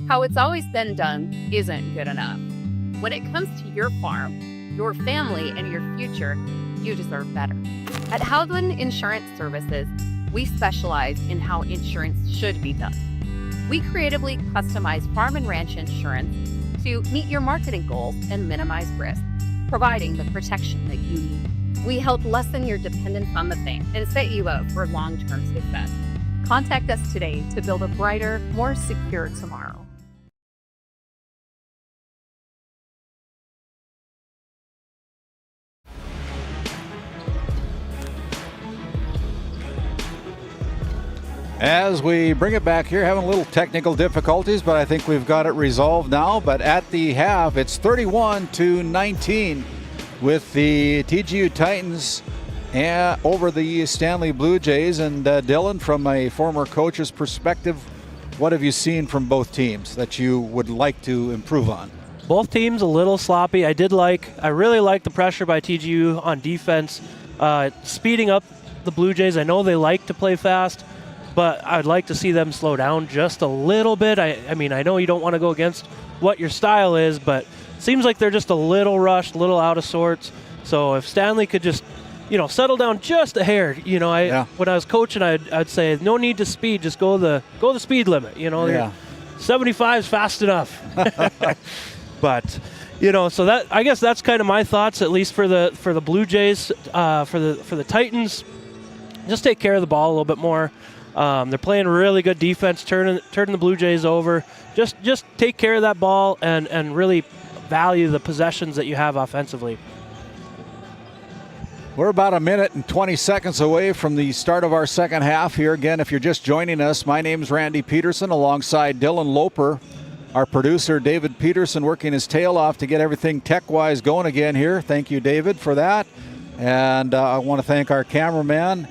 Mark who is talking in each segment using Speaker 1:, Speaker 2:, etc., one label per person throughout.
Speaker 1: How it's always been done isn't good enough. When it comes to your farm, your family, and your future, you deserve better. At Housewin Insurance Services, we specialize in how insurance should be done. We creatively customize farm and ranch insurance to meet your marketing goals and minimize risk, providing the protection that you need. We help lessen your dependence on the bank and set you up for long-term success. Contact us today to build a brighter, more secure tomorrow.
Speaker 2: As we bring it back here, having a little technical difficulties, but I think we've got it resolved now. But at the half, it's 31-19 with the TGU Titans over the Stanley Blue Jays. And Dylan, from a former coach's perspective, what have you seen from both teams that you would like to improve on?
Speaker 3: Both teams a little sloppy. I really like the pressure by TGU on defense, speeding up the Blue Jays. I know they like to play fast, but I'd like to see them slow down just a little bit. I mean, I know you don't want to go against what your style is, but it seems like they're just a little rushed, a little out of sorts. So if Stanley could just, settle down just a hair. When I was coaching, I'd say no need to speed, just go the speed limit. 75 is fast enough. But so that, I guess that's kind of my thoughts, at least for the Blue Jays. For the Titans, just take care of the ball a little bit more. They're playing really good defense, turning the Blue Jays over. Just take care of that ball and really value the possessions that you have offensively.
Speaker 2: We're about a minute and 20 seconds away from the start of our second half here. Again, if you're just joining us, my name's Randy Peterson alongside Dylan Loper. Our producer, David Peterson, working his tail off to get everything tech-wise going again here. Thank you, David, for that. And I want to thank our cameraman.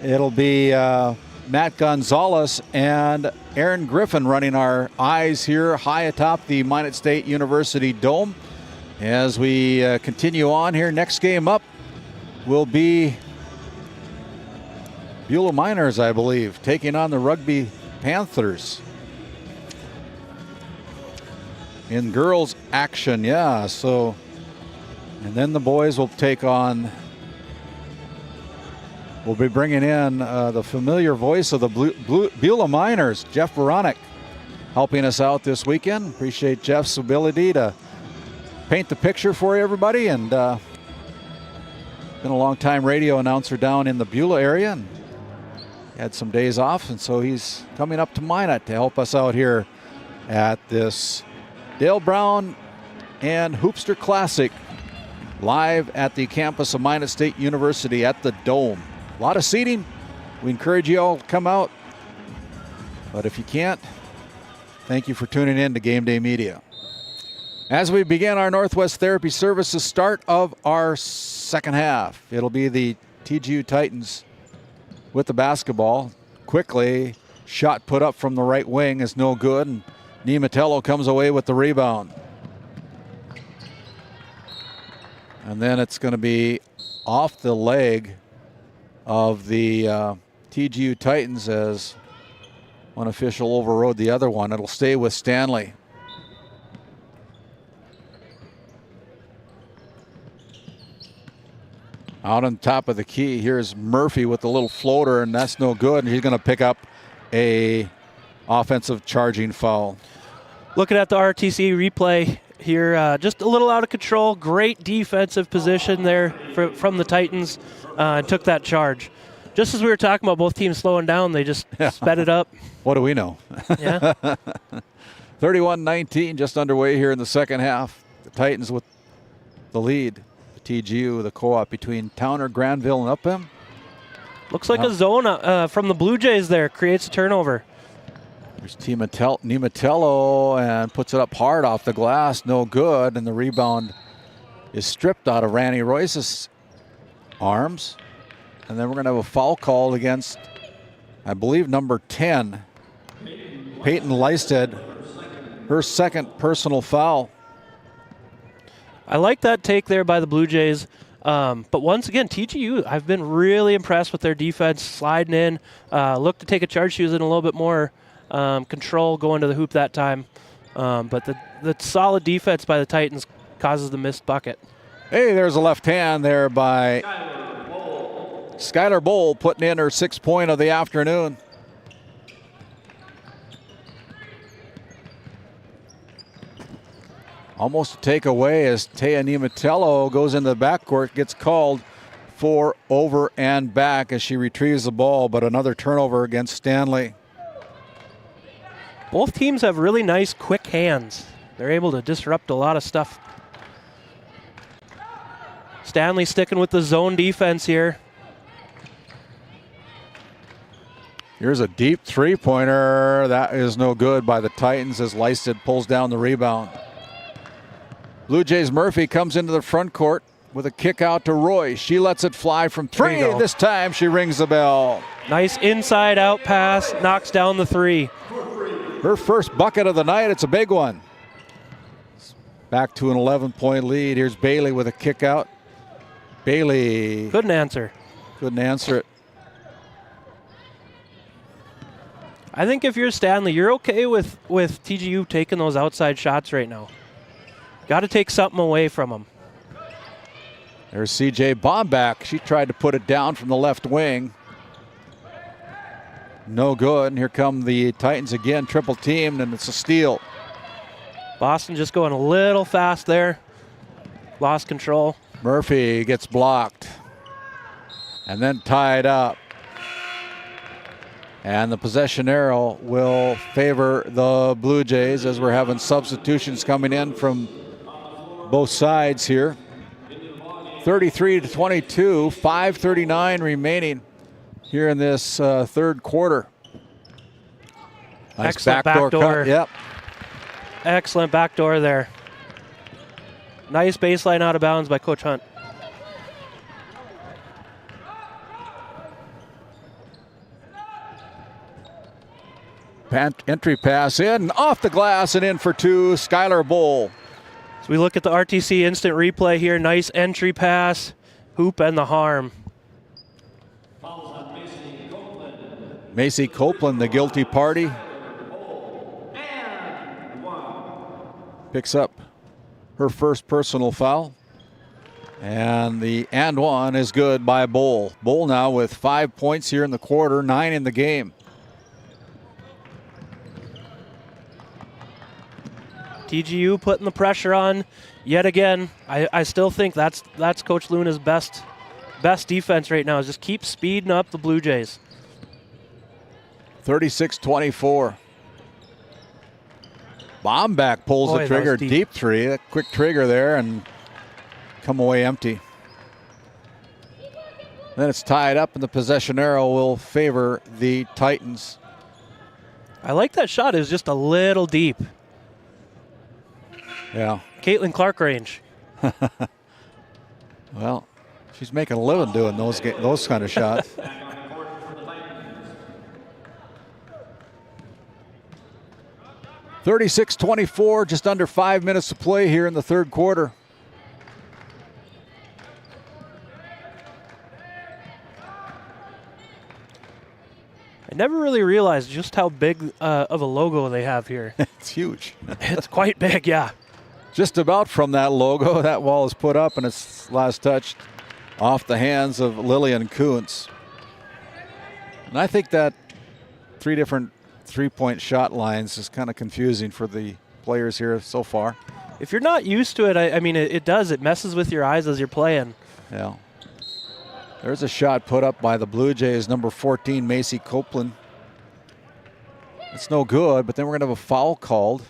Speaker 2: It'll be Matt Gonzalez and Aaron Griffin running our eyes here high atop the Minot State University Dome. As we continue on here, next game up will be Beulah Miners, I believe, taking on the Rugby Panthers. In girls action, yeah. So, and then the boys will take on, we'll be bringing in the familiar voice of the Beulah Miners, Jeff Veronic, helping us out this weekend. Appreciate Jeff's ability to paint the picture for everybody, and been a long-time radio announcer down in the Beulah area and had some days off, and so he's coming up to Minot to help us out here at this Dale Brown and Hoopster Classic live at the campus of Minot State University at the Dome. A lot of seating. We encourage you all to come out. But if you can't, thank you for tuning in to GameDay Media. As we begin our Northwest Therapy Services start of our second half, it'll be the TGU Titans with the basketball. Quickly, shot put up from the right wing is no good, and Nematello comes away with the rebound. And then it's going to be off the leg of the TGU Titans as one official overrode the other one. It'll stay with Stanley. Out on top of the key, here's Murphy with the little floater, and that's no good. And he's going to pick up a offensive charging foul.
Speaker 3: Looking at the RTC replay here, just a little out of control. Great defensive position there from the Titans, and took that charge. Just as we were talking about both teams slowing down, they just sped it up.
Speaker 2: What do we know?
Speaker 3: Yeah.
Speaker 2: 31-19, just underway here in the second half. The Titans with the lead. The TGU, the co-op between Towner, Granville, and Upham.
Speaker 3: Looks like a zone from the Blue Jays there. Creates a turnover.
Speaker 2: There's Nematello and puts it up hard off the glass. No good. And the rebound is stripped out of Randy Royce's arms. And then we're going to have a foul called against, I believe, number 10, Peyton Leisted. Her second personal foul.
Speaker 3: I like that take there by the Blue Jays. But once again, TGU, I've been really impressed with their defense, sliding in. Look to take a charge. She was in a little bit more control going to the hoop that time. But the solid defense by the Titans causes the missed bucket.
Speaker 2: Hey, there's a left hand there by Skylar Bowl, putting in her 6th point of the afternoon. Almost a takeaway as Taya Nimatello goes into the backcourt, gets called for over and back as she retrieves the ball, but another turnover against Stanley.
Speaker 3: Both teams have really nice, quick hands. They're able to disrupt a lot of stuff. Stanley sticking with the zone defense here.
Speaker 2: Here's a deep three-pointer. That is no good by the Titans as Lysted pulls down the rebound. Blue Jays Murphy comes into the front court with a kick out to Roy. She lets it fly from 3. This time she rings the bell.
Speaker 3: Nice inside-out pass, knocks down the 3.
Speaker 2: Her first bucket of the night. It's a big one. Back to an 11-point lead. Here's Bailey with a kick out. Bailey
Speaker 3: couldn't answer
Speaker 2: it.
Speaker 3: I think if you're Stanley, you're okay with TGU taking those outside shots right now. Got to take something away from them.
Speaker 2: There's CJ Bomback. She tried to put it down from the left wing. No good. And here come the Titans again, triple teamed, and it's a steal.
Speaker 3: Boston just going a little fast there. Lost control.
Speaker 2: Murphy gets blocked and then tied up. And the possession arrow will favor the Blue Jays as we're having substitutions coming in from both sides here. 33-22, 5:39 remaining here in this third quarter. Nice
Speaker 3: excellent
Speaker 2: backdoor cut. Yep.
Speaker 3: Excellent backdoor there. Nice baseline out of bounds by Coach Hunt.
Speaker 2: Entry pass in, off the glass and in for 2, Skylar Bowl.
Speaker 3: So we look at the RTC instant replay here. Nice entry pass, hoop and the harm.
Speaker 2: Macy Copeland, the guilty party. Picks up her first personal foul. And the and one is good by Bowl. Bowl now with 5 points here in the quarter, 9 in the game.
Speaker 3: TGU putting the pressure on yet again. I still think that's Coach Luna's best defense right now, is just keep speeding up the Blue Jays.
Speaker 2: 36-24. Bomback pulls the trigger, deep 3. That quick trigger there and come away empty. Then it's tied up and the possession arrow will favor the Titans.
Speaker 3: I like that shot. It was just a little deep.
Speaker 2: Yeah.
Speaker 3: Caitlin Clark range.
Speaker 2: Well, she's making a living doing those kind of shots. (36-24), just under 5 minutes to play here in the third quarter.
Speaker 3: I never really realized just how big of a logo they have here.
Speaker 2: It's huge.
Speaker 3: It's quite big, yeah.
Speaker 2: Just about from that logo, that wall is put up and it's last touched off the hands of Lillian Kuntz. And I think that 3 different three-point shot lines is kind of confusing for the players here so far.
Speaker 3: If you're not used to it, I mean, it does. It messes with your eyes as you're playing.
Speaker 2: Yeah. There's a shot put up by the Blue Jays, number 14, Macy Copeland. It's no good, but then we're going to have a foul called.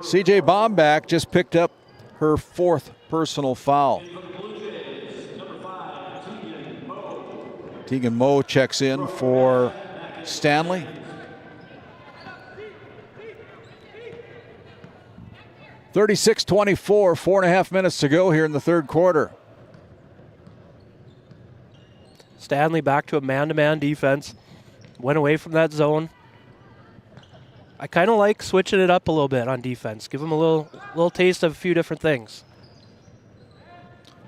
Speaker 2: CJ Bomback just picked up her 4th personal foul. Tegan Moe checks in for Stanley. (36-24), 4.5 minutes to go here in the third quarter.
Speaker 3: Stanley back to a man-to-man defense. Went away from that zone. I kind of like switching it up a little bit on defense. Give them a little taste of a few different things.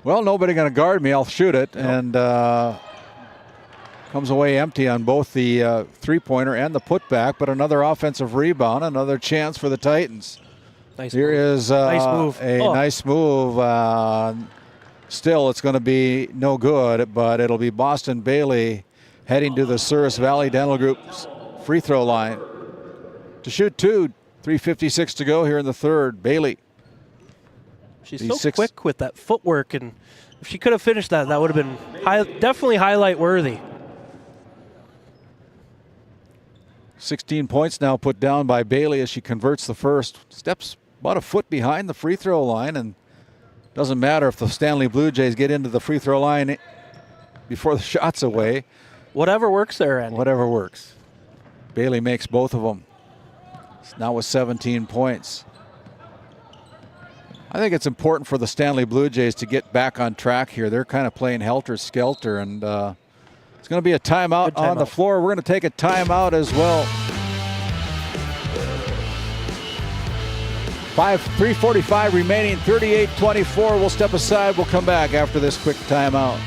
Speaker 2: Well, nobody going to guard me. I'll shoot it. Nope. And Comes away empty on both the three-pointer and the putback, but another offensive rebound, another chance for the Titans.
Speaker 3: Nice
Speaker 2: Here
Speaker 3: move.
Speaker 2: is
Speaker 3: Nice move.
Speaker 2: nice move. Still, it's going to be no good, but it'll be Boston Bailey heading to the Souris Valley Dental Group's free throw line to shoot two. 3:56 to go here in the third. Bailey.
Speaker 3: She's so quick with that footwork, and if she could have finished that, that would have been definitely highlight worthy.
Speaker 2: 16 points now put down by Bailey as she converts the first. Steps about a foot behind the free throw line, and doesn't matter if the Stanley Blue Jays get into the free throw line before the shot's away.
Speaker 3: Whatever works there, Andy.
Speaker 2: Whatever works. Bailey makes both of them. Now with 17 points. I think it's important for the Stanley Blue Jays to get back on track here. They're kind of playing helter-skelter, and it's going to be a timeout on the floor. We're going to take a timeout as well. 3:45 remaining, 38-24. We'll step aside. We'll come back after this quick timeout.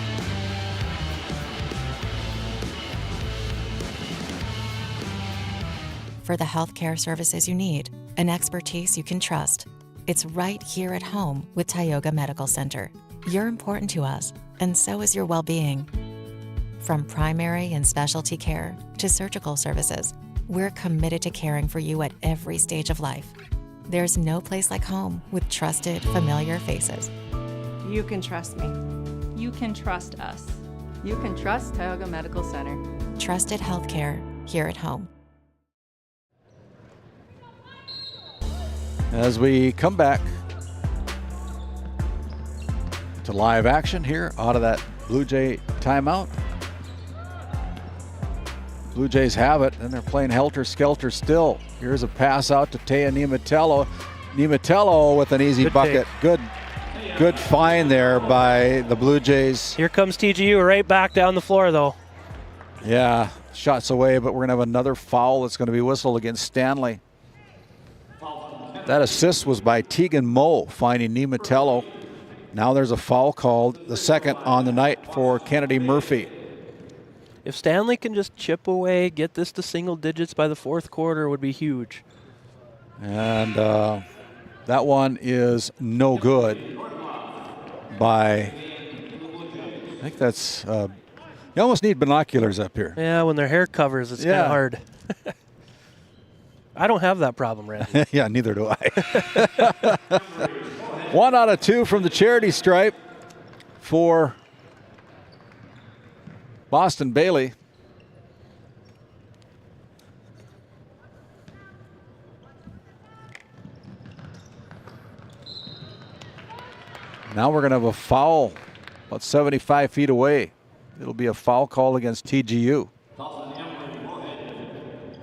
Speaker 4: For the healthcare services you need and expertise you can trust, it's right here at home with Tioga Medical Center. You're important to us, and so is your well-being. From primary and specialty care to surgical services, we're committed to caring for you at every stage of life. There's no place like home with trusted, familiar faces.
Speaker 5: You can trust me.
Speaker 6: You can trust us.
Speaker 5: You can trust Tioga Medical Center.
Speaker 4: Trusted healthcare here at home.
Speaker 2: As we come back to live action here out of that Blue Jay timeout. Blue Jays have it, and they're playing helter-skelter still. Here's a pass out to Taya Nimatello. Nimatello with an easy bucket. Good find there by the Blue Jays.
Speaker 3: Here comes TGU right back down the floor, though.
Speaker 2: Yeah, shots away, but we're going to have another foul that's going to be whistled against Stanley. That assist was by Tegan Moe, finding Nimatello. Now there's a foul called, the second on the night for Kennedy Murphy.
Speaker 3: If Stanley can just chip away, get this to single digits by the fourth quarter, it would be huge.
Speaker 2: And that one is no good by, I think that's, you almost need binoculars up here.
Speaker 3: Yeah, when their hair covers, it's kind of hard. I don't have that problem, Randy.
Speaker 2: Yeah, neither do I. 1 out of 2 from the charity stripe for Boston Bailey. Now we're going to have a foul about 75 feet away. It'll be a foul call against TGU.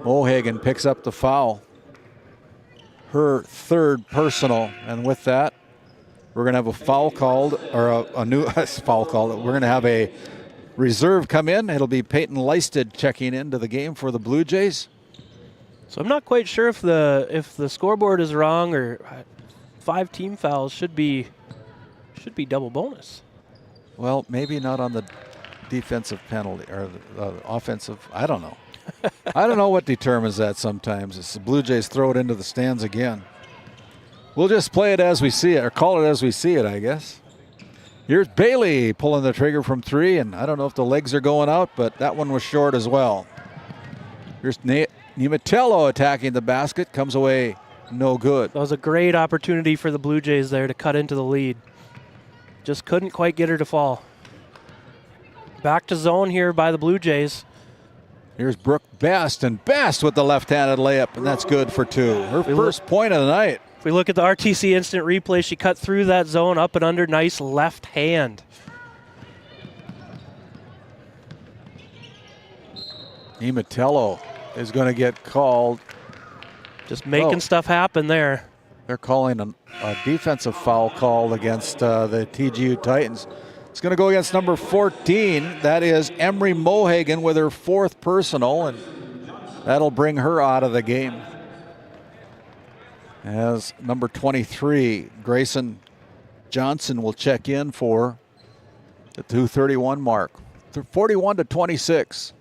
Speaker 2: Mohagan picks up the foul. Her third personal, and with that, we're going to have a foul called, or a new foul called. We're going to have a reserve come in. It'll be Peyton Leisted checking into the game for the Blue Jays.
Speaker 3: So I'm not quite sure if the scoreboard is wrong, or 5 team fouls should be double bonus.
Speaker 2: Well, maybe not on the defensive penalty or the offensive. I don't know. I don't know what determines that sometimes. It's the Blue Jays throw it into the stands again. We'll just play it as we see it, or call it as we see it, I guess. Here's Bailey pulling the trigger from 3, and I don't know if the legs are going out, but that one was short as well. Here's Nimatello attacking the basket, comes away no good.
Speaker 3: That was a great opportunity for the Blue Jays there to cut into the lead. Just couldn't quite get her to fall. Back to zone here by the Blue Jays.
Speaker 2: Here's Brooke Best, and Best with the left-handed layup, and that's good for 2. Her first point of the night.
Speaker 3: If we look at the RTC instant replay, she cut through that zone, up and under, nice left hand.
Speaker 2: Nimatello is going to get called.
Speaker 3: Just making stuff happen there.
Speaker 2: They're calling a defensive foul call against the TGU Titans. It's going to go against number 14. That is Emery Mohagan with her 4th personal, and that'll bring her out of the game. As number 23, Grayson Johnson, will check in for the 2:31 mark. 41-26.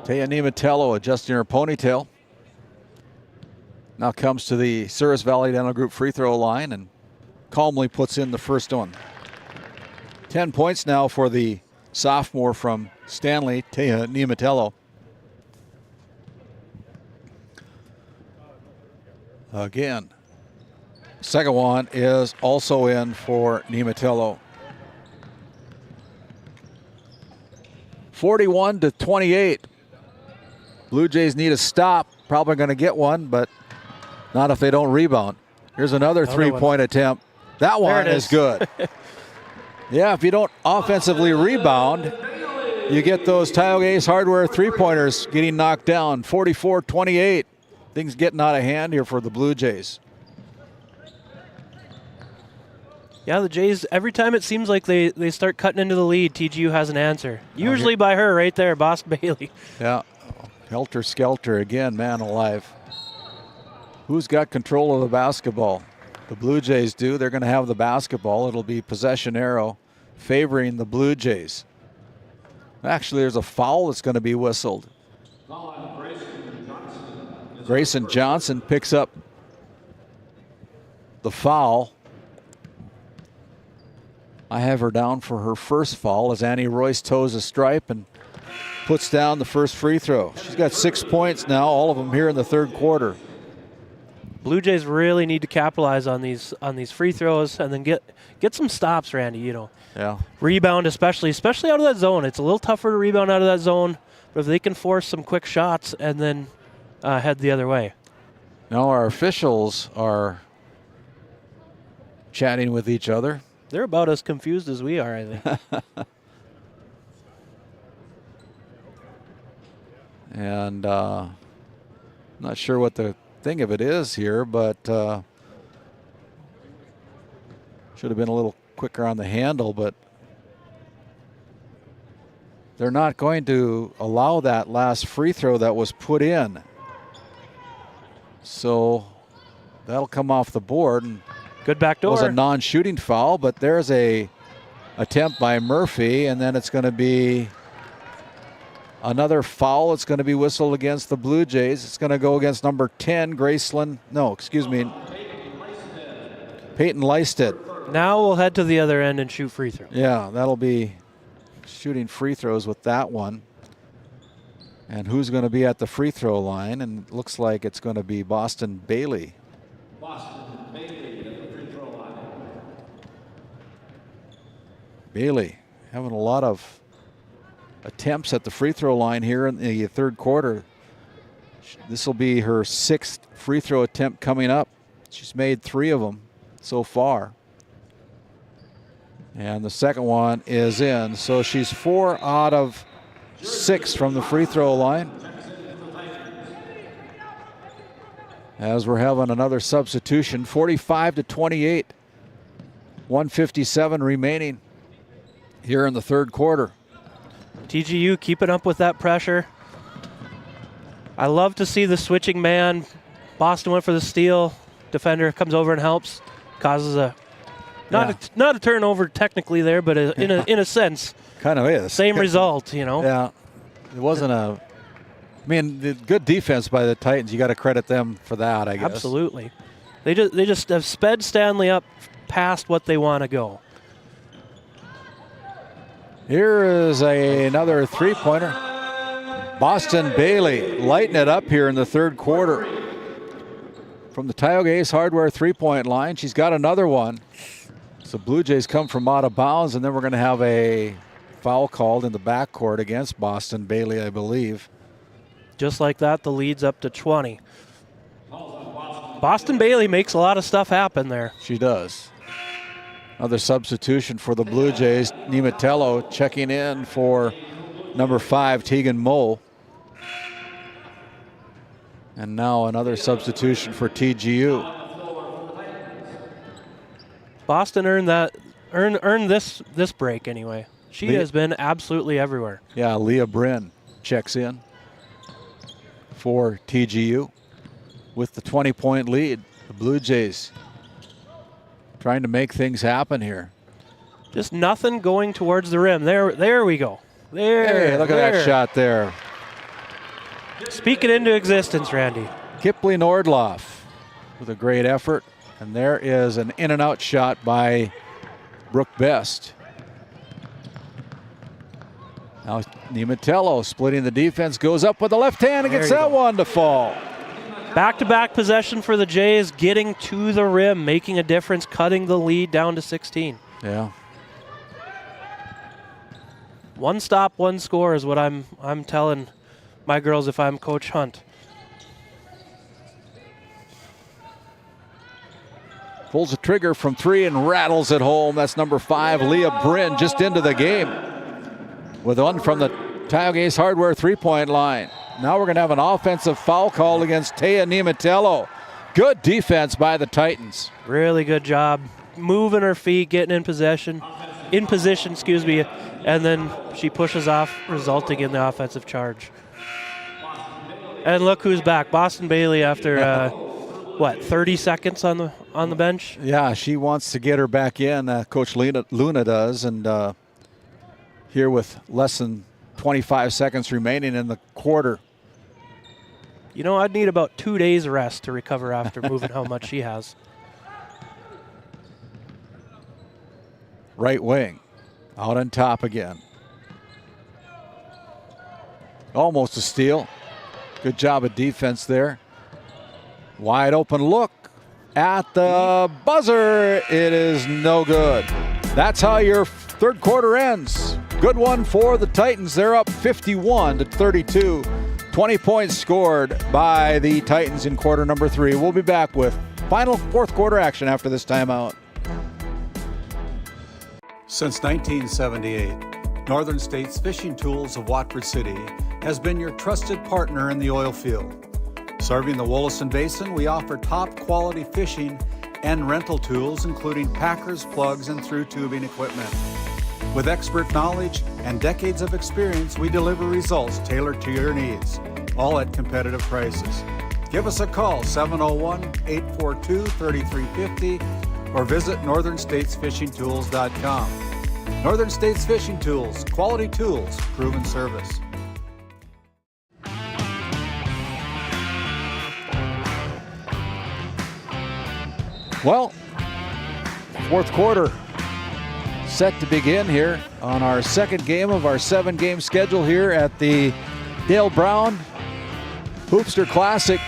Speaker 2: Taya Nematello adjusting her ponytail. Now comes to the Souris Valley Dental Group free throw line and calmly puts in the first one. 10 points now for the sophomore from Stanley, Taya Nematello. Again, second one is also in for Nematello. 41-28. Blue Jays need a stop. Probably going to get one, but not if they don't rebound. Here's another three-point attempt. That one is good. Yeah, if you don't offensively rebound, you get those Tioga Ace Hardware three-pointers getting knocked down. 44-28. Things getting out of hand here for the Blue Jays.
Speaker 3: Yeah, the Jays, every time it seems like they start cutting into the lead, TGU has an answer. Usually by her right there, Boston Bailey.
Speaker 2: Yeah, helter-skelter again, man alive. Who's got control of the basketball? The Blue Jays do. They're going to have the basketball. It'll be possession arrow favoring the Blue Jays. Actually, there's a foul that's going to be whistled. Grayson Johnson picks up the foul. I have her down for her first foul as Annie Royce toes a stripe and puts down the first free throw. She's got 6 points now, all of them here in the third quarter.
Speaker 3: Blue Jays really need to capitalize on these free throws and then get some stops, Randy. You know,
Speaker 2: yeah.
Speaker 3: Rebound especially out of that zone. It's a little tougher to rebound out of that zone, but if they can force some quick shots and then head the other way.
Speaker 2: Now our officials are chatting with each other.
Speaker 3: They're about as confused as we are, I think.
Speaker 2: And not sure what the thing of it is here, but should have been a little quicker on the handle, but they're not going to allow that last free throw that was put in. So that'll come off the board. And
Speaker 3: good backdoor.
Speaker 2: It was a non-shooting foul, but there's a attempt by Murphy, and then it's going to be another foul. It's going to be whistled against the Blue Jays. It's going to go against number 10, Peyton Leisted.
Speaker 3: Now we'll head to the other end and shoot free throws.
Speaker 2: Yeah, that'll be shooting free throws with that one. And who's going to be at the free throw line? And it looks like it's going to be Boston Bailey. Bailey having a lot of attempts at the free throw line here in the third quarter. This will be her 6th free throw attempt coming up. She's made 3 of them so far. And the second one is in. So she's 4 out of 6 from the free throw line. As we're having another substitution, 45-28. 1:57 remaining here in the third quarter.
Speaker 3: TGU keeping up with that pressure. I love to see the switching man. Boston went for the steal. Defender comes over and helps. Causes a not a turnover technically there, but in a sense,
Speaker 2: kind of is.
Speaker 3: Same result, you know.
Speaker 2: Yeah, it wasn't a. I mean, the good defense by the Titans. You got to credit them for that, I guess.
Speaker 3: Absolutely. They just have sped Stanley up past what they want to go.
Speaker 2: Here is another three-pointer. Boston Bailey lighting it up here in the third quarter. From the Tioga Ace Hardware three-point line, she's got another one. So Blue Jays come from out of bounds, and then we're going to have a foul called in the backcourt against Boston Bailey, I believe.
Speaker 3: Just like that, the lead's up to 20. Boston Bailey makes a lot of stuff happen there.
Speaker 2: She does. Another substitution for the Blue Jays. Nematello checking in for number 5, Tegan Moe. And now another substitution for TGU.
Speaker 3: Boston earned this break anyway. She has been absolutely everywhere.
Speaker 2: Yeah, Leah Bryn checks in for TGU with the 20-point lead. The Blue Jays trying to make things happen here.
Speaker 3: Just nothing going towards the rim. There we go. There.
Speaker 2: Hey, look at that shot there.
Speaker 3: Speak it into existence, Randy.
Speaker 2: Kipling Nordloff with a great effort. And there is an in and out shot by Brooke Best. Now Nimatello splitting the defense, goes up with the left hand and gets that one to fall.
Speaker 3: Back-to-back possession for the Jays, getting to the rim, making a difference, cutting the lead down to 16.
Speaker 2: Yeah.
Speaker 3: One stop, one score is what I'm telling my girls if I'm Coach Hunt.
Speaker 2: Pulls the trigger from 3 and rattles it home. That's number 5, Leah Bryn, just into the game with one from the Tioga Ace Hardware three-point line. Now we're going to have an offensive foul called against Taya Nimatello. Good defense by the Titans.
Speaker 3: Really good job moving her feet, getting in position, and then she pushes off, resulting in the offensive charge. And look who's back, Boston Bailey after 30 seconds on the bench.
Speaker 2: Yeah, she wants to get her back in. Coach Luna does, and here with less than 25 seconds remaining in the quarter.
Speaker 3: You know, I'd need about 2 days rest to recover after moving how much she has.
Speaker 2: Right wing, out on top again. Almost a steal. Good job of defense there. Wide open look at the buzzer. It is no good. That's how your third quarter ends. Good one for the Titans. They're up 51-32. 20 points scored by the Titans in quarter number 3. We'll be back with final fourth quarter action after this timeout.
Speaker 7: Since 1978, Northern States Fishing Tools of Watford City has been your trusted partner in the oil field. Serving the Wollaston Basin, we offer top quality fishing and rental tools, including packers, plugs, and through tubing equipment. With expert knowledge and decades of experience, we deliver results tailored to your needs, all at competitive prices. Give us a call, 701-842-3350, or visit northernstatesfishingtools.com. Northern States Fishing Tools, quality tools, proven service.
Speaker 2: Well, fourth quarter set to begin here on our second game of our 7-game schedule here at the Dale Brown Hoopster Classic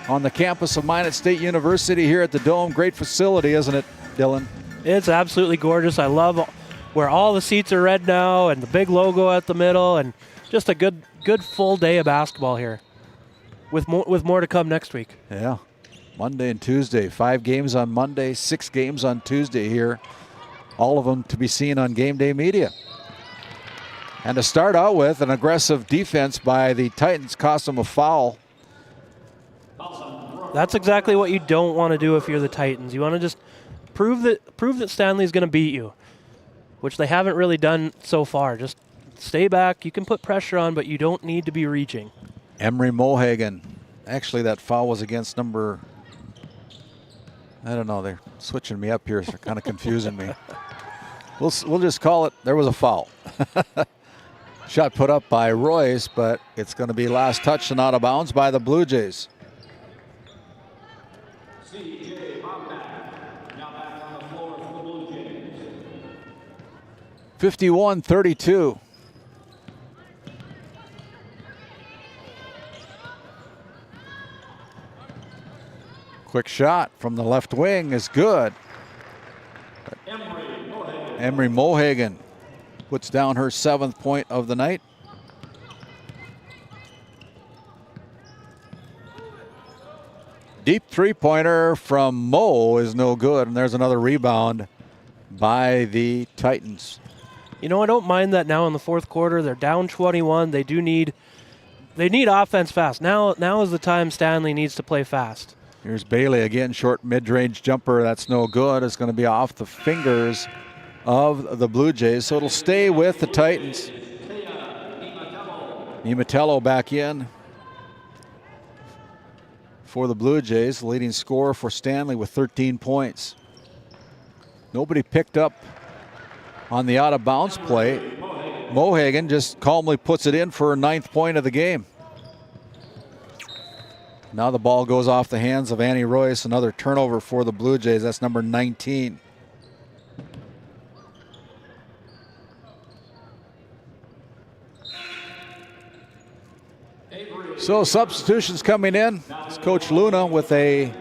Speaker 2: on the campus of Minot State University here at the Dome. Great facility, isn't it, Dylan?
Speaker 3: It's absolutely gorgeous. I love where all the seats are red now and the big logo at the middle, and just a good full day of basketball here with more to come next week.
Speaker 2: Yeah. Monday and Tuesday, 5 games on Monday, 6 games on Tuesday here. All of them to be seen on GameDay Media. And to start out with, an aggressive defense by the Titans cost them a foul.
Speaker 3: That's exactly what you don't want to do if you're the Titans. You want to just prove that Stanley's going to beat you, which they haven't really done so far. Just stay back. You can put pressure on, but you don't need to be reaching.
Speaker 2: Emery Mohagan. Actually, that foul was against number... I don't know. They're switching me up here. So they're kind of confusing me. We'll just call it, there was a foul. Shot put up by Royce, but it's going to be last touched and out of bounds by the Blue Jays. 51-32. Quick shot from the left wing is good. Emery Mohagan puts down her 7th point of the night. Deep three-pointer from Mo is no good, and there's another rebound by the Titans.
Speaker 3: You know, I don't mind that now in the fourth quarter. They're down 21. They need offense fast. Now is the time Stanley needs to play fast.
Speaker 2: Here's Bailey again, short mid-range jumper. That's no good. It's going to be off the fingers of the Blue Jays, so it'll stay with the Titans. Nimatello back in for the Blue Jays, leading scorer for Stanley with 13 points. Nobody picked up on the out of bounds play. Mohagan just calmly puts it in for her 9th point of the game. Now the ball goes off the hands of Annie Royce. Another turnover for the Blue Jays. That's number 19. So substitutions coming in. It's Coach Luna with a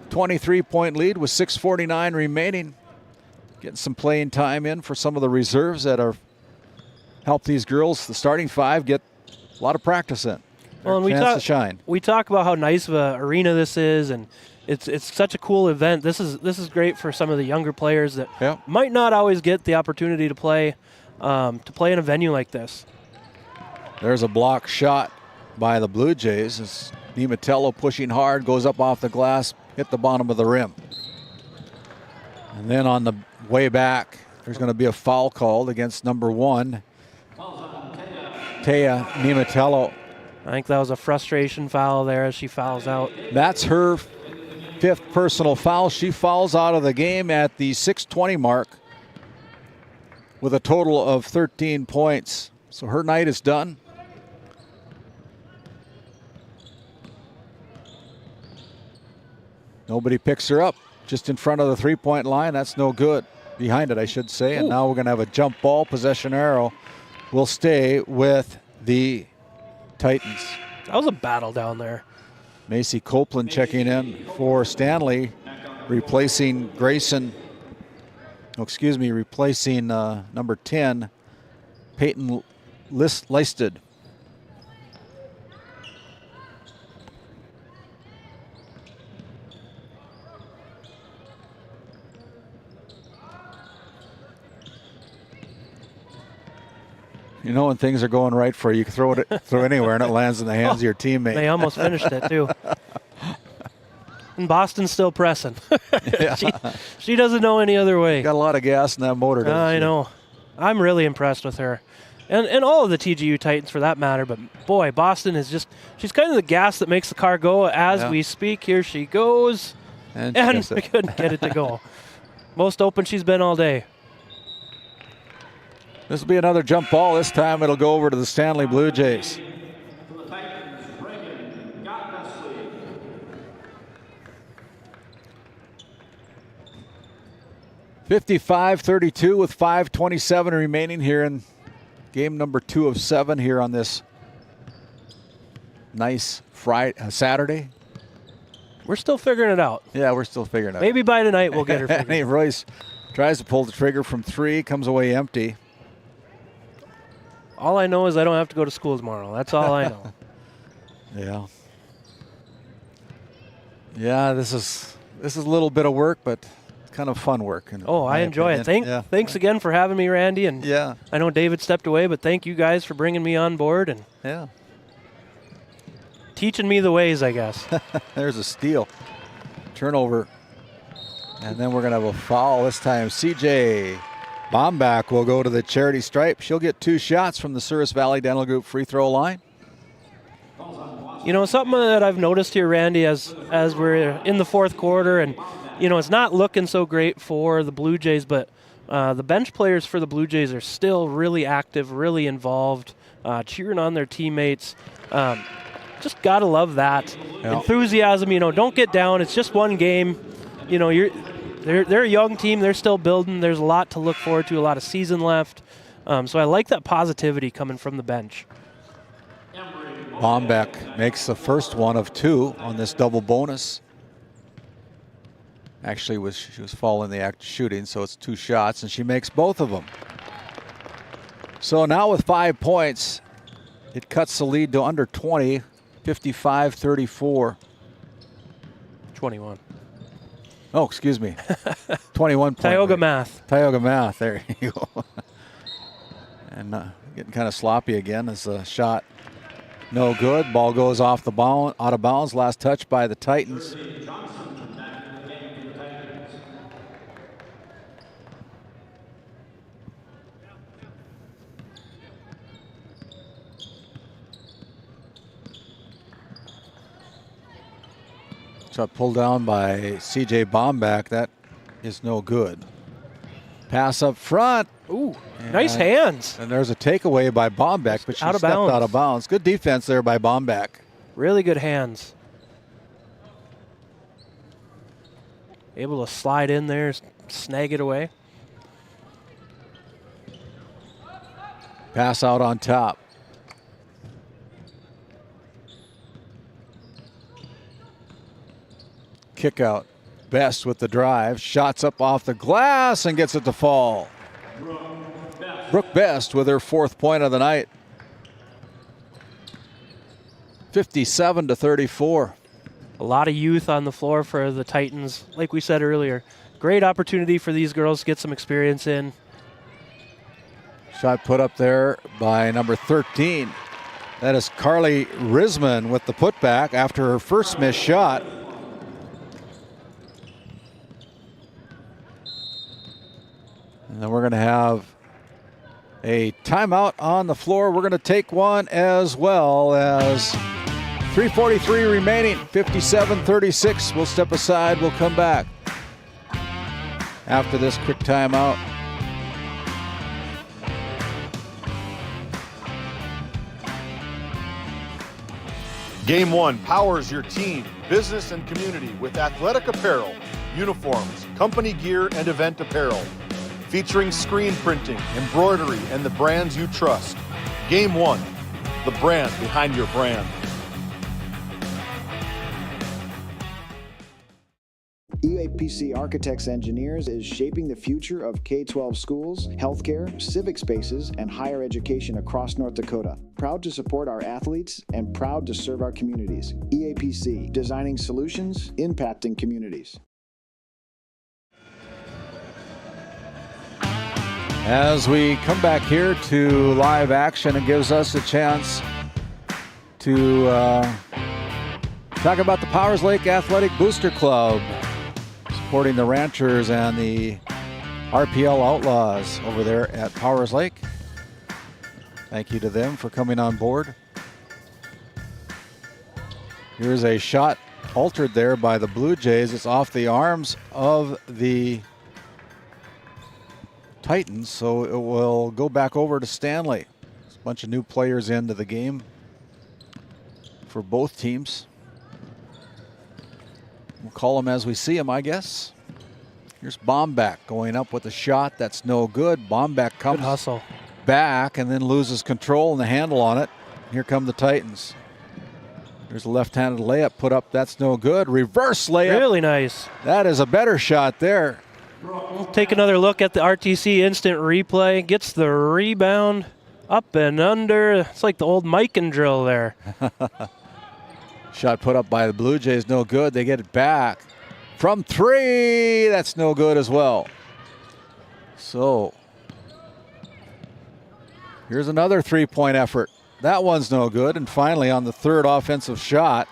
Speaker 2: 23-point lead with 6:49 remaining. Getting some playing time in for some of the reserves that are help these girls, the starting 5, get a lot of practice in.
Speaker 3: Well, and
Speaker 2: chance to shine.
Speaker 3: We talk about how nice of an arena this is, and it's such a cool event. This is great for some of the younger players that might not always get the opportunity to play in a venue like this.
Speaker 2: There's a block shot by the Blue Jays as Nematello pushing hard, goes up off the glass, hit the bottom of the rim. And then on the way back, there's going to be a foul called against number 1, Taya Nematello.
Speaker 3: I think that was a frustration foul there as she fouls out.
Speaker 2: That's her 5th personal foul. She fouls out of the game at the 6:20 mark with a total of 13 points. So her night is done. Nobody picks her up. Just in front of the 3-point line. That's no good. Behind it, I should say. And now we're going to have a jump ball. Possession arrow will stay with the Titans.
Speaker 3: That was a battle down there.
Speaker 2: Macy Copeland checking in for Stanley, replacing Grayson. Oh, excuse me, replacing number 10, Peyton Listed. You know when things are going right for you, you can throw anywhere and it lands in the hands of your teammate.
Speaker 3: They almost finished it too. And Boston's still pressing. She doesn't know any other way.
Speaker 2: Got a lot of gas in that motor, doesn't she?
Speaker 3: I know. I'm really impressed with her. And all of the TGU Titans for that matter, but boy, Boston is just, she's kind of the gas that makes the car go as we speak. Here she goes. And we couldn't get it to go. Most open she's been all day.
Speaker 2: This will be another jump ball. This time it'll go over to the Stanley Blue Jays. (55-32) with 5:27 remaining here in game number 2 of 7 here on this nice Saturday.
Speaker 3: We're still figuring it out.
Speaker 2: Yeah, we're still figuring it out.
Speaker 3: Maybe by tonight we'll get her figured out.
Speaker 2: Royce tries to pull the trigger from 3, comes away empty.
Speaker 3: All I know is I don't have to go to school tomorrow. That's all I know.
Speaker 2: Yeah. Yeah, this is a little bit of work, but kind of fun work.
Speaker 3: I enjoy it. Thanks again for having me, Randy. And I know David stepped away, but thank you guys for bringing me on board and teaching me the ways, I guess.
Speaker 2: There's a steal. Turnover. And then we're going to have a foul this time. CJ Bombach will go to the charity stripe. She'll get 2 shots from the Souris Valley Dental Group free throw line.
Speaker 3: You know, something that I've noticed here, Randy, as we're in the 4th quarter, and, you know, it's not looking so great for the Blue Jays, but the bench players for the Blue Jays are still really active, really involved, cheering on their teammates. Just got to love that. Enthusiasm, you know, don't get down. It's just one game. You know, they're a young team. They're still building. There's a lot to look forward to, a lot of season left. So I like that positivity coming from the bench.
Speaker 2: Bombach makes the first one of 2 on this double bonus. Actually, she was fouled in the act of shooting, so it's 2 shots, and she makes both of them. So now with 5 points, it cuts the lead to under 20, 55-34.
Speaker 3: 21.
Speaker 2: Oh, excuse me. 21 points.
Speaker 3: Tioga math.
Speaker 2: Tioga math. There you go. And getting kind of sloppy again as a shot. No good. Ball goes off the out of bounds. Last touch by the Titans. Shot pulled down by CJ Bombach. That is no good. Pass up front.
Speaker 3: Ooh, nice hands.
Speaker 2: And there's a takeaway by Bombeck, but she
Speaker 3: Out of
Speaker 2: stepped
Speaker 3: bounds.
Speaker 2: out of bounds. Good defense there by Bombeck.
Speaker 3: Really good hands. Able to slide in there, snag it away.
Speaker 2: Pass out on top. Kick out. Best with the drive. Shots up off the glass and gets it to fall. Brooke Best with her 4th point of the night. 57-34.
Speaker 3: A lot of youth on the floor for the Titans. Like we said earlier, great opportunity for these girls to get some experience in.
Speaker 2: Shot put up there by number 13. That is Carly Risman with the putback after her first missed shot. And then we're going to have a timeout on the floor. We're going to take one as well as 3:43 remaining, 57-36. We'll step aside. We'll come back after this quick timeout.
Speaker 8: Game One powers your team, business, and community with athletic apparel, uniforms, company gear, and event apparel. Featuring screen printing, embroidery, and the brands you trust. Game One, the brand behind your brand.
Speaker 9: EAPC Architects Engineers is shaping the future of K-12 schools, healthcare, civic spaces, and higher education across North Dakota. Proud to support our athletes and proud to serve our communities. EAPC, designing solutions, impacting communities.
Speaker 2: As we come back here to live action, it gives us a chance to talk about the Powers Lake Athletic Booster Club, supporting the Ranchers and the RPL Outlaws over there at Powers Lake. Thank you to them for coming on board. Here's a shot altered there by the Blue Jays. It's off the arms of the Titans, so it will go back over to Stanley. There's a bunch of new players into the game for both teams. We'll call them as we see them, I guess. Here's Bombeck going up with a shot that's no good. Bombeck comes
Speaker 3: Good hustle.
Speaker 2: back and then loses control and the handle on it. Here come the Titans. There's a left-handed layup put up. That's no good. Reverse layup.
Speaker 3: Really nice.
Speaker 2: That is a better shot there.
Speaker 3: We'll take another look at the RTC instant replay. Gets the rebound up and under. It's like the old Mikan drill there.
Speaker 2: Shot put up by the Blue Jays, no good. They get it back. From 3, that's no good as well. So, here's another 3-point effort. That one's no good. And finally, on the third offensive shot,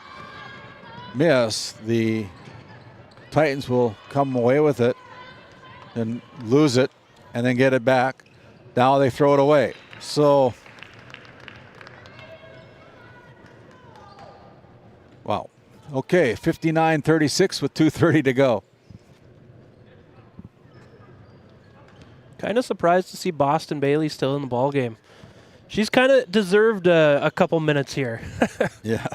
Speaker 2: miss. The Titans will come away with it and lose it and then get it back. Now they throw it away. So, wow. Okay, 59-36 with 2:30 to go.
Speaker 3: Kind of surprised to see Boston Bailey still in the ball game. She's kind of deserved a couple minutes here.
Speaker 2: Yeah.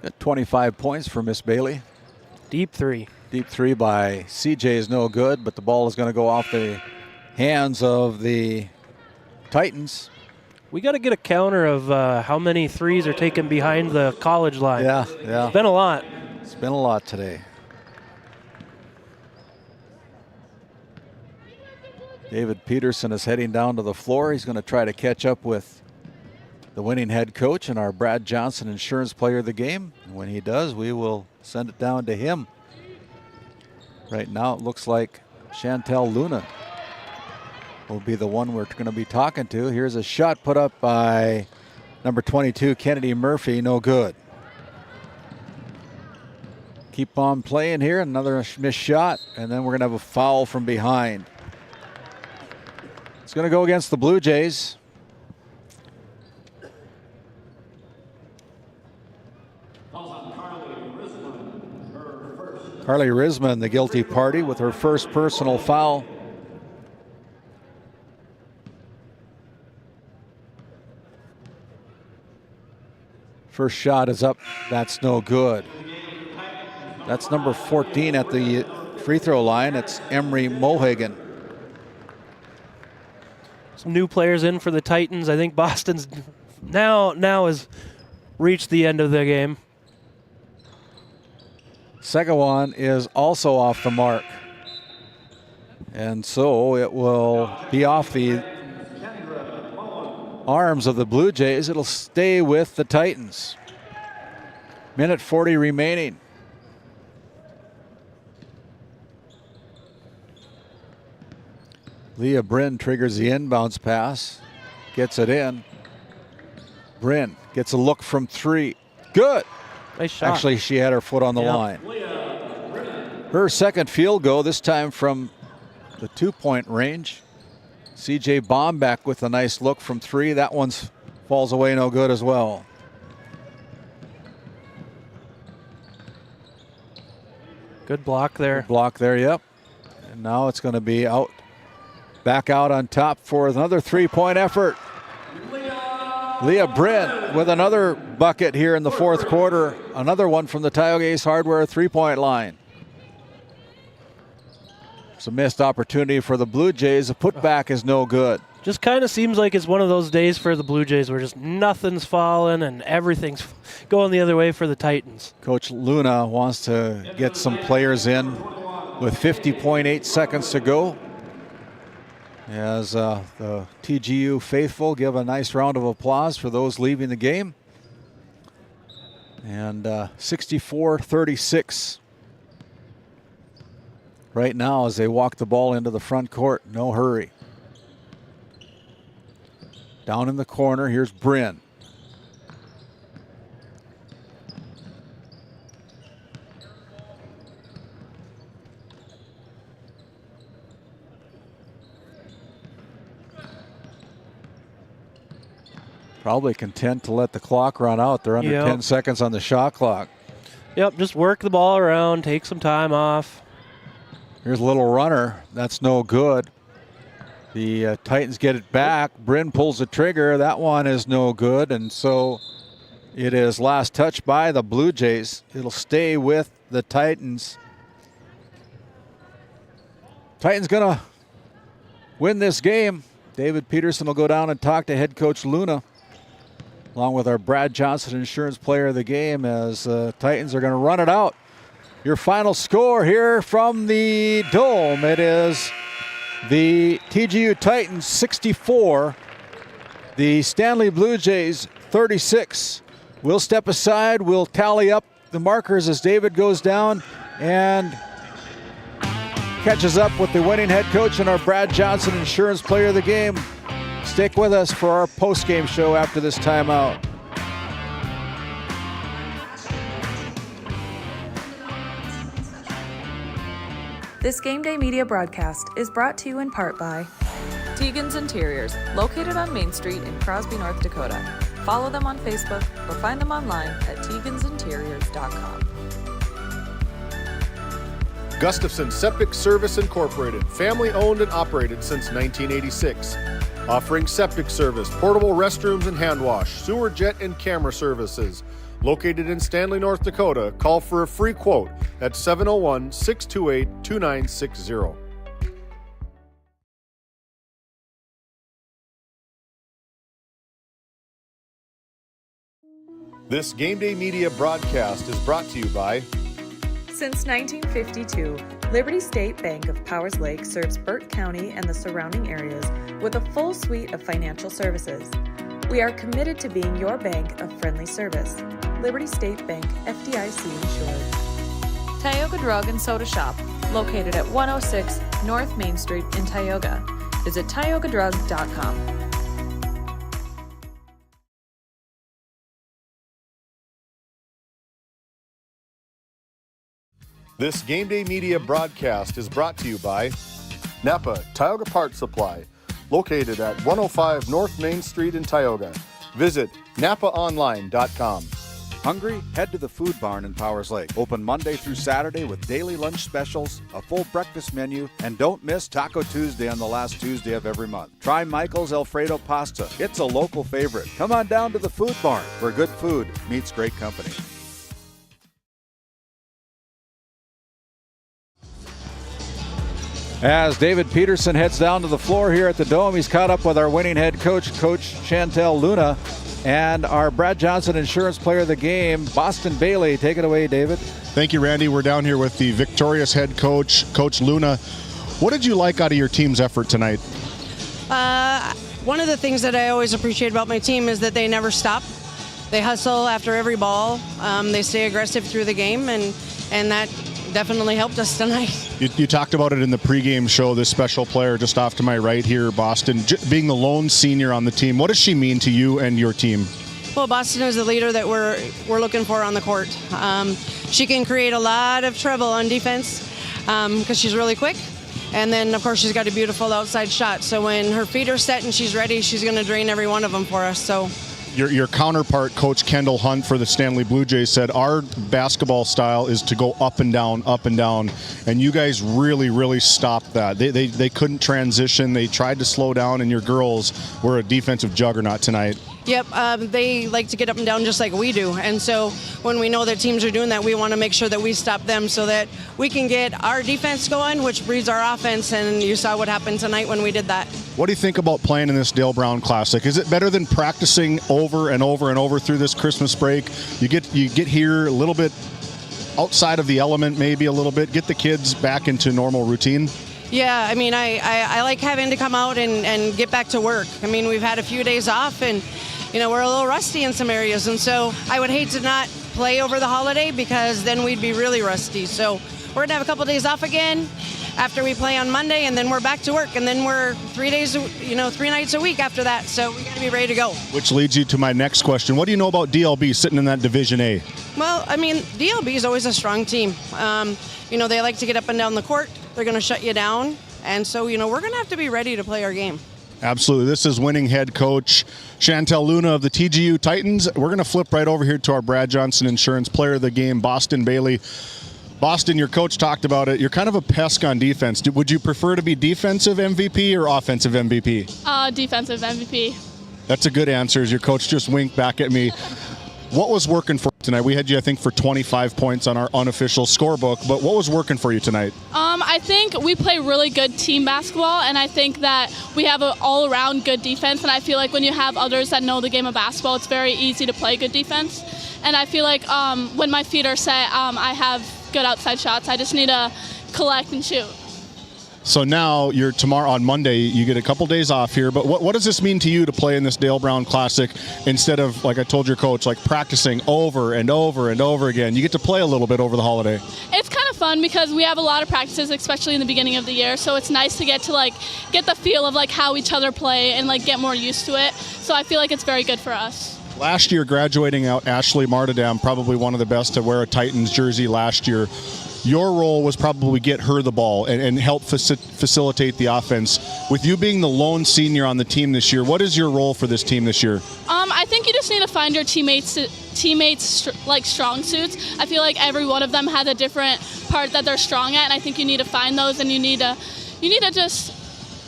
Speaker 2: Got 25 points for Miss Bailey.
Speaker 3: Deep three.
Speaker 2: Deep 3 by CJ is no good, but the ball is going to go off the hands of the Titans.
Speaker 3: We got to get a counter of how many threes are taken behind the college line.
Speaker 2: Yeah.
Speaker 3: It's been a lot.
Speaker 2: It's been a lot today. David Peterson is heading down to the floor. He's going to try to catch up with the winning head coach and our Brad Johnson Insurance Player of the Game. And when he does, we will send it down to him. Right now, it looks like Chantel Luna will be the one we're going to be talking to. Here's a shot put up by number 22, Kennedy Murphy. No good. Keep on playing here. Another missed shot, and then we're going to have a foul from behind. It's going to go against the Blue Jays. Carly Risman, the guilty party, with her first personal foul. First shot is up. That's no good. That's number 14 at the free throw line. It's Emery Mohagan.
Speaker 3: Some new players in for the Titans. I think Boston's now has reached the end of the game.
Speaker 2: Second one is also off the mark. And so it will be off the arms of the Blue Jays. It'll stay with the Titans. Minute 40 remaining. Leah Bryn triggers the inbounds pass, gets it in. Bryn gets a look from three. Good.
Speaker 3: Nice shot.
Speaker 2: Actually, she had her foot on the line. Her second field goal, this time from the 2-point range. CJ Bombeck with a nice look from three. That one falls away no good as well.
Speaker 3: Good block there.
Speaker 2: Good block there, yep. And now it's going to be out. Back out on top for another 3-point effort. Leah Bryn with another bucket here in the fourth quarter. Another one from the Tioga Ace Hardware 3-point line. It's a missed opportunity for the Blue Jays. A putback is no good.
Speaker 3: Just kind of seems like it's one of those days for the Blue Jays where just nothing's falling and everything's going the other way for the Titans.
Speaker 2: Coach Luna wants to get some players in with 50.8 seconds to go. As the TGU faithful give a nice round of applause for those leaving the game. And 64-36 right now as they walk the ball into the front court. No hurry. Down in the corner, here's Bryn. Probably content to let the clock run out. They're under 10 seconds on the shot clock.
Speaker 3: Yep, just work the ball around, take some time off.
Speaker 2: Here's a little runner. That's no good. The Titans get it back. Bryn pulls the trigger. That one is no good. And so it is last touch by the Blue Jays. It'll stay with the Titans. Titans going to win this game. David Peterson will go down and talk to head coach Luna, along with our Brad Johnson Insurance Player of the Game, as Titans are going to run it out. Your final score here from the Dome. It is the TGU Titans 64, the Stanley Blue Jays 36. We'll step aside. We'll tally up the markers as David goes down and catches up with the winning head coach and our Brad Johnson Insurance Player of the Game. Stick with us for our post-game show after this timeout.
Speaker 10: This Game Day Media broadcast is brought to you in part by Tegan's Interiors, located on Main Street in Crosby, North Dakota. Follow them on Facebook or find them online at tegansinteriors.com.
Speaker 8: Gustafson Septic Service Incorporated, family owned and operated since 1986. Offering septic service, portable restrooms and hand wash, sewer jet and camera services. Located in Stanley, North Dakota, call for a free quote at 701-628-2960. This Game Day Media broadcast is brought to you by
Speaker 10: Since 1952, Liberty State Bank of Powers Lake serves Burt County and the surrounding areas with a full suite of financial services. We are committed to being your bank of friendly service. Liberty State Bank, FDIC insured. Tioga Drug and Soda Shop, located at 106 North Main Street in Tioga. Visit tiogadrug.com.
Speaker 8: This Game Day Media broadcast is brought to you by Napa Tioga Parts Supply, located at 105 North Main Street in Tioga. Visit napaonline.com.
Speaker 2: Hungry? Head to the Food Barn in Powers Lake. Open Monday through Saturday with daily lunch specials, a full breakfast menu, and don't miss Taco Tuesday on the last Tuesday of every month. Try Michael's Alfredo Pasta. It's a local favorite. Come on down to the Food Barn, where good food meets great company. As David Peterson heads down to the floor here at the Dome, he's caught up with our winning head coach, Coach Chantel Luna, and our Brad Johnson Insurance Player of the Game, Boston Bailey. Take it away, David.
Speaker 8: Thank you, Randy. We're down here with the victorious head coach, Coach Luna. What did you like out of your team's effort tonight?
Speaker 11: One of the things that I always appreciate about my team is that they never stop. They hustle after every ball. They stay aggressive through the game, and that definitely helped us tonight.
Speaker 8: You talked about it in the pregame show, this special player just off to my right here, Boston, being the lone senior on the team. What does she mean to you and your team?
Speaker 11: Well, Boston is the leader that we're looking for on the court. She can create a lot of trouble on defense because she's really quick. And then, of course, she's got a beautiful outside shot. So when her feet are set and she's ready, she's going to drain every one of them for us. So.
Speaker 8: Your counterpart, Coach Kendall Hunt for the Stanley Blue Jays, said our basketball style is to go up and down, and you guys really, really stopped that. They couldn't transition. They tried to slow down, and your girls were a defensive juggernaut tonight.
Speaker 11: Yep, they like to get up and down just like we do. And so when we know that teams are doing that, we want to make sure that we stop them so that we can get our defense going, which breeds our offense. And you saw what happened tonight when we did that.
Speaker 8: What do you think about playing in this Dale Brown Classic? Is it better than practicing over and over and over through this Christmas break? You get here a little bit outside of the element, maybe a little bit, get the kids back into normal routine?
Speaker 11: Yeah, I mean, I like having to come out and get back to work. I mean, we've had a few days off, and we're a little rusty in some areas, and so I would hate to not play over the holiday because then we'd be really rusty. So we're gonna have a couple days off again after we play on Monday, and then we're back to work, and then we're 3 nights a week after that. So we gotta be ready to go.
Speaker 8: Which leads you to my next question. What do you know about DLB sitting in that Division A?
Speaker 11: Well, I mean, DLB is always a strong team. They like to get up and down the court. They're gonna shut you down, and so we're gonna have to be ready to play our game.
Speaker 8: Absolutely. This is winning head coach Chantel Luna of the TGU Titans. We're going to flip right over here to our Brad Johnson Insurance Player of the Game, Boston Bailey. Boston, your coach talked about it. You're kind of a pest on defense. Would you prefer to be defensive MVP or offensive MVP?
Speaker 6: Defensive MVP.
Speaker 8: That's a good answer, as your coach just winked back at me. What was working for you tonight? We had you, I think, for 25 points on our unofficial scorebook, but what was working for you tonight?
Speaker 6: I think we play really good team basketball, and I think that we have an all-around good defense, and I feel like when you have others that know the game of basketball, it's very easy to play good defense. And I feel like when my feet are set, I have good outside shots. I just need to collect and shoot.
Speaker 8: So now you're tomorrow on Monday, you get a couple days off here, but what does this mean to you to play in this Dale Brown Classic instead of, like I told your coach, like practicing over and over and over again? You get to play a little bit over the holiday.
Speaker 6: It's kind of fun because we have a lot of practices, especially in the beginning of the year, so it's nice to get to get the feel of how each other play and get more used to it. So I feel like it's very good for us.
Speaker 8: Last year, graduating out Ashley Martadam, probably one of the best to wear a Titans jersey last year. Your role was probably get her the ball and help facilitate the offense. With you being the lone senior on the team this year, what is your role for this team this year?
Speaker 6: I think you just need to find your teammates strong suits. I feel like every one of them has a different part that they're strong at, and I think you need to find those, and you need to just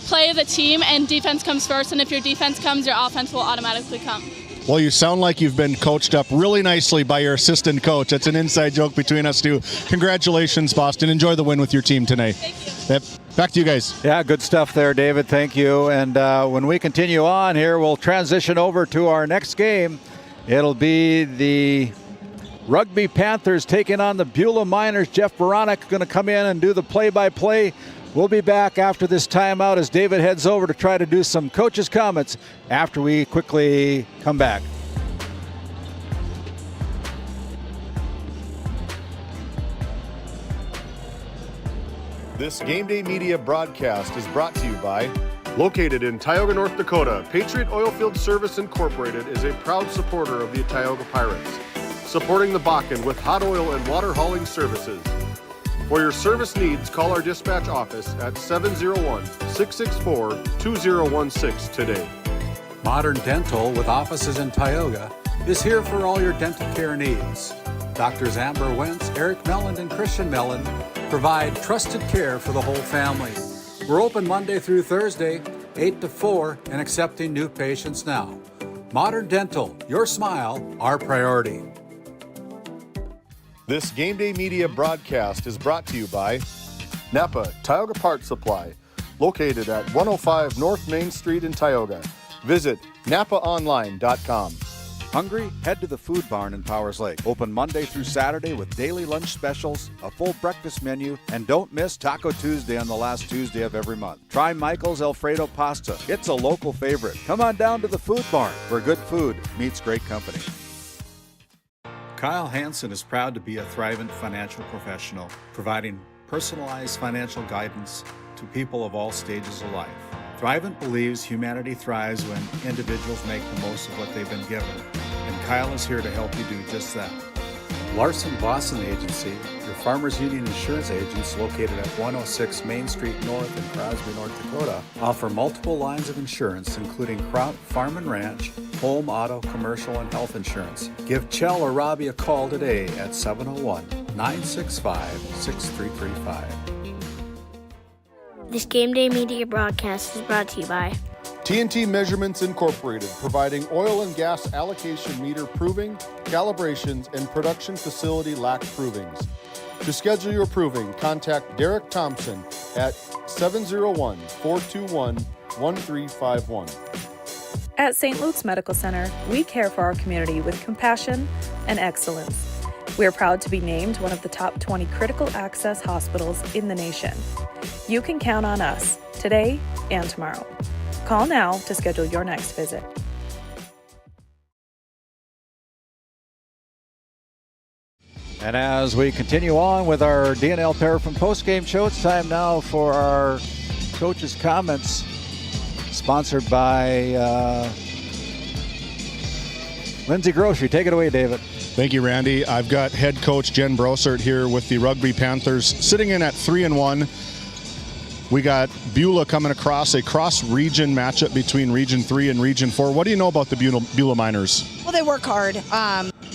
Speaker 6: play as a team, and defense comes first, and if your defense comes, your offense will automatically come.
Speaker 8: Well, you sound like you've been coached up really nicely by your assistant coach. That's an inside joke between us two. Congratulations, Boston. Enjoy the win with your team tonight.
Speaker 6: Thank you.
Speaker 8: Back to you guys.
Speaker 2: Yeah, good stuff there, David. Thank you. And when we continue on here, we'll transition over to our next game. It'll be the Rugby Panthers taking on the Beulah Miners. Jeff Baranek going to come in and do the play-by-play. We'll be back after this timeout as David heads over to try to do some coaches' comments after we quickly come back.
Speaker 8: This GameDay Media broadcast is brought to you by, located in Tioga, North Dakota, Patriot Oilfield Service Incorporated is a proud supporter of the Tioga Pirates, supporting the Bakken with hot oil and water hauling services. For your service needs, call our dispatch office at 701-664-2016 today.
Speaker 7: Modern Dental with offices in Tioga is here for all your dental care needs. Doctors Amber Wentz, Eric Melland, and Christian Melland provide trusted care for the whole family. We're open Monday through Thursday, 8 to 4, and accepting new patients now. Modern Dental, your smile, our priority.
Speaker 8: This GameDay Media broadcast is brought to you by Napa Tioga Parts Supply, located at 105 North Main Street in Tioga. Visit napaonline.com.
Speaker 2: Hungry? Head to the Food Barn in Powers Lake. Open Monday through Saturday with daily lunch specials, a full breakfast menu, and don't miss Taco Tuesday on the last Tuesday of every month. Try Michael's Alfredo Pasta. It's a local favorite. Come on down to the Food Barn, where good food meets great company.
Speaker 7: Kyle Hansen is proud to be a Thrivent financial professional, providing personalized financial guidance to people of all stages of life. Thrivent believes humanity thrives when individuals make the most of what they've been given, and Kyle is here to help you do just that. Larson Boston Agency, your Farmers Union insurance agents located at 106 Main Street North in Crosby, North Dakota, offer multiple lines of insurance, including crop, farm and ranch, home, auto, commercial, and health insurance. Give Chell or Robbie a call today at 701-965-6335.
Speaker 12: This GameDay Media broadcast is brought to you by
Speaker 8: TNT Measurements Incorporated, providing oil and gas allocation meter proving, calibrations, and production facility lac provings. To schedule your proving, contact Derek Thompson at 701-421-1351.
Speaker 10: At St. Luke's Medical Center, we care for our community with compassion and excellence. We are proud to be named one of the top 20 critical access hospitals in the nation. You can count on us today and tomorrow. Call now to schedule your next visit.
Speaker 2: And as we continue on with our DNL Pair from Postgame show, it's time now for our coach's comments, sponsored by Lindsay Grocery. Take it away, David.
Speaker 8: Thank you, Randy. I've got head coach Jen Brossart here with the Rugby Panthers, sitting in at 3-1. We got Beulah coming across, a cross-region matchup between Region 3 and Region 4. What do you know about the Beulah Miners?
Speaker 11: Well, they work hard. You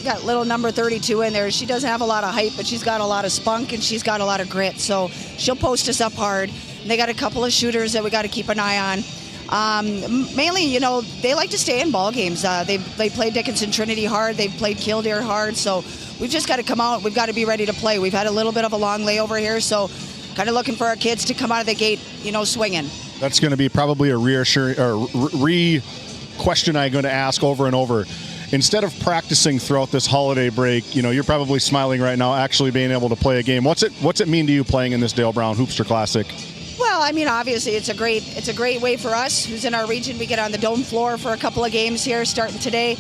Speaker 11: got little number 32 in there. She doesn't have a lot of height, but she's got a lot of spunk and she's got a lot of grit. So she'll post us up hard. And they got a couple of shooters that we got to keep an eye on. Mainly, they like to stay in ball games. They played Dickinson Trinity hard. They've played Kildare hard. So we've just got to come out. We've got to be ready to play. We've had a little bit of a long layover here. So kind of looking for our kids to come out of the gate, swinging.
Speaker 8: That's going to be probably a question I'm going to ask over and over. Instead of practicing throughout this holiday break, you're probably smiling right now, actually being able to play a game. What's it mean to you playing in this Dale Brown Hoopster Classic?
Speaker 11: Well, obviously it's a great way for us who's in our region. We get on the dome floor for a couple of games here starting today.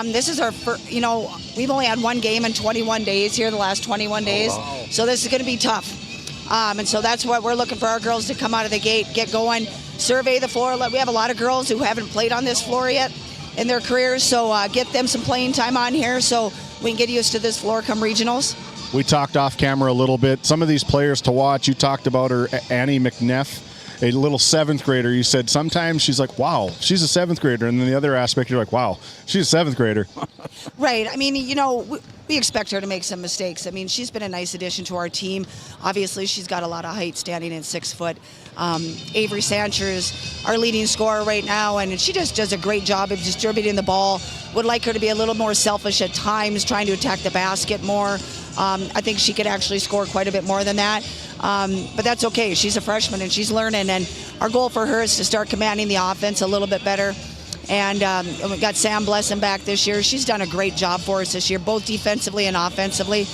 Speaker 11: This is our first, we've only had one game in 21 days here, the last 21 days. Oh, wow. So this is going to be tough. And so that's what we're looking for, our girls to come out of the gate, get going, survey the floor. We have a lot of girls who haven't played on this floor yet in their careers, so get them some playing time on here so we can get used to this floor come regionals.
Speaker 8: We talked off camera a little bit. Some of these players to watch, you talked about her, Annie McNeff, a little 7th grader. You said sometimes she's like, wow, she's a 7th grader. And then the other aspect, you're like, wow, she's a 7th grader.
Speaker 11: Right. We expect her to make some mistakes. She's been a nice addition to our team. Obviously, she's got a lot of height standing at 6 foot. Avery Sancher's our leading scorer right now, and she just does a great job of distributing the ball. Would like her to be a little more selfish at times, trying to attack the basket more. I think she could actually score quite a bit more than that. But that's okay. She's a freshman and she's learning, and our goal for her is to start commanding the offense a little bit better. And we got Sam Blesson back this year. She's done a great job for us this year, both defensively and offensively.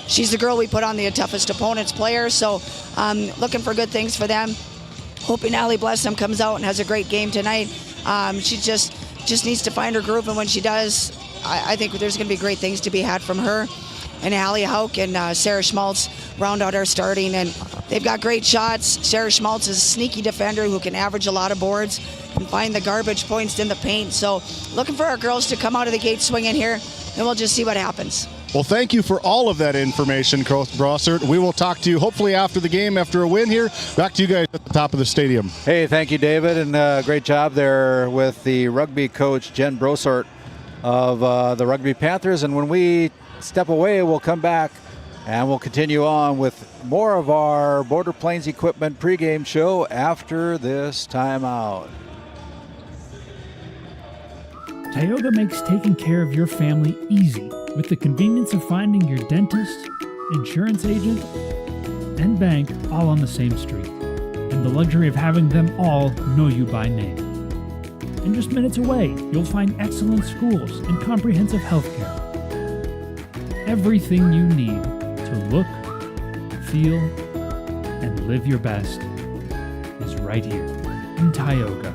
Speaker 11: She's the girl we put on the toughest opponents player, so looking for good things for them. Hoping Allie Blesson comes out and has a great game tonight. She just needs to find her groove, and when she does, I think there's going to be great things to be had from her. And Allie Hauk and Sarah Schmaltz round out our starting, and they've got great shots. Sarah Schmaltz is a sneaky defender who can average a lot of boards and find the garbage points in the paint. So looking for our girls to come out of the gate swinging here, and we'll just see what happens.
Speaker 8: Well, thank you for all of that information, Coach Brossart. We will talk to you hopefully after the game, after a win here. Back to you guys at the top of the stadium.
Speaker 2: Hey, thank you, David, and great job there with the rugby coach, Jen Brossart. of the Rugby Panthers. And when we step away, we'll come back and we'll continue on with more of our Border Plains Equipment pregame show after this timeout.
Speaker 13: Tioga makes taking care of your family easy with the convenience of finding your dentist, insurance agent, and bank all on the same street, and the luxury of having them all know you by name. And just minutes away, you'll find excellent schools and comprehensive health care. Everything you need to look, feel, and live your best is right here in Tioga.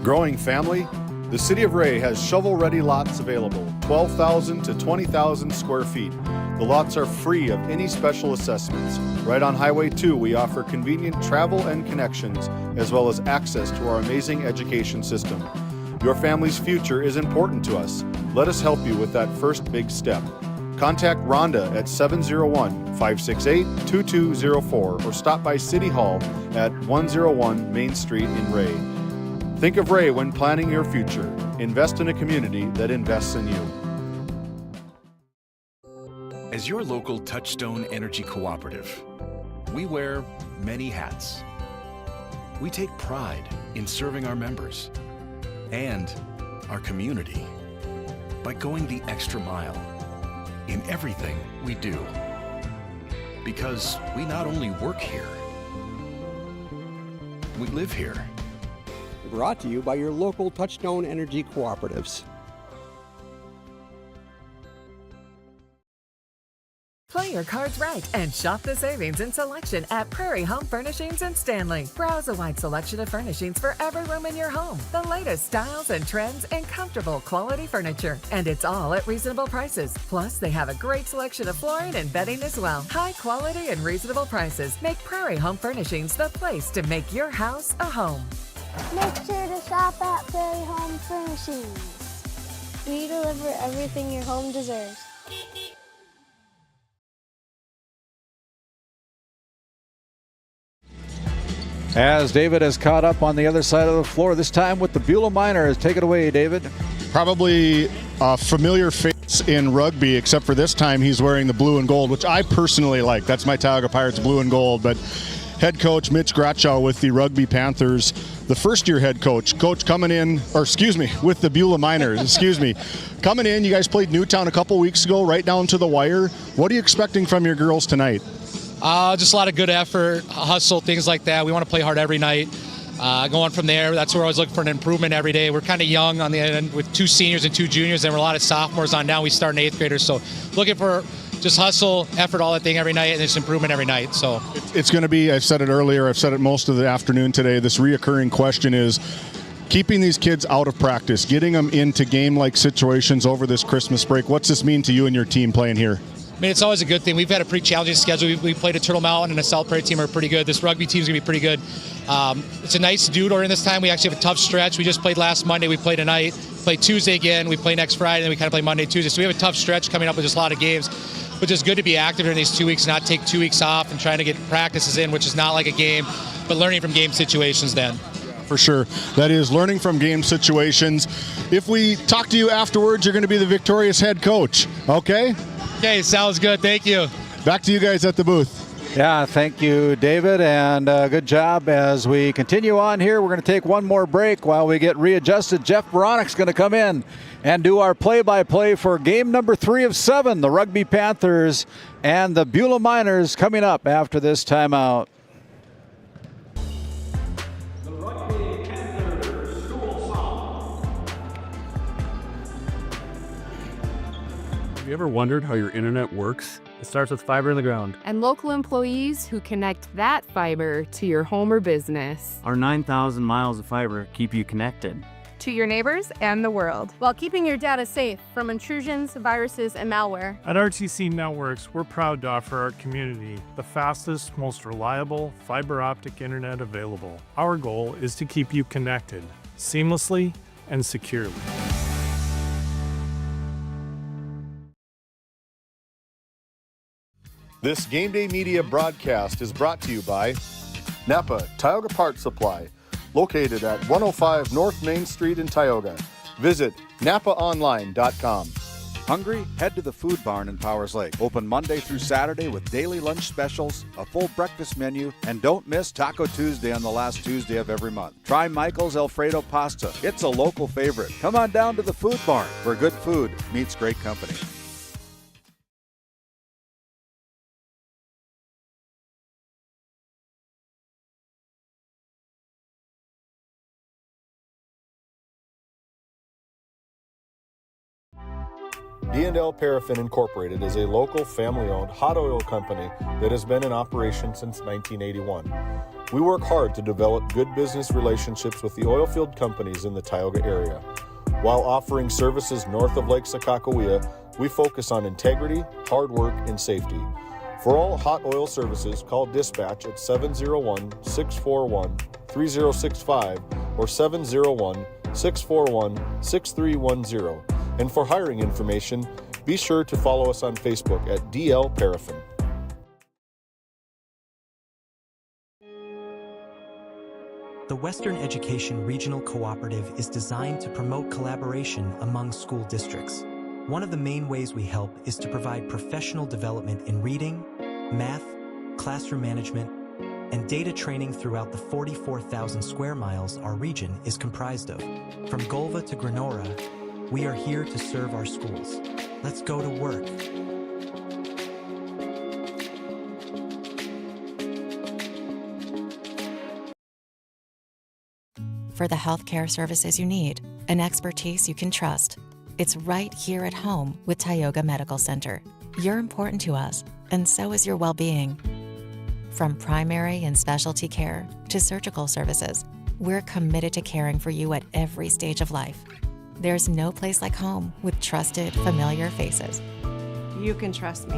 Speaker 8: Growing family? The City of Ray has shovel-ready lots available, 12,000 to 20,000 square feet. The lots are free of any special assessments. Right on Highway 2, we offer convenient travel and connections, as well as access to our amazing education system. Your family's future is important to us. Let us help you with that first big step. Contact Rhonda at 701-568-2204 or stop by City Hall at 101 Main Street in Ray. Think of Ray when planning your future. Invest in a community that invests in you.
Speaker 14: As your local Touchstone Energy Cooperative, we wear many hats. We take pride in serving our members and our community by going the extra mile in everything we do. Because we not only work here, we live here.
Speaker 15: Brought to you by your local Touchstone Energy Cooperatives.
Speaker 16: Play your cards right and shop the savings and selection at Prairie Home Furnishings in Stanley. Browse a wide selection of furnishings for every room in your home. The latest styles and trends and comfortable quality furniture. And it's all at reasonable prices. Plus, they have a great selection of flooring and bedding as well. High quality and reasonable prices make Prairie Home Furnishings the place to make your house a home.
Speaker 12: Make sure to shop at Prairie Home Furnishings. We deliver everything your home deserves.
Speaker 2: As David has caught up on the other side of the floor, this time with the Beulah Miners. Take it away, David.
Speaker 8: Probably a familiar face in rugby, except for this time he's wearing the blue and gold, which I personally like. That's my Tioga Pirates blue and gold. But head coach Mitch Grachow with the Rugby Panthers, the first-year head coach coming in, with the Beulah Miners, coming in. You guys played Newtown a couple weeks ago, right down to the wire. What are you expecting from your girls tonight?
Speaker 17: Just a lot of good effort, hustle, things like that. We want to play hard every night. Going from there, that's where I was looking for an improvement every day. We're kind of young on the end with 2 seniors and 2 juniors, and we're a lot of sophomores on now. We start in 8th graders, so looking for just hustle, effort, all that thing every night, and it's improvement every night. So
Speaker 8: it's going to be, I've said it earlier, I've said it most of the afternoon today, this reoccurring question is keeping these kids out of practice, getting them into game-like situations over this Christmas break. What's this mean to you and your team playing here?
Speaker 17: I mean, it's always a good thing. We've had a pretty challenging schedule. We played a Turtle Mountain and a South Prairie team are pretty good. This rugby team is going to be pretty good. It's a nice dude during this time. We actually have a tough stretch. We just played last Monday. We play tonight. Play Tuesday again. We play next Friday. And then we kind of play Monday, Tuesday. So we have a tough stretch coming up with just a lot of games. But it's good to be active during these 2 weeks, not take 2 weeks off and trying to get practices in, which is not like a game, but learning from game situations then.
Speaker 8: For sure. That is learning from game situations. If we talk to you afterwards, you're going to be the victorious head coach. Okay?
Speaker 17: Okay, sounds good. Thank you.
Speaker 8: Back to you guys at the booth.
Speaker 2: Yeah, thank you, David, and good job as we continue on here. We're going to take one more break while we get readjusted. Jeff Boronic's going to come in and do our play-by-play for game number 3 of 7, the Rugby Panthers and the Beulah Miners, coming up after this timeout.
Speaker 18: Have you ever wondered how your internet works? It starts with fiber in the ground.
Speaker 19: And local employees who connect that fiber to your home or business.
Speaker 20: Our 9,000 miles of fiber keep you connected
Speaker 21: to your neighbors and the world,
Speaker 12: while keeping your data safe from intrusions, viruses, and malware.
Speaker 22: At RTC Networks, we're proud to offer our community the fastest, most reliable fiber optic internet available. Our goal is to keep you connected seamlessly and securely.
Speaker 8: This GameDay Media broadcast is brought to you by Napa Tioga Parts Supply, located at 105 North Main Street in Tioga. Visit napaonline.com.
Speaker 2: Hungry? Head to the Food Barn in Powers Lake. Open Monday through Saturday with daily lunch specials, a full breakfast menu, and don't miss Taco Tuesday on the last Tuesday of every month. Try Michael's Alfredo Pasta. It's a local favorite. Come on down to the Food Barn, where good food meets great company.
Speaker 8: D&L Paraffin Incorporated is a local family-owned hot oil company that has been in operation since 1981. We work hard to develop good business relationships with the oil field companies in the Tioga area. While offering services north of Lake Sakakawea, we focus on integrity, hard work, and safety. For all hot oil services, call dispatch at 701-641-3065 or 701-641-6310. And for hiring information, be sure to follow us on Facebook at DL Paraffin.
Speaker 1: The Western Education Regional Cooperative is designed to promote collaboration among school districts. One of the main ways we help is to provide professional development in reading, math, classroom management, and data training throughout the 44,000 square miles our region is comprised of. From Golva to Granora, we are here to serve our schools. Let's go to work.
Speaker 4: For the healthcare services you need, an expertise you can trust. It's right here at home with Tioga Medical Center. You're important to us, and so is your well-being. From primary and specialty care to surgical services, we're committed to caring for you at every stage of life. There's no place like home with trusted, familiar faces.
Speaker 5: You can trust me.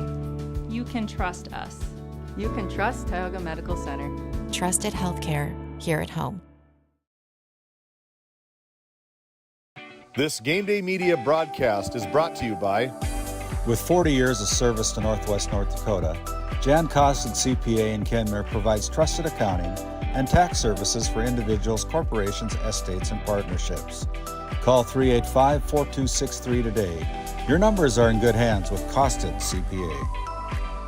Speaker 5: You can trust us. You can trust Tioga Medical Center.
Speaker 4: Trusted healthcare here at home.
Speaker 8: This GameDay Media broadcast is brought to you by...
Speaker 2: With 40 years of service to Northwest North Dakota, Jan Costin CPA in Kenmare provides trusted accounting and tax services for individuals, corporations, estates, and partnerships. Call 385-4263 today. Your numbers are in good hands with Costin CPA.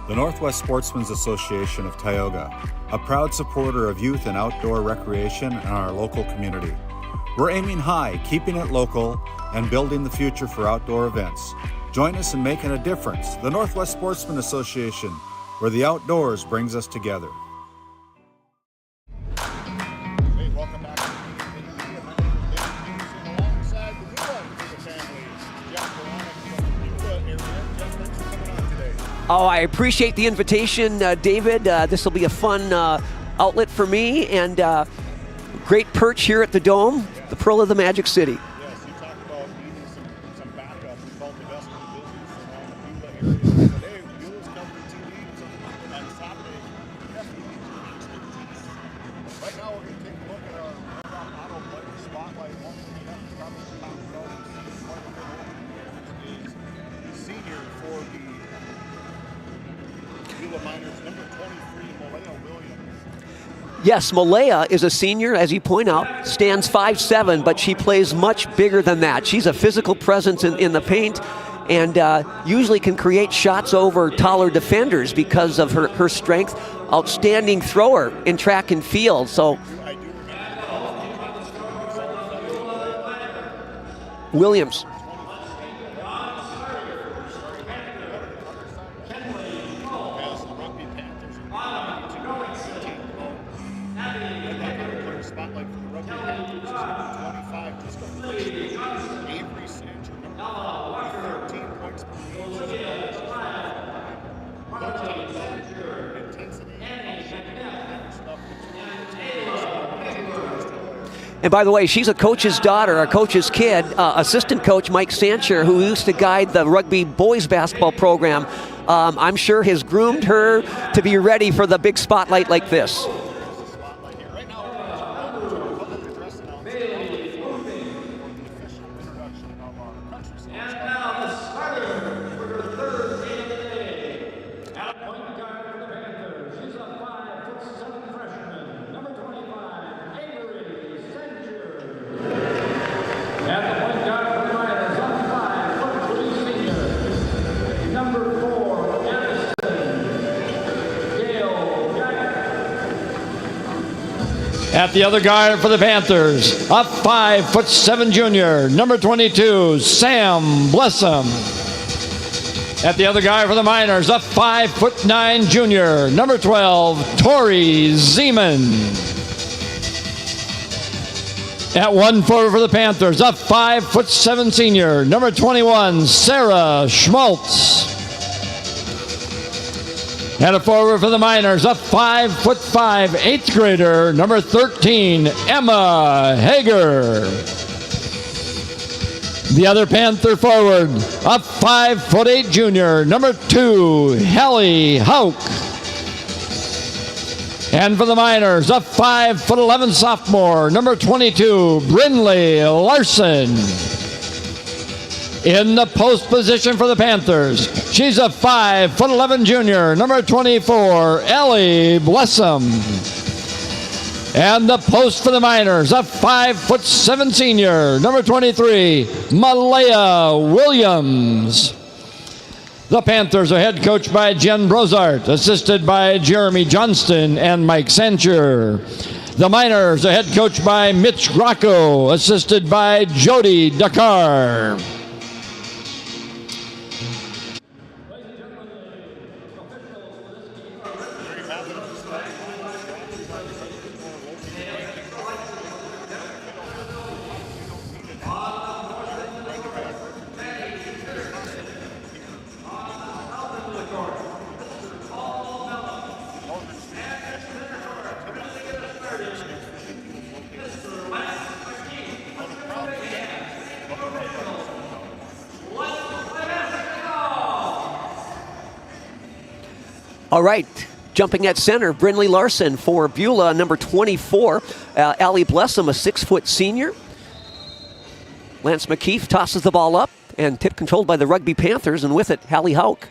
Speaker 2: The Northwest Sportsmen's Association of Tioga, a proud supporter of youth and outdoor recreation in our local community. We're aiming high, keeping it local, and building the future for outdoor events. Join us in making a difference. The Northwest Sportsmen Association, where the outdoors brings us together.
Speaker 8: Hey, welcome back to alongside the new one for the family. Jeff Veronica from the Beulah area. Jeff, thanks for coming on today.
Speaker 15: Oh, I appreciate the invitation, David. This will be a fun outlet for me, and great perch here at the Dome, the Pearl of the Magic City.
Speaker 8: Yes, you talk about needing some backup. We call the best in the business around the Beulah area. Today, Beulah's covering 2 leagues on Saturday. Definitely need your expertise. Right now, we're going to take a look at our auto player spotlight. One we have to probably talk about is one of the good openers is the senior for the Beulah Miners, number 23, Malaya Williams.
Speaker 15: Yes, Malaya is a senior, as you point out, stands 5'7", but she plays much bigger than that. She's a physical presence in the paint and usually can create shots over taller defenders because of her strength. Outstanding thrower in track and field. So Williams. And by the way, she's a coach's daughter, a coach's kid, assistant coach Mike Sancher, who used to guide the rugby boys basketball program. I'm sure has groomed her to be ready for the big spotlight like this.
Speaker 3: At the other guard for the Panthers, a 5'7" junior, number 22, Sam Blessum. At the other guard for the Miners, a 5'9" junior, number 12, Tori Zeman. At 1 forward for the Panthers, a 5'7" senior, number 21, Sarah Schmaltz. And a forward for the Miners, a 5'5" 8th grader, number 13, Emma Hager. The other Panther forward, a 5'8" junior, number 2, Hallie Hauk. And for the Miners, a 5'11" sophomore, number 22, Brinley Larson. In the post position for the Panthers, she's a 5'11" junior, number 24, Ellie Blessum. And the post for the Miners, a 5'7" senior, number 23, Malaya Williams. The Panthers are head coached by Jen Brozart, assisted by Jeremy Johnston and Mike Sancher. The Miners are head coached by Mitch Rocco, assisted by Jody Dakar.
Speaker 15: All right, jumping at center, Brinley Larson for Beulah, number 24. Allie Blessum, a 6-foot senior. Lance McKeef tosses the ball up, and tip controlled by the Rugby Panthers, and with it, Hallie Hauk.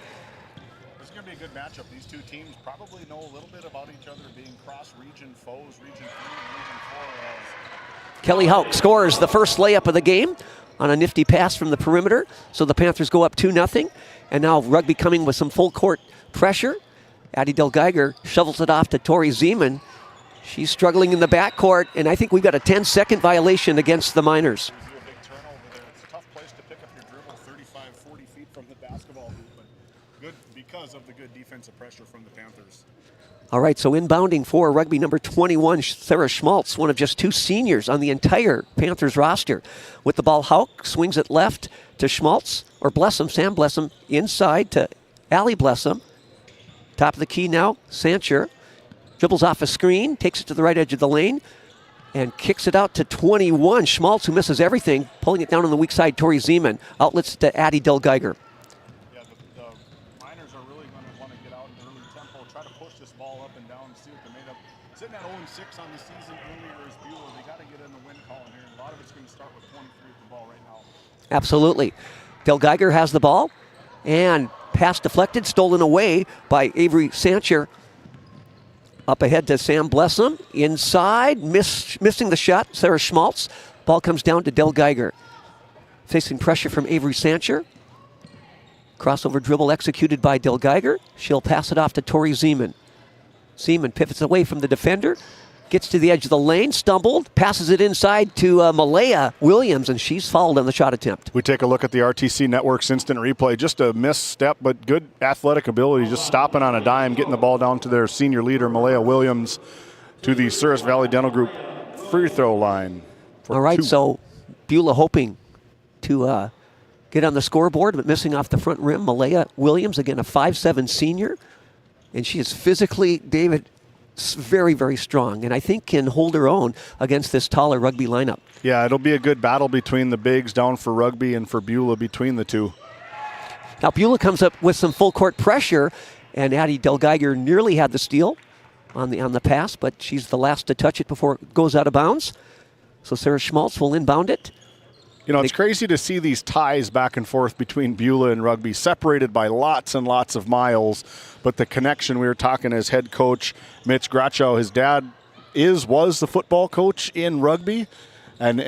Speaker 8: This is going to be a good matchup. These two teams probably know a little bit about each other, being cross-region foes, Region 3 and Region 4.
Speaker 15: Kelly Hauk scores the first layup of the game on a nifty pass from the perimeter, so the Panthers go up 2-0. And now Rugby coming with some full court pressure. Addie Del Geiger shovels it off to Tori Zeman. She's struggling in the backcourt, and I think we've got a 10-second violation against the Miners.
Speaker 8: Big turnover there. It's a tough place to pick up your dribble 35, 40 feet from the basketball hoop, but good because of the good defensive pressure from the Panthers.
Speaker 15: All right, so inbounding for Rugby number 21, Sarah Schmaltz, one of just 2 seniors on the entire Panthers roster. With the ball, Hauk swings it left to Schmaltz, or Blessum, Sam Blessum, inside to Allie Blessum. Top of the key now, Sancher dribbles off a screen, takes it to the right edge of the lane, and kicks it out to 21. Schmaltz, who misses everything, pulling it down on the weak side, Tori Zeman. Outlets to Addie Del Geiger.
Speaker 8: Yeah, the Miners are really going to want to get out in early tempo, try to push this ball up and down, see what they're made of. Sitting at 0-6 on the season earlier as Beulah, they got to get in the win column here. A lot of it's going to start with 23 with the ball right now.
Speaker 15: Absolutely. Del Geiger has the ball, and pass deflected, stolen away by Avery Sancher. Up ahead to Sam Blessum. Inside, missing the shot, Sarah Schmaltz. Ball comes down to Del Geiger. Facing pressure from Avery Sancher. Crossover dribble executed by Del Geiger. She'll pass it off to Tori Zeman. Zeman pivots away from the defender. Gets to the edge of the lane, stumbled, passes it inside to Malaya Williams, and she's fouled on the shot attempt.
Speaker 8: We take a look at the RTC Network's instant replay. Just a misstep, but good athletic ability, just stopping on a dime, getting the ball down to their senior leader, Malaya Williams, to the Souris Valley Dental Group free throw line.
Speaker 15: All right, 2. So Beulah hoping to get on the scoreboard, but missing off the front rim. Malaya Williams, again, a 5'7" senior, and she is physically, David, very, very strong, and I think can hold her own against this taller Rugby lineup.
Speaker 8: Yeah, it'll be a good battle between the bigs down for Rugby and for Beulah between the two.
Speaker 15: Now Beulah comes up with some full court pressure, and Addie Del Geiger nearly had the steal on the pass, but she's the last to touch it before it goes out of bounds. So Sarah Schmaltz will inbound it.
Speaker 8: You know, it's crazy to see these ties back and forth between Beulah and Rugby, separated by lots and lots of miles. But the connection, we were talking as head coach Mitch Grachow, his dad was the football coach in Rugby and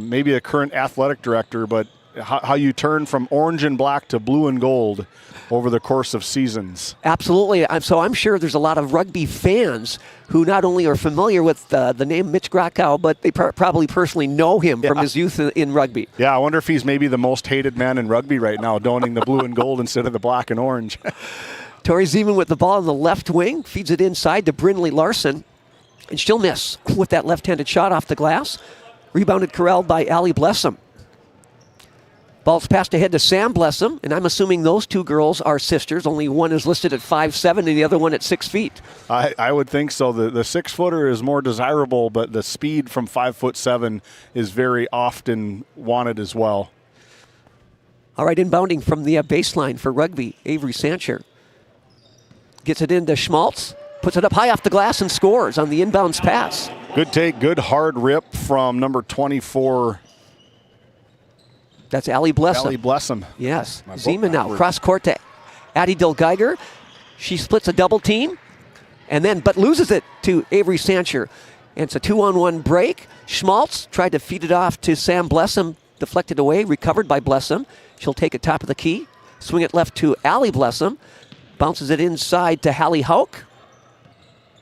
Speaker 8: maybe a current athletic director. But how you turn from orange and black to blue and gold over the course of seasons.
Speaker 15: Absolutely. So I'm sure there's a lot of rugby fans who not only are familiar with the name Mitch Krakow, but they probably personally know him from his youth in rugby.
Speaker 8: Yeah, I wonder if he's maybe the most hated man in rugby right now, donning the blue and gold instead of the black and orange.
Speaker 15: Tori Zeman with the ball on the left wing, feeds it inside to Brindley Larson, and she'll miss with that left-handed shot off the glass. Rebounded, corralled by Allie Blessum. Ball's passed ahead to Sam Blessum, and I'm assuming those two girls are sisters. Only one is listed at 5'7", and the other one at 6 feet.
Speaker 8: I would think so. The 6-footer is more desirable, but the speed from 5'7" is very often wanted as well.
Speaker 15: All right, inbounding from the baseline for rugby, Avery Sancher. Gets it into Schmaltz, puts it up high off the glass and scores on the inbounds pass.
Speaker 8: Good take, good hard rip from number 24.
Speaker 15: That's Allie Blessum.
Speaker 8: Allie Blessum.
Speaker 15: Yes. Zeman now, cross court to Addie Dilgeiger. She splits a double team, but loses it to Avery Sancher. And it's a 2-on-1 break. Schmaltz tried to feed it off to Sam Blessum, deflected away, recovered by Blessum. She'll take it top of the key, swing it left to Allie Blessum, bounces it inside to Hallie Hauk.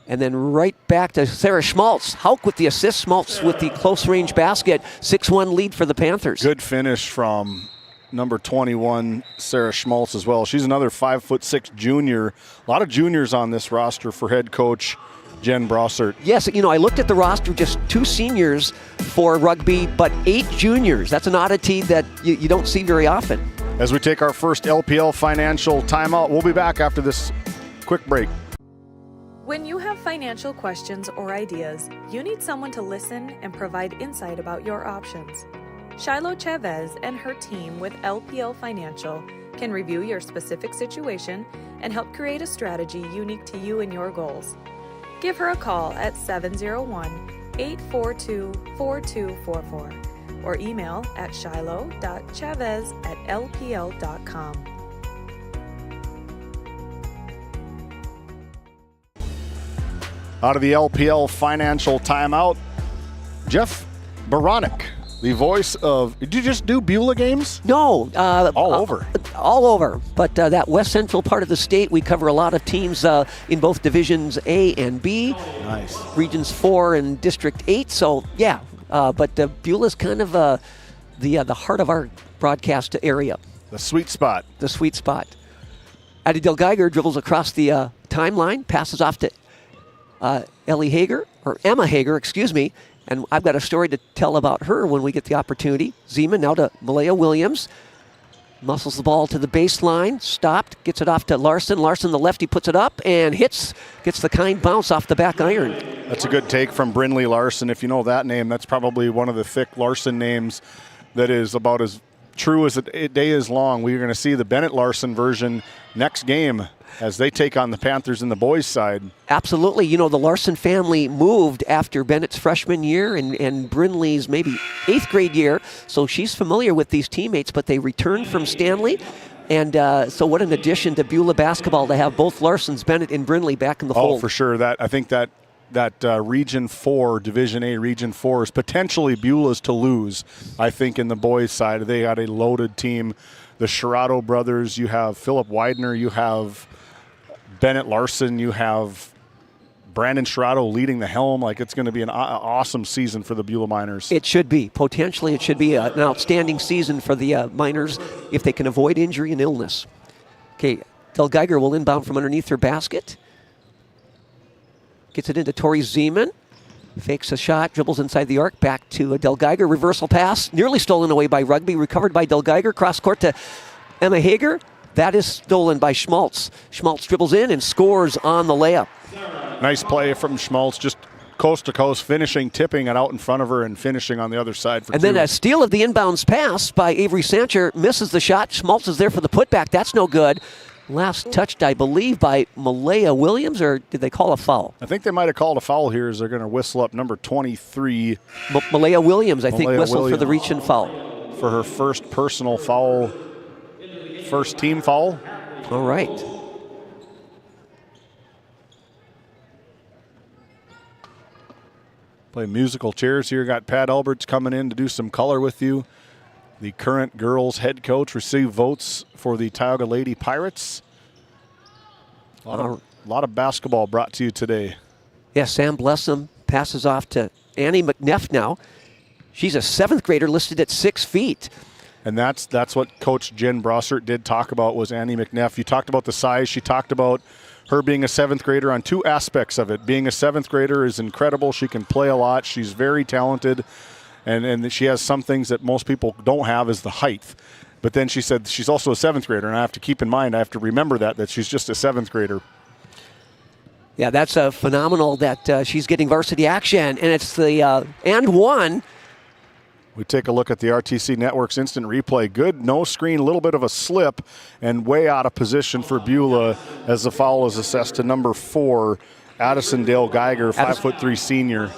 Speaker 15: And then right back to Sarah Schmaltz. Hauk with the assist, Schmaltz with the close-range basket. 6-1 lead for the Panthers.
Speaker 8: Good finish from number 21, Sarah Schmaltz as well. She's another 5'6" junior. A lot of juniors on this roster for head coach Jen Brossert.
Speaker 15: Yes, I looked at the roster, just 2 seniors for rugby, but 8 juniors. That's an oddity that you don't see very often.
Speaker 8: As we take our first LPL financial timeout, we'll be back after this quick break.
Speaker 10: When you have financial questions or ideas, you need someone to listen and provide insight about your options. Shiloh Chavez and her team with LPL Financial can review your specific situation and help create a strategy unique to you and your goals. Give her a call at 701-842-4244 or email at shiloh.chavez@lpl.com.
Speaker 8: Out of the LPL financial timeout, Jeff Baranek, the voice of, did you just do Beulah games?
Speaker 15: No.
Speaker 8: All over.
Speaker 15: All over. But that west central part of the state, we cover a lot of teams in both Divisions A and B.
Speaker 8: Nice.
Speaker 15: Regions 4 and District 8. So, yeah. But Beulah's kind of the heart of our broadcast area.
Speaker 8: The sweet spot.
Speaker 15: The sweet spot. Addie Dilgeiger dribbles across the timeline, passes off to Emma Hager, excuse me, and I've got a story to tell about her when we get the opportunity. Zeman now to Malaya Williams, muscles the ball to the baseline, stopped, gets it off to Larson. Larson, the lefty, puts it up and gets the kind bounce off the back iron.
Speaker 8: That's a good take from Brindley Larson. If you know that name, that's probably one of the thick Larson names that is about as true as a day is long. We're going to see the Bennett Larson version next game as they take on the Panthers in the boys' side.
Speaker 15: Absolutely. The Larson family moved after Bennett's freshman year and Brindley's maybe 8th grade year, so she's familiar with these teammates, but they returned from Stanley. And so what an addition to Beulah basketball to have both Larsons, Bennett, and Brindley back in the fold.
Speaker 8: Oh, for sure. I think that Region 4, Division A, Region 4 is potentially Beulah's to lose, I think, in the boys' side. They got a loaded team. The Sherrado brothers, you have Philip Widener, you have Bennett Larson, you have Brandon Sherrado leading the helm. It's going to be an awesome season for the Beulah Miners.
Speaker 15: It should be. Potentially, it should be an outstanding season for the Miners if they can avoid injury and illness. Okay, Dilgeiger will inbound from underneath her basket. Gets it into Tori Zeman. Fakes a shot, dribbles inside the arc, back to Dilgeiger. Reversal pass, nearly stolen away by Rugby, recovered by Dilgeiger. Cross court to Emma Hager. That is stolen by Schmaltz. Schmaltz dribbles in and scores on the layup.
Speaker 8: Nice play from Schmaltz, just coast to coast, finishing, tipping it out in front of her and finishing on the other side for
Speaker 15: And
Speaker 8: two.
Speaker 15: then a steal of the inbounds pass by Avery Sancher, misses the shot. Schmaltz is there for the putback. That's no good. Last touched, I believe, by Malaya Williams, or did they call a foul?
Speaker 8: I think they might have called a foul here as they're going to whistle up number 23.
Speaker 15: Malaya Williams, I think, whistled for the reach and foul.
Speaker 8: For her first personal foul, first team foul.
Speaker 15: All right.
Speaker 8: Play musical chairs here. Got Pat Alberts coming in to do some color with you. the current girls head coach, receive votes for the Tioga Lady Pirates. A lot of basketball brought to you today.
Speaker 15: Yes, Sam Blessum passes off to Annie McNeff now. She's a 7th grader listed at 6 feet.
Speaker 8: And that's what Coach Jen Brossert did talk about, was Annie McNeff. You talked about the size. She talked about her being a 7th grader on 2 aspects of it. Being a 7th grader is incredible. She can play a lot. She's very talented. And she has some things that most people don't have, is the height. But then she said she's also a 7th grader, and I have to keep in mind, I have to remember that she's just a 7th grader.
Speaker 15: Yeah, that's phenomenal that she's getting varsity action, and it's the and one.
Speaker 8: We take a look at the RTC Network's instant replay. Good no screen, a little bit of a slip, and way out of position for Beulah as the foul is assessed to number 4, Addison Dale Geiger, 5'3" senior.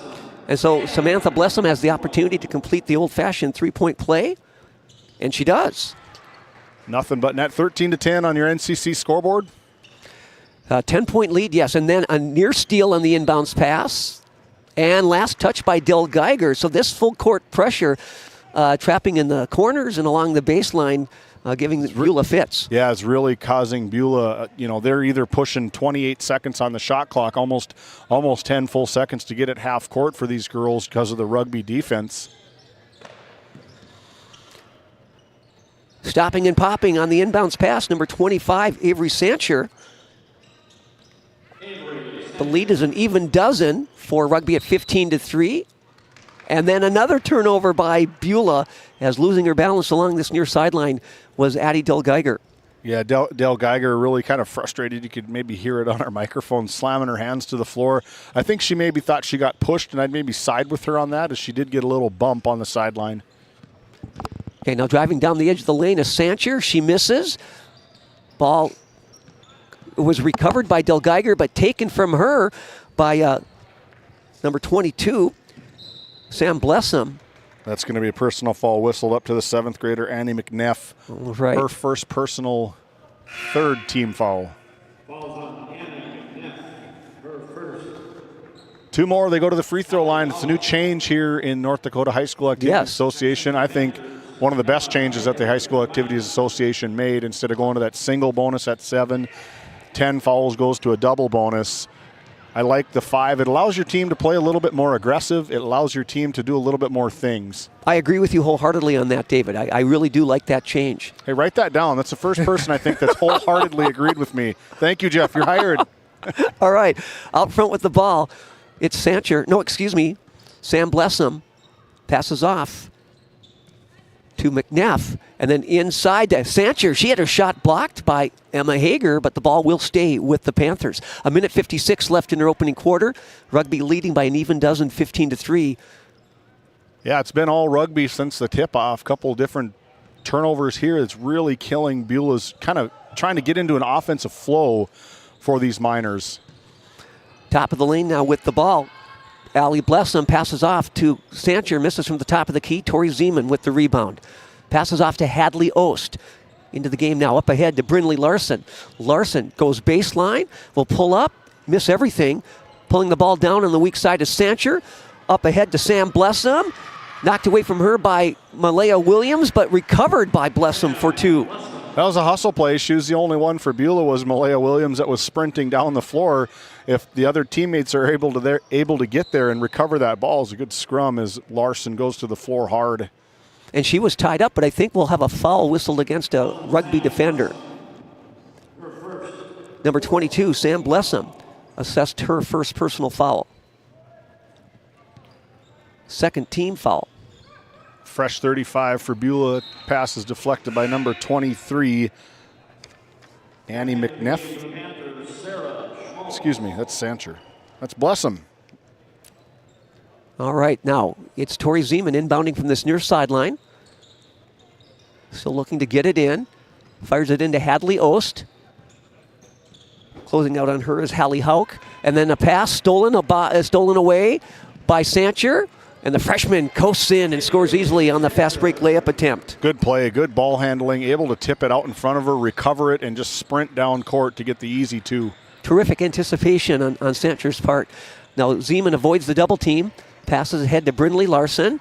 Speaker 15: And so Samantha Blessum has the opportunity to complete the old-fashioned three-point play, and she does.
Speaker 8: Nothing but net. 13-10 on your NCC scoreboard.
Speaker 15: 10-point lead, yes, and then a near steal on the inbounds pass. And last touch by Del Geiger. So this full court pressure, trapping in the corners and along the baseline, giving Beulah fits.
Speaker 8: Yeah, it's really causing Beulah, they're either pushing 28 seconds on the shot clock, almost 10 full seconds to get at half court for these girls because of the rugby defense.
Speaker 15: Stopping and popping on the inbounds pass, number 25, Avery Sancher. The lead is an even dozen for rugby at 15-3. And then another turnover by Beulah, as losing her balance along this near sideline was Addie Del Geiger.
Speaker 8: Yeah, Del Geiger really kind of frustrated. You could maybe hear it on our microphone, slamming her hands to the floor. I think she maybe thought she got pushed, and I'd maybe side with her on that, as she did get a little bump on the sideline.
Speaker 15: Okay, now driving down the edge of the lane is Sancher. She misses. Ball was recovered by Del Geiger, but taken from her by number 22, Sam Blessum.
Speaker 8: That's going to be a personal foul whistled up to the 7th grader, Annie McNeff.
Speaker 15: Right.
Speaker 8: Her first personal 3rd team foul. 2 more, they go to the free throw line. It's a new change here in North Dakota High School Activities Association. I think one of the best changes that the High School Activities Association made. Instead of going to that single bonus at 7, 10 fouls goes to a double bonus. I like the 5. It allows your team to play a little bit more aggressive. It allows your team to do a little bit more things.
Speaker 15: I agree with you wholeheartedly on that, David. I really do like that change.
Speaker 8: Hey, write that down. That's the first person I think that's wholeheartedly agreed with me. Thank you, Jeff. You're hired.
Speaker 15: All right. Out front with the ball, it's Sam Blessum passes off to McNeff, and then inside to Sancher. She had her shot blocked by Emma Hager, but the ball will stay with the Panthers. 1:56 left in her opening quarter. Rugby leading by an even dozen, 15-3.
Speaker 8: Yeah, it's been all rugby since the tip-off. Couple different turnovers here. It's really killing Beulah's, kind of trying to get into an offensive flow for these Miners.
Speaker 15: Top of the lane now with the ball. Allie Blessum passes off to Sancher, misses from the top of the key. Tori Zeman with the rebound. Passes off to Hadley Ost. Into the game now, up ahead to Brinley Larson. Larson goes baseline, will pull up, miss everything. Pulling the ball down on the weak side to Sancher. Up ahead to Sam Blessum. Knocked away from her by Malaya Williams, but recovered by Blessum for 2.
Speaker 8: That was a hustle play. She was the only one for Beulah, was Malaya Williams, that was sprinting down the floor. If the other teammates are able to get there and recover that ball, it's a good scrum as Larson goes to the floor hard.
Speaker 15: And she was tied up, but I think we'll have a foul whistled against a rugby defender. Number 22, Sam Blessum, assessed her first personal foul. Second team foul.
Speaker 8: Fresh 35 for Beulah. Pass is deflected by number 23, Annie McNeff. Excuse me, that's Sancher. That's Blessum.
Speaker 15: All right, now it's Tori Zeman inbounding from this near sideline. Still looking to get it in. Fires it into Hadley Ost. Closing out on her is Hallie Hauk. And then a pass stolen away by Sancher. And the freshman coasts in and scores easily on the fast break layup attempt.
Speaker 8: Good play, good ball handling, able to tip it out in front of her, recover it, and just sprint down court to get the easy 2.
Speaker 15: Terrific anticipation on Sancher's part. Now Zeman avoids the double team, passes ahead to Brinley Larson.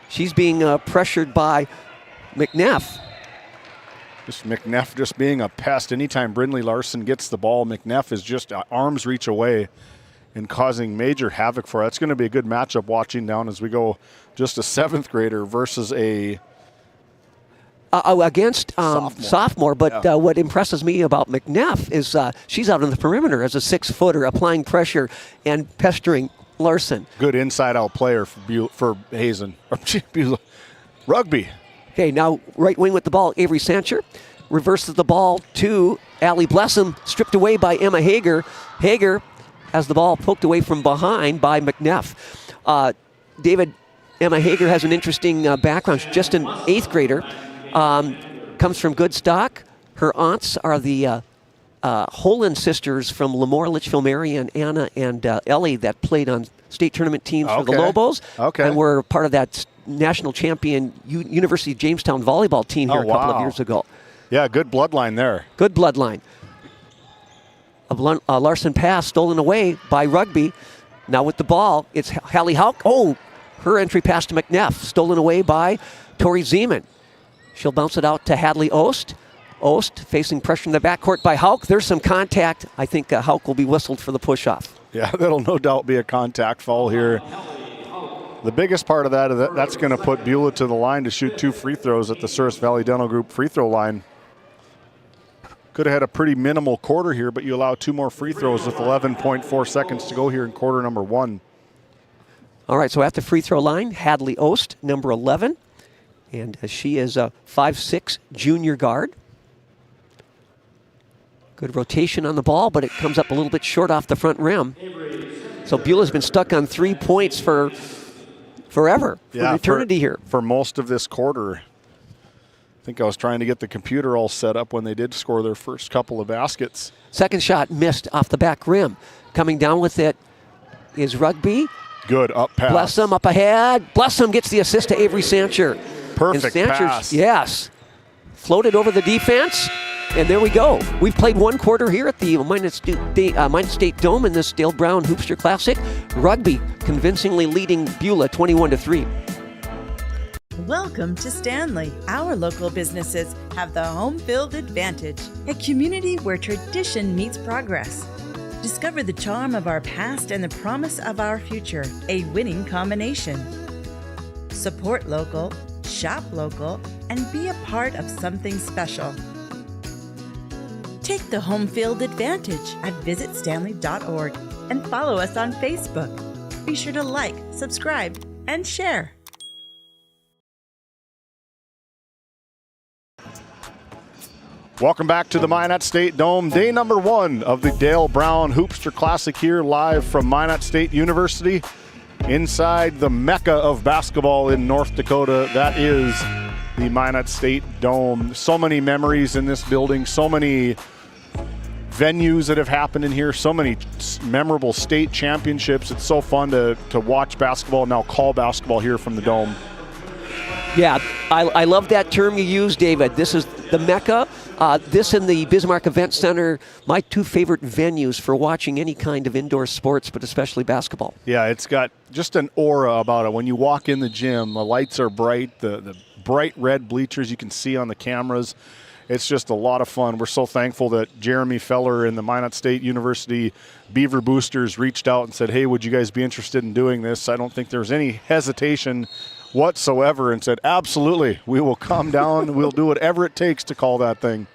Speaker 15: She's being pressured by McNeff.
Speaker 8: Just McNeff just being a pest. Anytime Brindley Larson gets the ball, McNeff is just arm's reach away and causing major havoc for it. It's going to be a good matchup watching down as we go just a 7th grader versus a
Speaker 15: against sophomore. But what impresses me about McNeff is she's out on the perimeter as a 6-footer, applying pressure and pestering Larson.
Speaker 8: Good inside-out player for Hazen. Rugby.
Speaker 15: Okay, now right wing with the ball, Avery Sancher reverses the ball to Allie Blessum, stripped away by Emma Hager. Hager has the ball poked away from behind by McNeff. David, Emma Hager has an interesting background. She's just an 8th grader. Comes from good stock. Her aunts are the Holland sisters from Lemoore, Litchfield, Marion, Anna and Ellie that played on state tournament teams for the Lobos. And were part of that national champion University of Jamestown volleyball team here a couple of years ago.
Speaker 8: Yeah, good bloodline there.
Speaker 15: Good bloodline. A Larson pass stolen away by Rugby. Now with the ball, it's Hallie Hauk. Oh, her entry pass to McNeff, stolen away by Tori Zeman. She'll bounce it out to Hadley Ost. Ost facing pressure in the backcourt by Hauk. There's some contact. I think Hauk will be whistled for the push-off.
Speaker 8: Yeah, that'll no doubt be a contact foul here. The biggest part of that's going to put Beulah to the line to shoot 2 free throws at the Souris Valley Dental Group free throw line. Could have had a pretty minimal quarter here, but you allow 2 more free throws with 11.4 seconds to go here in quarter number 1.
Speaker 15: All right, so at the free throw line, Hadley Ost, number 11. And she is a 5'6" junior guard. Good rotation on the ball, but it comes up a little bit short off the front rim. So Beulah's been stuck on 3 points for forever, for eternity here.
Speaker 8: For most of this quarter. I think I was trying to get the computer all set up when they did score their first couple of baskets.
Speaker 15: Second shot missed off the back rim. Coming down with it is Rugby.
Speaker 8: Good up pass.
Speaker 15: Blessum up ahead. Blessum gets the assist to Avery Sancher.
Speaker 8: Perfect pass.
Speaker 15: Yes. Floated over the defense. And there we go. We've played 1 quarter here at the Minot State Dome in this Dale Brown Hoopster Classic. Rugby convincingly leading Beulah 21-3.
Speaker 6: Welcome to Stanley. Our local businesses have the home field advantage, a community where tradition meets progress. Discover the charm of our past and the promise of our future, a winning combination. Support local, shop local, and be a part of something special. Take the home field advantage at visitstanley.org and follow us on Facebook. Be sure to like, subscribe, and share.
Speaker 8: Welcome back to the Minot State Dome, day number 1 of the Dale Brown Hoopster Classic here live from Minot State University inside the mecca of basketball in North Dakota. That is the Minot State Dome. So many memories in this building, so many venues that have happened in here, so many memorable state championships. It's so fun to watch basketball, now call basketball here from the Dome.
Speaker 15: Yeah, I love that term you use, David. This is the Mecca. This and the Bismarck Event Center, my 2 favorite venues for watching any kind of indoor sports, but especially basketball.
Speaker 8: Yeah, it's got just an aura about it. When you walk in the gym, the lights are bright, the bright red bleachers you can see on the cameras. It's just a lot of fun. We're so thankful that Jeremy Feller and the Minot State University Beaver Boosters reached out and said, hey, would you guys be interested in doing this? I don't think there was any hesitation whatsoever, and said, absolutely, we will come down, we'll do whatever it takes to call that thing.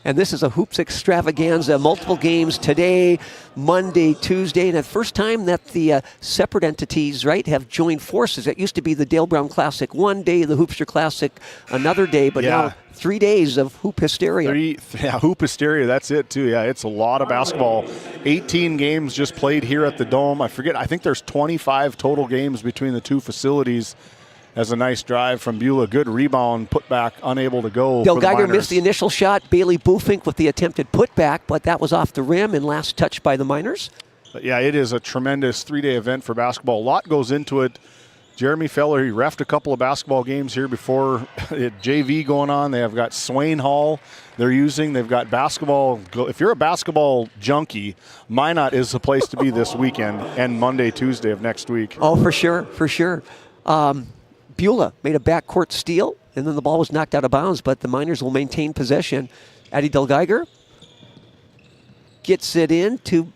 Speaker 15: And this is a hoops extravaganza, multiple games today, Monday, Tuesday, and the first time that the separate entities, right, have joined forces. It used to be the Dale Brown Classic one day, the Hoopster Classic another day, but now 3 days of hoop hysteria.
Speaker 8: Hoop hysteria, that's it too. Yeah, it's a lot of basketball. 18 games just played here at the Dome. I think there's 25 total games between the 2 facilities. As a nice drive from Beulah. Good rebound, put back, unable to go.
Speaker 15: Del Geiger missed the initial shot. Bailey Bufink with the attempted putback, but that was off the rim and last touch by the Miners.
Speaker 8: But yeah, it is a tremendous 3-day event for basketball. A lot goes into it. Jeremy Feller, he reffed a couple of basketball games here before JV going on. They have got Swain Hall they're using. They've got basketball. If you're a basketball junkie, Minot is the place to be this weekend and Monday, Tuesday of next week.
Speaker 15: Oh, for sure, for sure. Beulah made a backcourt steal and then the ball was knocked out of bounds, but the Miners will maintain possession. Addie Delgeiger gets it in to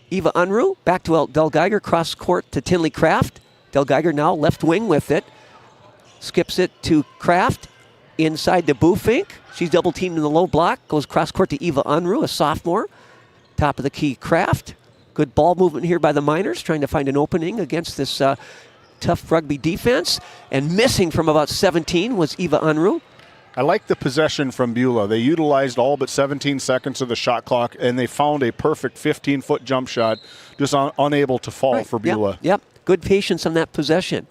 Speaker 15: Eva Unruh. Back to Delgeiger, cross court to Tinley Kraft. Delgeiger now left wing with it. Skips it to Kraft. Inside to Bufink. She's double teamed in the low block. Goes cross court to Eva Unruh, a sophomore. Top of the key, Kraft. Good ball movement here by the Miners, trying to find an opening against this tough rugby defense. And missing from about 17 was Eva Unruh.
Speaker 8: I like the possession from Beulah. They utilized all but 17 seconds of the shot clock, and they found a perfect 15-foot jump shot, just unable to fall for Beulah.
Speaker 15: Yep, good patience on that possession.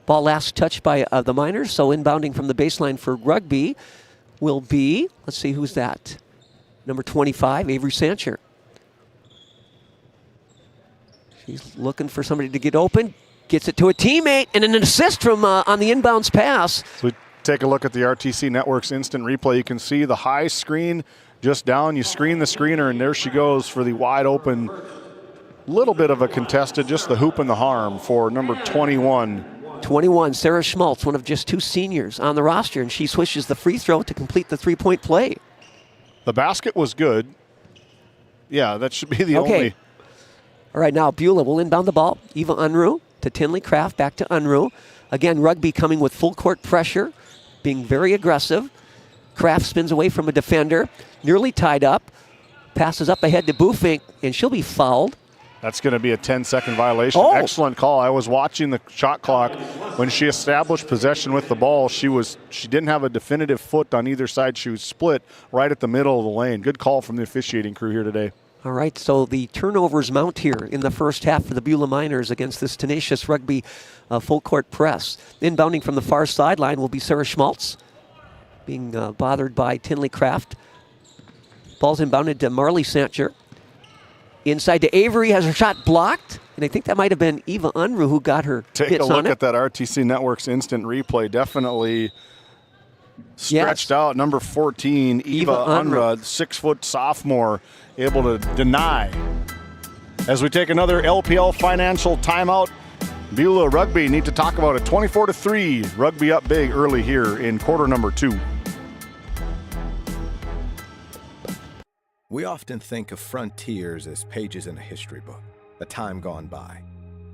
Speaker 15: Ball last touched by the Miners, so inbounding from the baseline for rugby will be, let's see, who's that? Number 25, Avery Sancher. She's looking for somebody to get open, gets it to a teammate, and an assist from on the inbounds pass.
Speaker 8: So we take a look at the RTC Network's instant replay. You can see the high screen just down. You screen the screener, and there she goes for the wide open, little bit of a contested, just the hoop and the harm for number 21.
Speaker 15: 21, Sarah Schmaltz, one of just 2 seniors on the roster, and she swishes the free throw to complete the 3-point play.
Speaker 8: The basket was good. Yeah, that should be the only.
Speaker 15: All right, now Beulah will inbound the ball. Eva Unruh to Tinley Kraft, back to Unruh. Again, rugby coming with full court pressure, being very aggressive. Kraft spins away from a defender, nearly tied up. Passes up ahead to Bufink, and she'll be fouled.
Speaker 8: That's going to be a 10-second violation.
Speaker 15: Oh.
Speaker 8: Excellent call. I was watching the shot clock. When she established possession with the ball, she didn't have a definitive foot on either side. She was split right at the middle of the lane. Good call from the officiating crew here today.
Speaker 15: All right, so the turnovers mount here in the first half for the Beulah Miners against this tenacious rugby full court press. Inbounding from the far sideline will be Sarah Schmaltz, being bothered by Tinley Kraft. Ball's inbounded to Marley Sancher. Inside to Avery, has her shot blocked, and I think that might have been Eva Unruh who got her hits on it.
Speaker 8: Take a look at that RTC Network's instant replay. Definitely stretched out. Number 14, Eva Unruh, 6-foot sophomore, able to deny. As we take another LPL financial timeout, Beulah Rugby need to talk about it. 24-3, Rugby up big early here in quarter number 2.
Speaker 7: We often think of frontiers as pages in a history book, a time gone by.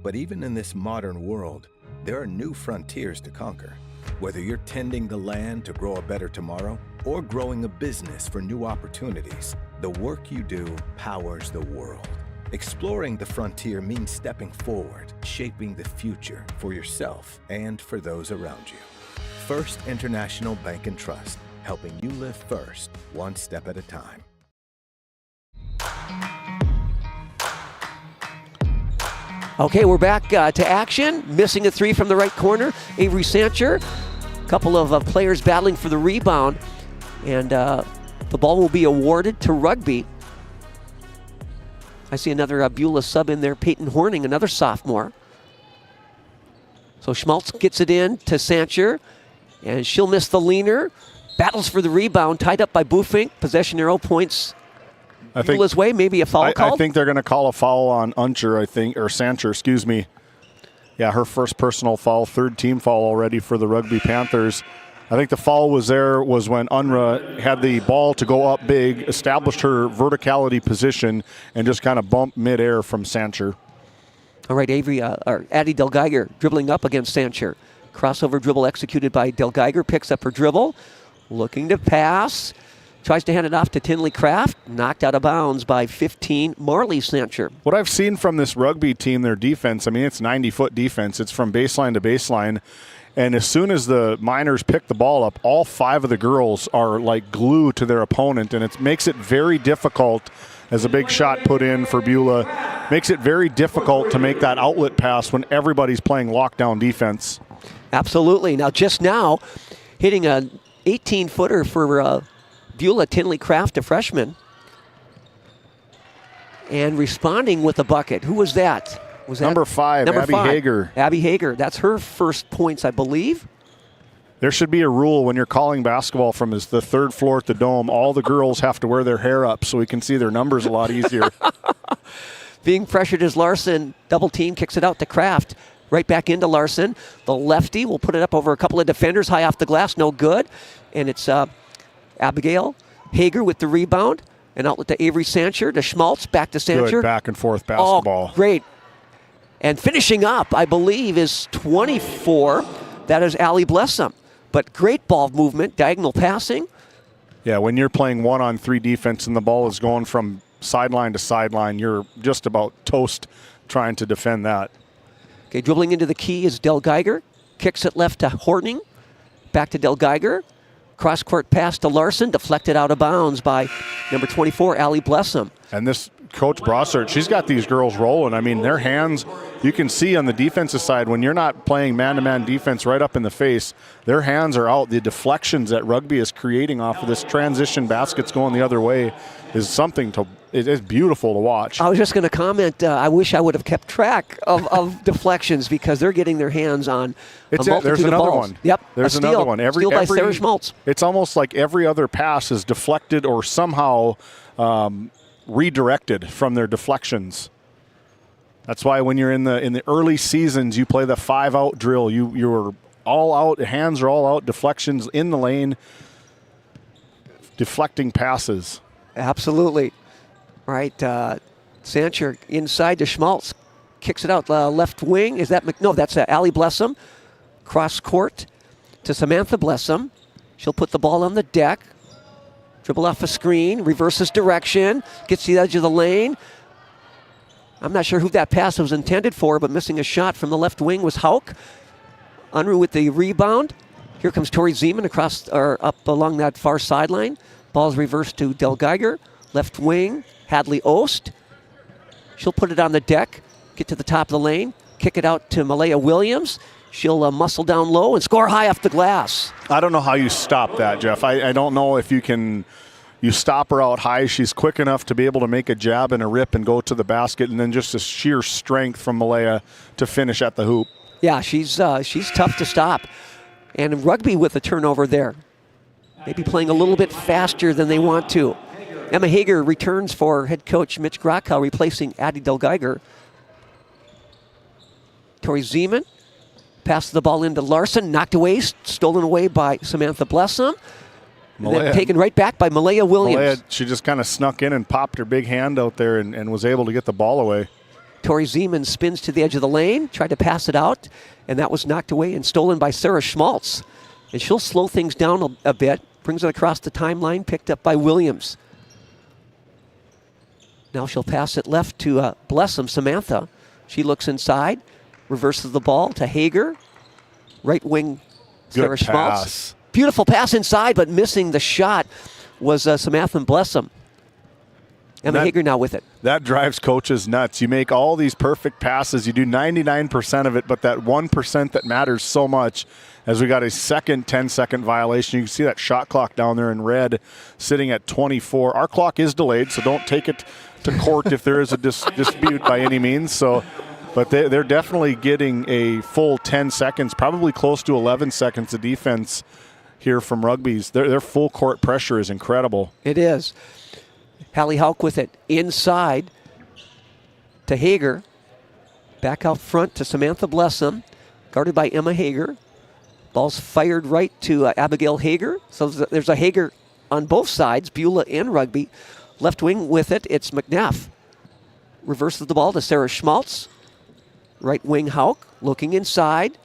Speaker 7: But even in this modern world, there are new frontiers to conquer. Whether you're tending the land to grow a better tomorrow or growing a business for new opportunities, the work you do powers the world. Exploring the frontier means stepping forward, shaping the future for yourself and for those around you. First International Bank and Trust, helping you live first, one step at a time.
Speaker 15: Okay, we're back to action. Missing a 3 from the right corner, Avery Sancher. A couple of players battling for the rebound, and the ball will be awarded to rugby. I see another Beulah sub in there, Peyton Horning, another sophomore. So Schmaltz gets it in to Sancher, and she'll miss the leaner. Battles for the rebound, tied up by Bufink. Possession arrow points Beulah's way, maybe a foul called?
Speaker 8: I think they're going to call a foul on Sancher, excuse me. Yeah, her first personal foul, 3rd team foul already for the Rugby Panthers. I think the foul was when Unruh had the ball to go up big, established her verticality position, and just kind of bumped midair from Sancher.
Speaker 15: All right, Addie Delgeiger dribbling up against Sancher. Crossover dribble executed by Delgeiger, picks up her dribble, looking to pass. Tries to hand it off to Tinley Kraft. Knocked out of bounds by 15, Marley Sancher.
Speaker 8: What I've seen from this rugby team, their defense, it's 90-foot defense. It's from baseline to baseline. And as soon as the Miners pick the ball up, all 5 of the girls are like glue to their opponent. And it makes it very difficult, as a big shot put in for Beulah, makes it very difficult to make that outlet pass when everybody's playing lockdown defense.
Speaker 15: Absolutely. Now, hitting an 18-footer for Beulah, Tinley Kraft, a freshman. And responding with a bucket. Who was that? Was that
Speaker 8: number 5, Abby Hager.
Speaker 15: Abby Hager. That's her first points, I believe.
Speaker 8: There should be a rule when you're calling basketball from the 3rd floor at the Dome. All the girls have to wear their hair up so we can see their numbers a lot easier.
Speaker 15: Being pressured as Larson, double team, kicks it out to Kraft. Right back into Larson. The lefty will put it up over a couple of defenders, high off the glass, no good. And it's Abigail Hager with the rebound. An outlet to Avery Sancher, to Schmaltz, back to Sancher.
Speaker 8: Good back and forth basketball.
Speaker 15: Oh, great. And finishing up, I believe, is 24. That is Allie Blessum. But great ball movement, diagonal passing.
Speaker 8: Yeah, when you're playing 1-on-3 defense and the ball is going from sideline to sideline, you're just about toast trying to defend that.
Speaker 15: Okay, dribbling into the key is Del Geiger. Kicks it left to Horning. Back to Del Geiger. Cross-court pass to Larson, deflected out of bounds by number 24, Allie Blessum.
Speaker 8: And this Coach Brossart, she's got these girls rolling. I mean, their hands, you can see on the defensive side, when you're not playing man-to-man defense right up in the face, their hands are out. The deflections that rugby is creating off of this transition baskets going the other way is something to, it is beautiful to watch.
Speaker 15: I was just going to comment, I wish I would have kept track of deflections because they're getting their hands on a multitude
Speaker 8: there's
Speaker 15: of
Speaker 8: another
Speaker 15: balls.
Speaker 8: one.
Speaker 15: Yep,
Speaker 8: there's
Speaker 15: a steal.
Speaker 8: another one.
Speaker 15: Steal by Sarah Schmaltz.
Speaker 8: It's almost like every other pass is deflected or somehow redirected from their deflections. That's why when you're in the early seasons, you play the 5-out drill. You're all out, hands are all out, deflections in the lane, deflecting passes.
Speaker 15: Absolutely. Right, Sancher inside to Schmaltz. Kicks it out left wing. Is that no? That's Allie Blessum. Cross court to Samantha Blessum. She'll put the ball on the deck. Dribble off a screen, reverses direction, gets to the edge of the lane. I'm not sure who that pass was intended for, but missing a shot from the left wing was Hauk. Unruh with the rebound. Here comes Tori Zeman across or up along that far sideline. Ball's reversed to Del Geiger. Left wing, Hadley Ost. She'll put it on the deck, get to the top of the lane, kick it out to Malaya Williams. She'll muscle down low and score high off the glass.
Speaker 8: I don't know how you stop that, Jeff. I don't know if you stop her out high. She's quick enough to be able to make a jab and a rip and go to the basket, and then just a sheer strength from Malaya to finish at the hoop.
Speaker 15: Yeah, she's tough to stop. And rugby with a turnover there. Maybe playing a little bit faster than they want to. Emma Hager returns for head coach Mitch Grakow, replacing Addie Del Geiger. Tori Zeman passes the ball into Larson, knocked away, stolen away by Samantha Blessum. Then taken right back by Malaya Williams.
Speaker 8: Malaya, she just kind of snuck in and popped her big hand out there and was able to get the ball away.
Speaker 15: Tori Zeman spins to the edge of the lane, tried to pass it out, and that was knocked away and stolen by Sarah Schmaltz. And she'll slow things down a bit, brings it across the timeline, picked up by Williams. Now she'll pass it left to Blessum, Samantha. She looks inside, reverses the ball to Hager. Right wing, Sarah Schmaltz. Beautiful pass inside, but missing the shot was Samantha Blessum. Emma Hager now with it.
Speaker 8: That drives coaches nuts. You make all these perfect passes. You do 99% of it, but that 1% that matters so much, as we got a second 10-second violation. You can see that shot clock down there in red sitting at 24. Our clock is delayed, so don't take it to court if there is a dispute by any means. So, but they're definitely getting a full 10 seconds, probably close to 11 seconds of defense here from Rugby's. Their full court pressure is incredible.
Speaker 15: It is. Hallie Hauk with it inside to Hager. Back out front to Samantha Blessum, guarded by Emma Hager. Ball's fired right to Abigail Hager. So there's a Hager on both sides, Beulah and Rugby. Left wing with it, it's McNeff. Reverses the ball to Sarah Schmaltz. Right wing Hauk looking inside.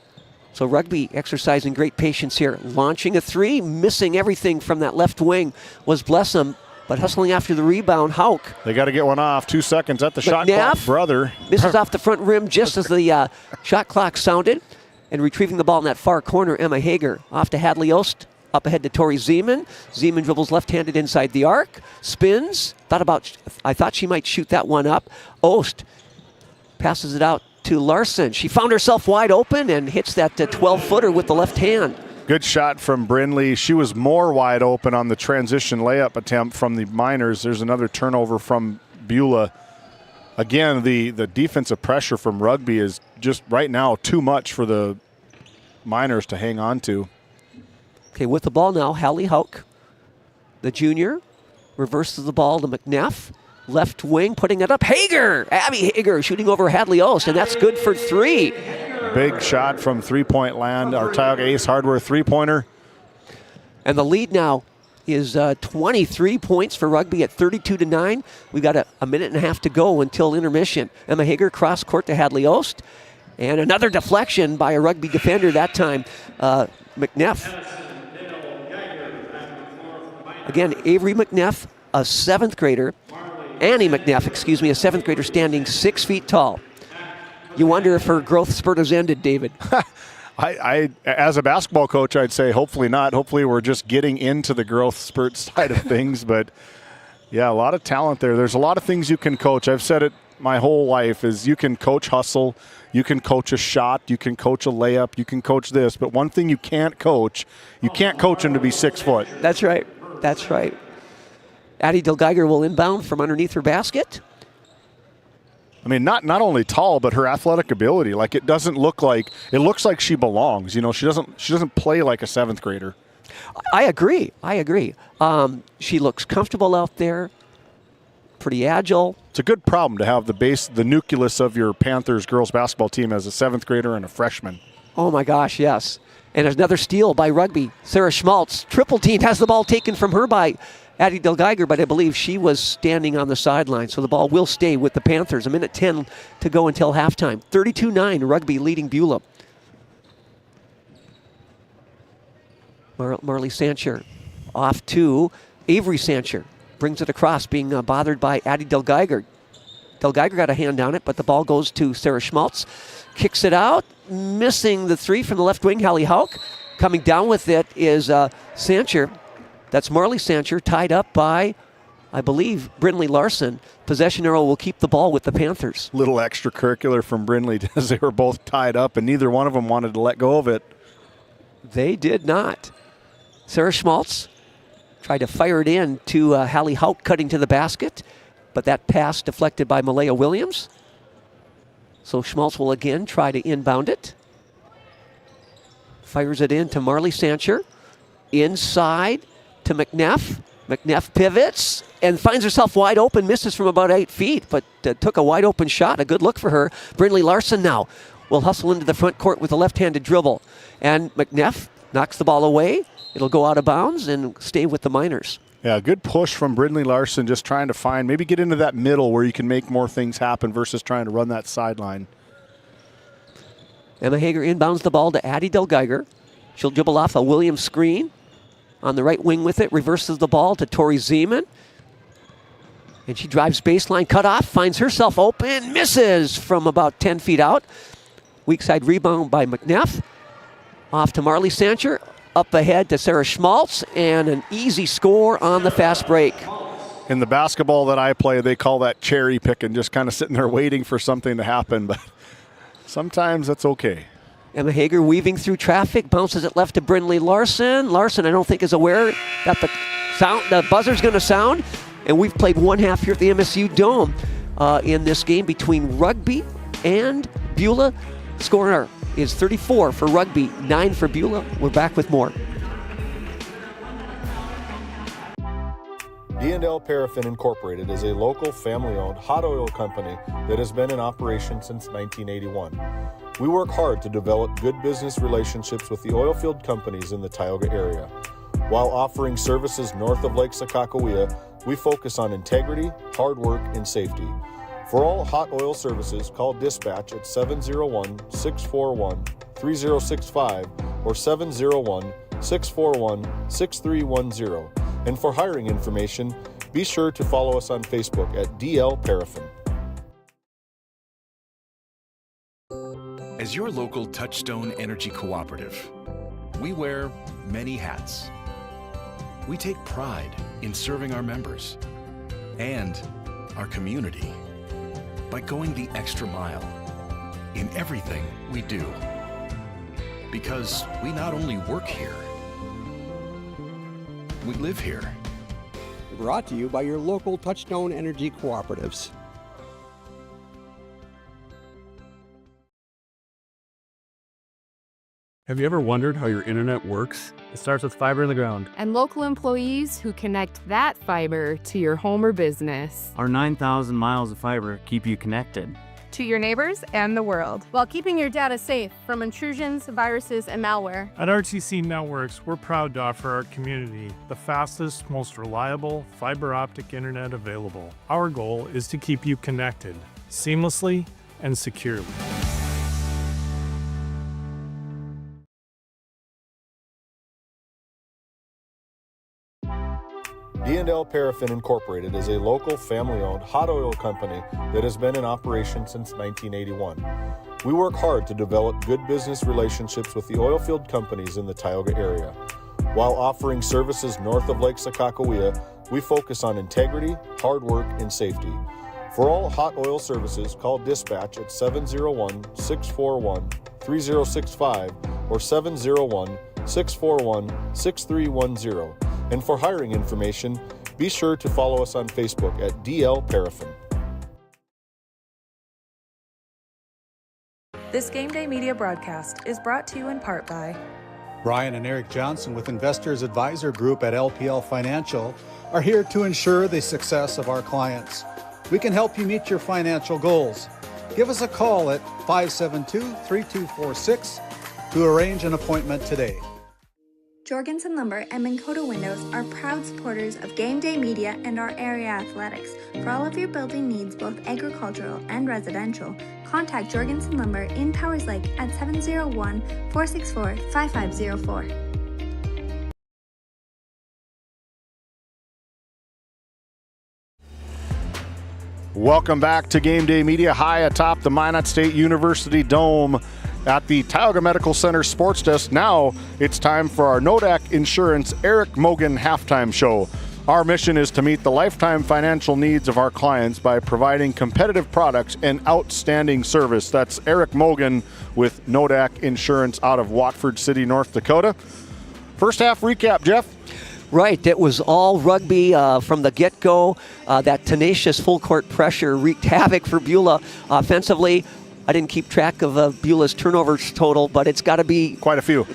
Speaker 15: So Rugby exercising great patience here. Launching a three, missing everything from that left wing was Blessum. But hustling after the rebound, Hauk.
Speaker 8: They got to get one off. 2 seconds at the shot clock, brother.
Speaker 15: Misses off the front rim just as the shot clock sounded. And retrieving the ball in that far corner, Emma Hager. Off to Hadley Ost. Up ahead to Tori Zeman. Zeman dribbles left-handed inside the arc. Spins. I thought she might shoot that one up. Ost passes it out to Larson. She found herself wide open and hits that 12-footer with the left hand.
Speaker 8: Good shot from Brindley. She was more wide open on the transition layup attempt from the Miners. There's another turnover from Beulah. Again, the defensive pressure from Rugby is just right now too much for the Miners to hang on to.
Speaker 15: Okay, with the ball now, Hallie Hauk, the junior, reverses the ball to McNeff. Left wing, putting it up. Hager! Abby Hager shooting over Hadley Ost, and that's good for three.
Speaker 8: Big shot from three-point land. Our Tioga Ace Hardware three-pointer.
Speaker 15: And the lead now is 23 points for Rugby at 32-9. We've got a minute and a half to go until intermission. Emma Hager cross court to Hadley Ost. And another deflection by a Rugby defender, that time McNeff. Again, Avery McNeff, a 7th grader. Annie McNeff, excuse me, a 7th grader standing 6 feet tall. You wonder if her growth spurt has ended, David.
Speaker 8: I, as a basketball coach, I'd say hopefully not. Hopefully we're just getting into the growth spurt side of things. But, yeah, a lot of talent there. There's a lot of things you can coach. I've said it my whole life is you can coach hustle, you can coach a shot, you can coach a layup, you can coach this. But one thing you can't coach them to be 6 foot.
Speaker 15: That's right. That's right. Addie Delgeiger will inbound from underneath her basket.
Speaker 8: I mean, not only tall, but her athletic ability. Like, it looks like she belongs. You know, she doesn't play like a 7th grader.
Speaker 15: I agree. She looks comfortable out there, pretty agile.
Speaker 8: It's a good problem to have the nucleus of your Panthers girls basketball team as a 7th grader and a freshman.
Speaker 15: Oh my gosh, yes. And another steal by Rugby. Sarah Schmaltz, triple team, has the ball taken from her by Addie Delgeiger, but I believe she was standing on the sideline, so the ball will stay with the Panthers. A minute 10 to go until halftime. 32-9, Rugby leading Beulah. Marley Sancher off to Avery Sancher. Brings it across, being bothered by Addie Delgeiger. Delgeiger got a hand on it, but the ball goes to Sarah Schmaltz. Kicks it out, missing the three from the left wing, Hallie Hauk. Coming down with it is Sancher. That's Marley Sancher, tied up by, I believe, Brindley Larson. Possession arrow will keep the ball with the Panthers.
Speaker 8: Little extracurricular from Brindley as they were both tied up, and neither one of them wanted to let go of it.
Speaker 15: They did not. Sarah Schmaltz tried to fire it in to Hallie Hauk, cutting to the basket, but that pass deflected by Malaya Williams. So Schmaltz will again try to inbound it. Fires it in to Marley Sancher. Inside to McNeff. McNeff pivots and finds herself wide open, misses from about 8 feet, but took a wide open shot. A good look for her. Brindley Larson now will hustle into the front court with a left-handed dribble. And McNeff knocks the ball away. It'll go out of bounds and stay with the Miners.
Speaker 8: Yeah, good push from Brindley Larson, just trying to maybe get into that middle where you can make more things happen versus trying to run that sideline.
Speaker 15: Emma Hager inbounds the ball to Addie Delgeiger. She'll dribble off a Williams screen. On the right wing with it, reverses the ball to Tori Zeman. And she drives baseline, cut off, finds herself open, misses from about 10 feet out. Weak side rebound by McNeff. Off to Marley Sancher. Up ahead to Sarah Schmaltz, and an easy score on the fast break.
Speaker 8: In the basketball that I play, they call that cherry picking, just kind of sitting there waiting for something to happen, but sometimes that's okay.
Speaker 15: Emma Hager weaving through traffic, bounces it left to Brindley Larson. Larson, I don't think, is aware that the buzzer's going to sound, and we've played one half here at the MSU Dome in this game between Rugby and Beulah. Scorer is 34 for Rugby, 9 for Beulah. We're back with more.
Speaker 8: D&L Paraffin Incorporated is a local family-owned hot oil company that has been in operation since 1981. We work hard to develop good business relationships with the oilfield companies in the Tioga area. While offering services north of Lake Sakakawea, we focus on integrity, hard work, and safety. For all hot oil services, call dispatch at 701-641-3065 or 701-641-6310. And for hiring information, be sure to follow us on Facebook at DL Paraffin.
Speaker 14: As your local Touchstone Energy Cooperative, we wear many hats. We take pride in serving our members and our community by going the extra mile in everything we do. Because we not only work here, we live here.
Speaker 9: Brought to you by your local Touchstone Energy Cooperatives.
Speaker 18: Have you ever wondered how your internet works? It starts with fiber in the ground.
Speaker 19: And local employees who connect that fiber to your home or business.
Speaker 20: Our 9,000 miles of fiber keep you connected.
Speaker 21: to your neighbors and the world, while keeping your data safe from intrusions, viruses, and malware.
Speaker 22: At RTC Networks, we're proud to offer our community the fastest, most reliable fiber optic internet available. Our goal is to keep you connected seamlessly and securely.
Speaker 8: D&L Paraffin Incorporated is a local family-owned hot oil company that has been in operation since 1981. We work hard to develop good business relationships with the oilfield companies in the Tioga area. While offering services north of Lake Sakakawea, we focus on integrity, hard work, and safety. For all hot oil services, call dispatch at 701-641-3065 or 701-641-6310. And for hiring information, be sure to follow us on Facebook at DL Paraffin.
Speaker 10: This Game Day Media broadcast is brought to you in part by
Speaker 2: Brian and Eric Johnson with Investors Advisor Group at LPL Financial are here to ensure the success of our clients. We can help you meet your financial goals. Give us a call at 572-3246 to arrange an appointment today.
Speaker 11: Jorgensen Lumber and Minn Kota Windows are proud supporters of Game Day Media and our area athletics. For all of your building needs, both agricultural and residential, contact Jorgensen Lumber in Powers Lake at 701-464-5504.
Speaker 8: Welcome back to Game Day Media, high atop the Minot State University Dome at the Tioga Medical Center Sports Desk. Now it's time for our Nodak Insurance Eric Mogan halftime show. Our mission is to meet the lifetime financial needs of our clients by providing competitive products and outstanding service. That's Eric Mogan with Nodak Insurance out of Watford City, North Dakota. First half recap, Jeff.
Speaker 15: Right, it was all rugby from the get-go. That tenacious full-court pressure wreaked havoc for Beulah offensively. I didn't keep track of Beulah's turnovers total, but it's got to be
Speaker 8: quite a few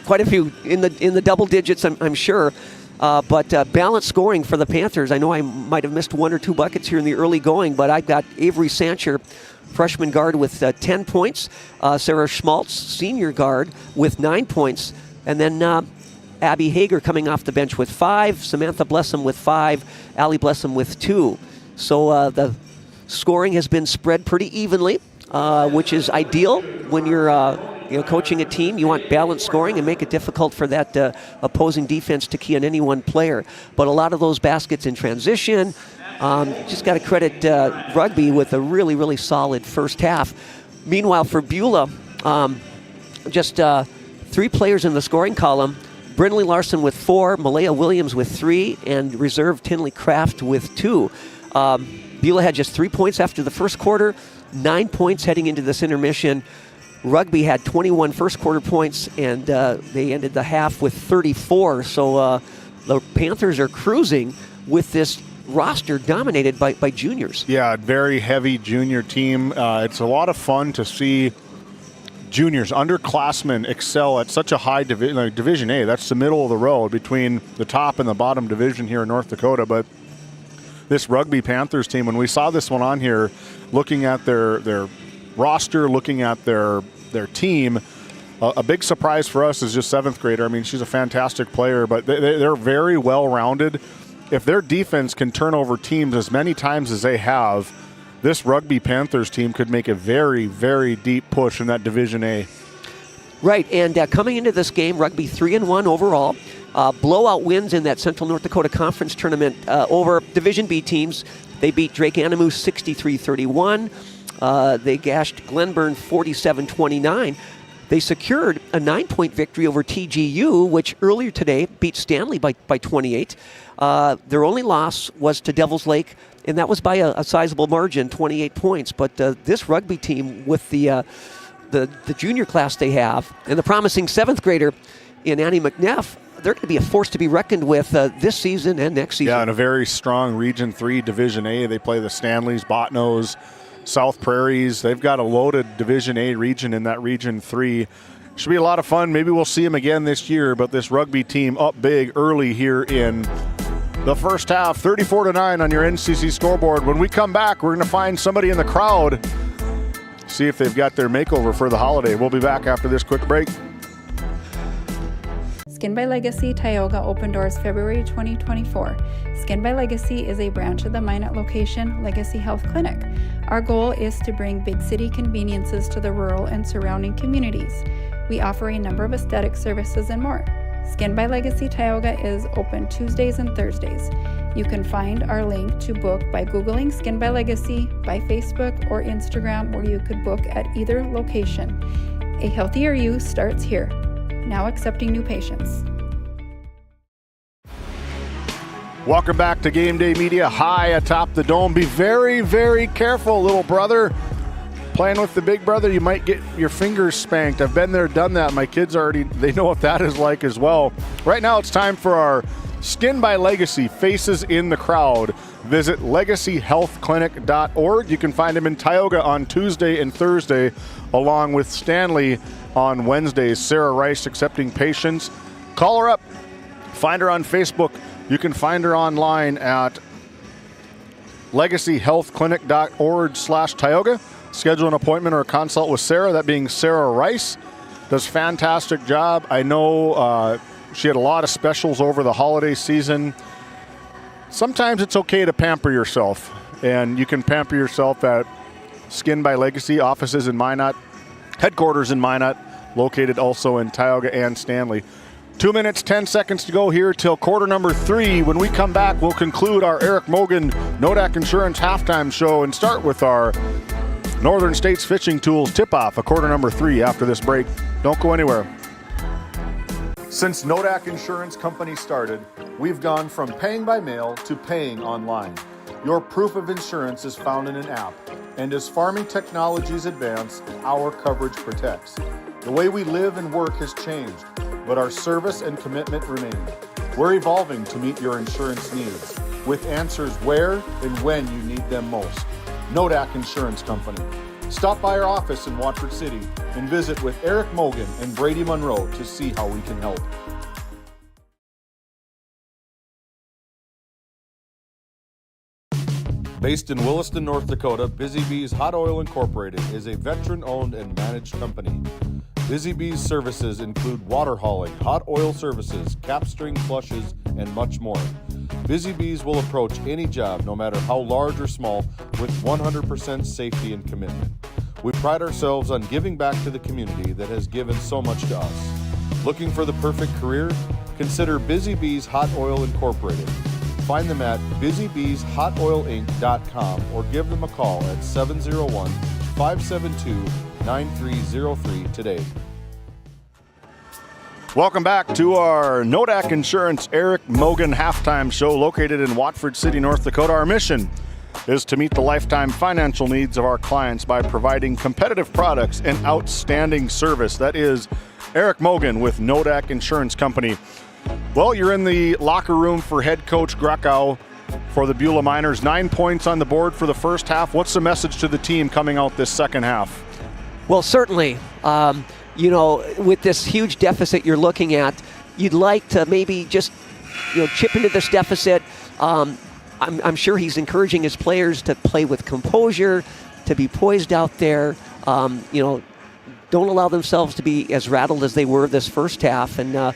Speaker 15: in the double digits, I'm sure. But balanced scoring for the Panthers. I know I might have missed one or two buckets here in the early going, but I've got Avery Sancher, freshman guard, with 10 points. Sarah Schmaltz, senior guard, with 9 points. And then Abby Hager coming off the bench with 5. Samantha Blessum with 5. Allie Blessum with 2. So the scoring has been spread pretty evenly, which is ideal when you're coaching a team. You want balanced scoring and make it difficult for that opposing defense to key on any one player. But a lot of those baskets in transition. Just got to credit rugby with a really, really solid first half. Meanwhile, for Beulah, just 3 players in the scoring column. Brindley Larson with 4, Malaya Williams with 3, and reserve Tinley Kraft with 2. Beulah had just 3 points after the first quarter, 9 points heading into this intermission. Rugby had 21 first quarter points, and they ended the half with 34. So the Panthers are cruising with this roster dominated by juniors.
Speaker 8: Yeah, very heavy junior team. It's a lot of fun to see juniors, underclassmen, excel at such a high division, like Division A. That's the middle of the road between the top and the bottom division here in North Dakota. But this Rugby Panthers team, when we saw this one on here, looking at their roster, looking at their team, a big surprise for us is just 7th grader. I mean, she's a fantastic player, but they're very well-rounded. If their defense can turn over teams as many times as they have, this Rugby Panthers team could make a very, very deep push in that Division A.
Speaker 15: Right, and coming into this game, Rugby 3-1 overall. Blowout wins in that Central North Dakota Conference tournament over Division B teams. They beat Drake Animus 63-31. They gashed Glenburn 47-29. They secured a 9-point victory over TGU, which earlier today beat Stanley by 28. Their only loss was to Devils Lake, and that was by a sizable margin, 28 points. But this Rugby team, with the junior class they have, and the promising 7th grader in Annie McNeff, they're going to be a force to be reckoned with this season and next season.
Speaker 8: Yeah, and a very strong Region 3 Division A. They play the Stanleys, Botnos, South Prairies. They've got a loaded Division A region in that Region 3. Should be a lot of fun. Maybe we'll see them again this year, but this Rugby team up big early here in the first half, 34-9 on your NCC scoreboard. When we come back, we're going to find somebody in the crowd see if they've got their makeover for the holiday. We'll be back after this quick break.
Speaker 13: Skin by Legacy Tioga opened doors February 2024. Skin by Legacy is a branch of the Minot location Legacy Health Clinic. Our goal is to bring big city conveniences to the rural and surrounding communities. We offer a number of aesthetic services and more. Skin by Legacy Tioga is open Tuesdays and Thursdays. You can find our link to book by Googling Skin by Legacy, by Facebook or Instagram, or you could book at either location. A healthier you starts here. Now accepting new patients.
Speaker 8: Welcome back to Game Day Media high atop the dome. Be very, very careful, little brother. Playing with the big brother, you might get your fingers spanked. I've been there, done that. My kids they know what that is like as well. Right now it's time for our Skin by Legacy Faces in the Crowd. Visit legacyhealthclinic.org. You can find them in Tioga on Tuesday and Thursday, along with Stanley on Wednesdays. Sarah Rice accepting patients. Call her up. Find her on Facebook. You can find her online at legacyhealthclinic.org/Tioga. Schedule an appointment or a consult with Sarah, that being Sarah Rice. Does fantastic job. I know she had a lot of specials over the holiday season. Sometimes it's okay to pamper yourself, and you can pamper yourself at Skin by Legacy, offices in Minot, headquarters in Minot, located also in Tioga and Stanley. 2 minutes, 10 seconds to go here till quarter number 3. When we come back, we'll conclude our Eric Mogan Nodak Insurance halftime show and start with our Northern States Fishing Tools tip-off, a quarter number 3 after this break. Don't go anywhere. Since Nodak Insurance Company started, we've gone from paying by mail to paying online. Your proof of insurance is found in an app, and as farming technologies advance, our coverage protects. The way we live and work has changed, but our service and commitment remain. We're evolving to meet your insurance needs, with answers where and when you need them most. Nodak Insurance Company. Stop by our office in Watford City and visit with Eric Mogan and Brady Monroe to see how we can help. Based in Williston, North Dakota, Busy Bees Hot Oil Incorporated is a veteran-owned and managed company. Busy Bees services include water hauling, hot oil services, cap string flushes, and much more. Busy Bees will approach any job, no matter how large or small, with 100% safety and commitment. We pride ourselves on giving back to the community that has given so much to us. Looking for the perfect career? Consider Busy Bees Hot Oil Incorporated. Find them at busybeeshotoilinc.com or give them a call at 701-572-9303 today. Welcome back to our Nodak Insurance Eric Mogan halftime show located in Watford City, North Dakota. Our mission is to meet the lifetime financial needs of our clients by providing competitive products and outstanding service. That is Eric Mogan with Nodak Insurance Company. Well, you're in the locker room for head coach Grekow for the Beulah Miners. 9 points on the board for the first half. What's the message to the team coming out this second half? Well, certainly,
Speaker 15: with this huge deficit you're looking at, you'd like to maybe just, chip into this deficit. I'm sure he's encouraging his players to play with composure, to be poised out there. Don't allow themselves to be as rattled as they were this first half. And,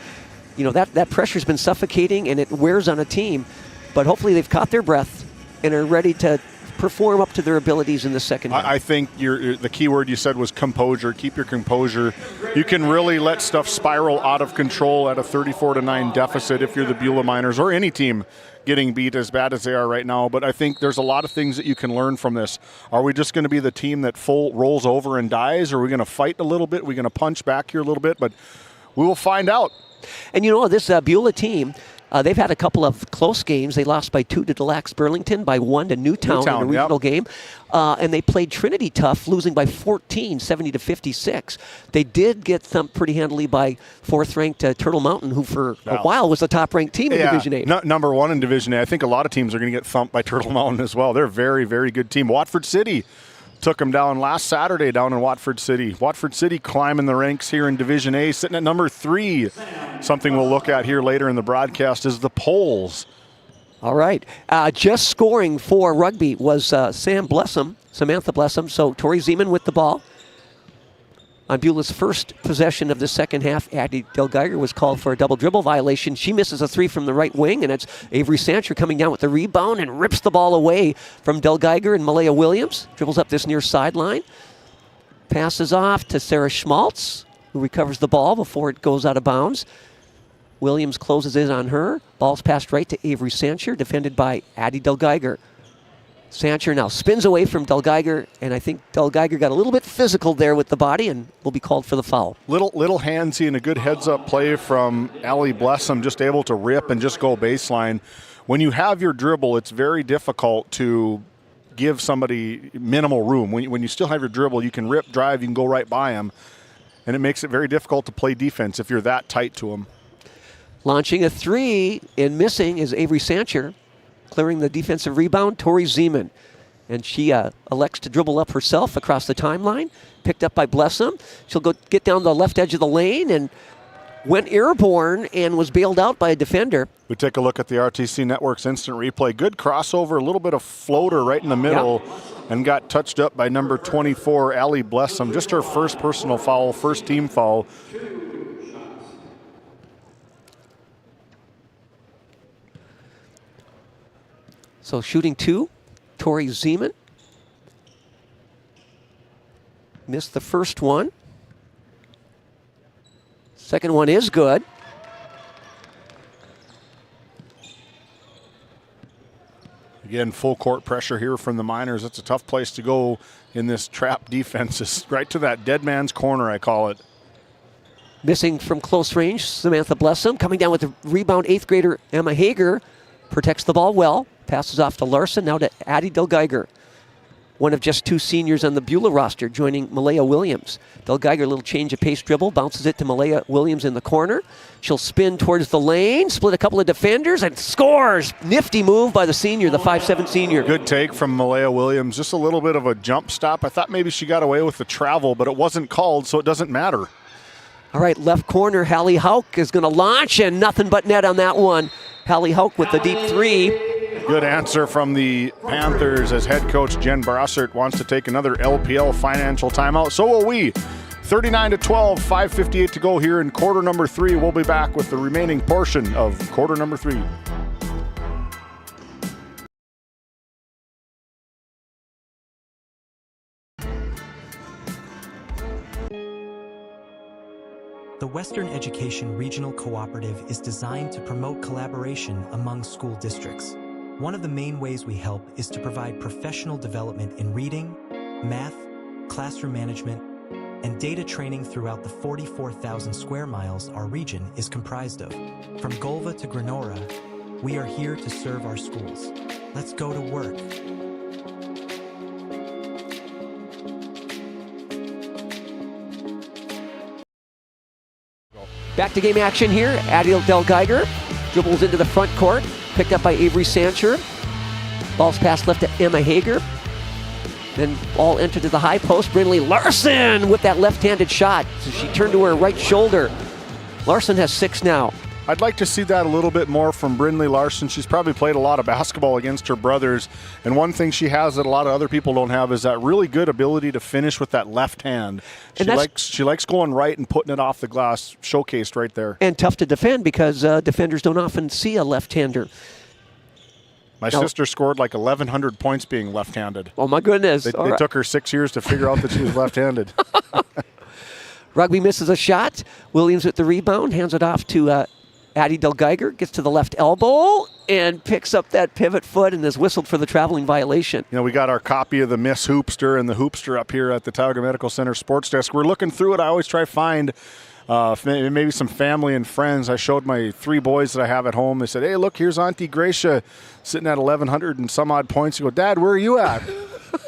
Speaker 15: that pressure's been suffocating and it wears on a team. But hopefully they've caught their breath and are ready to perform up to their abilities in the second half.
Speaker 8: I think the key word you said was composure. Keep your composure. You can really let stuff spiral out of control at a 34-9 deficit if you're the Beulah Miners or any team getting beat as bad as they are right now. But I think there's a lot of things that you can learn from this. Are we just going to be the team that rolls over and dies? Or are we going to fight a little bit? Are we going to punch back here a little bit? But we will find out.
Speaker 15: And this Beulah team, they've had a couple of close games. They lost by 2 to Delax Burlington, by 1 to Newtown in a regional game. And they played Trinity tough, losing by 14, 70-56. They did get thumped pretty handily by 4th-ranked Turtle Mountain, who for a while was the top-ranked team in Division A.
Speaker 8: Number 1 in Division A. I think a lot of teams are going to get thumped by Turtle Mountain as well. They're a very, very good team. Watford City took them down last Saturday down in Watford City. Watford City climbing the ranks here in Division A, sitting at number 3. Something we'll look at here later in the broadcast is the polls.
Speaker 15: All right. Just scoring for rugby was Samantha Blessum. So Tori Zeman with the ball. On Beulah's first possession of the second half, Addie Del Geiger was called for a double dribble violation. She misses a three from the right wing, and it's Avery Sancher coming down with the rebound and rips the ball away from Del Geiger, and Malaya Williams dribbles up this near sideline. Passes off to Sarah Schmaltz, who recovers the ball before it goes out of bounds. Williams closes in on her. Ball's passed right to Avery Sancher, defended by Addie Del Geiger. Sancher now spins away from Del Geiger, and I think Del Geiger got a little bit physical there with the body and will be called for the foul.
Speaker 8: Little handsy and a good heads-up play from Allie Blessum, just able to rip and just go baseline. When you have your dribble, it's very difficult to give somebody minimal room. When you still have your dribble, you can rip, drive, you can go right by them, and it makes it very difficult to play defense if you're that tight to them.
Speaker 15: Launching a three and missing is Avery Sancher. Clearing the defensive rebound, Tori Zeman. And she elects to dribble up herself across the timeline. Picked up by Blessum. She'll go get down the left edge of the lane and went airborne and was bailed out by a defender.
Speaker 8: We take a look at the RTC Network's instant replay. Good crossover, a little bit of floater right in the middle, and got touched up by number 24, Allie Blessum. Just her first personal foul, first team foul.
Speaker 15: So shooting two, Tori Zeman. Missed the first one. Second one is good.
Speaker 8: Again, full court pressure here from the Miners. It's a tough place to go in this trap defense. It's right to that dead man's corner, I call it.
Speaker 15: Missing from close range, Samantha Blessum. Coming down with the rebound, 8th grader Emma Hager. Protects the ball well. Passes off to Larson, now to Addie Del Geiger. One of just two seniors on the Beulah roster, joining Malaya Williams. Del Geiger, a little change of pace dribble, bounces it to Malaya Williams in the corner. She'll spin towards the lane, split a couple of defenders, and scores! Nifty move by the senior, the 5'7" senior.
Speaker 8: Good take from Malaya Williams. Just a little bit of a jump stop. I thought maybe she got away with the travel, but it wasn't called, so it doesn't matter.
Speaker 15: All right, left corner, Hallie Hauk is going to launch, and nothing but net on that one. Hallie Hauk with the deep three.
Speaker 8: Good answer from the Panthers as head coach Jen Brassert wants to take another LPL financial timeout. So will we. 39-12, 5:58 to go here in quarter number 3. We'll be back with the remaining portion of quarter number 3.
Speaker 1: The Western Education Regional Cooperative is designed to promote collaboration among school districts. One of the main ways we help is to provide professional development in reading, math, classroom management, and data training throughout the 44,000 square miles our region is comprised of. From Golva to Granora, we are here to serve our schools. Let's go to work.
Speaker 15: Back to game action here. Addie Del Geiger dribbles into the front court. Picked up by Avery Sancher. Ball's passed left to Emma Hager. Then ball entered to the high post. Brynlee Larson with that left-handed shot. So she turned to her right shoulder. Larson has 6 now.
Speaker 8: I'd like to see that a little bit more from Brynlee Larson. She's probably played a lot of basketball against her brothers. And one thing she has that a lot of other people don't have is that really good ability to finish with that left hand. She likes going right and putting it off the glass, showcased right there.
Speaker 15: And tough to defend because defenders don't often see a left-hander.
Speaker 8: My sister scored like 1,100 points being left-handed.
Speaker 15: Oh, my goodness.
Speaker 8: They took her 6 years to figure out that she was left-handed.
Speaker 15: Rugby misses a shot. Williams with the rebound, hands it off to Addie Del Geiger, gets to the left elbow and picks up that pivot foot and is whistled for the traveling violation.
Speaker 8: You know, we got our copy of the Miss Hoopster and the Hoopster up here at the Tioga Medical Center sports desk. We're looking through it. I always try to find maybe some family and friends. I showed my 3 boys that I have at home. They said, hey, look, here's Auntie Gracia sitting at 1,100 and some odd points. You go, Dad, where are you at?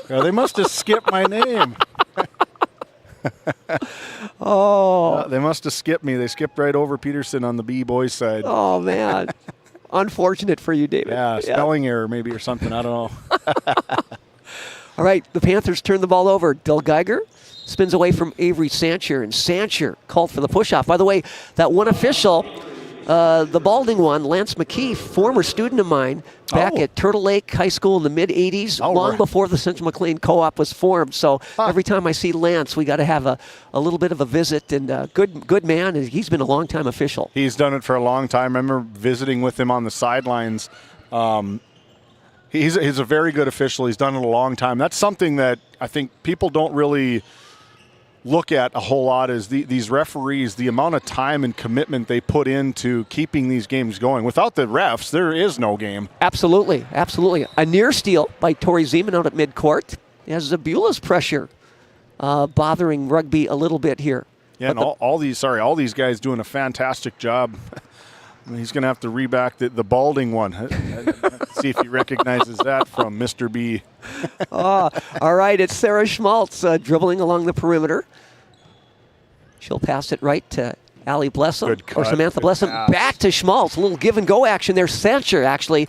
Speaker 8: They must have skipped my name. They must have skipped me. They skipped right over Peterson on the B-boys side.
Speaker 15: Oh, man. Unfortunate for you, David.
Speaker 8: Yeah, spelling error maybe or something. I don't know.
Speaker 15: All right, the Panthers turn the ball over. Del Geiger spins away from Avery Sancher, and Sancher called for the push-off. By the way, that one official the balding one, Lance McKeef, former student of mine, back at Turtle Lake High School in the mid-'80s, long before the Central McLean Co-op was formed. So every time I see Lance, we got to have a little bit of a visit. And good man. He's been a long-time official.
Speaker 8: He's done it for a long time. I remember visiting with him on the sidelines. He's a very good official. He's done it a long time. That's something that I think people don't really look at a whole lot, is these referees, the amount of time and commitment they put into keeping these games going. Without the refs, there is no game.
Speaker 15: Absolutely, absolutely. A near steal by Tori Zeman out at midcourt as Zabulas pressure bothering Rugby a little bit here.
Speaker 8: Yeah, and all these guys doing a fantastic job. He's going to have to reback the balding one. See if he recognizes that from Mr. B.
Speaker 15: All right, it's Sarah Schmaltz dribbling along the perimeter. She'll pass it right to Allie Blessum, or Samantha Blessum. Back to Schmaltz. A little give-and-go action there. Sancher actually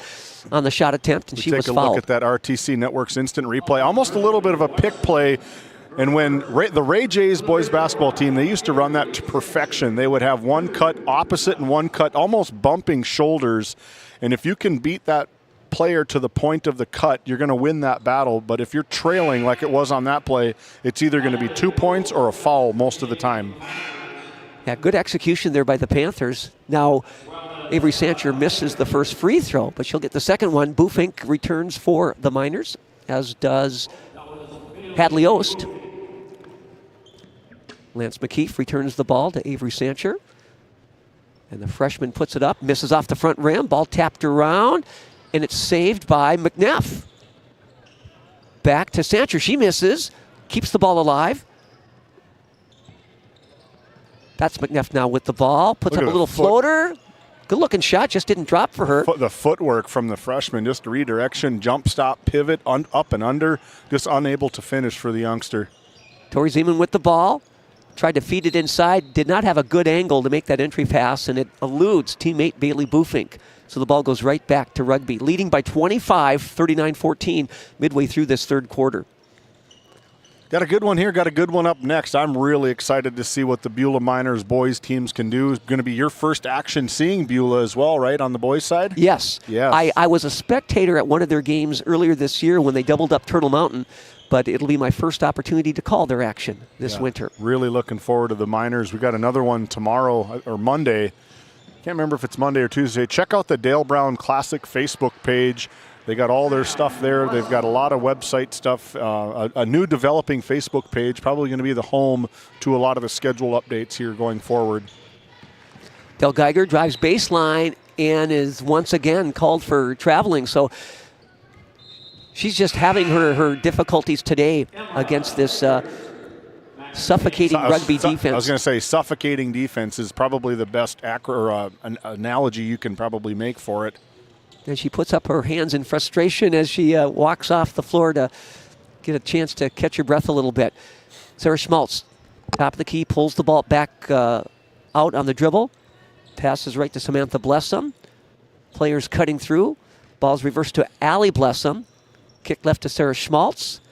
Speaker 15: on the shot attempt, and she was fouled.
Speaker 8: Take a look at that RTC Network's instant replay. Almost a little bit of a pick play. And when the Ray Jays boys basketball team, they used to run that to perfection. They would have one cut opposite and one cut almost bumping shoulders. And if you can beat that player to the point of the cut, you're going to win that battle. But if you're trailing like it was on that play, it's either going to be 2 points or a foul most of the time.
Speaker 15: Yeah, good execution there by the Panthers. Now, Avery Sancher misses the first free throw, but she'll get the second one. Bufink returns for the Miners, as does Hadley Oast. Lance McKeef returns the ball to Avery Sancher. And the freshman puts it up, misses off the front rim, ball tapped around, and it's saved by McNeff. Back to Sancher, she misses, keeps the ball alive. That's McNeff now with the ball, puts up a little floater. Good looking shot, just didn't drop for her.
Speaker 8: The footwork from the freshman, just redirection, jump stop, pivot, up and under, just unable to finish for the youngster.
Speaker 15: Tori Zeman with the ball. Tried to feed it inside, did not have a good angle to make that entry pass, and it eludes teammate Bailey Bufink. So the ball goes right back to Rugby, leading by 25, 39-14, midway through this third quarter.
Speaker 8: Got a good one here, got a good one up next. I'm really excited to see what the Beulah Miners boys teams can do. It's going to be your first action seeing Beulah as well, right, on the boys side?
Speaker 15: Yes.
Speaker 8: Yes.
Speaker 15: I was a spectator at one of their games earlier this year when they doubled up Turtle Mountain. But it'll be my first opportunity to call their action this winter.
Speaker 8: Really looking forward to the Miners. We got another one tomorrow or Monday. Can't remember if it's Monday or Tuesday. Check out the Dale Brown Classic Facebook page. They got all their stuff there. They've got a lot of website stuff. A new developing Facebook page, probably going to be the home to a lot of the schedule updates here going forward.
Speaker 15: Del Geiger drives baseline and is once again called for traveling. So she's just having her difficulties today against this suffocating Rugby defense.
Speaker 8: I was going to say suffocating defense is probably the best analogy you can probably make for it.
Speaker 15: And she puts up her hands in frustration as she walks off the floor to get a chance to catch her breath a little bit. Sarah Schmaltz, top of the key, pulls the ball back out on the dribble. Passes right to Samantha Blessum. Players cutting through. Ball's reversed to Allie Blessum. Kick left to Sarah Schmaltz.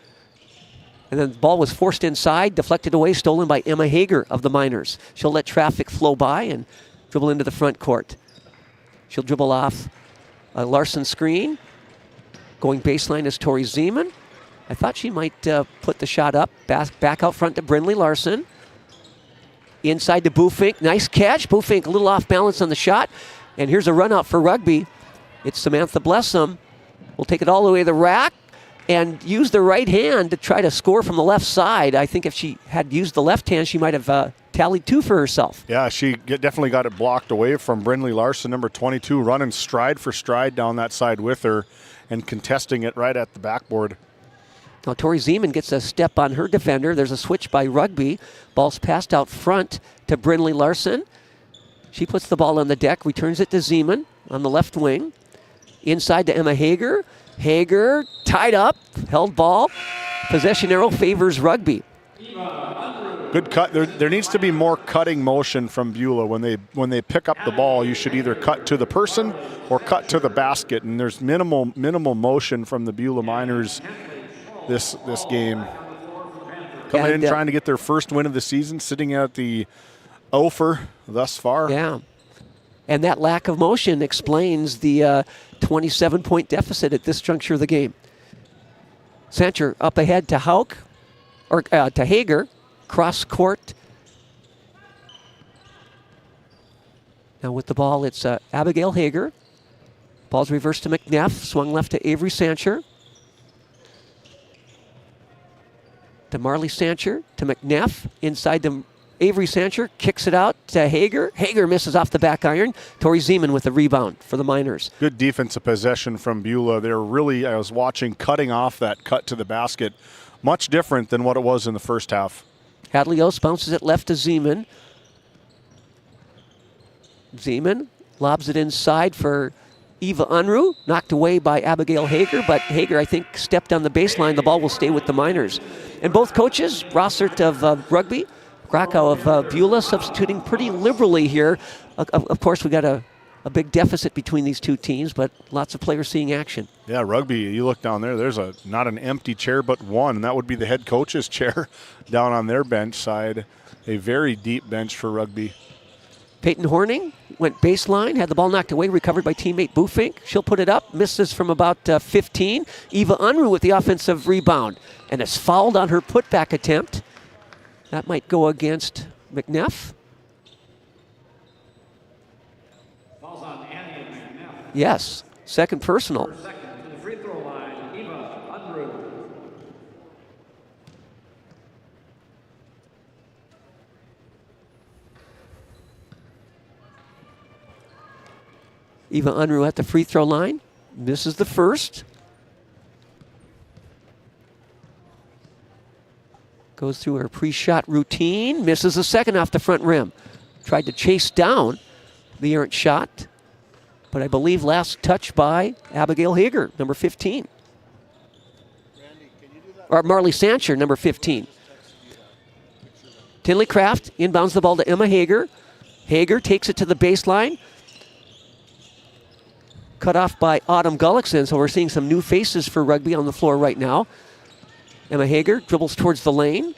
Speaker 15: And then the ball was forced inside, deflected away, stolen by Emma Hager of the Miners. She'll let traffic flow by and dribble into the front court. She'll dribble off a Larson screen. Going baseline is Tori Zeman. I thought she might put the shot up. Back out front to Brindley Larson. Inside to Bufink. Nice catch. Bufink a little off balance on the shot. And here's a run out for Rugby. It's Samantha Blessum. Will take it all the way to the rack and use the right hand to try to score from the left side. I think if she had used the left hand, she might have tallied two for herself.
Speaker 8: Yeah, she definitely got it blocked away from Brindley Larson, number 22, running stride for stride down that side with her and contesting it right at the backboard.
Speaker 15: Now Tori Zeman gets a step on her defender. There's a switch by Rugby. Ball's passed out front to Brindley Larson. She puts the ball on the deck, returns it to Zeman on the left wing. Inside to Emma Hager. Hager tied up, held ball. Possession arrow favors Rugby.
Speaker 8: Good cut. There needs to be more cutting motion from Beulah. When they pick up the ball, you should either cut to the person or cut to the basket. And there's minimal motion from the Beulah Miners this game. Coming in trying to get their first win of the season, sitting at the Ophir thus far.
Speaker 15: Yeah. And that lack of motion explains the 27-point deficit at this juncture of the game. Sancher up ahead to to Hager, cross court. Now with the ball, it's Abigail Hager. Ball's reversed to McNeff, swung left to Avery Sancher. To Marley Sancher, to McNeff, inside to Avery Sancher, kicks it out to Hager. Hager misses off the back iron. Tori Zeman with the rebound for the Miners.
Speaker 8: Good defensive possession from Beulah. They're really, I was watching, cutting off that cut to the basket. Much different than what it was in the first half.
Speaker 15: Hadlios bounces it left to Zeman. Zeman lobs it inside for Eva Unruh, knocked away by Abigail Hager, but Hager, I think, stepped on the baseline. The ball will stay with the Miners. And both coaches, Rossert of rugby, Krakow of Beulah, substituting pretty liberally here. Of course, we got a big deficit between these two teams, but lots of players seeing action.
Speaker 8: Yeah, rugby, you look down there, there's not an empty chair but one, and that would be the head coach's chair down on their bench side. A very deep bench for rugby.
Speaker 15: Peyton Horning went baseline, had the ball knocked away, recovered by teammate Bufink. She'll put it up, misses from about 15. Eva Unruh with the offensive rebound, and is fouled on her putback attempt. That might go against McNeff.
Speaker 3: Falls on Annie McNeff.
Speaker 15: Yes, second personal.
Speaker 3: Second to the free throw line, Eva Unruh.
Speaker 15: Eva Unruh at the free throw line. Misses the first. Goes through her pre-shot routine. Misses the second off the front rim. Tried to chase down the errant shot. But I believe last touch by Abigail Hager, number 15. Or Marley Sancher, number 15. Tinley Kraft inbounds the ball to Emma Hager. Hager takes it to the baseline. Cut off by Autumn Gullickson, so we're seeing some new faces for rugby on the floor right now. Emma Hager dribbles towards the lane.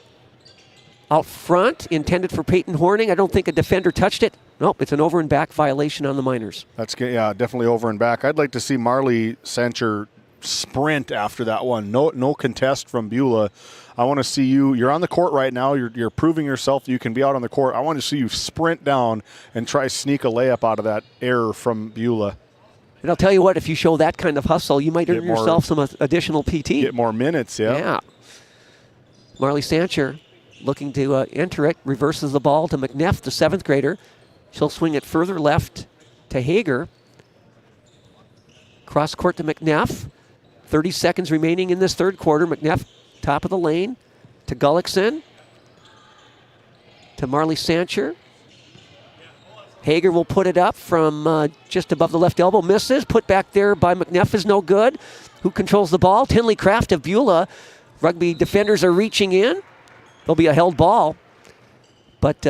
Speaker 15: Out front, intended for Peyton Horning. I don't think a defender touched it. Nope, it's an over and back violation on the Miners.
Speaker 8: That's, yeah, definitely over and back. I'd like to see Marley Sancher sprint after that one. No contest from Beulah. I want to see you. You're on the court right now. You're proving yourself. You can be out on the court. I want to see you sprint down and try sneak a layup out of that error from Beulah.
Speaker 15: And I'll tell you what, if you show that kind of hustle, you might earn yourself some additional PT.
Speaker 8: Get more minutes, yeah.
Speaker 15: Yeah. Marley Sancher looking to enter it, reverses the ball to McNeff, the 7th grader. She'll swing it further left to Hager. Cross court to McNeff. 30 seconds remaining in this third quarter. McNeff, top of the lane to Gullickson. To Marley Sancher. Hager will put it up from just above the left elbow. Misses. Put back there by McNeff is no good. Who controls the ball? Tinley Kraft of Beulah. Rugby defenders are reaching in. There'll be a held ball. But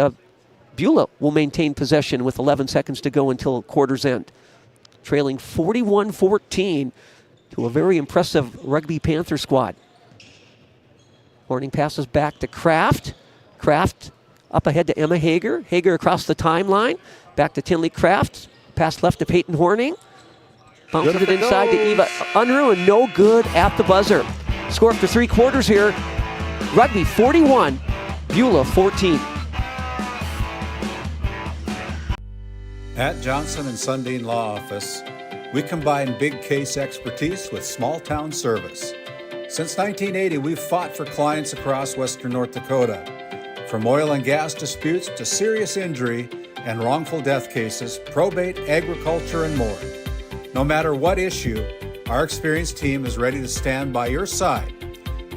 Speaker 15: Beulah will maintain possession with 11 seconds to go until quarter's end. Trailing 41-14 to a very impressive Rugby Panther squad. Horning passes back to Kraft. Kraft up ahead to Emma Hager. Hager across the timeline. Back to Tinley Kraft. Pass left to Peyton Horning. Bounces it inside to Eva Unruh, and no good at the buzzer. Score after 3 quarters here. Rugby 41, Beulah 14.
Speaker 2: At Johnson & Sundin Law Office, we combine big case expertise with small town service. Since 1980, we've fought for clients across western North Dakota. From oil and gas disputes to serious injury and wrongful death cases, probate, agriculture, and more. No matter what issue, our experienced team is ready to stand by your side.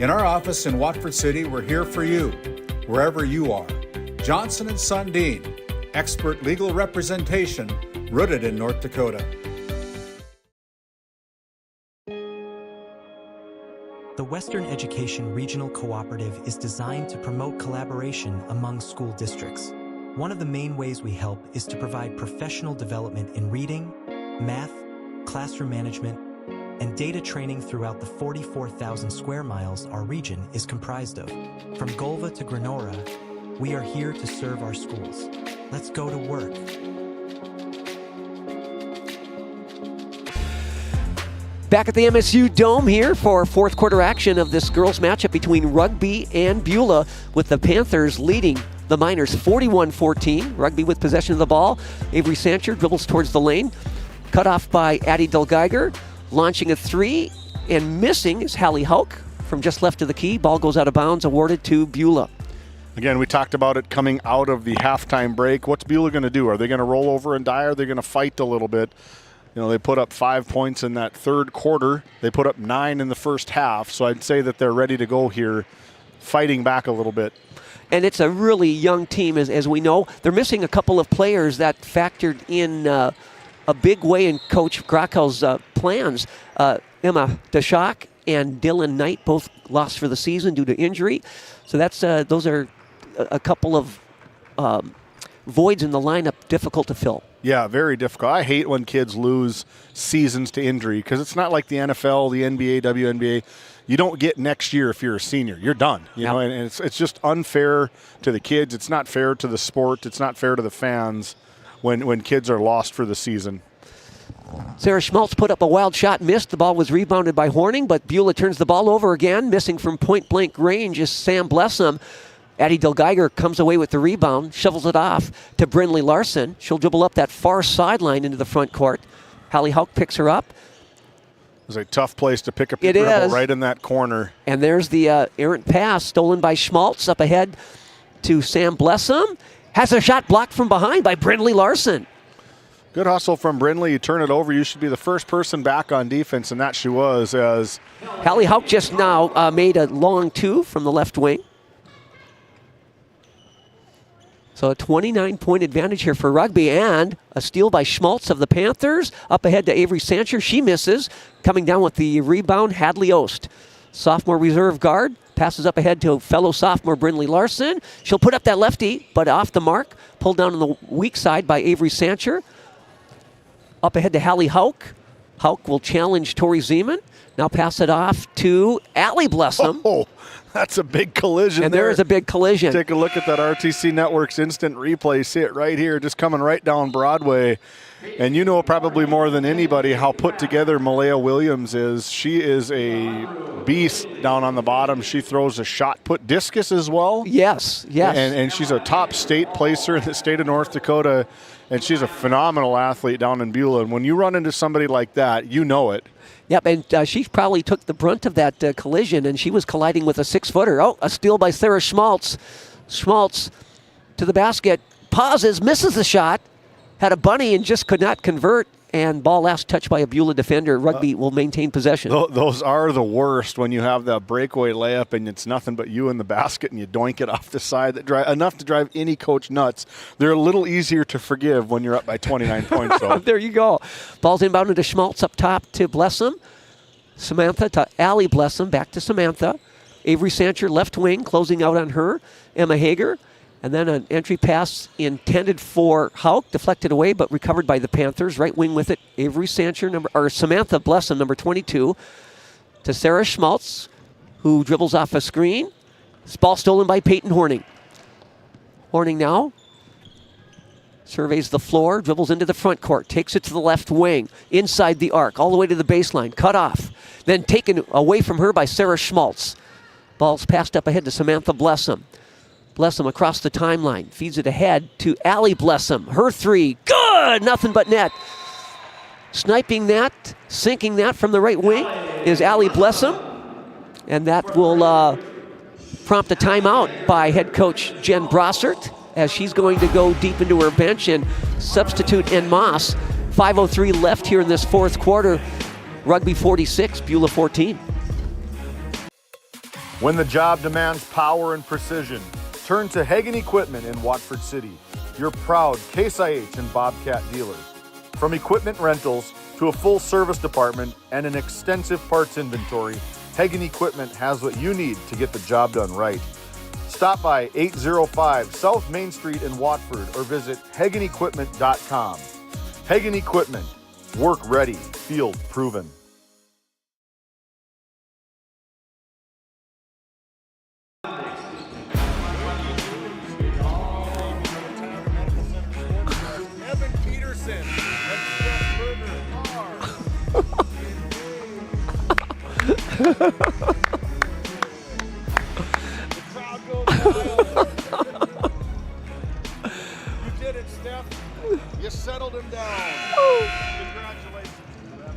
Speaker 2: In our office in Watford City, we're here for you, wherever you are. Johnson & Sundin, expert legal representation rooted in North Dakota.
Speaker 1: The Western Education Regional Cooperative is designed to promote collaboration among school districts. One of the main ways we help is to provide professional development in reading, math, classroom management, and data training throughout the 44,000 square miles our region is comprised of. From Golva to Granora, we are here to serve our schools. Let's go to work.
Speaker 15: Back at the MSU Dome here for fourth quarter action of this girls matchup between Rugby and Beulah, with the Panthers leading the Miners 41-14. Rugby with possession of the ball. Avery Sancher dribbles towards the lane. Cut off by Addie Delgeiger. Launching a three and missing is Hallie Hauk from just left of the key. Ball goes out of bounds, awarded to Beulah.
Speaker 8: Again, we talked about it coming out of the halftime break. What's Beulah going to do? Are they going to roll over and die? Or are they going to fight a little bit? You know, they put up 5 points in that third quarter. They put up 9 in the first half. So I'd say that they're ready to go here, fighting back a little bit.
Speaker 15: And it's a really young team, as we know. They're missing a couple of players that factored in a big way in Coach Krakow's plans. Emma Deshak and Dylan Knight both lost for the season due to injury. So that's those are a couple of voids in the lineup difficult to fill.
Speaker 8: Yeah, very difficult. I hate when kids lose seasons to injury because it's not like the NFL, the NBA, WNBA. You don't get next year if you're a senior. You're done. You know, and it's just unfair to the kids. It's not fair to the sport. It's not fair to the fans when kids are lost for the season.
Speaker 15: Sarah Schmaltz put up a wild shot, missed. The ball was rebounded by Horning, but Beulah turns the ball over again. Missing from point-blank range is Sam Blessum. Addie Delgeiger comes away with the rebound, shovels it off to Brynlee Larson. She'll dribble up that far sideline into the front court. Hallie Hauk picks her up.
Speaker 8: It was a tough place to pick up the dribble right in that corner.
Speaker 15: And there's the errant pass stolen by Schmaltz up ahead to Sam Blessum. Has a shot blocked from behind by Brynlee Larson.
Speaker 8: Good hustle from Brynlee. You turn it over, you should be the first person back on defense, and that she was. As
Speaker 15: Hallie Hauk just now made a long two from the left wing. So a 29-point advantage here for Rugby, and a steal by Schmaltz of the Panthers. Up ahead to Avery Sancher. She misses. Coming down with the rebound, Hadley Ost. Sophomore reserve guard. Passes up ahead to fellow sophomore Brynlee Larson. She'll put up that lefty, but off the mark. Pulled down on the weak side by Avery Sancher. Up ahead to Hallie Hauk. Hauk will challenge Tori Zeman. Now pass it off to Allie Blessum.
Speaker 8: Oh, that's a big collision.
Speaker 15: And there is a big collision.
Speaker 8: Take a look at that RTC Network's instant replay. See it right here, just coming right down Broadway. And you know probably more than anybody how put together Malaya Williams is. She is a beast down on the bottom. She throws a shot put discus as well.
Speaker 15: Yes, yes.
Speaker 8: And she's a top state placer in the state of North Dakota. And she's a phenomenal athlete down in Beulah. And when you run into somebody like that, you know it.
Speaker 15: Yep, and she probably took the brunt of that collision, and she was colliding with a 6-footer. Oh, a steal by Sarah Schmaltz. Schmaltz to the basket, pauses, misses the shot, had a bunny and just could not convert, and ball last touched by a Beulah defender. Rugby will maintain possession.
Speaker 8: Those are the worst when you have that breakaway layup and it's nothing but you in the basket and you doink it off the side. Enough to drive any coach nuts. They're a little easier to forgive when you're up by 29 points. Though.
Speaker 15: There you go. Ball's inbounded to Schmaltz up top to Blessum. Samantha to Allie Blessum, back to Samantha. Avery Sancher, left wing, closing out on her. Emma Hager. And then an entry pass intended for Hauk, deflected away, but recovered by the Panthers. Right wing with it, Avery Sancher, Samantha Blessum, number 22, to Sarah Schmaltz, who dribbles off a screen. Ball stolen by Peyton Horning. Horning now surveys the floor, dribbles into the front court, takes it to the left wing, inside the arc, all the way to the baseline, cut off. Then taken away from her by Sarah Schmaltz. Ball's passed up ahead to Samantha Blessum. Blessum across the timeline, feeds it ahead to Allie Blessum. Her three, good, nothing but net. Sniping that, sinking that from the right wing is Allie Blessum. And that will prompt a timeout by head coach Jen Brossert as she's going to go deep into her bench and substitute En Moss. 5:03 left here in this fourth quarter. Rugby 46, Beulah 14.
Speaker 8: When the job demands power and precision, turn to Hagen Equipment in Watford City, your proud Case IH and Bobcat dealers. From equipment rentals to a full service department and an extensive parts inventory, Hagen Equipment has what you need to get the job done right. Stop by 805 South Main Street in Watford or visit HagenEquipment.com. Hagen Equipment, work ready, field proven. You did it, Steph. You settled him down. Congratulations to them.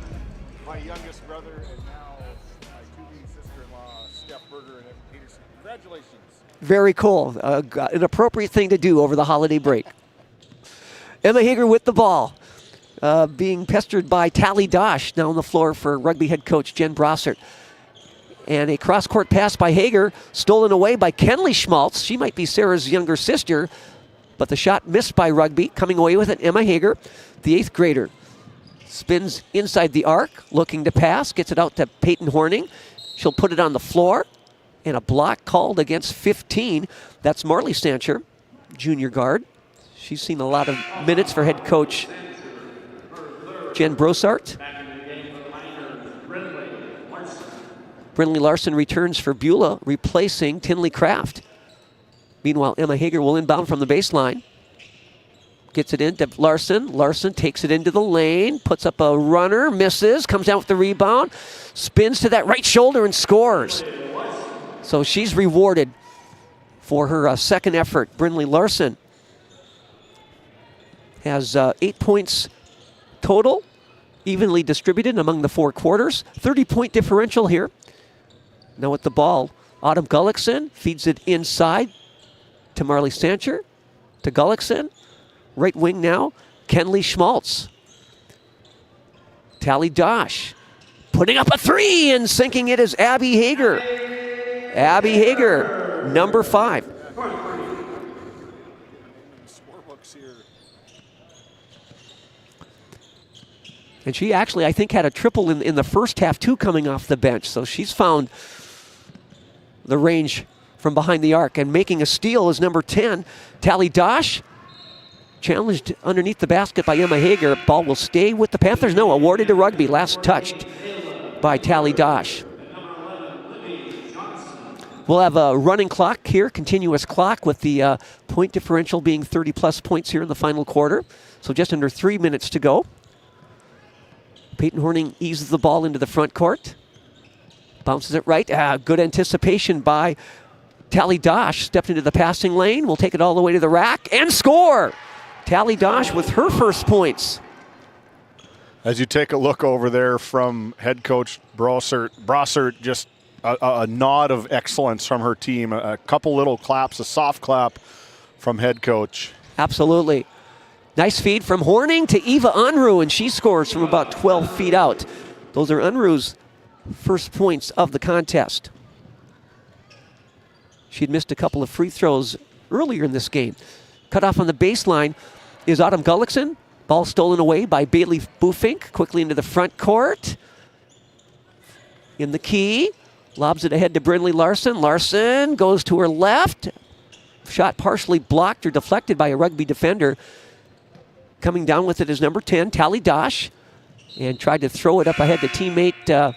Speaker 8: My youngest brother and now my to-be sister-in-law, Steph Berger and Evan Peterson. Congratulations.
Speaker 15: Very cool. An appropriate thing to do over the holiday break. Emma Hager with the ball. Being pestered by Tally Dosh now on the floor for rugby head coach Jen Brossert. And a cross-court pass by Hager, stolen away by Kenley Schmaltz. She might be Sarah's younger sister, but the shot missed by rugby. Coming away with it, Emma Hager, the 8th grader. Spins inside the arc, looking to pass, gets it out to Peyton Horning. She'll put it on the floor, and a block called against 15. That's Marley Sancher, junior guard. She's seen a lot of minutes for head coach Jen Brossart. Brinley Larson returns for Beulah, replacing Tinley Kraft. Meanwhile, Emma Hager will inbound from the baseline. Gets it into Larson. Larson takes it into the lane, puts up a runner, misses, comes out with the rebound, spins to that right shoulder and scores. So she's rewarded for her second effort. Brinley Larson has 8 points total, evenly distributed among the 4 quarters. 30-point differential here. Now with the ball, Autumn Gullickson feeds it inside to Marley Sancher, to Gullickson. Right wing now, Kenley Schmaltz. Tally Dosh putting up a 3 and sinking it is Abby Hager. Abby Hager, number 5. And she actually, I think, had a triple in the first half, too, coming off the bench. So she's found the range from behind the arc. And making a steal is number 10, Tally Dosh. Challenged underneath the basket by Emma Hager. Ball will stay with the Panthers. No, awarded to rugby. Last touched by Tally Dosh. We'll have a running clock here, continuous clock, with the point differential being 30-plus points here in the final quarter. So just under 3 minutes to go. Peyton Horning eases the ball into the front court. Bounces it right. Good anticipation by Tally Dosh. Stepped into the passing lane. Will take it all the way to the rack and score. Tally Dosh with her first points.
Speaker 8: As you take a look over there from head coach Brossert, just a nod of excellence from her team. A couple little claps, a soft clap from head coach.
Speaker 15: Absolutely. Nice feed from Horning to Eva Unruh, and she scores from about 12 feet out. Those are Unruh's first points of the contest. She'd missed a couple of free throws earlier in this game. Cut off on the baseline is Autumn Gullickson. Ball stolen away by Bailey Bufink. Quickly into the front court. In the key. Lobs it ahead to Brinley Larson. Larson goes to her left. Shot partially blocked or deflected by a rugby defender. Coming down with it is number 10, Tally Dosh. And tried to throw it up ahead to teammate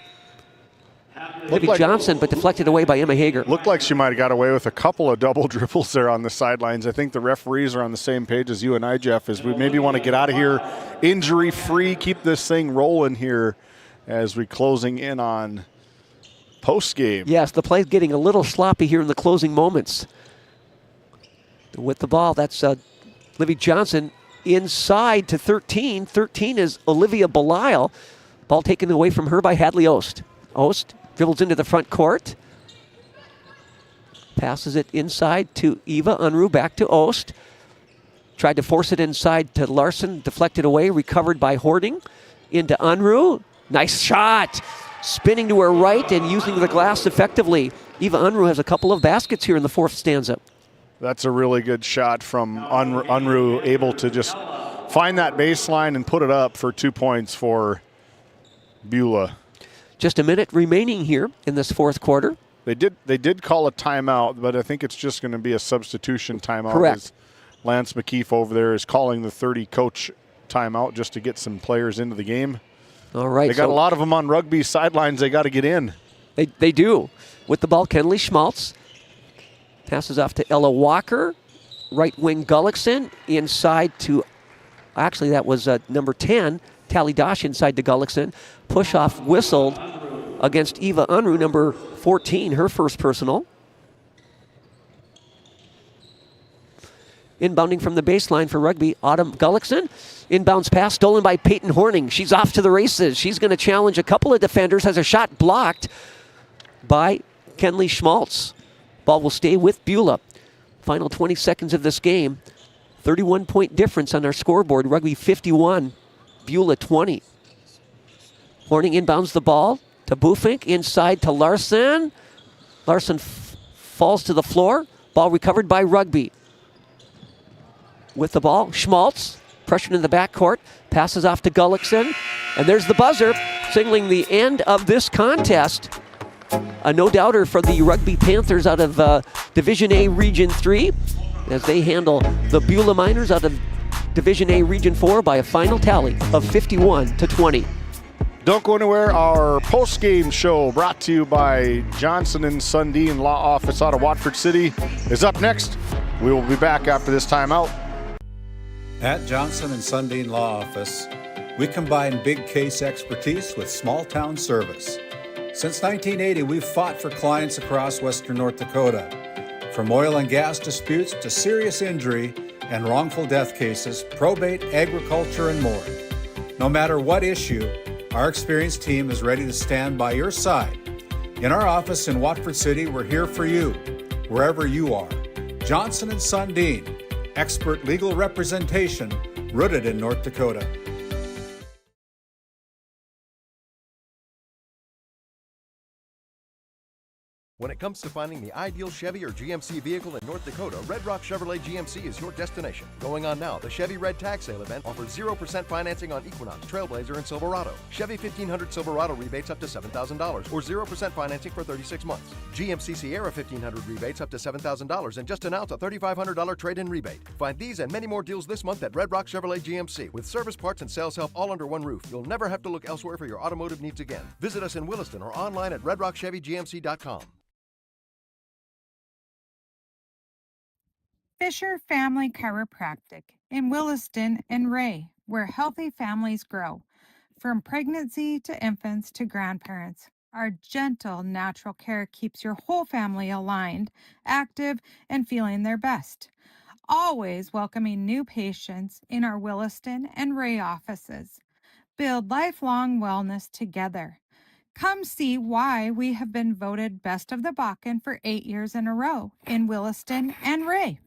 Speaker 15: Libby Johnson, but deflected away by Emma Hager.
Speaker 8: Looked like she might have got away with a couple of double dribbles there on the sidelines. I think the referees are on the same page as you and I, Jeff, as we maybe want to get out of here injury-free, keep this thing rolling here as we're closing in on post-game.
Speaker 15: Yes, the play's getting a little sloppy here in the closing moments. With the ball, that's Libby Johnson inside to 13. 13 is Olivia Belisle. Ball taken away from her by Hadley Ost. Ost dribbles into the front court. Passes it inside to Eva Unruh, back to Ost. Tried to force it inside to Larson, deflected away, recovered by Horning. Into Unruh. Nice shot. Spinning to her right and using the glass effectively. Eva Unruh has a couple of baskets here in the fourth stanza.
Speaker 8: That's a really good shot from Unruh, able to just find that baseline and put it up for 2 points for Beulah.
Speaker 15: Just a minute remaining here in this fourth quarter.
Speaker 8: They did call a timeout, but I think it's just going to be a substitution timeout.
Speaker 15: Correct.
Speaker 8: Lance McKeefe over there is calling the 30 coach timeout just to get some players into the game.
Speaker 15: All right.
Speaker 8: They got a lot of them on rugby sidelines. They got to get in.
Speaker 15: They do. With the ball, Kenley Schmaltz passes off to Ella Walker. Right wing Gullickson inside to, actually that was number 10, Tally Dosh inside to Gullickson. Push off whistled against Eva Unruh, number 14, her first personal. Inbounding from the baseline for Rugby, Autumn Gullickson. Inbounds pass stolen by Peyton Horning. She's off to the races. She's going to challenge a couple of defenders, has a shot blocked by Kenley Schmaltz. Ball will stay with Beulah. Final 20 seconds of this game. 31-point difference on our scoreboard. Rugby 51, Beulah 20. Horning inbounds the ball to Bufink, inside to Larson. Larson falls to the floor. Ball recovered by Rugby. With the ball, Schmaltz, pressured in the backcourt, passes off to Gullickson, and there's the buzzer, signaling the end of this contest. A no-doubter for the Rugby Panthers out of Division A Region 3, as they handle the Beulah Miners out of Division A Region 4 by a final tally of 51-20.
Speaker 8: Don't go anywhere. Our post-game show, brought to you by Johnson & Sundin Law Office out of Watford City, is up next. We will be back after this timeout.
Speaker 2: At Johnson & Sundin Law Office, we combine big case expertise with small town service. Since 1980, we've fought for clients across western North Dakota. From oil and gas disputes to serious injury and wrongful death cases, probate, agriculture, and more. No matter what issue, our experienced team is ready to stand by your side. In our office in Watford City, we're here for you, wherever you are. Johnson & Sundin, expert legal representation rooted in North Dakota.
Speaker 16: When it comes to finding the ideal Chevy or GMC vehicle in North Dakota, Red Rock Chevrolet GMC is your destination. Going on now, the Chevy Red Tag Sale event offers 0% financing on Equinox, Trailblazer, and Silverado. Chevy 1500 Silverado rebates up to $7,000 or 0% financing for 36 months. GMC Sierra 1500 rebates up to $7,000 and just announced a $3,500 trade-in rebate. Find these and many more deals this month at Red Rock Chevrolet GMC. With service, parts, and sales help all under one roof, you'll never have to look elsewhere for your automotive needs again. Visit us in Williston or online at redrockchevygmc.com.
Speaker 17: Fisher Family Chiropractic in Williston and Ray, where healthy families grow. From pregnancy to infants to grandparents, our gentle, natural care keeps your whole family aligned, active, and feeling their best. Always welcoming new patients in our Williston and Ray offices. Build lifelong wellness together. Come see why we have been voted Best of the Bakken for 8 years in a row in Williston and Ray.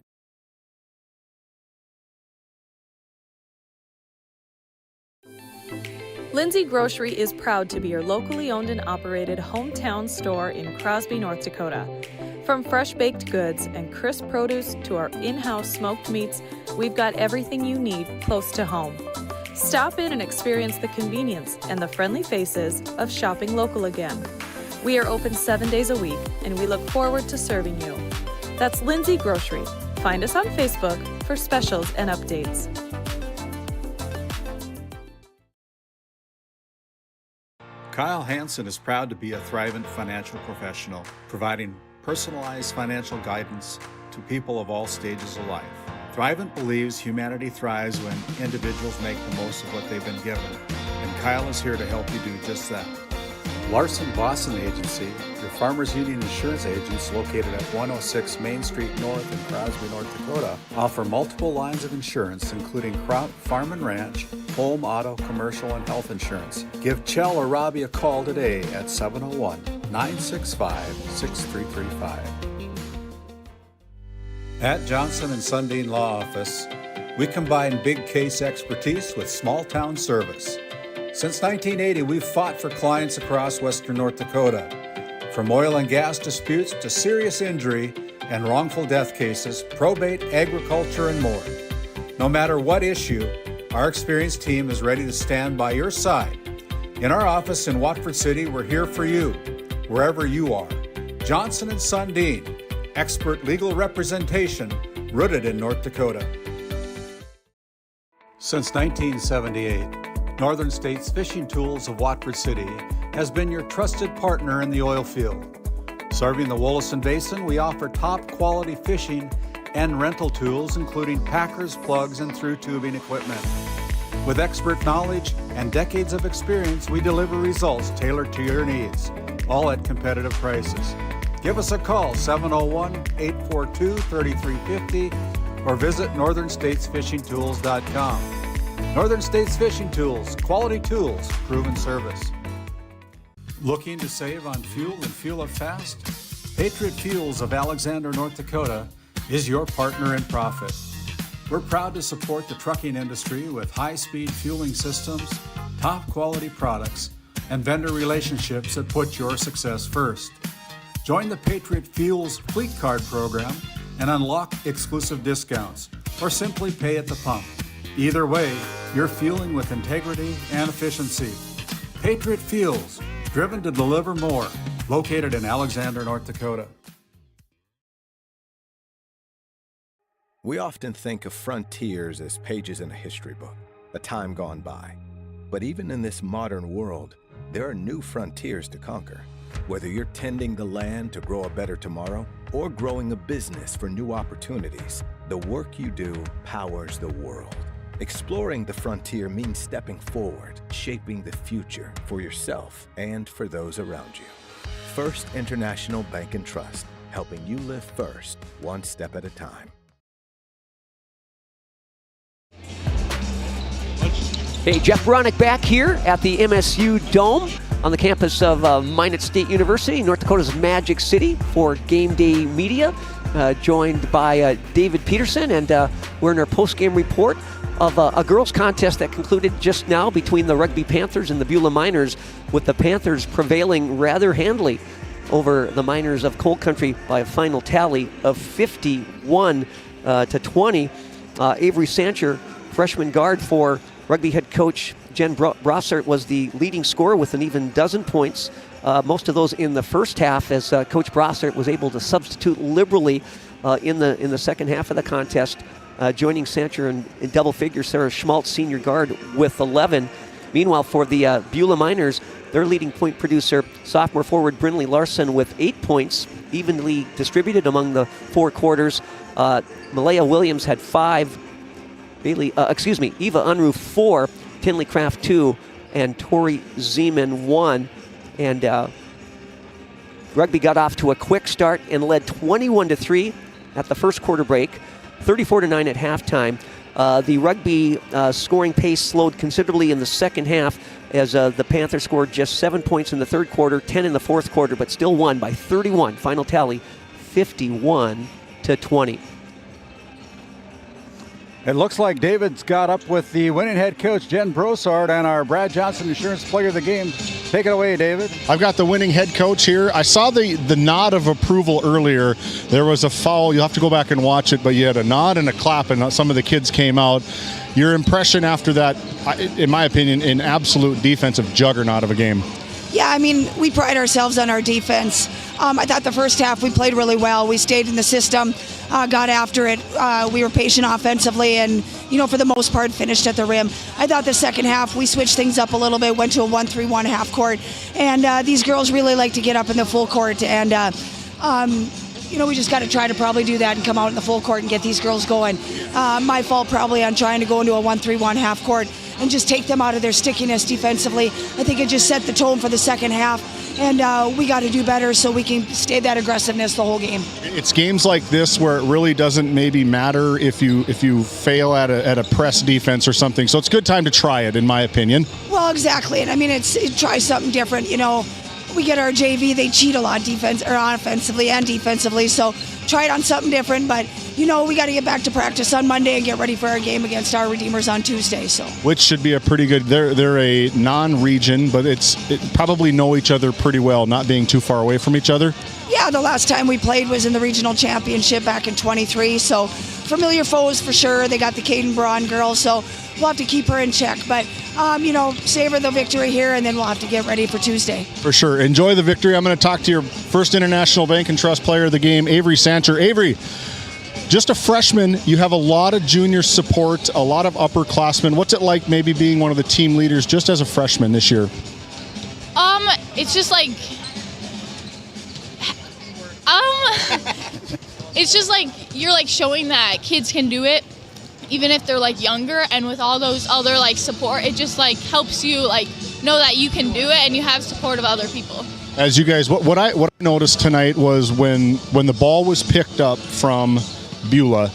Speaker 10: Lindsay Grocery is proud to be your locally owned and operated hometown store in Crosby, North Dakota. From fresh baked goods and crisp produce to our in-house smoked meats, we've got everything you need close to home. Stop in and experience the convenience and the friendly faces of shopping local again. We are open 7 days a week, and we look forward to serving you. That's Lindsay Grocery. Find us on Facebook for specials and updates.
Speaker 2: Kyle Hansen is proud to be a Thrivent financial professional, providing personalized financial guidance to people of all stages of life. Thrivent believes humanity thrives when individuals make the most of what they've been given, and Kyle is here to help you do just that. Larson Boston Agency, your Farmers Union insurance agents located at 106 Main Street North in Crosby, North Dakota, offer multiple lines of insurance, including crop, farm and ranch, home, auto, commercial, and health insurance. Give Chell or Robbie a call today at 701-965-6335. At Johnson & Sundin Law Office, we combine big case expertise with small town service. Since 1980, we've fought for clients across western North Dakota. From oil and gas disputes to serious injury and wrongful death cases, probate, agriculture, and more. No matter what issue, our experienced team is ready to stand by your side. In our office in Watford City, we're here for you, wherever you are. Johnson & Sundin, expert legal representation rooted in North Dakota. Since 1978, Northern States Fishing Tools of Watford City has been your trusted partner in the oil field. Serving the Williston Basin, we offer top quality fishing and rental tools, including packers, plugs, and through tubing equipment. With expert knowledge and decades of experience, we deliver results tailored to your needs. all at competitive prices. Give us a call, 701-842-3350, or visit northernstatesfishingtools.com. Northern States Fishing Tools, quality tools, proven service. Looking to save on fuel and fuel up fast? Patriot Fuels of Alexander, North Dakota is your partner in profit. We're proud to support the trucking industry with high-speed fueling systems, top quality products, and vendor relationships that put your success first. Join the Patriot Fuels Fleet Card program and unlock exclusive discounts, or simply pay at the pump. Either way, you're fueling with integrity and efficiency. Patriot Fuels, driven to deliver more, located in Alexander, North Dakota.
Speaker 7: We often think of frontiers as pages in a history book, a time gone by. But even in this modern world, there are new frontiers to conquer. Whether you're tending the land to grow a better tomorrow or growing a business for new opportunities, the work you do powers the world. Exploring the frontier means stepping forward, shaping the future for yourself and for those around you. First International Bank and Trust, helping you live first, one step at a time.
Speaker 15: Hey, Jeff Bronick back here at the MSU Dome on the campus of Minot State University, North Dakota's Magic City, for GameDay Media, joined by David Peterson, and we're in our post-game report of a girls' contest that concluded just now between the Rugby Panthers and the Beulah Miners, with the Panthers prevailing rather handily over the Miners of Cold Country by a final tally of 51 to 20. Avery Sancher, freshman guard for Rugby head coach Jen Brossart, was the leading scorer with an even dozen points, most of those in the first half, as Coach Brossart was able to substitute liberally in the second half of the contest, joining Sancher in double figures. Sarah Schmaltz, senior guard, with 11. Meanwhile, for the Beulah Miners, their leading point producer, sophomore forward Brinley Larson, with 8 points, evenly distributed among the four quarters. Malaya Williams had 5. Eva Unruh 4, Tinley Craft 2, and Tori Zeman 1. And Rugby got off to a quick start and led 21-3 at the first quarter break, 34-9 at halftime. The Rugby scoring pace slowed considerably in the second half, as the Panthers scored just 7 points in the third quarter, 10 in the fourth quarter, but still won by 31. Final tally, 51-20.
Speaker 2: It looks like David's got up with the winning head coach, Jen Brossart, and our Brad Johnson Insurance Player of the Game. Take it away, David.
Speaker 8: I've got the winning head coach here. I saw the nod of approval earlier. There was a foul. You'll have to go back and watch it, but you had a nod and a clap, and some of the kids came out. Your impression after that, in my opinion, an absolute defensive juggernaut of a game.
Speaker 5: Yeah, I mean, we pride ourselves on our defense. I thought the first half we played really well. We stayed in the system, got after it. We were patient offensively and, for the most part, finished at the rim. I thought the second half we switched things up a little bit, went to a 1-3-1 half court. And these girls really like to get up in the full court. And, we just got to try to probably do that and come out in the full court and get these girls going. My fault probably on trying to go into a 1-3-1 half court and just take them out of their stickiness defensively. I think it just set the tone for the second half, and we got to do better so we can stay that aggressiveness the whole game. It's games like this where it really doesn't maybe matter if you fail at a press defense or something. So it's a good time to try it, in my opinion. Well, exactly, and I mean try something different. We get our JV; they cheat a lot offensively and defensively. So try it on something different, but. We got to get back to practice on Monday and get ready for our game against our Redeemers on Tuesday. So, which should be a pretty good. They're a non-region, but it probably know each other pretty well, not being too far away from each other. Yeah, the last time we played was in the regional championship back in 23. So, familiar foes for sure. They got the Caden Braun girls, so we'll have to keep her in check. But savor the victory here, and then we'll have to get ready for Tuesday. For sure. Enjoy the victory. I'm going to talk to your First International Bank and Trust Player of the Game, Avery Sancher. Avery. Just a freshman, you have a lot of junior support, a lot of upperclassmen. What's it like maybe being one of the team leaders just as a freshman this year?
Speaker 12: It's just like, it's just like you're like showing that kids can do it, even if they're like younger, and with all those other like support, it just like helps you like know that you can do it and you have support of other people.
Speaker 8: As you guys, what I noticed tonight was when the ball was picked up from Beulah,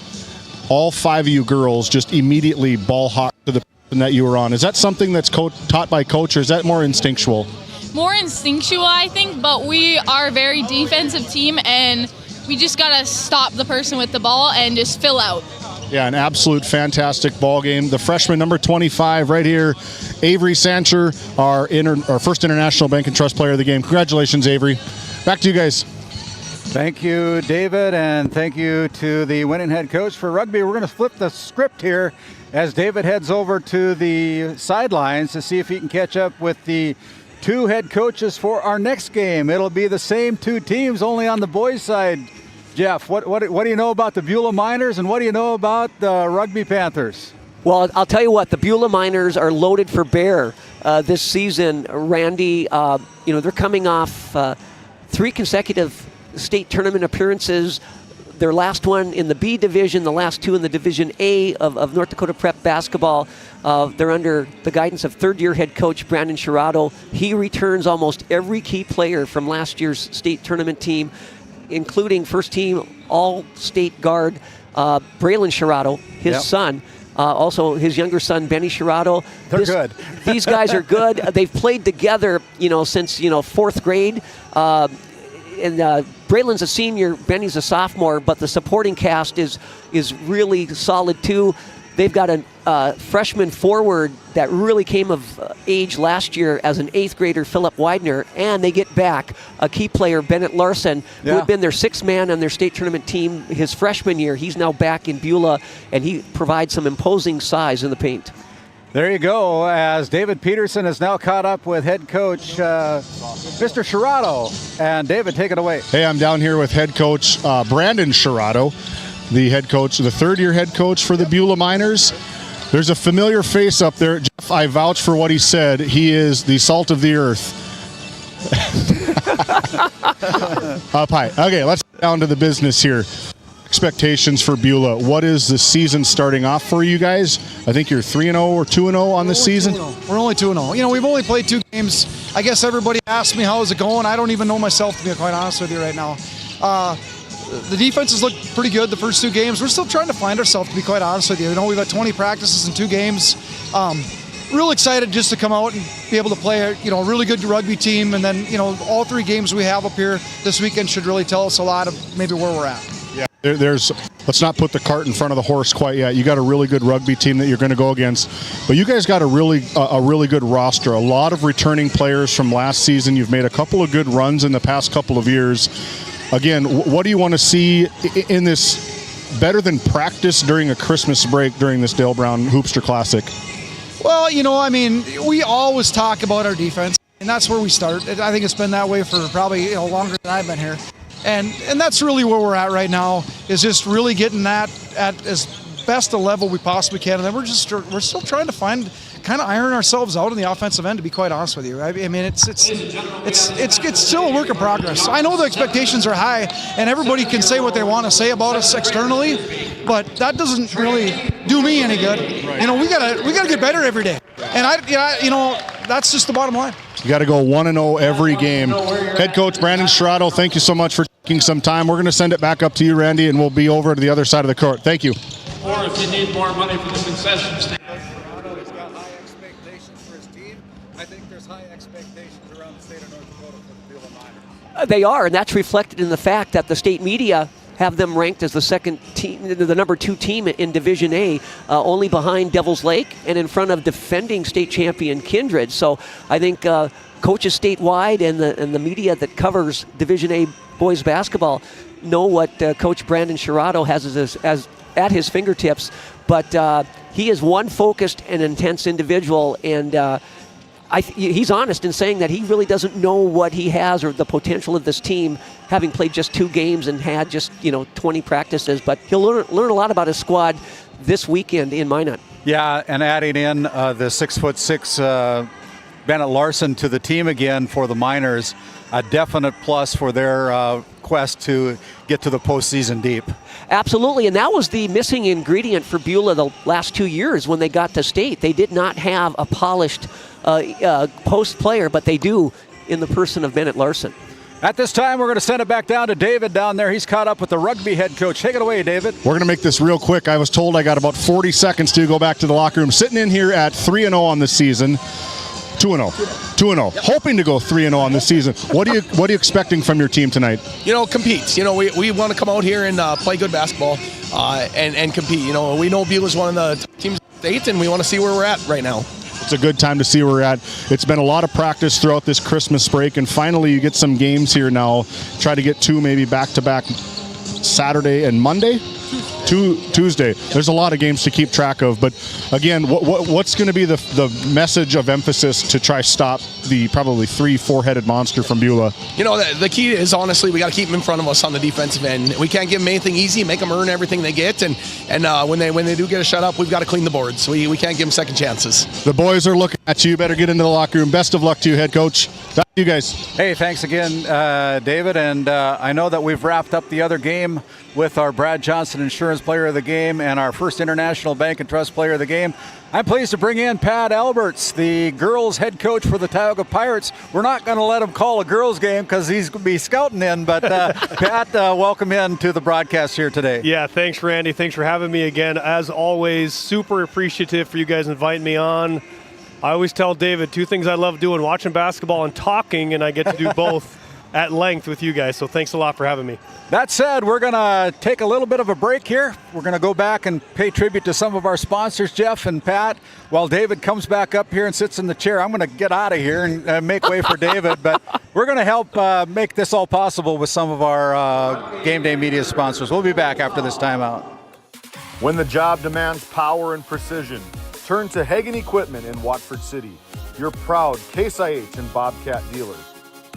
Speaker 8: all 5 of you girls just immediately ball hawked to the person that you were on. Is that something that's taught by coach, or is that more instinctual?
Speaker 12: More instinctual, I think, but we are a very defensive team, and we just got to stop the person with the ball and just fill out.
Speaker 8: Yeah, an absolute fantastic ball game. The freshman, number 25, right here, Avery Sancher, our first International Bank and Trust Player of the game. Congratulations, Avery. Back to you guys.
Speaker 2: Thank you, David, and thank you to the winning head coach for rugby. We're going to flip the script here as David heads over to the sidelines to see if he can catch up with the 2 head coaches for our next game. It'll be the same 2 teams, only on the boys' side. Jeff, what do you know about the Beulah Miners, and what do you know about the Rugby Panthers?
Speaker 15: Well, I'll tell you what, the Beulah Miners are loaded for bear this season. Randy, they're coming off 3 consecutive state tournament appearances. Their last one in the B division, the last 2 in the Division A of North Dakota Prep basketball. They're under the guidance of third-year head coach Brandon Sherrato. He returns almost every key player from last year's state tournament team, including first-team all-state guard Braylon Sherrato, his son. Also, his younger son, Benny Sherrato.
Speaker 2: They're good.
Speaker 15: These guys are good. They've played together, since 4th grade. And Braylon's a senior, Benny's a sophomore, but the supporting cast is really solid too. They've got a freshman forward that really came of age last year as an 8th grader, Philip Widener, and they get back a key player, Bennett Larson, who had been their 6th man on their state tournament team his freshman year. He's now back in Beulah, and he provides some imposing size in the paint.
Speaker 2: There you go, as David Peterson is now caught up with head coach Mr. Sherrato. And David, take it away.
Speaker 8: Hey, I'm down here with head coach Brandon Sherrato, the head coach, the 3rd-year head coach for the Beulah Miners. There's a familiar face up there. Jeff, I vouch for what he said. He is the salt of the earth. Up high. Okay, let's get down to the business here. Expectations for Beulah. What is the season starting off for you guys? I think you're 3-0 or 2-0 on the season.
Speaker 4: We're only 2-0. We've only played 2 games. I guess everybody asks me how is it going. I don't even know myself, to be quite honest with you right now. The defenses look pretty good the first 2 games. We're still trying to find ourselves, to be quite honest with you. We've had 20 practices in 2 games. Real excited just to come out and be able to play a really good rugby team, and then all 3 games we have up here this weekend should really tell us a lot of maybe where we're at.
Speaker 8: Yeah, let's not put the cart in front of the horse quite yet. You got a really good rugby team that you're going to go against, but you guys got a really good roster. A lot of returning players from last season. You've made a couple of good runs in the past couple of years. Again, what do you want to see in this better than practice during a Christmas break during this Dale Brown Hoopster Classic?
Speaker 4: Well, we always talk about our defense, and that's where we start. I think it's been that way for probably longer than I've been here. And that's really where we're at right now, is just really getting that at as best a level we possibly can. And then we're still trying to kind of iron ourselves out on the offensive end, to be quite honest with you. I mean, it's still a work in progress. I know the expectations are high, and everybody can say what they want to say about us externally, but that doesn't really do me any good. We gotta get better every day, and that's just the bottom line.
Speaker 8: You got to go 1-0 every game. Head coach Brandon Sherrato, thank you so much for taking some time. We're going to send it back up to you, Randy, and we'll be over to the other side of the court. Thank you.
Speaker 6: Or if you need more money for the concession stand.
Speaker 2: He's got high expectations for his team. I think there's high expectations around the state of North Dakota for the Beulah Miners.
Speaker 15: They are, and that's reflected in the fact that the state media have them ranked as the second team, the number 2 team in Division A, only behind Devils Lake and in front of defending state champion Kindred. So I think coaches statewide and the media that covers Division A boys basketball know what Coach Brandon Sherrato has as at his fingertips. But he is one focused and intense individual, and he's honest in saying that he really doesn't know what he has or the potential of this team, having played just 2 games and had just 20 practices. But he'll learn a lot about his squad this weekend in Minot.
Speaker 2: Yeah, and adding in the 6'6" Bennett Larson to the team again for the Miners, a definite plus for their quest to get to the postseason deep.
Speaker 15: Absolutely, and that was the missing ingredient for Beulah the last 2 years when they got to state. They did not have a polished post player, but they do in the person of Bennett Larson.
Speaker 2: At this time, we're going to send it back down to David down there. He's caught up with the rugby head coach. Take it away, David.
Speaker 9: We're going to make this real quick. I was told I got about 40 seconds to go back to the locker room. Sitting in here at 3-0 on the season. 2-0. 2-0. Yep. Hoping to go 3-0 on the season. What are you expecting from your team tonight?
Speaker 14: Compete. We want to come out here and play good basketball and compete. We know Beulah's one of the teams in the state, and we want to see where we're at right now.
Speaker 9: It's a good time to see where we're at. It's been a lot of practice throughout this Christmas break, and finally you get some games here now. Try to get 2 maybe back-to-back Saturday and Monday? Tuesday. There's a lot of games to keep track of, but again, what's going to be the message of emphasis to try stop the probably 3-4-headed monster from Beulah?
Speaker 14: The key is, honestly, we got to keep them in front of us on the defensive end. We can't give them anything easy, make them earn everything they get, and when they do get a shut up, we've got to clean the boards. We can't give them second chances.
Speaker 9: The boys are looking at you. Better get into the locker room. Best of luck to you, head coach. Back to you guys.
Speaker 2: Hey, thanks again, David, and I know that we've wrapped up the other game with our Brad Johnson Insurance Player of the Game and our First International Bank and Trust Player of the Game. I'm pleased to bring in Pat Alberts, the girls head coach for the Tioga Pirates. We're not going to let him call a girls game because he's going to be scouting in, but Pat, welcome in to the broadcast here today.
Speaker 23: Yeah, thanks, Randy. Thanks for having me again. As always, super appreciative for you guys inviting me on. I always tell David 2 things I love doing, watching basketball and talking, and I get to do both at length with you guys, so thanks a lot for having me.
Speaker 2: That said, we're going to take a little bit of a break here. We're going to go back and pay tribute to some of our sponsors, Jeff and Pat. While David comes back up here and sits in the chair, I'm going to get out of here and make way for David, but we're going to help make this all possible with some of our Game Day Media sponsors. We'll be back after this timeout.
Speaker 8: When the job demands power and precision, turn to Hagen Equipment in Watford City, your proud Case IH and Bobcat dealers.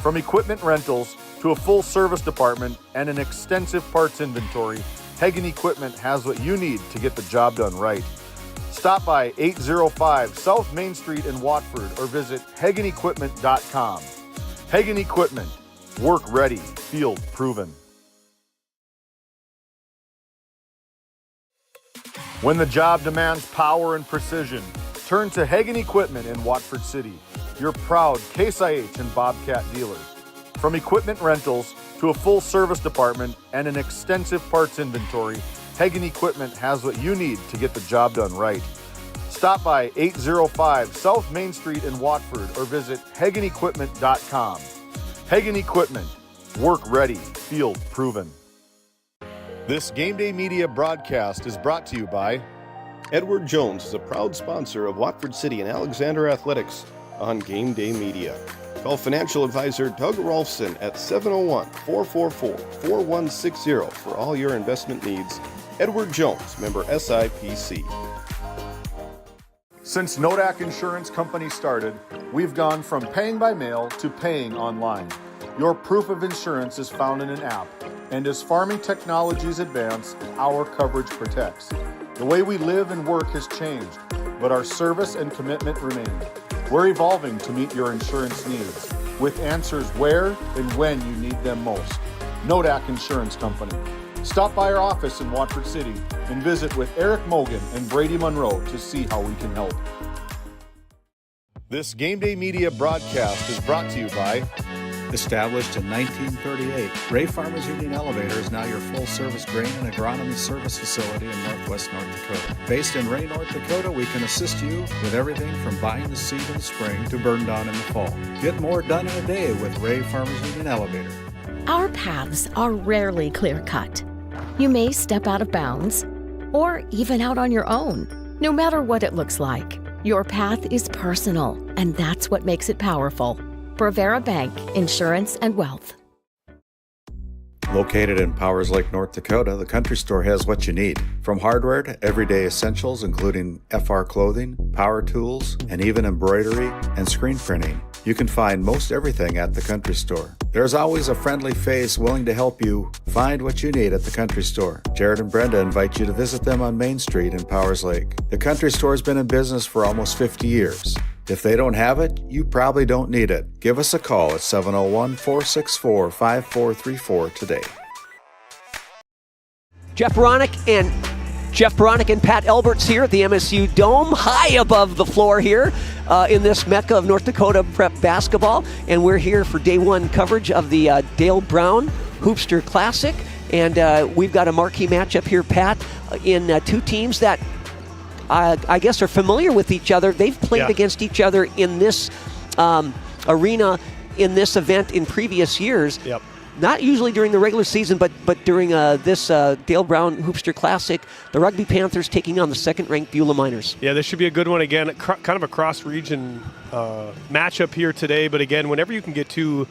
Speaker 8: From equipment rentals to a full service department and an extensive parts inventory, Hagen Equipment has what you need to get the job done right. Stop by 805 South Main Street in Watford or visit HagenEquipment.com. Hagen Equipment, work ready, field proven. When the job demands power and precision, turn to Hagen Equipment in Watford City, your proud Case IH and Bobcat dealers. From equipment rentals to a full service department and an extensive parts inventory, Hagen Equipment has what you need to get the job done right. Stop by 805 South Main Street in Watford or visit HagenEquipment.com. Hagen Equipment, work ready, field proven. This Game Day Media broadcast is brought to you by
Speaker 24: Edward Jones is a proud sponsor of Watford City and Alexander Athletics on Game Day Media. Call financial advisor Doug Rolfson at 701-444-4160 for all your investment needs. Edward Jones, member SIPC.
Speaker 8: Since Nodak Insurance Company started, we've gone from paying by mail to paying online. Your proof of insurance is found in an app, and as farming technologies advance, our coverage protects. The way we live and work has changed, but our service and commitment remain. We're evolving to meet your insurance needs, with answers where and when you need them most. Nodak Insurance Company. Stop by our office in Watford City and visit with Eric Mogan and Brady Monroe to see how we can help. This Game Day Media broadcast is brought to you by
Speaker 2: Established in 1938, Ray Farmers Union Elevator is now your full-service grain and agronomy service facility in northwest North Dakota. Based in Ray, North Dakota, we can assist you with everything from buying the seed in the spring to burn down in the fall. Get more done in a day with Ray Farmers Union Elevator.
Speaker 25: Our paths are rarely clear-cut. You may step out of bounds, or even out on your own. No matter what it looks like, your path is personal, and that's what makes it powerful. Provera Bank, Insurance and Wealth.
Speaker 2: Located in Powers Lake, North Dakota, the Country Store has what you need. From hardware to everyday essentials, including FR clothing, power tools, and even embroidery and screen printing. You can find most everything at the Country Store. There's always a friendly face willing to help you find what you need at the Country Store. Jared and Brenda invite you to visit them on Main Street in Powers Lake. The Country Store has been in business for almost 50 years. If they don't have it, you probably don't need it. Give us a call at 701-464-5434 today.
Speaker 15: Jeff Ronick and Jeff Bronick and Pat Alberts here at the MSU Dome, high above the floor here in this mecca of North Dakota prep basketball. And we're here for day one coverage of the Dale Brown Hoopster Classic. And we've got a marquee matchup here, Pat, in two teams that I guess are familiar with each other. They've played against each other in this arena, in this event in previous years.
Speaker 23: Yep.
Speaker 15: Not usually during the regular season, but during this Dale Brown Hoopster Classic, the Rugby Panthers taking on the second-ranked Beulah Miners.
Speaker 23: Yeah, this should be a good one again. Kind of a cross-region matchup here today. But again, whenever you can get two,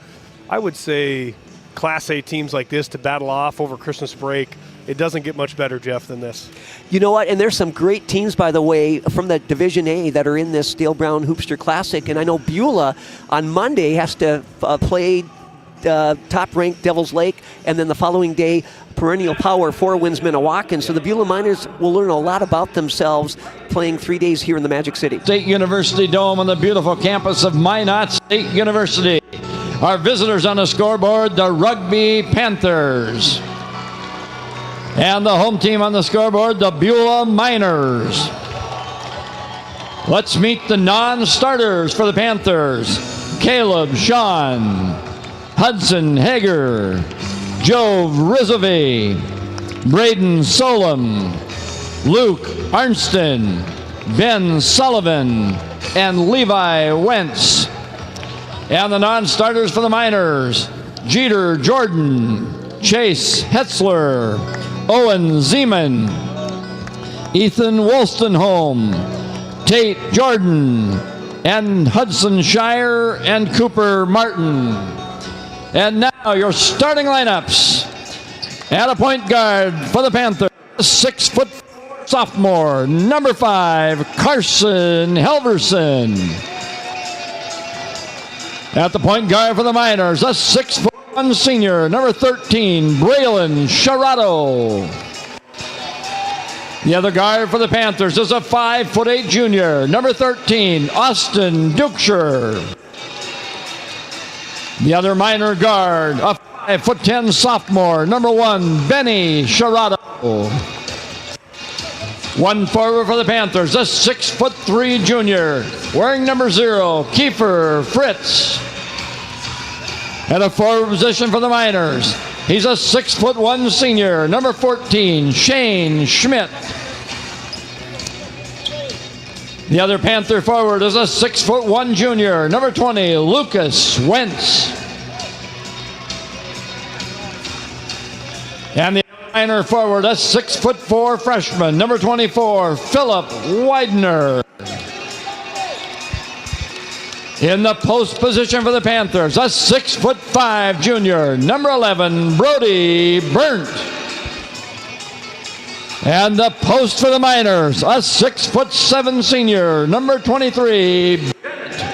Speaker 23: I would say, Class A teams like this to battle off over Christmas break, it doesn't get much better, Jeff, than this.
Speaker 15: You know what? And there's some great teams, by the way, from the Division A that are in this Dale Brown Hoopster Classic. And I know Beulah on Monday has to play top-ranked Devils Lake, and then the following day, perennial power, 4 wins Minnewacan. So the Beulah Miners will learn a lot about themselves playing 3 days here in the Magic City.
Speaker 3: State University Dome on the beautiful campus of Minot State University. Our visitors on the scoreboard, the Rugby Panthers. And the home team on the scoreboard, the Beulah Miners. Let's meet the non-starters for the Panthers. Caleb Sean, Hudson Hager, Jove Rizovey, Braden Solom, Luke Arnston, Ben Sullivan, and Levi Wentz. And the non-starters for the Miners, Jeter Jordan, Chase Hetzler, Owen Zeman, Ethan Wolstenholme, Tate Jordan, and Hudson Shire and Cooper Martin. And now your starting lineups. At a point guard for the Panthers, 6' sophomore, number 5, Carson Helverson. At the point guard for the Miners, a 6'1" senior, number 13, Braylon Sharato. The other guard for the Panthers is a 5'8" junior, number 13, Austin Dukeshire. The other Miner guard, a 5'10" sophomore, number 1, Benny Sharato. One forward for the Panthers, a 6'3" junior, wearing number 0, Kiefer Fritz. At a forward position for the Miners, he's a 6'1" senior, number 14, Shane Schmidt. The other Panther forward is a 6'1" junior, number 20, Lucas Wentz. And the Miner forward, a 6'4" freshman, number 24, Philip Widener. In the post position for the Panthers, a 6'5" junior, number 11, Brody Burnt. And the post for the Miners, a 6'7" senior, number 23,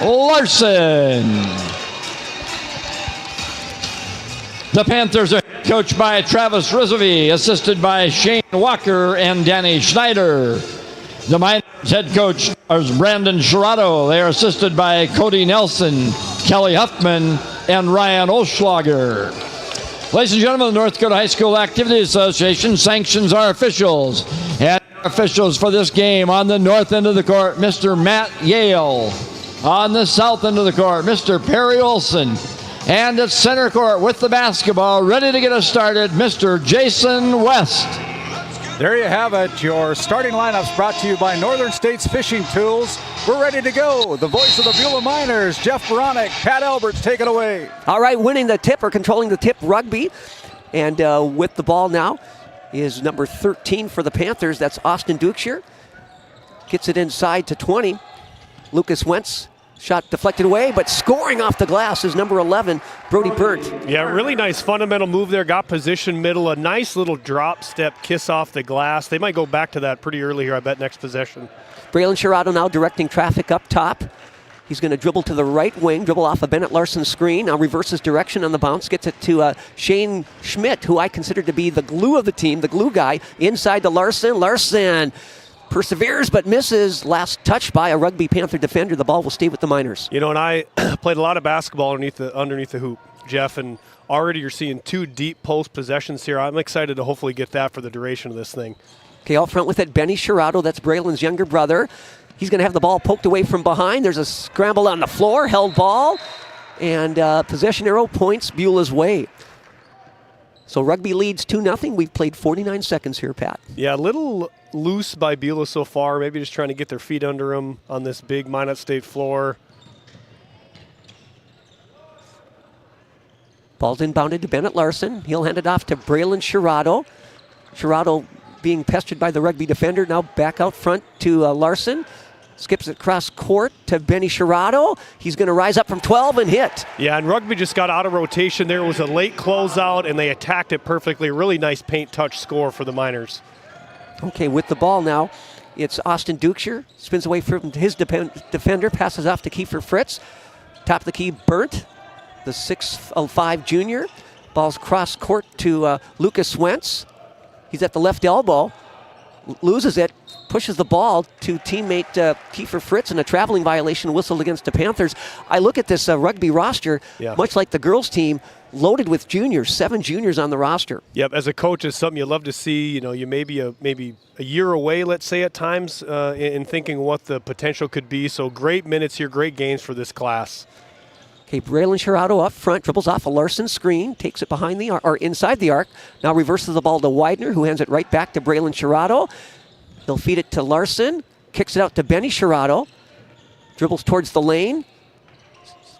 Speaker 3: Larson. The Panthers are coached by Travis Rizovey, assisted by Shane Walker and Danny Schneider. The Miners head coach is Brandon Sharato. They are assisted by Cody Nelson, Kelly Huffman, and Ryan Oschlager. Ladies and gentlemen, the North Dakota High School Activity Association sanctions our officials. And our officials for this game on the north end of the court, Mr. Matt Yale. On the south end of the court, Mr. Perry Olson. And at center court with the basketball, ready to get us started, Mr. Jason West.
Speaker 2: There you have it, your starting lineups brought to you by Northern States Fishing Tools. We're ready to go. The voice of the Beulah Miners, Jeff Bronick, Pat Alberts, take it away.
Speaker 15: All right, winning the tip or controlling the tip, Rugby. And with the ball now is number 13 for the Panthers. That's Austin Dukeshire. Gets it inside to 20. Lucas Wentz. Shot deflected away, but scoring off the glass is number 11, Brody Burnt.
Speaker 23: Yeah, really nice fundamental move there. Got position middle, a nice little drop step kiss off the glass. They might go back to that pretty early here, I bet, next possession.
Speaker 15: Braylon Sharato now directing traffic up top. He's going to dribble to the right wing, dribble off a Bennett Larson screen. Now reverses direction on the bounce, gets it to Shane Schmidt, who I consider to be the glue of the team, the glue guy, inside to Larson. Larson perseveres but misses. Last touch by a Rugby Panther defender. The ball will stay with the Miners.
Speaker 23: You know, and I played a lot of basketball underneath the hoop, Jeff, and already you're seeing 2 deep post possessions here. I'm excited to hopefully get that for the duration of this thing.
Speaker 15: Okay, out front with it, Benny Shirado. That's Braylon's younger brother. He's going to have the ball poked away from behind. There's a scramble on the floor, held ball, and possession arrow points Beulah's way. So Rugby leads 2-0. We've played 49 seconds here, Pat.
Speaker 23: Yeah, a little loose by Beulah so far. Maybe just trying to get their feet under them on this big Minot State floor.
Speaker 15: Ball's inbounded to Bennett Larson. He'll hand it off to Braylon Shirado. Shirado being pestered by the Rugby defender. Now back out front to Larson. Skips it across court to Benny Shirado. He's going to rise up from 12 and hit.
Speaker 23: Yeah, and Rugby just got out of rotation. There was a late closeout, and they attacked it perfectly. Really nice paint touch score for the Miners.
Speaker 15: Okay, with the ball now, it's Austin Dukeshire. Spins away from his defender, passes off to Kiefer Fritz. Top of the key, Burnt, the 6'5" junior. Ball's cross court to Lucas Wentz. He's at the left elbow, loses it, pushes the ball to teammate Kiefer Fritz, and a traveling violation whistled against the Panthers. I look at this Rugby roster, much like the girls' team, loaded with juniors, 7 juniors on the roster.
Speaker 23: Yep, as a coach, it's something you love to see. You know, you may be maybe a year away, let's say, at times, in thinking what the potential could be. So great minutes here, great games for this class.
Speaker 15: Okay, Braylon Shirado up front, dribbles off a Larson screen, takes it behind the or inside the arc. Now reverses the ball to Widener, who hands it right back to Braylon Shirado. He'll feed it to Larson, kicks it out to Benny Shirado, dribbles towards the lane,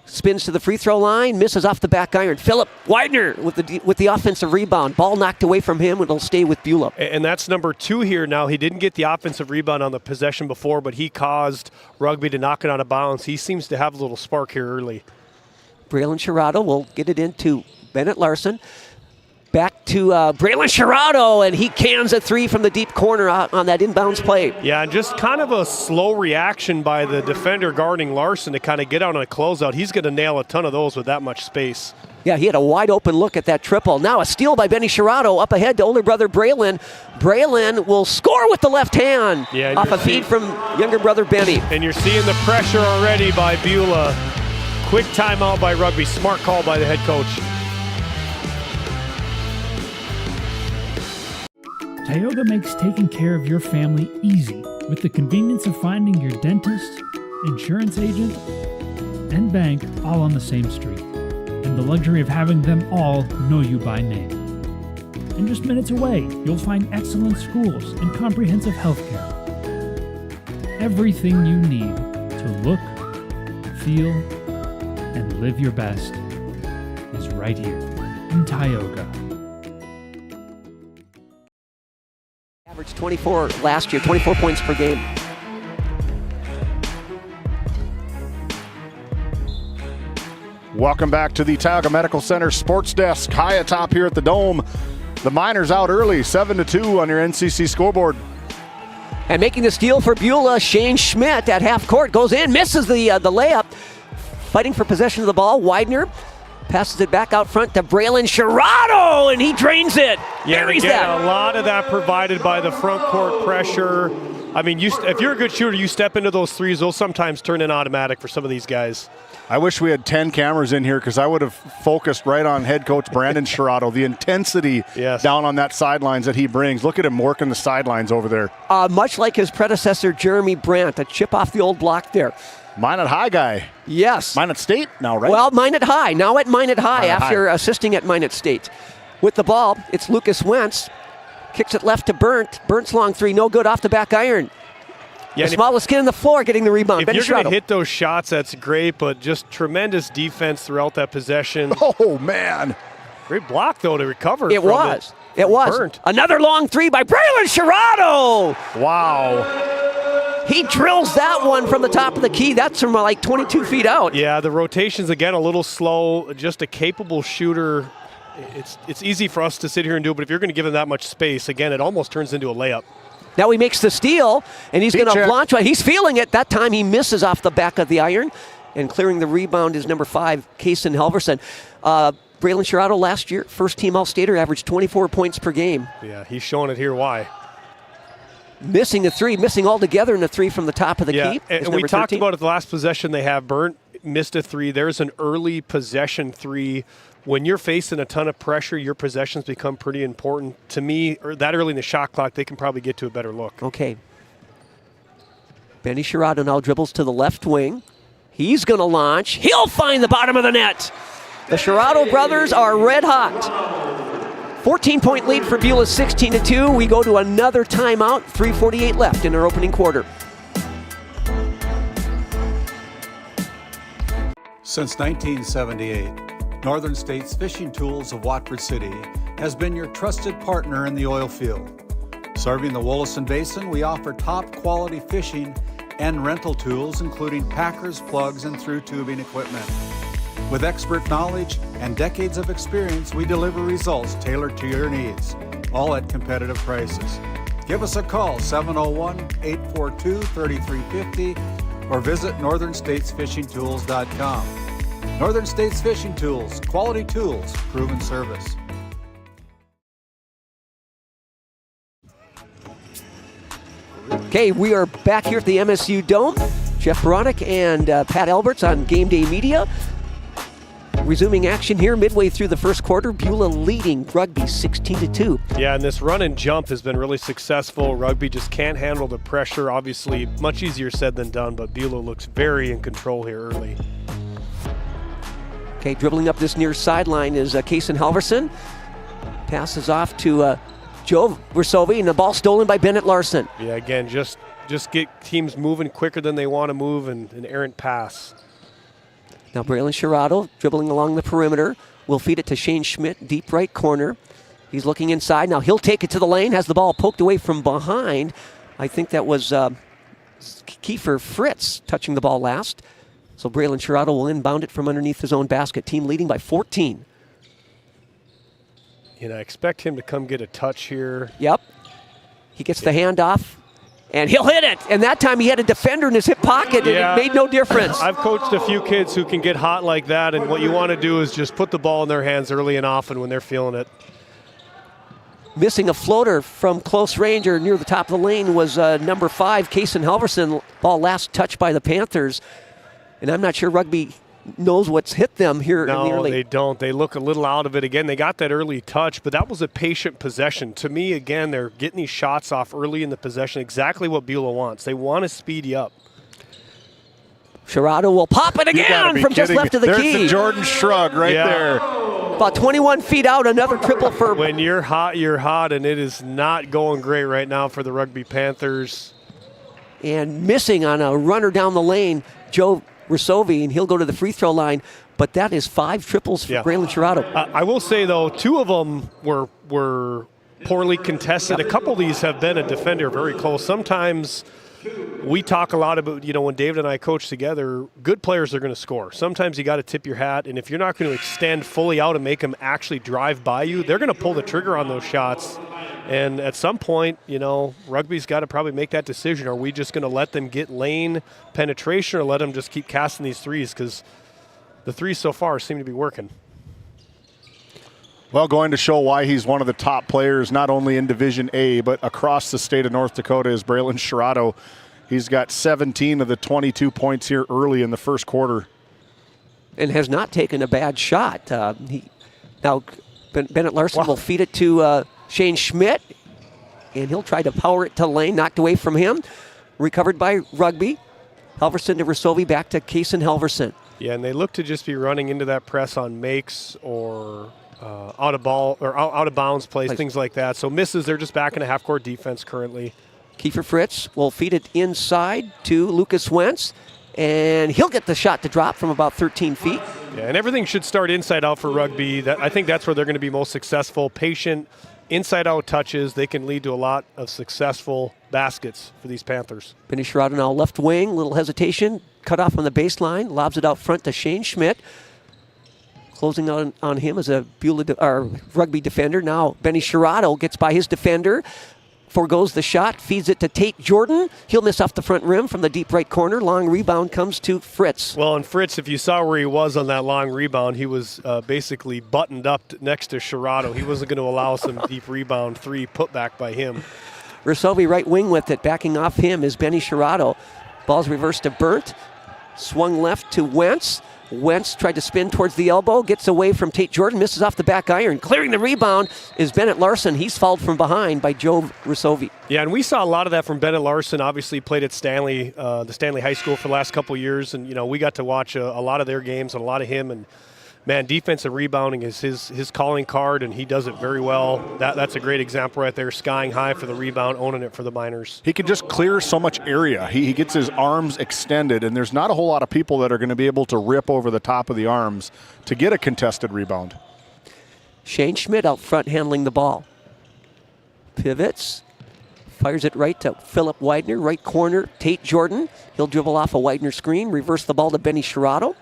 Speaker 15: spins to the free throw line, misses off the back iron. Philip Widener with the offensive rebound. Ball knocked away from him, and it'll stay with Beulah.
Speaker 23: And that's number 2 here now. He didn't get the offensive rebound on the possession before, but he caused Rugby to knock it out of bounds. He seems to have a little spark here early.
Speaker 15: Braylon Shirado will get it into Bennett Larson. Back to Braylon Shirado, and he cans a 3 from the deep corner on that inbounds play.
Speaker 23: Yeah, and just kind of a slow reaction by the defender guarding Larson to kind of get out on a closeout. He's going to nail a ton of those with that much space.
Speaker 15: Yeah, he had a wide open look at that triple. Now a steal by Benny Shirado, up ahead to older brother Braylon. Braylon will score with the left hand off a feed from younger brother Benny.
Speaker 23: And you're seeing the pressure already by Beulah. Quick timeout by Rugby. Smart call by the head coach.
Speaker 18: Tioga makes taking care of your family easy with the convenience of finding your dentist, insurance agent, and bank all on the same street, and the luxury of having them all know you by name. And just minutes away, you'll find excellent schools and comprehensive health care. Everything you need to look, feel, and live your best is right here in Tioga.
Speaker 15: Averaged 24 last year, 24 points per game.
Speaker 9: Welcome back to the Tioga Medical Center Sports Desk. High atop here at the Dome. The Miners out early, 7-2 on your NCC scoreboard.
Speaker 15: And making the steal for Beulah, Shane Schmidt at half court goes in, misses the layup. Fighting for possession of the ball, Widener passes it back out front to Braylon Shirado, and he drains it.
Speaker 23: Yeah, again, a lot of that provided by the front court pressure. I mean, if you're a good shooter, you step into those threes, they'll sometimes turn in automatic for some of these guys.
Speaker 9: I wish we had 10 cameras in here because I would have focused right on head coach Brandon Shirado, the intensity down on that sidelines that he brings. Look at him working the sidelines over there.
Speaker 15: Much like his predecessor, Jeremy Brandt, a chip off the old block there.
Speaker 9: Minot High guy.
Speaker 15: Yes.
Speaker 9: Minot State now, right?
Speaker 15: Well, Minot High. Now at Minot High after assisting at Minot State. With the ball, it's Lucas Wentz. Kicks it left to Burnt. Burnt's long 3, no good off the back iron. Yeah, the smallest kid on the floor getting the rebound.
Speaker 23: If you're going to hit those shots, that's great, but just tremendous defense throughout that possession.
Speaker 9: Oh, man.
Speaker 23: Great block, though, to recover.
Speaker 15: It was.
Speaker 23: Burnt.
Speaker 15: Another long 3 by Braylon Shirado.
Speaker 9: Wow.
Speaker 15: He drills that one from the top of the key. That's from like 22 feet out.
Speaker 23: Yeah, the rotations, again, a little slow. Just a capable shooter. It's easy for us to sit here and do, but if you're going to give him that much space, again, it almost turns into a layup.
Speaker 15: Now he makes the steal, and he's going to launch one. He's feeling it. That time he misses off the back of the iron, and clearing the rebound is number 5, Kaysen Helverson. Braylon Shirado last year, first team All-Stater, averaged 24 points per game.
Speaker 23: Yeah, he's showing it here why.
Speaker 15: Missing a 3, missing altogether in a 3 from the top of the key.
Speaker 23: And we talked about it the last possession they have. Burnt missed a 3. There's an early possession 3 when you're facing a ton of pressure, your possessions become pretty important. To me, or that early in the shot clock, they can probably get to a better look.
Speaker 15: Okay. Benny Sherrod now dribbles to the left wing. He's going to launch. He'll find the bottom of the net. The Sherrod brothers are red hot. 14-point lead for Beulah, 16-2. We go to another timeout. 3:48 left in our opening quarter.
Speaker 2: Since 1978, Northern States Fishing Tools of Watford City has been your trusted partner in the oil field. Serving the Wollaston Basin, we offer top quality fishing and rental tools, including packers, plugs, and through tubing equipment. With expert knowledge and decades of experience, we deliver results tailored to your needs, all at competitive prices. Give us a call, 701-842-3350, or visit northernstatesfishingtools.com. Northern States Fishing Tools, quality tools, proven service.
Speaker 15: Okay, we are back here at the MSU Dome. Jeff Baronic and Pat Alberts on GameDay Media. Resuming action here midway through the first quarter. Beulah leading Rugby 16-2.
Speaker 23: Yeah, and this run and jump has been really successful. Rugby just can't handle the pressure. Obviously, much easier said than done, but Beulah looks very in control here early.
Speaker 15: Okay, dribbling up this near sideline is Kaysen Halverson. Passes off to Joe Versovi, and the ball stolen by Bennett Larson.
Speaker 23: Yeah, again, just get teams moving quicker than they want to move, and an errant pass.
Speaker 15: Now Braylon Sherrod dribbling along the perimeter. Will feed it to Shane Schmidt, deep right corner. He's looking inside. Now he'll take it to the lane, has the ball poked away from behind. I think that was Kiefer Fritz touching the ball last. So Braylon Sherrod will inbound it from underneath his own basket. Team leading by 14.
Speaker 23: You know, I expect him to come get a touch here.
Speaker 15: Yep. He gets the handoff, and he'll hit it. And that time he had a defender in his hip pocket, and it made no difference.
Speaker 23: I've coached a few kids who can get hot like that, and what you want to do is just put the ball in their hands early and often when they're feeling it.
Speaker 15: Missing a floater from close range or near the top of the lane was number 5, Kaysen Halverson. Ball last touched by the Panthers. And I'm not sure Rugby knows what's hit them here in the early.
Speaker 23: No, they don't. They look a little out of it again. They got that early touch, but that was a patient possession. To me, again, they're getting these shots off early in the possession, exactly what Beulah wants. They want to speed you up.
Speaker 15: Sherrod will pop it again from just left of the key.
Speaker 24: There's the Jordan shrug right there.
Speaker 15: About 21 feet out, another triple for...
Speaker 23: When you're hot, and it is not going great right now for the Rugby Panthers.
Speaker 15: And missing on a runner down the lane, Joe Versovi, and he'll go to the free throw line. But that is 5 triples for Braylon Sherrod.
Speaker 23: I will say, though, 2 of them were poorly contested. A couple of these have been a defender very close. Sometimes we talk a lot about, when David and I coach together, good players are going to score. Sometimes you got to tip your hat, and if you're not going to extend fully out and make them actually drive by you, they're going to pull the trigger on those shots. And at some point, Rugby's got to probably make that decision. Are we just going to let them get lane penetration or let them just keep casting these threes? Because the threes so far seem to be working.
Speaker 9: Well, going to show why he's one of the top players, not only in Division A, but across the state of North Dakota, is Braylon Sherrod. He's got 17 of the 22 points here early in the first quarter.
Speaker 15: And has not taken a bad shot. Now, Bennett Larson will feed it to Shane Schmidt, and he'll try to power it to lane, knocked away from him. Recovered by Rugby. Halverson to Versovi, back to Kaysen Halverson.
Speaker 23: Yeah, and they look to just be running into that press on makes or out of ball or out of bounds plays, things like that. So misses, they're just back in a half-court defense currently.
Speaker 15: Kiefer Fritz will feed it inside to Lucas Wentz, and he'll get the shot to drop from about 13 feet.
Speaker 23: Yeah, and everything should start inside out for Rugby. I think that's where they're going to be most successful. Patient, inside-out touches, they can lead to a lot of successful baskets for these Panthers.
Speaker 15: Benny Sherrod now left wing, little hesitation, cut off on the baseline, lobs it out front to Shane Schmidt. Closing on him as a Rugby defender. Now Benny Sherrod gets by his defender, forgoes the shot, feeds it to Tate Jordan. He'll miss off the front rim from the deep right corner. Long rebound comes to Fritz.
Speaker 23: Well, and Fritz, if you saw where he was on that long rebound, he was basically buttoned up next to Sherrod. He wasn't going to allow some deep rebound 3 put back by him.
Speaker 15: Versovi right wing with it. Backing off him is Benny Sherrod. Ball's reversed to Burt. Swung left to Wentz. Wentz tried to spin towards the elbow, gets away from Tate Jordan, misses off the back iron. Clearing the rebound is Bennett Larson. He's fouled from behind by Joe Rusovi.
Speaker 23: Yeah, and we saw a lot of that from Bennett Larson. Obviously played at Stanley, the Stanley High School for the last couple of years. And, we got to watch a lot of their games and a lot of him. And, man, defensive rebounding is his calling card, and he does it very well. That's a great example right there, skying high for the rebound, owning it for the Miners.
Speaker 9: He can just clear so much area. He gets his arms extended, and there's not a whole lot of people that are going to be able to rip over the top of the arms to get a contested rebound.
Speaker 15: Shane Schmidt out front handling the ball. Pivots. Fires it right to Philip Widener, right corner, Tate Jordan. He'll dribble off a Widener screen, reverse the ball to Benny Shirato.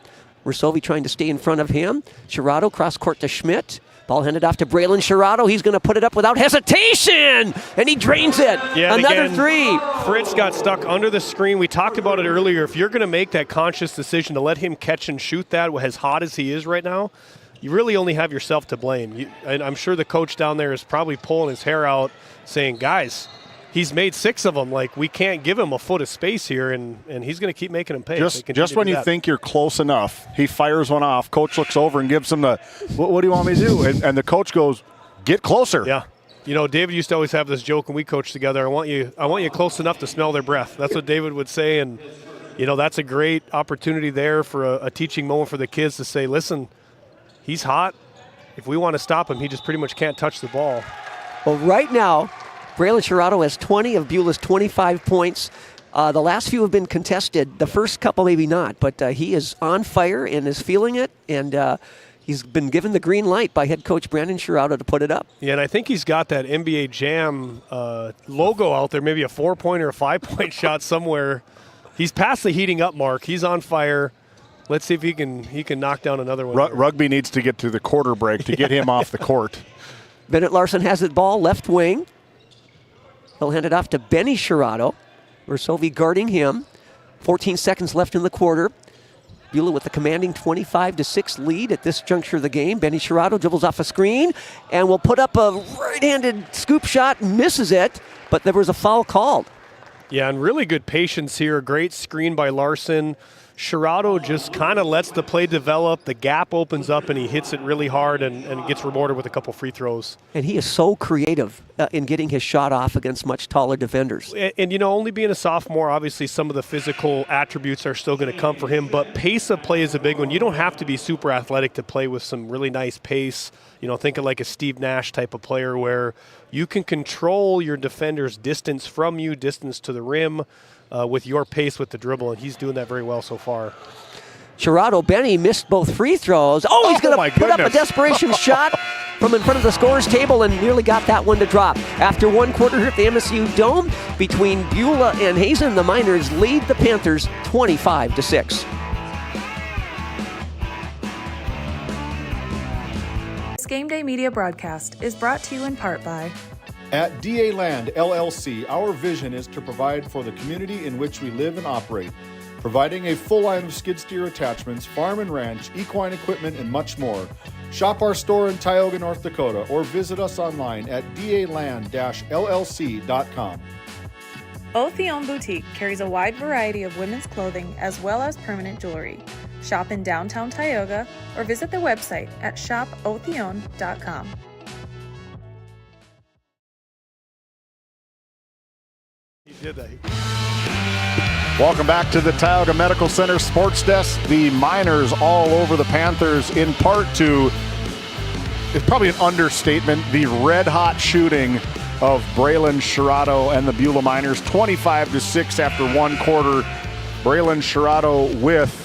Speaker 15: Rusovi trying to stay in front of him. Shirato cross court to Schmidt. Ball handed off to Braylon Shirato. He's going to put it up without hesitation, and he drains it.
Speaker 23: Yeah,
Speaker 15: another three.
Speaker 23: Fritz got stuck under the screen. We talked about it earlier. If you're going to make that conscious decision to let him catch and shoot that as hot as he is right now, you really only have yourself to blame. And I'm sure the coach down there is probably pulling his hair out saying, guys, he's made 6 of them. Like, we can't give him a foot of space here, and he's going to keep making them pay.
Speaker 9: Just when you think you're close enough, he fires one off. Coach looks over and gives him the, what do you want me to do? And the coach goes, get closer.
Speaker 23: Yeah. David used to always have this joke when we coached together. I want you close enough to smell their breath. That's what David would say, and that's a great opportunity there for a teaching moment for the kids to say, listen, he's hot. If we want to stop him, he just pretty much can't touch the ball.
Speaker 15: Well, right now, Braylon Shirato has 20 of Beulah's 25 points. The last few have been contested. The first couple maybe not, but he is on fire and is feeling it, and he's been given the green light by head coach Brandon Shirato to put it up.
Speaker 23: Yeah, and I think he's got that NBA Jam logo out there, maybe a 4-point or a 5-point shot somewhere. He's past the heating up mark. He's on fire. Let's see if he can knock down another one.
Speaker 9: Rugby needs to get to the quarter break to get him off the court.
Speaker 15: Bennett Larson has the ball, left wing. He'll hand it off to Benny Shirato. Rusovi guarding him. 14 seconds left in the quarter. Beulah with the commanding 25-6 lead at this juncture of the game. Benny Shirato dribbles off a screen and will put up a right-handed scoop shot, misses it, but there was a foul called.
Speaker 23: Yeah, and really good patience here. Great screen by Larson. Shirato just kind of lets the play develop. The gap opens up, and he hits it really hard and gets rewarded with a couple free throws.
Speaker 15: And he is so creative in getting his shot off against much taller defenders.
Speaker 23: And only being a sophomore, obviously some of the physical attributes are still going to come for him, but pace of play is a big one. You don't have to be super athletic to play with some really nice pace. Think of like a Steve Nash type of player where you can control your defender's distance from you, distance to the rim, with your pace with the dribble, and he's doing that very well so far.
Speaker 15: Shirato, Benny missed both free throws. He's going to put up a desperation shot from in front of the scorer's table and nearly got that one to drop. After one quarter here at the MSU Dome, between Beulah and Hazen, the Miners lead the Panthers 25-6.
Speaker 10: This Game Day Media broadcast is brought to you in part by
Speaker 24: At DA Land LLC, our vision is to provide for the community in which we live and operate, providing a full line of skid steer attachments, farm and ranch, equine equipment, and much more. Shop our store in Tioga, North Dakota, or visit us online at daland-llc.com.
Speaker 10: Otheon Boutique carries a wide variety of women's clothing as well as permanent jewelry. Shop in downtown Tioga or visit their website at shopotheon.com.
Speaker 23: He did that.
Speaker 9: Welcome back to the Tioga Medical Center Sports Desk. The Miners all over the Panthers in part to, it's probably an understatement, the red-hot shooting of Braylon Shirato and the Beulah Miners. 25-6 after one quarter. Braylon Shirato with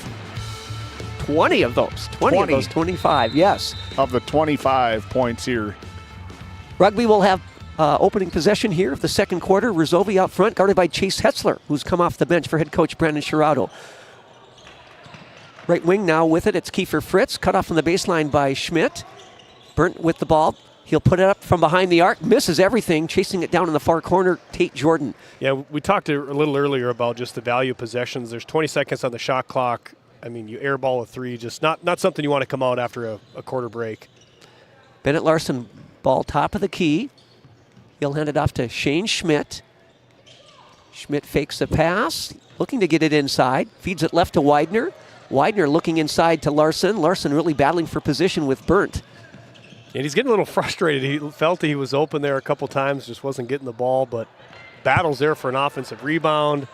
Speaker 15: 20 of those. 20 of those 25, yes.
Speaker 9: Of the 25 points here.
Speaker 15: Rugby will have opening possession here of the second quarter. Rusovi out front, guarded by Chase Hetzler, who's come off the bench for head coach Brandon Shirato. Right wing now with it. It's Kiefer Fritz, cut off from the baseline by Schmidt. Burnt with the ball. He'll put it up from behind the arc, misses everything, chasing it down in the far corner, Tate Jordan.
Speaker 23: Yeah, we talked a little earlier about just the value of possessions. There's 20 seconds on the shot clock. I mean, you airball a three, just not something you want to come out after a quarter break.
Speaker 15: Bennett Larson, ball top of the key. He'll hand it off to Shane Schmidt. Schmidt fakes a pass, looking to get it inside. Feeds it left to Widener. Widener looking inside to Larson. Larson really battling for position with Burnt.
Speaker 23: And he's getting a little frustrated. He felt he was open there a couple times, just wasn't getting the ball, but battles there for an offensive rebound.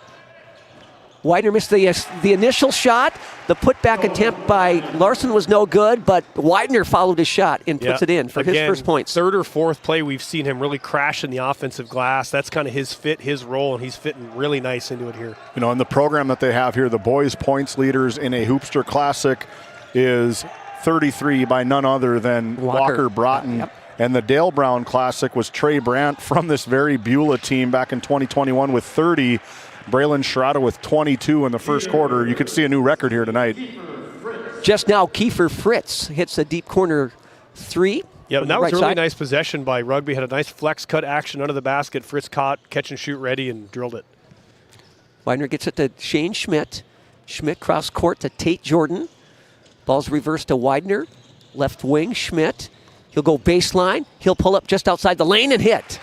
Speaker 15: Widener missed the initial shot. The putback attempt by Larson was no good, but Widener followed his shot and puts it in for his first points.
Speaker 23: Third or fourth play, we've seen him really crash in the offensive glass. That's kind of his fit, his role, and he's fitting really nice into it here.
Speaker 24: You know, in the program that they have here, the boys' points leaders in a Hoopster Classic is 33 by none other than Walker Broughton.
Speaker 15: Yep.
Speaker 24: And the Dale Brown Classic was Trey Brandt from this very Beulah team back in 2021 with 30. Braylon Schroeder with 22 in the first quarter. You could see a new record here tonight.
Speaker 15: Just now, Kiefer Fritz hits a deep corner three.
Speaker 23: Yeah, and that was a really nice possession by Rugby. Had a nice flex cut action under the basket. Fritz caught, catch and shoot ready, and drilled it.
Speaker 15: Widener gets it to Shane Schmidt. Schmidt cross court to Tate Jordan. Ball's reversed to Widener. Left wing, Schmidt. He'll go baseline. He'll pull up just outside the lane and hit.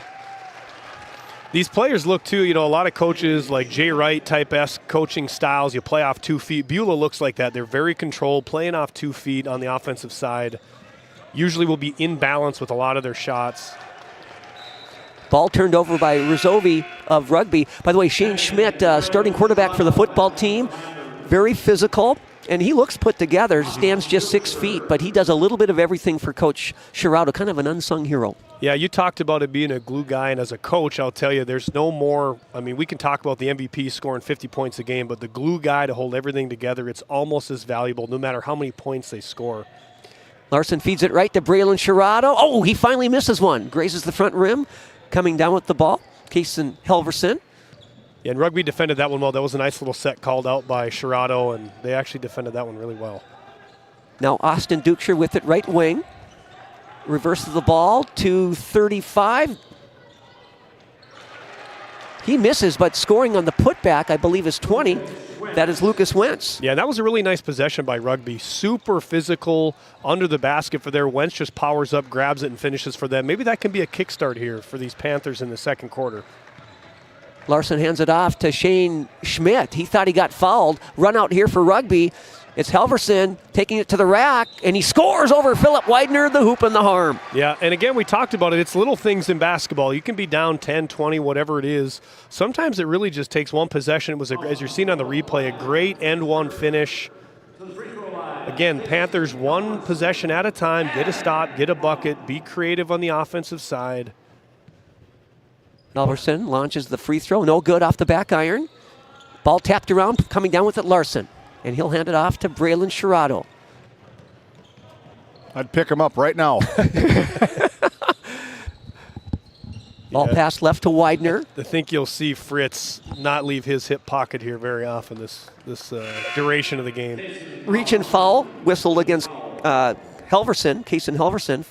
Speaker 23: These players look too, you know, a lot of coaches like Jay Wright type-esque coaching styles, you play off 2 feet. Beulah looks like that. They're very controlled, playing off 2 feet on the offensive side. Usually will be in balance with a lot of their shots.
Speaker 15: Ball turned over by Rizovi of Rugby. By the way, Shane Schmidt, starting quarterback for the football team, very physical. And he looks put together, stands just 6 feet, but he does a little bit of everything for Coach Schiraudo, kind of an unsung hero.
Speaker 23: Yeah, you talked about it being a glue guy, and as a coach, I'll tell you, there's no more, I mean, we can talk about the MVP scoring 50 points a game, but the glue guy to hold everything together, it's almost as valuable no matter how many points they score.
Speaker 15: Larson feeds it right to Braylon Schiraudo. Oh, he finally misses one. Grazes the front rim, coming down with the ball. Kason Helverson.
Speaker 23: Yeah, and Rugby defended that one well. That was a nice little set called out by Schiraudo, and they actually defended that one really well.
Speaker 15: Now Austin Dukeshire with it right wing. Reverses the ball to 35. He misses, but scoring on the putback, I believe, is 20. That is Lucas Wentz.
Speaker 23: Yeah, that was a really nice possession by Rugby. Super physical under the basket for there. Wentz just powers up, grabs it, and finishes for them. Maybe that can be a kickstart here for these Panthers in the second quarter.
Speaker 15: Larson hands it off to Shane Schmidt. He thought he got fouled. Run out here for Rugby. It's Helverson taking it to the rack, and he scores over Philip Widener, the hoop and the harm.
Speaker 23: Yeah, and again, we talked about it. It's little things in basketball. You can be down 10, 20, whatever it is. Sometimes it really just takes one possession. It was, as you're seeing on the replay, a great end-one finish. Again, Panthers one possession at a time. Get a stop, get a bucket, be creative on the offensive side.
Speaker 15: Helverson launches the free throw. No good off the back iron. Ball tapped around, coming down with it, Larson. And he'll hand it off to Braylon Schiraudo.
Speaker 24: I'd pick him up right now.
Speaker 15: Ball pass left to Widener.
Speaker 23: I think you'll see Fritz not leave his hip pocket here very often this duration of the game.
Speaker 15: Reach and foul whistled against Helverson, Kason Helverson.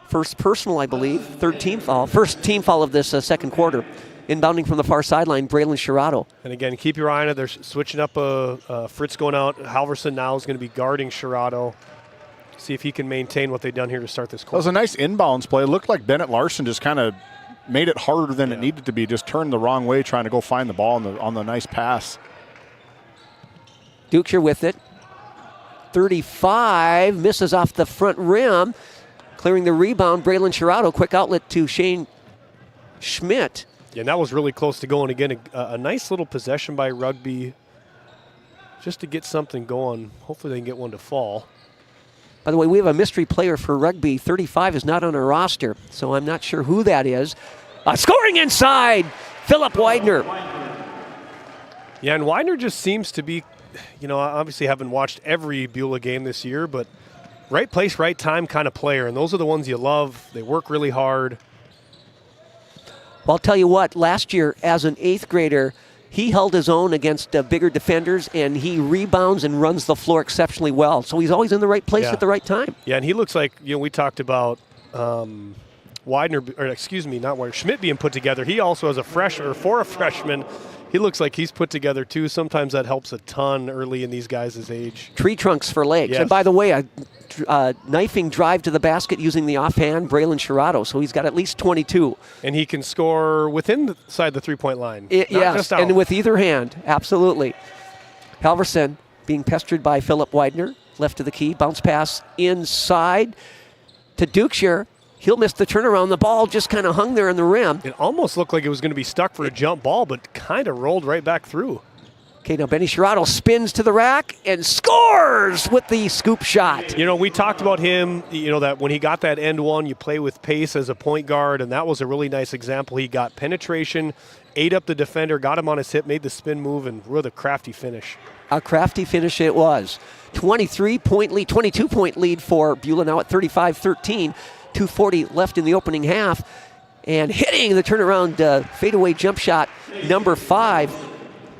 Speaker 15: First personal, I believe. Third team foul. First team foul of this second quarter. Inbounding from the far sideline, Braylon Schiraudo.
Speaker 23: And again, keep your eye on it. They're switching up. Fritz going out. Halverson now is going to be guarding Schiraudo. See if he can maintain what they've done here to start this quarter.
Speaker 24: That was a nice inbounds play. It looked like Bennett Larson just kind of made it harder than it needed to be. Just turned the wrong way trying to go find the ball on the nice pass.
Speaker 15: Dukeshire with it. 35, misses off the front rim. Clearing the rebound, Braylon Schiraudo. Quick outlet to Shane Schmidt.
Speaker 23: Yeah, and that was really close to going. Again, a nice little possession by Rugby just to get something going. Hopefully they can get one to fall.
Speaker 15: By the way, we have a mystery player for Rugby. 35 is not on our roster, so I'm not sure who that is. Scoring inside, Philip Widener.
Speaker 23: Yeah, and Widener just seems to be, you know, obviously haven't watched every Beulah game this year, but right place, right time kind of player, and those are the ones you love. They work really hard.
Speaker 15: Well, I'll tell you what, last year as an 8th grader, he held his own against bigger defenders, and he rebounds and runs the floor exceptionally well. So he's always in the right place at the right time.
Speaker 23: Yeah, and he looks like, you know, we talked about Widener, or excuse me, not Widener, Schmidt being put together. He also, as a for a freshman, he looks like he's put together too. Sometimes that helps a ton early in these guys' age.
Speaker 15: Tree trunks for legs.
Speaker 23: Yes.
Speaker 15: And by the way, a knifing drive to the basket using the offhand, Braylon Schiraudo. So he's got at least 22.
Speaker 23: And he can score within the 3-point line.
Speaker 15: Yes, and with either hand, absolutely. Halverson being pestered by Philip Widener. Left of the key, bounce pass inside to Dukeshire. He'll miss the turnaround. The ball just kind of hung there in the rim.
Speaker 23: It almost looked like it was going to be stuck for a jump ball, but kind of rolled right back through.
Speaker 15: Okay, now Benny Shirato spins to the rack and scores with the scoop shot.
Speaker 23: You know, we talked about him, you know, that when he got that end one, you play with pace as a point guard, and that was a really nice example. He got penetration, ate up the defender, got him on his hip, made the spin move, and with a crafty finish.
Speaker 15: A crafty finish it was. 22-point lead for Beulah now at 35-13. 2:40 left in the opening half. And hitting the turnaround fadeaway jump shot, number 5.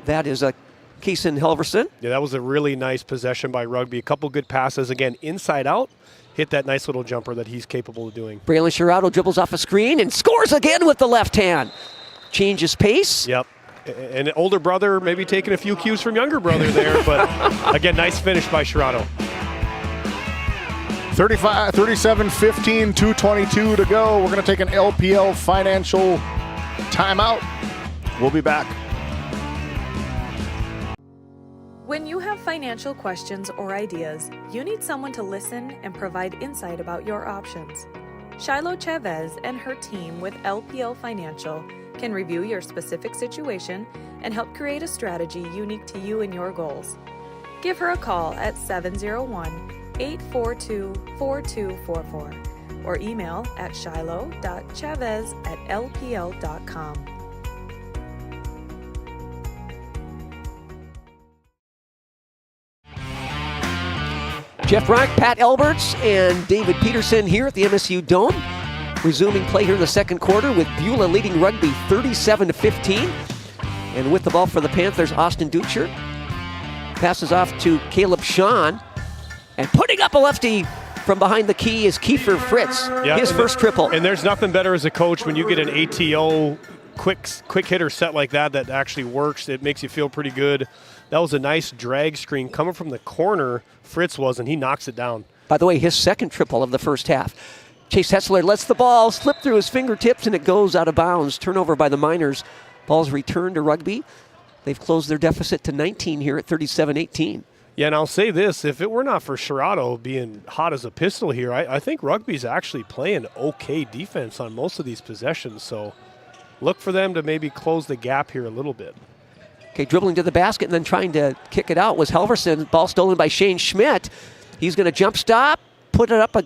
Speaker 15: That is a Keeson Helverson.
Speaker 23: Yeah, that was a really nice possession by Rugby. A couple good passes. Again, inside out. Hit that nice little jumper that he's capable of doing.
Speaker 15: Braylon Shirato dribbles off a screen and scores again with the left hand. Changes pace.
Speaker 23: Yep. And an older brother maybe taking a few cues from younger brother there. But again, nice finish by Shirato.
Speaker 24: 37-15, 2:22 to go. We're going to take an LPL financial timeout. We'll be back.
Speaker 10: When you have financial questions or ideas, you need someone to listen and provide insight about your options. Shiloh Chavez and her team with LPL Financial can review your specific situation and help create a strategy unique to you and your goals. Give her a call at 701-842-4244 or email at shiloh.chavez@lpl.com.
Speaker 15: Jeff Rock, Pat Alberts, and David Peterson here at the MSU Dome. Resuming play here in the second quarter with Beulah leading Rugby 37-15. And with the ball for the Panthers, Austin Dutcher passes off to Caleb Shawn. And putting up a lefty from behind the key is Kiefer Fritz, his first triple.
Speaker 23: And there's nothing better as a coach when you get an ATO quick hitter set like that actually works. It makes you feel pretty good. That was a nice drag screen coming from the corner, Fritz was, and he knocks it down.
Speaker 15: By the way, his second triple of the first half. Chase Hetzler lets the ball slip through his fingertips, and it goes out of bounds. Turnover by the Miners. Ball's returned to Rugby. They've closed their deficit to 19 here at 37-18.
Speaker 23: Yeah, and I'll say this, if it were not for Shirato being hot as a pistol here, I think Rugby's actually playing okay defense on most of these possessions, so look for them to maybe close the gap here a little bit.
Speaker 15: Okay, dribbling to the basket and then trying to kick it out was Helverson. Ball stolen by Shane Schmidt. He's going to jump stop, put it up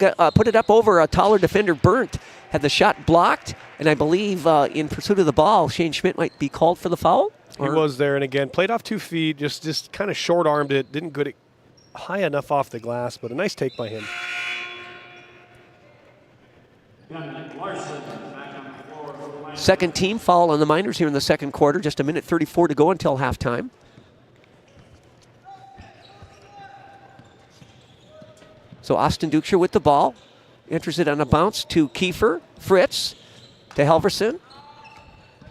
Speaker 15: over a taller defender, Burnt. Had the shot blocked, and I believe in pursuit of the ball, Shane Schmidt might be called for the foul.
Speaker 23: He was there, and again, played off 2 feet, just kind of short-armed it, didn't get it high enough off the glass, but a nice take by him.
Speaker 15: Second team foul on the Miners here in the second quarter. Just a minute 34 to go until halftime. So Austin Dukeshire with the ball. Enters it on a bounce to Kiefer. Fritz to Helverson.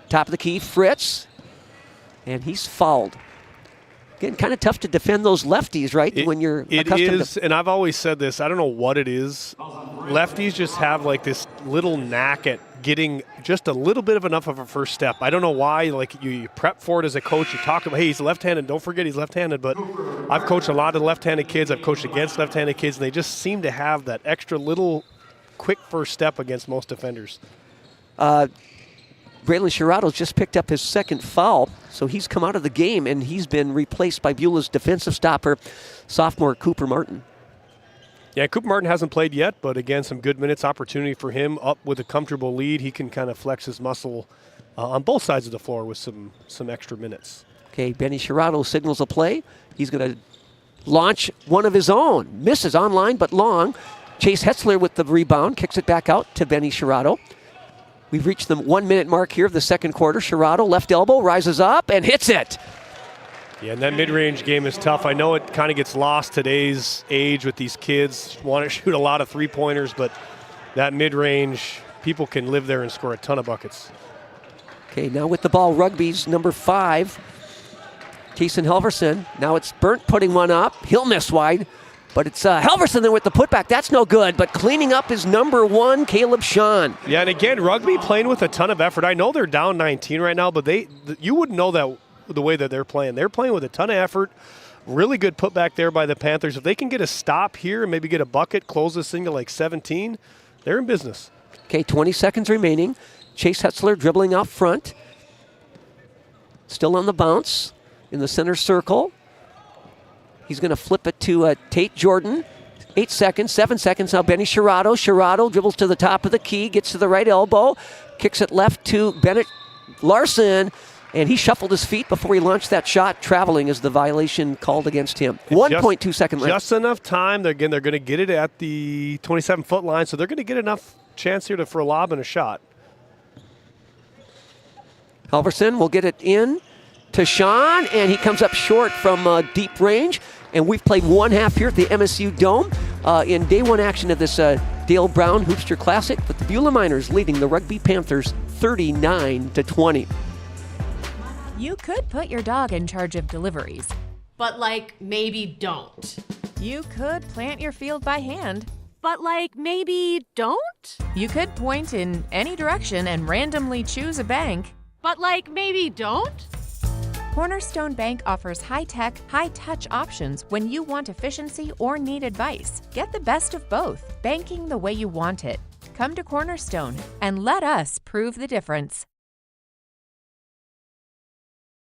Speaker 15: Top of the key, Fritz. And he's fouled. Again, kind of tough to defend those lefties, right? When you're accustomed to.
Speaker 23: And I've always said this, I don't know what it is. Lefties just have like this little knack at getting just a little bit of enough of a first step. I don't know why. Like you prep for it as a coach. You talk about, hey, he's left-handed. Don't forget he's left-handed. But I've coached a lot of left-handed kids. I've coached against left-handed kids, and they just seem to have that extra little quick first step against most defenders.
Speaker 15: Braylon Shirato's just picked up his second foul, so he's come out of the game, and he's been replaced by Beulah's defensive stopper, sophomore Cooper Martin.
Speaker 23: Yeah, Cooper Martin hasn't played yet, but again, some good minutes opportunity for him. Up with a comfortable lead, he can kind of flex his muscle on both sides of the floor with some extra minutes.
Speaker 15: Okay, Benny Shirato signals a play. He's going to launch one of his own. Misses online, but long. Chase Hetzler with the rebound, kicks it back out to Benny Shirato. We've reached the 1 minute mark here of the second quarter. Shirato, left elbow, rises up and hits it.
Speaker 23: Yeah, and that mid-range game is tough. I know it kind of gets lost today's age with these kids. Want to shoot a lot of three-pointers, but that mid-range, people can live there and score a ton of buckets.
Speaker 15: Okay, now with the ball, Rugby's number 5, Jason Helverson. Now it's Burnt putting one up. He'll miss wide. But it's Helverson there with the putback. That's no good. But cleaning up is number 1, Caleb Shawn.
Speaker 23: Yeah, and again, Rugby playing with a ton of effort. I know they're down 19 right now, but you wouldn't know that the way that they're playing. They're playing with a ton of effort. Really good putback there by the Panthers. If they can get a stop here and maybe get a bucket, close this thing to like 17, they're in business.
Speaker 15: Okay, 20 seconds remaining. Chase Hetzler dribbling out front. Still on the bounce in the center circle. He's going to flip it to Tate Jordan. 8 seconds, 7 seconds. Now Benny Sherrato. Sherrato dribbles to the top of the key, gets to the right elbow, kicks it left to Bennett Larson, and he shuffled his feet before he launched that shot. Traveling is the violation called against him. 1.2 second left.
Speaker 23: Just enough time. They're going to get it at the 27-foot line, so they're going to get enough chance here for a lob and a shot.
Speaker 15: Halverson will get it in to Sean, and he comes up short from deep range. And we've played one half here at the MSU Dome in day one action of this Dale Brown Hoopster Classic, with the Beulah Miners leading the Rugby Panthers 39-20.
Speaker 11: You could put your dog in charge of deliveries,
Speaker 19: but maybe don't.
Speaker 11: You could plant your field by hand,
Speaker 19: but maybe don't.
Speaker 11: You could point in any direction and randomly choose a bank,
Speaker 19: but maybe don't.
Speaker 11: Cornerstone Bank offers high-tech, high-touch options when you want efficiency or need advice. Get the best of both, banking the way you want it. Come to Cornerstone and let us prove the difference.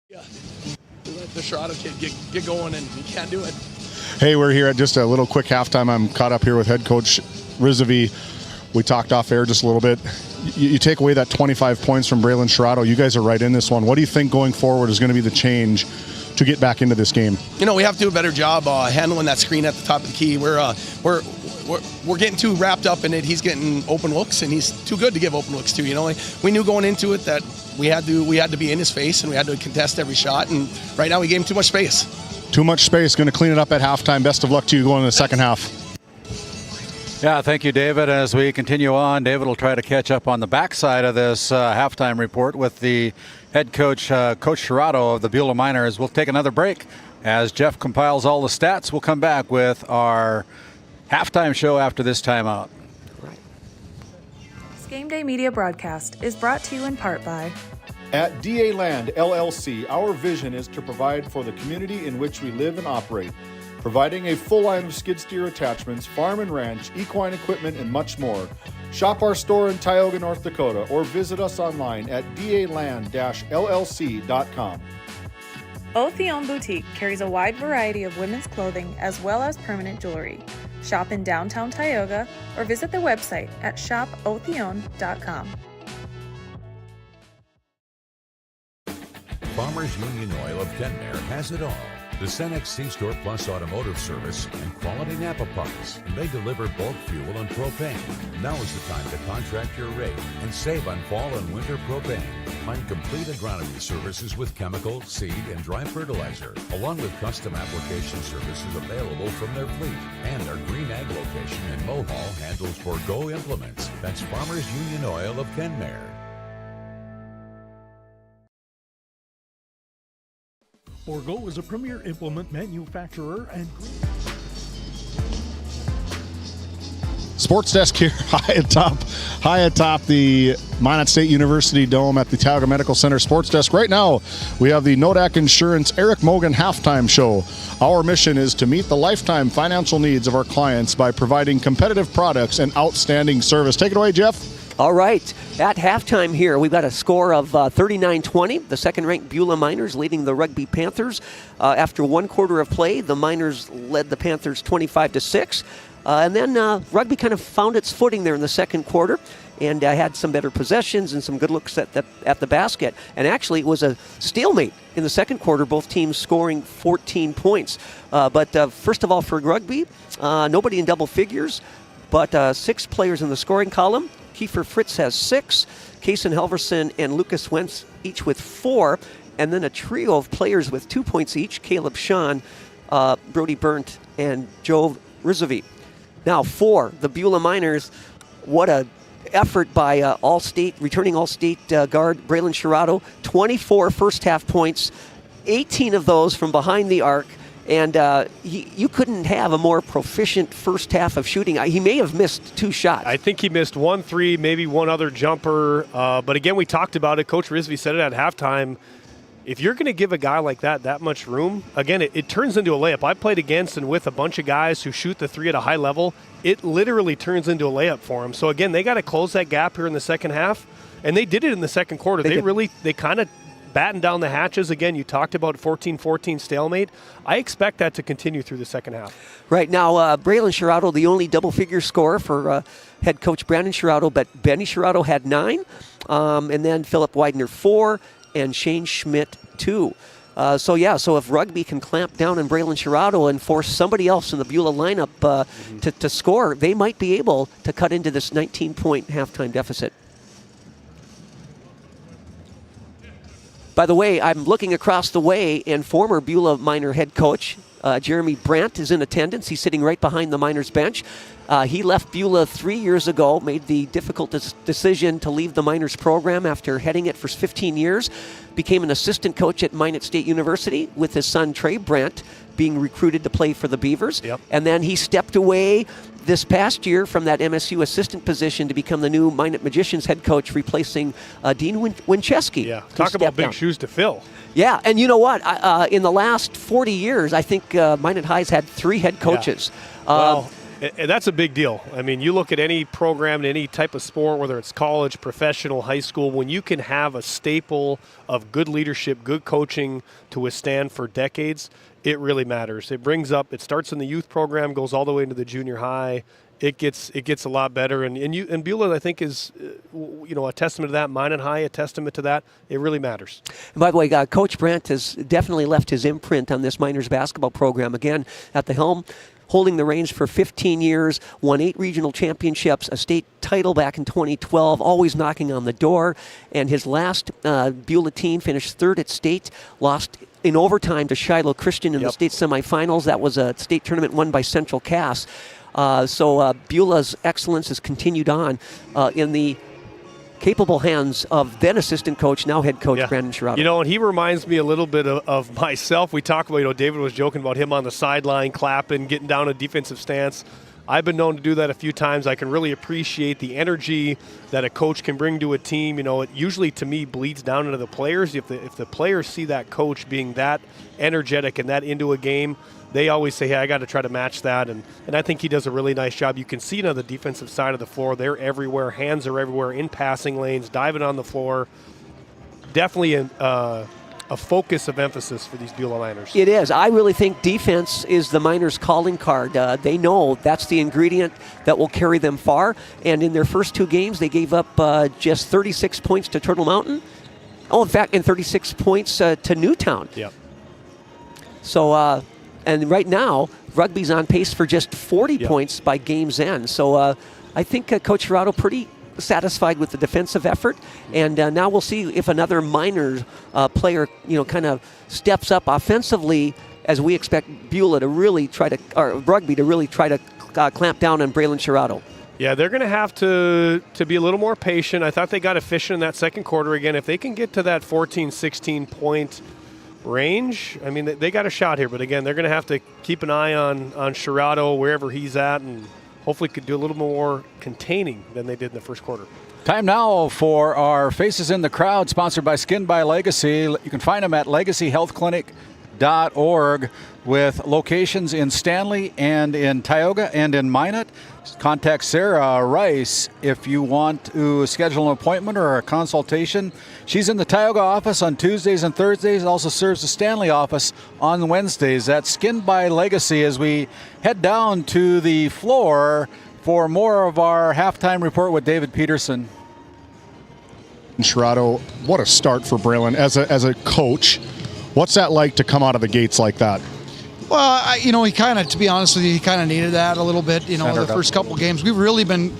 Speaker 14: Yeah, let the Sherrato kid get going, and he can't do it.
Speaker 9: Hey, we're here at just a little quick halftime. I'm caught up here with head coach Rizvi. We talked off air just a little bit. You take away that 25 points from Braylon Sherrato. You guys are right in this one. What do you think going forward is going to be the change to get back into this game?
Speaker 14: We have to do a better job handling that screen at the top of the key. We're getting too wrapped up in it. He's getting open looks, and he's too good to give open looks to. We knew going into it that we had to be in his face, and we had to contest every shot. And right now we gave him too much space.
Speaker 9: Too much space. Going to clean it up at halftime. Best of luck to you going in the second half.
Speaker 2: Yeah, thank you, David. As we continue on, David will try to catch up on the backside of this halftime report with the head coach, Coach Sherrato of the Beulah Miners. We'll take another break as Jeff compiles all the stats. We'll come back with our halftime show after this timeout.
Speaker 10: This GameDay Media broadcast is brought to you in part by
Speaker 24: At DA Land LLC, our vision is to provide for the community in which we live and operate, providing a full line of skid steer attachments, farm and ranch, equine equipment, and much more. Shop our store in Tioga, North Dakota, or visit us online at daland-llc.com.
Speaker 10: Othion Boutique carries a wide variety of women's clothing as well as permanent jewelry. Shop in downtown Tioga or visit their website at shopothion.com.
Speaker 20: Farmers Union Oil of Kenmare has it all. The Cenex C-Store Plus Automotive Service and quality Napa parts. And they deliver bulk fuel and propane. Now is the time to contract your rate and save on fall and winter propane. Find complete agronomy services with chemical, seed, and dry fertilizer, along with custom application services available from their fleet. And our Green Ag location in Mohall handles Forgo implements. That's Farmers Union Oil of Kenmare.
Speaker 21: Forgo is a premier implement manufacturer and
Speaker 9: Sports desk here high atop the Minot State University Dome at the Tioga Medical Center sports desk. Right now, we have the Nodak Insurance Eric Mogan halftime show. Our mission is to meet the lifetime financial needs of our clients by providing competitive products and outstanding service. Take it away, Jeff.
Speaker 15: All right, at halftime here, we've got a score of 39-20. The second-ranked Beulah Miners leading the Rugby Panthers. After one quarter of play, the Miners led the Panthers 25-6. And then Rugby kind of found its footing there in the second quarter and had some better possessions and some good looks at the basket. And actually, it was a stalemate in the second quarter, both teams scoring 14 points. But first of all, for Rugby, nobody in double figures, but 6 players in the scoring column. Kiefer Fritz has 6, Kason Halverson and Lucas Wentz each with 4, and then a trio of players with 2 points each, Caleb Sean, Brody Burnt, and Joe Rizvi. Now for the Beulah Miners, what a effort by returning All-State guard Braylon Sherrato. 24 first half points, 18 of those from behind the arc. And you couldn't have a more proficient first half of shooting. He may have missed 2 shots.
Speaker 23: I think he missed 1 3, maybe one other jumper. But again, we talked about it. Coach Rizvi said it at halftime. if you're going to give a guy like that much room, again, it turns into a layup. I played against and with a bunch of guys who shoot the three at a high level. It literally turns into a layup for them. So, again, they got to close that gap here in the second half, and they did it in the second quarter. They kind of battened down the hatches. Again, you talked about 14-14 stalemate. I expect that to continue through the second half.
Speaker 15: Right now, Braylon Sherrato, the only double-figure scorer for head coach Brandon Sherrato, but Benny Sherrato had 9, and then Philip Widener 4, and Shane Schmidt 2. So if Rugby can clamp down on Braylon Sherrato and force somebody else in the Beulah lineup to score, they might be able to cut into this 19-point halftime deficit. By the way, I'm looking across the way, and former Beulah Minor head coach Jeremy Brandt is in attendance. He's sitting right behind the Miners bench. He left Beulah 3 years ago, made the difficult decision to leave the Miners program after heading it for 15 years, became an assistant coach at Minot State University with his son Trey Brandt being recruited to play for the Beavers.
Speaker 23: Yep.
Speaker 15: And then he stepped away this past year from that MSU assistant position to become the new Minot Magicians head coach, replacing Dean Winchesky.
Speaker 23: Yeah, talk about big shoes to fill.
Speaker 15: Yeah, and you know what? In the last 40 years, I think Minot High's had 3 head coaches.
Speaker 23: Well, that's a big deal. I mean, you look at any program, any type of sport, whether it's college, professional, high school, when you can have a staple of good leadership, good coaching to withstand for decades, it really matters. It it starts in the youth program, goes all the way into the junior high. It gets a lot better, and Beulah, I think, is a testament to that. Minot High, a testament to that. It really matters.
Speaker 15: And by the way, Coach Brandt has definitely left his imprint on this Miners basketball program. Again, at the helm, holding the reins for 15 years, won 8 regional championships, a state title back in 2012, always knocking on the door. And his last Beulah team finished 3rd at state, lost in overtime to Shiloh Christian in the state semifinals. That was a state tournament won by Central Cass. So Beulah's excellence has continued on in the capable hands of then assistant coach, now head coach Brandon Sherrato.
Speaker 23: And he reminds me a little bit of myself. We talk about, David was joking about him on the sideline, clapping, getting down a defensive stance. I've been known to do that a few times. I can really appreciate the energy that a coach can bring to a team. It usually, to me, bleeds down into the players. If the players see that coach being that energetic and that into a game, they always say, hey, I got to try to match that. And I think he does a really nice job. You can see it on the defensive side of the floor. They're everywhere. Hands are everywhere, in passing lanes, diving on the floor. Definitely a focus of emphasis for these Beulah Miners.
Speaker 15: It is. I really think defense is the Miners' calling card. They know that's the ingredient that will carry them far. And in their first 2 games, they gave up just 36 points to Turtle Mountain. Oh, in fact, and 36 points to Newtown.
Speaker 23: Yep.
Speaker 15: So, and right now, Rugby's on pace for just 40 points by game's end. So I think Coach Sherrato pretty satisfied with the defensive effort, and now we'll see if another Miners player, kind of steps up offensively, as we expect Beulah to really try to, or Rugby to really try to clamp down on Braylon Sherrato.
Speaker 23: Yeah, they're going to have to be a little more patient. I thought they got efficient in that second quarter. Again, if they can get to that 14, 16-point range, I mean, they got a shot here. But again, they're going to have to keep an eye on Sherrato wherever he's at, and hopefully could do a little more containing than they did in the first quarter.
Speaker 2: Time now for our Faces in the Crowd, sponsored by Skin by Legacy. You can find them at legacyhealthclinic.org with locations in Stanley and in Tioga and in Minot. Contact Sarah Rice if you want to schedule an appointment or a consultation. She's in the Tioga office on Tuesdays and Thursdays, also serves the Stanley office on Wednesdays. That's Skin by Legacy as we head down to the floor for more of our halftime report with David Peterson.
Speaker 9: Sherrato, what a start for Braylon as a coach. What's that like to come out of the gates like that?
Speaker 4: Well, he kind of, to be honest with you, he kind of needed that a little bit. The first couple games, we've really been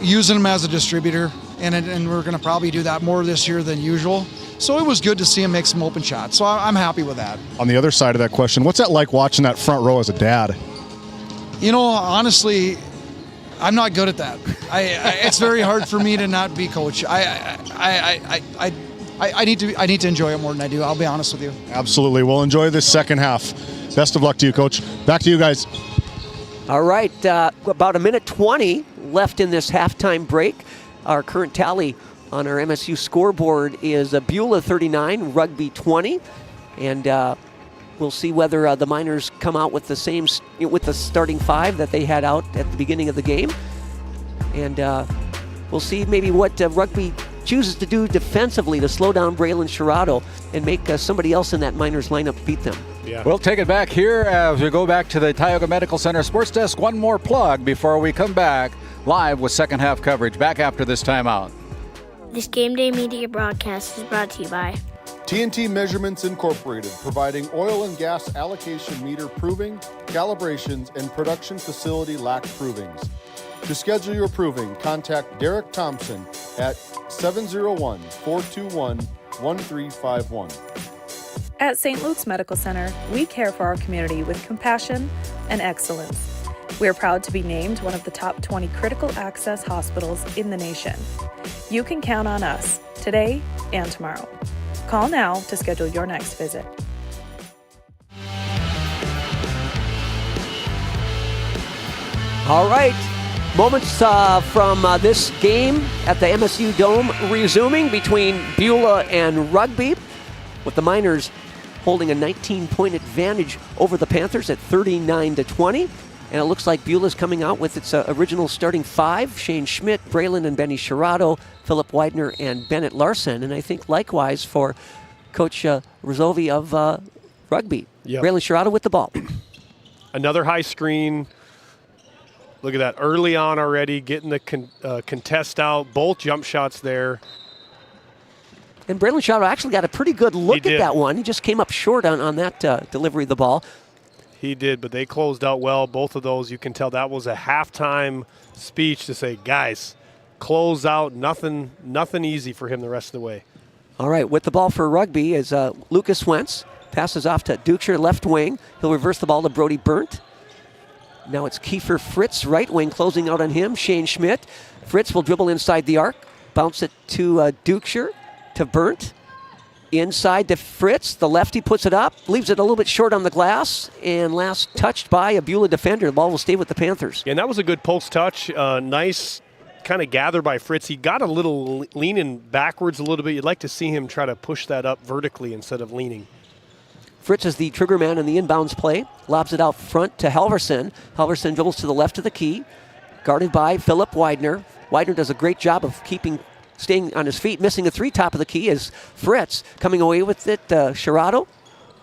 Speaker 4: using him as a distributor, and we're going to probably do that more this year than usual. So it was good to see him make some open shots. So I'm happy with that.
Speaker 9: On the other side of that question, what's that like watching that front row as a dad?
Speaker 4: Honestly, I'm not good at that. It's very hard for me to not be coach. I need to enjoy it more than I do. I'll be honest with you.
Speaker 9: Absolutely. We'll enjoy this second half. Best of luck to you, Coach. Back to you guys.
Speaker 15: All right, about 1:20 left in this halftime break. Our current tally on our MSU scoreboard is Beulah 39, Rugby 20. And we'll see whether the Miners come out with the starting 5 that they had out at the beginning of the game. And we'll see maybe what Rugby chooses to do defensively to slow down Braylon Sherrado and make somebody else in that Miners lineup beat them.
Speaker 2: Yeah. We'll take it back here as we go back to the Tioga Medical Center Sports Desk. One more plug before we come back live with second half coverage. Back after this timeout.
Speaker 1: This GameDay Media broadcast is brought to you by
Speaker 24: TNT Measurements Incorporated, providing oil and gas allocation meter proving, calibrations, and production facility lack provings. To schedule your proving, contact Derek Thompson at 701-421-1351.
Speaker 10: At St. Luke's Medical Center, we care for our community with compassion and excellence. We are proud to be named one of the top 20 critical access hospitals in the nation. You can count on us today and tomorrow. Call now to schedule your next visit.
Speaker 15: All right. Moments from this game at the MSU Dome resuming between Beulah and Rugby, with the Miners holding a 19-point advantage over the Panthers at 39-20. And it looks like Beulah's coming out with its original starting 5, Shane Schmidt, Braylon and Benny Sherrado, Philip Widener and Bennett Larson. And I think likewise for Coach Rizzovi of Rugby.
Speaker 23: Yep.
Speaker 15: Braylon Sherrado with the ball.
Speaker 23: Another high screen. Look at that, early on already, getting the contest out, both jump shots there.
Speaker 15: And Braylon Sherrado actually got a pretty good look at that one. He just came up short on that delivery of the ball.
Speaker 23: He did, but they closed out well, both of those. You can tell that was a halftime speech to say, guys, close out, nothing easy for him the rest of the way.
Speaker 15: All right, with the ball for Rugby is Lucas Wentz. Passes off to Dukeshire, left wing. He'll reverse the ball to Brody Burnt. Now it's Kiefer Fritz, right wing, closing out on him. Shane Schmidt. Fritz will dribble inside the arc. Bounce it to Dukeshire, to Burnt. Inside to Fritz. The lefty puts it up. Leaves it a little bit short on the glass. And last touched by a Beulah defender. The ball will stay with the Panthers.
Speaker 23: And that was a good post touch. Nice kind of gather by Fritz. He got a little leaning backwards a little bit. You'd like to see him try to push that up vertically instead of leaning.
Speaker 15: Fritz is the trigger man in the inbounds play. Lobs it out front to Halverson. Halverson dribbles to the left of the key. Guarded by Philip Widener. Widener does a great job of staying on his feet. Missing the 3 top of the key is Fritz. Coming away with it, Sherrado.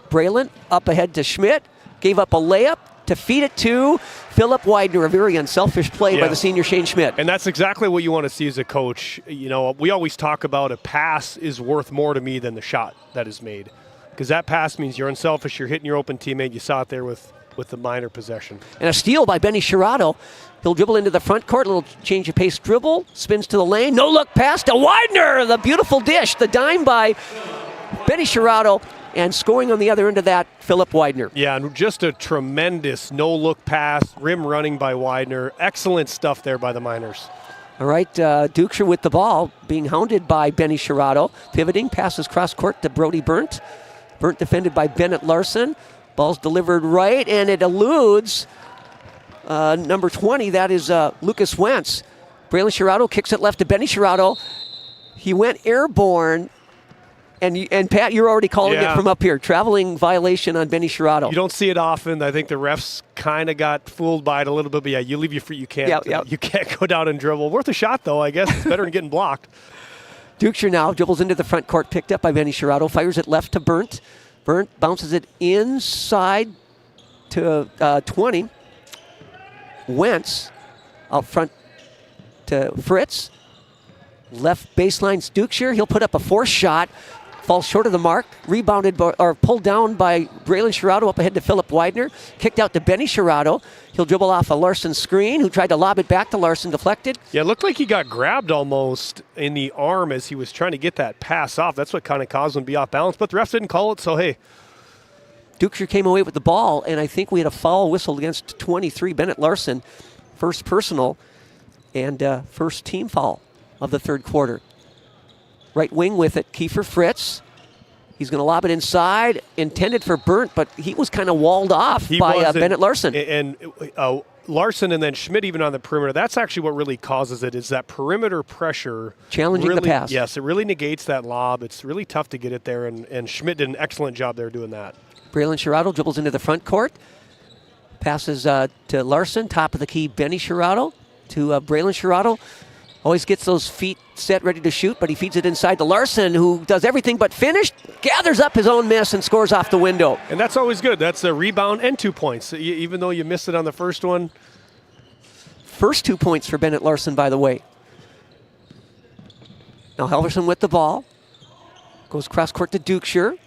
Speaker 15: Braylon up ahead to Schmidt. Gave up a layup to feed it to Philip Widener. A very unselfish play by the senior Shane Schmidt.
Speaker 23: And that's exactly what you want to see as a coach. You know, we always talk about a pass is worth more to me than the shot that is made. Because that pass means you're unselfish, you're hitting your open teammate. You saw it there with the Miner possession.
Speaker 15: And a steal by Benny Sherrado. He'll dribble into the front court, a little change of pace dribble, spins to the lane, no look pass to Widener. The beautiful dish, the dime by Benny Sherrado, and scoring on the other end of that, Philip Widener.
Speaker 23: Yeah, and just a tremendous no-look pass, rim running by Widener. Excellent stuff there by the Miners.
Speaker 15: All right, Dukeshire with the ball, being hounded by Benny Sherrado. Pivoting, passes cross court to Brody Burnt. Burnt defended by Bennett Larson. Ball's delivered right, and it eludes number 20. That is Lucas Wentz. Braylon Sherrado kicks it left to Benny Sherrado. He went airborne, and Pat, you're already calling it from up here. Traveling violation on Benny Sherrado.
Speaker 23: You don't see it often. I think the refs kind of got fooled by it a little bit, but yeah, you leave your feet. You can't. You can't go down and dribble. Worth a shot, though, I guess. It's better than getting blocked.
Speaker 15: Dukeshire now dribbles into the front court, picked up by Benny Sherrado, fires it left to Burnt. Burnt bounces it inside to 20. Wentz out front to Fritz. Left baseline's Dukeshire. He'll put up a 4th shot. Falls short of the mark. Rebounded or pulled down by Braylon Sherrado up ahead to Philip Widener. Kicked out to Benny Sherrado. He'll dribble off a Larson screen, who tried to lob it back to Larson, deflected.
Speaker 23: Yeah, it looked like he got grabbed almost in the arm as he was trying to get that pass off. That's what kind of caused him to be off balance, but the refs didn't call it, so hey.
Speaker 15: Dukeshire came away with the ball, and I think we had a foul whistled against 23, Bennett Larson. First personal and first team foul of the third quarter. Right wing with it, Kiefer Fritz. He's going to lob it inside, intended for Burnt, but he was kind of walled off by Bennett Larson.
Speaker 23: And Larson and then Schmidt even on the perimeter, that's actually what really causes it, is that perimeter pressure.
Speaker 15: Challenging
Speaker 23: really,
Speaker 15: the pass.
Speaker 23: Yes, it really negates that lob. It's really tough to get it there, and Schmidt did an excellent job there doing that.
Speaker 15: Braylon Sherrato dribbles into the front court. Passes to Larson, top of the key, Benny Sherrato to Braylon Sherrato. Always gets those feet set, ready to shoot, but he feeds it inside to Larson, who does everything but finish, gathers up his own miss and scores off the window.
Speaker 23: And that's always good. That's a rebound and 2 points, even though you missed it on the first one.
Speaker 15: First 2 points for Bennett Larson, by the way. Now Halverson with the ball. Goes cross court to Dukeshire.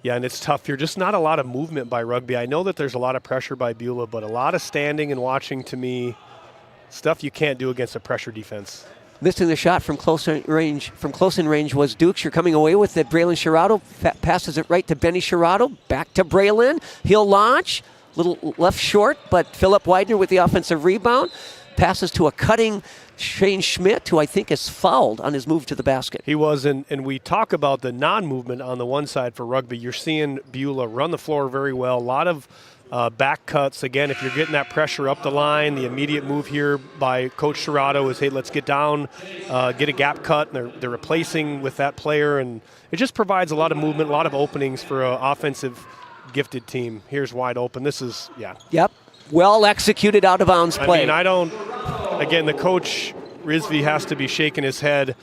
Speaker 23: Yeah, and it's tough here. Just not a lot of movement by Rugby. I know that there's a lot of pressure by Beulah, but a lot of standing and watching, to me, stuff you can't do against a pressure defense.
Speaker 15: Missing the shot from close in range was Dukeshire. Coming away with it, Braylon Sherrato passes it right to Benny Sherrato. Back to Braylon. He'll launch. Little left short, but Philip Widener with the offensive rebound. Passes to a cutting Shane Schmidt, who I think is fouled on his move to the basket.
Speaker 23: He was, and we talk about the non-movement on the one side for Rugby. You're seeing Beulah run the floor very well. A lot of back cuts. Again, if you're getting that pressure up the line, the immediate move here by Coach Sherrato is, hey, let's get down, get a gap cut. And they're replacing with that player, and it just provides a lot of movement, a lot of openings for an offensive gifted team. Here's wide open. This is, yeah.
Speaker 15: Yep. Well executed out of bounds play.
Speaker 23: I mean, again, the coach, Rizvi, has to be shaking his head.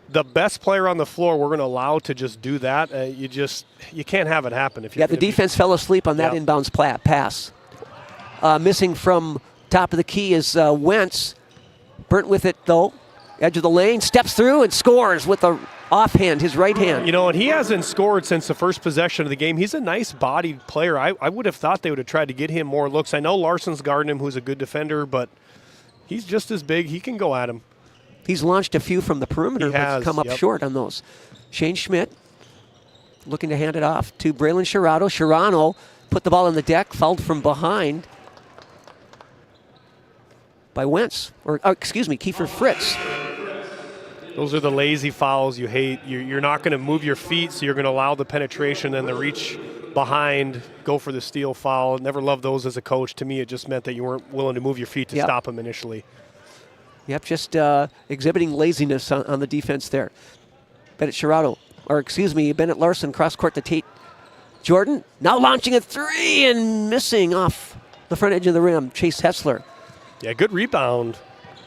Speaker 23: The best player on the floor we're going to allow to just do that. You can't have it happen. If
Speaker 15: the defense fell asleep on that inbounds pass. Missing from top of the key is Wentz. Burnt with it, though. Edge of the lane, steps through and scores with a offhand, his right hand.
Speaker 23: You know, and he hasn't scored since the first possession of the game. He's a nice-bodied player. I would have thought they would have tried to get him more looks. I know Larson's guarding him, who's a good defender, but he's just as big. He can go at him.
Speaker 15: He's launched a few from the perimeter, but come up short on those. Shane Schmidt looking to hand it off to Braylon Sherrato. Sherrato put the ball on the deck, fouled from behind by Wentz, Kiefer Fritz.
Speaker 23: Those are the lazy fouls you hate. You're not going to move your feet, so you're going to allow the penetration and the reach behind, go for the steal foul. Never loved those as a coach. To me, it just meant that you weren't willing to move your feet to stop them initially.
Speaker 15: Yep, just exhibiting laziness on the defense there. Bennett Larson, cross court to Tate Jordan. Now launching a three and missing off the front edge of the rim. Chase Hetzler.
Speaker 23: Yeah, good rebound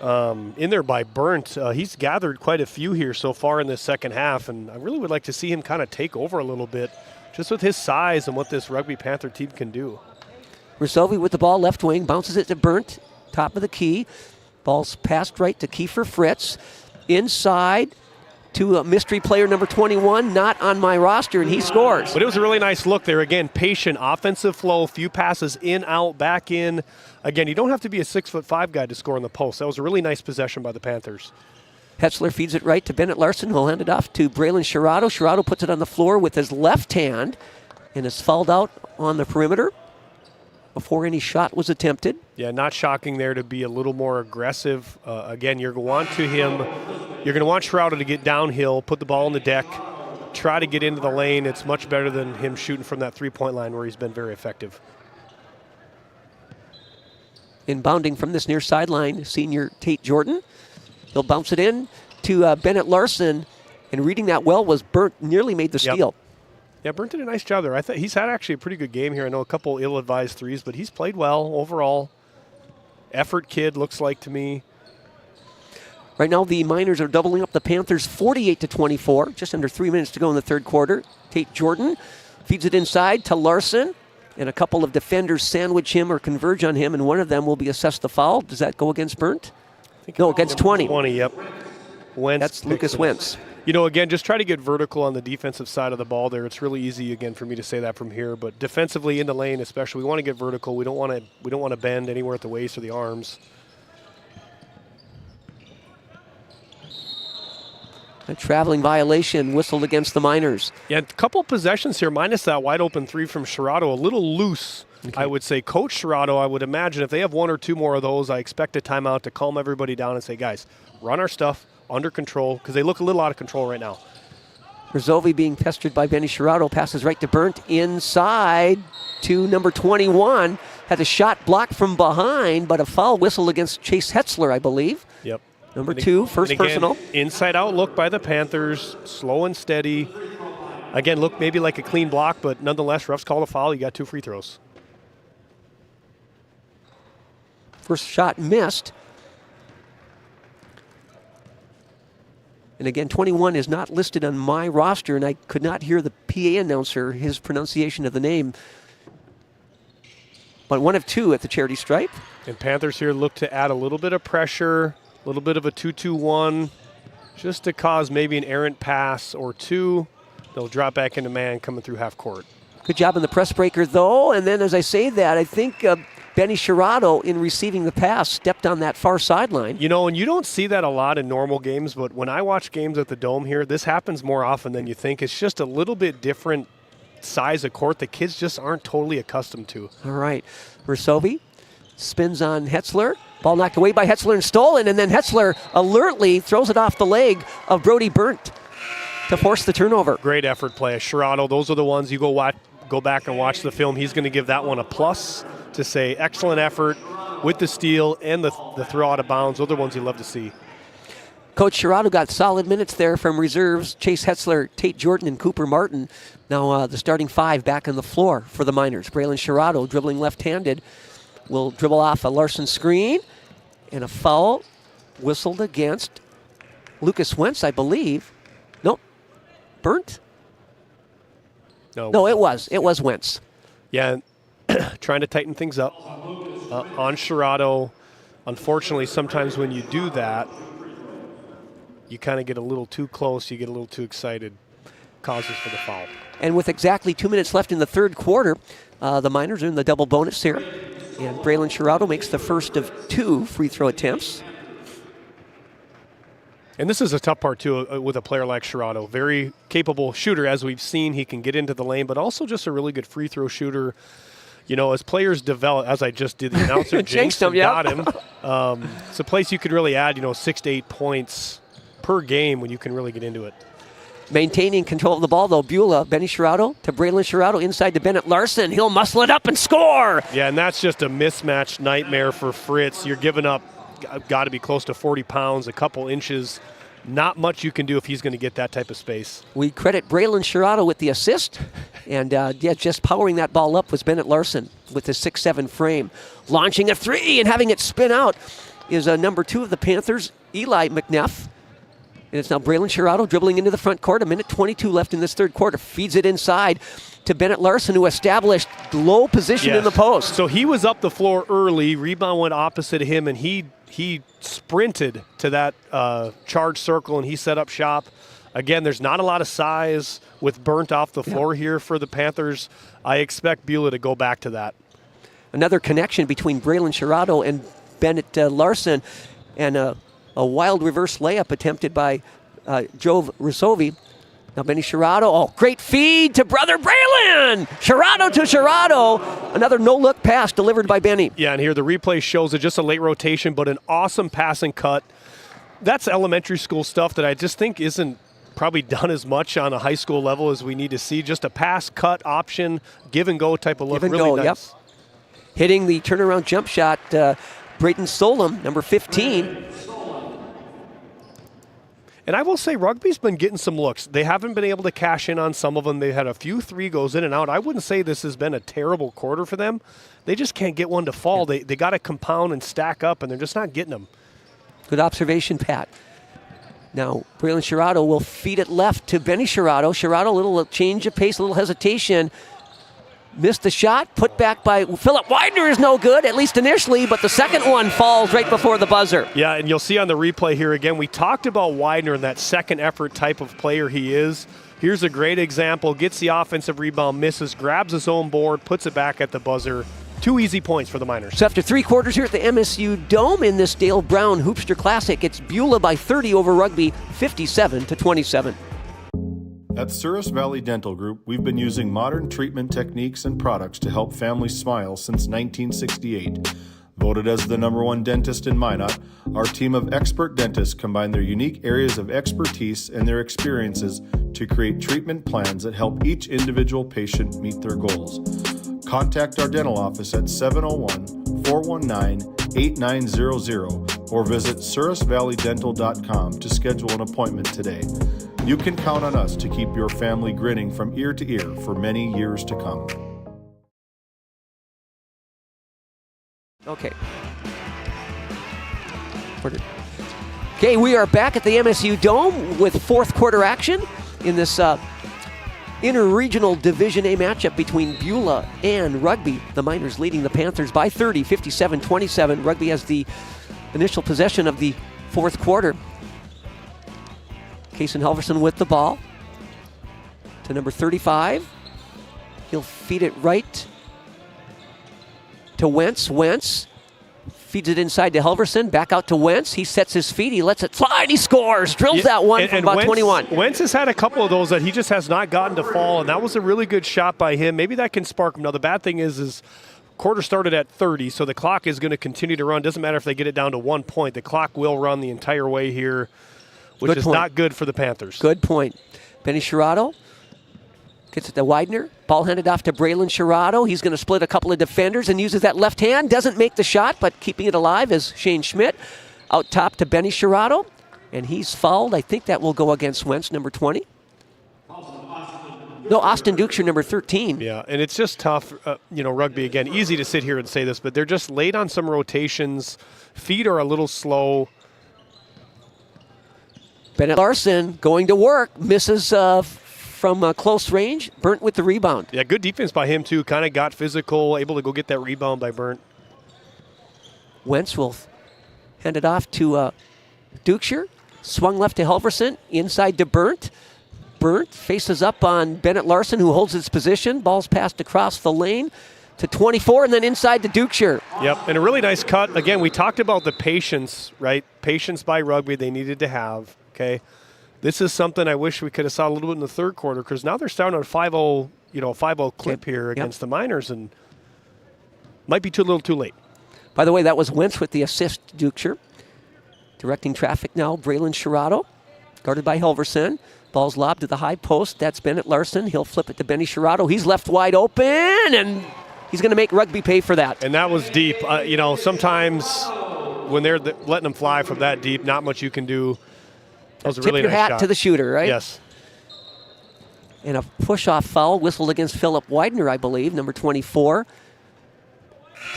Speaker 23: in there by Burnt. He's gathered quite a few here so far in this second half, and I really would like to see him kind of take over a little bit, just with his size and what this Rugby Panther team can do.
Speaker 15: Roselvi with the ball, left wing, bounces it to Burnt, top of the key. Ball's passed right to Kiefer Fritz. Inside to mystery player number 21, not on my roster, and he scores.
Speaker 23: But it was a really nice look there. Again, patient, offensive flow, few passes in, out, back in. Again, you don't have to be a 6'5" guy to score in the post. That was a really nice possession by the Panthers.
Speaker 15: Hetzler feeds it right to Bennett Larson, who'll hand it off to Braylon Sherrato. Sherrato puts it on the floor with his left hand and is fouled out on the perimeter before any shot was attempted.
Speaker 23: Yeah, not shocking there to be a little more aggressive. Again, you're going to want Sherrato to get downhill, put the ball on the deck, try to get into the lane. It's much better than him shooting from that three-point line where he's been very effective.
Speaker 15: Inbounding from this near sideline, senior Tate Jordan. He'll bounce it in to Bennett Larson, and reading that well was Burnt, nearly made the steal.
Speaker 23: Yeah, Burnt did a nice job there. I thought he's had actually a pretty good game here. I know a couple ill-advised threes, but he's played well overall. Effort kid, looks like to me.
Speaker 15: Right now, the Miners are doubling up the Panthers 48-24. Just under 3 minutes to go in the third quarter. Tate Jordan feeds it inside to Larson, and a couple of defenders sandwich him or converge on him, and one of them will be assessed the foul. Does that go against Burnt? No, against 20.
Speaker 23: 20, yep. Wentz.
Speaker 15: That's Lucas Wentz.
Speaker 23: You know, again, just try to get vertical on the defensive side of the ball there. It's really easy, again, for me to say that from here. But defensively in the lane, especially, we want to get vertical. We don't want to bend anywhere at the waist or the arms.
Speaker 15: A traveling violation whistled against the Miners.
Speaker 23: Yeah, a couple possessions here, minus that wide open three from Sherrato. A little loose, I would say. Coach Sherrato, I would imagine, if they have one or two more of those, I expect a timeout to calm everybody down and say, guys, run our stuff under control, because they look a little out of control right now.
Speaker 15: Rizovi being pestered by Benny Sherrato. Passes right to Burnt inside to number 21. Had a shot blocked from behind, but a foul whistle against Chase Hetzler, I believe.
Speaker 23: Yep.
Speaker 15: Number 2, first
Speaker 23: again,
Speaker 15: personal.
Speaker 23: Inside out look by the Panthers, slow and steady. Again, look maybe like a clean block, but nonetheless, refs call a foul. You got 2 free throws.
Speaker 15: First shot missed. And again, 21 is not listed on my roster, and I could not hear the PA announcer, his pronunciation of the name. But 1 of 2 at the charity stripe.
Speaker 23: And Panthers here look to add a little bit of pressure, a little bit of a 2-2-1, just to cause maybe an errant pass or 2. They'll drop back into man coming through half court.
Speaker 15: Good job in the press breaker, though. And then as I say that, I think Benny Sherrato, in receiving the pass, stepped on that far sideline.
Speaker 23: You know, and you don't see that a lot in normal games, but when I watch games at the Dome here, this happens more often than you think. It's just a little bit different size of court the kids just aren't totally accustomed to.
Speaker 15: All right. Rizovi spins on Hetzler. Ball knocked away by Hetzler and stolen, and then Hetzler alertly throws it off the leg of Brody Burnt to force the turnover.
Speaker 23: Great effort play. Sherrato, those are the ones you go back and watch the film. He's going to give that one a plus to say excellent effort with the steal and the throw out of bounds. Those are the ones you love to see.
Speaker 15: Coach Sherrato got solid minutes there from reserves. Chase Hetzler, Tate Jordan, and Cooper Martin. Now the starting 5 back on the floor for the Miners. Braylon Sherrato, dribbling left-handed, will dribble off a Larson screen, and a foul whistled against Lucas Wentz, I believe. Nope. Burnt? No, it was Wentz.
Speaker 23: Yeah, trying to tighten things up on Sherrato. Unfortunately, sometimes when you do that, you kind of get a little too close, you get a little too excited, causes for the foul.
Speaker 15: And with exactly 2 minutes left in the third quarter, the Miners are in the double bonus here. And Braylon Sherrato makes the first of 2 free throw attempts.
Speaker 23: And this is a tough part, too, with a player like Sherrato. Very capable shooter, as we've seen. He can get into the lane, but also just a really good free throw shooter. You know, as players develop, as I just did, the announcer jinxed him, got him. It's a place you could really add, 6 to 8 points per game when you can really get into it.
Speaker 15: Maintaining control of the ball, though, Beulah, Benny Sherrato to Braylon Sherrato inside to Bennett Larson. He'll muscle it up and score.
Speaker 23: Yeah, and that's just a mismatch nightmare for Fritz. You're giving up, got to be close to 40 pounds, a couple inches. Not much you can do if he's going to get that type of space.
Speaker 15: We credit Braylon Sherrato with the assist. And, just powering that ball up was Bennett Larson with his 6'7" frame. Launching a 3 and having it spin out is number 2 of the Panthers, Eli McNeff. And it's now Braylon Sherrato dribbling into the front court. 1:22 left in this third quarter. Feeds it inside to Bennett Larson, who established low position in the post.
Speaker 23: So he was up the floor early. Rebound went opposite of him, and he sprinted to that charge circle, and he set up shop. Again, there's not a lot of size with Burnt off the floor here for the Panthers. I expect Beulah to go back to that.
Speaker 15: Another connection between Braylon Sherrato and Bennett Larson, and a wild reverse layup attempted by Jove Rizovi. Now Benny Sherrato, great feed to brother Braylon! Sherrato to Sherrato. Another no-look pass delivered by Benny.
Speaker 23: Yeah, and here the replay shows it, just a late rotation, but an awesome passing cut. That's elementary school stuff that I just think isn't probably done as much on a high school level as we need to see. Just a pass, cut, option, give and go type of look.
Speaker 15: Give and
Speaker 23: really
Speaker 15: go,
Speaker 23: nice.
Speaker 15: yep. Hitting the turnaround jump shot, Brayton Solom, number 15.
Speaker 23: And I will say rugby's been getting some looks. They haven't been able to cash in on some of them. They had a few 3 goes in and out. I wouldn't say this has been a terrible quarter for them. They just can't get one to fall. They got to compound and stack up, and they're just not getting them.
Speaker 15: Good observation, Pat. Now, Braylon Sherrato will feed it left to Benny Sherrato. Sherrato, a little change of pace, a little hesitation. Missed the shot, put back by Philip Widener is no good, at least initially, but the second one falls right before the buzzer.
Speaker 23: Yeah, and you'll see on the replay here again, we talked about Widener and that second effort type of player he is. Here's a great example, gets the offensive rebound, misses, grabs his own board, puts it back at the buzzer. 2 easy points for the Miners.
Speaker 15: So after 3 quarters here at the MSU Dome in this Dale Brown Hoopster Classic, it's Beulah by 30 over Rugby, 57-27.
Speaker 24: At Souris Valley Dental Group, we've been using modern treatment techniques and products to help families smile since 1968. Voted as the #1 dentist in Minot, our team of expert dentists combine their unique areas of expertise and their experiences to create treatment plans that help each individual patient meet their goals. Contact our dental office at 701-419-8900 or visit surrisvalleydental.com to schedule an appointment today. You can count on us to keep your family grinning from ear to ear for many years to come.
Speaker 15: Okay. Okay, we are back at the MSU Dome with fourth quarter action in this inter-regional Division A matchup between Beulah and Rugby. The Miners leading the Panthers by 30, 57-27. Rugby has the initial possession of the fourth quarter. Kason Halverson with the ball to number 35. He'll feed it right to Wentz. Wentz feeds it inside to Halverson, back out to Wentz. He sets his feet, he lets it fly, and he scores. Drills that one from about 21.
Speaker 23: Wentz has had a couple of those that he just has not gotten to fall, and that was a really good shot by him. Maybe that can spark him. Now, the bad thing is quarter started at 30, so the clock is going to continue to run. Doesn't matter if they get it down to 1 point. The clock will run the entire way here, which is not good for the Panthers.
Speaker 15: Good point. Benny Sherrato gets it to Widener. Ball handed off to Braylon Sherrato. He's going to split a couple of defenders and uses that left hand. Doesn't make the shot, but keeping it alive is Shane Schmidt. Out top to Benny Sherrato. And he's fouled. I think that will go against Wentz, number 20. No, Austin Dukeshire, number 13.
Speaker 23: Yeah, and it's just tough. Rugby, again, easy to sit here and say this, but they're just late on some rotations. Feet are a little slow.
Speaker 15: Bennett Larson going to work. Misses from close range. Burnt with the rebound.
Speaker 23: Yeah, good defense by him, too. Kind of got physical, able to go get that rebound by Burnt.
Speaker 15: Wentz will hand it off to Dukeshire. Swung left to Halverson. Inside to Burnt. Burnt faces up on Bennett Larson, who holds his position. Ball's passed across the lane to 24, and then inside to Dukeshire.
Speaker 23: Yep, and a really nice cut. Again, we talked about the patience, right? Patience by Rugby they needed to have, okay? This is something I wish we could have saw a little bit in the third quarter, because now they're starting on a 5-0, 5-0 clip here against the Miners, and might be too little too late.
Speaker 15: By the way, that was Wentz with the assist to Dukeshire. Directing traffic now, Braylon Sherrato, guarded by Halverson. Ball's lobbed to the high post. That's Bennett Larson. He'll flip it to Benny Sherrato. He's left wide open, and he's going to make Rugby pay for that.
Speaker 23: And that was deep. Sometimes when they're letting them fly from that deep, not much you can do. That was a really nice shot.
Speaker 15: Tip your hat to the shooter, right?
Speaker 23: Yes.
Speaker 15: And a push-off foul whistled against Philip Widener, I believe, number 24.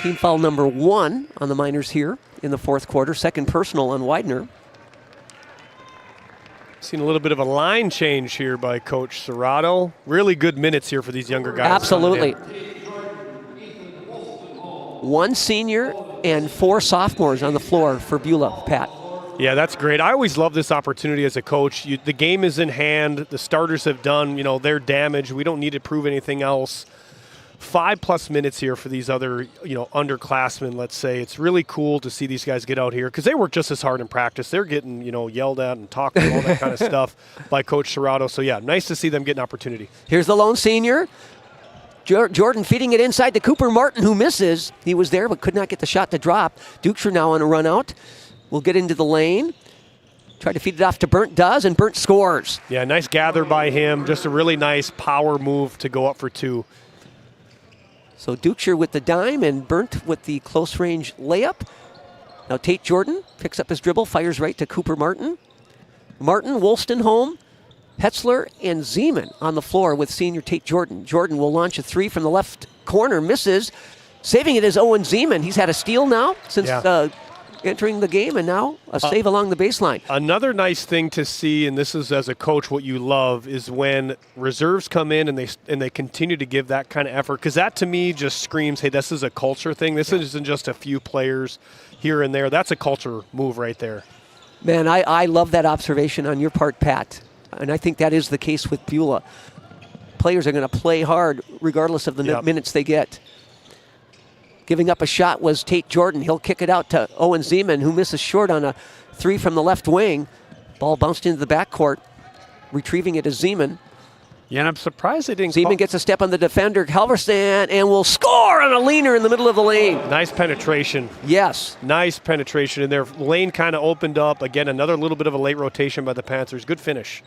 Speaker 15: Team foul number 1 on the Miners here in the fourth quarter. Second personal on Widener.
Speaker 23: Seen a little bit of a line change here by Coach Serato. Really good minutes here for these younger guys.
Speaker 15: Absolutely. 1 senior and 4 sophomores on the floor for Beulah, Pat.
Speaker 23: Yeah, that's great. I always love this opportunity as a coach. The game is in hand. The starters have done, their damage. We don't need to prove anything else. 5+ minutes here for these other, underclassmen, let's say. It's really cool to see these guys get out here because they work just as hard in practice. They're getting, yelled at and talked and all that kind of stuff by Coach Serato. So, yeah, nice to see them get an opportunity.
Speaker 15: Here's the lone senior. Jordan feeding it inside to Cooper Martin, who misses. He was there but could not get the shot to drop. Dukeshire now on a run out. Will get into the lane. Try to feed it off to Burnt, does, and Burnt scores.
Speaker 23: Yeah, nice gather by him. Just a really nice power move to go up for 2.
Speaker 15: So Dukeshire with the dime and Burnt with the close range layup. Now Tate Jordan picks up his dribble, fires right to Cooper Martin. Martin, Wolstenholme, Hetzler, and Zeman on the floor with senior Tate Jordan. Jordan will launch a 3 from the left corner, misses. Saving it is Owen Zeman. He's had a steal now since entering the game, and now a save along the baseline.
Speaker 23: Another nice thing to see, and this is as a coach what you love, is when reserves come in and they continue to give that kind of effort, because that to me just screams, hey, this is a culture thing. This isn't just a few players here and there. That's a culture move right there.
Speaker 15: Man, I love that observation on your part, Pat, and I think that is the case with Beulah. Players are going to play hard regardless of the minutes they get. Giving up a shot was Tate Jordan. He'll kick it out to Owen Zeman, who misses short on a 3 from the left wing. Ball bounced into the backcourt. Retrieving it is Zeman.
Speaker 23: Yeah, and I'm surprised they didn't
Speaker 15: Zeman gets a step on the defender, Halverson, and will score on a leaner in the middle of the lane.
Speaker 23: Nice penetration.
Speaker 15: Yes.
Speaker 23: Nice penetration, and their lane kind of opened up. Again, another little bit of a late rotation by the Panthers. Good finish.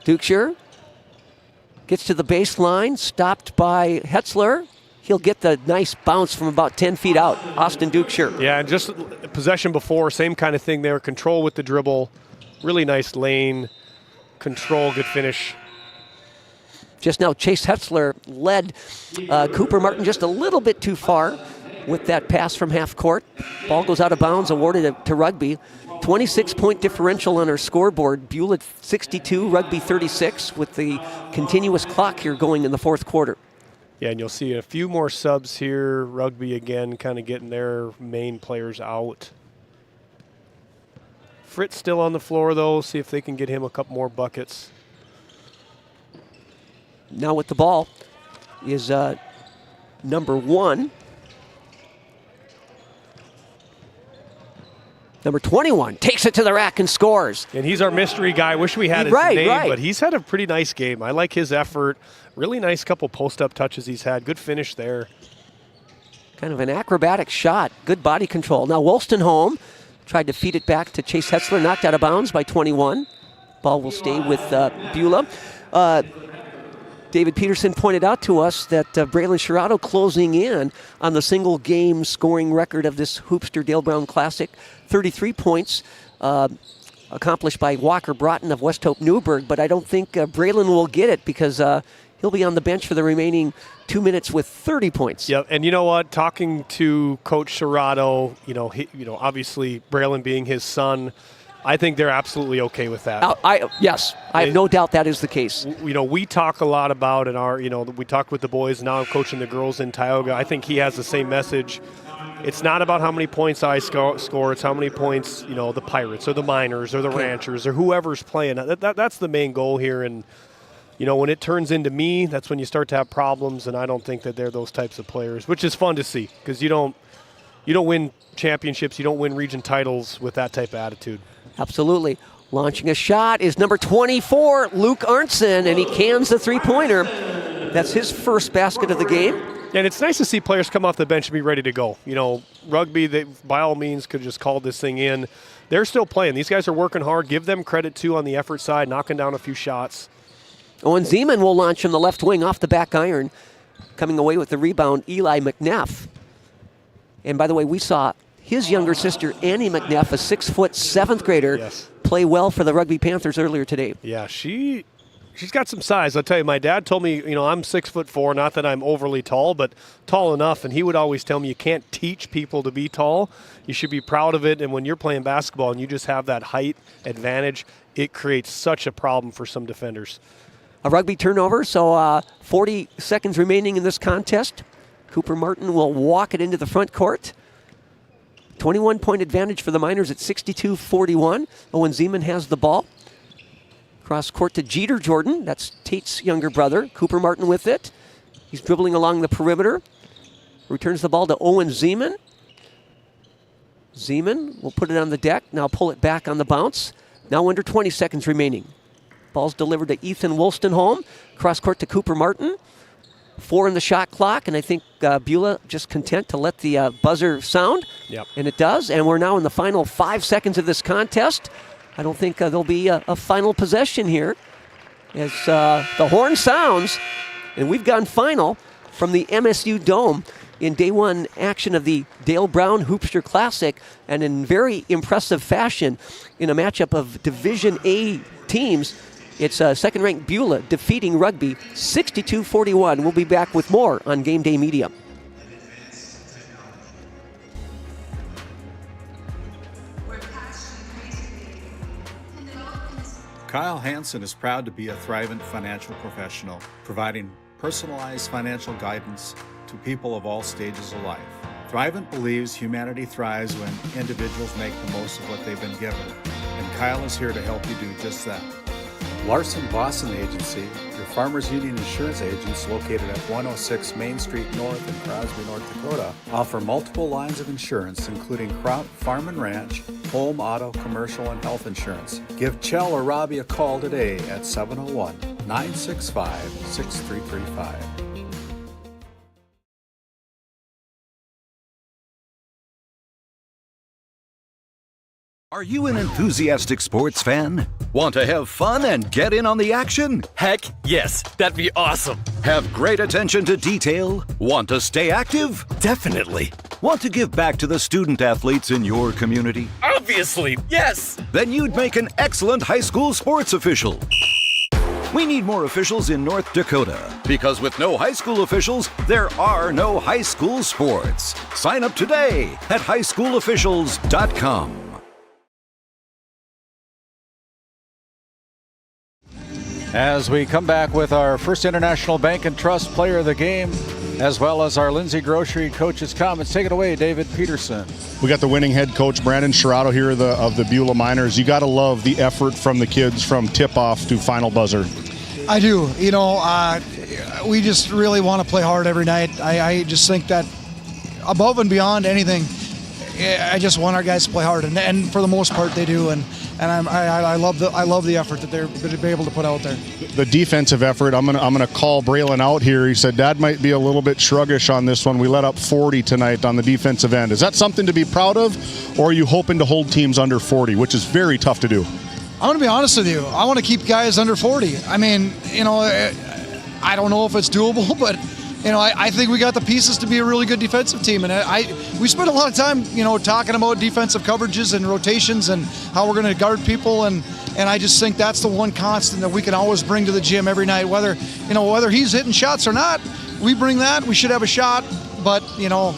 Speaker 15: Dukeshire gets to the baseline, stopped by Hetzler. He'll get the nice bounce from about 10 feet out. Austin Dukeshire.
Speaker 23: Yeah, and just possession before, same kind of thing there. Control with the dribble. Really nice lane. Control, good finish.
Speaker 15: Just now, Chase Hetzler led Cooper Martin just a little bit too far with that pass from half court. Ball goes out of bounds, awarded to Rugby. 26-point differential on our scoreboard. Beulah 62, Rugby 36, with the continuous clock here going in the fourth quarter.
Speaker 23: Yeah, and you'll see a few more subs here. Rugby again kind of getting their main players out. Fritz still on the floor, though. See if they can get him a couple more buckets.
Speaker 15: Now with the ball is number 1. Number 21 takes it to the rack and scores.
Speaker 23: And he's our mystery guy. Wish we had his name, but he's had a pretty nice game. I like his effort. Really nice couple post-up touches he's had. Good finish there.
Speaker 15: Kind of an acrobatic shot. Good body control. Now Wolstenholme tried to feed it back to Chase Hetzler, knocked out of bounds by 21. Ball will stay with Beulah. David Peterson pointed out to us that Braylon Sherrado closing in on the single game scoring record of this Hoopster Dale Brown Classic. 33 points accomplished by Walker Broughton of West Hope Newburgh, but I don't think Braylon will get it because he'll be on the bench for the remaining 2 minutes with 30 points.
Speaker 23: Yep, and you know what? Talking to Coach Sherrado, obviously Braylon being his son, I think they're absolutely okay with that.
Speaker 15: Yes, I have no doubt that is the case.
Speaker 23: We talk a lot about we talk with the boys. Now I'm coaching the girls in Tioga. I think he has the same message. It's not about how many points I score. It's how many points, the Pirates or the Miners or the Ranchers or whoever's playing. That's the main goal here. And, when it turns into me, that's when you start to have problems. And I don't think that they're those types of players, which is fun to see because you don't win championships. You don't win region titles with that type of attitude.
Speaker 15: Absolutely. Launching a shot is number 24, Luke Arntzen, and he cans the three-pointer. That's his first basket of the game.
Speaker 23: And it's nice to see players come off the bench and be ready to go. Rugby, they by all means could just call this thing in. They're still playing. These guys are working hard. Give them credit, too, on the effort side, knocking down a few shots.
Speaker 15: Owen Zeman will launch from the left wing off the back iron. Coming away with the rebound, Eli McNeff. And by the way, we saw his younger sister, Annie McNeff, a 6-foot 7th grader, play well for the Rugby Panthers earlier today.
Speaker 23: Yeah, she's got some size. I'll tell you, my dad told me, I'm 6'4", not that I'm overly tall, but tall enough. And he would always tell me you can't teach people to be tall. You should be proud of it. And when you're playing basketball and you just have that height advantage, it creates such a problem for some defenders.
Speaker 15: A Rugby turnover, so 40 seconds remaining in this contest. Cooper Martin will walk it into the front court. 21-point advantage for the Miners at 62-41. Owen Zeman has the ball. Cross court to Jeter Jordan. That's Tate's younger brother. Cooper Martin with it. He's dribbling along the perimeter. Returns the ball to Owen Zeman. Zeman will put it on the deck. Now pull it back on the bounce. Now under 20 seconds remaining. Ball's delivered to Ethan Wolstenholme. Cross court to Cooper Martin. 4 in the shot clock, and I think Beulah just content to let the buzzer sound.
Speaker 23: Yep.
Speaker 15: And it does, and we're now in the final 5 seconds of this contest. I don't think there'll be a final possession here as the horn sounds, and we've gone final from the MSU Dome in day 1 action of the Dale Brown Hoopster Classic, and in very impressive fashion in a matchup of Division A teams. It's second-ranked Beulah defeating Rugby 62-41. We'll be back with more on GameDay Media.
Speaker 7: Kyle Hansen is proud to be a Thrivent financial professional, providing personalized financial guidance to people of all stages of life. Thrivent believes humanity thrives when individuals make the most of what they've been given, and Kyle is here to help you do just that. Larson Boston Agency, your Farmers Union insurance agents located at 106 Main Street North in Crosby, North Dakota, offer multiple lines of insurance, including crop, farm and ranch, home, auto, commercial, and health insurance. Give Chell or Robbie a call today at 701-965-6335.
Speaker 5: Are you an enthusiastic sports fan? Want to have fun and get in on the action?
Speaker 13: Heck, yes. That'd be awesome.
Speaker 5: Have great attention to detail? Want to stay active?
Speaker 13: Definitely.
Speaker 5: Want to give back to the student athletes in your community?
Speaker 13: Obviously, yes.
Speaker 5: Then you'd make an excellent high school sports official. We need more officials in North Dakota, because with no high school officials, there are no high school sports. Sign up today at highschoolofficials.com.
Speaker 2: As we come back with our First International Bank and Trust Player of the Game, as well as our Lindsay Grocery Coach's comments. Take it away, David Peterson.
Speaker 9: We got the winning head coach, Brandon Sherrato, here of the Beulah Miners. You got to love the effort from the kids from tip-off to final buzzer.
Speaker 4: I do. You know, we just really want to play hard every night. I just think that above and beyond anything, I just want our guys to play hard, and for the most part they do. And I love the effort that they're going to be able to put out there.
Speaker 9: The defensive effort. I'm gonna call Braylon out here. He said Dad might be a little bit sluggish on this one. We let up 40 tonight on the defensive end. Is that something to be proud of, or are you hoping to hold teams under 40, which is very tough to do?
Speaker 4: I'm going to be honest with you. I want to keep guys under 40. I mean, you know, I don't know if it's doable, but you know, I think we got the pieces to be a really good defensive team. And we spent a lot of time, you know, talking about defensive coverages and rotations and how we're going to guard people. And I just think that's the one constant that we can always bring to the gym every night. Whether he's hitting shots or not, we bring that. We should have a shot. But, you know,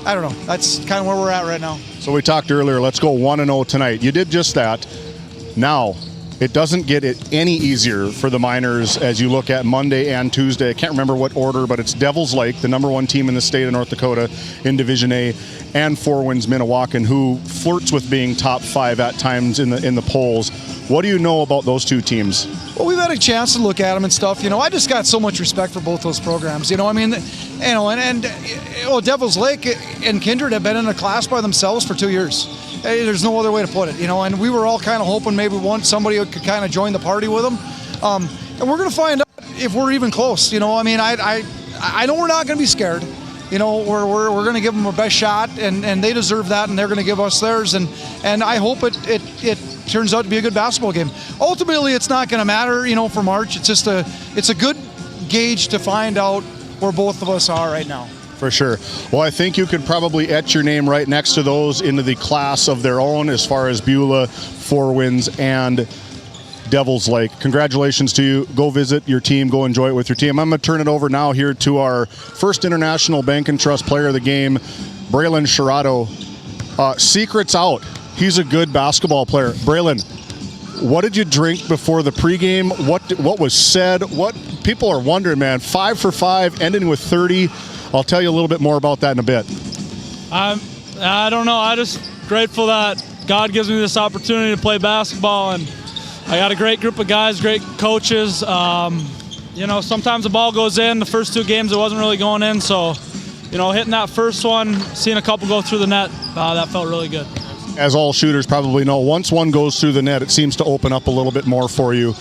Speaker 4: I don't know. That's kind of where we're at right now.
Speaker 9: So we talked earlier, let's go 1-0 tonight. You did just that. Now, it doesn't get it any easier for the Miners as you look at Monday and Tuesday. I can't remember what order, but it's Devils Lake, the number one team in the state of North Dakota in Division A, and Four Winds Minnewacan, who flirts with being top 5 at times in the polls. What do you know about those two teams?
Speaker 4: Well, we've had a chance to look at them and stuff. You know, I just got so much respect for both those programs. You know, I mean, you know, and Devils Lake and Kindred have been in a class by themselves for 2 years. There's no other way to put it, you know, and we were all kind of hoping maybe somebody could kind of join the party with them. And we're going to find out if we're even close, you know. I mean, I know we're not going to be scared. You know, we're going to give them our best shot, and they deserve that, and they're going to give us theirs. And I hope it turns out to be a good basketball game. Ultimately, it's not going to matter, you know, for March. It's just it's a good gauge to find out where both of us are right now.
Speaker 9: For sure. Well, I think you could probably etch your name right next to those into the class of their own as far as Beulah, Four Winds, and Devils Lake. Congratulations to you. Go visit your team. Go enjoy it with your team. I'm going to turn it over now here to our First International Bank and Trust Player of the Game, Braylon Sherrato. Secret's out. He's a good basketball player. Braylon, what did you drink before the pregame? What was said? What people are wondering, man. 5 for 5, ending with 30. I'll tell you a little bit more about that in a bit.
Speaker 16: I don't know. I'm just grateful that God gives me this opportunity to play basketball, and I got a great group of guys, great coaches. You know, sometimes the ball goes in. The first 2 games it wasn't really going in, so you know, hitting that first one, seeing a couple go through the net, that felt really good.
Speaker 9: As all shooters probably know, once one goes through the net, it seems to open up a little bit more for you.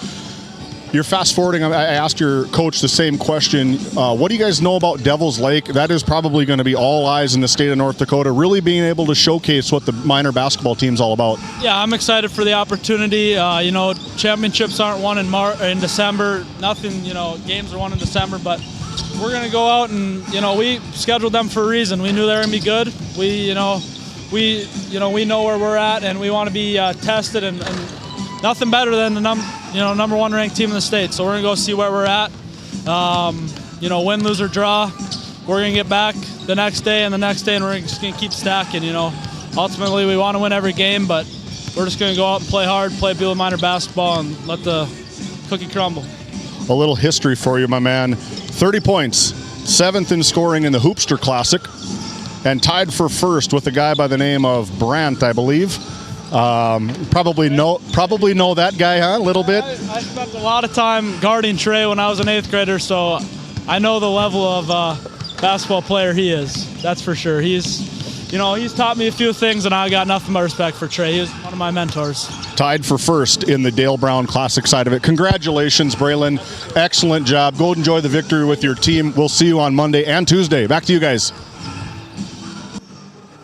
Speaker 9: You're fast forwarding. I asked your coach the same question. What do you guys know about Devils Lake? That is probably going to be all eyes in the state of North Dakota, really being able to showcase what the minor basketball team's all about.
Speaker 16: Yeah, I'm excited for the opportunity. You know, championships aren't won in December. Nothing, you know, games are won in December, but we're going to go out and, you know, we scheduled them for a reason. We knew they were going to be good. We know where we're at, and we want to be tested, and nothing better than the number 1 ranked team in the state. So we're gonna go see where we're at. You know, win, lose, or draw. We're gonna get back the next day and the next day, and we're just gonna keep stacking. You know, ultimately we want to win every game, but we're just gonna go out and play hard, play Beulah Minor basketball, and let the cookie crumble.
Speaker 9: A little history for you, my man. 30 points, 7th in scoring in the Hoopster Classic, and tied for first with a guy by the name of Brandt, I believe. Probably know that guy, huh? A little bit.
Speaker 16: I spent a lot of time guarding Trey when I was an 8th grader, so I know the level of basketball player he is. That's for sure. He's taught me a few things, and I got nothing but respect for Trey. He was one of my mentors.
Speaker 9: Tied for first in the Dale Brown Classic side of it. Congratulations, Braylon. Excellent job. Go enjoy the victory with your team. We'll see you on Monday and Tuesday. Back to you guys.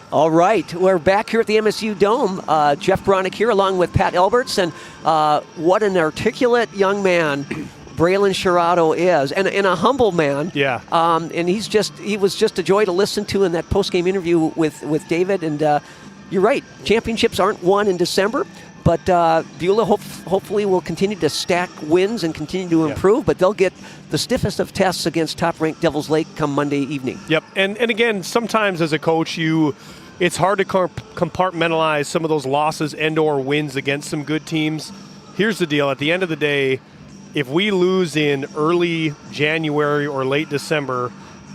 Speaker 15: All right, we're back here at the MSU Dome. Jeff Bronick here along with Pat Alberts, and what an articulate young man Braylon Sherrado is, and a humble man.
Speaker 23: Yeah.
Speaker 15: And he was just a joy to listen to in that postgame interview with David. And you're right, championships aren't won in December, but Beulah hopefully will continue to stack wins and continue to improve. But they'll get the stiffest of tests against top-ranked Devils Lake come Monday evening.
Speaker 23: Yep, and again, sometimes as a coach, it's hard to compartmentalize some of those losses and/or wins against some good teams. Here's the deal: at the end of the day, if we lose in early January or late December,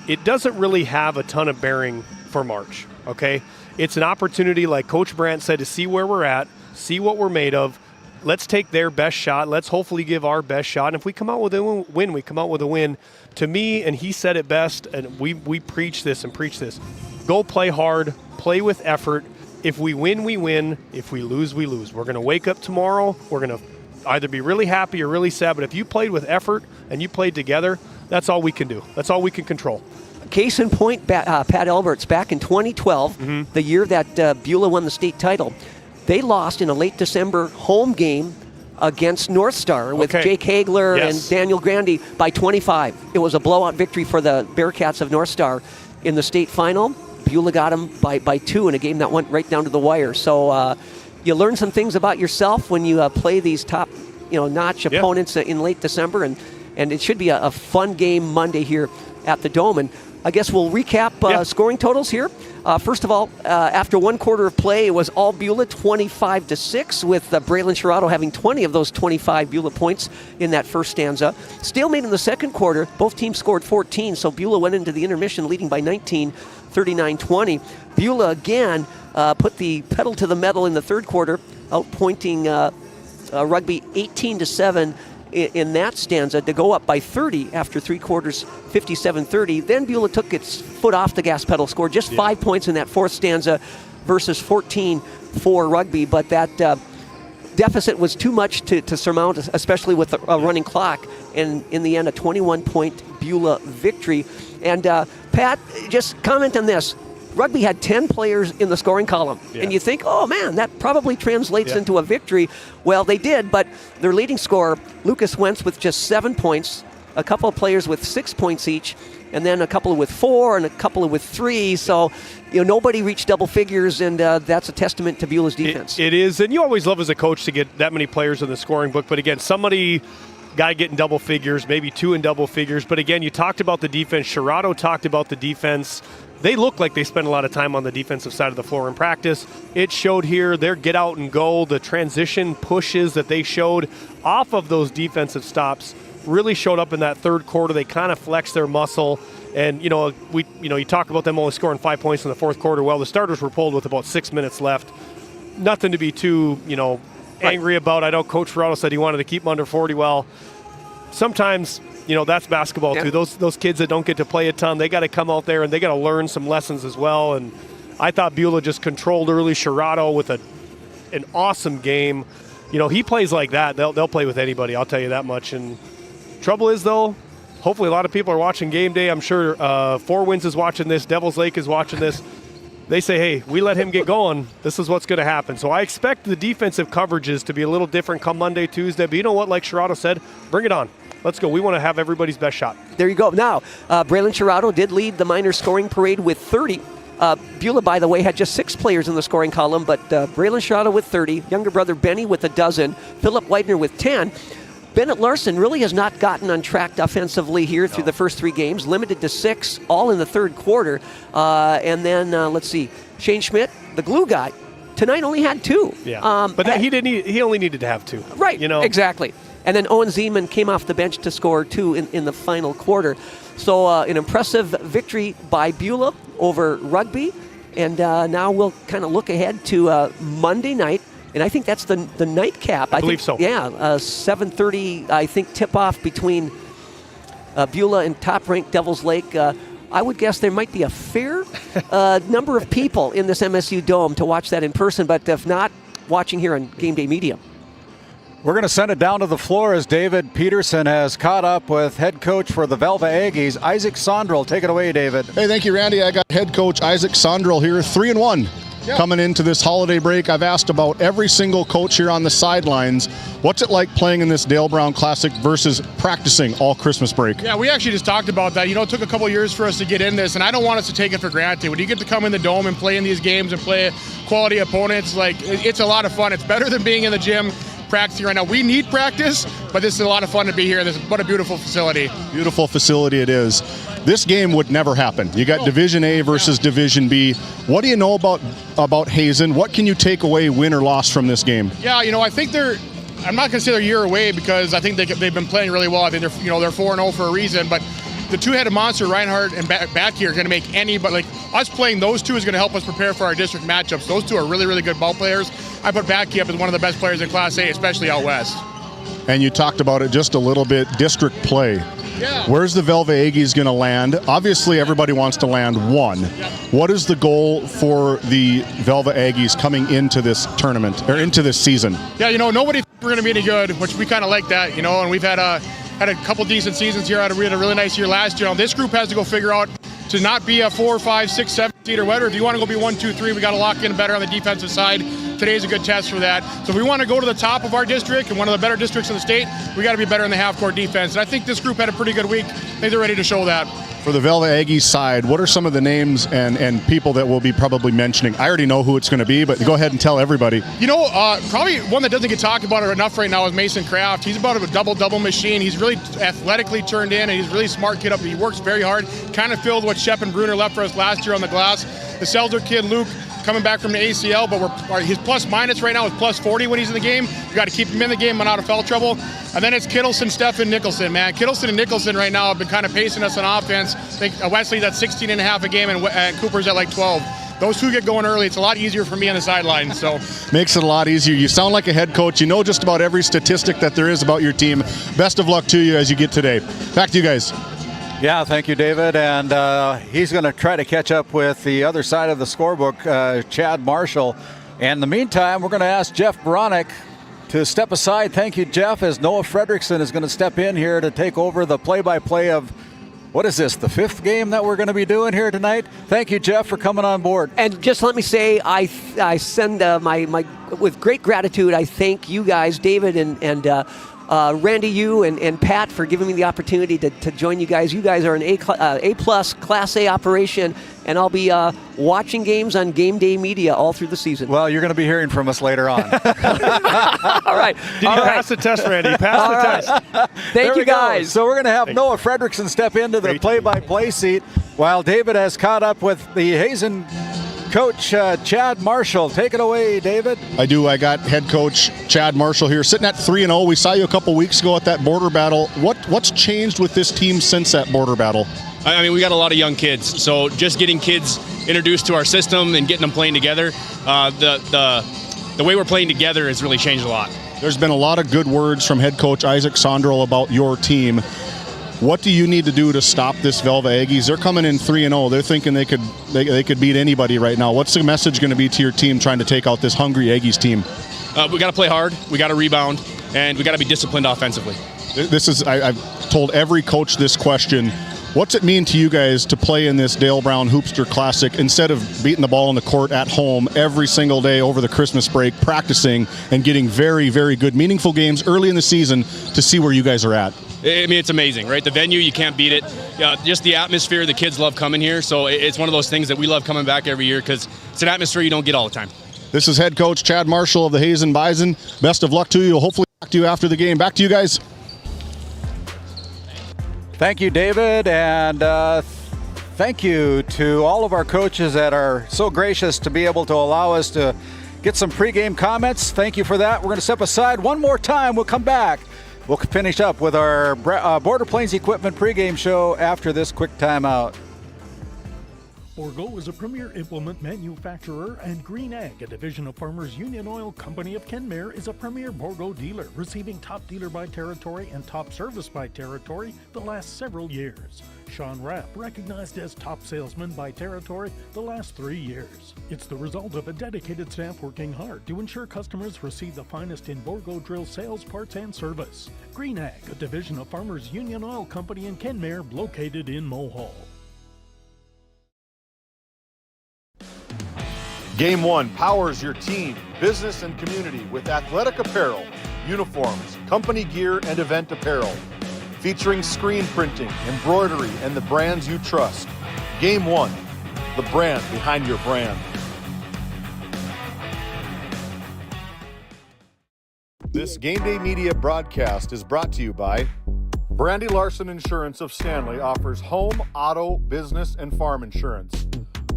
Speaker 23: it doesn't really have a ton of bearing for March, okay? It's an opportunity, like Coach Brandt said, to see where we're at, see what we're made of. Let's take their best shot. Let's hopefully give our best shot. And if we come out with a win, we come out with a win. To me, and he said it best, and we preach this and preach this, go play hard, play with effort. If we win, we win. If we lose, we lose. We're going to wake up tomorrow. We're going to either be really happy or really sad. But if you played with effort and you played together, that's all we can do. That's all we can control.
Speaker 15: Case in point, Pat Alberts, back in 2012, the year that Beulah won the state title, they lost in a late December home game against North Star with Jake Hagler and Daniel Grandy by 25. It was a blowout victory for the Bearcats of North Star. In the state final, Beulah got them by 2 in a game that went right down to the wire. So you learn some things about yourself when you play these top-notch opponents in late December, and it should be a fun game Monday here at the Dome. And I guess we'll recap scoring totals here. First of all, after one quarter of play, it was all Beulah, 25-6, with Braylon Sherrado having 20 of those 25 Beulah points in that first stanza. Stalemate in the second quarter. Both teams scored 14, so Beulah went into the intermission leading by 19, 39-20. Beulah again put the pedal to the metal in the third quarter, outpointing Rugby 18-7 in that stanza to go up by 30 after three quarters, 57-30. Then Beulah took its foot off the gas pedal, scored just 5 points in that fourth stanza versus 14 for Rugby. But that deficit was too much to surmount, especially with a running clock. And in the end, a 21-point Beulah victory. And Pat, just comment on this. Rugby had 10 players in the scoring column. And you think, oh man, that probably translates into a victory. Well, they did, but their leading scorer, Lucas Wentz, with just 7 points, a couple of players with 6 points each, and then a couple with 4 and a couple with 3. So, nobody reached double figures, and that's a testament to Beulah's defense.
Speaker 23: It is, and you always love as a coach to get that many players in the scoring book. But again, guy getting double figures, maybe 2 in double figures. But again, you talked about the defense. Sherrado talked about the defense. They look like they spend a lot of time on the defensive side of the floor in practice. It showed here, their get out and go, the transition pushes that they showed off of those defensive stops really showed up in that third quarter. They kind of flexed their muscle. And, you talk about them only scoring 5 points in the fourth quarter. Well, the starters were pulled with about 6 minutes left. Nothing to be too, angry about. I know Coach Sherrado said he wanted to keep them under 40. Well, sometimes that's basketball too. Those kids that don't get to play a ton, they got to come out there and they got to learn some lessons as well. And I thought Beulah just controlled early. Sherrado with an awesome game. He plays like that. They'll play with anybody. I'll tell you that much. And trouble is though, hopefully a lot of people are watching Game Day. I'm sure Four Winds is watching this. Devils Lake is watching this. They say, hey, we let him get going. This is what's going to happen. So I expect the defensive coverages to be a little different come Monday, Tuesday. But you know what? Like Sherrado said, bring it on. Let's go. We want to have everybody's best shot.
Speaker 15: There you go. Now, Braylon Sherrado did lead the minor scoring parade with 30. Beulah, by the way, had just 6 players in the scoring column, but Braylon Sherrado with 30, younger brother Benny with 12, Philip Widener with 10. Bennett Larson really has not gotten untracked offensively here through the first 3 games, limited to 6, all in the third quarter. And then, let's see, Shane Schmidt, the glue guy, tonight only had 2.
Speaker 23: Yeah, but he only needed to have 2.
Speaker 15: Right, exactly. And then Owen Zeman came off the bench to score 2 in the final quarter. So an impressive victory by Beulah over Rugby. And now we'll kind of look ahead to Monday night. And I think that's the nightcap.
Speaker 23: I believe so.
Speaker 15: Yeah, 7:30, I think, tip-off between Beulah and top-ranked Devils Lake. I would guess there might be a fair number of people in this MSU Dome to watch that in person. But if not, watching here on Game Day Media.
Speaker 2: We're going to send it down to the floor as David Peterson has caught up with head coach for the Velva Aggies, Isaac Sondrel. Take it away, David.
Speaker 9: Hey, thank you, Randy. I got head coach Isaac Sondrel here, 3-1. Yep. Coming into this holiday break. I've asked about every single coach here on the sidelines. What's it like playing in this Dale Brown Classic versus practicing all Christmas break?
Speaker 6: Yeah, we actually just talked about that. You know, it took a couple years for us to get in this, and I don't want us to take it for granted. When you get to come in the Dome and play in these games and play quality opponents, like, it's a lot of fun. It's better than being in the gym practicing right now. We need practice, but this is a lot of fun to be here. What a beautiful facility.
Speaker 9: Beautiful facility it is. This game would never happen. You got Division A versus Division B. What do you know about Hazen? What can you take away, win or loss, from this game?
Speaker 6: Yeah, you know, I think I'm not going to say they're a year away because I think they've been playing really well. I think they're 4-0 for a reason, but the two-headed monster, Reinhardt and back here, are going to make like us playing those two is going to help us prepare for our district matchups. Those two are really, really good ball players. I put Backy up as one of the best players in Class A, especially out west.
Speaker 9: And you talked about it just a little bit, district play.
Speaker 6: Yeah.
Speaker 9: Where's the Velva Aggies going to land? Obviously, everybody wants to land one. Yep. What is the goal for the Velva Aggies coming into this tournament, or into this season?
Speaker 6: Yeah, you know, nobody we're going to be any good, which we kind of like that, you know, and we've had a couple decent seasons here. We had a really nice year last year. Now, this group has to go figure out to not be a 4, 5, 6, 7 seed or whatever. If you want to go be 1, 2, 3, we got to lock in better on the defensive side. Today's a good test for that. So if we want to go to the top of our district and one of the better districts in the state, we got to be better in the half-court defense. And I think this group had a pretty good week. I think they're ready to show that.
Speaker 9: For the Velva Aggies side, what are some of the names and people that we'll be probably mentioning? I already know who it's going to be, but go ahead and tell everybody.
Speaker 6: You know, probably one that doesn't get talked about enough right now is Mason Kraft. He's about a double-double machine. He's really athletically turned in, and he's a really smart kid up. He works very hard, kind of filled what Shep and Bruner left for us last year on the glass. The Selzer kid, Luke, coming back from the ACL, but his plus-minus right now is plus 40 when he's in the game. You got to keep him in the game and out of foul trouble. And then it's Kittleson, Stephen, Nicholson, man. Kittleson and Nicholson right now have been kind of pacing us on offense. I think Wesley's at 16.5 a game, and Cooper's at like 12. Those two get going early. It's a lot easier for me on the sideline. So
Speaker 9: makes it a lot easier. You sound like a head coach. You know just about every statistic that there is about your team. Best of luck to you as you get today. Back to you guys.
Speaker 2: Yeah, thank you, David. And he's going to try to catch up with the other side of the scorebook, Chad Marshall. And in the meantime, we're going to ask Jeff Bronick to step aside. Thank you, Jeff, as Noah Fredrickson is going to step in here to take over the play-by-play of, what is this, the fifth game that we're going to be doing here tonight? Thank you, Jeff, for coming on board.
Speaker 15: And just let me say, I send my with great gratitude, I thank you guys, David and Randy, you and Pat, for giving me the opportunity to join you guys. You guys are an A-plus Class A operation, and I'll be watching games on GameDay Media all through the season.
Speaker 2: Well, you're going to be hearing from us later on.
Speaker 15: All right.
Speaker 23: Did you pass the test, Randy? Pass the test.
Speaker 15: Thank you, guys.
Speaker 2: So we're going to have Noah Fredrickson step into the play-by-play seat while David has caught up with the Hazen coach, Chad Marshall. Take it away, David.
Speaker 9: I do. I got head coach Chad Marshall here, sitting at 3-0. We saw you a couple weeks ago at that border battle. What's changed with this team since that border battle?
Speaker 8: I mean, we got a lot of young kids, so just getting kids introduced to our system and getting them playing together, the way we're playing together has really changed a lot.
Speaker 9: There's been a lot of good words from head coach Isaac Sondrel about your team. What do you need to do to stop this Velva Aggies? They're coming in 3-0. They're thinking they could beat anybody right now. What's the message going to be to your team trying to take out this hungry Aggies team?
Speaker 8: We got to play hard. We got to rebound, and we got to be disciplined offensively.
Speaker 9: I've told every coach this question. What's it mean to you guys to play in this Dale Brown Hoopster Classic instead of beating the ball in the court at home every single day over the Christmas break, practicing and getting very, very good, meaningful games early in the season to see where you guys are at?
Speaker 8: I mean, it's amazing, right? The venue, you can't beat it. Just the atmosphere, the kids love coming here. So it's one of those things that we love coming back every year because it's an atmosphere you don't get all the time.
Speaker 9: This is head coach Chad Marshall of the Hazen Bison. Best of luck to you. Hopefully talk to you after the game. Back to you guys.
Speaker 2: Thank you, David, and thank you to all of our coaches that are so gracious to be able to allow us to get some pregame comments. Thank you for that. We're going to step aside one more time. We'll come back. We'll finish up with our Border Plains Equipment pregame show after this quick timeout.
Speaker 21: Bourgault is a premier implement manufacturer, and Green Ag, a division of Farmers Union Oil Company of Kenmare, is a premier Bourgault dealer, receiving top dealer by territory and top service by territory the last several years. Sean Rapp, recognized as top salesman by territory the last 3 years. It's the result of a dedicated staff working hard to ensure customers receive the finest in Bourgault drill sales, parts, and service. Green Ag, a division of Farmers Union Oil Company in Kenmare, located in Mohall.
Speaker 24: Game 1 powers your team, business, and community with athletic apparel, uniforms, company gear, and event apparel. Featuring screen printing, embroidery, and the brands you trust. Game 1, the brand behind your brand. This GameDay Media broadcast is brought to you by Brandy Larson Insurance of Stanley offers home, auto, business, and farm insurance.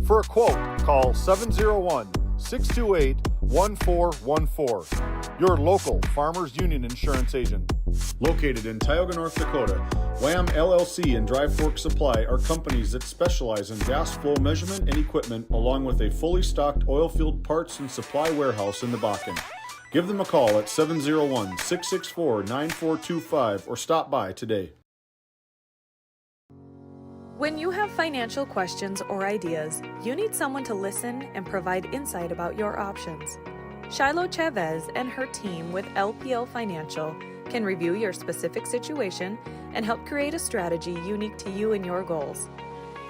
Speaker 24: For a quote, call 701-628-1414. Your local Farmers Union Insurance agent. Located in Tioga, North Dakota, WHAM LLC and Dry Fork Supply are companies that specialize in gas flow measurement and equipment, along with a fully stocked oil field parts and supply warehouse in the Bakken. Give them a call at 701-664-9425 or stop by today.
Speaker 10: When you have financial questions or ideas, you need someone to listen and provide insight about your options. Shiloh Chavez and her team with LPL Financial can review your specific situation and help create a strategy unique to you and your goals.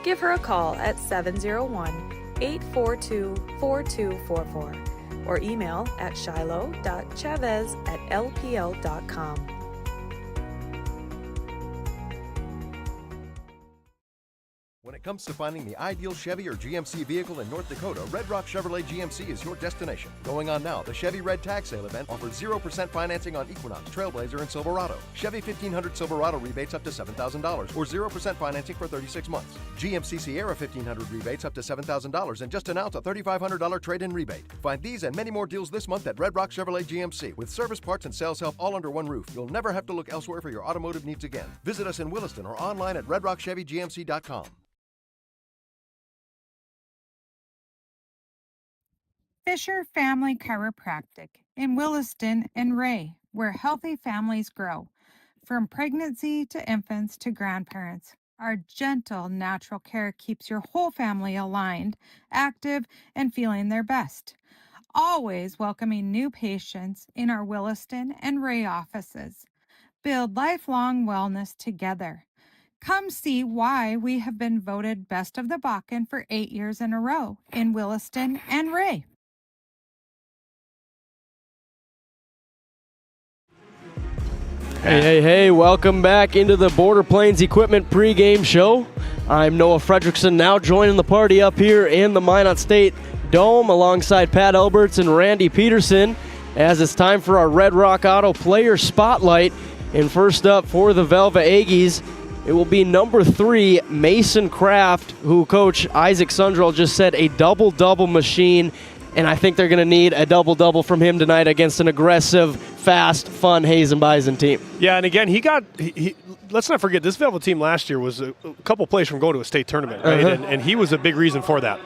Speaker 10: Give her a call at 701-842-4244 or email at shiloh.chavez@lpl.com.
Speaker 3: When it comes to finding the ideal Chevy or GMC vehicle in North Dakota, Red Rock Chevrolet GMC is your destination. Going on now, the Chevy Red Tag Sale event offers 0% financing on Equinox, Trailblazer, and Silverado. Chevy 1500 Silverado rebates up to $7,000 or 0% financing for 36 months. GMC Sierra 1500 rebates up to $7,000 and just announced a $3,500 trade-in rebate. Find these and many more deals this month at Red Rock Chevrolet GMC. With service, parts, and sales help all under one roof, you'll never have to look elsewhere for your automotive needs again. Visit us in Williston or online at redrockchevygmc.com.
Speaker 12: Fisher Family Chiropractic in Williston and Ray, where healthy families grow. From pregnancy to infants to grandparents, our gentle, natural care keeps your whole family aligned, active, and feeling their best. Always welcoming new patients in our Williston and Ray offices. Build lifelong wellness together. Come see why we have been voted Best of the Bakken for 8 years in a row in Williston and Ray.
Speaker 17: Hey, welcome back into the Border Plains Equipment pregame show. I'm Noah Fredrickson, now joining the party up here in the Minot State Dome alongside Pat Alberts and Randy Peterson as it's time for our Red Rock Auto Player Spotlight. And first up for the Velva Aggies, it will be number 3, Mason Kraft, who Coach Isaac Sundrell just said a double-double machine. And I think they're going to need a double-double from him tonight against an aggressive, fast, fun Hazen Bison team.
Speaker 23: Yeah, and again, let's not forget, this Velva team last year was a couple plays from going to a state tournament, right? And he was a big reason for that.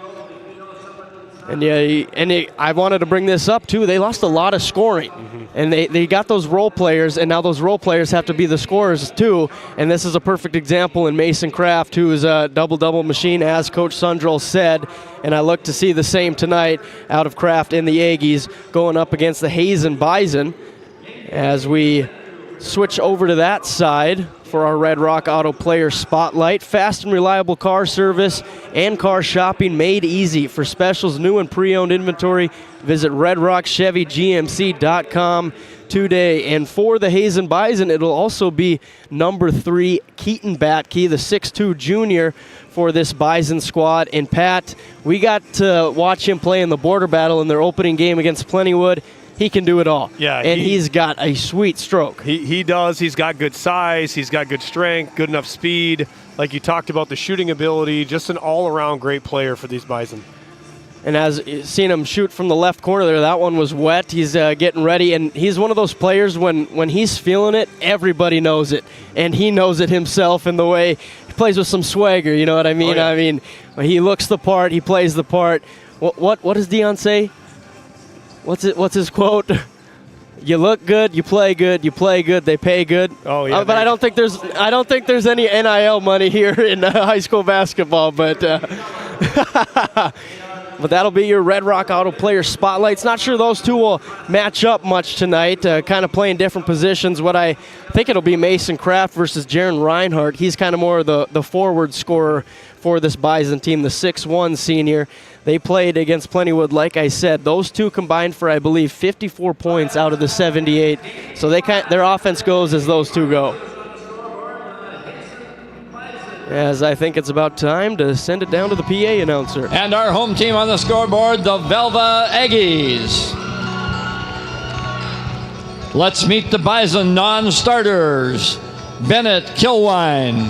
Speaker 17: And I wanted to bring this up too. They lost a lot of scoring, and they got those role players, and now those role players have to be the scorers too. And this is a perfect example in Mason Kraft, who is a double-double machine, as Coach Sundrell said. And I look to see the same tonight out of Kraft and the Aggies going up against the Hazen Bison. As we switch over to that side for our Red Rock Auto Player Spotlight. Fast and reliable car service and car shopping made easy. For specials, new and pre-owned inventory, visit redrockchevygmc.com today. And for the Hazen Bison, it'll also be number 3, Keaton Batke, the 6'2 junior for this Bison squad. And Pat, we got to watch him play in the border battle in their opening game against Plentywood. He can do it all.
Speaker 23: Yeah,
Speaker 17: and he's got a sweet stroke.
Speaker 23: He does. He's got good size. He's got good strength, good enough speed. Like you talked about, the shooting ability, just an all-around great player for these Bison.
Speaker 17: And as seen him shoot from the left corner there, that one was wet. He's getting ready, and he's one of those players when he's feeling it, everybody knows it, and he knows it himself in the way he plays with some swagger. You know what I mean?
Speaker 23: Oh, yeah.
Speaker 17: I mean, he looks the part, he plays the part. What does Dion say? What's his quote? You look good, you play good, they pay good.
Speaker 23: Oh yeah.
Speaker 17: But I don't think there's any NIL money here in high school basketball, but. But that'll be your Red Rock Auto Player Spotlights. Not sure those two will match up much tonight, kind of playing different positions. What I think it'll be Mason Kraft versus Jaron Reinhardt. He's kind of more the forward scorer for this Bison team, the 6'1 senior. They played against Plentywood, like I said. Those two combined for, I believe, 54 points out of the 78. So their offense goes as those two go. As I think it's about time to send it down to the PA announcer.
Speaker 11: And our home team on the scoreboard, the Velva Aggies. Let's meet the Bison non-starters. Bennett Kilwine,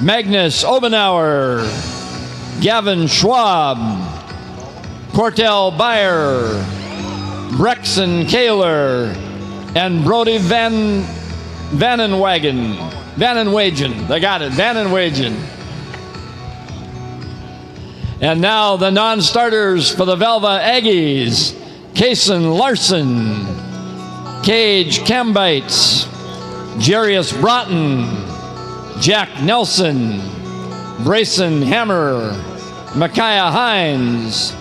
Speaker 11: Magnus Obenauer, Gavin Schwab, Cortel Beyer, Brexon Kaler, and Brody Vanenwagen. They got it, Vanenwagen. And now the non-starters for the Velva Aggies. Kason Larson, Cage Cambites, Jarius Broughton, Jack Nelson, Brayson Hammer, Micaiah Hines,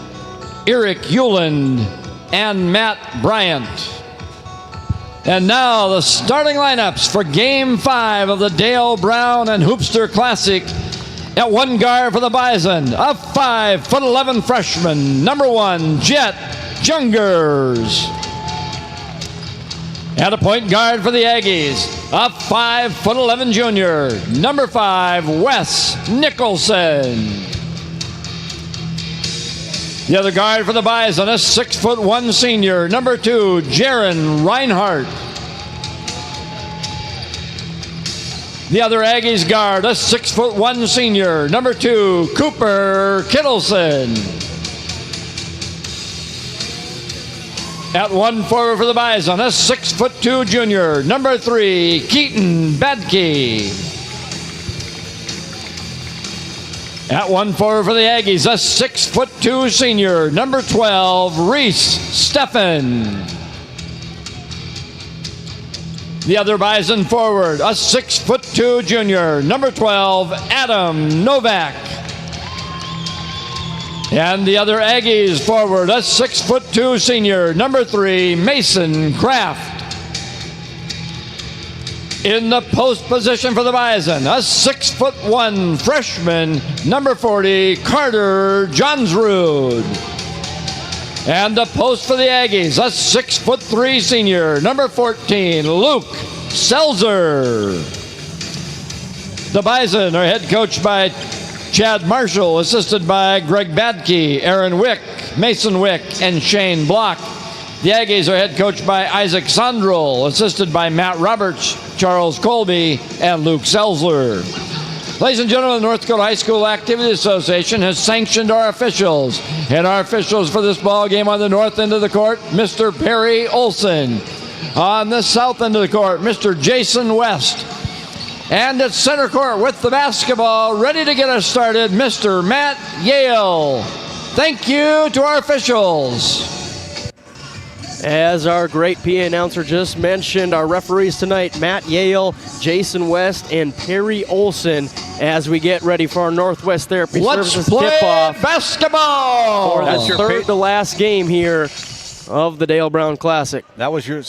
Speaker 11: Eric Euland, and Matt Bryant. And now the starting lineups for Game 5 of the Dale Brown and Hoopster Classic. At one guard for the Bison, a 5'11" freshman, number 1, Jet Jungers. At a point guard for the Aggies, a 5'11" junior, number 5, Wes Nicholson. The other guard for the Bison, a 6'1" senior, number 2, Jaron Reinhardt. The other Aggies guard, a 6'1" senior, number 2, Cooper Kittleson. At one forward for the Bison, a 6'2" junior, number 3, Keaton Badke. At one forward for the Aggies, a 6'2" senior, number 12, Reese Steffen. The other Bison forward, a 6'2" junior, number 12, Adam Novak. And the other Aggies forward, a 6'2" senior, number 3, Mason Kraft. In the post position for the Bison, a 6'1" freshman, number 40, Carter Johnsrud. And the post for the Aggies, a 6'3" senior, number 14, Luke Selzer. The Bison are head coached by Chad Marshall, assisted by Greg Badke, Aaron Wick, Mason Wick, and Shane Block. The Aggies are head coached by Isaac Sondrel, assisted by Matt Roberts, Charles Colby, and Luke Selzer. Ladies and gentlemen, the North Dakota High School Activity Association has sanctioned our officials. And our officials for this ball game on the north end of the court, Mr. Perry Olson. On the south end of the court, Mr. Jason West. And at center court with the basketball, ready to get us started, Mr. Matt Yale. Thank you to our officials.
Speaker 17: As our great PA announcer just mentioned, our referees tonight, Matt Yale, Jason West, and Perry Olson, as we get ready for our Northwest Therapy Services tip-off.
Speaker 11: Basketball!
Speaker 17: For the third to last game here of the Dale Brown Classic.
Speaker 2: That was your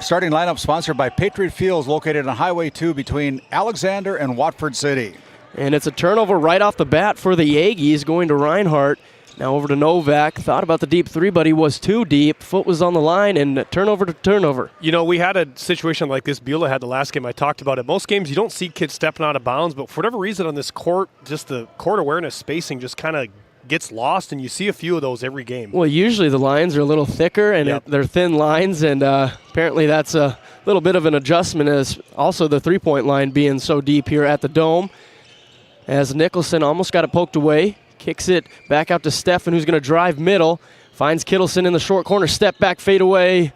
Speaker 2: starting lineup, sponsored by Patriot Fields, located on Highway 2 between Alexander and Watford City.
Speaker 17: And it's a turnover right off the bat for the Aggies, going to Reinhardt. Now over to Novak. Thought about the deep three, but he was too deep. Foot was on the line, and turnover to turnover.
Speaker 23: You know, we had a situation like this Beulah had the last game. I talked about it. Most games, you don't see kids stepping out of bounds, but for whatever reason on this court, just the court awareness spacing just kind of gets lost, and you see a few of those every game.
Speaker 17: Well, usually the lines are a little thicker, and they're thin lines, and apparently that's a little bit of an adjustment, as also the three-point line being so deep here at the Dome. As Nicholson almost got it poked away. Kicks it back out to Steffen, who's going to drive middle. Finds Kittleson in the short corner. Step back, fade away.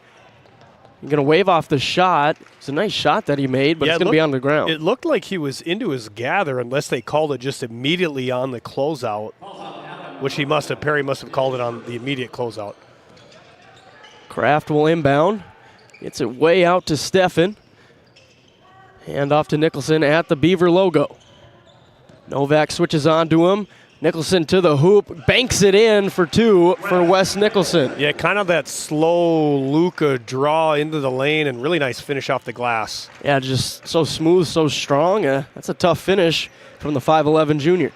Speaker 17: You're going to wave off the shot. It's a nice shot that he made, but it's going to be on the ground.
Speaker 23: It looked like he was into his gather unless they called it just immediately on the closeout, which Perry must have called it on the immediate closeout.
Speaker 17: Kraft will inbound. Gets it way out to Steffen. Hand off to Nicholson at the Beaver logo. Novak switches on to him. Nicholson to the hoop, banks it in for 2 for Wes Nicholson.
Speaker 23: Yeah, kind of that slow Luka draw into the lane and really nice finish off the glass.
Speaker 17: Yeah, just so smooth, so strong. That's a tough finish from the 5'11 junior.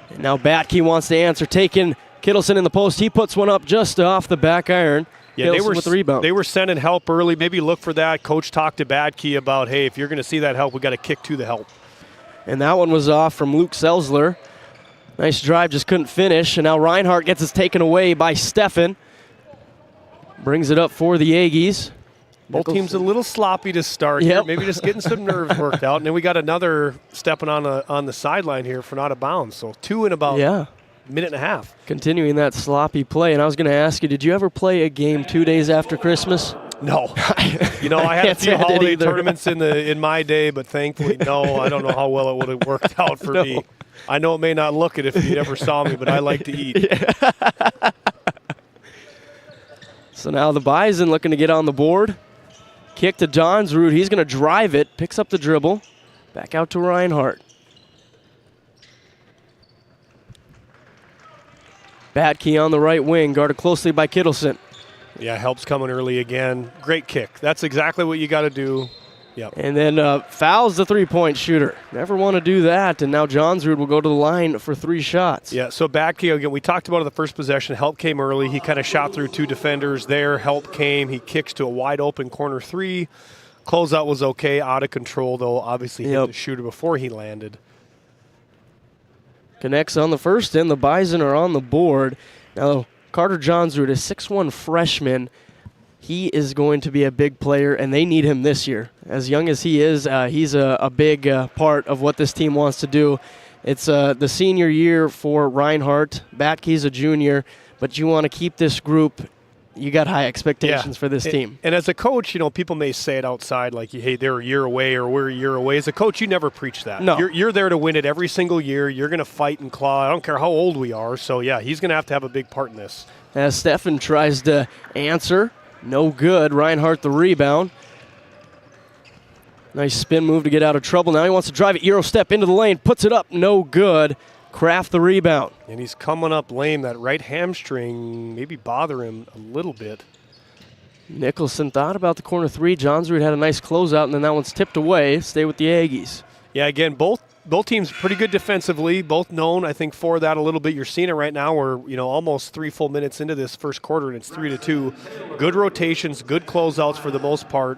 Speaker 17: And now Batke wants to answer, taking Kittleson in the post. He puts one up just off the back iron.
Speaker 23: Yeah, they were
Speaker 17: with the rebound.
Speaker 23: They were sending help early. Maybe look for that. Coach talked to Batke about, hey, if you're going to see that help, we got to kick to the help.
Speaker 17: And that one was off from Luke Selzler. Nice drive, just couldn't finish. And now Reinhardt gets it taken away by Steffen. Brings it up for the Aggies.
Speaker 23: Both teams a little sloppy to start here. Maybe just getting some nerves worked out. And then we got another stepping on the sideline here for not out of bounds. So 2 in about a minute and a half.
Speaker 17: Continuing that sloppy play. And I was going to ask you, did you ever play a game 2 days after Christmas?
Speaker 23: No. You know, I had a few holiday tournaments in my day, but thankfully, no. I don't know how well it would have worked out for me. I know it may not look it if you ever saw me, but I like to eat.
Speaker 17: So now the Bison looking to get on the board. Kick to Johnsrud. He's going to drive it. Picks up the dribble. Back out to Reinhardt. Batke on the right wing, guarded closely by Kittleson.
Speaker 23: Yeah, help's coming early again. Great kick. That's exactly what you got to do. Yep.
Speaker 17: And then fouls the three-point shooter. Never want to do that. And now Johnsrud will go to the line for 3 shots.
Speaker 23: Yeah, so back here again, we talked about it the first possession. Help came early. He kind of shot through 2 defenders there. Help came. He kicks to a wide-open corner 3. Closeout was okay. Out of control, though. Obviously hit the shooter before he landed.
Speaker 17: Connects on the first end. The Bison are on the board. Now, Carter Johnsrud, a 6'1 freshman. He is going to be a big player, and they need him this year. As young as he is, he's a big part of what this team wants to do. It's the senior year for Reinhardt. Batke's a junior, but you want to keep this group. You got high expectations for this team.
Speaker 23: And as a coach, you know, people may say it outside like, hey, they're a year away or we're a year away. As a coach, you never preach that.
Speaker 17: No.
Speaker 23: You're there to win it every single year. You're going to fight and claw. I don't care how old we are. So, yeah, he's going to have a big part in this.
Speaker 17: As Steffen tries to answer. No good. Reinhardt the rebound. Nice spin move to get out of trouble. Now he wants to drive it. Euro step into the lane. Puts it up. No good. Kraft the rebound.
Speaker 23: And he's coming up lame. That right hamstring maybe bother him a little bit.
Speaker 17: Nicholson thought about the corner 3. Johnsrud had a nice closeout, and then that one's tipped away. Stay with the Aggies.
Speaker 23: Yeah, again, both teams pretty good defensively, both known, I think, for that a little bit. You're seeing it right now. We're, you know, almost 3 full minutes into this first quarter, and it's 3-2. Good rotations, good closeouts for the most part.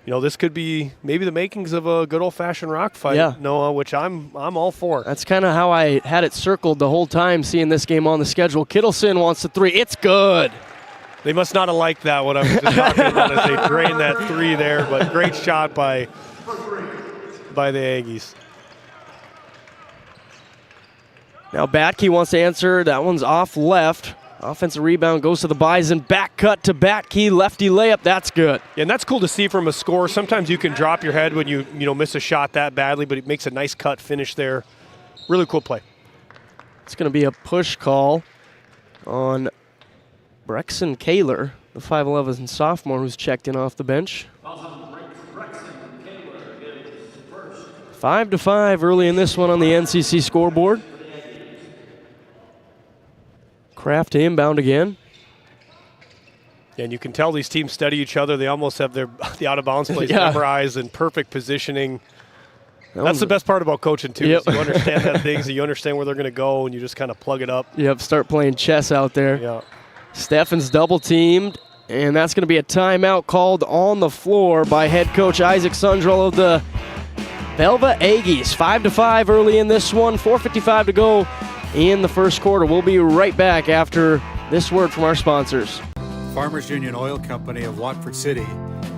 Speaker 23: You know, this could be maybe the makings of a good old-fashioned rock fight, Noah, which I'm all for.
Speaker 17: That's kind of how I had it circled the whole time, seeing this game on the schedule. Kittleson wants the 3. It's good.
Speaker 23: They must not have liked that, what I was just talking about, as they drained that 3 there, but great shot by the Aggies.
Speaker 17: Now Batke wants to answer. That one's off left. Offensive rebound goes to the Bison. Back cut to Batke. Lefty layup. That's good.
Speaker 23: Yeah, and that's cool to see from a scorer. Sometimes you can drop your head when you miss a shot that badly, but it makes a nice cut finish there. Really cool play.
Speaker 17: It's going to be a push call on Brexon Kaler, the 5'11 sophomore who's checked in off the bench. 5-5 early in this one on the NCC scoreboard. Kraft to inbound again.
Speaker 23: And you can tell these teams study each other. They almost have the out-of-bounds plays memorized and perfect positioning. That's the best part about coaching, too. Is you understand that things, you understand where they're going to go, and you just kind of plug it up.
Speaker 17: Yep, start playing chess out there.
Speaker 23: Yeah.
Speaker 17: Steffen's double-teamed, and that's going to be a timeout called on the floor by head coach Isaac Sundrell of the Belva Aggies. 5-5 early in this one, 4:55 to go in the first quarter. We'll be right back after this word from our sponsors.
Speaker 7: Farmers Union Oil Company of Watford City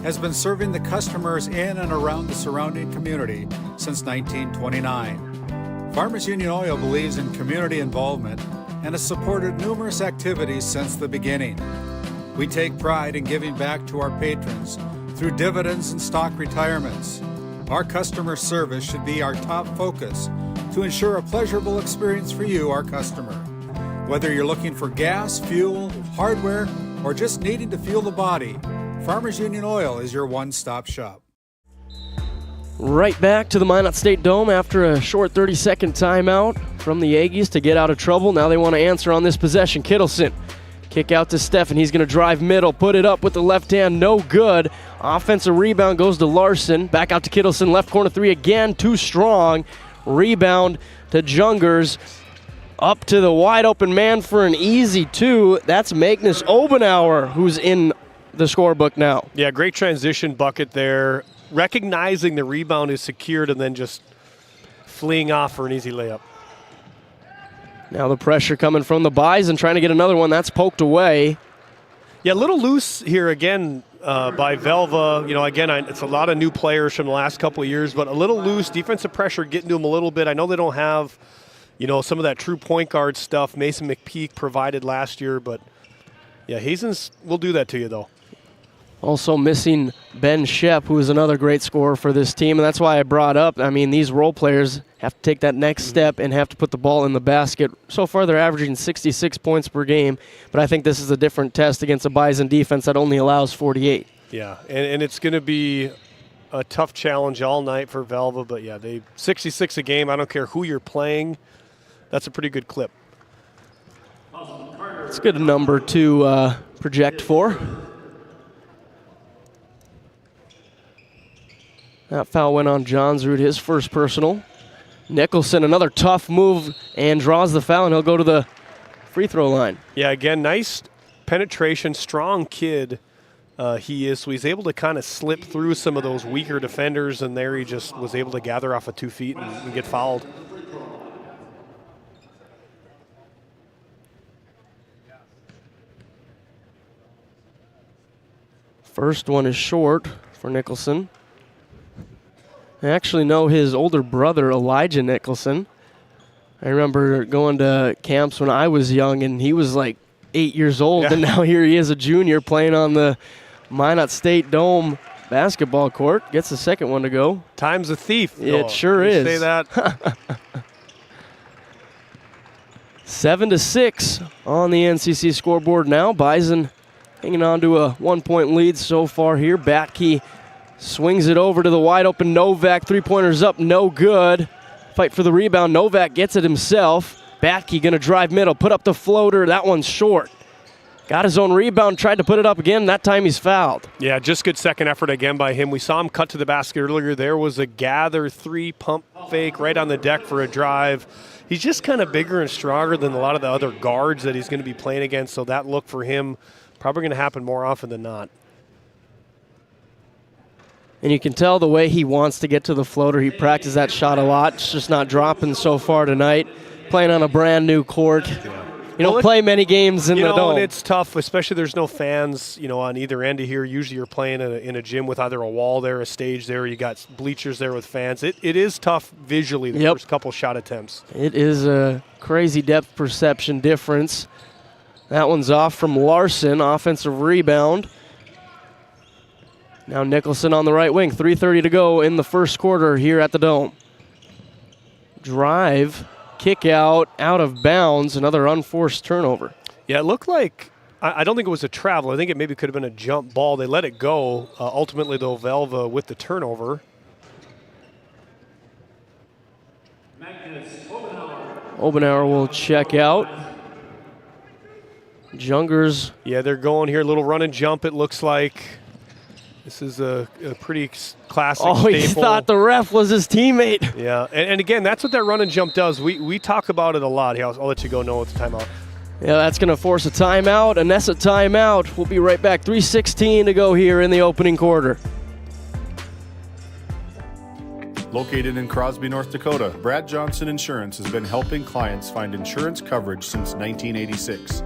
Speaker 7: has been serving the customers in and around the surrounding community since 1929. Farmers Union Oil believes in community involvement and has supported numerous activities since the beginning. We take pride in giving back to our patrons through dividends and stock retirements. Our customer service should be our top focus to ensure a pleasurable experience for you, our customer. Whether you're looking for gas, fuel, hardware, or just needing to fuel the body, Farmers Union Oil is your one-stop shop.
Speaker 17: Right back to the Minot State Dome after a short 30-second timeout from the Aggies to get out of trouble. Now they want to answer on this possession. Kittleson, kick out to Steffen. He's going to drive middle, put it up with the left hand, no good. Offensive rebound goes to Larson. Back out to Kittleson, left corner three again, too strong. Rebound to Jungers. Up to the wide open man for an easy two. That's Magnus Obenauer, who's in the scorebook now.
Speaker 23: Yeah, great transition bucket there. Recognizing the rebound is secured and then just fleeing off for an easy layup.
Speaker 17: Now the pressure coming from the Bison, trying to get another one. That's poked away.
Speaker 23: Yeah, a little loose here again by Velva. You know, again, it's a lot of new players from the last couple of years, but a little loose. Defensive pressure getting to them a little bit. I know they don't have, you know, some of that true point guard stuff Mason McPeak provided last year, but yeah, Hazens will do that to you, though.
Speaker 17: Also missing Ben Shep, who is another great scorer for this team, and that's why I brought up, I mean, these role players have to take that next step and have to put the ball in the basket. So far, they're averaging 66 points per game, but I think this is a different test against a Bison defense that only allows 48.
Speaker 23: Yeah, and it's going to be a tough challenge all night for Velva, but yeah, 66 a game. I don't care who you're playing. That's a pretty good clip.
Speaker 17: It's a good number to project for. That foul went on Johnsrud, his first personal. Nicholson, another tough move, and draws the foul, and he'll go to the free throw line.
Speaker 23: Yeah, again, nice penetration, strong kid he is. So he's able to kind of slip through some of those weaker defenders, and there he just was able to gather off of 2 feet and get fouled.
Speaker 17: First one is short for Nicholson. I actually know his older brother, Elijah Nicholson. I remember going to camps when I was young, and he was like 8 years old, and now here he is, a junior, playing on the Minot State Dome basketball court. Gets the second one to go.
Speaker 23: Time's a thief.
Speaker 17: Yeah, it sure is.
Speaker 23: Say that.
Speaker 17: 7-6 on the NCC scoreboard now. Bison hanging on to a 1-point lead so far here. Batke swings it over to the wide open Novak. Three-pointers up, no good. Fight for the rebound. Novak gets it himself. Batke going to drive middle, put up the floater. That one's short. Got his own rebound, tried to put it up again. That time he's fouled.
Speaker 23: Yeah, just good second effort again by him. We saw him cut to the basket earlier. There was a gather three pump fake right on the deck for a drive. He's just kind of bigger and stronger than a lot of the other guards that he's going to be playing against, so that look for him probably going to happen more often than not.
Speaker 17: And you can tell the way he wants to get to the floater. He practiced that shot a lot. It's just not dropping so far tonight. Playing on a brand new court. Yeah. You don't play many games in the Dome.
Speaker 23: And it's tough, especially there's no fans, on either end of here. Usually you're playing in a gym with either a wall there, a stage there. You got bleachers there with fans. It is tough visually, the first couple shot attempts.
Speaker 17: It is a crazy depth perception difference. That one's off from Larson, offensive rebound. Now Nicholson on the right wing, 3:30 to go in the first quarter here at the Dome. Drive, kick out of bounds, another unforced turnover.
Speaker 23: Yeah, it looked like, I don't think it was a travel. I think it maybe could have been a jump ball. They let it go. Ultimately, though, Velva with the turnover.
Speaker 17: Obenauer will check out. Jungers.
Speaker 23: Yeah, they're going here, a little run and jump, it looks like. This is a pretty classic staple.
Speaker 17: He thought the ref was his teammate.
Speaker 23: Yeah, and again, that's what that run and jump does. We talk about it a lot. I'll let you go, Noah, with the timeout.
Speaker 17: Yeah, that's going to force a timeout. A Nessa timeout. We'll be right back. 3:16 to go here in the opening quarter.
Speaker 24: Located in Crosby, North Dakota, Brad Johnson Insurance has been helping clients find insurance coverage since 1986.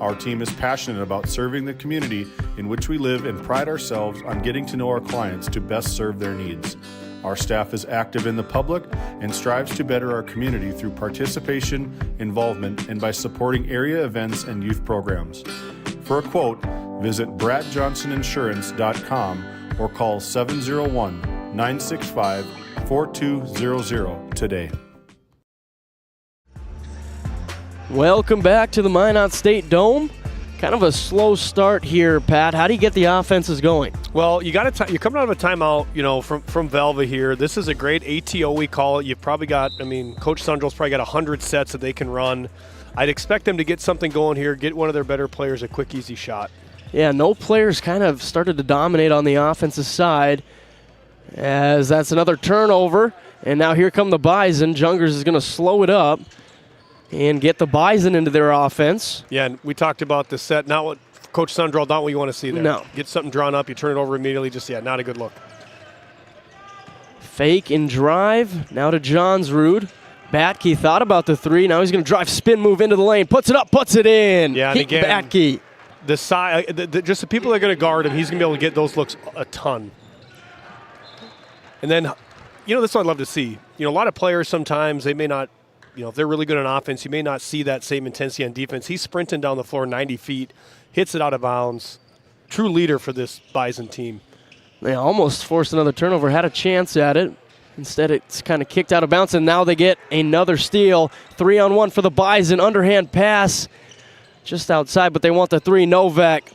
Speaker 24: Our team is passionate about serving the community in which we live and pride ourselves on getting to know our clients to best serve their needs. Our staff is active in the public and strives to better our community through participation, involvement, and by supporting area events and youth programs. For a quote, visit bradjohnsoninsurance.com or call 701-965-4200 today.
Speaker 17: Welcome back to the Minot State Dome. Kind of a slow start here, Pat. How do you get the offenses going?
Speaker 23: Well, you're coming out of a timeout, from Velva here. This is a great ATO, we call it. You've probably got, Coach Sundrell's probably got 100 sets that they can run. I'd expect them to get something going here, get one of their better players a quick, easy shot.
Speaker 17: Yeah, no players kind of started to dominate on the offensive side, as that's another turnover. And now here come the Bison. Jungers is going to slow it up and get the Bison into their offense.
Speaker 23: Yeah, and we talked about the set. Not what Coach Sundrell, not what you want to see there.
Speaker 17: No.
Speaker 23: Get something drawn up, you turn it over immediately. Not a good look.
Speaker 17: Fake and drive. Now to Johnsrud. Batke thought about the three. Now he's going to drive, spin move into the lane. Puts it up, puts it in.
Speaker 23: Yeah, and again,
Speaker 17: Batke.
Speaker 23: The side, just the people that are going to guard him, he's going to be able to get those looks a ton. And then, this is what I'd love to see. A lot of players sometimes, they may not, if they're really good on offense, you may not see that same intensity on defense. He's sprinting down the floor 90 feet, hits it out of bounds. True leader for this Bison team.
Speaker 17: They almost forced another turnover, had a chance at it. Instead, it's kind of kicked out of bounds, and now they get another steal. 3-on-1 for the Bison. Underhand pass just outside, but they want the three. Novak.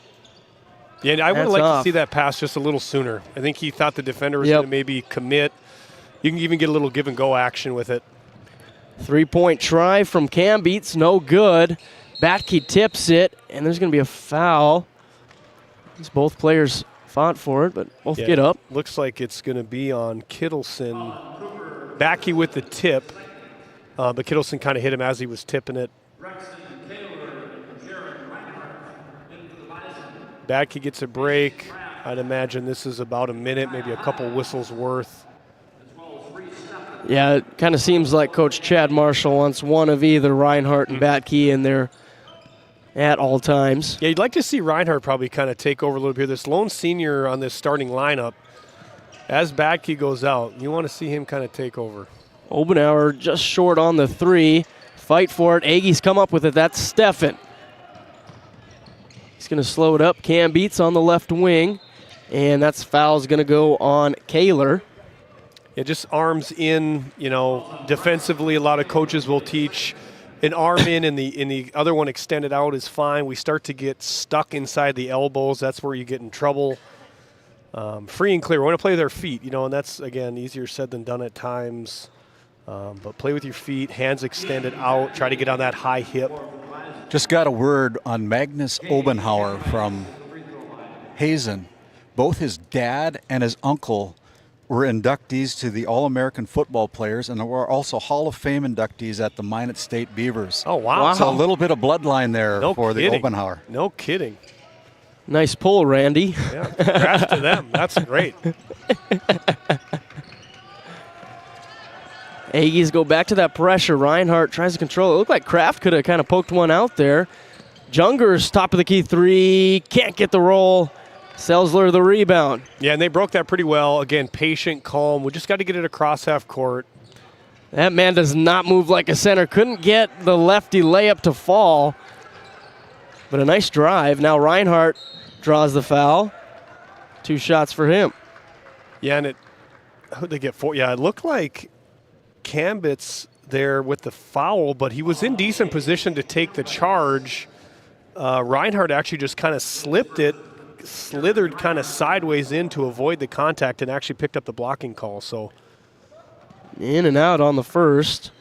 Speaker 23: Yeah, and I would like to see that pass just a little sooner. I think he thought the defender was going to maybe commit. You can even get a little give-and-go action with it.
Speaker 17: 3-point try from Cambeats, no good. Batke tips it, and there's going to be a foul. Both players fought for it, but both get up.
Speaker 23: Looks like it's going to be on Kittleson. Batke with the tip, but Kittleson kind of hit him as he was tipping it. Batke gets a break. I'd imagine this is about a minute, maybe a couple whistles worth.
Speaker 17: Yeah, it kind of seems like Coach Chad Marshall wants one of either Reinhardt and Batke in there at all times.
Speaker 23: Yeah, you'd like to see Reinhardt probably kind of take over a little bit here. This lone senior on this starting lineup, as Batke goes out, you want to see him kind of take over.
Speaker 17: Obenauer just short on the three. Fight for it. Aggies come up with it. That's Steffen. He's going to slow it up. Cambeats on the left wing. And that's foul's going to go on Kaler.
Speaker 23: It just arms in, defensively. A lot of coaches will teach an arm in and the other one extended out is fine. We start to get stuck inside the elbows. That's where you get in trouble. Free and clear. We want to play with our feet, and that's, again, easier said than done at times. But play with your feet, hands extended out, try to get on that high hip.
Speaker 2: Just got a word on Magnus Obenauer from Hazen. Both his dad and his uncle were inductees to the All-American Football Players, and were also Hall of Fame inductees at the Minot State Beavers.
Speaker 23: Oh, wow.
Speaker 2: So a little bit of bloodline there for the Obenauer.
Speaker 23: No kidding.
Speaker 17: Nice pull, Randy.
Speaker 23: Yeah, congrats to them. That's great.
Speaker 17: Aggies go back to that pressure. Reinhardt tries to control it. It looked like Kraft could have kind of poked one out there. Jungers, top of the key three. Can't get the roll. Selzler the rebound.
Speaker 23: Yeah, and they broke that pretty well. Again, patient, calm. We just got to get it across half court.
Speaker 17: That man does not move like a center. Couldn't get the lefty layup to fall. But a nice drive. Now Reinhardt draws the foul. 2 shots for him.
Speaker 23: Yeah, and who'd they get for? Yeah, it looked like Cambeats there with the foul, but he was in decent position to take the charge. Reinhardt actually just kind of slithered kind of sideways in to avoid the contact and actually picked up the blocking call. So
Speaker 17: in and out on the first.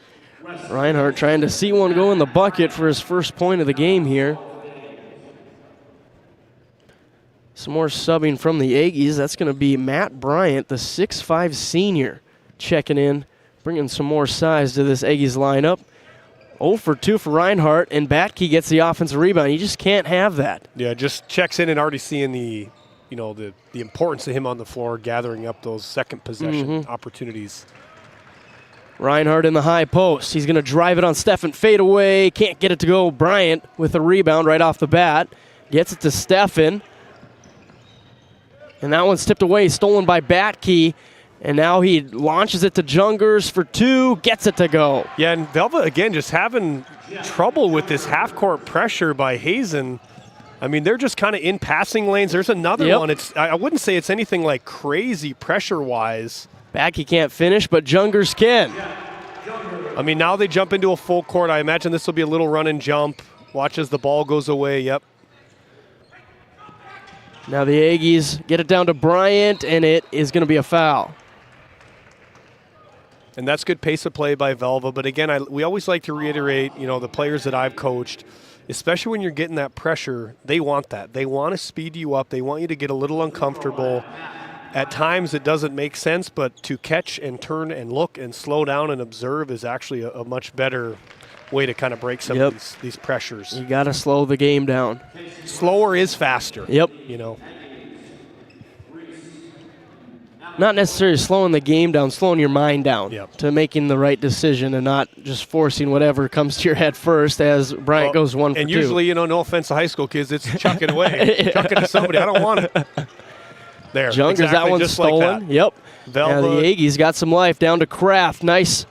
Speaker 17: Reinhardt trying to see one go in the bucket for his first point of the game here. Some more subbing from the Aggies. That's going to be Matt Bryant, the 6'5 senior, checking in, bringing some more size to this Aggies lineup. 0 for 2 for Reinhardt, and Batke gets the offensive rebound. You just can't have that.
Speaker 23: Yeah, just checks in and already seeing the importance of him on the floor, gathering up those second possession opportunities.
Speaker 17: Reinhardt in the high post. He's going to drive it on Steffen. Fade away. Can't get it to go. Bryant with a rebound right off the bat. Gets it to Steffen. And that one's tipped away, stolen by Batke. And now he launches it to Jungers for 2, gets it to go.
Speaker 23: Yeah, and Velva, again, just having trouble with this half-court pressure by Hazen. I mean, they're just kind of in passing lanes. There's another one. I wouldn't say it's anything like crazy pressure-wise.
Speaker 17: Back he can't finish, but Jungers can.
Speaker 23: I mean, now they jump into a full court. I imagine this will be a little run and jump. Watch as the ball goes away. Yep.
Speaker 17: Now the Aggies get it down to Bryant, and it is going to be a foul.
Speaker 23: And that's good pace of play by Velva. But again, we always like to reiterate, the players that I've coached, especially when you're getting that pressure, they want that. They want to speed you up. They want you to get a little uncomfortable. At times it doesn't make sense, but to catch and turn and look and slow down and observe is actually a much better way to kind of break some of these pressures.
Speaker 17: You got to slow the game down.
Speaker 23: Slower is faster.
Speaker 17: Yep. Not necessarily slowing the game down, slowing your mind down to making the right decision and not just forcing whatever comes to your head first as Bryant goes 1 for 2.
Speaker 23: And usually, no offense to high school kids, it's chuck it away. Chuck it to somebody. I don't want it. There.
Speaker 17: Jungers, that one's stolen.
Speaker 23: Like that.
Speaker 17: Yep.
Speaker 23: Velva.
Speaker 17: Now the Aggies got some life down to Kraft. Nice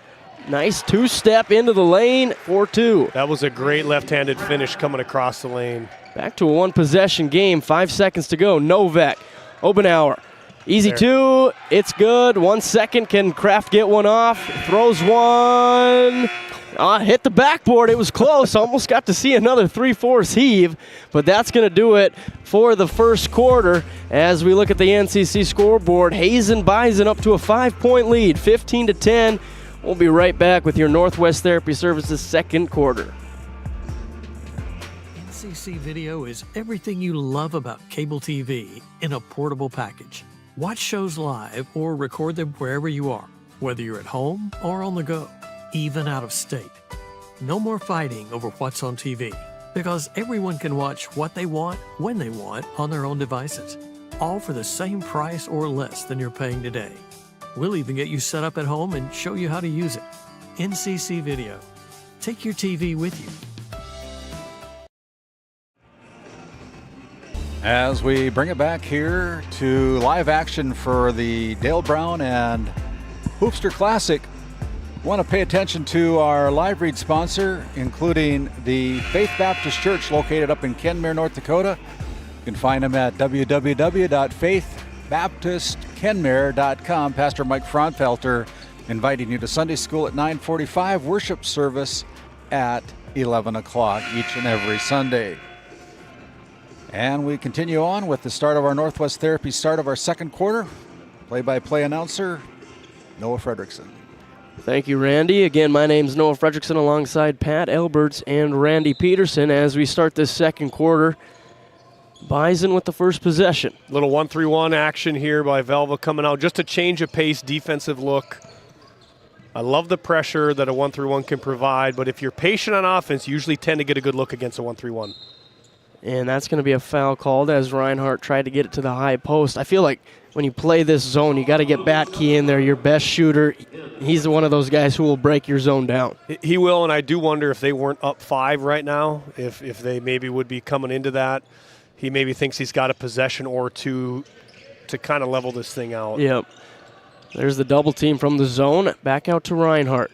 Speaker 17: two-step into the lane, 4-2.
Speaker 23: That was a great left-handed finish coming across the lane.
Speaker 17: Back to a one-possession game, 5 seconds to go. Novak, Obenauer. Easy
Speaker 23: There.
Speaker 17: 2, it's good. 1 second, can Kraft get one off? Throws one. Hit the backboard, it was close. Almost got to see another 3/4 heave, but that's going to do it for the first quarter. As we look at the NCC scoreboard, Hazen Bison up to a 5-point lead, 15-10. We'll be right back with your Northwest Therapy Services second quarter.
Speaker 14: NCC Video is everything you love about cable TV in a portable package. Watch shows live or record them wherever you are, whether you're at home or on the go, even out of state. No more fighting over what's on TV, because everyone can watch what they want, when they want, on their own devices, all for the same price or less than you're paying today. We'll even get you set up at home and show you how to use it. NCC Video. Take your TV with you.
Speaker 2: As we bring it back here to live action for the Dale Brown and Hoopster Classic, want to pay attention to our live read sponsor, including the Faith Baptist Church located up in Kenmare, North Dakota. You can find them at www.faithbaptistkenmare.com. Pastor Mike Fraunfelter inviting you to Sunday school at 9:45, worship service at 11 o'clock each and every Sunday. And we continue on with the start of our Northwest Therapy, start of our second quarter. Play-by-play announcer, Noah Fredrickson.
Speaker 17: Thank you, Randy. Again, my name's Noah Fredrickson alongside Pat Alberts and Randy Peterson as we start this second quarter. Bison with the first possession.
Speaker 23: Little 1-3-1 action here by Velva coming out. Just a change of pace, defensive look. I love the pressure that a 1-3-1 can provide, but if you're patient on offense, you usually tend to get a good look against a 1-3-1.
Speaker 17: And that's going to be a foul called as Reinhardt tried to get it to the high post. I feel like when you play this zone, you got to get Batke in there, your best shooter. He's one of those guys who will break your zone down.
Speaker 23: He will, and I do wonder if they weren't up 5 right now, if they maybe would be coming into that. He maybe thinks he's got a possession or two to kind of level this thing out.
Speaker 17: Yep. There's the double team from the zone. Back out to Reinhardt.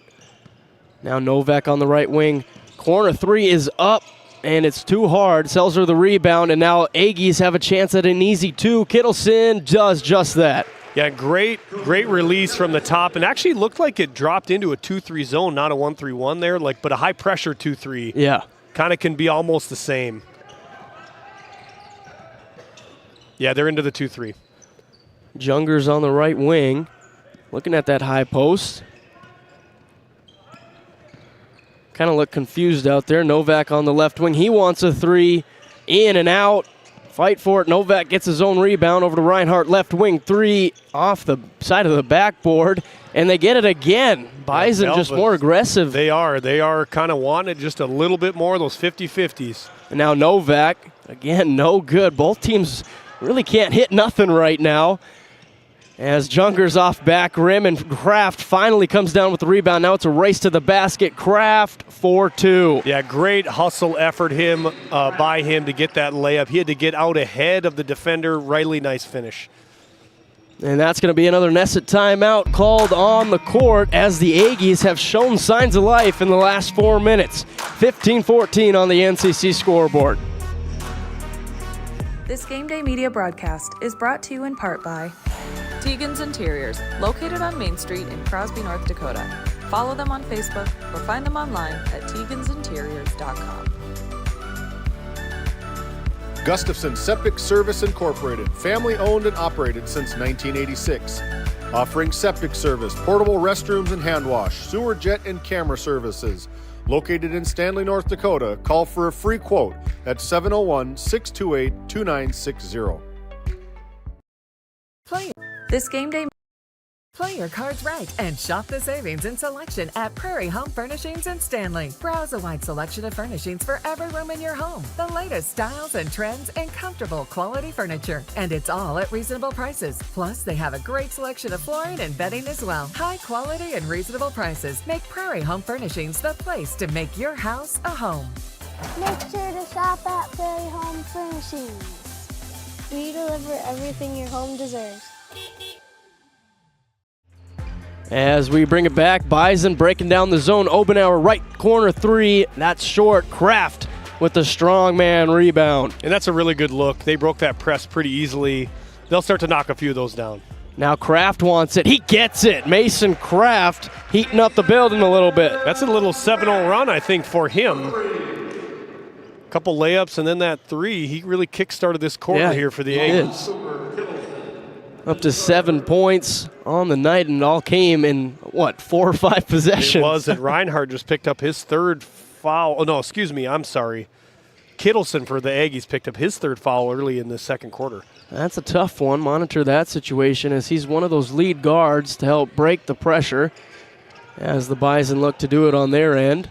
Speaker 17: Now Novak on the right wing. Corner 3 is up. And it's too hard. Selzer the rebound, and now Aggies have a chance at an easy 2. Kittleson does just that.
Speaker 23: Yeah, great release from the top, and actually looked like it dropped into a 2-3 zone, not a 1-3-1 there, but a high pressure 2-3.
Speaker 17: Yeah.
Speaker 23: Kind of can be almost the same. Yeah, they're into the 2-3.
Speaker 17: Jungers on the right wing, looking at that high post. Kind of look confused out there. Novak on the left wing. He wants a 3. In and out. Fight for it. Novak gets his own rebound over to Reinhardt. Left wing 3 off the side of the backboard. And they get it again. Bison just more aggressive.
Speaker 23: They are kind of wanting it just a little bit more, those 50-50s.
Speaker 17: And now Novak, again, no good. Both teams really can't hit nothing right now. As Jungers off back rim, and Kraft finally comes down with the rebound. Now it's a race to the basket. Kraft 4-2.
Speaker 23: Yeah, great hustle effort by him to get that layup. He had to get out ahead of the defender. Really nice finish.
Speaker 17: And that's going to be another Nesset timeout called on the court as the Aggies have shown signs of life in the last 4 minutes. 15-14 on the NCC scoreboard.
Speaker 10: This Game Day Media broadcast is brought to you in part by Tegan's Interiors, located on Main Street in Crosby, North Dakota. Follow them on Facebook or find them online at tegansinteriors.com.
Speaker 24: Gustafson Septic Service Incorporated, family owned and operated since 1986. Offering septic service, portable restrooms and hand wash, sewer jet and camera services. Located in Stanley, North Dakota, call for a free quote at 701-628-2960.
Speaker 10: This Game Day
Speaker 18: Play your cards right and shop the savings and selection at Prairie Home Furnishings in Stanley. Browse a wide selection of furnishings for every room in your home. The latest styles and trends and comfortable quality furniture. And it's all at reasonable prices. Plus, they have a great selection of flooring and bedding as well. High quality and reasonable prices make Prairie Home Furnishings the place to make your house a home.
Speaker 19: Make sure to shop at Prairie Home Furnishings. We deliver everything your home deserves.
Speaker 17: As we bring it back, Bison breaking down the zone. Obenauer right corner three. That's short. Kraft with the strong man rebound.
Speaker 23: And that's a really good look. They broke that press pretty easily. They'll start to knock a few of those down.
Speaker 17: Now Kraft wants it. He gets it. Mason Kraft heating up the building a little bit.
Speaker 23: That's a little 7-0 run, I think, for him. Couple layups and then that three. He really kick-started this quarter here for the Aggies.
Speaker 17: Up to 7 points on the night, and it all came in, 4 or 5 possessions?
Speaker 23: It was, and Reinhardt just picked up his third foul. Oh, no, excuse me, I'm sorry. Kittleson for the Aggies picked up his third foul early in the second quarter.
Speaker 17: That's a tough one. Monitor that situation as he's one of those lead guards to help break the pressure as the Bison look to do it on their end.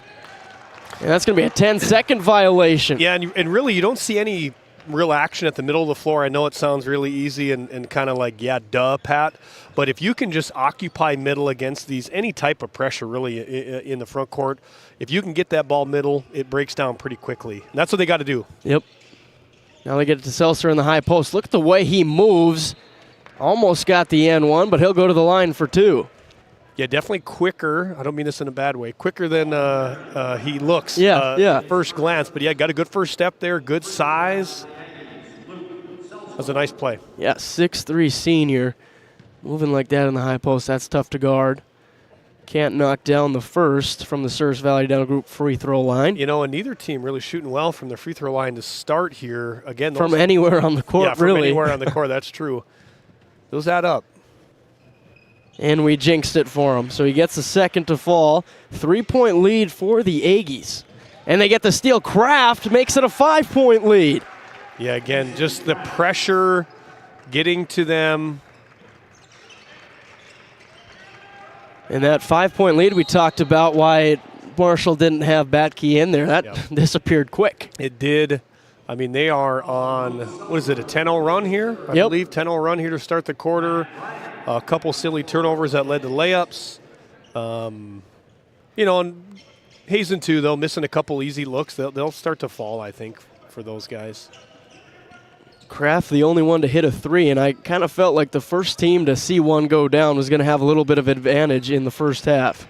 Speaker 17: And that's going to be a 10-second violation.
Speaker 23: Yeah, and really you don't see any real action at the middle of the floor. I know it sounds really easy and kind of like, yeah, duh, Pat. But if you can just occupy middle against any type of pressure really in the front court, if you can get that ball middle, it breaks down pretty quickly. And that's what they got to do.
Speaker 17: Yep. Now they get it to Seltzer in the high post. Look at the way he moves. Almost got the N1, but he'll go to the line for 2.
Speaker 23: Yeah, definitely quicker. I don't mean this in a bad way. Quicker than he looks first glance. But, yeah, got a good first step there, good size. That was a nice play.
Speaker 17: Yeah, 6'3" senior. Moving like that in the high post, that's tough to guard. Can't knock down the first from the Service Valley Dental Group free throw line.
Speaker 23: You know, and neither team really shooting well from the free throw line to start here. Again,
Speaker 17: from anywhere on the court,
Speaker 23: from
Speaker 17: really.
Speaker 23: Anywhere on the court, that's true. Those add up.
Speaker 17: And we jinxed it for him. So he gets the second to fall. 3-point lead for the Aggies. And they get the steal. Kraft makes it a 5-point lead.
Speaker 23: Yeah, again, just the pressure getting to them.
Speaker 17: And that 5-point lead we talked about, why Marshall didn't have Batke in there. That disappeared quick.
Speaker 23: It did. I mean, they are on, what is it, a 10-0 run here? I believe 10-0 run here to start the quarter. A couple silly turnovers that led to layups. You know, and Hazen too, though, missing a couple easy looks. They'll start to fall, I think, for those guys.
Speaker 17: Kraft the only one to hit a 3, and I kind of felt like the first team to see one go down was going to have a little bit of advantage in the first half.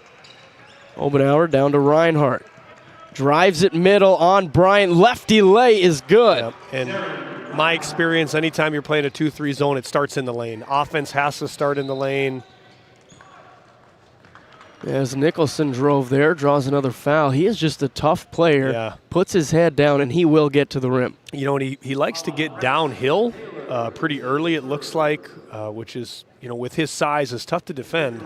Speaker 17: Obenauer down to Reinhardt. Drives it middle on Bryant. Lefty lay is good.
Speaker 23: Yep. And my experience, anytime you're playing a 2-3 zone, it starts in the lane. Offense has to start in the lane.
Speaker 17: As Nicholson drove there, draws another foul. He is just a tough player.
Speaker 23: Yeah.
Speaker 17: Puts his head down, and he will get to the rim.
Speaker 23: You know, and he likes to get downhill pretty early, it looks like, which is, you know, with his size, is tough to defend.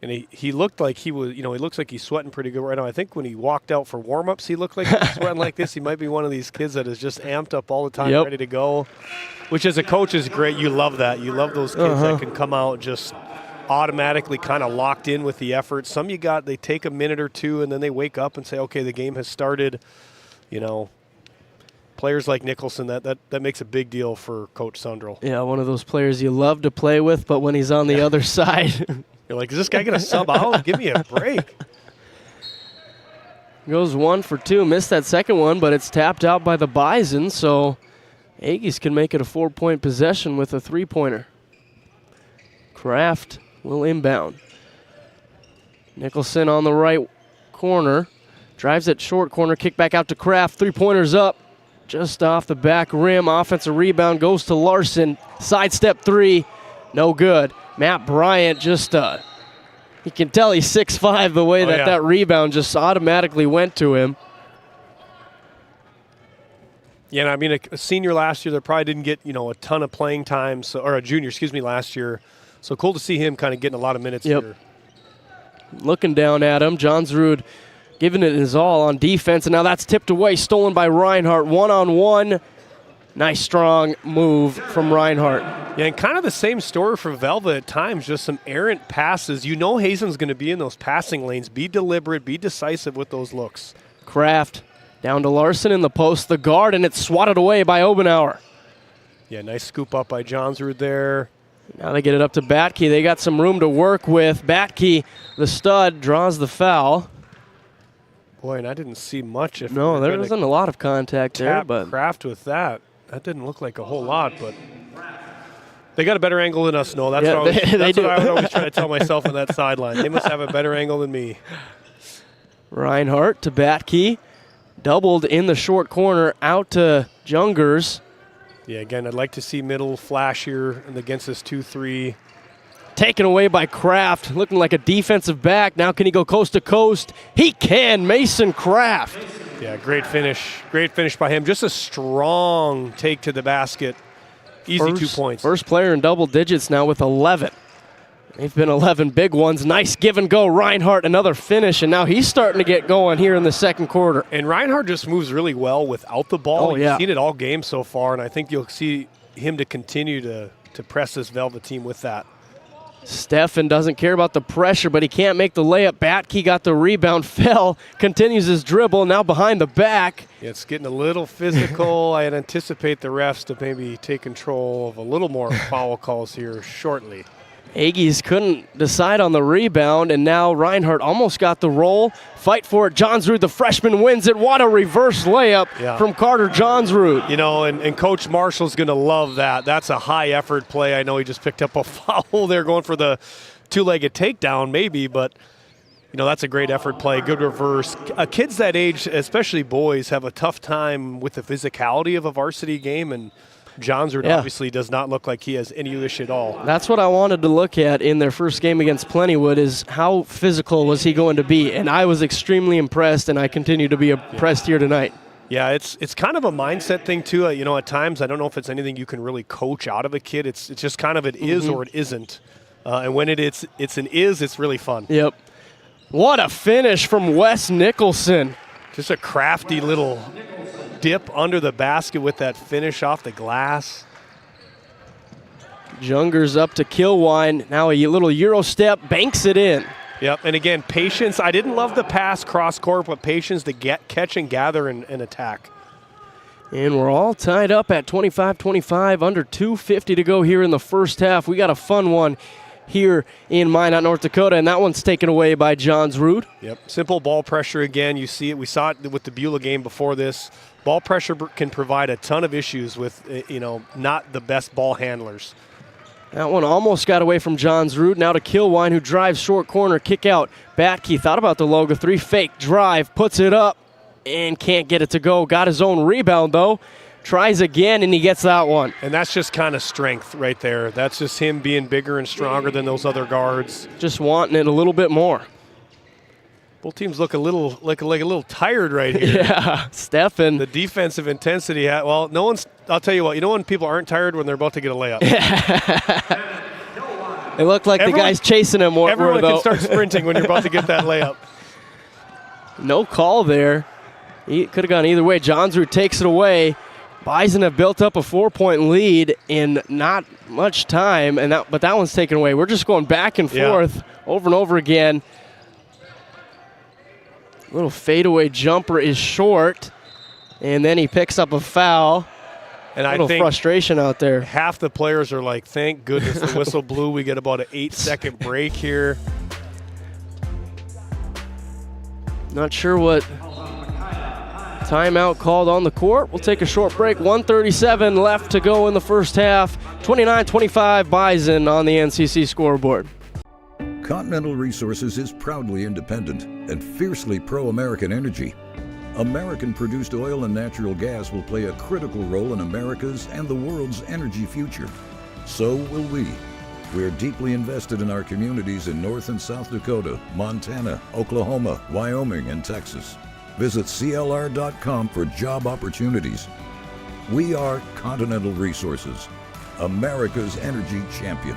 Speaker 23: And he looked like he was, you know, he looks like he's sweating pretty good right now. I think when he walked out for warm-ups, he looked like he was sweating like this. He might be one of these kids that is just amped up all the time, ready to go, which as a coach is great. You love that. You love those kids that can come out just automatically kind of locked in with the effort. Some they take a minute or two, and then they wake up and say, okay, the game has started. You know, players like Nicholson, that makes a big deal for Coach Sundrell.
Speaker 17: Yeah, one of those players you love to play with, but when he's on the other side.
Speaker 23: You're like, is this guy going to sub out? Give me a break.
Speaker 17: Goes 1 for 2. Missed that second one, but it's tapped out by the Bison, so Aggies can make it a 4-point possession with a 3-pointer. Kraft will inbound. Nicholson on the right corner. Drives it short corner, kick back out to Kraft. 3-pointers up, just off the back rim. Offensive rebound goes to Larson. Sidestep 3, no good. Matt Bryant just, you can tell he's 6'5", the way that rebound just automatically went to him.
Speaker 23: Yeah, and I mean, a senior last year that probably didn't get, a ton of playing time, or a junior, last year. So cool to see him kind of getting a lot of minutes here.
Speaker 17: Looking down at him, Johnsrud giving it his all on defense, and now that's tipped away, stolen by Reinhardt. 1-on-1. Nice, strong move from Reinhardt.
Speaker 23: Yeah, and kind of the same story for Velva at times, just some errant passes. Hazen's going to be in those passing lanes. Be deliberate, be decisive with those looks.
Speaker 17: Kraft down to Larson in the post, the guard, and it's swatted away by Obenauer.
Speaker 23: Yeah, nice scoop up by Johnsrud there.
Speaker 17: Now they get it up to Batke. They got some room to work with. Batke, the stud, draws the foul.
Speaker 23: Boy, and I didn't see much.
Speaker 17: No, there wasn't a lot of contact there, but
Speaker 23: Kraft with that. That didn't look like a whole lot, but they got a better angle than us, Noel. That's what I would always try to tell myself on that sideline. They must have a better angle than me.
Speaker 17: Reinhardt to Batke. Doubled in the short corner out to Jungers.
Speaker 23: Yeah, again, I'd like to see middle flash here against this 2-3.
Speaker 17: Taken away by Kraft, looking like a defensive back. Now can he go coast to coast? He can, Mason Kraft.
Speaker 23: Yeah, great finish. Great finish by him. Just a strong take to the basket. Easy 2 points.
Speaker 17: First player in double digits now with 11. They've been 11 big ones. Nice give and go. Reinhardt, another finish, and now he's starting to get going here in the second quarter.
Speaker 23: And Reinhardt just moves really well without the ball.
Speaker 17: Oh, yeah.
Speaker 23: You've seen it all game so far, and I think you'll see him to continue to press this Velva team with that.
Speaker 17: Steffen doesn't care about the pressure, but he can't make the layup. Batke got the rebound, fell, continues his dribble, now behind the back.
Speaker 23: Yeah, it's getting a little physical. I'd anticipate the refs to maybe take control of a little more foul calls here shortly.
Speaker 17: Aggies couldn't decide on the rebound, and now Reinhardt almost got the roll. Fight for it. Johnsrud, the freshman, wins it. What a reverse layup from Carter Johnsrud.
Speaker 23: And Coach Marshall's going to love that. That's a high-effort play. I know he just picked up a foul there going for the two-legged takedown maybe, but, that's a great effort play, good reverse. Kids that age, especially boys, have a tough time with the physicality of a varsity game, and Johnsrud obviously does not look like he has any issue at all.
Speaker 17: That's what I wanted to look at in their first game against Plentywood, is how physical was he going to be, and I was extremely impressed, and I continue to be impressed here tonight.
Speaker 23: Yeah, it's kind of a mindset thing too. At times I don't know if it's anything you can really coach out of a kid. It's just kind of it is or it isn't, and when it's really fun.
Speaker 17: Yep. What a finish from Wes Nicholson.
Speaker 23: Just a crafty little dip under the basket with that finish off the glass.
Speaker 17: Jungers up to Kilwine. Now a little Euro step, banks it in.
Speaker 23: Yep, and again, patience. I didn't love the pass cross-court, but patience to catch and gather and attack.
Speaker 17: And we're all tied up at 25-25, under 2:50 to go here in the first half. We got a fun one here in Minot, North Dakota, and that one's taken away by Johnsrud.
Speaker 23: Yep, simple ball pressure again. You see it. We saw it with the Beulah game before this. Ball pressure can provide a ton of issues with, not the best ball handlers.
Speaker 17: That one almost got away from Johnsrud. Now to Kilwine, who drives short corner, kick out. Batke thought about the logo 3, fake drive, puts it up, and can't get it to go. Got his own rebound, though. Tries again, and he gets that one.
Speaker 23: And that's just kind of strength right there. That's just him being bigger and stronger than those other guards.
Speaker 17: Just wanting it a little bit more.
Speaker 23: Both teams look a little tired right here.
Speaker 17: Yeah, Steffen.
Speaker 23: The defensive intensity. I'll tell you what, when people aren't tired? When they're about to get a layup.
Speaker 17: It looked like the guys chasing him more.
Speaker 23: Everyone can start sprinting when you're about to get that layup.
Speaker 17: No call there. He could have gone either way. Johnsrud takes it away. Bison have built up a 4-point lead in not much time, but that one's taken away. We're just going back and forth over and over again. Little fadeaway jumper is short, and then he picks up a foul.
Speaker 23: And
Speaker 17: I think frustration out there.
Speaker 23: Half the players are like, thank goodness the whistle blew. We get about an 8-second break here.
Speaker 17: Not sure what Timeout called on the court. We'll take a short break. 1:37 left to go in the first half. 29-25 Bison on the NCC scoreboard.
Speaker 5: Continental Resources is proudly independent and fiercely pro-American energy. American-produced oil and natural gas will play a critical role in America's and the world's energy future. So will we. We're deeply invested in our communities in North and South Dakota, Montana, Oklahoma, Wyoming, and Texas. Visit CLR.com for job opportunities. We are Continental Resources, America's energy champion.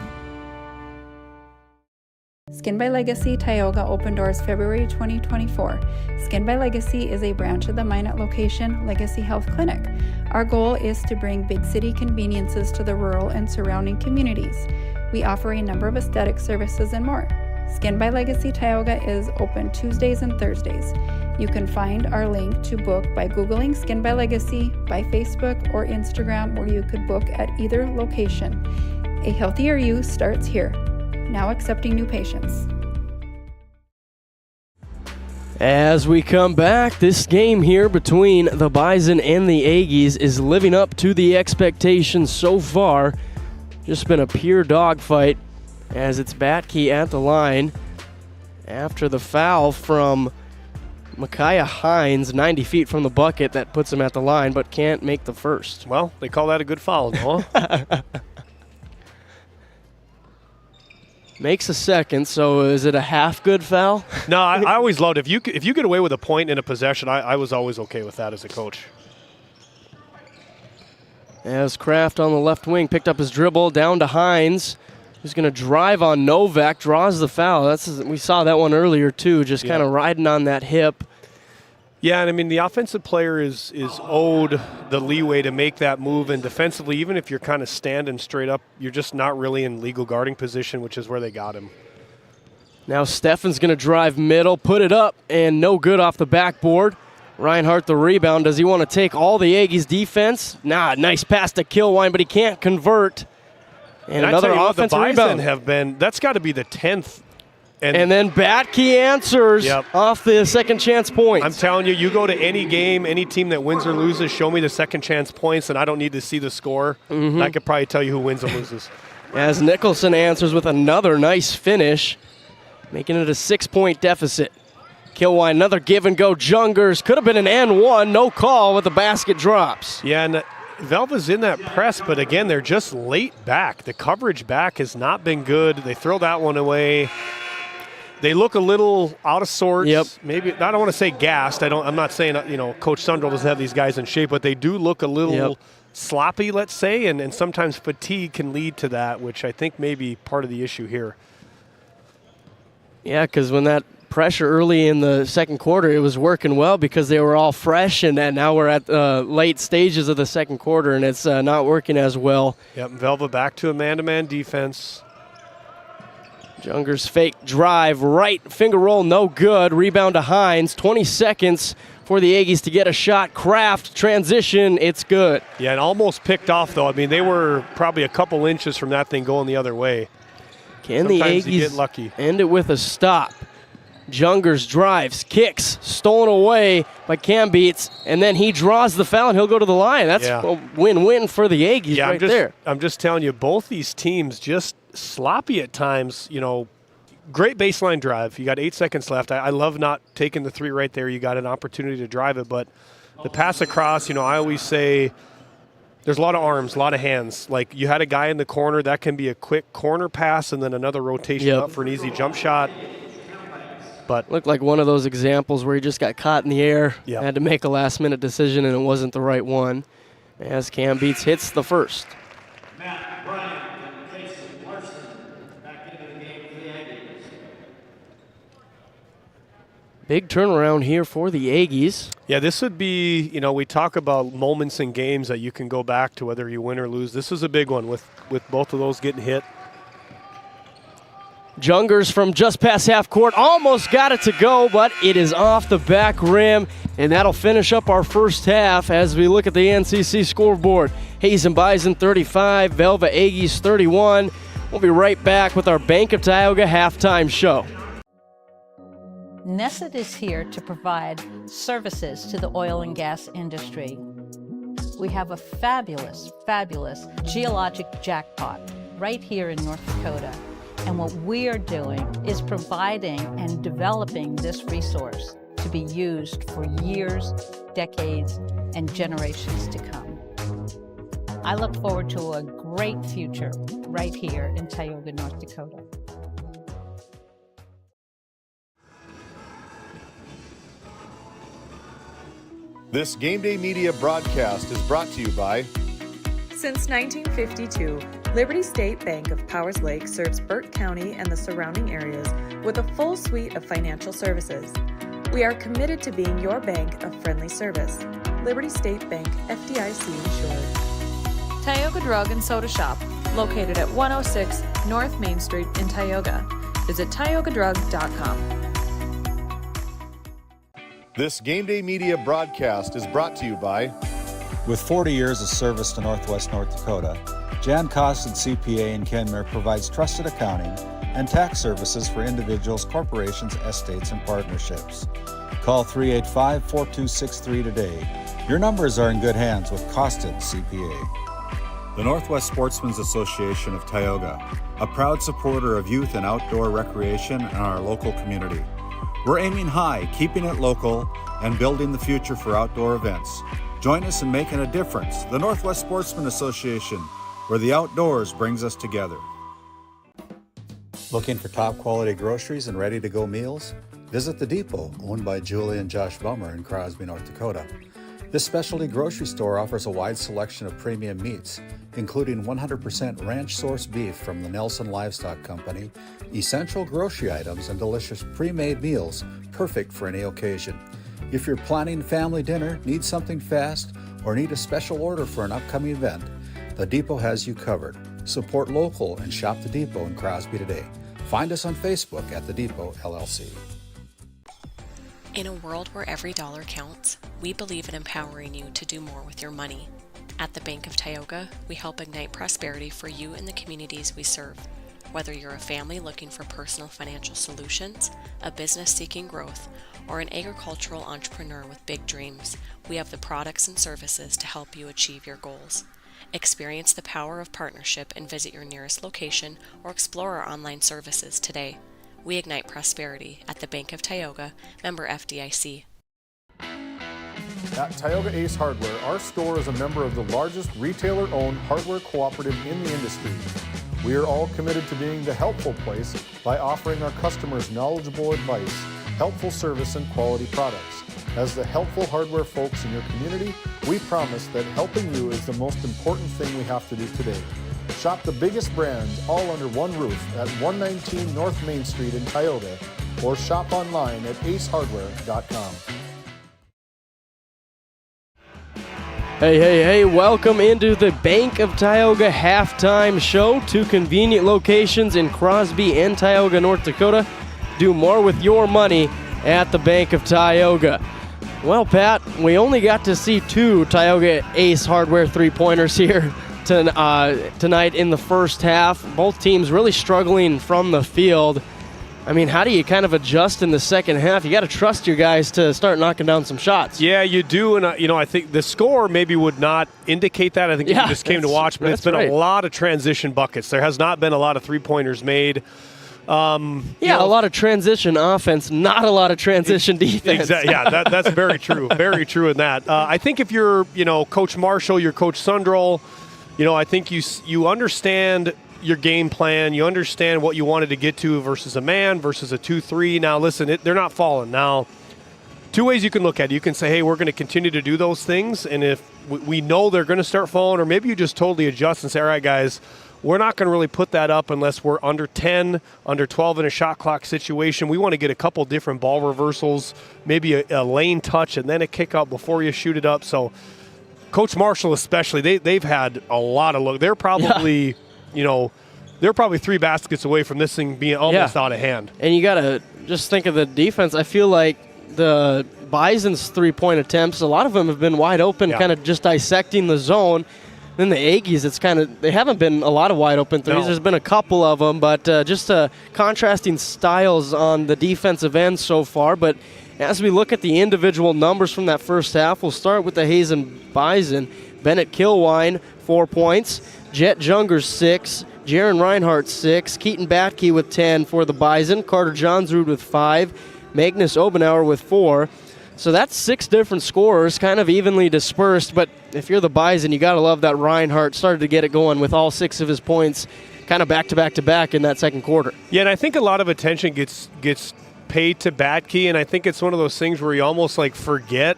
Speaker 1: Skin by Legacy Tioga opened doors February 2024. Skin by Legacy is a branch of the Minot location Legacy Health Clinic. Our goal is to bring big city conveniences to the rural and surrounding communities. We offer a number of aesthetic services and more. Skin by Legacy Tioga is open Tuesdays and Thursdays. You can find our link to book by Googling Skin by Legacy, by Facebook or Instagram, where you could book at either location. A healthier you starts here. Now accepting new patients.
Speaker 17: As we come back, this game here between the Bison and the Aggies is living up to the expectations so far. Just been a pure dogfight as it's Batke at the line after the foul from Micaiah Hines, 90 feet from the bucket. That puts him at the line, but can't make the first.
Speaker 23: Well, they call that a good foul, no?
Speaker 17: Makes a second, so is it a half good foul?
Speaker 23: No, I always loved it. If you get away with a point in a possession, I was always okay with that as a coach.
Speaker 17: As Kraft on the left wing picked up his dribble down to Hines, who's going to drive on Novak, draws the foul. We saw that one earlier too, just kind of riding on that hip.
Speaker 23: Yeah, and I mean, the offensive player is owed the leeway to make that move, and defensively, even if you're kind of standing straight up, you're just not really in legal guarding position, which is where they got him.
Speaker 17: Now Steffen's going to drive middle, put it up, and no good off the backboard. Reinhardt the rebound. Does he want to take all the Aggies defense? Nah, nice pass to Kilwine, but he can't convert. And another offensive rebound.
Speaker 23: Have been, that's got to be the 10th.
Speaker 17: And then Batke answers off the second chance points.
Speaker 23: I'm telling you, you go to any game, any team that wins or loses, show me the second chance points, and I don't need to see the score. I could probably tell you who wins or loses.
Speaker 17: As Nicholson answers with another nice finish, making it a 6-point deficit. Kilwine, another give and go. Jungers could have been an N1, no call with the basket drops.
Speaker 23: Yeah, and Velva's in that press, but again, they're just late back. The coverage back has not been good. They throw that one away. They look a little out of sorts.
Speaker 17: Yep.
Speaker 23: Maybe I don't want to say gassed. I'm not saying Coach Sundrell doesn't have these guys in shape, but they do look a little sloppy, let's say, and sometimes fatigue can lead to that, which I think may be part of the issue here.
Speaker 17: Yeah, because when that pressure early in the second quarter, it was working well because they were all fresh, and now we're at late stages of the second quarter, and it's not working as well.
Speaker 23: Yep, Velva back to a man-to-man defense.
Speaker 17: Jungers fake drive, right finger roll, no good. Rebound to Hines. 20 seconds for the Aggies to get a shot. Kraft, transition, it's good.
Speaker 23: Yeah, and almost picked off, though. I mean, they were probably a couple inches from that thing going the other way.
Speaker 17: Can
Speaker 23: Sometimes
Speaker 17: the
Speaker 23: you get
Speaker 17: Aggies
Speaker 23: lucky.
Speaker 17: end it with a stop? Jungers drives, kicks, stolen away by Cam Beats, and then he draws the foul and he'll go to the line. That's a win-win for the Aggies there.
Speaker 23: I'm just telling you, both these teams just sloppy at times. Great baseline drive. You got 8 seconds left. I love not taking the three right there. You got an opportunity to drive it, but the pass across, I always say there's a lot of arms, a lot of hands. Like you had a guy in the corner, that can be a quick corner pass and then another rotation up for an easy jump shot. But
Speaker 17: looked like one of those examples where he just got caught in the air, had to make a last-minute decision, and it wasn't the right one. As Cam Beats hits the first. Big turnaround here for the Aggies.
Speaker 23: Yeah, this would be, we talk about moments in games that you can go back to whether you win or lose. This is a big one with both of those getting hit.
Speaker 17: Jungers from just past half court almost got it to go, but it is off the back rim, and that'll finish up our first half as we look at the NCC scoreboard. Hazen Bison 35, Velva Aggies 31. We'll be right back with our Bank of Tioga halftime show.
Speaker 4: Nesset is here to provide services to the oil and gas industry. We have a fabulous, fabulous geologic jackpot right here in North Dakota. And what we are doing is providing and developing this resource to be used for years, decades, and generations to come. I look forward to a great future right here in Tioga, North Dakota.
Speaker 24: This GameDay Media broadcast is brought to you by...
Speaker 10: Since 1952, Liberty State Bank of Powers Lake serves Burt County and the surrounding areas with a full suite of financial services. We are committed to being your bank of friendly service. Liberty State Bank, FDIC insured. Tioga Drug and Soda Shop, located at 106 North Main Street in Tioga. Visit tiogadrug.com.
Speaker 24: This GameDay Media broadcast is brought to you by...
Speaker 2: With 40 years of service to Northwest North Dakota, Jan Costin CPA in Kenmare provides trusted accounting and tax services for individuals, corporations, estates, and partnerships. Call 385-4263 today. Your numbers are in good hands with Costin CPA. The Northwest Sportsmen's Association of Tioga, a proud supporter of youth and outdoor recreation in our local community. We're aiming high, keeping it local, and building the future for outdoor events. Join us in making a difference. The Northwest Sportsman Association, where the outdoors brings us together. Looking for top quality groceries and ready-to-go meals? Visit The Depot, owned by Julie and Josh Bummer in Crosby, North Dakota. This specialty grocery store offers a wide selection of premium meats, including 100% ranch-sourced beef from the Nelson Livestock Company, essential grocery items, and delicious pre-made meals perfect for any occasion. If you're planning family dinner, need something fast, or need a special order for an upcoming event, The Depot has you covered. Support local and shop The Depot in Crosby today. Find us on Facebook at The Depot LLC.
Speaker 13: In a world where every dollar counts, we believe in empowering you to do more with your money. At the Bank of Tioga, we help ignite prosperity for you and the communities we serve. Whether you're a family looking for personal financial solutions, a business seeking growth, or an agricultural entrepreneur with big dreams, we have the products and services to help you achieve your goals. Experience the power of partnership and visit your nearest location or explore our online services today. We ignite prosperity at the Bank of Tioga, member FDIC.
Speaker 24: At Tioga Ace Hardware, our store is a member of the largest retailer-owned hardware cooperative in the industry. We are all committed to being the helpful place by offering our customers knowledgeable advice, helpful service, and quality products. As the helpful hardware folks in your community, we promise that helping you is the most important thing we have to do today. Shop the biggest brands all under one roof at 119 North Main Street in Tioga, or shop online at acehardware.com.
Speaker 17: Hey, welcome into the Bank of Tioga halftime show. Two convenient locations in Crosby and Tioga, North Dakota. Do more with your money at the Bank of Tioga. Well, Pat, we only got to see two Tioga Ace Hardware three-pointers here tonight in the first half. Both teams really struggling from the field. I mean, how do you kind of adjust in the second half? You got to trust your guys to start knocking down some shots.
Speaker 23: Yeah, you do, and I think the score maybe would not indicate that. I think you just came to watch, but it's been a lot of transition buckets. There has not been a lot of three-pointers made.
Speaker 17: A lot of transition offense, not a lot of transition defense.
Speaker 23: Exactly. Yeah, that's very true. Very true in that. I think if you're, Coach Marshall, you're Coach Sundrell, I think you understand your game plan. You understand what you wanted to get to versus a man, versus a 2-3. Now, listen, they're not falling. Now, two ways you can look at it. You can say, hey, we're going to continue to do those things, and if we know they're going to start falling, or maybe you just totally adjust and say, all right, guys, we're not going to really put that up unless we're under 10, under 12 in a shot clock situation. We want to get a couple different ball reversals, maybe a lane touch, and then a kick out before you shoot it up. So Coach Marshall especially, they've had a lot of look. They're probably, they're probably 3 baskets away from this thing being almost out of hand.
Speaker 17: And you got to just think of the defense. I feel like the Bison's three-point attempts, a lot of them have been wide open, kind of just dissecting the zone. Then the Aggies, it's kind of, they haven't been a lot of wide open threes.
Speaker 23: No.
Speaker 17: There's been a couple of them, but just contrasting styles on the defensive end so far. But as we look at the individual numbers from that first half, we'll start with the Hazen Bison. Bennett Kilwine, 4 points. Jet Jungers, 6. Jaron Reinhardt, 6. Keaton Batke with 10 for the Bison. Carter Johnsrud with 5. Magnus Obenauer with 4. So that's 6 different scorers, kind of evenly dispersed. But if you're the Bison, you got to love that Reinhardt started to get it going with all 6 of his points kind of back to back to back in that second quarter.
Speaker 23: Yeah, and I think a lot of attention gets paid to Batke, and I think it's one of those things where you almost like forget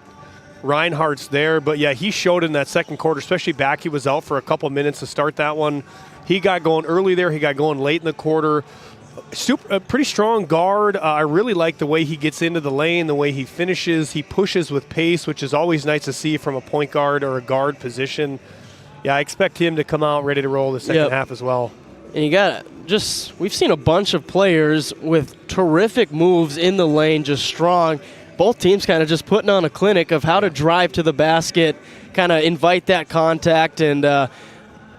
Speaker 23: Reinhardt's there. But yeah, he showed in that second quarter, especially Batke was out for a couple minutes to start that one. He got going early there. He got going late in the quarter. A pretty strong guard. I really like the way he gets into the lane, the way he finishes. He pushes with pace, which is always nice to see from a point guard or a guard position. Yeah, I expect him to come out ready to roll the second half as well.
Speaker 17: And you got we've seen a bunch of players with terrific moves in the lane, just strong. Both teams kind of just putting on a clinic of how to drive to the basket, kind of invite that contact, and a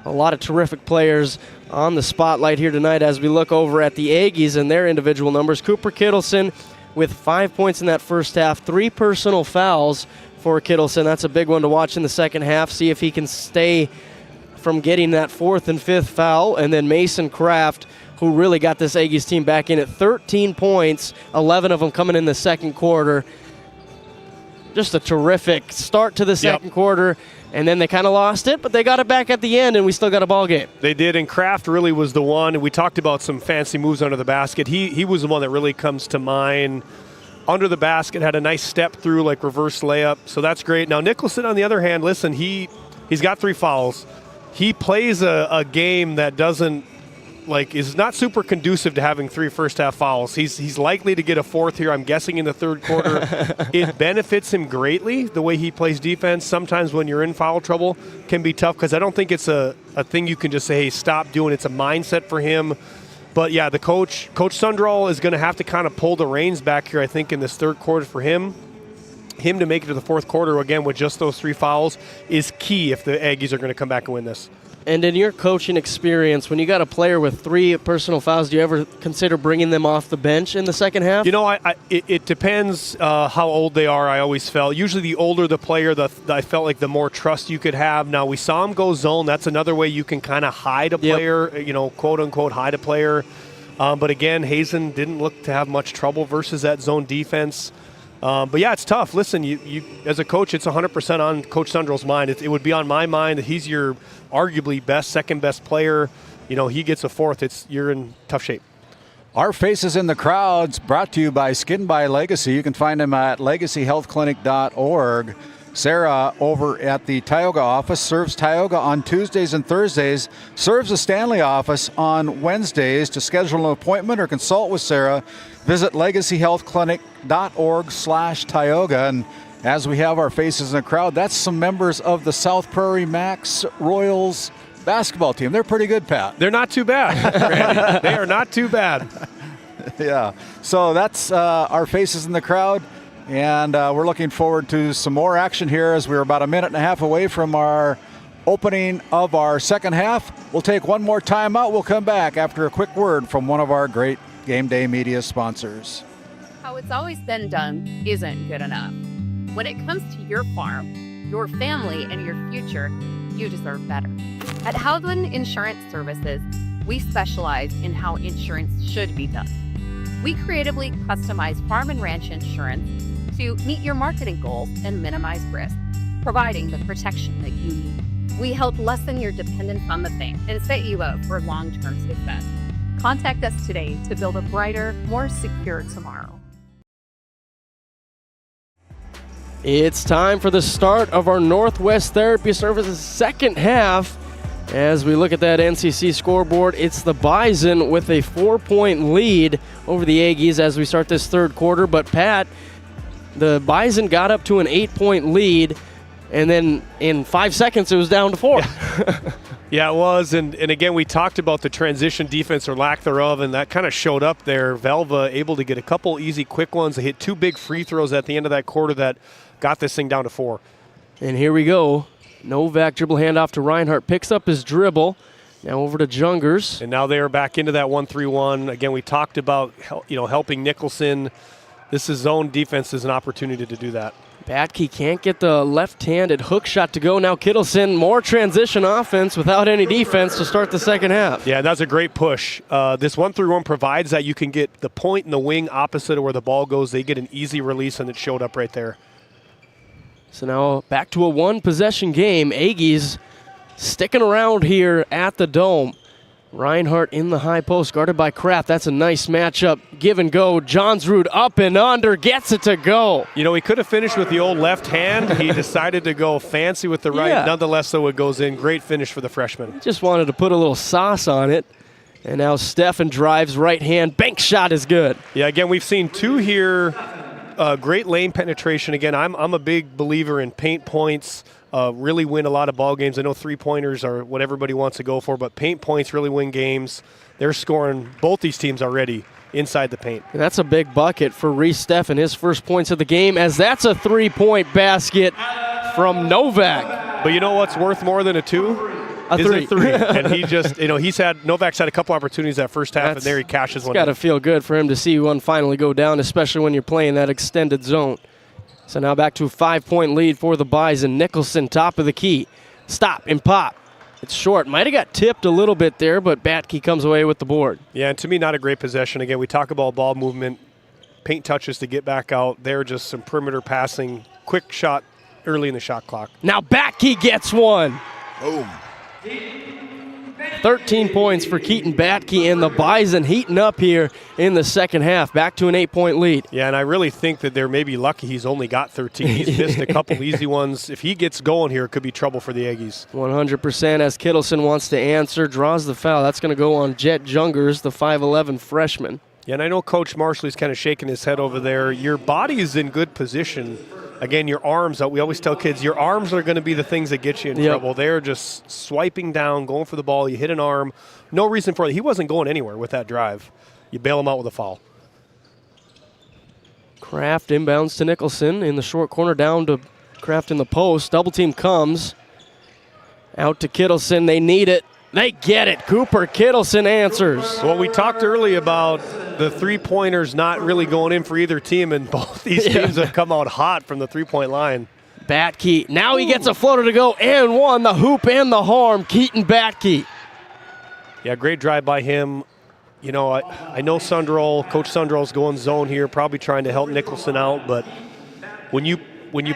Speaker 17: lot of terrific players on the spotlight here tonight as we look over at the Aggies and their individual numbers. Cooper Kittleson with 5 points in that first half, 3 personal fouls for Kittleson. That's a big one to watch in the second half, see if he can stay from getting that 4th and 5th foul. And then Mason Kraft, who really got this Aggies team back in at 13 points, 11 of them coming in the second quarter. Just a terrific start to the second quarter. And then they kind of lost it, but they got it back at the end, and we still got a ball game.
Speaker 23: They did, and Kraft really was the one. And we talked about some fancy moves under the basket. He was the one that really comes to mind. Under the basket, had a nice step through, like reverse layup. So that's great. Now Nicholson, on the other hand, listen, he's got 3 fouls. He plays a game that is not super conducive to having 3 first-half fouls. He's likely to get a 4th here, I'm guessing, in the third quarter. It benefits him greatly, the way he plays defense. Sometimes when you're in foul trouble, can be tough because I don't think it's a thing you can just say, hey, stop doing. It's a mindset for him. But, yeah, the Coach Sundahl is going to have to kind of pull the reins back here, I think, in this third quarter for him. Him to make it to the fourth quarter, again, with just those 3 fouls is key if the Aggies are going to come back and win this.
Speaker 17: And in your coaching experience, when you got a player with 3 personal fouls, do you ever consider bringing them off the bench in the second half?
Speaker 23: You know, it depends how old they are, I always felt. Usually the older the player, I felt like the more trust you could have. Now, we saw him go zone. That's another way you can kind of hide a player, quote-unquote hide a player. But again, Hazen didn't look to have much trouble versus that zone defense. But yeah, it's tough. Listen, you as a coach, it's 100% on Coach Sundahl's mind. It would be on my mind that he's your arguably second best player. He gets a 4th. You're in tough shape.
Speaker 2: Our Faces in the Crowds brought to you by Skin by Legacy. You can find them at legacyhealthclinic.org. Sarah over at the Tioga office serves Tioga on Tuesdays and Thursdays, serves the Stanley office on Wednesdays. To schedule an appointment or consult with Sarah, visit legacyhealthclinic.org/Tioga. And as we have our Faces in the Crowd, that's some members of the South Prairie Max Royals basketball team. They're pretty good, Pat.
Speaker 23: They're not too bad, Randy. They are not too bad.
Speaker 2: Yeah. So that's our Faces in the Crowd. And we're looking forward to some more action here as we're about a minute and a half away from our opening of our second half. We'll take one more time out. We'll come back after a quick word from one of our great GameDay Media sponsors.
Speaker 6: How it's always been done isn't good enough. When it comes to your farm, your family, and your future, you deserve better. At Housewin Insurance Services, we specialize in how insurance should be done. We creatively customize farm and ranch insurance to meet your marketing goals and minimize risk, providing the protection that you need. We help lessen your dependence on the bank and set you up for long-term success. Contact us today to build a brighter, more secure tomorrow.
Speaker 17: It's time for the start of our Northwest Therapy Services second half. As we look at that NCC scoreboard, it's the Bison with a 4-point lead over the Aggies as we start this third quarter. But Pat, the Bison got up to an 8-point lead, and then in 5 seconds it was down to 4.
Speaker 23: Yeah, it was. And again, we talked about the transition defense or lack thereof, and that kind of showed up there. Velva able to get a couple easy, quick ones. They hit 2 big free throws at the end of that quarter that got this thing down to 4.
Speaker 17: And here we go. Novak dribble handoff to Reinhardt, picks up his dribble. Now over to Jungers.
Speaker 23: And now they are back into that 1-3-1. Again, we talked about helping Nicholson. This is zone defense is an opportunity to do that.
Speaker 17: Batke can't get the left-handed hook shot to go. Now Kittleson, more transition offense without any defense to start the second half.
Speaker 23: Yeah, that's a great push. This 1-3-1 provides that you can get the point and the wing opposite of where the ball goes. They get an easy release, and it showed up right there.
Speaker 17: So now back to a one-possession game. Aggies sticking around here at the Dome. Reinhardt in the high post, guarded by Kraft. That's a nice matchup. Give and go. Johnsrud up and under, gets it to go.
Speaker 23: You know, he could have finished with the old left hand. He decided to go fancy with the right.
Speaker 17: Yeah.
Speaker 23: Nonetheless, though, it goes in. Great finish for the freshman.
Speaker 17: Just wanted to put a little sauce on it. And now Steffen drives right hand. Bank shot is good.
Speaker 23: Yeah, again, we've seen two here. Great lane penetration. Again, I'm a big believer in paint points. Really win a lot of ball games. I know three-pointers are what everybody wants to go for, but paint points really win games. They're scoring both these teams already inside the paint.
Speaker 17: And that's a big bucket for Reese Steffen, his first points of the game, as that's a three-point basket from Novak.
Speaker 23: But you know what's worth more than a two?
Speaker 17: A three.
Speaker 23: And he just, Novak's had a couple opportunities that first half, and there he cashes one.
Speaker 17: It's got to feel good for him to see one finally go down, especially when you're playing that extended zone. So now back to a 5-point lead for the Bison. Nicholson, top of the key. Stop and pop. It's short. Might have got tipped a little bit there, but Batke comes away with the board.
Speaker 23: Yeah, and to me, not a great possession. Again, we talk about ball movement, paint touches to get back out. There, just some perimeter passing. Quick shot early in the shot clock.
Speaker 17: Now Batke gets one.
Speaker 23: Boom.
Speaker 17: 13 points for Keaton Batke, and the Bison heating up here in the second half. Back to an 8-point lead.
Speaker 23: Yeah, and I really think that they're maybe lucky he's only got 13. He's missed a couple easy ones. If he gets going here, it could be trouble for the Aggies.
Speaker 17: 100% as Kittleson wants to answer, draws the foul. That's going to go on Jet Jungers, the 5'11 freshman.
Speaker 23: Yeah, and I know Coach Marshall's kind of shaking his head over there. Your body is in good position. Again, your arms, we always tell kids, your arms are going to be the things that get you in trouble. They're just swiping down, going for the ball. You hit an arm. No reason for it. He wasn't going anywhere with that drive. You bail him out with a foul.
Speaker 17: Kraft inbounds to Nicholson in the short corner, down to Kraft in the post. Double team comes. Out to Kittleson. They need it. They get it. Cooper Kittleson answers.
Speaker 23: Well, we talked early about the three-pointers not really going in for either team, and both these teams have come out hot from the three-point line.
Speaker 17: Batke. Now he gets a floater to go and one. The hoop and the harm. Keaton Batke.
Speaker 23: Yeah, great drive by him. You know, I know Coach Sunderall's going zone here, probably trying to help Nicholson out, but when you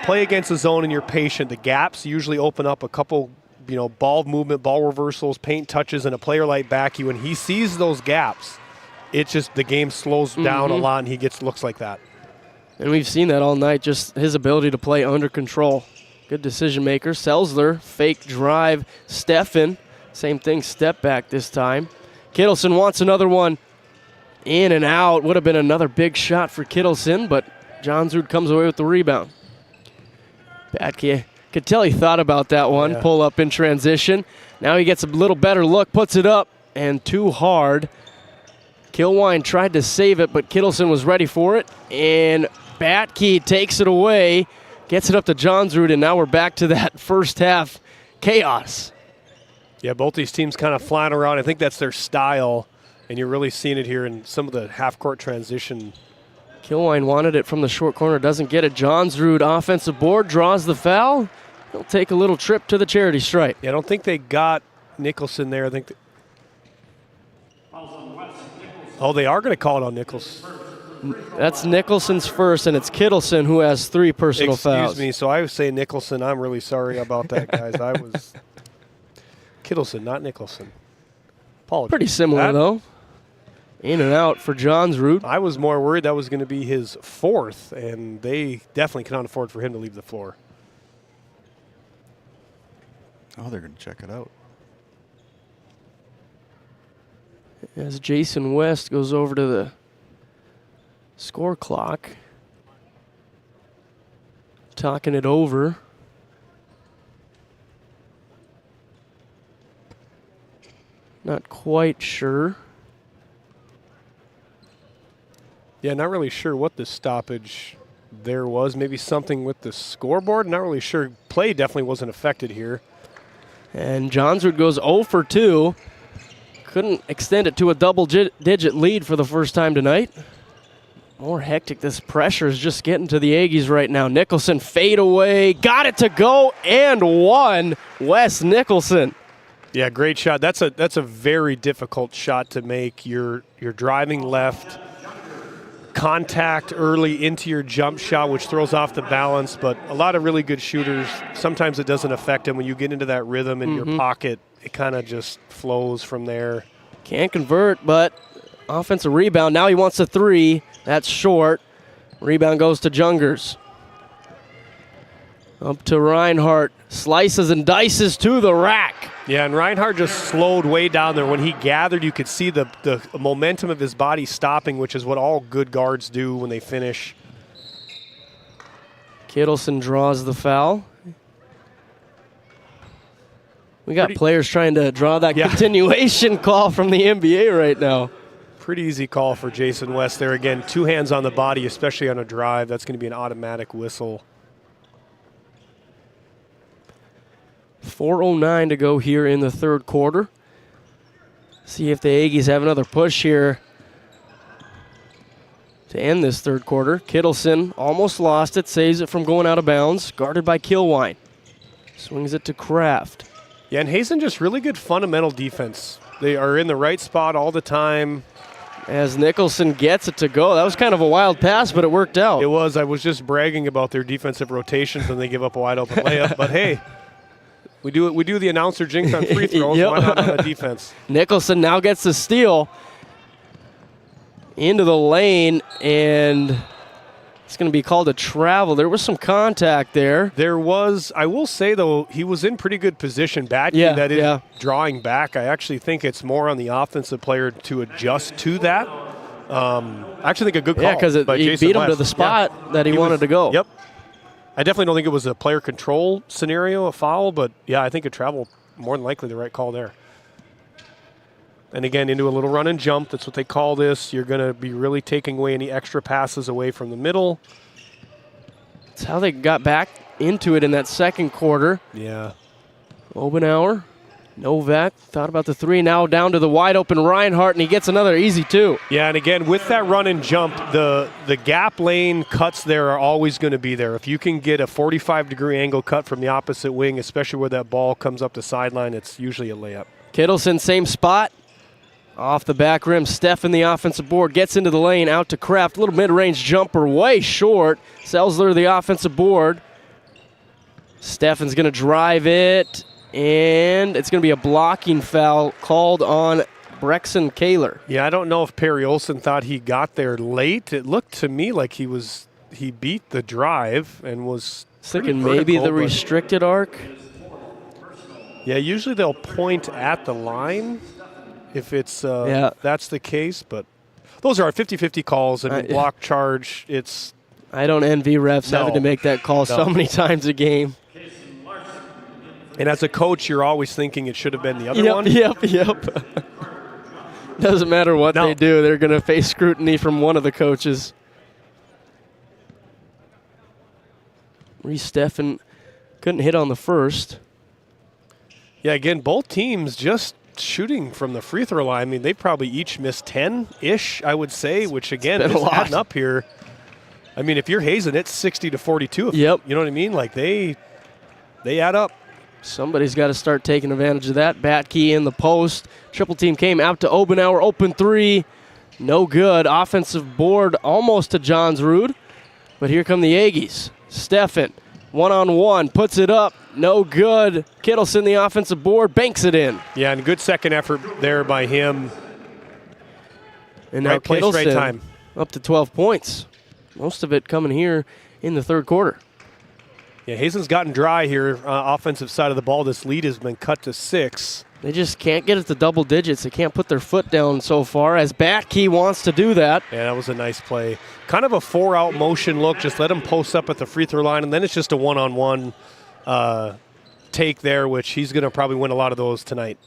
Speaker 23: play against the zone and you're patient, the gaps usually open up a couple ball movement, ball reversals, paint touches, and a player like Batke, when he sees those gaps, it's just the game slows down a lot, and he gets looks like that.
Speaker 17: And we've seen that all night, just his ability to play under control. Good decision maker. Selzler, fake drive. Steffen, same thing, step back this time. Kittleson wants another one. In and out. Would have been another big shot for Kittleson, but Johnsrud comes away with the rebound. Batke, could tell he thought about that one.
Speaker 23: Yeah.
Speaker 17: Pull up in transition. Now he gets a little better look, puts it up, and too hard. Kilwine tried to save it, but Kittleson was ready for it. And Batke takes it away, gets it up to Johnsrud, and now we're back to that first half chaos.
Speaker 23: Yeah, both these teams kind of flying around. I think that's their style, and you're really seeing it here in some of the half-court transition.
Speaker 17: Kilwine wanted it from the short corner, doesn't get it. Johnsrud, offensive board, draws the foul. He'll take a little trip to the charity stripe.
Speaker 23: Yeah, I don't think they got Nicholson there. I think they are going to call it on Nichols.
Speaker 17: That's Nicholson's first, and it's Kittleson who has 3 personal fouls.
Speaker 23: Excuse me, so I was saying Nicholson. I'm really sorry about that, guys. I was Kittleson, not Nicholson. Apologies.
Speaker 17: Pretty similar, though. In and out for Johnsrud.
Speaker 23: I was more worried that was going to be his 4th, and they definitely cannot afford for him to leave the floor.
Speaker 2: Oh, they're going to check it out.
Speaker 17: As Jason West goes over to the score clock, talking it over. Not quite sure.
Speaker 23: Yeah, not really sure what the stoppage there was. Maybe something with the scoreboard. Not really sure. play definitely wasn't affected here.
Speaker 17: And Johnsrud goes 0 for 2. Couldn't extend it to a double-digit lead for the first time tonight. More hectic. This pressure is just getting to the Aggies right now. Nicholson fade away. Got it to go and one. Wes Nicholson.
Speaker 23: Yeah, great shot. That's a very difficult shot to make. You're driving left. Contact early into your jump shot, which throws off the balance, but a lot of really good shooters, sometimes it doesn't affect them. When you get into that rhythm in your pocket, it kind of just flows from there.
Speaker 17: Can't convert, but offensive rebound. Now he wants a three. That's short. Rebound goes to Jungers. Up to Reinhardt. Slices and dices to the rack.
Speaker 23: Yeah, and Reinhardt just slowed way down there. When he gathered, you could see the momentum of his body stopping, which is what all good guards do when they finish.
Speaker 17: Kittleson draws the foul. We got players trying to draw that continuation call from the NBA right now.
Speaker 23: Pretty easy call for Jason West there. Again, 2 hands on the body, especially on a drive. That's going to be an automatic whistle.
Speaker 17: 4:09 to go here in the third quarter. See if the Aggies have another push here to end this third quarter. Kittleson almost lost it, saves it from going out of bounds. Guarded by Kilwine. Swings it to Kraft.
Speaker 23: Yeah, and Hazen just really good fundamental defense. They are in the right spot all the time.
Speaker 17: As Nicholson gets it to go. That was kind of a wild pass, but it worked out.
Speaker 23: It was. I was just bragging about their defensive rotations when they give up a wide open layup. But hey, we do the announcer jinx on free throws.
Speaker 17: Yep.
Speaker 23: Why not on the defense?
Speaker 17: Nicholson now gets the steal into the lane, and it's going to be called a travel. There was some contact there.
Speaker 23: There was. I will say, though, he was in pretty good position. That is drawing back. I actually think it's more on the offensive player to adjust to that. I actually think a good call.
Speaker 17: Yeah, because he beat him to the spot that he wanted to go.
Speaker 23: Yep. I definitely don't think it was a player control scenario, a foul, but yeah, I think a travel, more than likely the right call there. And again, into a little run and jump. That's what they call this. You're going to be really taking away any extra passes away from the middle.
Speaker 17: That's how they got back into it in that second quarter.
Speaker 23: Yeah.
Speaker 17: Obenauer, Novak thought about the three. Now down to the wide open Reinhardt, and he gets another easy two.
Speaker 23: Yeah, and again, with that run and jump, the gap lane cuts there are always going to be there. If you can get a 45-degree angle cut from the opposite wing, especially where that ball comes up the sideline, it's usually a layup.
Speaker 17: Kittleson, same spot. Off the back rim, Steffen, the offensive board, gets into the lane, out to Kraft. Little mid-range jumper, way short. Selzler, the offensive board. Steffen's going to drive it, and it's going to be a blocking foul called on Brexon Kaler.
Speaker 23: Yeah, I don't know if Perry Olsen thought he got there late. It looked to me like he beat the drive and was
Speaker 17: thinking maybe the restricted arc.
Speaker 23: Yeah, usually they'll point at the line if it's that's the case, but those are 50-50 calls, and block charge, it's...
Speaker 17: I don't envy refs having to make that call so many times a game.
Speaker 23: And as a coach, you're always thinking it should have been the other one.
Speaker 17: Yep. Doesn't matter what they do, they're going to face scrutiny from one of the coaches. Reese Steffen couldn't hit on the first.
Speaker 23: Yeah, again, both teams just shooting from the free throw line. I mean, they probably each missed 10-ish, I would say, which again is adding up here. I mean, if you're Hazen, it's 60-42.
Speaker 17: Yep.
Speaker 23: You know what I mean? Like they add up.
Speaker 17: Somebody's got to start taking advantage of that. Batkey in the post. Triple team came out to Obenauer. Open three. No good. Offensive board almost to Johnsrud. But here come the Aggies. Steffen, one-on-one, puts it up. No good. Kittleson, the offensive board, banks it in.
Speaker 23: Yeah, and good second effort there by him.
Speaker 17: And now
Speaker 23: right place,
Speaker 17: Kittleson
Speaker 23: right time.
Speaker 17: Up to 12 points. Most of it coming here in the third quarter.
Speaker 23: Yeah, Hazen's gotten dry here. Offensive side of the ball, this lead has been cut to 6.
Speaker 17: They just can't get it to double digits. They can't put their foot down so far, as Batkey wants to do that.
Speaker 23: Yeah, that was a nice play. Kind of a 4-out motion look. Just let him post up at the free throw line, and then it's just a one-on-one take there, which he's going to probably win a lot of those tonight.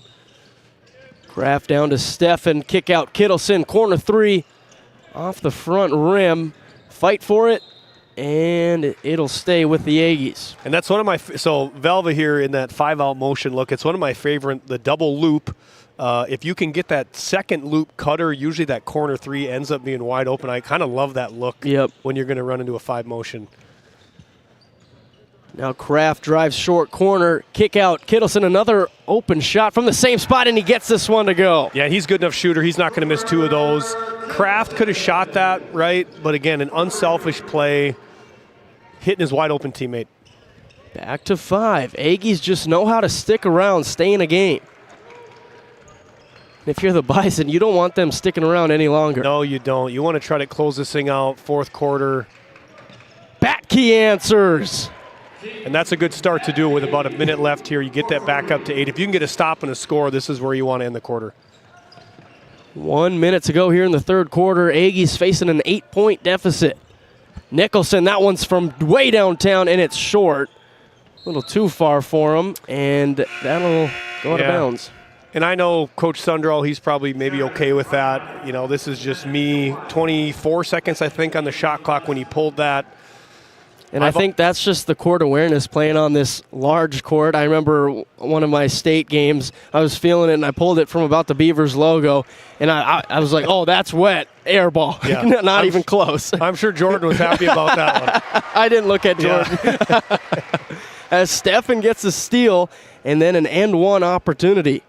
Speaker 17: Kraft down to Steffen. Kick out Kittleson. Corner three off the front rim. Fight for it. and it'll stay with the Aggies.
Speaker 23: And that's one of my so Velva here in that 5-out motion look. It's one of my favorite, the double loop. If you can get that second loop cutter, usually that corner 3 ends up being wide open. I kind of love that look when you're going to run into a 5 motion.
Speaker 17: Now Kraft drives short corner, kick out. Kittleson, another open shot from the same spot, and he gets this one to go.
Speaker 23: Yeah, he's a good enough shooter. He's not going to miss 2 of those. Kraft could have shot that, right? But again, an unselfish play, hitting his wide open teammate.
Speaker 17: Back to 5. Aggies just know how to stick around, stay in a game. If you're the Bison, you don't want them sticking around any longer.
Speaker 23: No, you don't. You want to try to close this thing out, fourth quarter.
Speaker 17: Batkey answers.
Speaker 23: And that's a good start to do with about a minute left here. You get that back up to 8. If you can get a stop and a score, this is where you want to end the quarter.
Speaker 17: 1 minute to go here in the third quarter. Aggies facing an 8-point deficit. Nicholson, that one's from way downtown, and it's short. A little too far for him, and that'll go out of bounds.
Speaker 23: And I know Coach Sundahl, he's probably maybe okay with that. You know, this is just me. 24 seconds, I think, on the shot clock when he pulled that.
Speaker 17: And I think that's just the court awareness playing on this large court. I remember one of my state games, I was feeling it, and I pulled it from about the Beavers logo, and I was like, oh, that's wet. Air ball. Yeah. Not even close.
Speaker 23: I'm sure Jordan was happy about that one.
Speaker 17: I didn't look at Jordan. Yeah. As Stefan gets a steal, and then an end-one opportunity.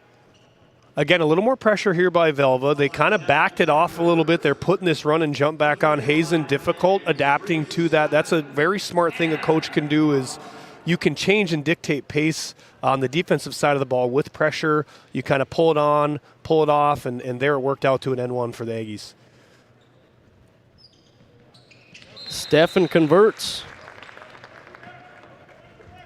Speaker 23: Again, a little more pressure here by Velva. They kind of backed it off a little bit. They're putting this run and jump back on. Hazen, difficult adapting to that. That's a very smart thing a coach can do is you can change and dictate pace on the defensive side of the ball with pressure. You kind of pull it on, pull it off, and there it worked out to an N1 for the Aggies.
Speaker 17: Stefan converts.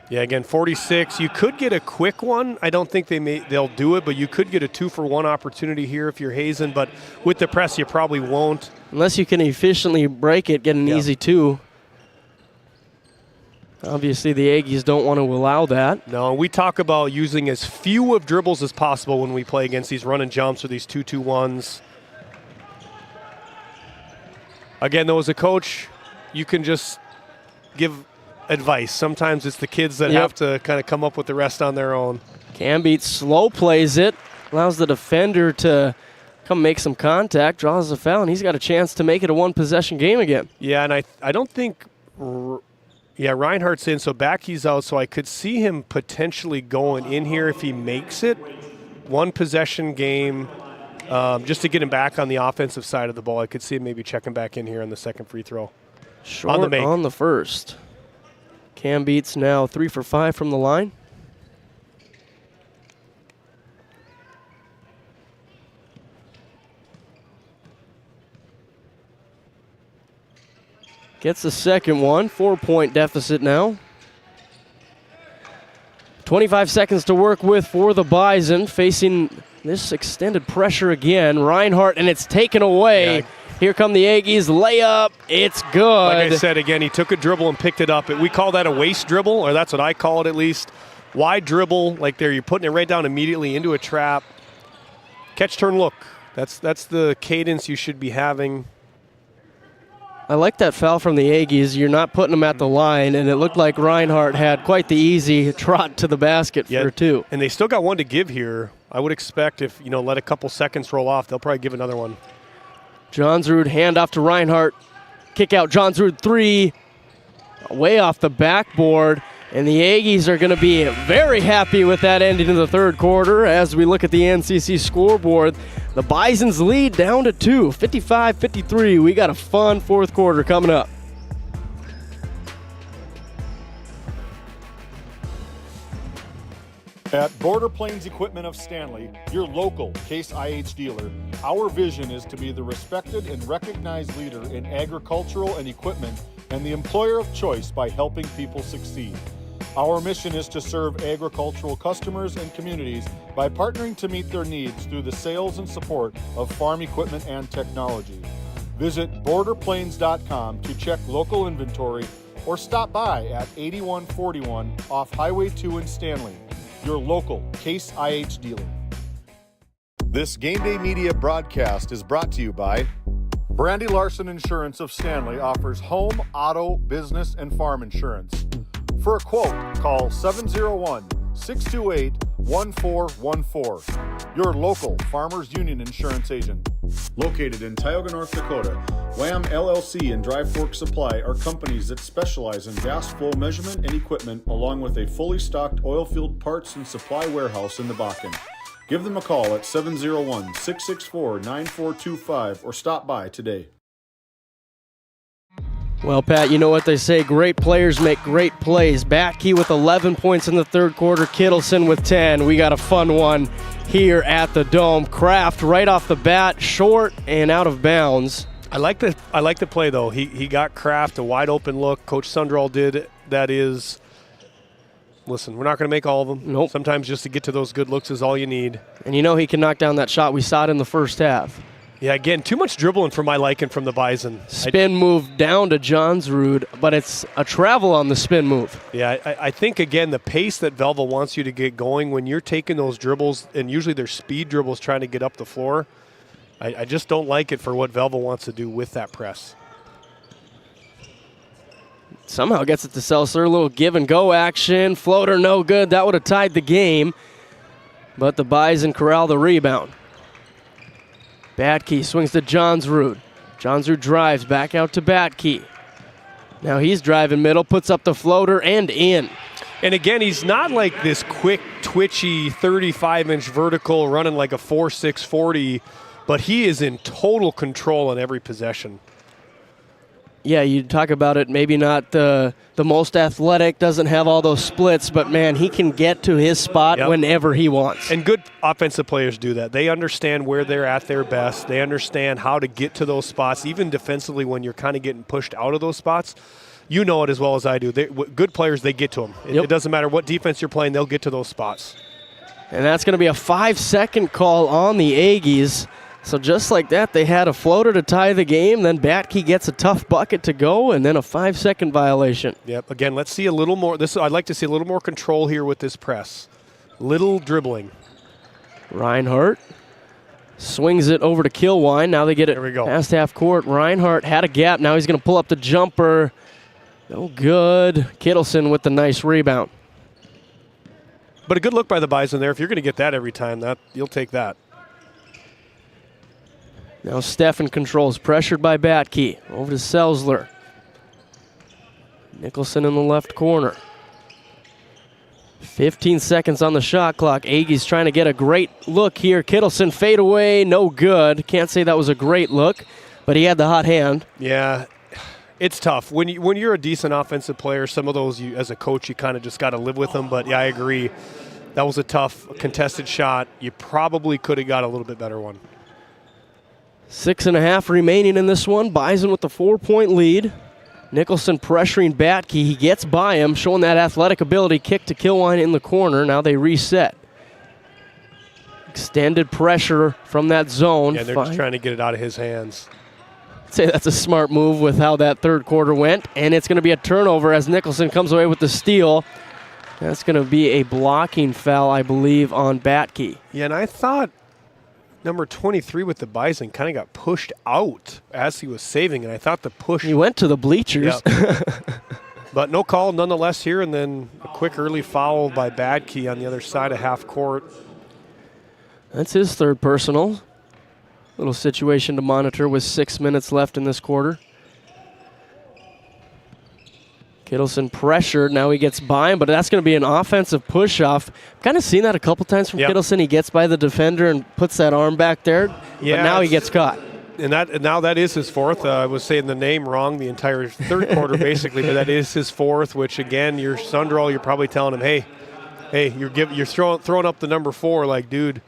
Speaker 23: Yeah, again, 46. You could get a quick one. I don't think they'll do it, but you could get a 2-for-1 opportunity here if you're Hazen. But with the press, you probably won't.
Speaker 17: Unless you can efficiently break it, get an easy 2. Obviously, the Aggies don't want to allow that.
Speaker 23: No, we talk about using as few of dribbles as possible when we play against these run and jumps or these 2-2-1s. Again, though, as a coach, you can just give advice. Sometimes it's the kids that have to kind of come up with the rest on their own.
Speaker 17: Cambeat slow plays it, allows the defender to come make some contact, draws a foul, and he's got a chance to make it a one-possession game again.
Speaker 23: Yeah, and I don't think, Reinhardt's in, so Backey's out, so I could see him potentially going in here if he makes it. One-possession game, just to get him back on the offensive side of the ball. I could see him maybe checking back in here on the second free throw.
Speaker 17: Short
Speaker 23: on the make.
Speaker 17: On the first. Cambeat's now 3 for 5 from the line. Gets the second one, 4-point deficit now. 25 seconds to work with for the Bison, facing this extended pressure again. Reinhardt, and it's taken away. Yeah. Here come the Aggies, layup, it's good.
Speaker 23: Like I said, again, he took a dribble and picked it up. We call that a waist dribble, or that's what I call it at least. Wide dribble, like there, you're putting it right down immediately into a trap. Catch, turn, look. That's the cadence you should be having.
Speaker 17: I like that foul from the Aggies. You're not putting them at the line, and it looked like Reinhardt had quite the easy trot to the basket for 2.
Speaker 23: And they still got one to give here. I would expect if, let a couple seconds roll off, they'll probably give another one.
Speaker 17: Johnsrud, hand off to Reinhardt. Kick out, Johnsrud 3. Way off the backboard. And the Aggies are going to be very happy with that ending of the third quarter. As we look at the NCC scoreboard, the Bison's lead down to 2, 55-53. We got a fun fourth quarter coming up.
Speaker 24: At Border Plains Equipment of Stanley, your local Case IH dealer, our vision is to be the respected and recognized leader in agricultural and equipment and the employer of choice by helping people succeed. Our mission is to serve agricultural customers and communities by partnering to meet their needs through the sales and support of farm equipment and technology. Visit borderplains.com to check local inventory or stop by at 8141 off Highway 2 in Stanley. Your local Case IH dealer. This GameDay Media broadcast is brought to you by Brandy Larson Insurance of Stanley offers home, auto, business, and farm insurance. For a quote, call 701-628-1414. Your local Farmers Union Insurance agent. Located in Tioga, North Dakota, Wham LLC and Dry Fork Supply are companies that specialize in gas flow measurement and equipment, along with a fully stocked oil field parts and supply warehouse in the Bakken. Give them a call at 701-664-9425 or stop by today.
Speaker 17: Well, Pat, you know what they say, great players make great plays. Batke with 11 points in the third quarter, Kittleson with 10. We got a fun one here at the Dome. Kraft right off the bat, short and out of bounds.
Speaker 23: I like the play, though. He got Kraft a wide open look. Coach Sundahl did. That is, listen, we're not going to make all of them.
Speaker 17: Nope.
Speaker 23: Sometimes just to get to those good looks is all you need.
Speaker 17: And you know he can knock down that shot. We saw it in the first half.
Speaker 23: Yeah, again, too much dribbling for my liking from the Bison.
Speaker 17: Spin move down to Johnsrud, but it's a travel on the spin move.
Speaker 23: Yeah, I think, again, the pace that Velva wants you to get going when you're taking those dribbles, and usually they're speed dribbles trying to get up the floor, I just don't like it for what Velva wants to do with that press.
Speaker 17: Somehow gets it to Seltzer. A little give-and-go action. Floater no good. That would have tied the game. But the Bison corral the rebound. Batke swings to Johnsrud. Johnsrud drives back out to Batke. Now he's driving middle, puts up the floater and in.
Speaker 23: And again, he's not like this quick, twitchy, 35-inch vertical running like a 4.6 40, but he is in total control on every possession.
Speaker 17: Yeah, you talk about it, maybe not the most athletic, doesn't have all those splits, but, man, he can get to his spot whenever he wants.
Speaker 23: And good offensive players do that. They understand where they're at their best. They understand how to get to those spots, even defensively when you're kind of getting pushed out of those spots. You know it as well as I do. Good players, they get to them. It doesn't matter what defense you're playing, they'll get to those spots.
Speaker 17: And that's going to be a 5-second call on the Aggies. So just like that, they had a floater to tie the game, then Batke gets a tough bucket to go, and then a 5-second violation.
Speaker 23: Yep, again, let's see a little more. I'd like to see a little more control here with this press. Little dribbling.
Speaker 17: Reinhardt swings it over to Kilwine. Now they get it past half court. Reinhardt had a gap. Now he's going to pull up the jumper. No good. Kittleson with the nice rebound.
Speaker 23: But a good look by the Bison there. If you're going to get that every time, you'll take that.
Speaker 17: Now Steffen controls, pressured by Batke. Over to Selzler. Nicholson in the left corner. 15 seconds on the shot clock. Aggies trying to get a great look here. Kittleson fade away, no good. Can't say that was a great look, but he had the hot hand.
Speaker 23: Yeah, it's tough. When you're a decent offensive player, some of those, as a coach, you kind of just got to live with them. But, yeah, I agree. That was a tough contested shot. You probably could have got a little bit better one.
Speaker 17: 6.5 remaining in this one. Bison with the 4-point lead. Nicholson pressuring Batke. He gets by him, showing that athletic ability. Kick to Kilwine in the corner. Now they reset. Extended pressure from that zone.
Speaker 23: Yeah, they're just trying to get it out of his hands.
Speaker 17: I'd say that's a smart move with how that third quarter went. And it's going to be a turnover as Nicholson comes away with the steal. That's going to be a blocking foul, I believe, on Batke.
Speaker 23: Yeah, and I thought number 23 with the Bison kind of got pushed out as he was saving, and I thought the push...
Speaker 17: He went to the bleachers.
Speaker 23: Yep. But no call nonetheless here, and then a quick early foul by Batke on the other side of half court.
Speaker 17: That's his third personal. Little situation to monitor with 6 minutes left in this quarter. Kittleson pressured. Now he gets by him, but that's going to be an offensive push-off. Kind of seen that a couple times from Kittleson. He gets by the defender and puts that arm back there, but now he gets caught.
Speaker 23: And now that is his fourth. I was saying the name wrong the entire third quarter, basically, but that is his fourth, which, again, you're Sundahl, you're probably telling him, hey, you're throwing up the number 4, like, dude,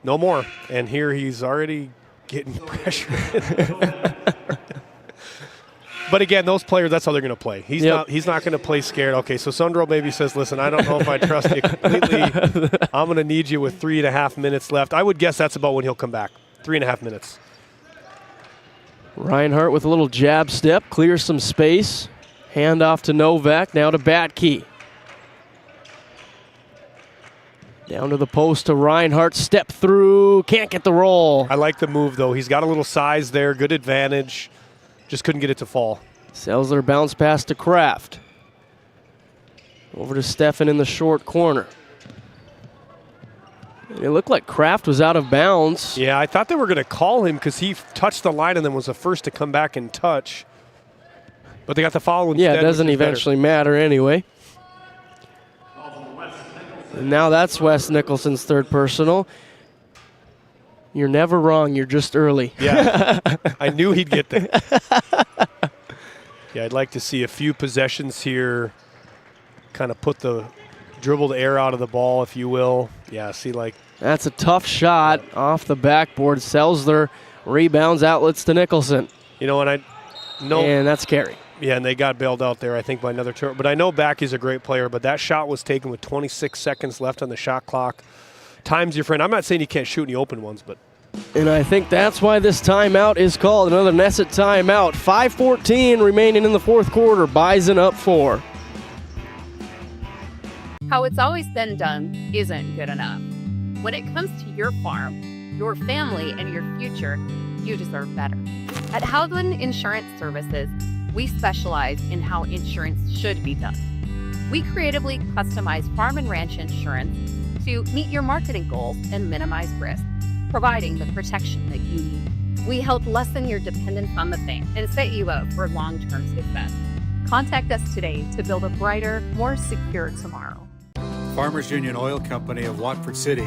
Speaker 23: no more. And here he's already getting pressured. But again, those players, that's how they're going to play. He's not going to play scared. Okay, so Sundahl maybe says, listen, I don't know if I trust you completely. I'm going to need you with 3.5 minutes left. I would guess that's about when he'll come back. 3.5 minutes.
Speaker 17: Reinhardt with a little jab step, clears some space. Hand off to Novak, now to Batke. Down to the post to Reinhardt, step through, can't get the roll.
Speaker 23: I like the move, though. He's got a little size there, good advantage. Just couldn't get it to fall.
Speaker 17: Selzler bounce pass to Kraft. Over to Steffen in the short corner. And it looked like Kraft was out of bounds.
Speaker 23: Yeah, I thought they were going to call him because he touched the line and then was the first to come back and touch. But they got the foul instead.
Speaker 17: Yeah, it doesn't eventually matter anyway. And now that's Wes Nicholson's third personal. You're never wrong, you're just early.
Speaker 23: Yeah, I knew he'd get there. Yeah, I'd like to see a few possessions here, kind of put the dribbled air out of the ball, if you will. Yeah, see, like.
Speaker 17: That's a tough shot off the backboard. Selzler rebounds, outlets to Nicholson.
Speaker 23: You know, and I know.
Speaker 17: And that's carry.
Speaker 23: Yeah, and they got bailed out there, I think, by another turn. But I know Backey's a great player, but that shot was taken with 26 seconds left on the shot clock. Time's your friend. I'm not saying you can't shoot any open ones, but.
Speaker 17: And I think that's why this timeout is called. Another Nesset timeout. 5:14 remaining in the fourth quarter. Bison up 4.
Speaker 6: How it's always been done isn't good enough. When it comes to your farm, your family, and your future, you deserve better. At Housewin Insurance Services, we specialize in how insurance should be done. We creatively customize farm and ranch insurance to meet your marketing goals and minimize risk, providing the protection that you need. We help lessen your dependence on the bank and set you up for long-term success. Contact us today to build a brighter, more secure tomorrow.
Speaker 2: Farmers Union Oil Company of Watford City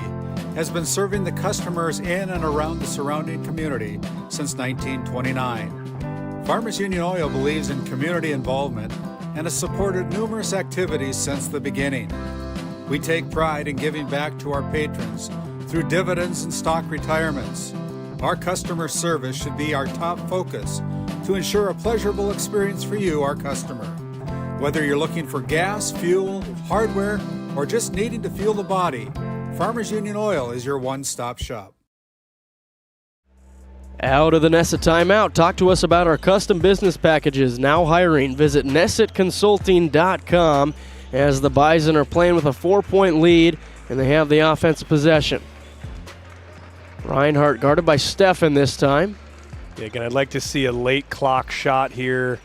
Speaker 2: has been serving the customers in and around the surrounding community since 1929. Farmers Union Oil believes in community involvement and has supported numerous activities since the beginning. We take pride in giving back to our patrons through dividends and stock retirements. Our customer service should be our top focus to ensure a pleasurable experience for you, our customer. Whether you're looking for gas, fuel, hardware, or just needing to fuel the body, Farmers Union Oil is your one-stop shop.
Speaker 17: Out of the Nesset timeout, talk to us about our custom business packages. Now hiring. Visit nessetconsulting.com as the Bison are playing with a 4-point lead and they have the offensive possession. Reinhardt guarded by Steffen this time.
Speaker 23: Yeah, again, I'd like to see a late clock shot here.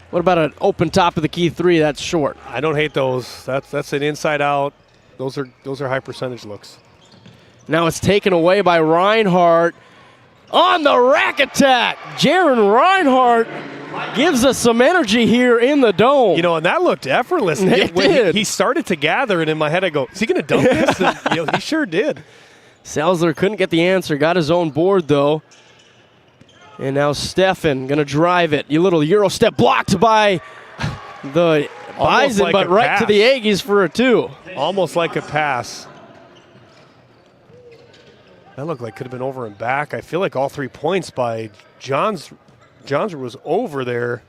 Speaker 17: What about an open top of the key three? That's short.
Speaker 23: I don't hate those. That's an inside out. Those are high percentage looks.
Speaker 17: Now it's taken away by Reinhardt on the rack attack. Jaron Reinhardt gives us some energy here in the Dome.
Speaker 23: You know, and that looked effortless.
Speaker 17: It did.
Speaker 23: He started to gather, and in my head I go, is he going to dunk this? And, he sure did.
Speaker 17: Selzler couldn't get the answer, got his own board though. And now Steffen going to drive it. You little Euro step blocked by the Bison,
Speaker 23: like
Speaker 17: but right to the Aggies for a 2.
Speaker 23: Almost like a pass. That looked like could have been over and back. I feel like all 3 points by Johns was over there.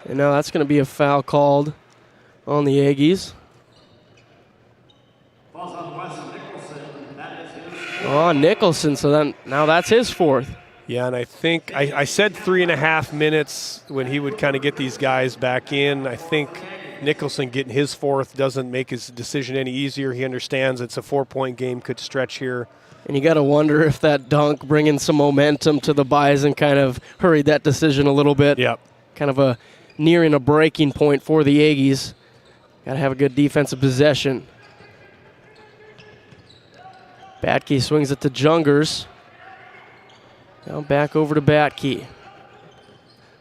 Speaker 17: And now that's going to be a foul called on the Aggies. Oh, Nicholson, so then now that's his 4th.
Speaker 23: Yeah, and I think I said 3.5 minutes when he would kind of get these guys back in. I think Nicholson getting his 4th doesn't make his decision any easier. He understands it's a 4-point game, could stretch here.
Speaker 17: And you got to wonder if that dunk bringing some momentum to the Bison kind of hurried that decision a little bit.
Speaker 23: Yep.
Speaker 17: Kind of nearing a breaking point for the Aggies. Got to have a good defensive possession. Batke swings it to Jungers. Now back over to Batke.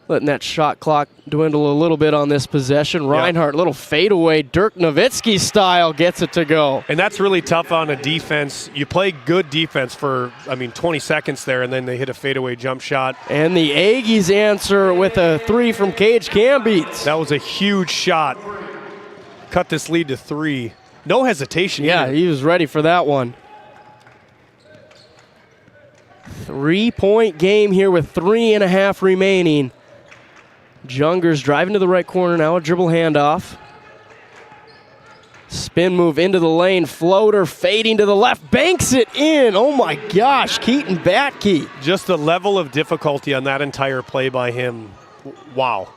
Speaker 17: Letting that shot clock dwindle a little bit on this possession. Reinhardt, little fadeaway, Dirk Nowitzki style, gets it to go.
Speaker 23: And that's really tough on a defense. You play good defense for, 20 seconds there, and then they hit a fadeaway jump shot.
Speaker 17: And the Aggies answer with a 3 from Cage Cambeats.
Speaker 23: That was a huge shot. Cut this lead to 3. No hesitation.
Speaker 17: Yeah,
Speaker 23: either.
Speaker 17: He was ready for that one. 3-point game here with 3.5 remaining. Jungers driving to the right corner, now a dribble handoff. Spin move into the lane, floater fading to the left, banks it in. Oh my gosh, Keaton Batke.
Speaker 23: Just the level of difficulty on that entire play by him. Wow.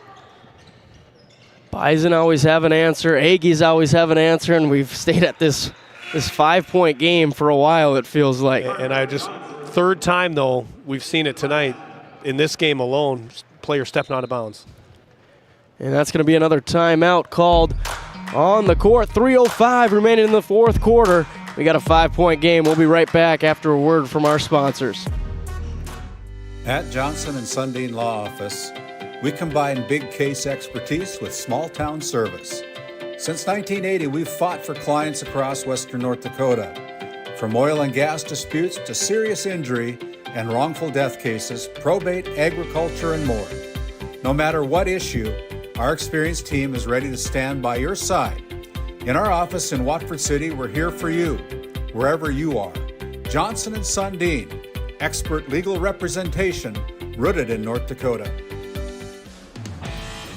Speaker 17: Bison always have an answer. Aggies always have an answer, and we've stayed at this 5-point game for a while, it feels like.
Speaker 23: And third time, though, we've seen it tonight in this game alone, player stepping out of bounds.
Speaker 17: And that's going to be another timeout called on the court. 3:05 remaining in the fourth quarter. We got a 5-point game. We'll be right back after a word from our sponsors.
Speaker 2: At Johnson & Sundin Law Office, we combine big case expertise with small town service. Since 1980, we've fought for clients across western North Dakota. From oil and gas disputes to serious injury and wrongful death cases, probate, agriculture, and more. No matter what issue, our experienced team is ready to stand by your side. In our office in Watford City, we're here for you, wherever you are. Johnson & Sundin, expert legal representation rooted in North Dakota.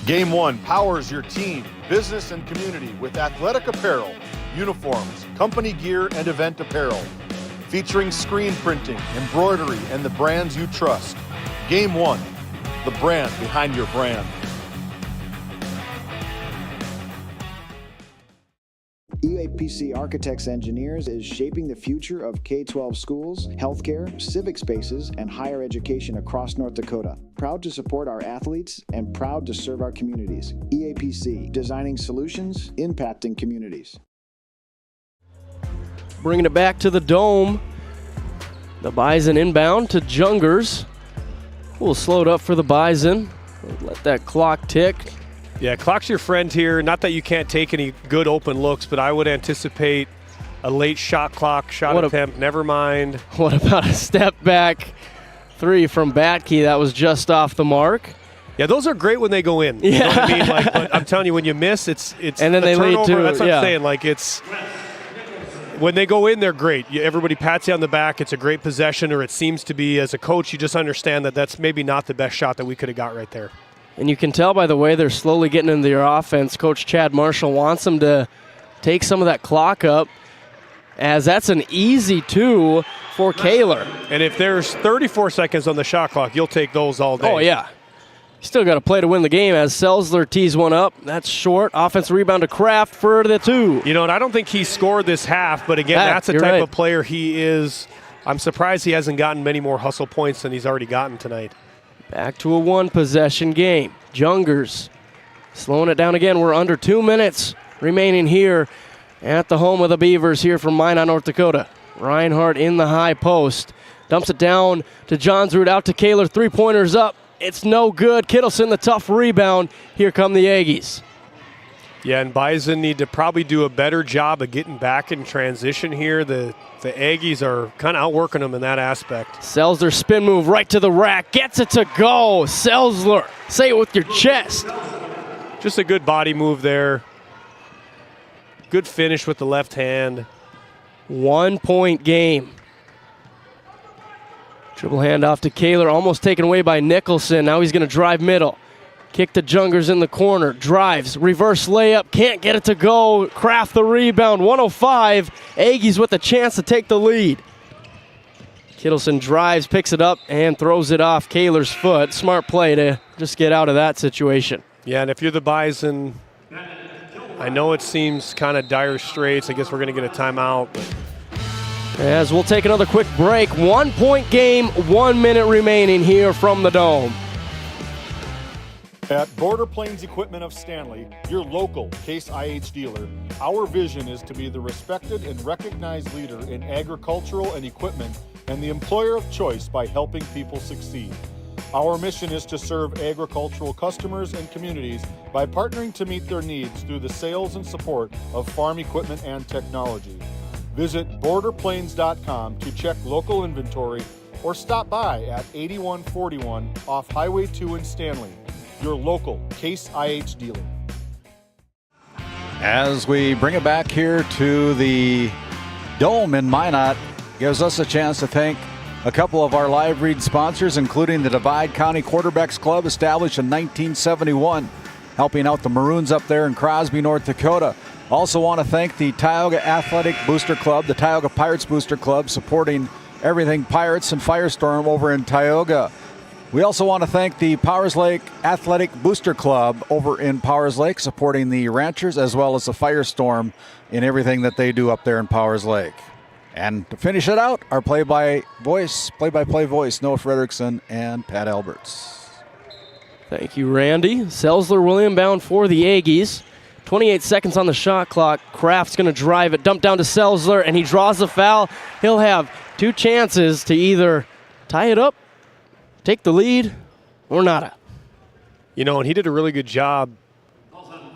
Speaker 24: Game 1 powers your team, business, and community with athletic apparel, uniforms, company gear, and event apparel. Featuring screen printing, embroidery, and the brands you trust. Game 1, the brand behind your brand.
Speaker 15: EAPC Architects Engineers is shaping the future of K-12 schools, healthcare, civic spaces, and higher education across North Dakota. Proud to support our athletes and proud to serve our communities. EAPC, designing solutions, impacting communities.
Speaker 17: Bringing it back to the Dome. The Bison inbound to Jungers. We'll slow it up for the Bison. Let that clock tick.
Speaker 23: Yeah, clock's your friend here. Not that you can't take any good open looks, but I would anticipate a late shot clock, attempt, never mind.
Speaker 17: What about a step back 3 from Batke that was just off the mark?
Speaker 23: Yeah, those are great when they go in. You know what I mean? But I'm telling you, when you miss, it's
Speaker 17: and then they
Speaker 23: turnover.
Speaker 17: lead to,
Speaker 23: that's what I'm saying. It's when they go in, they're great. Everybody pats you on the back. It's a great possession, or it seems to be. As a coach, you just understand that that's maybe not the best shot that we could have got right there.
Speaker 17: And you can tell by the way they're slowly getting into their offense. Coach Chad Marshall wants them to take some of that clock up, as that's an easy 2 for Kaler.
Speaker 23: And if there's 34 seconds on the shot clock, you'll take those all day.
Speaker 17: Oh, yeah. Still got to play to win the game as Selzler tees one up. That's short. Offensive rebound to Kraft for the 2.
Speaker 23: You know, and I don't think he scored this half, but again, that's the type of player he is. I'm surprised he hasn't gotten many more hustle points than he's already gotten tonight.
Speaker 17: Back to a 1-possession game. Jungers slowing it down again. We're under 2 minutes remaining here at the home of the Beavers here from Minot, North Dakota. Reinhardt in the high post. Dumps it down to Johnsrud, out to Kaler. 3-pointers up. It's no good. Kittleson, the tough rebound. Here come the Aggies.
Speaker 23: Yeah, and Bison need to probably do a better job of getting back in transition here. The Aggies are kind of outworking them in that aspect.
Speaker 17: Selzler spin move right to the rack. Gets it to go. Selzler, say it with your chest.
Speaker 23: Just a good body move there. Good finish with the left hand.
Speaker 17: 1-point game. Dribble handoff to Kaler, almost taken away by Nicholson. Now he's going to drive middle. Kick to Jungers in the corner. Drives, reverse layup, can't get it to go. Kraft the rebound, 105. Aggies with a chance to take the lead. Kittleson drives, picks it up, and throws it off Kaler's foot. Smart play to just get out of that situation.
Speaker 23: Yeah, and if you're the Bison, I know it seems kind of dire straits. I guess we're going to get a timeout. But
Speaker 17: as we'll take another quick break. 1-point game, 1 minute remaining here from the Dome.
Speaker 24: At Border Plains Equipment of Stanley, your local Case IH dealer, our vision is to be the respected and recognized leader in agricultural and equipment and the employer of choice by helping people succeed. Our mission is to serve agricultural customers and communities by partnering to meet their needs through the sales and support of farm equipment and technology. Visit borderplains.com to check local inventory or stop by at 8141 off Highway 2 in Stanley. Your local Case IH dealer.
Speaker 2: As we bring it back here to the Dome in Minot, gives us a chance to thank a couple of our live read sponsors, including the Divide County Quarterbacks Club, established in 1971, helping out the Maroons up there in Crosby, North Dakota. Also want to thank the Tioga Athletic Booster Club, the Tioga Pirates Booster Club, supporting everything Pirates and Firestorm over in Tioga. We also want to thank the Powers Lake Athletic Booster Club over in Powers Lake, supporting the ranchers as well as the Firestorm in everything that they do up there in Powers Lake. And to finish it out, our play-by-play voice, Noah Frederickson and Pat Alberts.
Speaker 17: Thank you, Randy. Selzler will inbound for the Aggies. 28 seconds on the shot clock. Kraft's going to drive it, dump down to Selzler, and he draws the foul. He'll have 2 chances to either tie it up, take the lead, or nada.
Speaker 23: You know, and he did a really good job.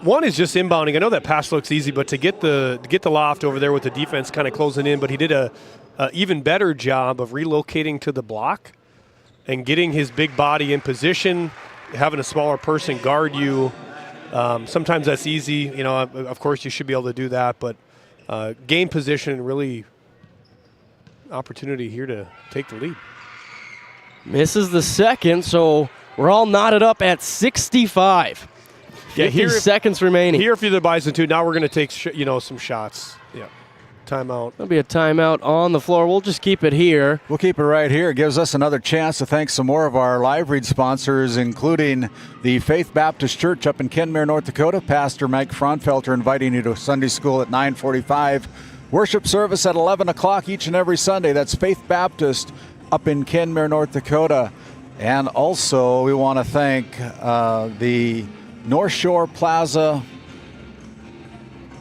Speaker 23: One is just inbounding. I know that pass looks easy, but to get the loft over there with the defense kind of closing in, but he did a even better job of relocating to the block and getting his big body in position, having a smaller person guard you. Sometimes that's easy. You know, of course you should be able to do that, but game position, really opportunity here to take the lead.
Speaker 17: Misses the second, so we're all knotted up at 65.
Speaker 23: Yeah,
Speaker 17: 50 seconds remaining.
Speaker 23: Here, if you're the Bison too, now we're going to take some shots. Yeah, timeout.
Speaker 17: There'll be a timeout on the floor. We'll just keep it here.
Speaker 2: We'll keep it right here. It gives us another chance to thank some more of our live read sponsors, including the Faith Baptist Church up in Kenmare, North Dakota. Pastor Mike Fraunfelter inviting you to Sunday school at 9:45. Worship service at 11 o'clock each and every Sunday. That's Faith Baptist up in Kenmare, North Dakota. And also we want to thank the North Shore Plaza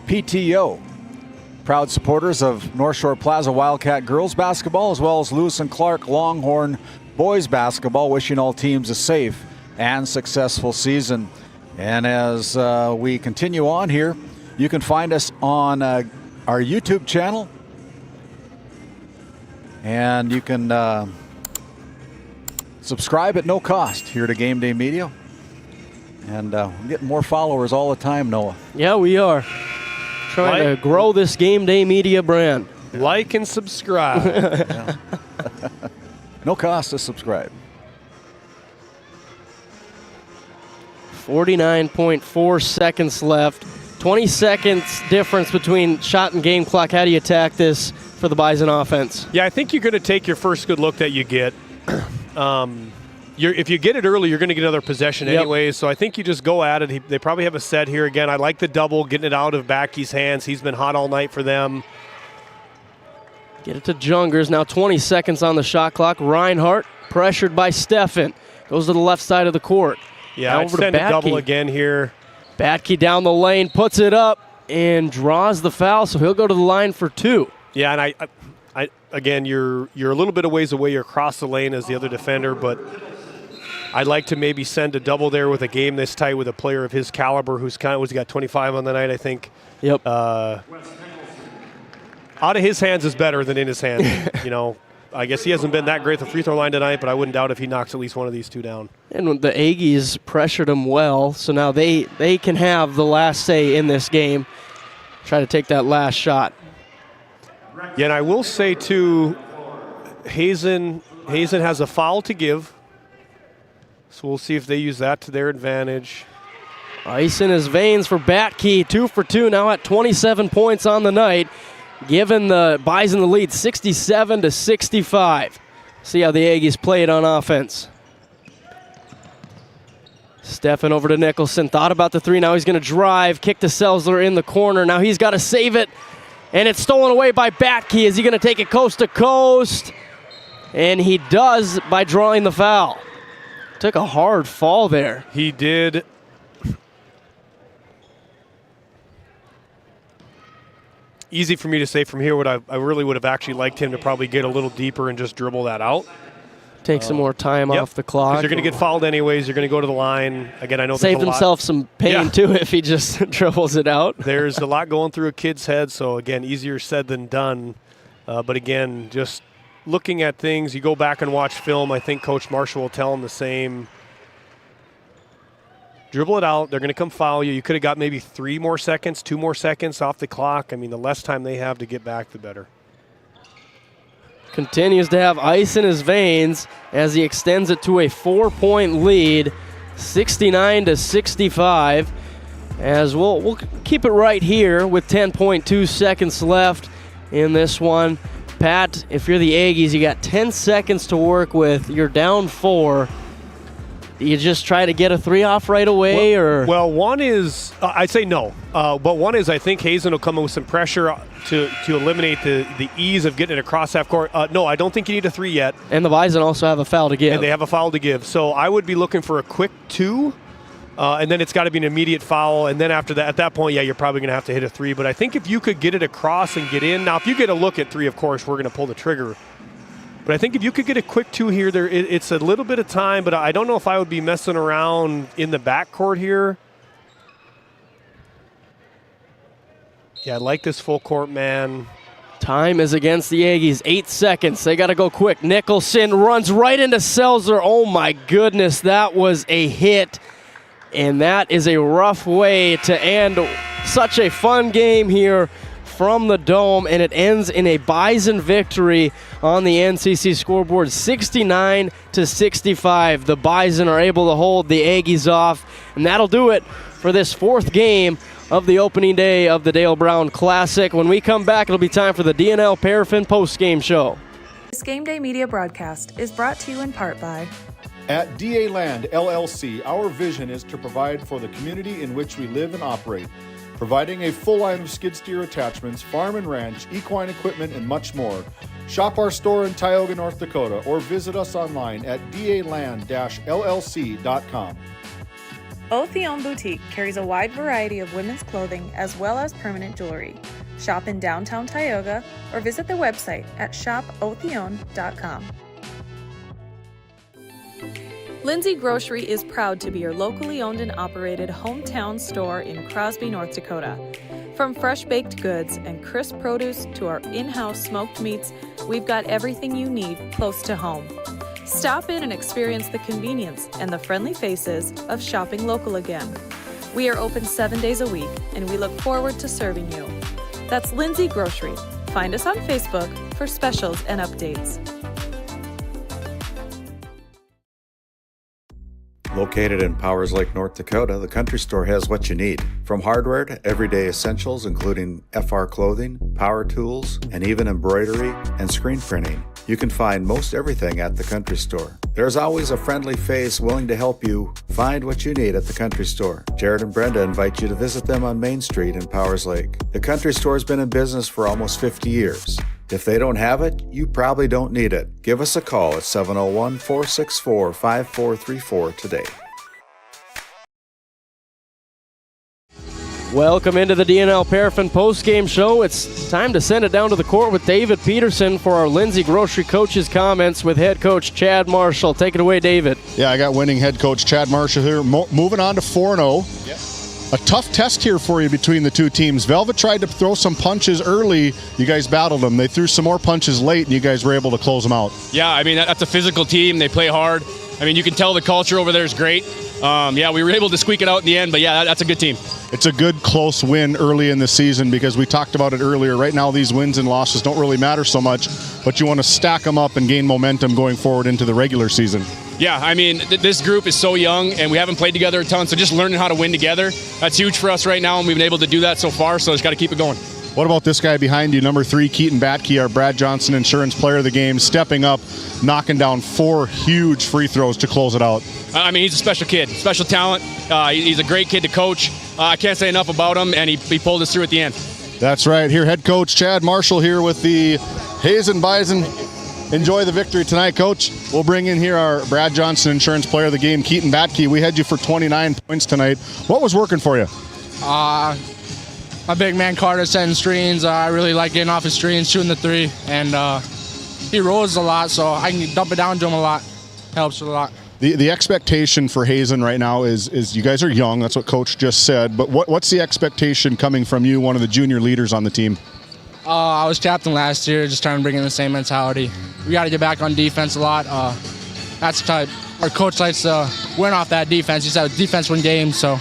Speaker 2: PTO, proud supporters of North Shore Plaza Wildcat girls basketball, as well as Lewis and Clark Longhorn boys basketball, wishing all teams a safe and successful season. And as we continue on here, you can find us on our YouTube channel, and you can subscribe at no cost here to GameDay Media. And we're getting more followers all the time, Noah.
Speaker 17: Yeah, we are. Trying to grow this GameDay Media brand.
Speaker 23: Like and subscribe.
Speaker 2: No cost to subscribe.
Speaker 17: 49.4 seconds left. 20 seconds difference between shot and game clock. How do you attack this for the Bison offense?
Speaker 23: Yeah, I think you're going to take your first good look that you get. If you get it early, you're going to get another possession anyway. So I think you just go at it. They probably have a set here again. I like the double, getting it out of Backy's hands. He's been hot all night for them.
Speaker 17: Get it to Jungers. Now 20 seconds on the shot clock. Reinhardt pressured by Steffen. Goes to the left side of the court.
Speaker 23: Yeah, I'd send a double again here.
Speaker 17: Batke down the lane, puts it up, and draws the foul, so he'll go to the line for 2.
Speaker 23: Yeah, and I again, you're a little bit of ways away. You're across the lane as the other defender, but I'd like to maybe send a double there with a game this tight with a player of his caliber who's he got 25 on the night, I think.
Speaker 17: Yep.
Speaker 23: Out of his hands is better than in his hands. You know, I guess he hasn't been that great at the free throw line tonight, but I wouldn't doubt if he knocks at least one of these 2 down.
Speaker 17: And the Aggies pressured him well, so now they can have the last say in this game. Try to take that last shot.
Speaker 23: Yeah, and I will say, too, Hazen has a foul to give. So we'll see if they use that to their advantage.
Speaker 17: Ice in his veins for Batke, 2 for 2, now at 27 points on the night, giving the Bison the lead 67-65. See how the Aggies play it on offense. Steffen over to Nicholson, thought about the 3, now he's going to drive, kick to Selzler in the corner, now he's got to save it, and it's stolen away by Batke. Is he going to take it coast to coast? And he does by drawing the foul. Took a hard fall there.
Speaker 23: He did. Easy for me to say from here. What I really would have actually liked him to probably get a little deeper and just dribble that out.
Speaker 17: Take some more time off the clock.
Speaker 23: You're going to get fouled anyways. You're going to go to the line. Again, I know
Speaker 17: saved himself some pain too if he just dribbles it out.
Speaker 23: There's a lot going through a kid's head. So again, easier said than done. But again, just looking at things, you go back and watch film. I think Coach Marshall will tell him the same. Dribble it out. They're going to come foul you. You could have got maybe 3 more seconds, 2 more seconds off the clock. I mean, the less time they have to get back, the better.
Speaker 17: Continues to have ice in his veins as he extends it to a 4-point lead, 69-65. As we'll keep it right here with 10.2 seconds left in this one. Pat, if you're the Aggies, you got 10 seconds to work with. You're down 4. Do you just try to get a 3 off right away?
Speaker 23: Well, one is, I'd say no. But one is I think Hazen will come in with some pressure to eliminate the ease of getting it across half court. No, I don't think you need a 3 yet.
Speaker 17: And the Bison also have a foul to give.
Speaker 23: And they have a foul to give. So I would be looking for a quick 2. And then it's got to be an immediate foul. And then after that, at that point, yeah, you're probably going to have to hit a 3. But I think if you could get it across and get in. Now, if you get a look at 3, of course, we're going to pull the trigger. But I think if you could get a quick 2 here, it's a little bit of time, but I don't know if I would be messing around in the backcourt here. Yeah, I like this full court, man.
Speaker 17: Time is against the Aggies. 8 seconds. They got to go quick. Nicholson runs right into Selzer. Oh, my goodness. That was a hit. And that is a rough way to end such a fun game here from the Dome, and it ends in a Bison victory on the NCC scoreboard, 69-65. The Bison are able to hold the Aggies off, and that'll do it for this 4th game of the opening day of the Dale Brown Classic. When we come back, it'll be time for the DNL Paraffin postgame show.
Speaker 10: This GameDay Media broadcast is brought to you in part by
Speaker 24: At DA Land LLC, our vision is to provide for the community in which we live and operate, providing a full line of skid steer attachments, farm and ranch, equine equipment, and much more. Shop our store in Tioga, North Dakota, or visit us online at daland-llc.com.
Speaker 10: Otheon Boutique carries a wide variety of women's clothing as well as permanent jewelry. Shop in downtown Tioga or visit their website at shopotheon.com. Lindsay Grocery is proud to be your locally owned and operated hometown store in Crosby, North Dakota. From fresh baked goods and crisp produce to our in-house smoked meats, we've got everything you need close to home. Stop in and experience the convenience and the friendly faces of shopping local again. We are open 7 days a week, and we look forward to serving you. That's Lindsay Grocery. Find us on Facebook for specials and updates.
Speaker 2: Located in Powers Lake, North Dakota, the Country Store has what you need. From hardware to everyday essentials, including FR clothing, power tools, and even embroidery and screen printing. You can find most everything at the Country Store. There's always a friendly face willing to help you find what you need at the Country Store. Jared and Brenda invite you to visit them on Main Street in Powers Lake. The Country Store has been in business for almost 50 years. If they don't have it, you probably don't need it. Give us a call at 701-464-5434 today.
Speaker 17: Welcome into the DNL Paraffin postgame show. It's time to send it down to the court with David Peterson for our Lindsay Grocery Coach's comments with head coach Chad Marshall. Take it away, David.
Speaker 9: Yeah, I got winning head coach Chad Marshall here. Moving on to 4-0.
Speaker 23: Yep.
Speaker 9: A tough test here for you between the two teams. Velvet tried to throw some punches early. You guys battled them. They threw some more punches late, and you guys were able to close them out.
Speaker 8: Yeah, I mean, that's a physical team. They play hard. I mean, you can tell the culture over there is great. Yeah, we were able to squeak it out in the end, but yeah, that's a good team.
Speaker 9: It's a good close win early in the season because we talked about it earlier. Right now, these wins and losses don't really matter so much, but you want to stack them up and gain momentum going forward into the regular season.
Speaker 8: Yeah, I mean, this group is so young, and we haven't played together a ton, so just learning how to win together, that's huge for us right now, and we've been able to do that so far, so just got to keep it going.
Speaker 9: What about this guy behind you, number 3, Keaton Batke, our Brad Johnson Insurance Player of the Game, stepping up, knocking down 4 huge free throws to close it out?
Speaker 8: I mean, he's a special kid, special talent. He's a great kid to coach. I can't say enough about him, and he pulled us through at the end.
Speaker 9: That's right. Here, head coach Chad Marshall here with the Hazen Bison. Enjoy the victory tonight, Coach. We'll bring in here our Brad Johnson Insurance Player of the Game, Keaton Batke. We had you for 29 points tonight. What was working for you?
Speaker 16: My big man Carter setting screens. I really like getting off his screens, shooting the 3, and he rolls a lot, so I can dump it down to him a lot. Helps a lot.
Speaker 9: The expectation for Hazen right now is you guys are young. That's what Coach just said. But what's the expectation coming from you, one of the junior leaders on the team?
Speaker 16: I was captain last year, just trying to bring in the same mentality. We got to get back on defense a lot. That's the type our coach likes to win off that defense. He said defense win games, so.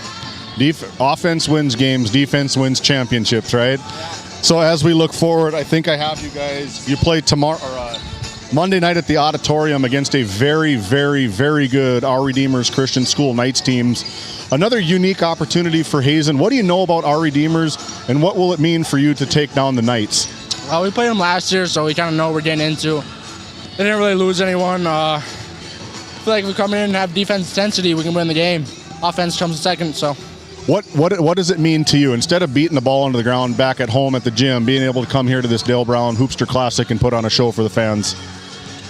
Speaker 9: Offense wins games, defense wins championships, right? Yeah. So as we look forward, I think I have you guys. You play tomorrow or Monday night at the auditorium against a very, very, very good Our Redeemers Christian School Knights teams. Another unique opportunity for Hazen. What do you know about Our Redeemers, and what will it mean for you to take down the Knights?
Speaker 16: Well, we played them last year, so we kind of know what we're getting into. They didn't really lose anyone. feel like if we come in and have defense intensity, we can win the game. Offense comes second, so.
Speaker 9: What does it mean to you, instead of beating the ball into the ground back at home at the gym, being able to come here to this Dale Brown Hoopster Classic and put on a show for the fans?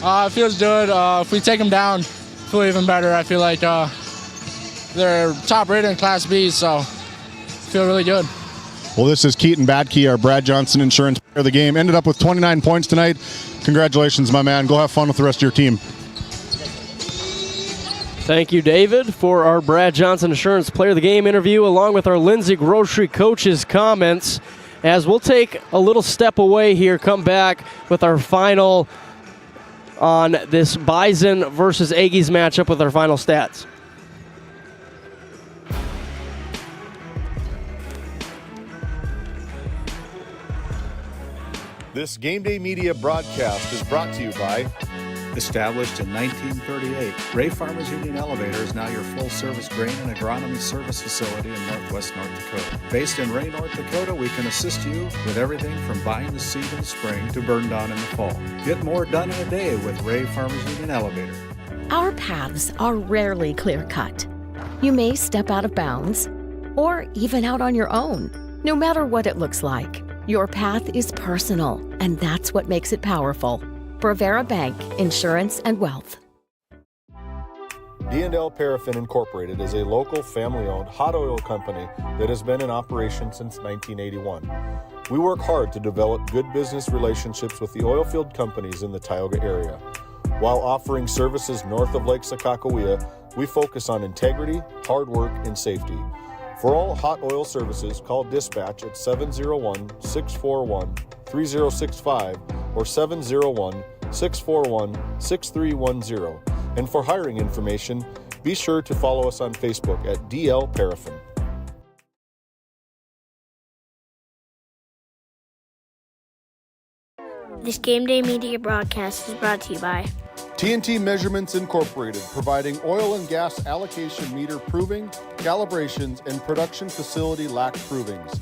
Speaker 16: It feels good. If we take them down, feel even better. I feel like they're top rated in Class B, so feel really good.
Speaker 9: Well, this is Keaton Badkey, our Brad Johnson Insurance Player of the Game. Ended up with 29 points tonight. Congratulations, my man. Go have fun with the rest of your team.
Speaker 17: Thank you, David, for our Brad Johnson Insurance Player of the Game interview, along with our Lindsay Grocery Coach's comments. As we'll take a little step away here, come back with our final on this Bison versus Aggies matchup with our final stats.
Speaker 24: This GameDay Media broadcast is brought to you by...
Speaker 7: Established in 1938, Ray Farmers Union Elevator is now your full-service grain and agronomy service facility in northwest North Dakota. Based in Ray, North Dakota, we can assist you with everything from buying the seed in the spring to burn down in the fall. Get more done in a day with Ray Farmers Union Elevator.
Speaker 3: Our paths are rarely clear-cut. You may step out of bounds, or even out on your own. No matter what it looks like, your path is personal, and that's what makes it powerful. Bravera Bank, Insurance and Wealth.
Speaker 24: D&L Paraffin Incorporated is a local family-owned hot oil company that has been in operation since 1981. We work hard to develop good business relationships with the oilfield companies in the Tioga area. While offering services north of Lake Sakakawea, we focus on integrity, hard work, and safety. For all hot oil services, call dispatch at 701-641-3065 or 701-641-6310. And for hiring information, be sure to follow us on Facebook at DL Paraffin.
Speaker 19: This GameDay Media broadcast is brought to you by
Speaker 24: TNT Measurements Incorporated, providing oil and gas allocation meter proving, calibrations, and production facility lac provings.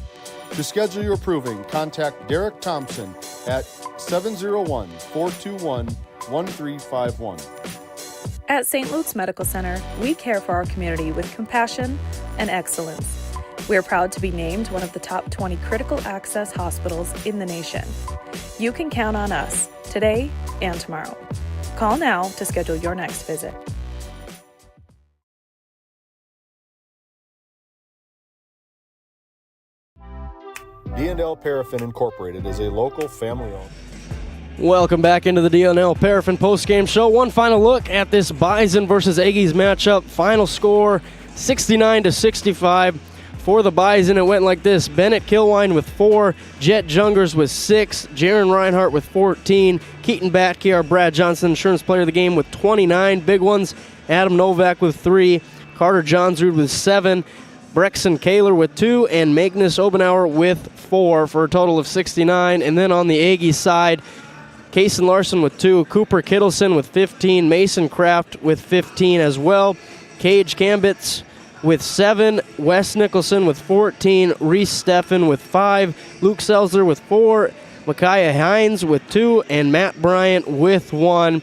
Speaker 24: To schedule your proving, contact Derek Thompson at 701-421-1351.
Speaker 10: At St. Luke's Medical Center, we care for our community with compassion and excellence. We are proud to be named one of the top 20 critical access hospitals in the nation. You can count on us today and tomorrow. Call now to schedule your next visit.
Speaker 24: D&L Paraffin Incorporated is a local family-owned.
Speaker 17: Welcome back into the D&L Paraffin postgame show. One final look at this Bison versus Aggies matchup. Final score, 69-65. For the Bison, it went like this: Bennett Kilwine with 4, Jet Jungers with 6, Jaron Reinhart with 14, Keaton Batke, our Brad Johnson Insurance Player of the Game, with 29 big ones, Adam Novak with 3, Carter Johnsrud with 7, Brexon Kaler with 2, and Magnus Obenauer with 4 for a total of 69. And then on the Aggie side, Kaysen Larson with 2, Cooper Kittleson with 15, Mason Kraft with 15 as well, Cage Cambitz with 7, Wes Nicholson with 14, Reese Steffen with 5, Luke Selzer with 4, Micaiah Hines with 2, and Matt Bryant with 1.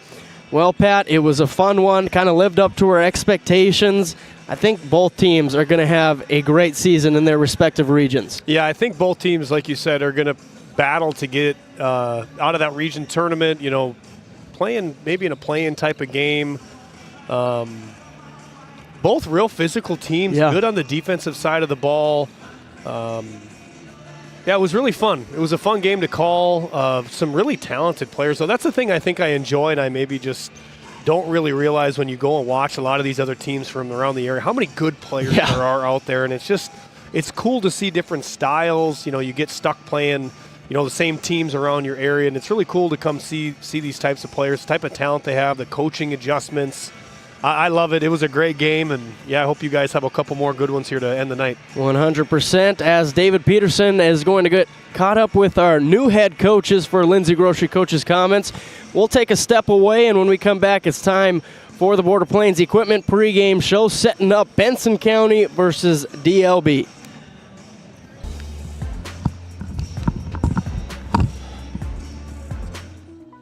Speaker 17: Well, Pat, it was a fun one, kind of lived up to our expectations. I think both teams are going to have a great season in their respective regions.
Speaker 23: Yeah, I think both teams, like you said, are going to battle to get out of that region tournament, you know, playing maybe in a play-in type of game. Both real physical teams, good on the defensive side of the ball. Yeah, it was really fun. It was a fun game to call. Some really talented players. So that's the thing I think I enjoy, and I maybe just don't really realize when you go and watch a lot of these other teams from around the area, how many good players there are out there. And it's cool to see different styles. You know, you get stuck playing, you know, the same teams around your area, and it's really cool to come see these types of players, the type of talent they have, the coaching adjustments. I love it. It was a great game, and yeah, I hope you guys have a couple more good ones here to end the night.
Speaker 17: 100%, as David Peterson is going to get caught up with our new head coaches for Lindsay Grocery Coach's comments. We'll take a step away, and when we come back, it's time for the Border Plains Equipment pregame show, setting up Benson County versus DLB.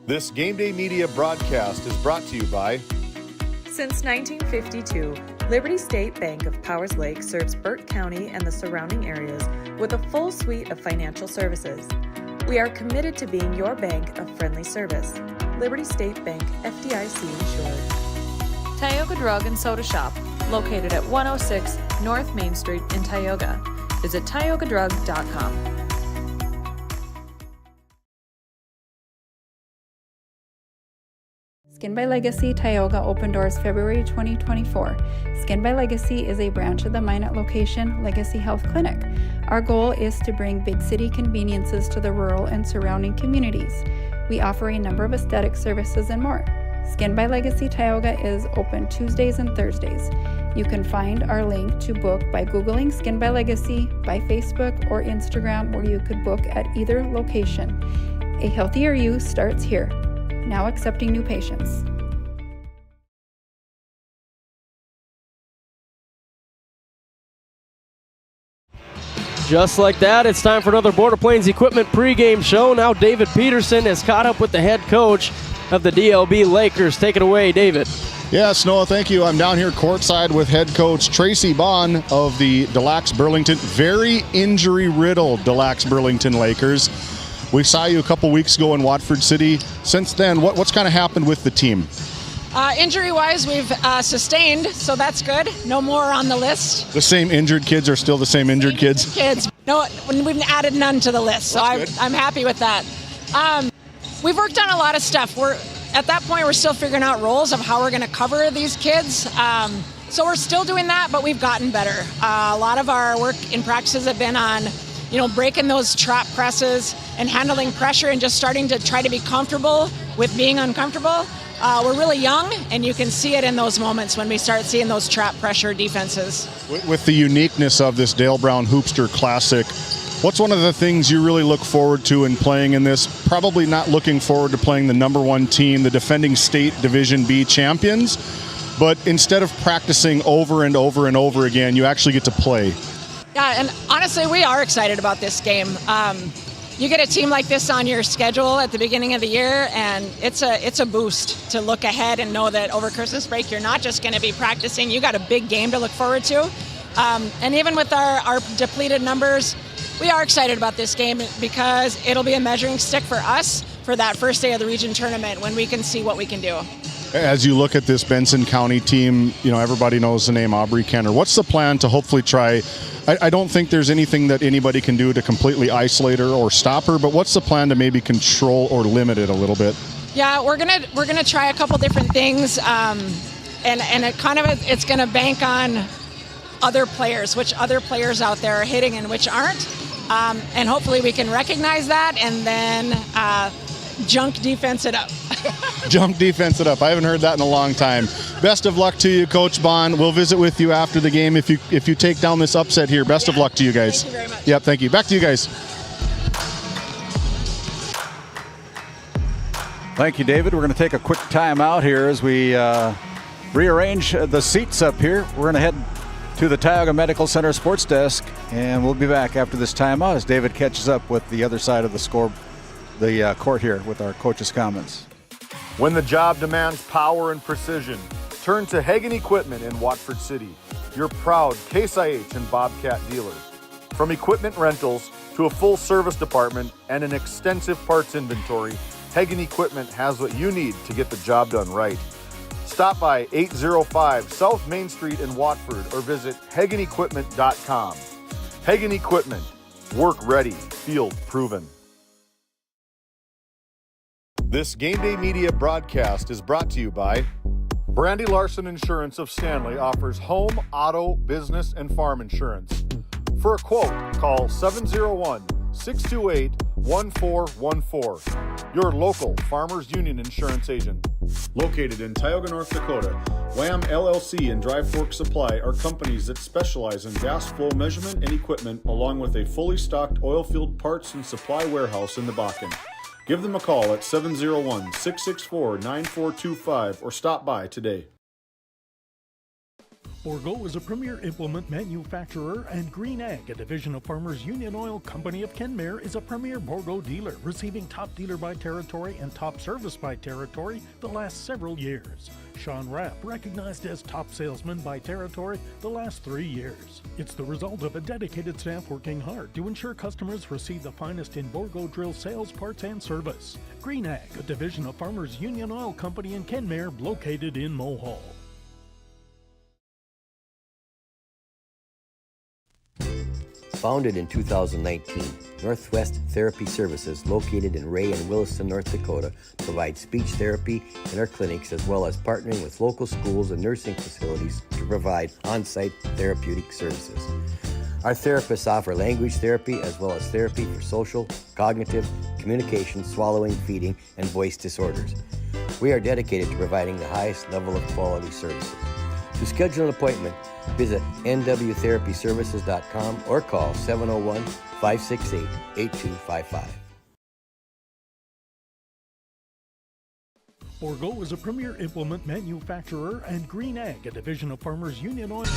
Speaker 24: This GameDay Media broadcast is brought to you by
Speaker 10: Since 1952, Liberty State Bank of Powers Lake serves Burt County and the surrounding areas with a full suite of financial services. We are committed to being your bank of friendly service. Liberty State Bank, FDIC insured.
Speaker 12: Tioga Drug and Soda Shop, located at 106 North Main Street in Tioga. Visit tiogadrug.com.
Speaker 1: Skin by Legacy Tioga opened doors February 2024. Skin by Legacy is a branch of the Minot location Legacy Health Clinic. Our goal is to bring big city conveniences to the rural and surrounding communities. We offer a number of aesthetic services and more. Skin by Legacy Tioga is open Tuesdays and Thursdays. You can find our link to book by Googling Skin by Legacy, by Facebook or Instagram, where you could book at either location. A healthier you starts here. Now accepting new patients.
Speaker 17: Just like that, it's time for another Border Plains Equipment pregame show. Now David Peterson has caught up with the head coach of the DLB Lakers. Take it away, David.
Speaker 9: Yes, Noah, thank you. I'm down here courtside with head coach Tracy Bond of the Delax Burlington, very injury-riddled Delax Burlington Lakers. We saw you a couple weeks ago in Watford City. Since then, what's kind of happened with the team?
Speaker 20: Injury-wise, we've sustained, so that's good. No more on the list.
Speaker 9: The same injured kids are still the same injured kids?
Speaker 20: No, we've added none to the list, so I'm happy with that. We've worked on a lot of stuff. At that point, we're still figuring out roles of how we're going to cover these kids. So we're still doing that, but we've gotten better. A lot of our work in practices have been on breaking those trap presses and handling pressure and just starting to try to be comfortable with being uncomfortable. We're really young, and you can see it in those moments when we start seeing those trap pressure defenses.
Speaker 9: With the uniqueness of this Dale Brown Hoopster Classic, what's one of the things you really look forward to in playing in this? Probably not looking forward to playing the number one team, the defending state Division B champions, but instead of practicing over and over and over again, you actually get to play.
Speaker 20: Yeah, and honestly, we are excited about this game. You get a team like this on your schedule at the beginning of the year, and it's a boost to look ahead and know that over Christmas break, you're not just going to be practicing. You got a big game to look forward to. And even with our depleted numbers, we are excited about this game because it'll be a measuring stick for us for that first day of the region tournament when we can see what we can do.
Speaker 9: As you look at this Benson County team, everybody knows the name Aubrey Kenner. What's the plan to hopefully try? I don't think there's anything that anybody can do to completely isolate her or stop her, but what's the plan to maybe control or limit it a little bit?
Speaker 20: Yeah, we're gonna try a couple different things, and it's gonna bank on other players, which other players out there are hitting and which aren't, and hopefully we can recognize that and then junk defense it up.
Speaker 9: Jump defense it up. I haven't heard that in a long time. Best of luck to you, Coach Bond. We'll visit with you after the game if you take down this upset here. Best of luck to you guys.
Speaker 20: Thank you very much.
Speaker 9: Yep, thank you. Back to you guys.
Speaker 2: Thank you, David. We're going to take a quick time out here as we rearrange the seats up here. We're going to head to the Tioga Medical Center Sports Desk, and we'll be back after this timeout as David catches up with the other side of the court here with our coach's comments.
Speaker 24: When the job demands power and precision, turn to Hagen Equipment in Watford City, your proud Case IH and Bobcat dealers. From equipment rentals to a full service department and an extensive parts inventory, Hagen Equipment has what you need to get the job done right. Stop by 805 South Main Street in Watford or visit HagenEquipment.com. Hagen Equipment, work ready, field proven. This GameDay Media broadcast is brought to you by Brandy Larson Insurance of Stanley offers home, auto, business, and farm insurance. For a quote, call 701-628-1414. Your local Farmers Union Insurance agent. Located in Tioga, North Dakota, Wham LLC and Dry Fork Supply are companies that specialize in gas flow measurement and equipment, along with a fully stocked oil field parts and supply warehouse in the Bakken. Give them a call at 701-664-9425 or stop by today.
Speaker 11: Bourgault is a premier implement manufacturer, and Green Ag, a division of Farmers Union Oil Company of Kenmare, is a premier Bourgault dealer, receiving top dealer by territory and top service by territory the last several years. Sean Rapp, recognized as top salesman by territory the last 3 years. It's the result of a dedicated staff working hard to ensure customers receive the finest in Bourgault drill sales, parts, and service. Green Ag, a division of Farmers Union Oil Company in Kenmare, located in Mohall.
Speaker 14: Founded in 2019, Northwest Therapy Services, located in Ray and Williston, North Dakota, provides speech therapy in our clinics, as well as partnering with local schools and nursing facilities to provide on-site therapeutic services. Our therapists offer language therapy as well as therapy for social, cognitive, communication, swallowing, feeding, and voice disorders. We are dedicated to providing the highest level of quality services. To schedule an appointment, visit nwtherapyservices.com or call 701-568-8255.
Speaker 11: Bourgault is a premier implement manufacturer, and Green Ag, a division of Farmers Union Oil.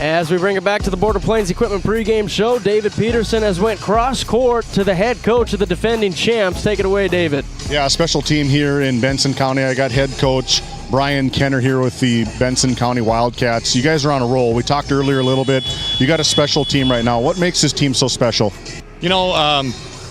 Speaker 17: As we bring it back to the Border Plains Equipment pregame show, David Peterson has went cross-court to the head coach of the defending champs. Take it away, David.
Speaker 9: Yeah, special team here in Benson County. I got head coach Brian Kenner here with the Benson County Wildcats. You guys are on a roll. We talked earlier a little bit. You got a special team right now. What makes this team so special?
Speaker 21: You know,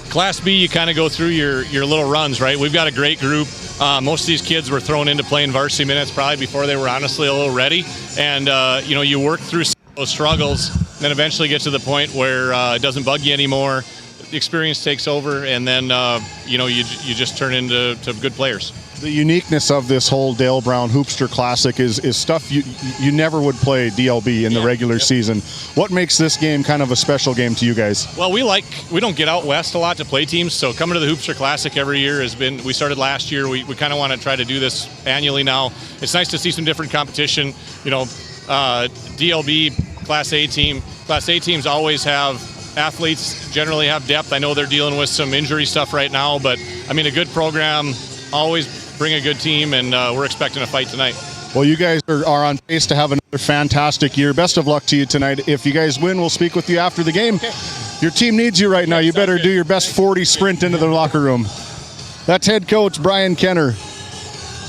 Speaker 21: Class B, you kind of go through your little runs, right? We've got a great group. Most of these kids were thrown into playing varsity minutes probably before they were honestly a little ready. And, you know, you work through those struggles, then eventually get to the point where it doesn't bug you anymore. The experience takes over, and then, you know, you just turn into good players.
Speaker 9: The uniqueness of this whole Dale Brown Hoopster Classic is stuff you never would play DLB in the regular season. What makes this game kind of a special game to you guys?
Speaker 21: Well, we don't get out west a lot to play teams, so coming to the Hoopster Classic every year has been, we started last year, we kind of want to try to do this annually now. It's nice to see some different competition. You know, DLB, Class A teams always have athletes, generally have depth. I know they're dealing with some injury stuff right now, but I mean, a good program always bring a good team, and we're expecting a fight tonight.
Speaker 9: Well, you guys are on pace to have another fantastic year. Best of luck to you tonight. If you guys win, we'll speak with you after the game. Okay. Your team needs you right now. You better do your best 40 sprint into the locker room. That's head coach Brian Kenner.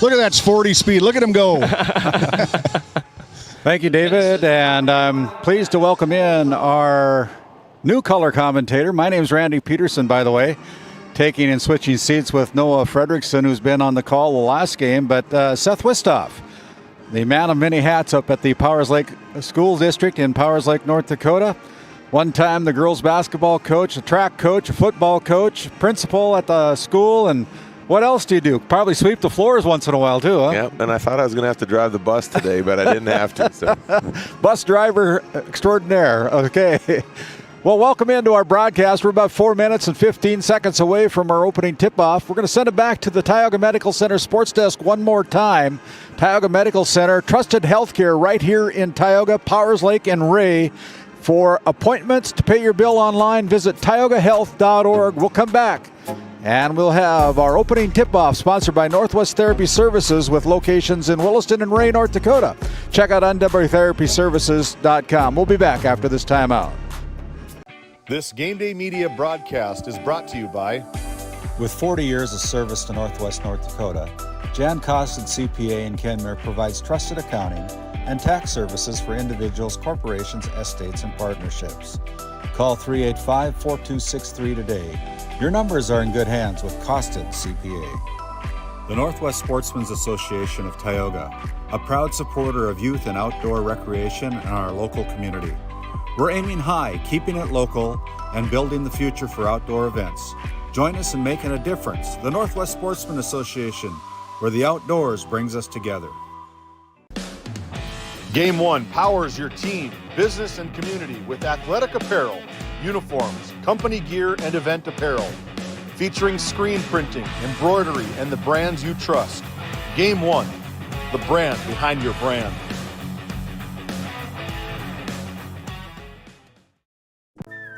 Speaker 9: Look at that 40 speed. Look at him go.
Speaker 2: Thank you, David, and I'm pleased to welcome in our new color commentator. My name's Randy Peterson, by the way, taking and switching seats with Noah Fredrickson, who's been on the call the last game, but Seth Wistoff, the man of many hats up at the Powers Lake School District in Powers Lake, North Dakota. One time the girls basketball coach, a track coach, a football coach, principal at the school, and what else do you do? Probably sweep the floors once in a while, too, huh?
Speaker 22: Yeah, and I thought I was going to have to drive the bus today, but I didn't have to. So.
Speaker 2: Bus driver extraordinaire. Okay. Well, welcome into our broadcast. We're about 4 minutes and 15 seconds away from our opening tip-off. We're going to send it back to the Tioga Medical Center sports desk one more time. Tioga Medical Center, trusted healthcare right here in Tioga, Powers Lake, and Ray. For appointments to pay your bill online, visit tiogahealth.org. We'll come back, and we'll have our opening tip-off sponsored by Northwest Therapy Services with locations in Williston and Ray, North Dakota. Check out nwtherapyservices.com. We'll be back after this timeout.
Speaker 24: This GameDay Media broadcast is brought to you by...
Speaker 7: With 40 years of service to Northwest North Dakota, Jan Costin CPA in Kenmare provides trusted accounting and tax services for individuals, corporations, estates, and partnerships. Call 385-4263 today. Your numbers are in good hands with Costin CPA. The Northwest Sportsmen's Association of Tioga, a proud supporter of youth and outdoor recreation in our local community. We're aiming high, keeping it local, and building the future for outdoor events. Join us in making a difference. The Northwest Sportsmen Association, where the outdoors brings us together.
Speaker 24: Game 1 powers your team, business, and community with athletic apparel, uniforms, company gear, and event apparel. Featuring screen printing, embroidery, and the brands you trust. Game 1, the brand behind your brand.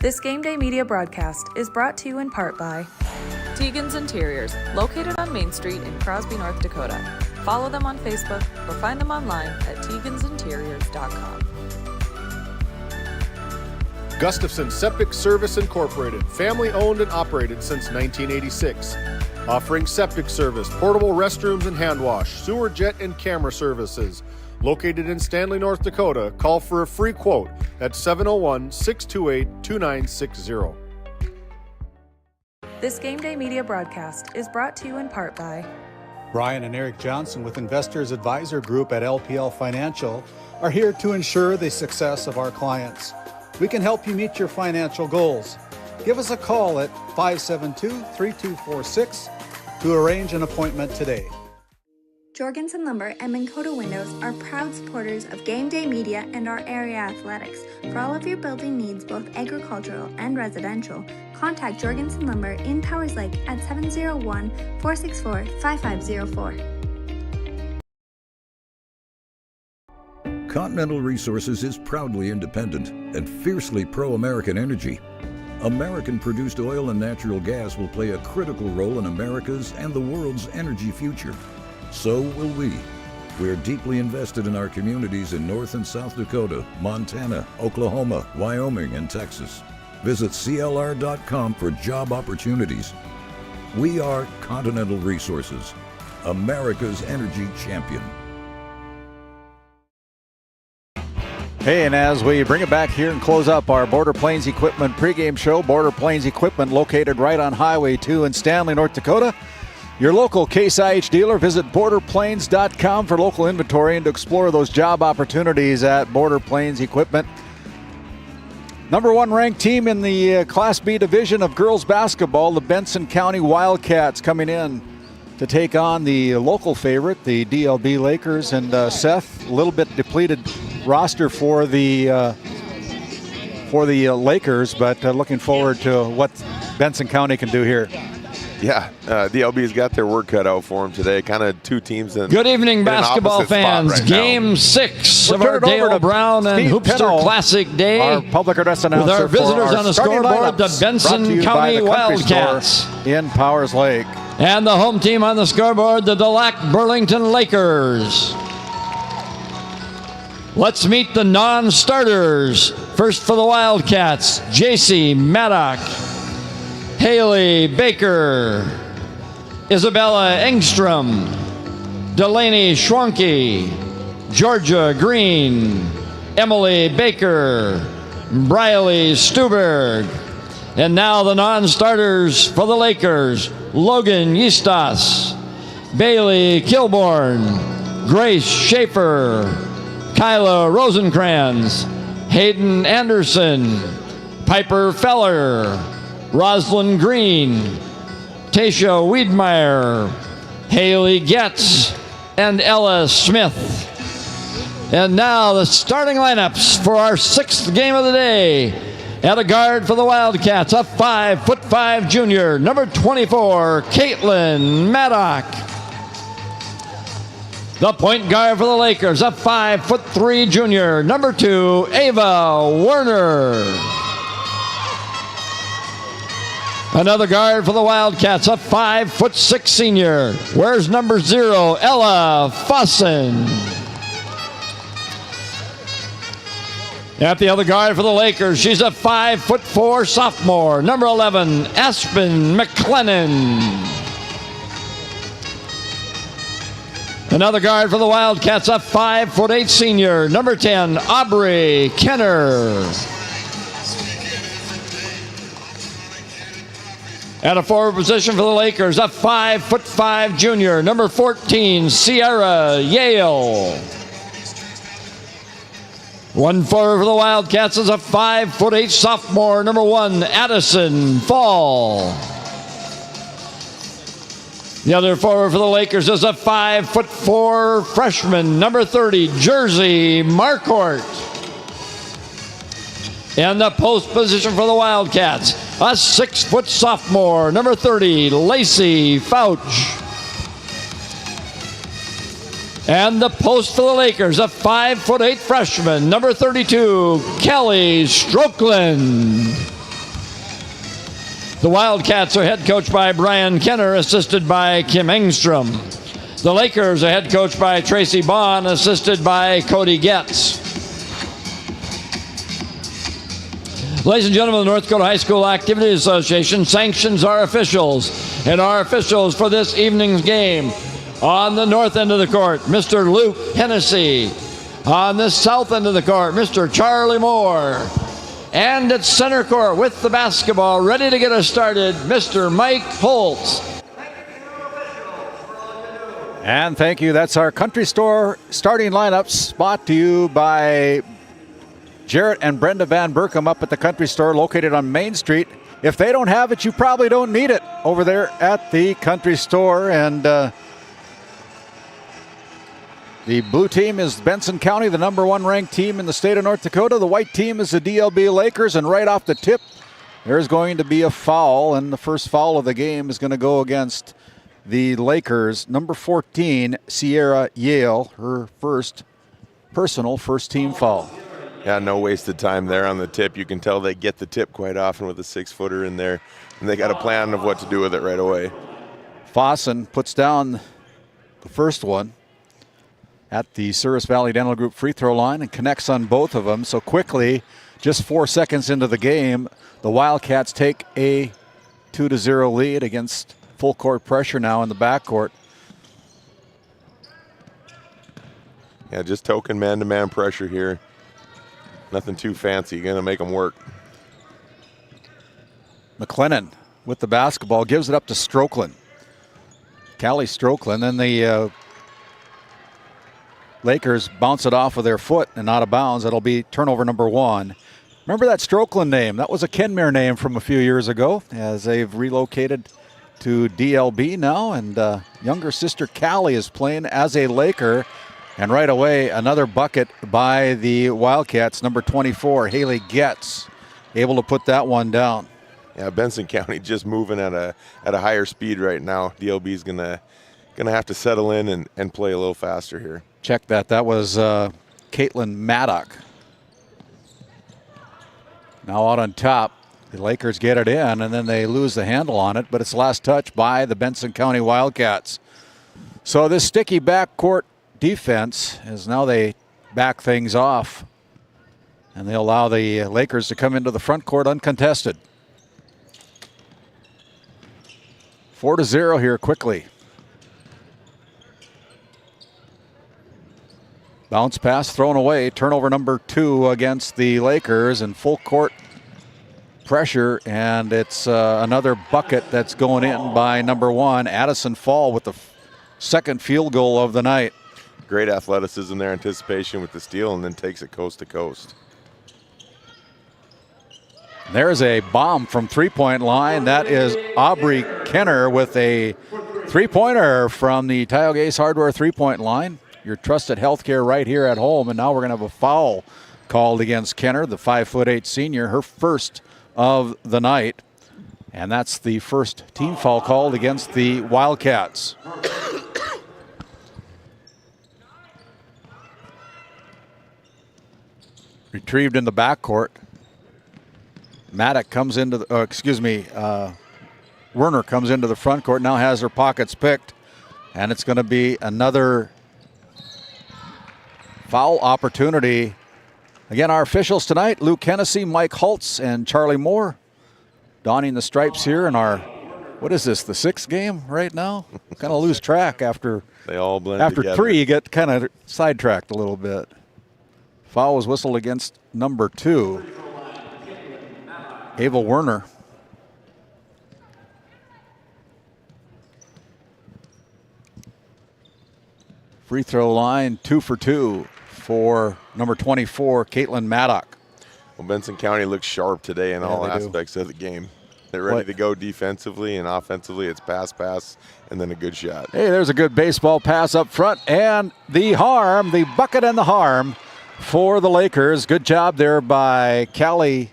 Speaker 10: This GameDay Media broadcast is brought to you in part by
Speaker 12: Tegan's Interiors, located on Main Street in Crosby, North Dakota. Follow them on Facebook or find them online at tegansinteriors.com.
Speaker 24: Gustafson Septic Service Incorporated, family owned and operated since 1986. Offering septic service, portable restrooms and hand wash, sewer jet and camera services. Located in Stanley, North Dakota, call for a free quote at 701-628-2960.
Speaker 10: This Game Day Media broadcast is brought to you in part by
Speaker 7: Brian and Eric Johnson with Investors Advisor Group at LPL Financial are here to ensure the success of our clients. We can help you meet your financial goals. Give us a call at 572-3246 to arrange an appointment today.
Speaker 4: Jorgensen Lumber and Minn Kota Windows are proud supporters of Game Day Media and our area athletics. For all of your building needs, both agricultural and residential, contact Jorgensen Lumber in Powers Lake at 701-464-5504.
Speaker 5: Continental Resources is proudly independent and fiercely pro-American energy. American-produced oil and natural gas will play a critical role in America's and the world's energy future. So will we. We are deeply invested in our communities in North and South Dakota, Montana, Oklahoma, Wyoming, and Texas. Visit CLR.com for job opportunities. We are Continental Resources, America's energy champion.
Speaker 2: Hey, and as we bring it back here and close up our Border Plains Equipment pregame show, Border Plains Equipment located right on Highway 2 in Stanley, North Dakota. Your local Case IH dealer. Visit borderplains.com for local inventory and to explore those job opportunities at Border Plains Equipment. Number one ranked team in the Class B division of girls basketball, the Benson County Wildcats, coming in to take on the local favorite, the DLB Lakers. And Seth, a little bit depleted roster for the Lakers, but looking forward to what Benson County can do here.
Speaker 22: Yeah, DLB's got their work cut out for them today. Kind of two teams in
Speaker 13: Good evening, basketball fans.
Speaker 22: Right
Speaker 13: Game 6 of our Dale Brown and
Speaker 2: Steve
Speaker 13: Hoopster
Speaker 2: Pennell,
Speaker 13: Classic Day.
Speaker 2: Our public address announcer
Speaker 13: with our visitors
Speaker 2: for
Speaker 13: on the
Speaker 2: starting
Speaker 13: scoreboard, the
Speaker 2: lineups,
Speaker 13: Benson
Speaker 2: brought to you by
Speaker 13: County
Speaker 2: the Country
Speaker 13: Wildcats.
Speaker 2: Store in Powers Lake.
Speaker 13: And the home team on the scoreboard, the Delac Burlington Lakers. Let's meet the non-starters. First for the Wildcats, JC Maddock, Haley Baker, Isabella Engstrom, Delaney Schwanke, Georgia Green, Emily Baker, Briley Stuberg. And now the non-starters for the Lakers, Logan Yistas, Bailey Kilborn, Grace Schaefer, Kyla Rosenkrantz, Hayden Anderson, Piper Feller, Roslyn Green, Tasha Wiedmeyer, Haley Getz, and Ella Smith. And now the starting lineups for our sixth game of the day. At a guard for the Wildcats, a 5'5" junior, number 24, Caitlin Maddock. The point guard for the Lakers, a 5'3" junior, number 2, Ava Werner. Another guard for the Wildcats, a 5'6" senior. Wears number 0, Ella Fossen. At the other guard for the Lakers, she's a 5'4" sophomore, number 11, Aspen McLennan. Another guard for the Wildcats, a 5'8" senior, number 10, Aubrey Kenner. At a forward position for the Lakers, a 5'5" junior, number 14, Sierra Yale. One forward for the Wildcats is a 5'8" sophomore, number 1, Addison Fall. The other forward for the Lakers is a 5'4" freshman, number 30, Jersey Marquardt. And the post position for the Wildcats, a 6' sophomore, number 30, Lacey Fouch. And the post for the Lakers, a 5'8" freshman, number 32, Kelly Strokeland. The Wildcats are head coached by Brian Kenner, assisted by Kim Engstrom. The Lakers are head coached by Tracy Bond, assisted by Cody Getz. Ladies and gentlemen, the North Dakota High School Activities Association sanctions our officials. And our officials for this evening's game: on the north end of the court, Mr. Luke Hennessy. On the south end of the court, Mr. Charlie Moore. And at center court with the basketball ready to get us started, Mr. Mike Holtz.
Speaker 2: And thank you. That's our Country Store starting lineups, brought to you by Jarrett and Brenda Van Berkom up at the Country Store located on Main Street. If they don't have it, you probably don't need it over there at the Country Store. And the blue team is Benson County, the #1 ranked team in the state of North Dakota. The white team is the DLB Lakers, and right off the tip, there's going to be a foul, and the first foul of the game is going to go against the Lakers. Number 14, Sierra Yale, her personal first team foul.
Speaker 22: Yeah, no wasted time there on the tip. You can tell they get the tip quite often with a 6-footer in there, and they got a plan of what to do with it right away.
Speaker 2: Fossen puts down the first one at the Service Valley Dental Group free throw line and connects on both of them. So quickly, just 4 seconds into the game, the Wildcats take a 2-0 lead against full court pressure now in the backcourt.
Speaker 22: Yeah, just token man-to-man pressure here. Nothing too fancy. Going to make them work.
Speaker 2: McLennan with the basketball gives it up to Strokeland. Callie Strokeland. Then the Lakers bounce it off of their foot and out of bounds. That'll be turnover number 1. Remember that Strokeland name? That was a Kenmare name from a few years ago, as they've relocated to DLB now, and younger sister Callie is playing as a Laker. And right away, another bucket by the Wildcats, number 24, Haley Getz, able to put that one down.
Speaker 22: Yeah, Benson County just moving at a higher speed right now. DLB's gonna have to settle in and play a little faster here.
Speaker 2: Check that. That was Caitlin Maddock. Now out on top. The Lakers get it in, and then they lose the handle on it, but it's last touch by the Benson County Wildcats. So this sticky backcourt defense is now they back things off, and they allow the Lakers to come into the front court uncontested. 4-0 here quickly. Bounce pass thrown away. Turnover number 2 against the Lakers, and full court pressure, and it's another bucket that's going in by number 1, Addison Fall, with the second field goal of the night.
Speaker 22: Great athleticism there, anticipation with the steal, and then takes it coast to coast.
Speaker 2: There's a bomb from three-point line. That is Aubrey Kenner with a three-pointer from the Tioga Ace Hardware three-point line. Your trusted healthcare right here at home, and now we're going to have a foul called against Kenner, the 5'8" senior, her first of the night, and that's the first team foul called against the Wildcats. Retrieved in the backcourt. Maddock comes into the, Werner comes into the front court, now has her pockets picked, and it's going to be another foul opportunity. Again, our officials tonight, Luke Hennessy, Mike Holtz, and Charlie Moore, donning the stripes here in our, what is this, the 6th game right now? Kind of lose track after
Speaker 22: they all blend
Speaker 2: after
Speaker 22: together.
Speaker 2: 3, you get kind of sidetracked a little bit. Foul was whistled against number 2, Ava Werner. Free throw line, 2 for 2 for number 24, Caitlin Maddock.
Speaker 22: Well, Benson County looks sharp today in all aspects of the game. They're ready to go defensively and offensively. It's pass, and then a good shot.
Speaker 2: Hey, there's a good baseball pass up front, and the bucket and the harm for the Lakers. Good job there by Callie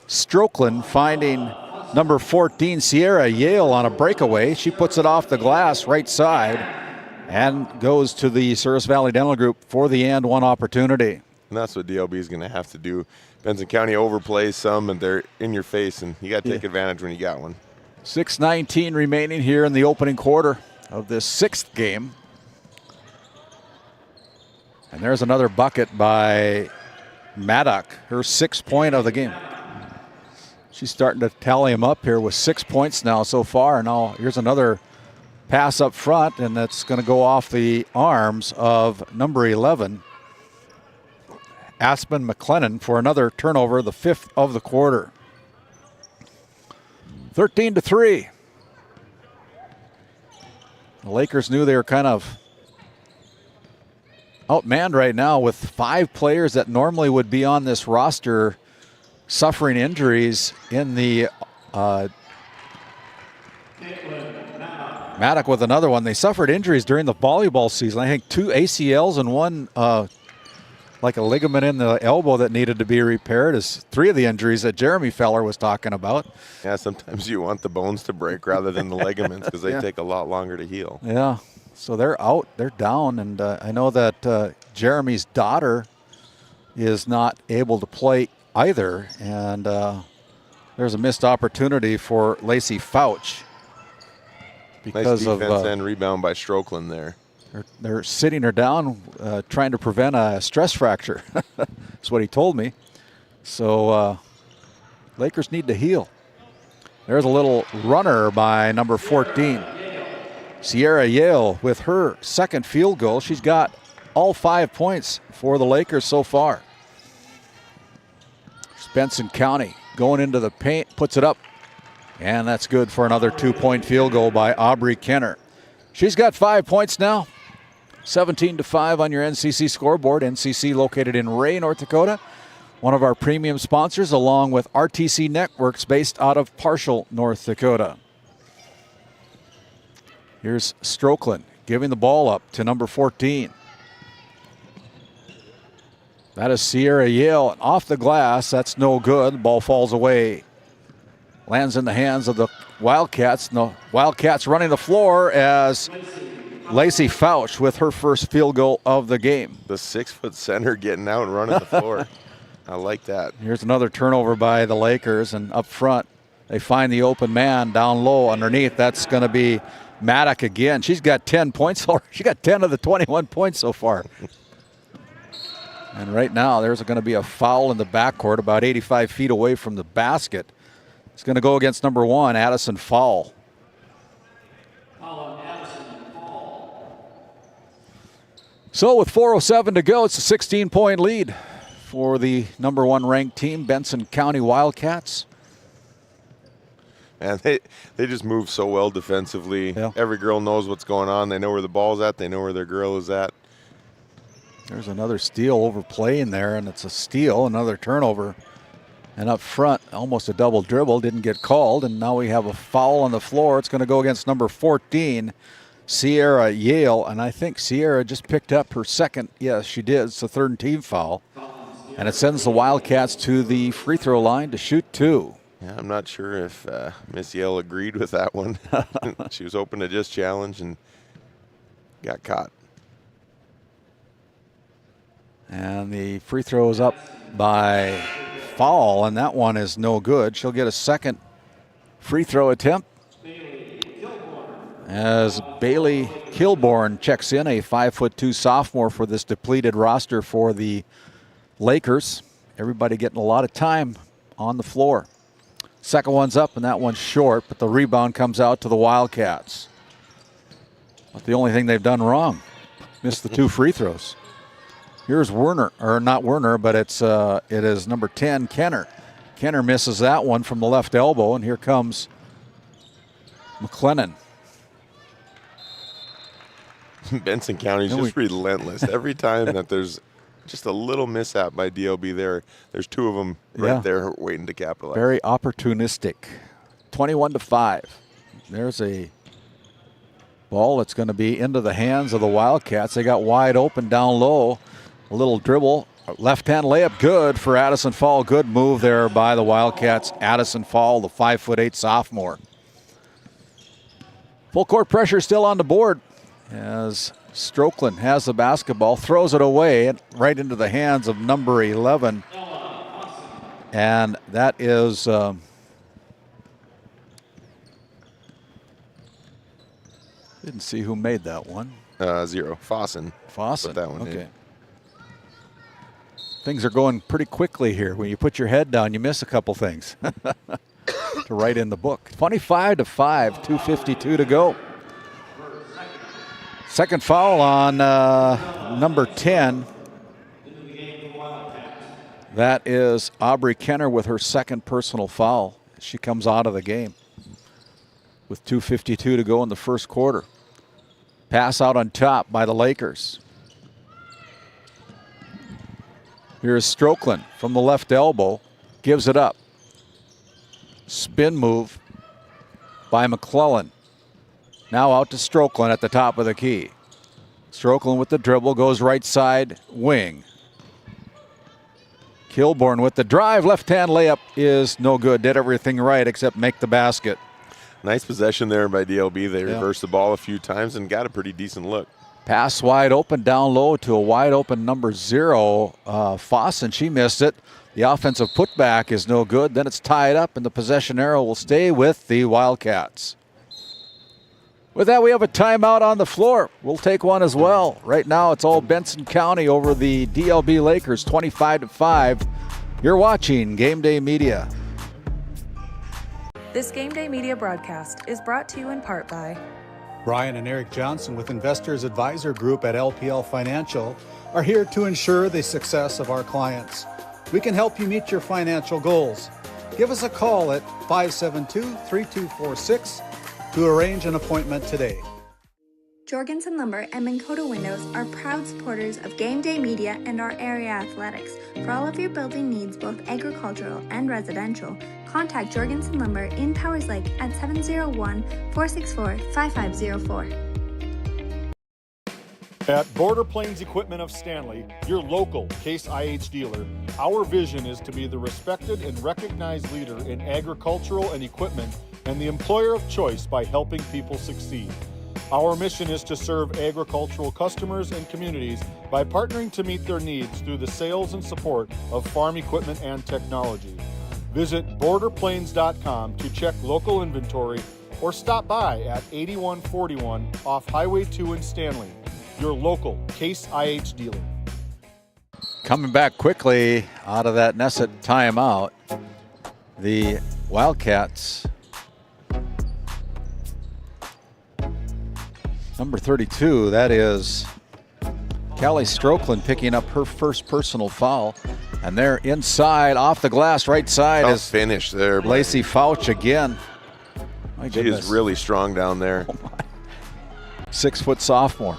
Speaker 2: Strokeland finding number 14, Sierra Yale, on a breakaway. She puts it off the glass right side and goes to the Service Valley Dental Group for the and one opportunity.
Speaker 22: And that's what DLB is going to have to do. Benson County overplays some, and they're in your face, and you got to take advantage when you got one.
Speaker 2: 6:19 remaining here in the opening quarter of this 6th game. And there's another bucket by Maddock, her 6th point of the game. She's starting to tally him up here with 6 points now so far. Now here's another pass up front, and that's going to go off the arms of number 11, Aspen McLennan, for another turnover, the 5th of the quarter. 13-3. The Lakers knew they were kind of outmanned right now with 5 players that normally would be on this roster suffering injuries in the Maddock with another one. They suffered injuries during the volleyball season. I think 2 ACLs and one like a ligament in the elbow that needed to be repaired is 3 of the injuries that Jeremy Feller was talking about.
Speaker 22: Yeah, sometimes you want the bones to break rather than the ligaments because they take a lot longer to heal.
Speaker 2: Yeah, so they're out, they're down, and I know that Jeremy's daughter is not able to play either, and there's a missed opportunity for Lacey Fouch.
Speaker 22: Nice defense and rebound by Strokeland there.
Speaker 2: They're sitting her down, trying to prevent a stress fracture. That's what he told me. So Lakers need to heal. There's a little runner by number 14. Sierra Yale with her 2nd field goal. She's got all 5 points for the Lakers so far. Benson County going into the paint, puts it up, and that's good for another 2-point field goal by Aubrey Kenner. She's got 5 points now. 17-5 on your NCC scoreboard. NCC located in Ray, North Dakota. One of our premium sponsors, along with RTC Networks based out of Parshall, North Dakota. Here's Strokeland giving the ball up to number 14. That is Sierra Yale. And off the glass, that's no good. The ball falls away. Lands in the hands of the Wildcats. And the Wildcats running the floor as Lacey Fouch with her 1st field goal of the game.
Speaker 22: The 6-foot center getting out and running the floor. I like that.
Speaker 2: Here's another turnover by the Lakers, and up front they find the open man down low underneath. That's going to be Maddock again. She's got 10 points. She got 10 of the 21 points so far. And right now there's going to be a foul in the backcourt about 85 feet away from the basket. It's going to go against number 1, Addison Fall. So with 4:07 to go, it's a 16-point lead for the number 1 ranked team, Benson County Wildcats.
Speaker 22: And they just move so well defensively.
Speaker 2: Yeah.
Speaker 22: Every girl knows what's going on. They know where the ball's at. They know where their girl is at.
Speaker 2: There's another steal overplay in there, and it's a steal, another turnover. And up front, almost a double dribble, didn't get called, and now we have a foul on the floor. It's going to go against number 14, Sierra Yale, and I think Sierra just picked up her 2nd. Yes, she did. It's the 3rd team foul. And it sends the Wildcats to the free throw line to shoot 2.
Speaker 22: Yeah, I'm not sure if Miss Yale agreed with that one. She was open to just challenge and got caught.
Speaker 2: And the free throw is up by Fall, and that one is no good. She'll get a 2nd free throw attempt as Bailey Kilborn checks in, a 5'2" sophomore for this depleted roster for the Lakers. Everybody getting a lot of time on the floor. 2nd one's up, and that one's short, but the rebound comes out to the Wildcats. But the only thing they've done wrong, missed the 2 free throws. Here's Werner, or not Werner, but it is number 10, Kenner. Kenner misses that one from the left elbow, and here comes McLennan.
Speaker 22: Benson County's just relentless. Every time that there's just a little mishap by DLB there's 2 of them right there waiting to capitalize.
Speaker 2: Very opportunistic. 21-5. There's a ball that's going to be into the hands of the Wildcats. They got wide open down low. A little dribble. Left-hand layup good for Addison Fall. Good move there by the Wildcats. Addison Fall, the 5'8" sophomore. Full court pressure still on the board as Strokeland has the basketball, throws it away right into the hands of number 11. And that is didn't see who made that one.
Speaker 22: 0. Fossen.
Speaker 2: Fossen.
Speaker 22: That one
Speaker 2: okay.
Speaker 22: in.
Speaker 2: things are going pretty quickly here. When you put your head down, you miss a couple things to write in the book. 25-5, 2:52 to go. Second foul on number 10. That is Aubrey Kenner with her second personal foul. She comes out of the game with 2:52 to go in the first quarter. Pass out on top by the Lakers. Here's Strokeland from the left elbow. Gives it up. Spin move by McClellan. Now out to Strokeland at the top of the key. Strokeland with the dribble, goes right side wing. Kilborn with the drive. Left-hand layup is no good. Did everything right except make the basket.
Speaker 22: Nice possession there by DLB. They reversed the ball a few times and got a pretty decent look.
Speaker 2: Pass wide open down low to a wide open number 0, Fossen. She missed it. The offensive putback is no good. Then it's tied up, and the possession arrow will stay with the Wildcats. With that, we have a timeout on the floor. We'll take one as well. Right now, it's all Benson County over the DLB Lakers, 25-5. You're watching GameDay Media.
Speaker 10: This GameDay Media broadcast is brought to you in part by
Speaker 7: Brian and Eric Johnson with Investors Advisor Group at LPL Financial are here to ensure the success of our clients. We can help you meet your financial goals. Give us a call at 572-3246 to arrange an appointment today.
Speaker 4: Jorgensen Lumber and Minn Kota Windows are proud supporters of GameDay Media and our area athletics. For all of your building needs, both agricultural and residential, contact Jorgensen Lumber in Powers Lake at 701-464-5504.
Speaker 24: At Border Plains Equipment of Stanley, your local Case IH dealer, our vision is to be the respected and recognized leader in agricultural and equipment and the employer of choice by helping people succeed. Our mission is to serve agricultural customers and communities by partnering to meet their needs through the sales and support of farm equipment and technology. Visit borderplains.com to check local inventory or stop by at 8141 off Highway 2 in Stanley, your local Case IH dealer.
Speaker 2: Coming back quickly out of that Nesset timeout, the Wildcats. Number 32, that is Callie Strokeland picking up her first personal foul. And they're inside, off the glass, right side is
Speaker 22: finish there.
Speaker 2: Lacey Fouch again. My
Speaker 22: she
Speaker 2: goodness.
Speaker 22: is really strong down there.
Speaker 2: 6-foot sophomore.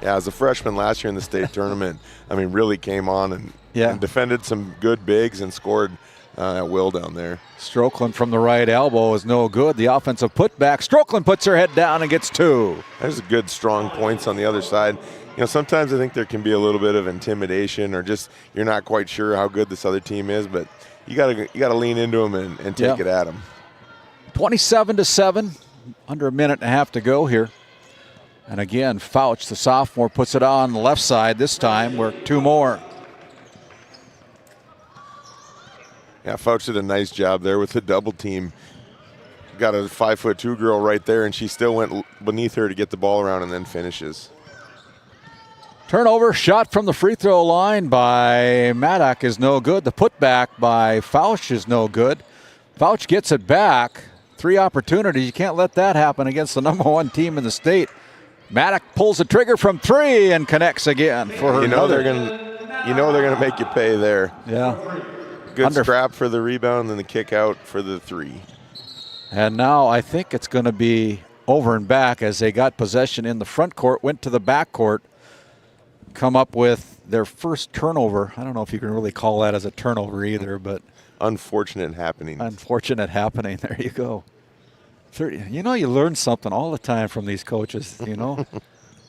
Speaker 22: Yeah, as a freshman last year in the state tournament, I mean, really came on and defended some good bigs and scored at will down there.
Speaker 2: Strokeland from the right elbow is no good. The offensive putback. Strokeland puts her head down and gets 2.
Speaker 22: There's good, strong points on the other side. You know, sometimes I think there can be a little bit of intimidation or just you're not quite sure how good this other team is, but you gotta lean into them and take it at them.
Speaker 2: 27-7, under a minute and a half to go here. And again, Fouch, the sophomore, puts it on the left side this time. We're 2 more.
Speaker 22: Yeah, Fouch did a nice job there with the double team. Got a 5'2" girl right there, and she still went beneath her to get the ball around and then finishes.
Speaker 2: Turnover, shot from the free throw line by Maddock is no good. The putback by Fouch is no good. Fouch gets it back. 3 opportunities. You can't let that happen against the number 1 team in the state. Maddock pulls the trigger from 3 and connects again for her.
Speaker 22: You know they're gonna make you pay there.
Speaker 2: Yeah.
Speaker 22: Good scrap for the rebound and the kick out for the 3.
Speaker 2: And now I think it's going to be over and back as they got possession in the front court, went to the back court, come up with their first turnover. I don't know if you can really call that as a turnover either, but
Speaker 22: unfortunate happening.
Speaker 2: Unfortunate happening. There you go. 30. You know, you learn something all the time from these coaches. You know,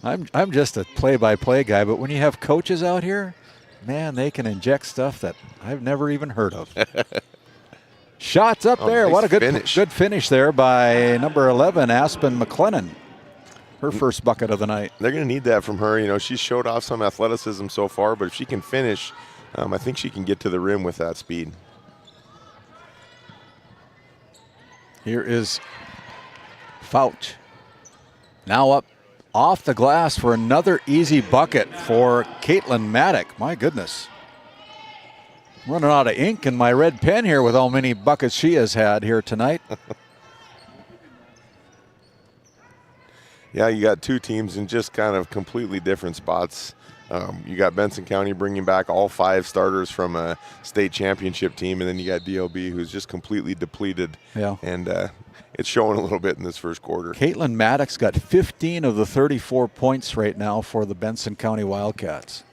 Speaker 2: I'm just a play-by-play guy, but when you have coaches out here, man, they can inject stuff that I've never even heard of. Shots up there.
Speaker 22: Nice
Speaker 2: what a good finish there by number 11, Aspen McLennan. Her first bucket of the night.
Speaker 22: They're going to need that from her. You know, she showed off some athleticism so far, but if she can finish, I think she can get to the rim with that speed.
Speaker 2: Here is Fouch. Now up off the glass for another easy bucket for Caitlin Maddock. My goodness. Running out of ink in my red pen here with how many buckets she has had here tonight.
Speaker 22: Yeah, you got two teams in just kind of completely different spots. You got Benson County bringing back all 5 starters from a state championship team, and then you got DOB, who's just completely depleted.
Speaker 2: Yeah.
Speaker 22: And it's showing a little bit in this first quarter.
Speaker 2: Caitlin Maddox got 15 of the 34 points right now for the Benson County Wildcats.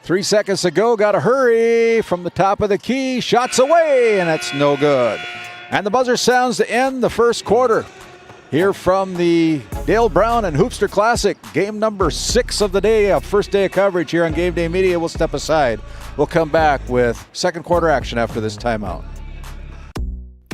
Speaker 2: 3 seconds to go. Got to hurry from the top of the key. Shots away, and that's no good. And the buzzer sounds to end the first quarter. Here from the Dale Brown and Hoopster Classic, game number 6 of the day, first day of coverage here on GameDay Media. We'll step aside. We'll come back with second quarter action after this timeout.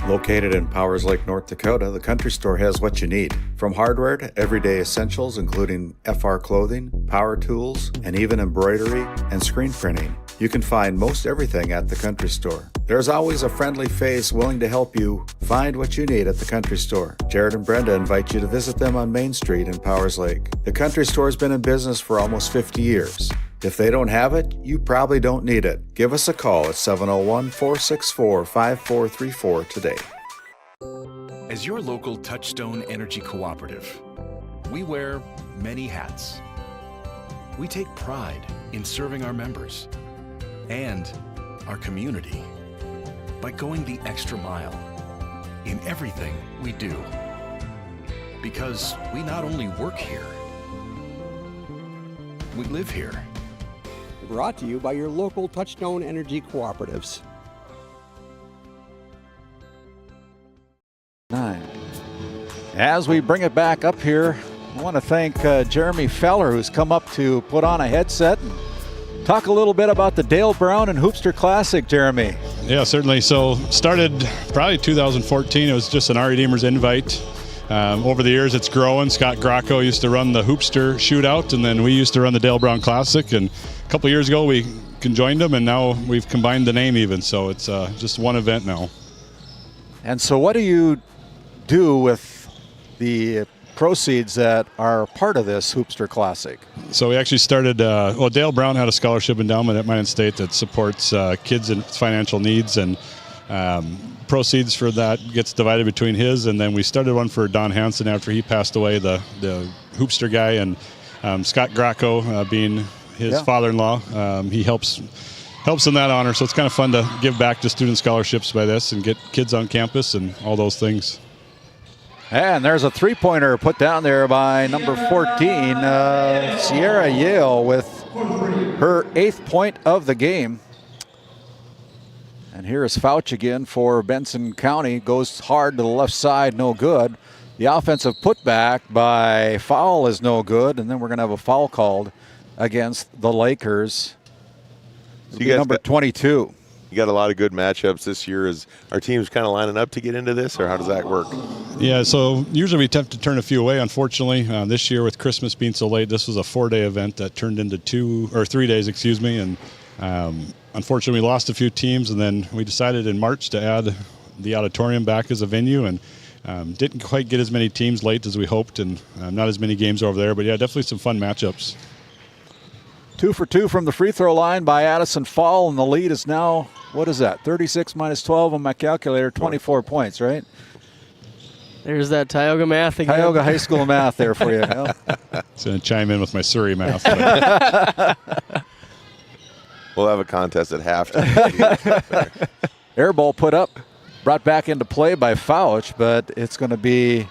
Speaker 7: Located in Powers Lake, North Dakota, the Country Store has what you need. From hardware to everyday essentials, including FR clothing, power tools, and even embroidery and screen printing. You can find most everything at the Country Store. There's always a friendly face willing to help you find what you need at the Country Store. Jared and Brenda invite you to visit them on Main Street in Powers Lake. The Country Store has been in business for almost 50 years. If they don't have it, you probably don't need it. Give us a call at 701-464-5434 today.
Speaker 6: As your local Touchstone Energy Cooperative, we wear many hats. We take pride in serving our members and our community by going the extra mile in everything we do. Because we not only work here, we live here.
Speaker 8: Brought to you by your local Touchstone Energy Cooperatives.
Speaker 2: 9. As we bring it back up here, I want to thank Jeremy Feller, who's come up to put on a headset and talk a little bit about the Dale Brown and Hoopster Classic, Jeremy.
Speaker 9: Yeah, certainly. So started probably 2014. It was just an RE Deemers invite. Over the years, it's growing. Scott Gracco used to run the Hoopster shootout, and then we used to run the Dale Brown Classic. And a couple of years ago, we conjoined them, and now we've combined the name even. So it's just one event now. And so what do you do with the proceeds that are part of this Hoopster Classic? So we actually started, Dale Brown had a scholarship endowment at Minot State that supports kids in financial needs, and proceeds for that gets divided between his, and then we started one for Don Hansen after he passed away, the Hoopster guy, and Scott Gracco being his father-in-law, he helps in that honor. So it's kind of fun to give back to student scholarships by this and get kids on campus and all those things.
Speaker 2: And there's a three-pointer put down there by number 14, Sierra Yale, with her 8th point of the game. And here is Fouch again for Benson County. Goes hard to the left side, no good. The offensive putback by Foul is no good, and then we're going to have a foul called against the Lakers. So you number 22.
Speaker 22: You got a lot of good matchups this year. Is our teams kind of lining up to get into this, or how does that work?
Speaker 9: Yeah, so usually we have to turn a few away. Unfortunately, this year with Christmas being so late, this was a 4-day event that turned into 3 days, and unfortunately we lost a few teams, and then we decided in March to add the auditorium back as a venue, and didn't quite get as many teams late as we hoped, and not as many games over there, but yeah, definitely some fun matchups.
Speaker 2: 2 for 2 from the free throw line by Addison Fall, and the lead is now, what is that, 36 minus 12 on my calculator, 24 points, right?
Speaker 17: There's that Tioga math again.
Speaker 2: Tioga High School math there for you.
Speaker 9: I was going to chime in with my Surrey math.
Speaker 22: We'll have a contest at halftime.
Speaker 2: Air ball put up, brought back into play by Fouch, but it's going to be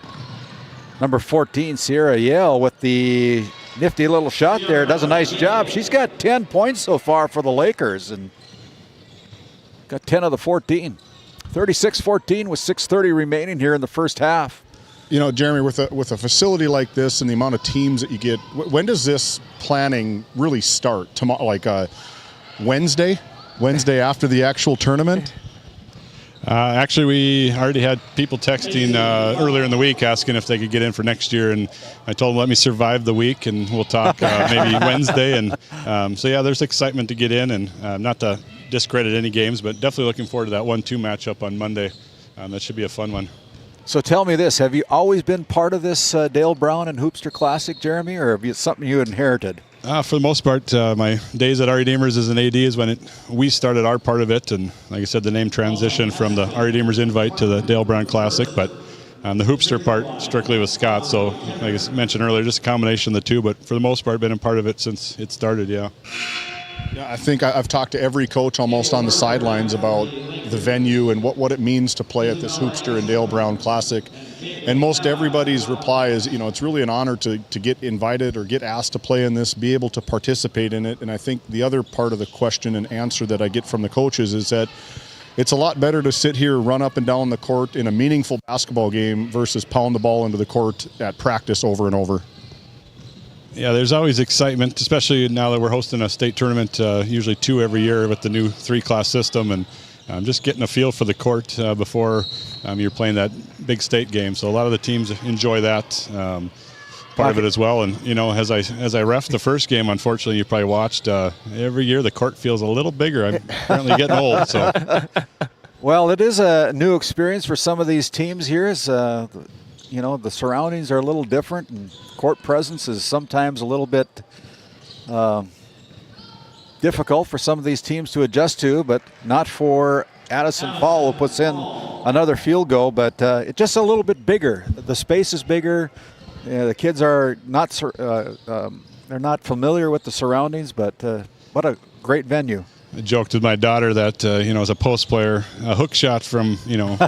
Speaker 2: number 14, Sierra Yale, with the nifty little shot there. Does a nice job. She's got 10 points so far for the Lakers, and got 10 of the 14. 36-14 with 6:30 remaining here in the first half.
Speaker 9: You know, Jeremy, with a facility like this and the amount of teams that you get, when does this planning really start? Tomorrow, like Wednesday after the actual tournament? Actually, we already had people texting earlier in the week asking if they could get in for next year, and I told them let me survive the week and we'll talk maybe Wednesday. And so yeah, there's excitement to get in, and not to discredit any games, but definitely looking forward to that 1-2 matchup on Monday. That should be a fun one.
Speaker 2: So tell me this, have you always been part of this Dale Brown and Hoopster Classic, Jeremy, or have you something you inherited?
Speaker 9: For the most part, my days at Redeemers as an AD is when we started our part of it, and like I said, the name transitioned from the Redeemers Invite to the Dale Brown Classic, but the Hoopster part strictly with Scott. So, like I mentioned earlier, just a combination of the two, but for the most part, been a part of it since it started, yeah.
Speaker 3: Yeah, I think I've talked to every coach almost on the sidelines about the venue and what it means to play at this Hoopster and Dale Brown Classic. And most everybody's reply is, it's really an honor to get invited or get asked to play in this, be able to participate in it. And I think the other part of the question and answer that I get from the coaches is that it's a lot better to sit here, run up and down the court in a meaningful basketball game versus pound the ball into the court at practice over and over.
Speaker 9: Yeah, there's always excitement, especially now that we're hosting a state tournament, usually 2 every year with the new 3-class system, and just getting a feel for the court before you're playing that big state game. So a lot of the teams enjoy that part of it as well. And as I ref the first game, unfortunately, you probably watched every year the court feels a little bigger. I'm apparently getting old. So,
Speaker 2: well, it is a new experience for some of these teams here. The surroundings are a little different, and court presence is sometimes a little bit difficult for some of these teams to adjust to, but not for Addison Fall, who puts in another field goal. But it's just a little bit bigger. The space is bigger. The kids are not they're not familiar with the surroundings, but what a great venue.
Speaker 9: I joked with my daughter that, as a post player, a hook shot from,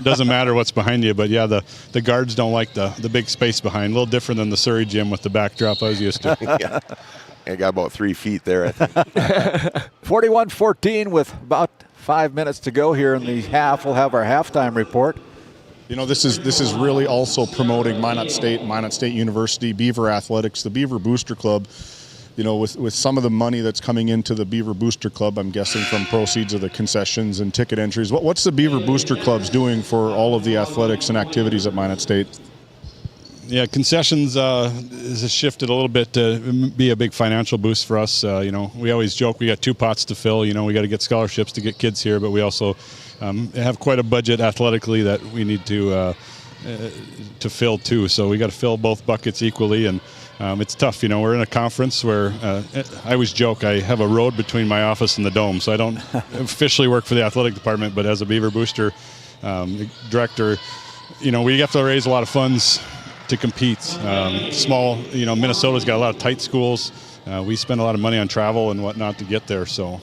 Speaker 9: doesn't matter what's behind you. But, yeah, the guards don't like the big space behind. A little different than the Surrey gym with the backdrop I was used to.
Speaker 22: Yeah. I got about 3 feet there, I think.
Speaker 2: 41-14 with about 5 minutes to go here in the half. We'll have our halftime report.
Speaker 3: This is really also promoting Minot State University, Beaver Athletics, the Beaver Booster Club. With some of the money that's coming into the Beaver Booster Club, I'm guessing from proceeds of the concessions and ticket entries. What's the Beaver Booster Clubs doing for all of the athletics and activities at Minot State?
Speaker 9: Yeah, concessions has shifted a little bit to be a big financial boost for us. We always joke we got 2 pots to fill. We got to get scholarships to get kids here, but we also have quite a budget athletically that we need to fill too. So we got to fill both buckets equally, and it's tough. We're in a conference where I always joke I have a road between my office and the Dome, so I don't officially work for the athletic department, but as a Beaver Booster director, we have to raise a lot of funds to compete. Minnesota's got a lot of tight schools. We spend a lot of money on travel and whatnot to get there. So,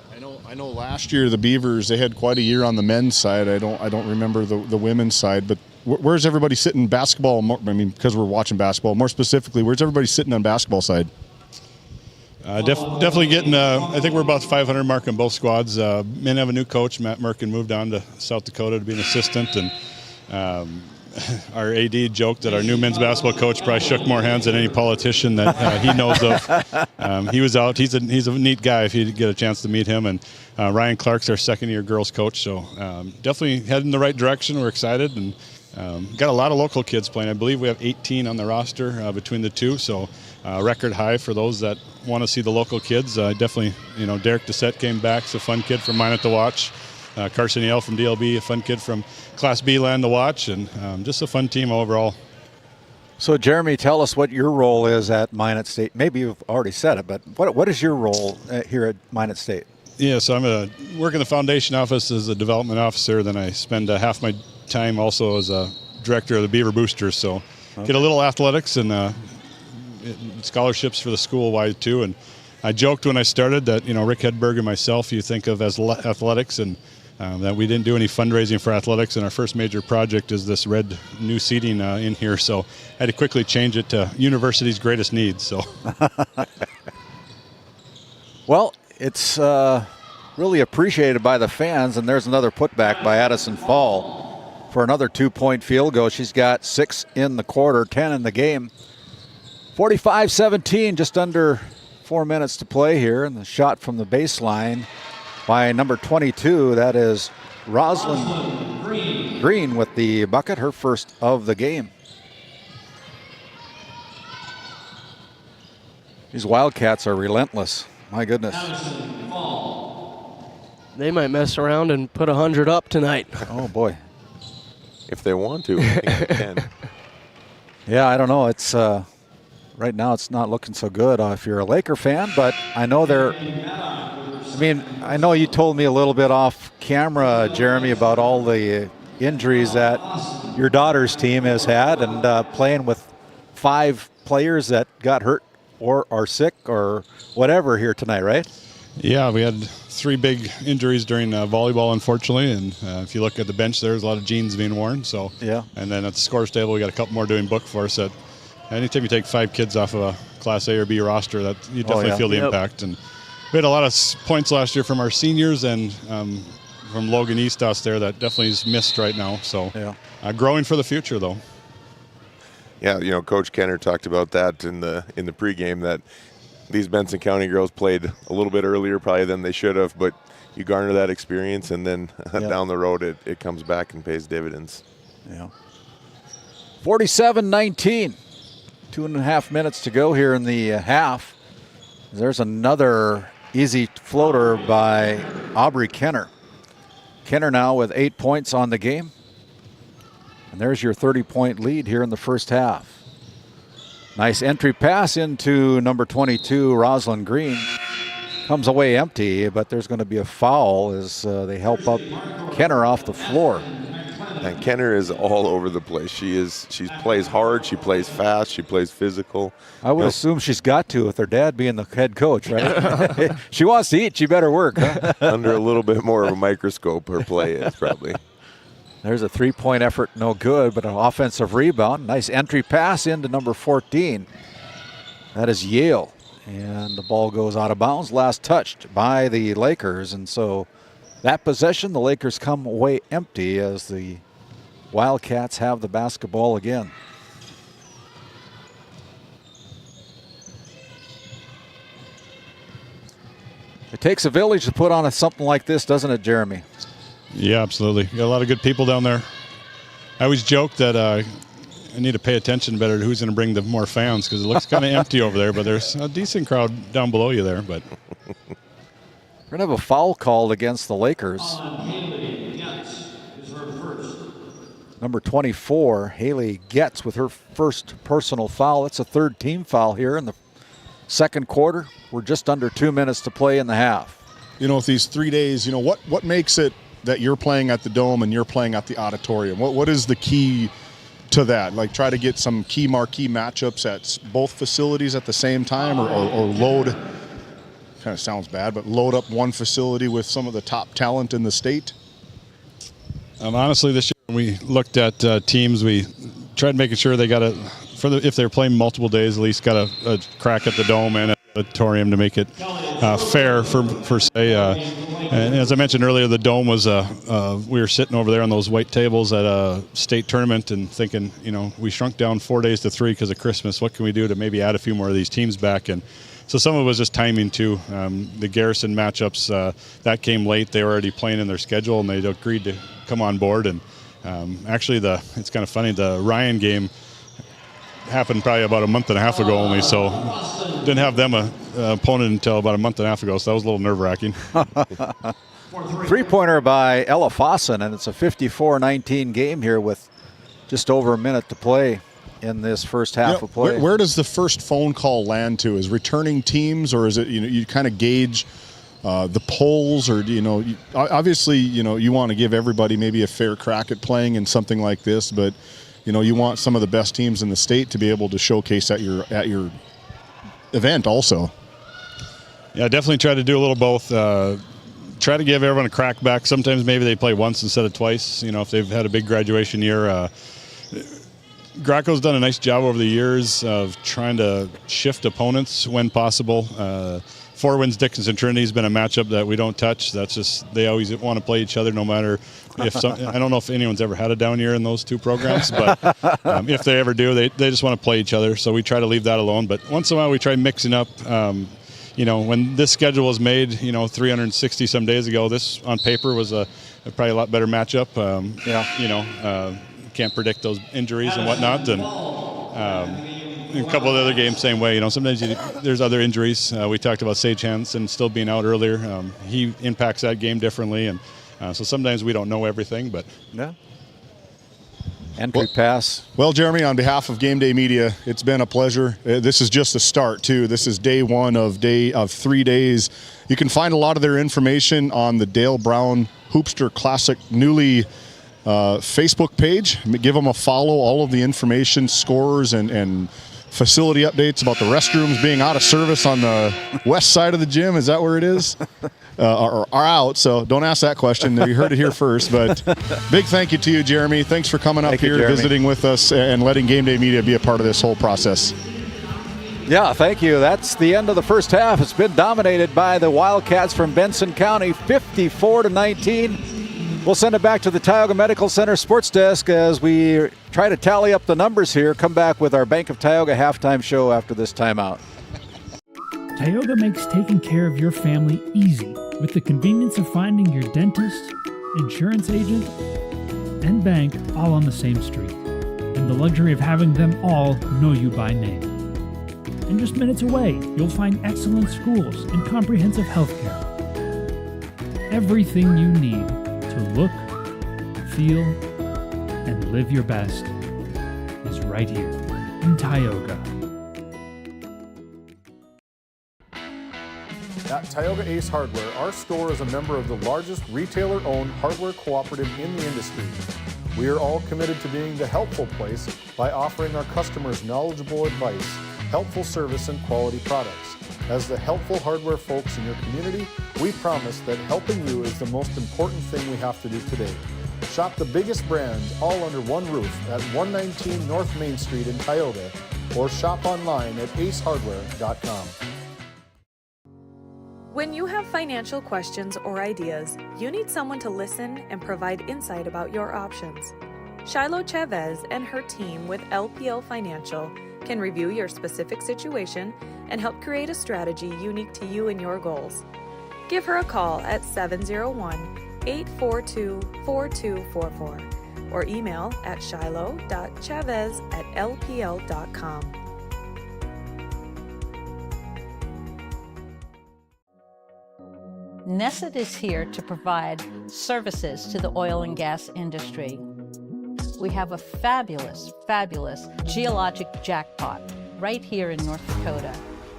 Speaker 3: I know. Last year the Beavers, they had quite a year on the men's side. I don't remember the women's side, but where's everybody sitting basketball? Because we're watching basketball. More specifically, where's everybody sitting on basketball side?
Speaker 9: Definitely getting. I think we're about 500 mark on both squads. Men have a new coach. Matt Merkin moved on to South Dakota to be an assistant, and our AD joked that our new men's basketball coach probably shook more hands than any politician that he knows of. He was out. He's a neat guy if you get a chance to meet him. And Ryan Clark's our second-year girls coach. So definitely heading in the right direction. We're excited, and got a lot of local kids playing. I believe we have 18 on the roster between the two. So record high for those that want to see the local kids. Definitely, Derek Doucette came back. He's a fun kid from Minot to watch. Carson Yale from DLB, a fun kid from Class B land to watch, and just a fun team overall.
Speaker 2: So, Jeremy, tell us what your role is at Minot State. Maybe you've already said it, but what is your role here at Minot State?
Speaker 9: Yeah, so I'm work in the foundation office as a development officer. Then I spend half my time also as a director of the Beaver Boosters. So get a little athletics and scholarships for the school-wide too. And I joked when I started that, Rick Hedberg and myself, you think of as athletics, and that we didn't do any fundraising for athletics, and our first major project is this red new seating in here. So I had to quickly change it to university's greatest needs. So,
Speaker 2: well, it's really appreciated by the fans, and there's another putback by Addison Fall for another 2-point field goal. She's got 6 in the quarter, 10 in the game. 45-17, just under 4 minutes to play here, and the shot from the baseline by number 22, that is Rosalind Green with the bucket, her first of the game. These Wildcats are relentless. My goodness.
Speaker 17: They might mess around and put 100 up tonight.
Speaker 2: Oh, boy.
Speaker 22: If they want to, I think they can.
Speaker 2: Yeah, I don't know. It's right now it's not looking so good if you're a Laker fan, but I know I know you told me a little bit off camera, Jeremy, about all the injuries that your daughter's team has had, and playing with 5 players that got hurt or are sick or whatever here tonight, right?
Speaker 15: Yeah, we had 3 big injuries during volleyball, unfortunately, and if you look at the bench, there's a lot of jeans being worn. So
Speaker 2: yeah,
Speaker 15: and then at the scores table, we got a couple more doing book for us. That anytime you take 5 kids off of a Class A or B roster, that you definitely feel the impact. And we had a lot of points last year from our seniors and from Logan Eastos there that definitely is missed right now. So growing for the future, though.
Speaker 22: Yeah, Coach Kenner talked about that in the pregame, that these Benson County girls played a little bit earlier probably than they should have, but you garner that experience, and then down the road it comes back and pays dividends.
Speaker 2: Yeah. 47-19. 2.5 minutes to go here in the half. There's another easy floater by Aubrey Kenner. Kenner now with 8 points on the game. And there's your 30-point lead here in the first half. Nice entry pass into number 22, Rosalind Green. Comes away empty, but there's going to be a foul as they help up Kenner off the floor.
Speaker 22: And Kenner is all over the place. She plays hard, she plays fast, she plays physical.
Speaker 2: I would assume she's got to with her dad being the head coach, right? She wants to eat, she better work. Huh?
Speaker 22: Under a little bit more of a microscope, her play is probably.
Speaker 2: There's a 3-point effort, no good, but an offensive rebound. Nice entry pass into number 14. That is Yale. And the ball goes out of bounds, last touched by the Lakers. And so that possession, the Lakers come away empty as the Wildcats have the basketball again. It takes a village to put on something like this, doesn't it, Jeremy?
Speaker 15: Yeah, absolutely. You got a lot of good people down there. I always joke that I need to pay attention better to who's going to bring the more fans, because it looks kind of empty over there, but there's a decent crowd down below you there. But
Speaker 2: we're going to have a foul called against the Lakers. Number 24, Haley Getz with her first personal foul. It's a 3rd team foul here in the second quarter. We're just under 2 minutes to play in the half.
Speaker 3: With these 3 days, what makes it that you're playing at the Dome and you're playing at the Auditorium? What is the key to that? Like, try to get some key marquee matchups at both facilities at the same time, or load, kind of sounds bad, but load up one facility with some of the top talent in the state?
Speaker 15: Honestly, this year when we looked at teams, we tried making sure they got if they're playing multiple days, at least got a crack at the Dome and at the Auditorium to make it fair for say. And as I mentioned earlier, the Dome was we were sitting over there on those white tables at a state tournament and thinking, we shrunk down 4 days to 3 because of Christmas. What can we do to maybe add a few more of these teams back? And so some of it was just timing too. The Garrison matchups, that came late. They were already playing in their schedule, and they agreed to come on board. And actually, it's kind of funny, the Ryan game happened probably about a month and a half ago only, so didn't have them an opponent until about a month and a half ago, so that was a little nerve-wracking.
Speaker 2: 3-pointer by Ella Fossen, and it's a 54-19 game here with just over a minute to play in this first half of play.
Speaker 3: Where does the first phone call land to? Is returning teams, or is it, you kind of gauge the polls, or obviously you want to give everybody maybe a fair crack at playing in something like this, but you want some of the best teams in the state to be able to showcase at your event also.
Speaker 15: Yeah, definitely try to do a little both. Try to give everyone a crack back. Sometimes maybe they play once instead of twice, if they've had a big graduation year. Graco's done a nice job over the years of trying to shift opponents when possible. Four Winds Dickinson Trinity has been a matchup that we don't touch. That's just, they always want to play each other no matter if I don't know if anyone's ever had a down year in those two programs, but if they ever do, they just want to play each other. So we try to leave that alone. But once in a while we try mixing up. When this schedule was made, 360 some days ago, this on paper was probably a lot better matchup. Can't predict those injuries and whatnot. And a couple of other games, same way. Sometimes there's other injuries. We talked about Sage Hansen still being out earlier. He impacts that game differently, and so sometimes we don't know everything. But
Speaker 2: yeah. entry pass.
Speaker 3: Well, Jeremy, on behalf of GameDay Media, it's been a pleasure. This is just the start, too. This is day one of 3 days. You can find a lot of their information on the Dale Brown Hoopster Classic newly Facebook page. Give them a follow. All of the information, scores, and facility updates about the restrooms being out of service on the west side of the gym. Is that where it is? Are out, so don't ask that question. You heard it here first. But big thank you to you, Jeremy. Thanks for coming up here, visiting with us, and letting GameDay Media be a part of this whole process.
Speaker 2: Yeah, thank you. That's the end of the first half. It's been dominated by the Wildcats from Benson County, 54-19. We'll send it back to the Tioga Medical Center sports desk as we try to tally up the numbers here. Come back with our Bank of Tioga halftime show after this timeout.
Speaker 16: Tioga makes taking care of your family easy with the convenience of finding your dentist, insurance agent, and bank all on the same street, and the luxury of having them all know you by name. And just minutes away, you'll find excellent schools and comprehensive health care. Everything you need to look, feel, and live your best is right here in Tioga.
Speaker 24: At Tioga Ace Hardware, our store is a member of the largest retailer-owned hardware cooperative in the industry. We are all committed to being the helpful place by offering our customers knowledgeable advice, helpful service, and quality products. As the helpful hardware folks in your community, we promise that helping you is the most important thing we have to do today. Shop the biggest brands all under one roof at 119 North Main Street in Tioga, or shop online at acehardware.com.
Speaker 10: When you have financial questions or ideas, you need someone to listen and provide insight about your options. Shiloh Chavez and her team with LPL Financial can review your specific situation and help create a strategy unique to you and your goals. Give her a call at 701-842-4244 or email at shiloh.chavez@lpl.com.
Speaker 18: Nesset is here to provide services to the oil and gas industry. We have a fabulous, fabulous geologic jackpot right here in North Dakota.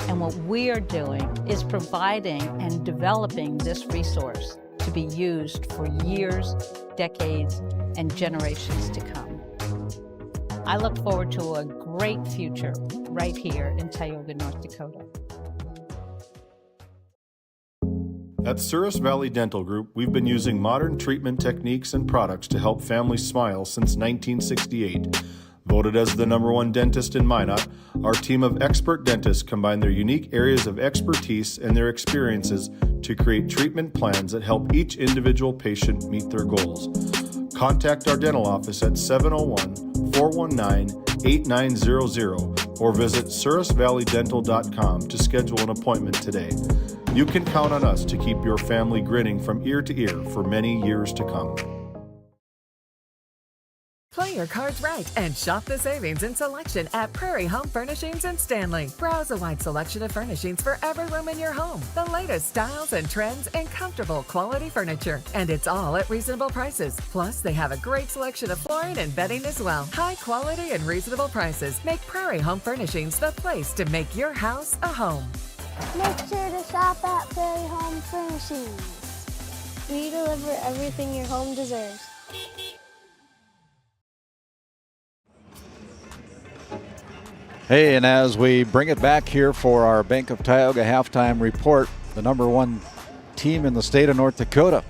Speaker 18: And what we are doing is providing and developing this resource to be used for years, decades, and generations to come. I look forward to a great future right here in Tioga, North Dakota.
Speaker 24: At Souris Valley Dental Group, we've been using modern treatment techniques and products to help families smile since 1968. Voted as the #1 dentist in Minot, our team of expert dentists combine their unique areas of expertise and their experiences to create treatment plans that help each individual patient meet their goals. Contact our dental office at 701-419-8900 or visit sourisvalleydental.com to schedule an appointment today. You can count on us to keep your family grinning from ear to ear for many years to come.
Speaker 19: Play your cards right and shop the savings and selection at Prairie Home Furnishings in Stanley. Browse a wide selection of furnishings for every room in your home. The latest styles and trends and comfortable quality furnniture. And it's all at reasonable prices. Plus, they have a great selection of flooring and bedding as well. High quality and reasonable prices make Prairie Home Furnishings the place to make your house a home.
Speaker 23: Make sure to shop at Prairie Home Furnishings. We deliver everything your home deserves.
Speaker 2: Hey, and as we bring it back here for our Bank of Tioga halftime report, the #1 team in the state of North Dakota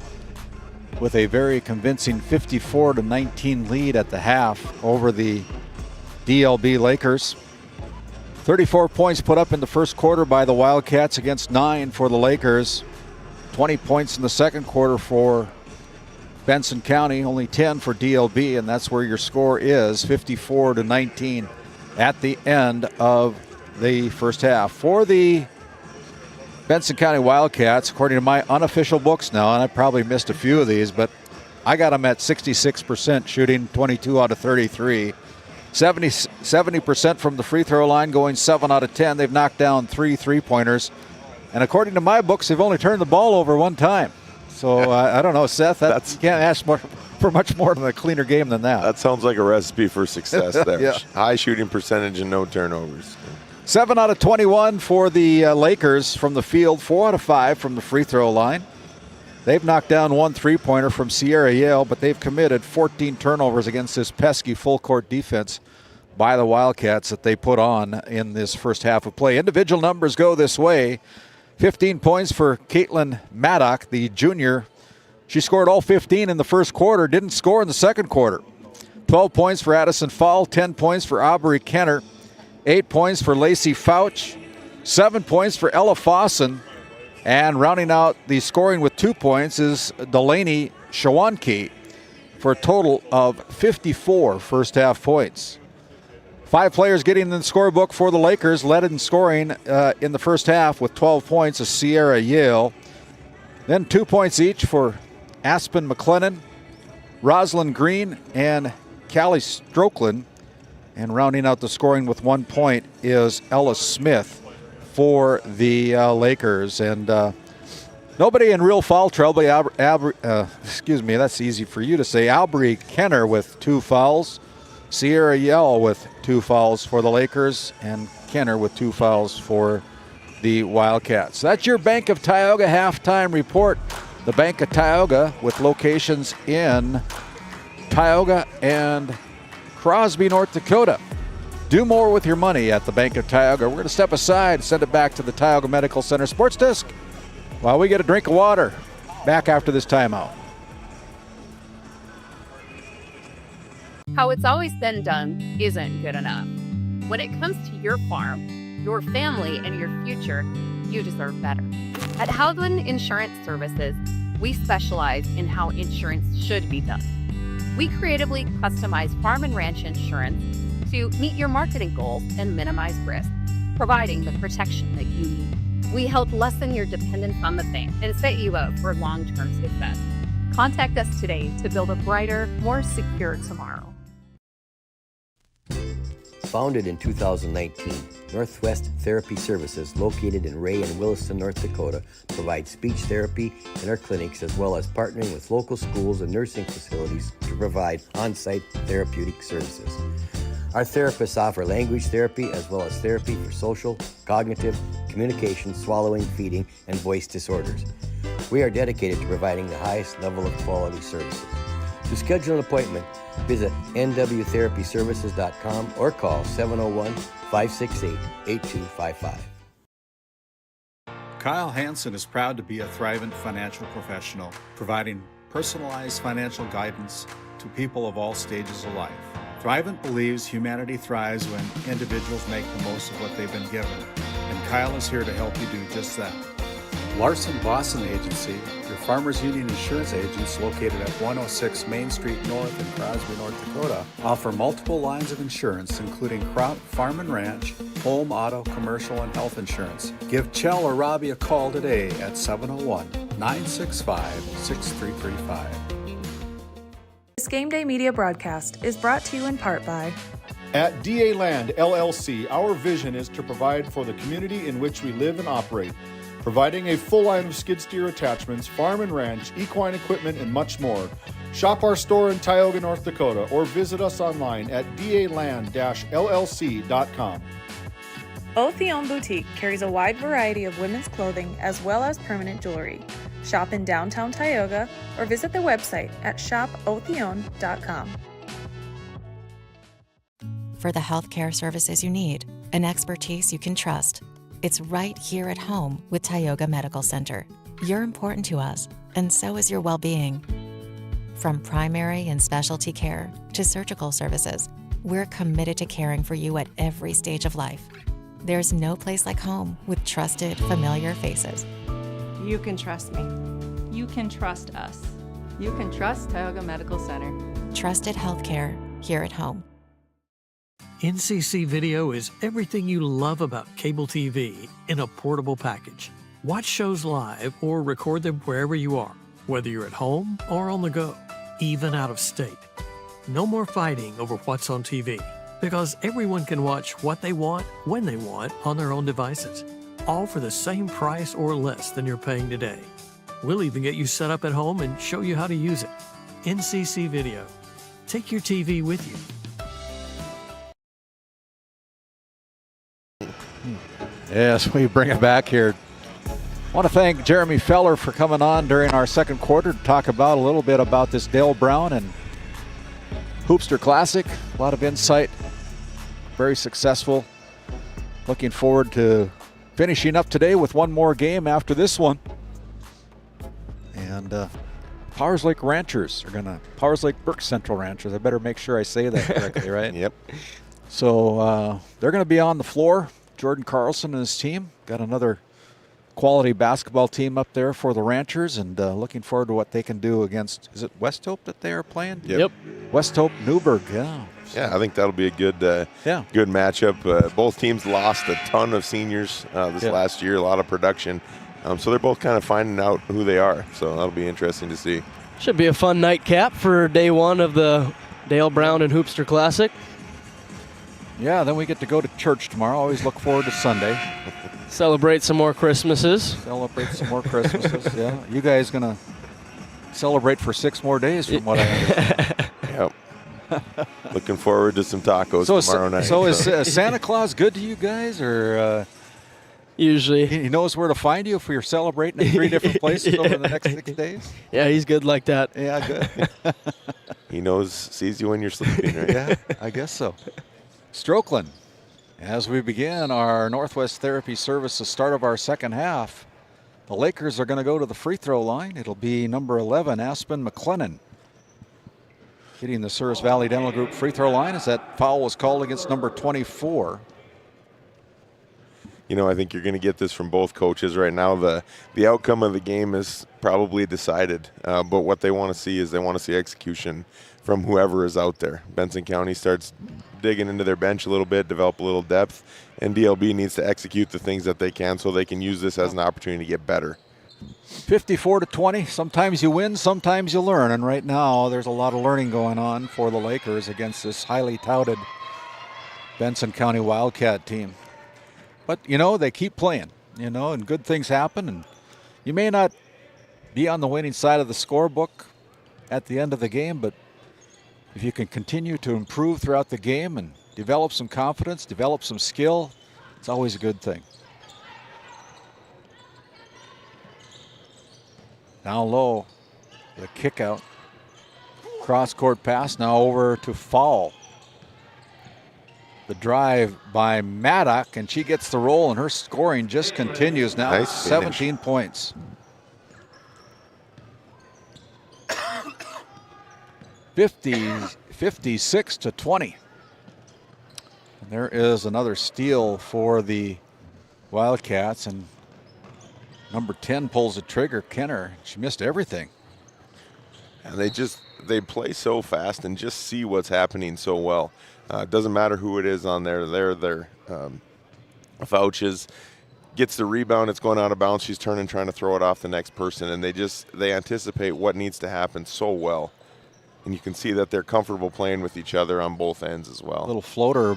Speaker 2: with a very convincing 54-19 lead at the half over the DLB Lakers. 34 points put up in the first quarter by the Wildcats against 9 for the Lakers. 20 points in the second quarter for Benson County, only 10 for DLB, and that's where your score is, 54-19 at the end of the first half. For the Benson County Wildcats, according to my unofficial books now, and I probably missed a few of these, but I got them at 66% shooting, 22 out of 33. 70% from the free throw line, going 7 out of 10. They've knocked down 3 3-pointers. And according to my books, they've only turned the ball over one time. So I don't know, Seth. You can't ask for much more than a cleaner game than that.
Speaker 22: That sounds like a recipe for success there.
Speaker 2: Yeah.
Speaker 22: High shooting percentage and no turnovers.
Speaker 2: 7 out of 21 for the Lakers from the field, 4 out of 5 from the free throw line. They've knocked down 1 3-pointer from Sierra Yale, but they've committed 14 turnovers against this pesky full-court defense by the Wildcats that they put on in this first half of play. Individual numbers go this way. 15 points for Caitlin Maddock, the junior. She scored all 15 in the first quarter, didn't score in the second quarter. 12 points for Addison Fall, 10 points for Aubrey Kenner, 8 points for Lacey Fouch, 7 points for Ella Fossen, and rounding out the scoring with 2 points is Delaney Shawanke for a total of 54 first-half points. 5 players getting in the scorebook for the Lakers, led in scoring in the first half with 12 points of Sierra Yale. Then 2 points each for Aspen McLennan, Rosalind Green, and Callie Strokeland. And rounding out the scoring with 1 point is Ella Smith for the Lakers. And nobody in real foul trouble. That's easy for you to say. Aubrey Kenner with 2 fouls. Sierra Yale with 2 fouls for the Lakers, and Kenner with 2 fouls for the Wildcats. That's your Bank of Tioga halftime report. The Bank of Tioga with locations in Tioga and Crosby, North Dakota. Do more with your money at the Bank of Tioga. We're going to step aside, send it back to the Tioga Medical Center Sports Desk while we get a drink of water. Back after this timeout.
Speaker 1: How it's always been done isn't good enough. When it comes to your farm, your family, and your future, you deserve better. At Housewin Insurance Services, we specialize in how insurance should be done. We creatively customize farm and ranch insurance to meet your marketing goals and minimize risk, providing the protection that you need. We help lessen your dependence on the bank and set you up for long-term success. Contact us today to build a brighter, more secure tomorrow.
Speaker 11: Founded in 2019, Northwest Therapy Services, located in Ray and Williston, North Dakota, provides speech therapy in our clinics as well as partnering with local schools and nursing facilities to provide on-site therapeutic services. Our therapists offer language therapy as well as therapy for social, cognitive, communication, swallowing, feeding, and voice disorders. We are dedicated to providing the highest level of quality services. To schedule an appointment, visit nwtherapyservices.com or call 701-568-8255.
Speaker 7: Kyle Hansen is proud to be a Thrivent financial professional, providing personalized financial guidance to people of all stages of life. Thrivent believes humanity thrives when individuals make the most of what they've been given, and Kyle is here to help you do just that. Larson Boston Agency, your Farmers Union insurance agents located at 106 Main Street North in Crosby, North Dakota, offer multiple lines of insurance, including crop, farm and ranch, home, auto, commercial, and health insurance. Give Chell or Robbie a call today at 701-965-6335.
Speaker 10: This Game Day Media broadcast is brought to you in part by
Speaker 24: At DA Land LLC, our vision is to provide for the community in which we live and operate, providing a full line of skid steer attachments, farm and ranch, equine equipment, and much more. Shop our store in Tioga, North Dakota, or visit us online at daland-llc.com.
Speaker 10: Otheon Boutique carries a wide variety of women's clothing as well as permanent jewelry. Shop in downtown Tioga or visit their website at shopotheon.com.
Speaker 14: For the healthcare services you need and expertise you can trust, it's right here at home with Tioga Medical Center. You're important to us, and so is your well-being. From primary and specialty care to surgical services, we're committed to caring for you at every stage of life. There's no place like home with trusted, familiar faces.
Speaker 20: You can trust me. You can trust us. You can trust Tioga Medical Center.
Speaker 14: Trusted healthcare here at home.
Speaker 25: NCC Video is everything you love about cable TV in a portable package. Watch shows live or record them wherever you are, whether you're at home or on the go, even out of state. No more fighting over what's on TV, because everyone can watch what they want, when they want, on their own devices, all for the same price or less than you're paying today. We'll even get you set up at home and show you how to use it. NCC Video. Take your TV with you.
Speaker 2: Yes, we bring it back here. I want to thank Jeremy Feller for coming on during our second quarter to talk about a little bit about this Dale Brown and Hoopster Classic. A lot of insight, very successful. Looking forward to finishing up today with one more game after this one. And Powers Lake Ranchers are going to, Powers Lake Burke Central Ranchers. I better make sure I say that correctly, right?
Speaker 22: Yep.
Speaker 2: So they're going to be on the floor. Jordan Carlson and his team got another quality basketball team up there for the Ranchers, and looking forward to what they can do against, is it West Hope that they are playing?
Speaker 22: Yep.
Speaker 2: West Hope, Newburgh, yeah.
Speaker 22: Yeah, I think that'll be a good good matchup. Both teams lost a ton of seniors this last year, a lot of production. So they're both kind of finding out who they are. So that'll be interesting to see.
Speaker 17: Should be a fun nightcap for day one of the Dale Brown and Hoopster Classic.
Speaker 2: Yeah, then we get to go to church tomorrow. Always look forward to Sunday.
Speaker 17: Celebrate some more Christmases.
Speaker 2: Celebrate some more Christmases, yeah. You guys going to celebrate for 6 more days from what I understand.
Speaker 22: Yep. Looking forward to some tacos tomorrow night.
Speaker 2: So is Santa Claus good to you guys, or
Speaker 17: usually
Speaker 2: he knows where to find you if you're celebrating in 3 different places over the next 6 days?
Speaker 17: Yeah, he's good like that.
Speaker 2: Yeah, good.
Speaker 22: He sees you when you're sleeping, right?
Speaker 2: Yeah, I guess so. Strokeland, as we begin our Northwest Therapy Services start of our second half, the Lakers are going to go to the free throw line. It'll be number 11, Aspen McLennan, hitting the Souris Valley Dental Group free throw line as that foul was called against number 24.
Speaker 22: You know, I think you're going to get this from both coaches right now. The outcome of the game is probably decided, but what they want to see is they want to see execution from whoever is out there. Benson County starts digging into their bench a little bit, develop a little depth, and DLB needs to execute the things that they can so they can use this as an opportunity to get better.
Speaker 2: 54-20. Sometimes you win, sometimes you learn, and right now there's a lot of learning going on for the Lakers against this highly touted Benson County Wildcat team. But, you know, they keep playing, you know, and good things happen, and you may not be on the winning side of the scorebook at the end of the game, but if you can continue to improve throughout the game and develop some confidence, develop some skill, it's always a good thing. Down low, the kick out. Cross-court pass now over to Fowl. The drive by Maddock, and she gets the roll, and her scoring just continues now.
Speaker 22: Nice
Speaker 2: 17 points. 56-20. And there is another steal for the Wildcats, and number 10 pulls the trigger, Kenner. She missed everything.
Speaker 22: And they play so fast and just see what's happening so well. It doesn't matter who it is on there. They're Fouches gets the rebound, it's going out of bounds, she's turning, trying to throw it off the next person, and they anticipate what needs to happen so well. And you can see that they're comfortable playing with each other on both ends as well.
Speaker 2: A little floater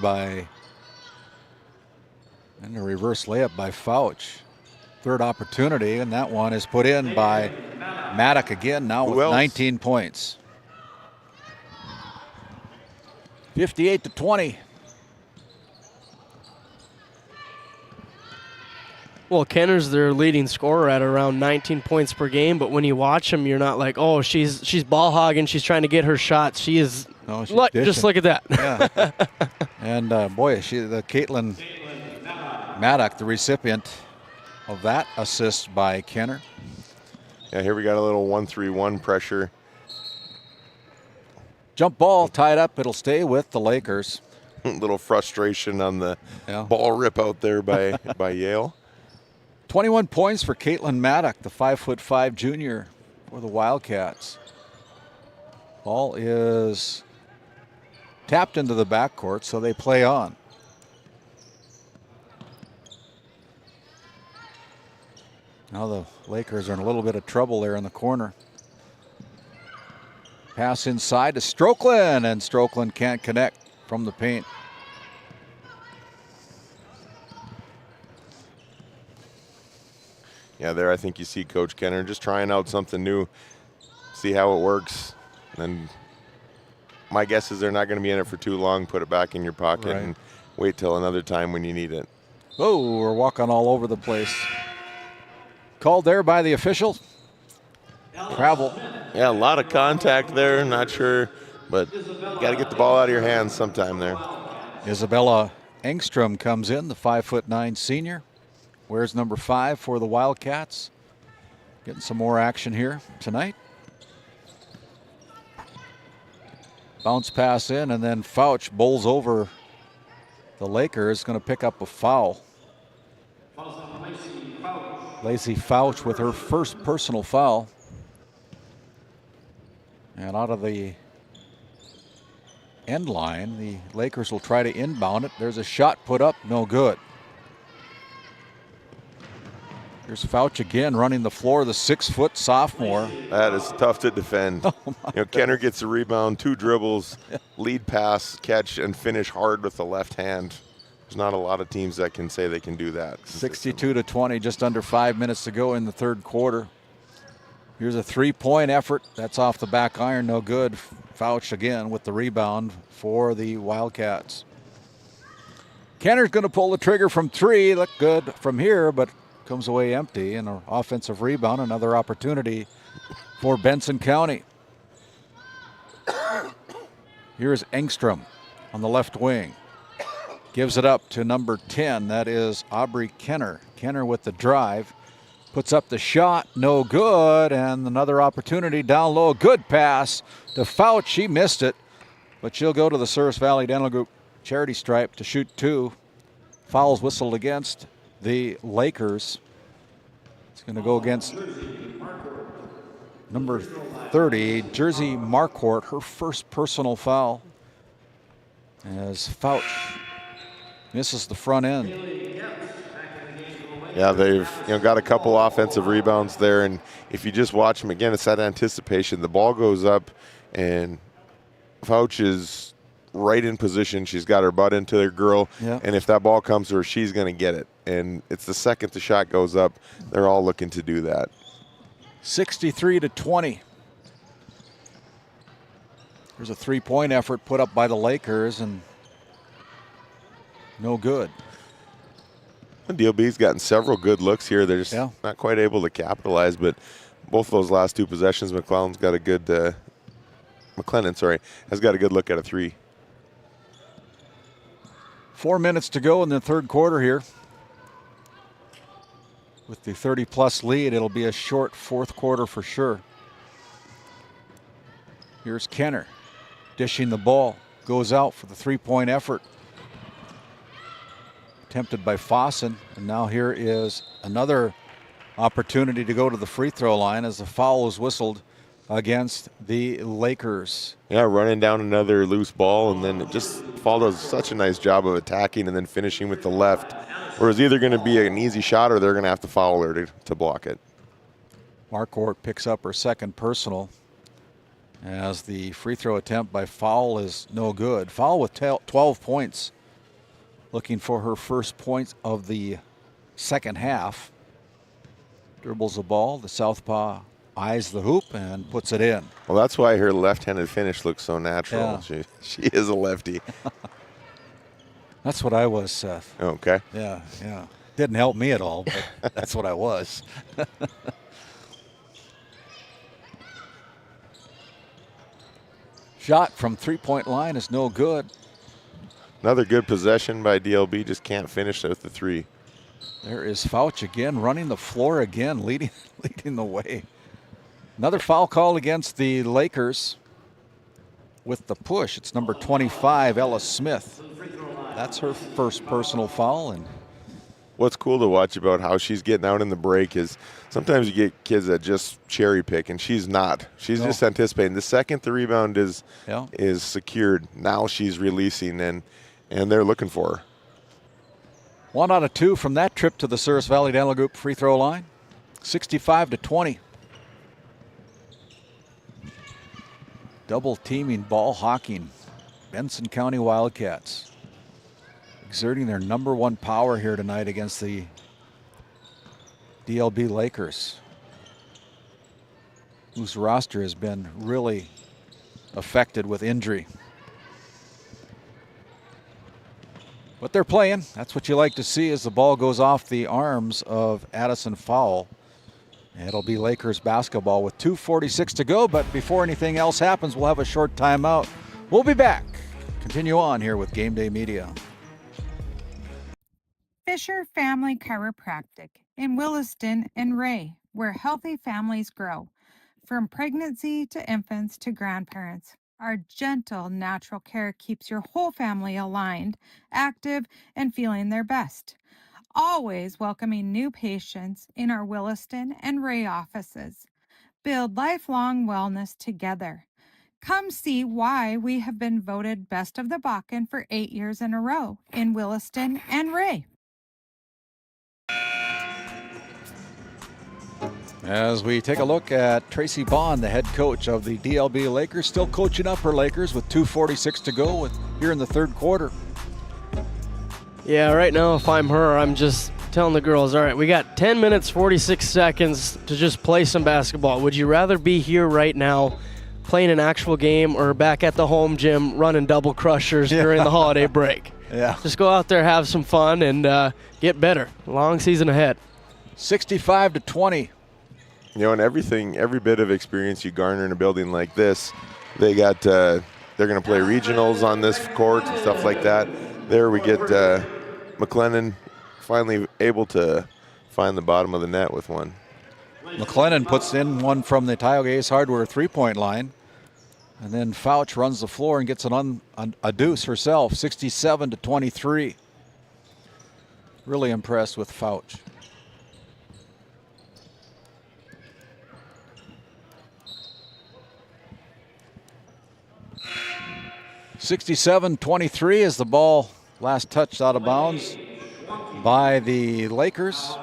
Speaker 2: and a reverse layup by Fouch. Third opportunity, and that one is put in by Maddock again, now with 19 points. 58-20.
Speaker 17: Well, Kenner's their leading scorer at around 19 points per game, but when you watch him, you're not like, oh, she's ball hogging, she's trying to get her shots. She is, just look at that.
Speaker 2: Yeah. And boy, the Caitlin Maddock, the recipient of that assist by Kenner.
Speaker 22: Yeah, here we got a little 1-3-1 pressure.
Speaker 2: Jump ball tied up. It'll stay with the Lakers.
Speaker 22: A little frustration on the ball rip out there by Yale.
Speaker 2: 21 points for Caitlin Maddock, the 5'5" junior for the Wildcats. Ball is tapped into the backcourt, so they play on. Now the Lakers are in a little bit of trouble there in the corner. Pass inside to Strokeland, and Strokeland can't connect from the paint.
Speaker 22: Yeah, there I think you see Coach Kenner just trying out something new, see how it works. And my guess is they're not going to be in it for too long. Put it back in your pocket and wait till another time when you need it.
Speaker 2: Oh, we're walking all over the place. Called there by the official. Travel.
Speaker 22: Yeah, a lot of contact there. Not sure, but you got to get the ball out of your hands sometime there.
Speaker 2: Isabella Engstrom comes in, the 5'9" senior. Wears number 5 for the Wildcats. Getting some more action here tonight. Bounce pass in, and then Fouch bowls over the Lakers. Going to pick up a foul. Lacey Fouch with her first personal foul. And out of the end line, the Lakers will try to inbound it. There's a shot put up, no good. Here's Fouch again running the floor, the 6-foot sophomore.
Speaker 22: That is tough to defend. Kenner gets a rebound, 2 dribbles, lead pass, catch, and finish hard with the left hand. There's not a lot of teams that can say they can do that.
Speaker 2: 62-20, just under 5 minutes to go in the third quarter. Here's a 3-point effort. That's off the back iron, no good. Fouch again with the rebound for the Wildcats. Kenner's going to pull the trigger from 3. Look good from here, but comes away empty. And an offensive rebound, another opportunity for Benson County. Here's Engstrom on the left wing. Gives it up to number 10. That is Aubrey Kenner. Kenner with the drive. Puts up the shot, no good, and another opportunity down low. Good pass to Fouch. She missed it, but she'll go to the Service Valley Dental Group charity stripe to shoot 2. Fouls whistled against the Lakers. It's going to go against number 30, Jersey Marquardt, her first personal foul, as Fouch misses the front end.
Speaker 22: Yeah, they've got a couple offensive rebounds there, and if you just watch them again, it's that anticipation. The ball goes up, and Fouch is right in position. She's got her butt into their girl, and if that ball comes to her, she's going to get it. And it's the second the shot goes up, they're all looking to do that.
Speaker 2: 63-20. There's a 3-point effort put up by the Lakers, and no good.
Speaker 22: DLB's gotten several good looks here. They're just not quite able to capitalize, but both of those last 2 possessions, McClellan's got a good, McLennan, has got a good look at a 3.
Speaker 2: 4 minutes to go in the third quarter here. With the 30-plus lead, it'll be a short fourth quarter for sure. Here's Kenner dishing the ball. Goes out for the 3-point effort. Attempted by Fossen, and now here is another opportunity to go to the free throw line as the foul was whistled against the Lakers.
Speaker 22: Yeah, running down another loose ball, and then it just Fall does such a nice job of attacking and then finishing with the left, where it's either going to be an easy shot or they're going to have to foul her to block it.
Speaker 2: Marquardt picks up her second personal as the free throw attempt by Fowl is no good. Fowl with 12 points. Looking for her first point of the second half. Dribbles the ball. The southpaw eyes the hoop and puts it in.
Speaker 22: Well, that's why her left-handed finish looks so natural.
Speaker 2: Yeah.
Speaker 22: She is a lefty.
Speaker 2: That's what I was, Seth.
Speaker 22: Okay.
Speaker 2: Yeah. Didn't help me at all, but that's what I was. Shot from three-point line is no good.
Speaker 22: Another good possession by DLB, just can't finish with the 3.
Speaker 2: There is Fouch again, running the floor again, leading the way. Another foul call against the Lakers with the push. It's number 25, Ella Smith. That's her first personal foul. And
Speaker 22: what's cool to watch about how she's getting out in the break is sometimes you get kids that just cherry pick, and she's not. She's just anticipating. The second the rebound is secured, now she's releasing, and they're looking for her.
Speaker 2: 1 out of 2 from that trip to the Service Valley Dental Group free throw line. 65-20. Double teaming, ball hawking. Benson County Wildcats exerting their #1 power here tonight against the DLB Lakers, whose roster has been really affected with injury. But they're playing. That's what you like to see as the ball goes off the arms of Addison Fowle. And it'll be Lakers basketball with 2:46 to go. But before anything else happens, we'll have a short timeout. We'll be back. Continue on here with GameDay Media.
Speaker 4: Fisher Family Chiropractic in Williston and Ray, where healthy families grow. From pregnancy to infants to grandparents, our gentle, natural care keeps your whole family aligned, active, and feeling their best. Always welcoming new patients in our Williston and Ray offices. Build lifelong wellness together. Come see why we have been voted Best of the Bakken for 8 years in a row in Williston and Ray.
Speaker 2: As we take a look at Tracy Bond, the head coach of the DLB Lakers, still coaching up her Lakers with 2:46 to go here in the third quarter.
Speaker 17: Yeah, right now if I'm her, I'm just telling the girls, all right, we got 10 minutes, 46 seconds to just play some basketball. Would you rather be here right now playing an actual game or back at the home gym running double crushers during the holiday break?
Speaker 2: Yeah.
Speaker 17: Just go out there, have some fun, and get better. Long season ahead.
Speaker 2: 65-20.
Speaker 22: You know, and every bit of experience you garner in a building like this, they're going to play regionals on this court and stuff like that. There we get McLennan finally able to find the bottom of the net with one.
Speaker 2: McLennan puts in one from the Tioga Ace Hardware three-point line. And then Fouch runs the floor and gets a deuce herself, 67-23. Really impressed with Fouch. (67-23) as the ball last touched out of bounds by the Lakers.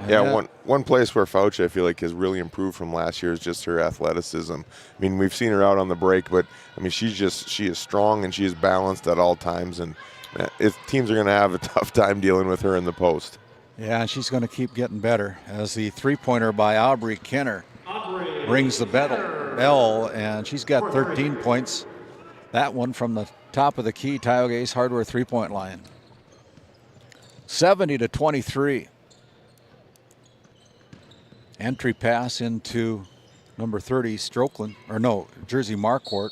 Speaker 22: Yeah, one place where Fouch I feel like has really improved from last year is just her athleticism. I mean, we've seen her out on the break, but I mean, she is strong and she is balanced at all times, and teams are going to have a tough time dealing with her in the post.
Speaker 2: Yeah, and she's going to keep getting better as the three-pointer by Aubrey Kenner rings the bell, and she's got 13 points. That one from the top of the key Tioga Ace Hardware three-point line. 70-23. Entry pass into number 30, Jersey Marquardt.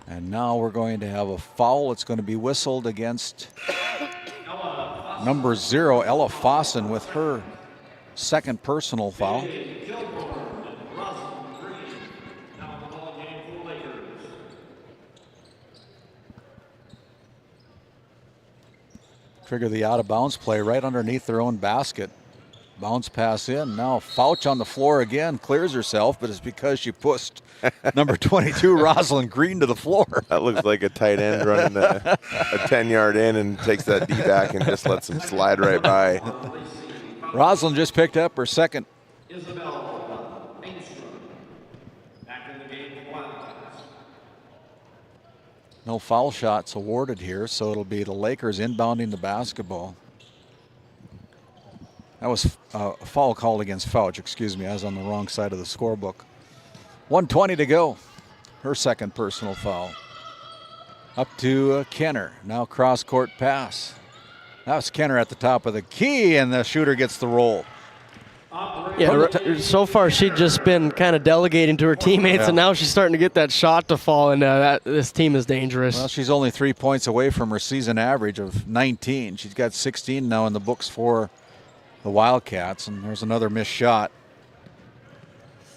Speaker 2: And now we're going to have a foul. It's going to be whistled against number 0, Ella Fossen, with her second personal foul. Trigger the out-of-bounds play right underneath their own basket. Bounce pass in. Now Fouch on the floor again, clears herself, but it's because she pushed number 22, Rosalind Green, to the floor.
Speaker 22: That looks like a tight end running a 10-yard in and takes that D back and just lets him slide right by.
Speaker 2: Rosalind just picked up her second. No foul shots awarded here, so it'll be the Lakers inbounding the basketball. That was a foul called against Fouch, excuse me. I was on the wrong side of the scorebook. 1:20 to go. Her second personal foul. Up to Kenner. Now cross-court pass. That was Kenner at the top of the key, and the shooter gets the roll.
Speaker 17: Yeah, so far she'd just been kind of delegating to her teammates, and now she's starting to get that shot to fall, and this team is dangerous.
Speaker 2: Well, she's only 3 points away from her season average of 19. She's got 16 now in the books for the Wildcats, and there's another missed shot.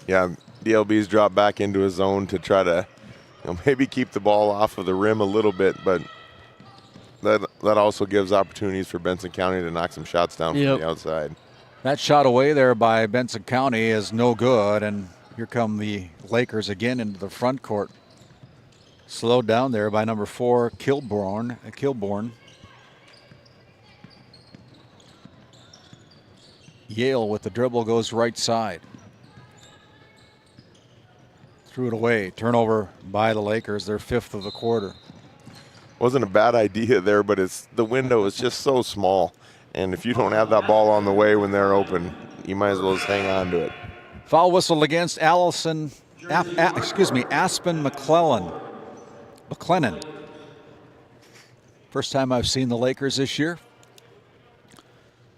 Speaker 22: Yeah, DLB's dropped back into his zone to try to maybe keep the ball off of the rim a little bit, but that also gives opportunities for Benson County to knock some shots down from the outside.
Speaker 2: That shot away there by Benson County is no good, and here come the Lakers again into the front court. Slowed down there by number 4, Kilborn. Yale with the dribble goes right side. Threw it away. Turnover by the Lakers, their 5th of the quarter.
Speaker 22: Wasn't a bad idea there, but the window is just so small. And if you don't have that ball on the way when they're open, you might as well just hang on to it.
Speaker 2: Foul whistled against Aspen McClellan. First time I've seen the Lakers this year.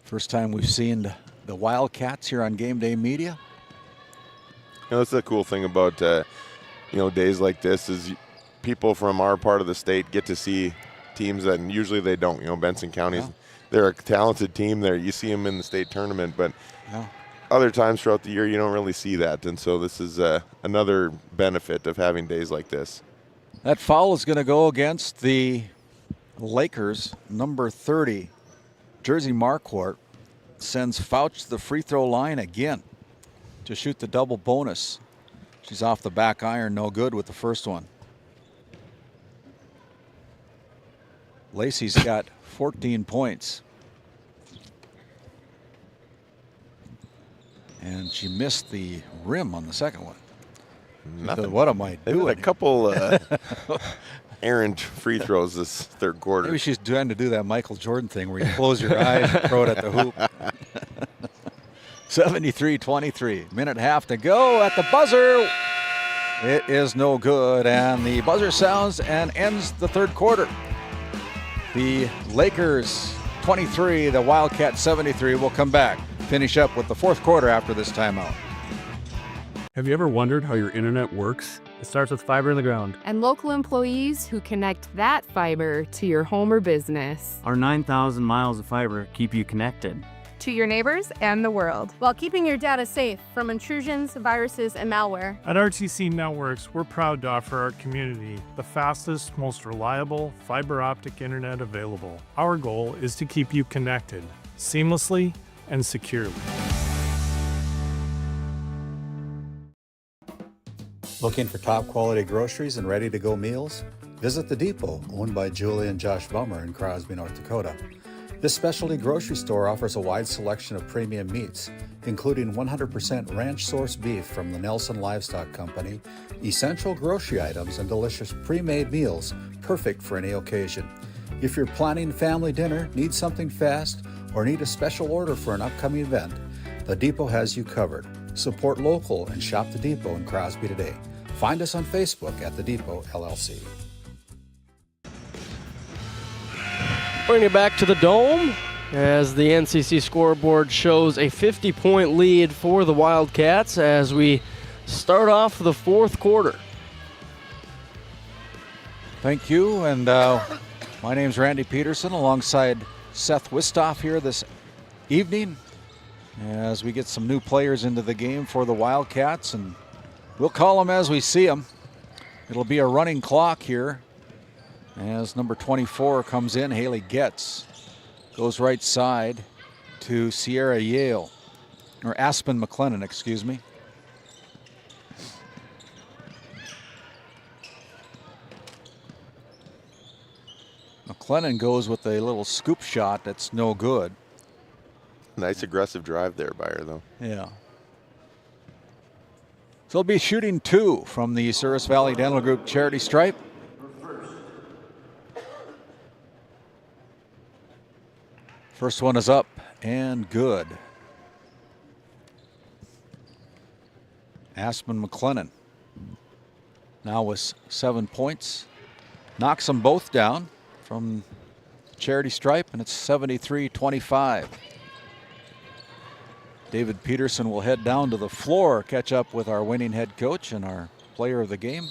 Speaker 2: First time we've seen the Wildcats here on GameDay Media.
Speaker 22: That's the cool thing about days like this is people from our part of the state get to see teams that usually they don't. Benson County's they're a talented team there. You see them in the state tournament, but other times throughout the year you don't really see that. And so this is another benefit of having days like this.
Speaker 2: That foul is going to go against the Lakers. Number 30, Jersey Marquardt, sends Fouch to the free throw line again to shoot the double bonus. She's off the back iron, no good with the first one. Lacey's got 14 points. And she missed the rim on the second one.
Speaker 22: Nothing.
Speaker 2: What am I doing?
Speaker 22: A couple errant free throws this third quarter.
Speaker 2: Maybe she's trying to do that Michael Jordan thing where you close your eyes and throw it at the hoop. 73-23. Minute half to go at the buzzer. It is no good, and the buzzer sounds and ends the third quarter. The Lakers 23, the Wildcats 73. We'll come back, finish up with the fourth quarter after this timeout.
Speaker 5: Have you ever wondered how your internet works? It starts with fiber in the ground.
Speaker 6: And local employees who connect that fiber to your home or business.
Speaker 12: Our 9,000 miles of fiber keep you connected
Speaker 6: to your neighbors and the world, while keeping your data safe from intrusions, viruses, and malware.
Speaker 13: At RTC Networks, we're proud to offer our community the fastest, most reliable fiber optic internet available. Our goal is to keep you connected seamlessly and securely.
Speaker 7: Looking for top quality groceries and ready to go meals? Visit The Depot, owned by Julie and Josh Bummer in Crosby, North Dakota. This specialty grocery store offers a wide selection of premium meats, including 100% ranch-sourced beef from the Nelson Livestock Company, essential grocery items, and delicious pre-made meals perfect for any occasion. If you're planning family dinner, need something fast, or need a special order for an upcoming event, The Depot has you covered. Support local and shop The Depot in Crosby today. Find us on Facebook at The Depot LLC.
Speaker 17: Bring it back to the Dome as the NCC scoreboard shows a 50-point lead for the Wildcats as we start off the fourth quarter.
Speaker 2: Thank you, and my name's Randy Peterson alongside Seth Wistoff here this evening as we get some new players into the game for the Wildcats, and we'll call them as we see them. It'll be a running clock here as number 24 comes in. Haley Getz goes right side to Sierra Yale, or Aspen McClennan, excuse me. McClennan goes with a little scoop shot that's no good.
Speaker 22: Nice aggressive drive there by her, though.
Speaker 2: Yeah. So they'll be shooting two from the Service Valley Dental Group charity stripe. First one is up and good. Aspen McClennan now with 7 points. Knocks them both down from charity stripe, and it's 73-25. David Peterson will head down to the floor, catch up with our winning head coach and our player of the game.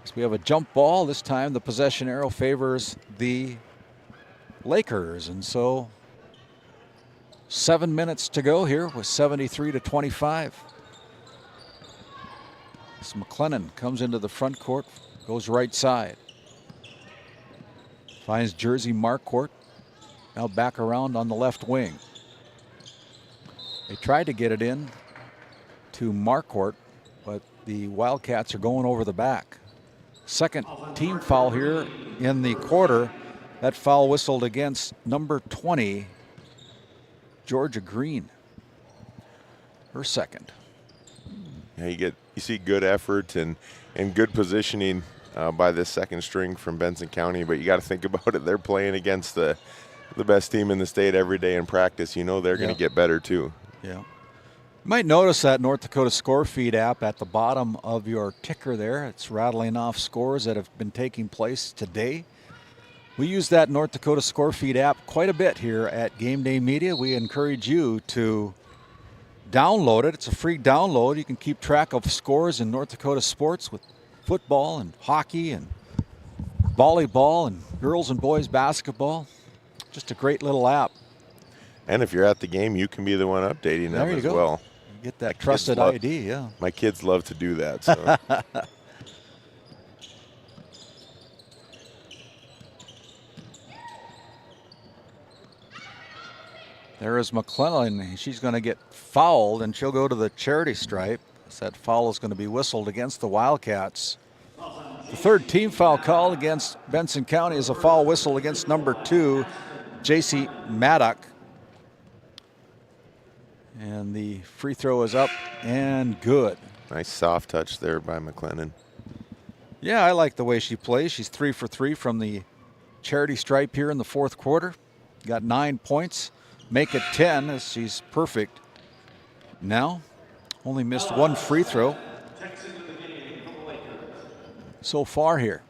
Speaker 2: So we have a jump ball. This time the possession arrow favors the Lakers, and so 7 minutes to go here with 73-25. This McClennan comes into the front court, goes right side. Finds Jersey Marquardt, now back around on the left wing. They tried to get it in to Marquardt, but the Wildcats are going over the back. Second team foul here in the quarter. That foul whistled against number 20, Georgia Green. Her second.
Speaker 22: Yeah, you see good effort and good positioning by this second string from Benson County, but you got to think about it. They're playing against the the best team in the state every day in practice, you know they're going to get better too.
Speaker 2: Yeah. You might notice that North Dakota Score Feed app at the bottom of your ticker there. It's rattling off scores that have been taking place today. We use that North Dakota Score Feed app quite a bit here at GameDay Media. We encourage you to download it. It's a free download. You can keep track of scores in North Dakota sports with football and hockey and volleyball and girls and boys basketball. Just a great little app.
Speaker 22: And if you're at the game, you can be the one updating them as well.
Speaker 2: You get that trusted ID, yeah.
Speaker 22: My kids love to do that. So.
Speaker 2: There is McClellan. She's going to get fouled, and she'll go to the charity stripe. That foul is going to be whistled against the Wildcats. The third team foul call against Benson County is a foul whistle against number 2, J.C. Maddock. And the free throw is up and good.
Speaker 22: Nice soft touch there by McClellan.
Speaker 2: Yeah, I like the way she plays. She's 3 for 3 from the charity stripe here in the fourth quarter. Got 9 points. Make it 10 as she's perfect. Now, only missed 1 free throw so far here.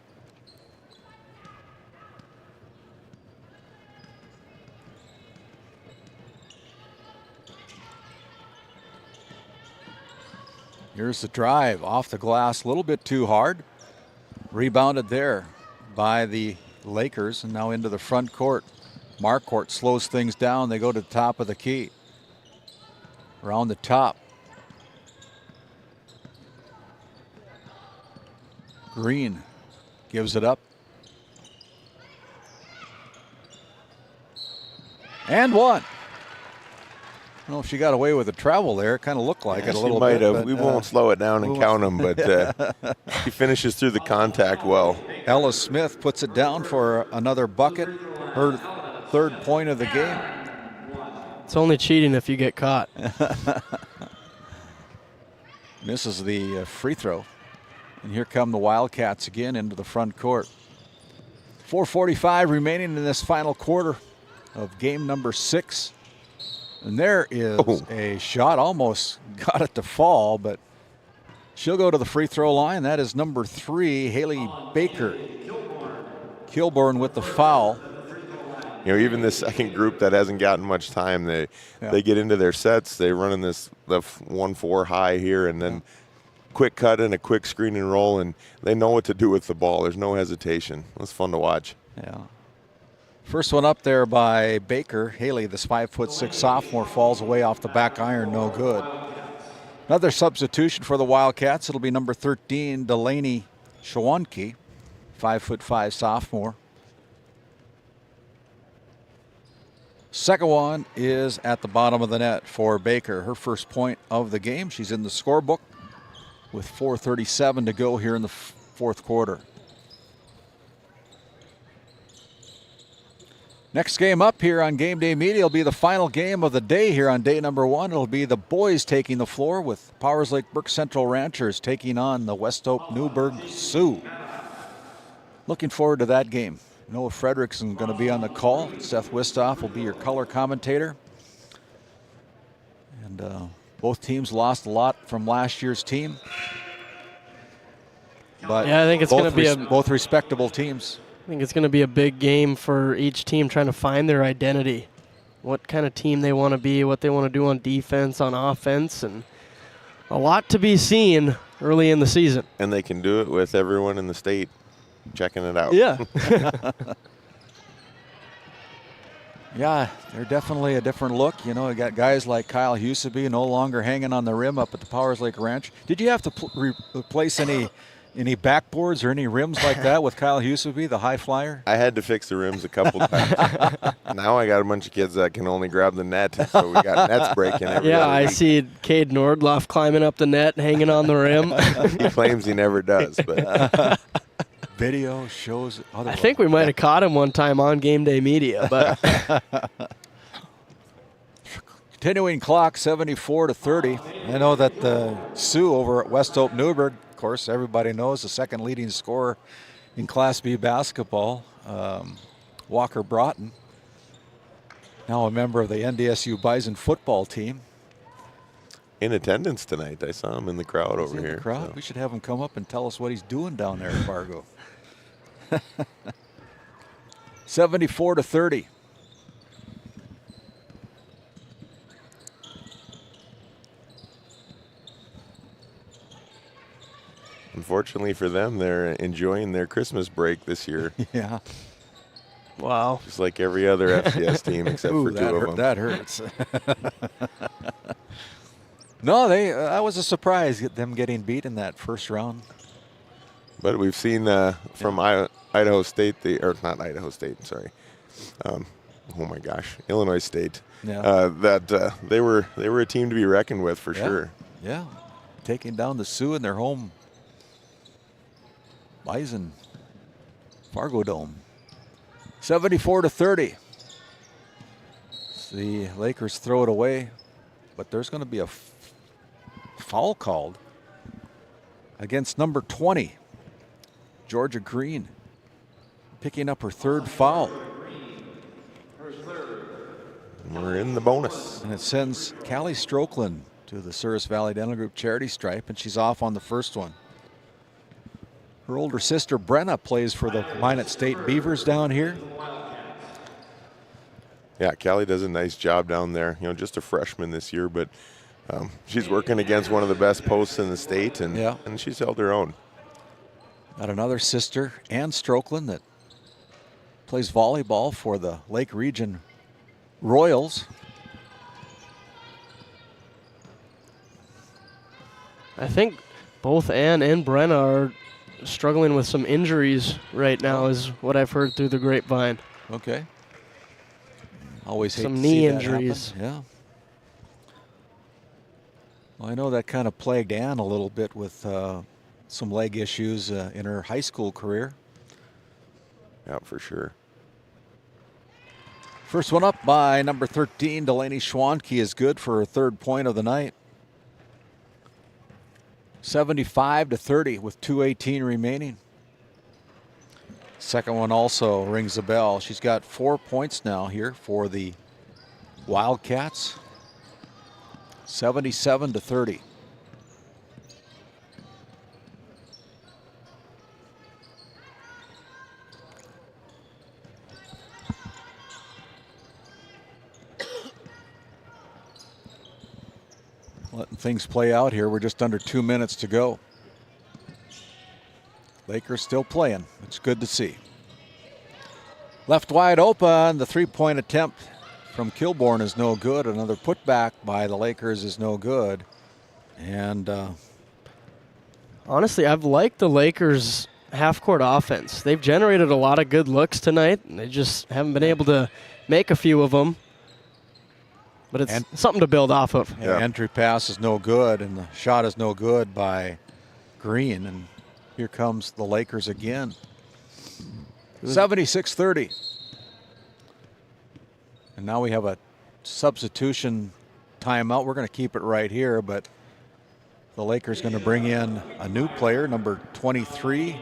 Speaker 2: Here's the drive off the glass, a little bit too hard. Rebounded there by the Lakers, and now into the front court. Marquardt slows things down. They go to the top of the key. Around the top. Green gives it up. And one. I don't know if she got away with the travel there. It kind of looked like it a little bit.
Speaker 22: She might have. We won't slow it down and count them, but she finishes through the contact well.
Speaker 2: Ella Smith puts it down for another bucket. Her third point of the game.
Speaker 17: It's only cheating if you get caught.
Speaker 2: Misses the free throw. And here come the Wildcats again into the front court. 4:45 remaining in this final quarter of game number 6. And there is a shot, almost got it to fall, but she'll go to the free throw line. That is number 3, Haley Baker. Kilborn with the foul.
Speaker 22: You know, even this second group that hasn't gotten much time, they get into their sets. They run in this 1-4 high here, and then quick cut and a quick screen and roll, and they know what to do with the ball. There's no hesitation. It's fun to watch.
Speaker 2: Yeah. First one up there by Baker. Haley, this 5'6" sophomore, falls away off the back iron, no good. Another substitution for the Wildcats. It'll be number 13, Delaney Shawanke, 5'5" sophomore. Second one is at the bottom of the net for Baker. Her first point of the game. She's in the scorebook with 4:37 to go here in the fourth quarter. Next game up here on GameDay Media will be the final game of the day here on day number 1. It'll be the boys taking the floor with Powers Lake Brook Central Ranchers taking on the West Oak Newburgh Sioux. Looking forward to that game. Noah Fredrickson going to be on the call. Seth Wistoff will be your color commentator. And both teams lost a lot from last year's team. But
Speaker 17: yeah, I think it's going to be
Speaker 2: both respectable teams.
Speaker 17: I think it's going to be a big game for each team trying to find their identity, what kind of team they want to be, what they want to do on defense, on offense, and a lot to be seen early in the season.
Speaker 22: And they can do it with everyone in the state checking it out.
Speaker 17: Yeah.
Speaker 2: Yeah, they're definitely a different look. You know, you got guys like Kyle Huseby no longer hanging on the rim up at the Powers Lake Ranch. Did you have to replace any backboards or any rims like that with Kyle Huseby, the high flyer?
Speaker 22: I had to fix the rims a couple times. Now I got a bunch of kids that can only grab the net, so we got nets breaking every other
Speaker 17: I
Speaker 22: week.
Speaker 17: see Cade Nordloff climbing up the net, hanging on the rim.
Speaker 22: He claims he never does, but
Speaker 2: video shows otherwise.
Speaker 17: I think we might have caught him one time on GameDay Media, but
Speaker 2: continuing clock, 74-30. I know that the Sioux over at West Oak Newburgh, of course, everybody knows the second leading scorer in Class B basketball, Walker Broughton. Now a member of the NDSU Bison football team.
Speaker 22: In attendance tonight. I saw him in the crowd over
Speaker 2: In
Speaker 22: here.
Speaker 2: the crowd?
Speaker 22: so.
Speaker 2: We should have him come up and tell us what he's doing down there at Fargo. 74-30.
Speaker 22: Unfortunately for them, they're enjoying their Christmas break this year.
Speaker 2: Yeah.
Speaker 17: Wow.
Speaker 22: Just like every other FCS team except
Speaker 2: Ooh,
Speaker 22: for two of them.
Speaker 2: That hurts. No, that was a surprise, them getting beat in that first round.
Speaker 22: But we've seen from Idaho State, or not Idaho State, sorry. Oh my gosh, Illinois State.
Speaker 2: Yeah.
Speaker 22: That they were a team to be reckoned with for sure.
Speaker 2: Yeah, taking down the Sioux in their home Bison Fargo Dome. 74-30. The Lakers throw it away, but there's going to be a foul called against number 20, Georgia Green, picking up her third foul.
Speaker 22: We're in the bonus.
Speaker 2: And it sends Callie Strokeland to the Souris Valley Dental Group charity stripe, and she's off on the first one. Her older sister Brenna plays for the Minot State Beavers down here.
Speaker 22: Yeah, Callie does a nice job down there. You know, just a freshman this year, but she's working against one of the best posts in the state, and she's held her own.
Speaker 2: Got another sister, Ann Strokeland, that plays volleyball for the Lake Region Royals.
Speaker 17: I think both Ann and Brenna are struggling with some injuries right now, is what I've heard through the grapevine.
Speaker 2: Okay. Always hate
Speaker 17: some
Speaker 2: to
Speaker 17: knee
Speaker 2: see that
Speaker 17: injuries.
Speaker 2: happen. Yeah. Well, I know that kind of plagued Ann a little bit with some leg issues in her high school career.
Speaker 22: Yeah, for sure.
Speaker 2: First one up by number 13, Delaney Schwanke, is good for her third point of the night. 75-30 with 2:18 remaining. Second one also rings a bell. She's got 4 points now here for the Wildcats. 77-30. Letting things play out here. We're just under 2 minutes to go. Lakers still playing. It's good to see. Left wide open. The three-point attempt from Kilborn is no good. Another putback by the Lakers is no good. And
Speaker 17: honestly, I've liked the Lakers' half-court offense. They've generated a lot of good looks tonight, and they just haven't been able to make a few of them. But it's something to build off of.
Speaker 2: Yeah. Entry pass is no good, and the shot is no good by Green. And here comes the Lakers again. 76-30. And now we have a substitution timeout. We're going to keep it right here, but the Lakers going to bring in a new player, number 23,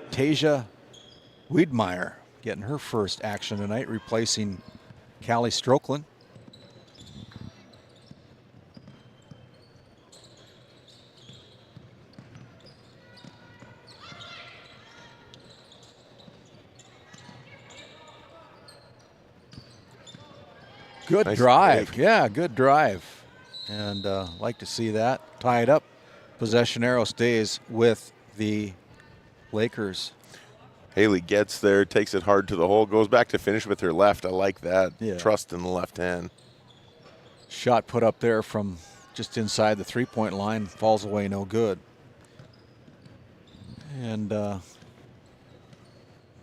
Speaker 2: Tasia Wiedmeyer, getting her first action tonight, replacing Callie Strokeland. Good
Speaker 22: nice
Speaker 2: drive.
Speaker 22: break.
Speaker 2: Yeah, good drive. And like to see that tied up. Possession arrow stays with the Lakers.
Speaker 22: Haley gets there, takes it hard to the hole, goes back to finish with her left. I like that.
Speaker 2: Yeah.
Speaker 22: Trust in the left hand.
Speaker 2: Shot put up there from just inside the three-point line. Falls away, no good. And about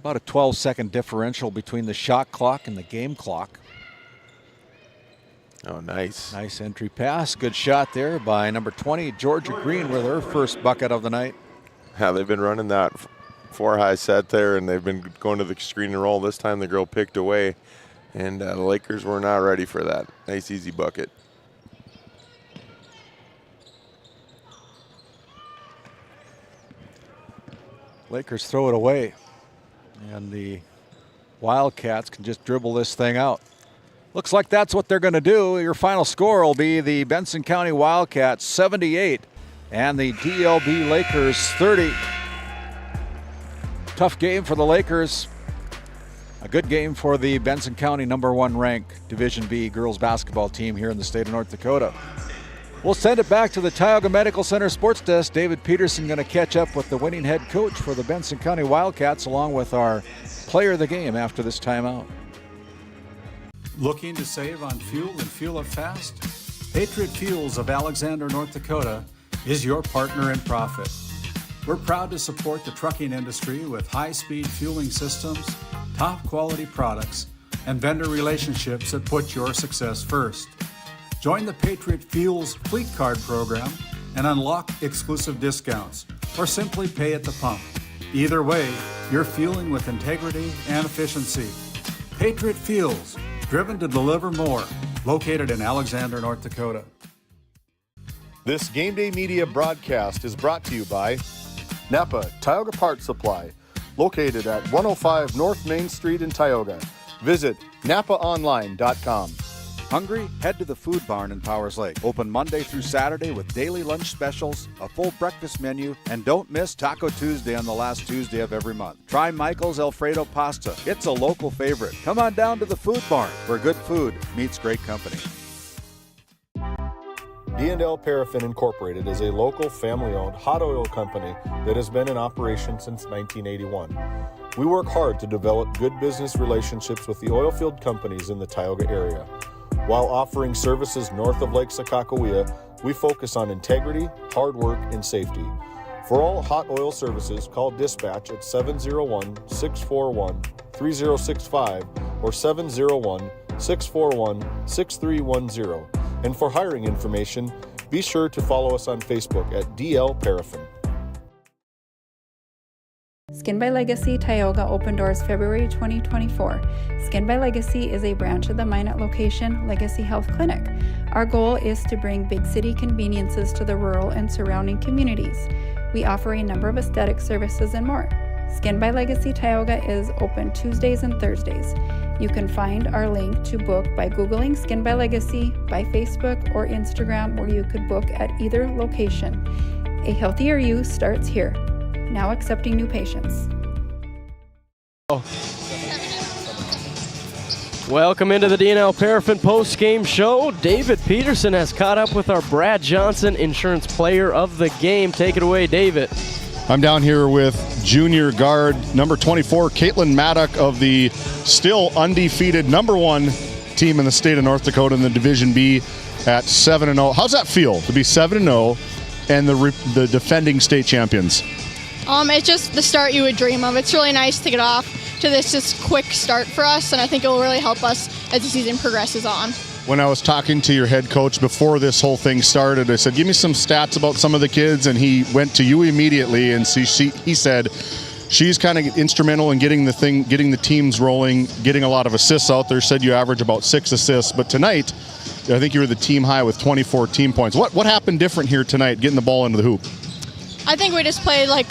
Speaker 2: a 12-second differential between the shot clock and the game clock.
Speaker 22: Oh, nice.
Speaker 2: Nice entry pass. Good shot there by number 20, Georgia Green, with her first bucket of the night.
Speaker 22: Yeah, they've been running that four-high set there, and they've been going to the screen and roll. This time the girl picked away, and the Lakers were not ready for that. Nice, easy bucket.
Speaker 2: Lakers throw it away, and the Wildcats can just dribble this thing out. Looks like that's what they're going to do. Your final score will be the Benson County Wildcats 78 and the DLB Lakers 30. Tough game for the Lakers. A good game for the Benson County #1 ranked Division B girls basketball team here in the state of North Dakota. We'll send it back to the Tioga Medical Center sports desk. David Peterson going to catch up with the winning head coach for the Benson County Wildcats along with our player of the game after this timeout.
Speaker 7: Looking to save on fuel and fuel up fast? Patriot Fuels of Alexander, North Dakota is your partner in profit. We're proud to support the trucking industry with high-speed fueling systems, top quality products, and vendor relationships that put your success first. Join the Patriot Fuels Fleet Card program and unlock exclusive discounts, or simply pay at the pump. Either way, you're fueling with integrity and efficiency. Patriot Fuels, driven to deliver more, located in Alexander, North Dakota.
Speaker 24: This GameDay Media broadcast is brought to you by Napa Tioga Parts Supply, located at 105 North Main Street in Tioga. Visit napaonline.com.
Speaker 2: Hungry? Head to the Food Barn in Powers Lake. Open Monday through Saturday with daily lunch specials, a full breakfast menu, and don't miss Taco Tuesday on the last Tuesday of every month. Try Michael's Alfredo Pasta. It's a local favorite. Come on down to the Food Barn, where good food meets great company.
Speaker 24: D&L Paraffin Incorporated is a local family-owned hot oil company that has been in operation since 1981. We work hard to develop good business relationships with the oilfield companies in the Tioga area. While offering services north of Lake Sakakawea, we focus on integrity, hard work, and safety. For all hot oil services, call dispatch at 701-641-3065 or 701-641-6310. And for hiring information, be sure to follow us on Facebook at DL Paraffin.
Speaker 3: Skin by Legacy Tioga opened doors February 2024. Skin by Legacy is a branch of the Minot location Legacy Health Clinic. Our goal is to bring big city conveniences to the rural and surrounding communities. We offer a number of aesthetic services and more. Skin by Legacy Tioga is open Tuesdays and Thursdays. You can find our link to book by Googling Skin by Legacy, by Facebook or Instagram, where you could book at either location. A healthier you starts here. Now accepting new patients.
Speaker 17: Welcome into the D&L Paraffin post-game show. David Peterson has caught up with our Brad Johnson Insurance Player of the Game. Take it away, David.
Speaker 24: I'm down here with junior guard number 24, Caitlin Maddock of the still undefeated #1 team in the state of North Dakota in the Division B at 7-0. How's that feel to be 7-0 and the defending state champions?
Speaker 8: It's just the start you would dream of. It's really nice to get off to this just quick start for us, and I think it will really help us as the season progresses on.
Speaker 24: When I was talking to your head coach before this whole thing started, I said, give me some stats about some of the kids, and he went to you immediately, and he said she's kind of instrumental in getting the teams rolling, getting a lot of assists out there. Said you average about 6 assists, but tonight, I think you were the team high with 24 team points. What happened different here tonight, getting the ball into the hoop?
Speaker 8: I think we just played like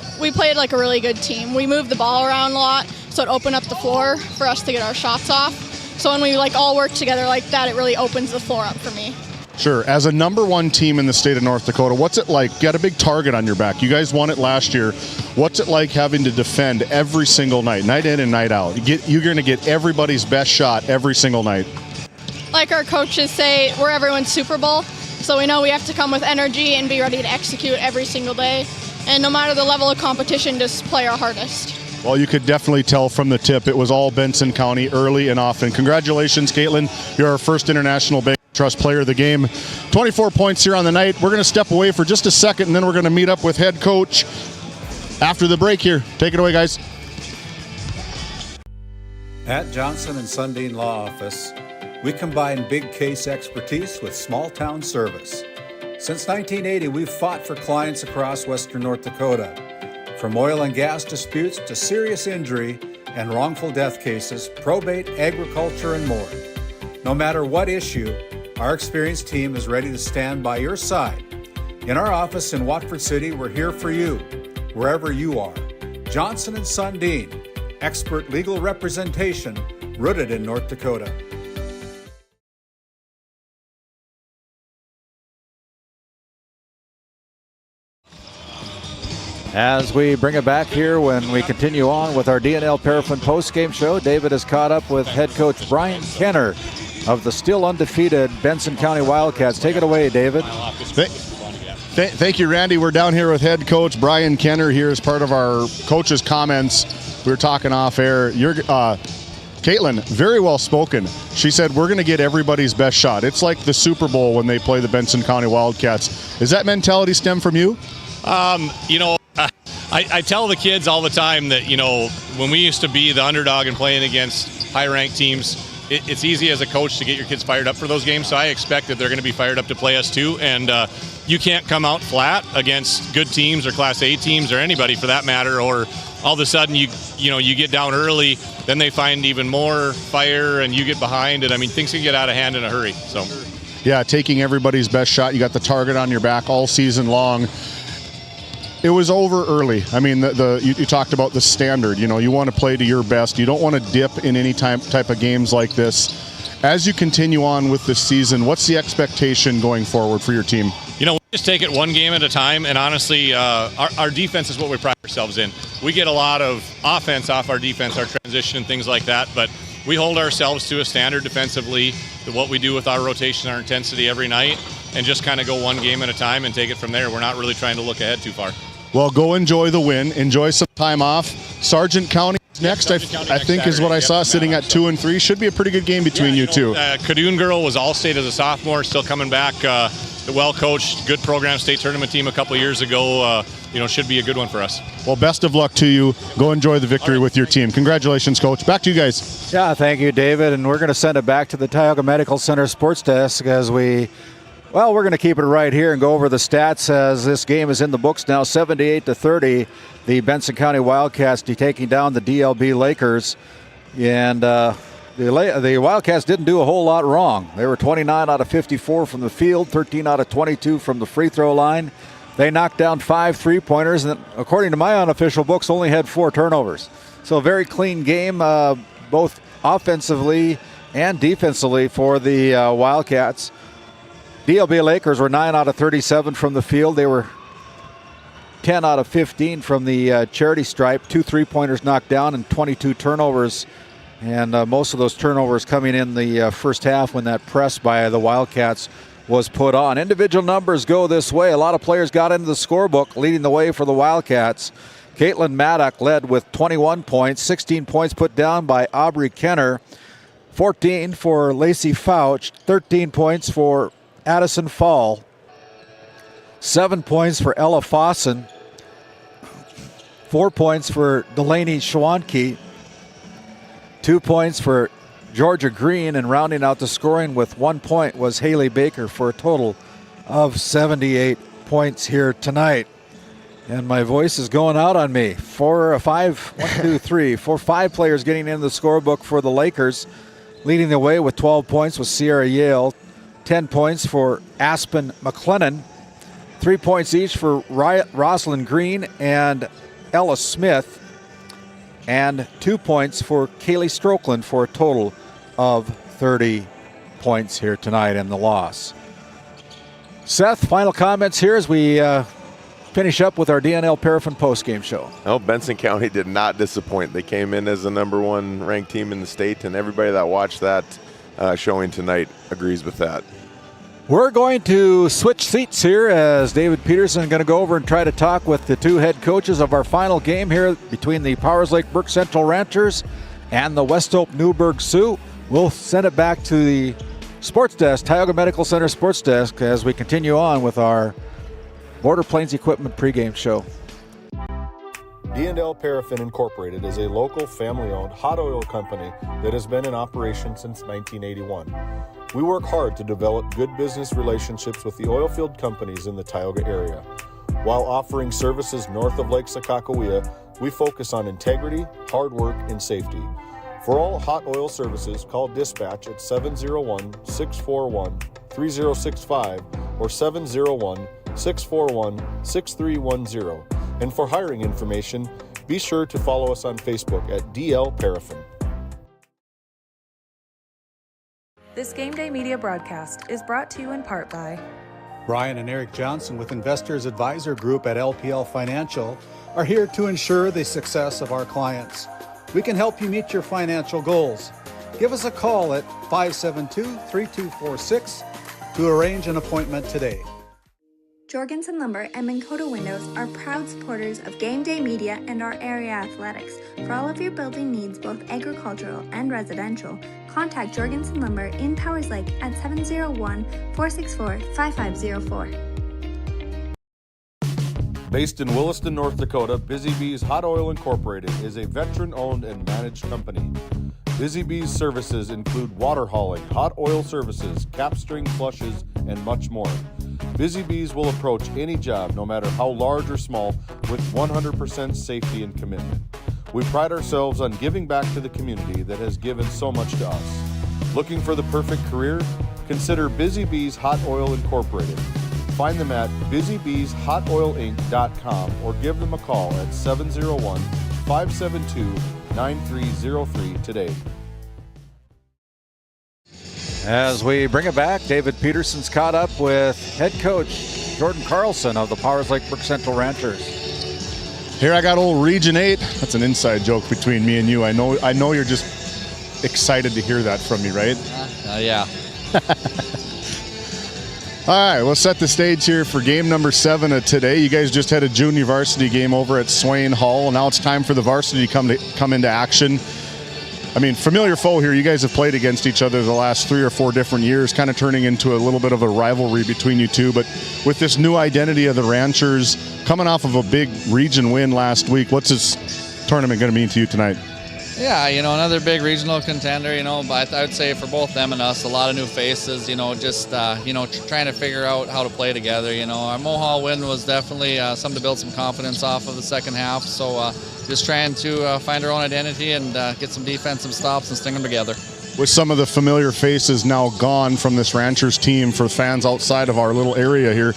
Speaker 8: a really good team. We moved the ball around a lot, so it opened up the floor for us to get our shots off. So when we all work together like that, it really opens the floor up for me.
Speaker 24: Sure. As a #1 team in the state of North Dakota, what's it like? You got a big target on your back. You guys won it last year. What's it like having to defend every single night in and night out? You're going to get everybody's best shot every single night.
Speaker 8: Like our coaches say, we're everyone's Super Bowl. So we know we have to come with energy and be ready to execute every single day. And no matter the level of competition, just play our hardest.
Speaker 24: Well, you could definitely tell from the tip it was all Benson County early and often. Congratulations, Caitlin. You're our first International Bank Trust Player of the Game. 24 points here on the night. We're going to step away for just a second, and then we're going to meet up with head coach after the break here. Take it away, guys.
Speaker 7: At Johnson & Sundin Law Office, we combine big case expertise with small town service. Since 1980, we've fought for clients across western North Dakota. From oil and gas disputes to serious injury and wrongful death cases, probate, agriculture, and more. No matter what issue, our experienced team is ready to stand by your side. In our office in Watford City, we're here for you, wherever you are. Johnson & Sundin, expert legal representation rooted in North Dakota.
Speaker 2: As we bring it back here when we continue on with our DNL Paraffin postgame show, David is caught up with head coach Brian Kenner of the still undefeated Benson County Wildcats. Take it away, David.
Speaker 24: Thank you, Randy. We're down here with head coach Brian Kenner here as part of our coach's comments. We were talking off air. Caitlin, very well spoken. She said, we're going to get everybody's best shot. It's like the Super Bowl when they play the Benson County Wildcats. Does that mentality stem from you?
Speaker 9: I tell the kids all the time that, when we used to be the underdog and playing against high-ranked teams, it's easy as a coach to get your kids fired up for those games. So I expect that they're going to be fired up to play us too. And you can't come out flat against good teams or Class A teams or anybody for that matter. Or all of a sudden you get down early, then they find even more fire and you get behind. And things can get out of hand in a hurry. So,
Speaker 24: yeah, taking everybody's best shot. You got the target on your back all season long. It was over early. You talked about the standard. You want to play to your best. You don't want to dip in any type of games like this. As you continue on with this season, what's the expectation going forward for your team?
Speaker 9: We just take it one game at a time, and honestly, our defense is what we pride ourselves in. We get a lot of offense off our defense, our transition and things like that, but we hold ourselves to a standard defensively, to what we do with our rotation, our intensity every night, and just kind of go one game at a time and take it from there. We're not really trying to look ahead too far.
Speaker 24: Well, go enjoy the win. Enjoy some time off. Sargent County next, I think, is what I saw, sitting at 2-3. Should be a pretty good game between you two.
Speaker 9: Cadoon girl was all-state as a sophomore, still coming back. Well-coached, good program, state tournament team a couple years ago. Should be a good one for us.
Speaker 24: Well, best of luck to you. Go enjoy the victory with your team. Congratulations, Coach. Back to you guys.
Speaker 2: Yeah, thank you, David. And we're going to send it back to the Tioga Medical Center sports desk as we're going to keep it right here and go over the stats as this game is in the books now. 78-30, the Benson County Wildcats taking down the DLB Lakers. And the Wildcats didn't do a whole lot wrong. They were 29 out of 54 from the field, 13 out of 22 from the free throw line. They knocked down 5 three-pointers, and according to my unofficial books, only had 4 turnovers. So a very clean game, both offensively and defensively for the Wildcats. DLB Lakers were 9 out of 37 from the field. They were 10 out of 15 from the charity stripe. 2 three-pointers knocked down and 22 turnovers. And most of those turnovers coming in the first half when that press by the Wildcats was put on. Individual numbers go this way. A lot of players got into the scorebook, leading the way for the Wildcats. Caitlin Maddock led with 21 points, 16 points put down by Aubrey Kenner, 14 for Lacey Fouch, 13 points for Addison Fall, 7 points for Ella Fossen, 4 points for Delaney Schwanke, 2 points for Georgia Green, and rounding out the scoring with 1 point was Haley Baker for a total of 78 points here tonight. And my voice is going out on me. 5 players getting in the scorebook for the Lakers. Leading the way with 12 points was Sierra Yale, 10 points for Aspen McLennan, 3 points each for Rosalind Green and Ella Smith, and 2 points for Kaylee Strokeland for a total of 30 points here tonight in the loss. Seth, final comments here as we finish up with our DNL Paraffin postgame show.
Speaker 22: No, Benson County did not disappoint. They came in as the #1 ranked team in the state, and everybody that watched that showing tonight agrees with that.
Speaker 2: We're going to switch seats here as David Peterson is going to go over and try to talk with the 2 head coaches of our final game here between the Powers Lake Burke Central Ranchers and the West Hope Newburgh Sioux. We'll send it back to the sports desk, Tioga Medical Center sports desk, as we continue on with our Border Plains Equipment pregame show.
Speaker 24: D&L Paraffin Incorporated is a local family-owned hot oil company that has been in operation since 1981. We work hard to develop good business relationships with the oilfield companies in the Tioga area. While offering services north of Lake Sakakawea, we focus on integrity, hard work, and safety. For all hot oil services, call dispatch at 701-641-3065 or 701-641-6310. And for hiring information, be sure to follow us on Facebook at DL Paraffin.
Speaker 10: This Game Day Media broadcast is brought to you in part by
Speaker 7: Brian and Eric Johnson with Investors Advisor Group at LPL Financial are here to ensure the success of our clients. We can help you meet your financial goals. Give us a call at 572-3246 to arrange an appointment today.
Speaker 15: Jorgensen Lumber and Minn Kota Windows are proud supporters of GameDay Media and our area athletics. For all of your building needs, both agricultural and residential, contact Jorgensen Lumber in Powers Lake at 701-464-5504.
Speaker 24: Based in Williston, North Dakota, Busy Bees Hot Oil Incorporated is a veteran-owned and managed company. Busy Bees services include water hauling, hot oil services, capstring flushes, and much more. Busy Bees will approach any job, no matter how large or small, with 100% safety and commitment. We pride ourselves on giving back to the community that has given so much to us. Looking for the perfect career? Consider Busy Bees Hot Oil Incorporated. Find them at busybeeshotoilinc.com or give them a call at 701-572-9303 today.
Speaker 2: As we bring it back, David Peterson's caught up with head coach Jordan Carlson of the Powers Lake Brook Central Ranchers.
Speaker 16: Here I got old Region 8. That's an inside joke between me and you. I know you're just excited to hear that from me, right?
Speaker 18: Yeah.
Speaker 16: All right, we'll set the stage here for game number 7 of today. You guys just had a junior varsity game over at Swain Hall. Now it's time for the varsity to come into action. I mean, familiar foe here. You guys have played against each other the last 3 or 4 different years, kind of turning into a little bit of a rivalry between you two. But with this new identity of the Ranchers, coming off of a big region win last week, what's this tournament going to mean to you tonight?
Speaker 18: Yeah, another big regional contender, but I would say for both them and us, a lot of new faces, just, trying to figure out how to play together. Our Mohawk win was definitely something to build some confidence off of the second half. So just trying to find our own identity and get some defensive stops and string them together.
Speaker 16: With some of the familiar faces now gone from this Ranchers team for fans outside of our little area here,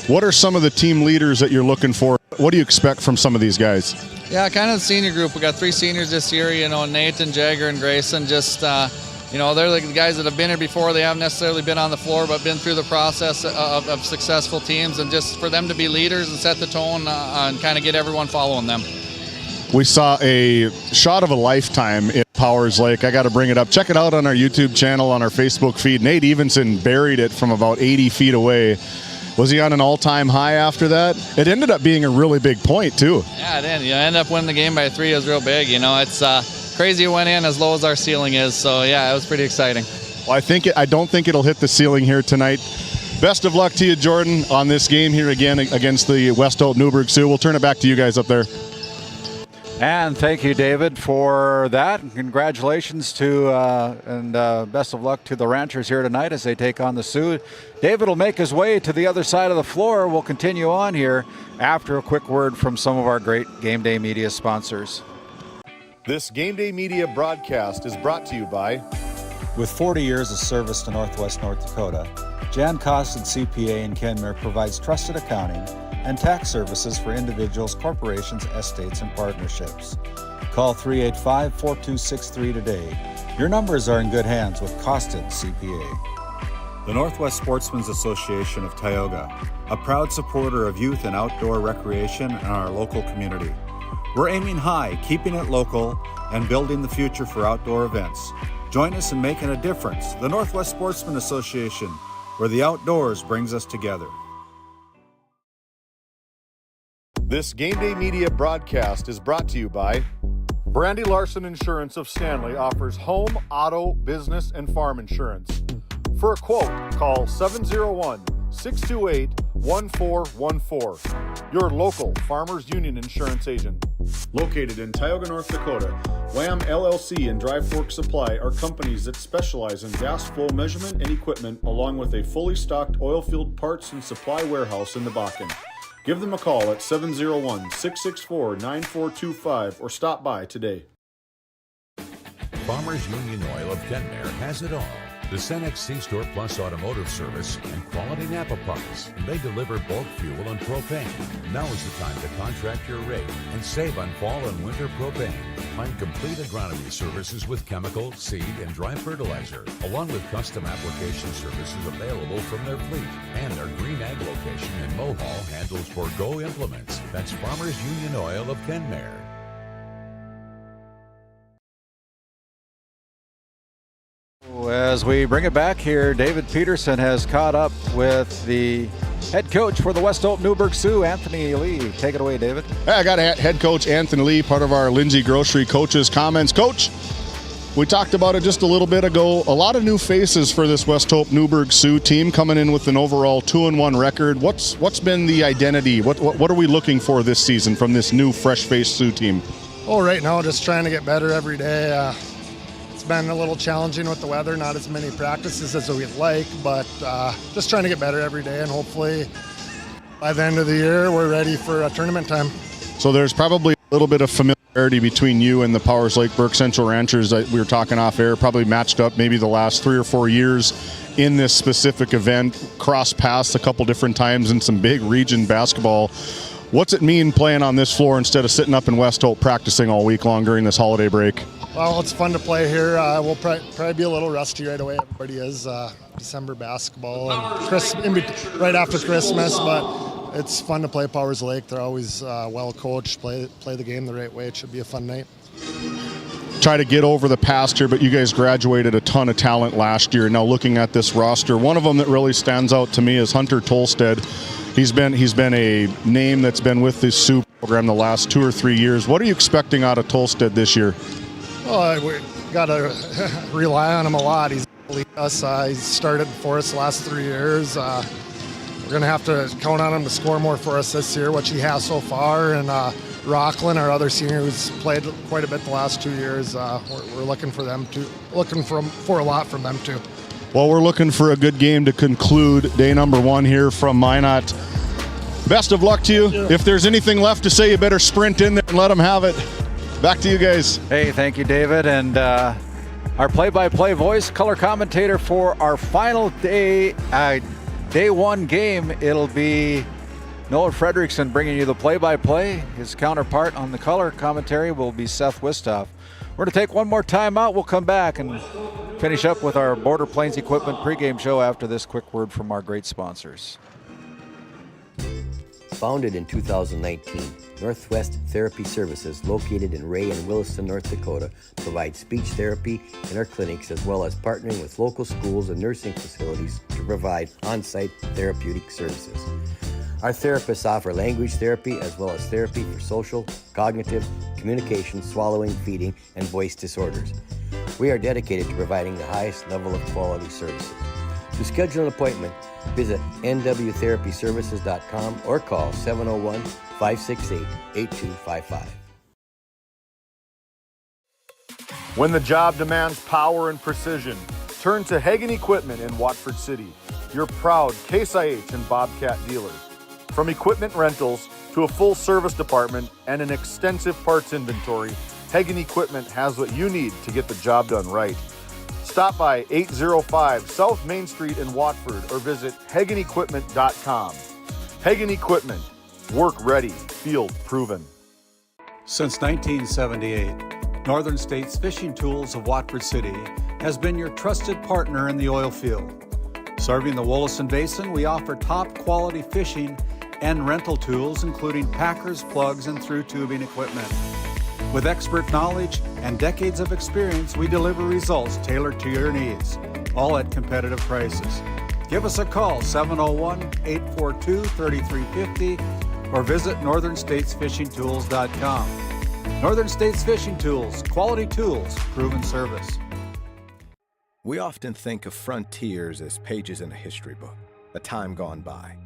Speaker 16: what are some of the team leaders that you're looking for? What do you expect from some of these guys?
Speaker 18: Yeah, kind of the senior group. We got 3 seniors this year, Nathan, Jagger, and Grayson. Just, they're the guys that have been here before. They haven't necessarily been on the floor, but been through the process of successful teams. And just for them to be leaders and set the tone and kind of get everyone following them.
Speaker 16: We saw a shot of a lifetime in Powers Lake. I got to bring it up. Check it out on our YouTube channel, on our Facebook feed. Nate Evenson buried it from about 80 feet away. Was he on an all-time high after that? It ended up being a really big point, too.
Speaker 18: Yeah, it did. You end up winning the game by 3. It was real big. It's crazy it went in as low as our ceiling is. So, yeah, it was pretty exciting.
Speaker 16: Well, I don't think it'll hit the ceiling here tonight. Best of luck to you, Jordan, on this game here again against the West Holt Newburgh Sioux. We'll turn it back to you guys up there.
Speaker 2: And thank you, David, for that. Congratulations to and best of luck to the Ranchers here tonight as they take on the Sioux. David will make his way to the other side of the floor. We'll continue on here after a quick word from some of our great Game Day Media sponsors.
Speaker 24: This Game Day Media broadcast is brought to you by...
Speaker 7: With 40 years of service to Northwest North Dakota, Jan Costin CPA in Kenmare provides trusted accounting and tax services for individuals, corporations, estates, and partnerships. Call 385-4263 today. Your numbers are in good hands with Costin CPA. The Northwest Sportsmen's Association of Tioga, a proud supporter of youth and outdoor recreation in our local community. We're aiming high, keeping it local, and building the future for outdoor events. Join us in making a difference. The Northwest Sportsmen Association, where the outdoors brings us together.
Speaker 24: This Game Day Media broadcast is brought to you by Brandy Larson Insurance of Stanley offers home, auto, business, and farm insurance. For a quote, call 701-628-1414. Your local Farmers Union Insurance agent. Located in Tioga, North Dakota, Wham LLC and Dry Fork Supply are companies that specialize in gas flow measurement and equipment, along with a fully stocked oil field parts and supply warehouse in the Bakken. Give them a call at 701-664-9425 or stop by today.
Speaker 19: Farmers Union Oil of Kenmare has it all. The Cenex C-Store Plus Automotive Service and quality Napa parts. They deliver bulk fuel and propane. Now is the time to contract your rate and save on fall and winter propane. Find complete agronomy services with chemical, seed, and dry fertilizer, along with custom application services available from their fleet. And our Green Ag location in Mohall handles Bordeaux implements. That's Farmers Union Oil of Kenmare.
Speaker 2: As we bring it back here, David Peterson has caught up with the head coach for the West Hope Newburgh Sioux, Anthony Lee. Take it away, David.
Speaker 16: Hey, I got head coach Anthony Lee, part of our Lindsay Grocery Coaches Comments. Coach, we talked about it just a little bit ago. A lot of new faces for this West Hope Newburgh Sioux team coming in with an overall 2-1 record. What's been the identity? What are we looking for this season from this new fresh-faced Sioux team?
Speaker 1: Oh, right now, just trying to get better every day. It's been a little challenging with the weather, not as many practices as we'd like, but just trying to get better every day, and hopefully by the end of the year we're ready for tournament time.
Speaker 16: So there's probably a little bit of familiarity between you and the Powers Lake Burke Central Ranchers that we were talking off air, probably matched up maybe the last 3 or 4 years in this specific event, crossed paths a couple different times in some big region basketball. What's it mean playing on this floor instead of sitting up in West Hope practicing all week long during this holiday break?
Speaker 1: Well, it's fun to play here. We'll probably be a little rusty right away. Everybody is December basketball and right after Christmas, but it's fun to play Powers Lake. They're always well coached. Play the game the right way. It should be a fun night.
Speaker 16: Try to get over the past year, but you guys graduated a ton of talent last year. Now looking at this roster, one of them that really stands out to me is Hunter Tolstead. He's been a name that's been with this Sioux program the last 2 or 3 years. What are you expecting out of Tolstead this year?
Speaker 1: Well, we got to rely on him a lot. He's us. He's started for us the last 3 years. We're going to have to count on him to score more for us this year, which he has so far. And Rockland, our other senior, who's played quite a bit the last 2 years, we're looking for them to for a lot from them too.
Speaker 16: Well, we're looking for a good game to conclude day number 1 here from Minot. Best of luck to you. If there's anything left to say, you better sprint in there and let them have it. Back to you guys.
Speaker 2: Hey, thank you, David. And our play-by-play voice, color commentator for our final day 1 game, it'll be Noah Fredrickson bringing you the play-by-play. His counterpart on the color commentary will be Seth Wistoff. We're going to take one more time out. We'll come back and finish up with our Border Plains Equipment pregame show after this quick word from our great sponsors.
Speaker 11: Founded in 2019, Northwest Therapy Services, located in Ray and Williston, North Dakota, provides speech therapy in our clinics, as well as partnering with local schools and nursing facilities to provide on-site therapeutic services. Our therapists offer language therapy as well as therapy for social, cognitive, communication, swallowing, feeding, and voice disorders. We are dedicated to providing the highest level of quality services. To schedule an appointment, visit nwtherapyservices.com or call 701-568-8255.
Speaker 24: When the job demands power and precision, turn to Hagen Equipment in Watford City, your proud Case IH and Bobcat dealers. From equipment rentals to a full service department and an extensive parts inventory, Hagen Equipment has what you need to get the job done right. Stop by 805 South Main Street in Watford or visit HagenEquipment.com. Hagen Equipment, work ready, field proven.
Speaker 7: Since 1978, Northern States Fishing Tools of Watford City has been your trusted partner in the oil field. Serving the Wollaston Basin, we offer top quality fishing and rental tools, including packers, plugs, and through tubing equipment. With expert knowledge and decades of experience, we deliver results tailored to your needs, all at competitive prices. Give us a call, 701-842-3350, or visit northernstatesfishingtools.com. Northern States Fishing Tools, quality tools, proven service.
Speaker 20: We often think of frontiers as pages in a history book, a time gone by.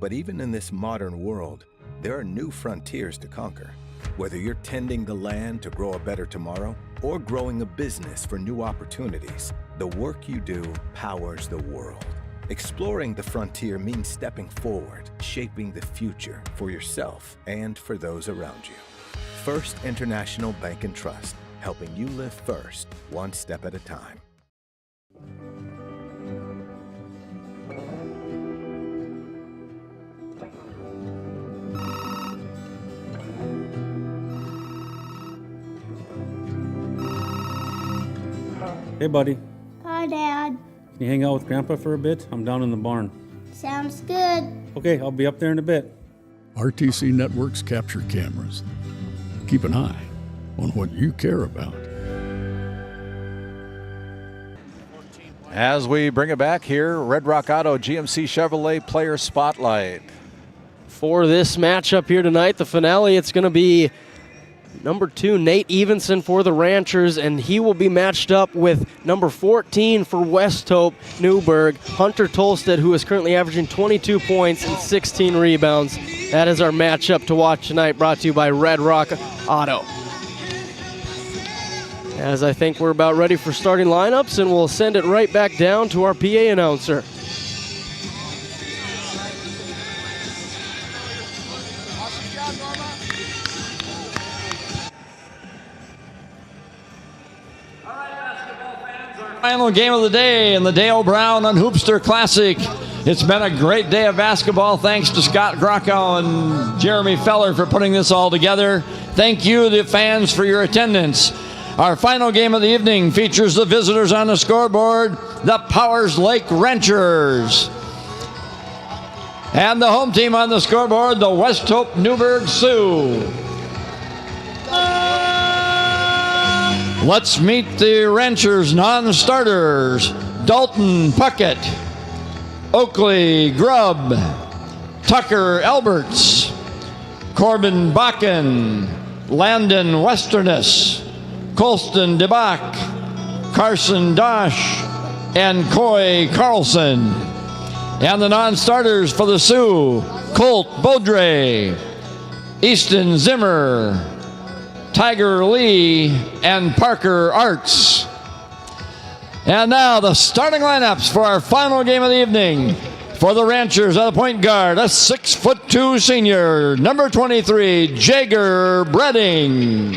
Speaker 20: But even in this modern world, there are new frontiers to conquer. Whether you're tending the land to grow a better tomorrow or growing a business for new opportunities, the work you do powers the world. Exploring the frontier means stepping forward, shaping the future for yourself and for those around you. First International Bank and Trust, helping you live first, one step at a time.
Speaker 4: Hey, buddy.
Speaker 14: Hi, Dad.
Speaker 4: Can you hang out with Grandpa for a bit? I'm down in the barn.
Speaker 14: Sounds good.
Speaker 4: Okay, I'll be up there in a bit.
Speaker 21: RTC Networks capture cameras. Keep an eye on what you care about.
Speaker 2: As we bring it back here, Red Rock Auto GMC Chevrolet Player Spotlight.
Speaker 17: For this matchup here tonight, the finale, it's going to be number 2, Nate Evenson for the Ranchers, and he will be matched up with number 14 for West Hope Newburgh, Hunter Tolstead, who is currently averaging 22 points and 16 rebounds. That is our matchup to watch tonight, brought to you by Red Rock Auto. As I think we're about ready for starting lineups, and we'll send it right back down to our PA announcer.
Speaker 23: Final game of the day in the Dale Brown and Hoopster Classic. It's been a great day of basketball. Thanks to Scott Grockow and Jeremy Feller for putting this all together. Thank you, the fans, for your attendance. Our final game of the evening features the visitors on the scoreboard, the Powers Lake Ranchers. And the home team on the scoreboard, the West Hope Newburgh Sioux. Let's meet the Ranchers non-starters. Dalton Puckett, Oakley Grubb, Tucker Alberts, Corbin Bakken, Landon Westerness, Colston DeBach, Carson Dosh, and Coy Carlson. And the non-starters for the Sioux, Colt Beaudre, Easton Zimmer, Tiger Lee, and Parker Arts. And now the starting lineups for our final game of the evening. For the Ranchers, at the point guard, a 6'2" senior, number 23, Jager Bredding.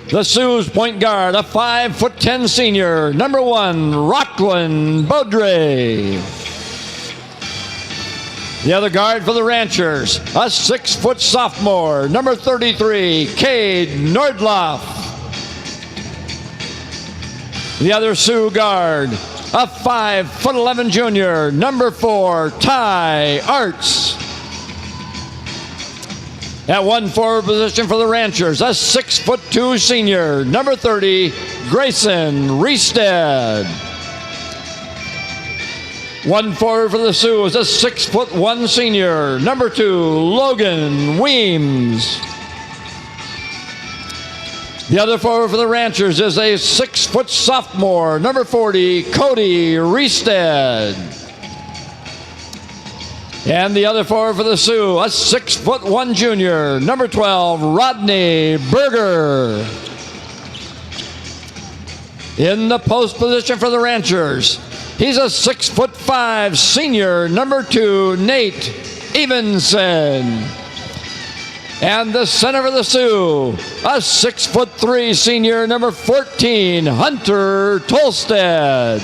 Speaker 23: The Sioux's point guard, a 5'10" senior, number 1, Rockland Beaudre. The other guard for the Ranchers, a 6' sophomore, number 33, Cade Nordloff. The other Sioux guard, a 5'11" junior, number 4, Ty Arts. At 1 forward position for the Ranchers, a 6'2" senior, number 30, Grayson Reested. 1 forward for the Sioux is a 6'1" senior, number 2, Logan Weems. The other forward for the Ranchers is a 6' sophomore, number 40, Cody Reested. And the other forward for the Sioux, a 6'1" junior, number 12, Rodney Berger. In the post position for the Ranchers, he's a 6'5" senior, number 2, Nate Evenson. And the center for the Sioux, a 6'3" senior, number 14, Hunter Tolstead.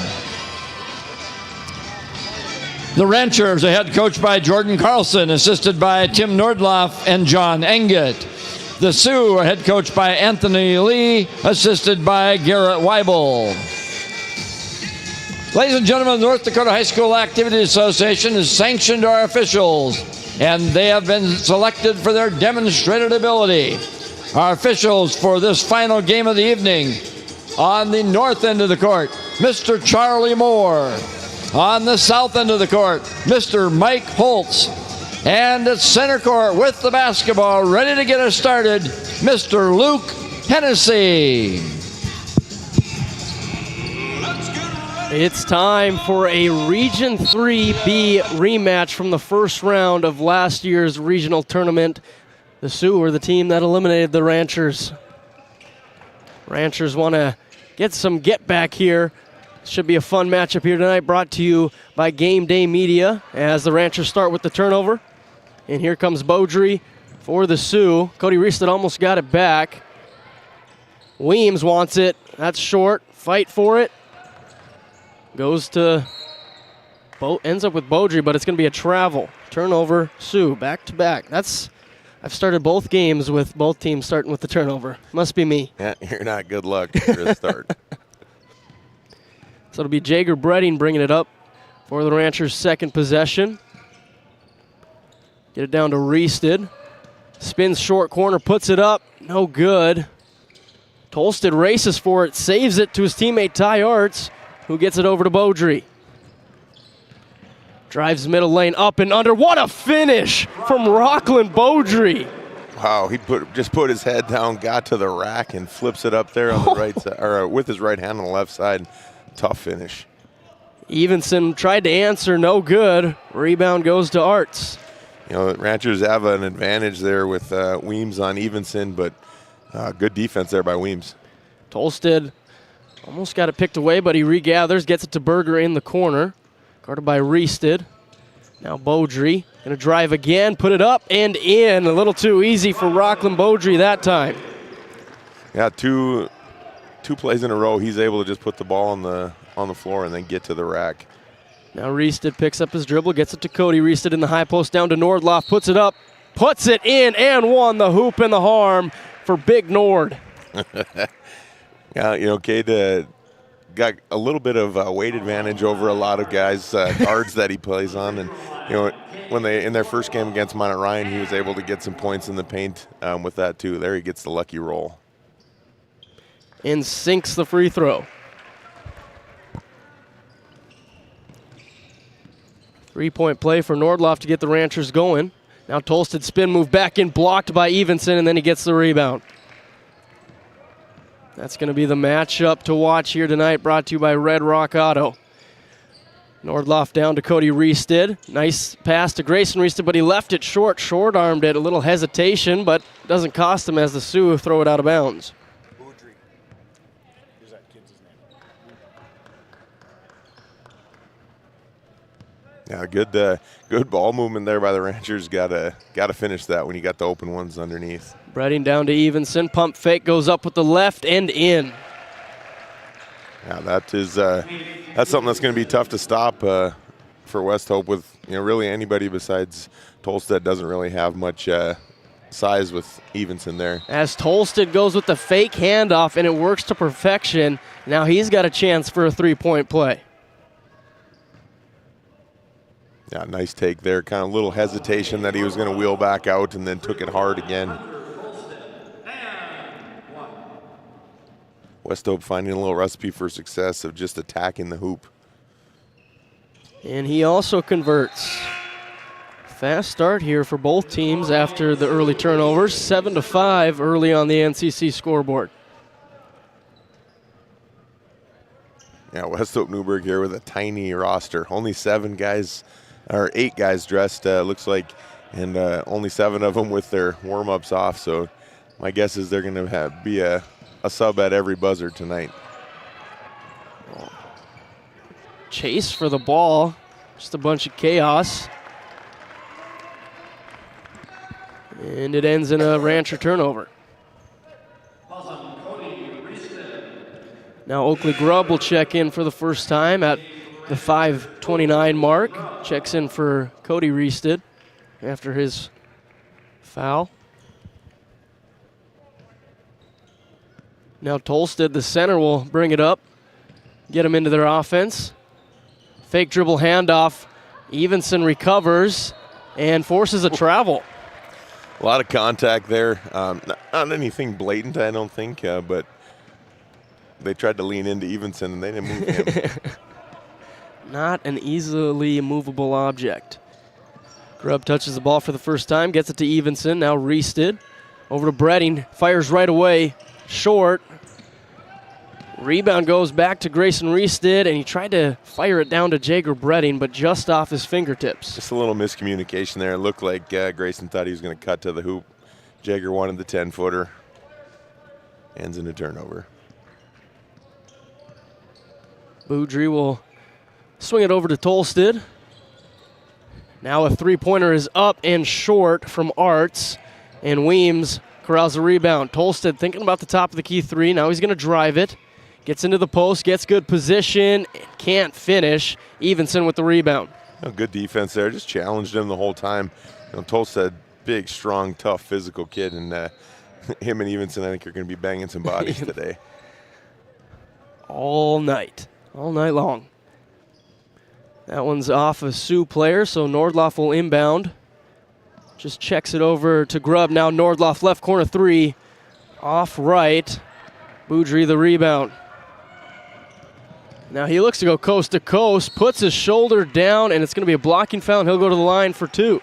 Speaker 23: The Ranchers are head coached by Jordan Carlson, assisted by Tim Nordloff and John Engett. The Sioux are head coached by Anthony Lee, assisted by Garrett Weibel. Ladies and gentlemen, the North Dakota High School Activity Association has sanctioned our officials, and they have been selected for their demonstrated ability. Our officials for this final game of the evening: on the north end of the court, Mr. Charlie Moore. On the south end of the court, Mr. Mike Holtz. And at center court with the basketball, ready to get us started, Mr. Luke Hennessy.
Speaker 17: It's time for a Region 3B rematch from the first round of last year's regional tournament. The Sioux are the team that eliminated the Ranchers. Ranchers want to get some get back here. Should be a fun matchup here tonight, brought to you by GameDay Media, as the Ranchers start with the turnover. And here comes Beaudre for the Sioux. Cody Reested almost got it back. Weems wants it. That's short. Fight for it. Goes to, ends up with Beaudre, but it's going to be a travel. Turnover, Sioux, back to back. That's I've started both games with both teams starting with the turnover. Must be me.
Speaker 22: Yeah, you're not good luck for a start.
Speaker 17: So it'll be Jager Bredding bringing it up for the Ranchers' second possession. Get it down to Reested. Spins short corner, puts it up. No good. Tolsted races for it, saves it to his teammate Ty Arts, who gets it over to Beaudry. Drives middle lane, up and under. What a finish from Rockland Beaudry.
Speaker 22: Wow, he just put his head down, got to the rack, and flips it up there on the right side, or with his right hand on the left side. Tough finish.
Speaker 17: Evenson tried to answer, no good. Rebound goes to Arts.
Speaker 22: You know, Ranchers have an advantage there with Weems on Evenson, but good defense there by Weems.
Speaker 17: Tolsted almost got it picked away, but he regathers, gets it to Berger in the corner. Guarded by Reested. Now Beaudry gonna drive again, put it up and in. A little too easy for Rockland Beaudry that time.
Speaker 22: Yeah, two plays in a row. He's able to just put the ball on the floor and then get to the rack.
Speaker 17: Now Reested picks up his dribble, gets it to Cody. Reested in the high post down to Nordloff, puts it up, puts it in, and won the hoop and the harm for Big Nord.
Speaker 22: Yeah, you know, Cade got a little bit of weight advantage over a lot of guys, guards that he plays on, and you know, when they in their first game against Minot Ryan, he was able to get some points in the paint with that too. There he gets the lucky roll.
Speaker 17: And sinks the free throw. 3-point play for Nordloff to get the Ranchers going. Now Tolsted spin move back in, blocked by Evenson, and then he gets the rebound. That's going to be the matchup to watch here tonight, brought to you by Red Rock Auto. Nordloff down to Cody Reested. Nice pass to Grayson Reested, but he left it short-armed it. A little hesitation, but doesn't cost him as the Sioux throw it out of bounds.
Speaker 22: Yeah, good ball movement there by the Ranchers. Gotta finish that when you got the open ones underneath.
Speaker 17: Bredding down to Evenson. Pump fake goes up with the left and in.
Speaker 22: Yeah, that's something that's going to be tough to stop for West Hope with, you know, really anybody besides Tolsted doesn't really have much size with Evenson there.
Speaker 17: As Tolsted goes with the fake handoff and it works to perfection. Now he's got a chance for a 3-point play.
Speaker 22: Yeah, nice take there. Kind of little hesitation that he was going to wheel back out and then took it hard again. West Hope finding a little recipe for success of just attacking the hoop.
Speaker 17: And he also converts. Fast start here for both teams after the early turnovers. 7-5 early on the NCC scoreboard.
Speaker 22: Yeah, West Hope Newburgh here with a tiny roster. Only 8 guys dressed, looks like, and only 7 of them with their warm-ups off. So my guess is they're going to be a sub at every buzzer tonight.
Speaker 17: Chase for the ball. Just a bunch of chaos. And it ends in a Rancher turnover. Now Oakley Grubb will check in for the first time at the 5:29 mark. Checks in for Cody Reested after his foul. Now Tolsted, the center, will bring it up, get him into their offense. Fake dribble handoff. Evenson recovers and forces a travel.
Speaker 22: A lot of contact there. Not anything blatant, I don't think, but they tried to lean into Evenson and they didn't move him.
Speaker 17: Not an easily movable object. Grubb touches the ball for the first time, gets it to Evenson. Now Reested over to Bredding, fires right away, short. Rebound goes back to Grayson Reested, and he tried to fire it down to Jager Bredding, but just off his fingertips.
Speaker 22: Just a little miscommunication there. It looked like Grayson thought he was going to cut to the hoop. Jager wanted the 10-footer. Ends in a turnover.
Speaker 17: Beaudry will swing it over to Tolsted. Now a three-pointer is up and short from Arts, and Weems corrals the rebound. Tolsted thinking about the top of the key three. Now he's going to drive it. Gets into the post, gets good position, can't finish. Evenson with the rebound.
Speaker 22: Good defense there. Just challenged him the whole time. Tolsted big, strong, tough, physical kid, and him and Evenson, I think, are going to be banging some bodies today.
Speaker 17: All night long. That one's off a Sioux player, so Nordloff will inbound. Just checks it over to Grubb. Now Nordloff left corner three. Off right. Boudry the rebound. Now he looks to go coast to coast, puts his shoulder down, and it's going to be a blocking foul, and he'll go to the line for two.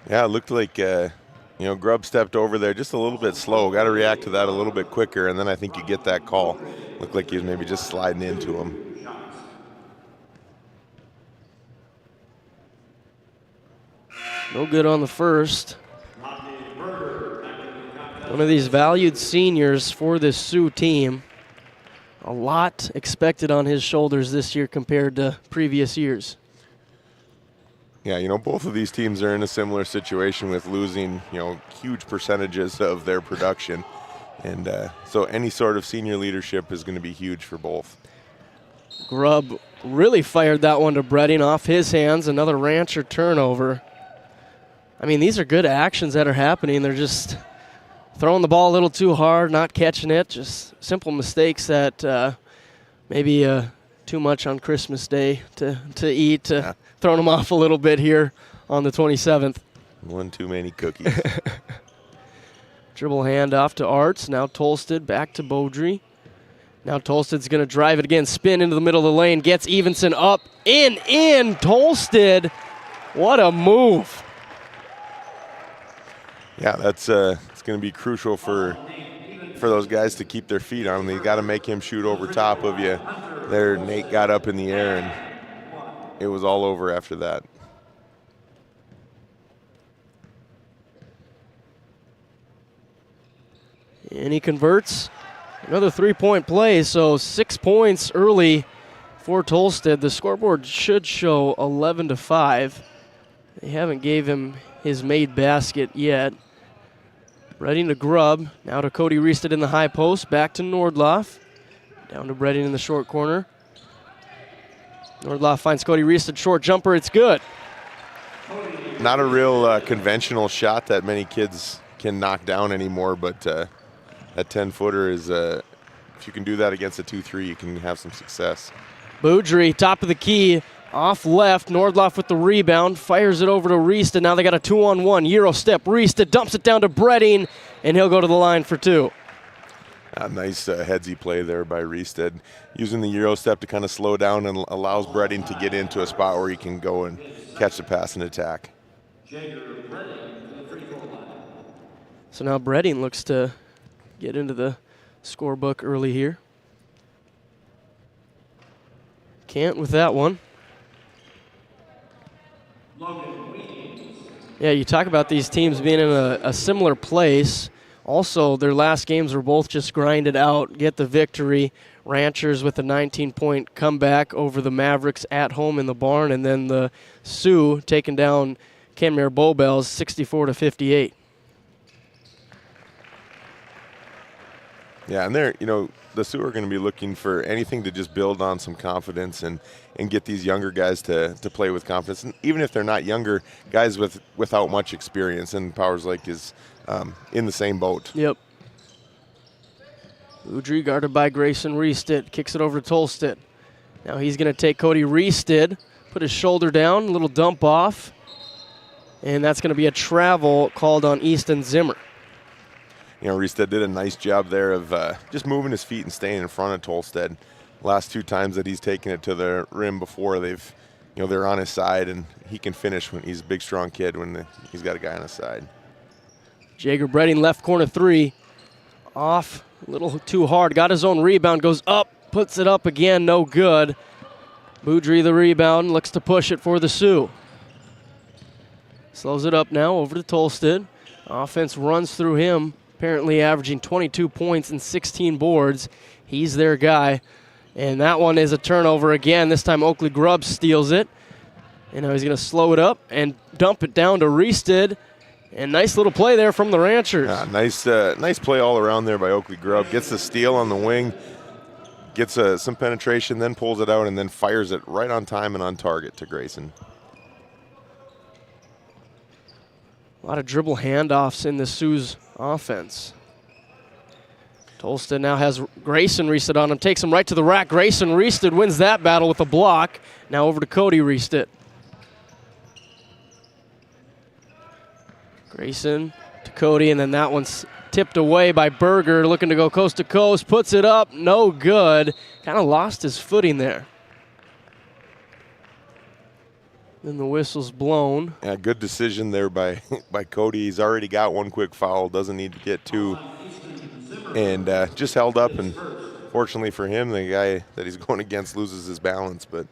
Speaker 22: Yeah, it looked like, Grubb stepped over there just a little bit slow. Got to react to that a little bit quicker, and then I think you get that call. Looked like he was maybe just sliding into him.
Speaker 17: No good on the first. One of these valued seniors for this Sioux team. A lot expected on his shoulders this year compared to previous years.
Speaker 22: Yeah, both of these teams are in a similar situation with losing, huge percentages of their production. And so any sort of senior leadership is going to be huge for both.
Speaker 17: Grubb really fired that one to Bredding off his hands. Another Rancher turnover. I mean, these are good actions that are happening. They're just throwing the ball a little too hard, not catching it. Just simple mistakes that maybe too much on Christmas Day to eat. Throwing them off a little bit here on the 27th.
Speaker 22: One too many cookies.
Speaker 17: Dribble handoff to Arts. Now Tolsted back to Beaudry. Now Tolsted's going to drive it again. Spin into the middle of the lane. Gets Evenson up. In. Tolsted. What a move.
Speaker 22: Yeah, that's it's going to be crucial for those guys to keep their feet on him. They got to make him shoot over top of you. There, Nate got up in the air, and it was all over after that.
Speaker 17: And he converts. Another three-point play, so 6 points early for Tolsted. The scoreboard should show 11-5. They haven't gave him his made basket yet. Bredding to Grubb. Now to Cody Reested in the high post. Back to Nordloff. Down to Bredding in the short corner. Nordloff finds Cody Reested. Short jumper. It's good.
Speaker 22: Not a real conventional shot that many kids can knock down anymore, but that 10-footer is, if you can do that against a 2-3, you can have some success.
Speaker 17: Boudry, top of the key. Off left, Nordloff with the rebound, fires it over to Reested. Now they got a 2-on-1, Euro step. Reested dumps it down to Bredding, and he'll go to the line for two.
Speaker 22: A nice headsy play there by Reested, using the Euro step to kind of slow down and allows Bredding to get into a spot where he can go and catch the pass and attack.
Speaker 17: So now Bredding looks to get into the scorebook early here. Can't with that one. Yeah, you talk about these teams being in a similar place. Also, their last games were both just grinded out, get the victory. Ranchers with a 19-point comeback over the Mavericks at home in the barn, and then the Sioux taking down Kenmare Bowbells 64-58.
Speaker 22: Yeah, and they're, the Sioux are going to be looking for anything to just build on some confidence and get these younger guys to play with confidence. And even if they're not younger, guys without much experience, and Powers Lake is in the same boat.
Speaker 17: Yep. Boudry guarded by Grayson Reested. Kicks it over to Tolsted. Now he's going to take Cody Reested, put his shoulder down, a little dump off. And that's going to be a travel called on Easton Zimmer.
Speaker 22: Reested did a nice job there of just moving his feet and staying in front of Tolsted. Last two times that he's taken it to the rim before, they're on his side, and he can finish when he's a big, strong kid when he's got a guy on his side.
Speaker 17: Jager Bredding left corner three. Off a little too hard. Got his own rebound. Goes up. Puts it up again. No good. Boudry the rebound. Looks to push it for the Sioux. Slows it up now over to Tolsted. Offense runs through him. Apparently averaging 22 points and 16 boards. He's their guy. And that one is a turnover again. This time Oakley Grubb steals it. And now he's going to slow it up and dump it down to Reested. And nice little play there from the Ranchers.
Speaker 22: Yeah, nice play all around there by Oakley Grubb. Gets the steal on the wing, gets some penetration, then pulls it out, and then fires it right on time and on target to Grayson.
Speaker 17: A lot of dribble handoffs in the Sioux offense. Tolstead now has Grayson Reested on him, takes him right to the rack. Grayson Reested wins that battle with a block. Now over to Cody Reested. Grayson to Cody, and then that one's tipped away by Berger, looking to go coast to coast, puts it up, no good. Kind of lost his footing there. Then the whistle's blown.
Speaker 22: Yeah, good decision there by Cody. He's already got one quick foul, doesn't need to get two. And just held up, and fortunately for him, the guy that he's going against loses his balance. But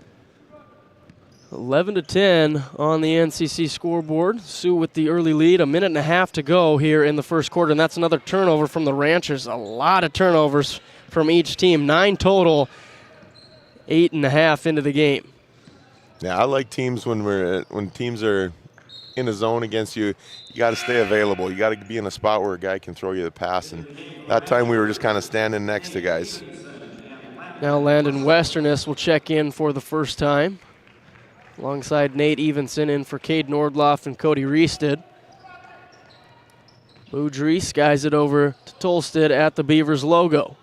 Speaker 17: 11-10 on the NCC scoreboard. Sioux with the early lead. 1.5 minutes to go here in the first quarter, and that's another turnover from the Ranchers. A lot of turnovers from each team. 9 total, 8.5 into the game.
Speaker 22: yeah, I like teams when teams are in a zone against you. You got to stay available. You got to be in a spot where a guy can throw you the pass. And that time we were just kind of standing next to guys.
Speaker 17: Now Landon Westerness will check in for the first time, alongside Nate Evenson in for Cade Nordloff and Cody Reested. Boudry skies it over to Tolstead at the Beavers logo.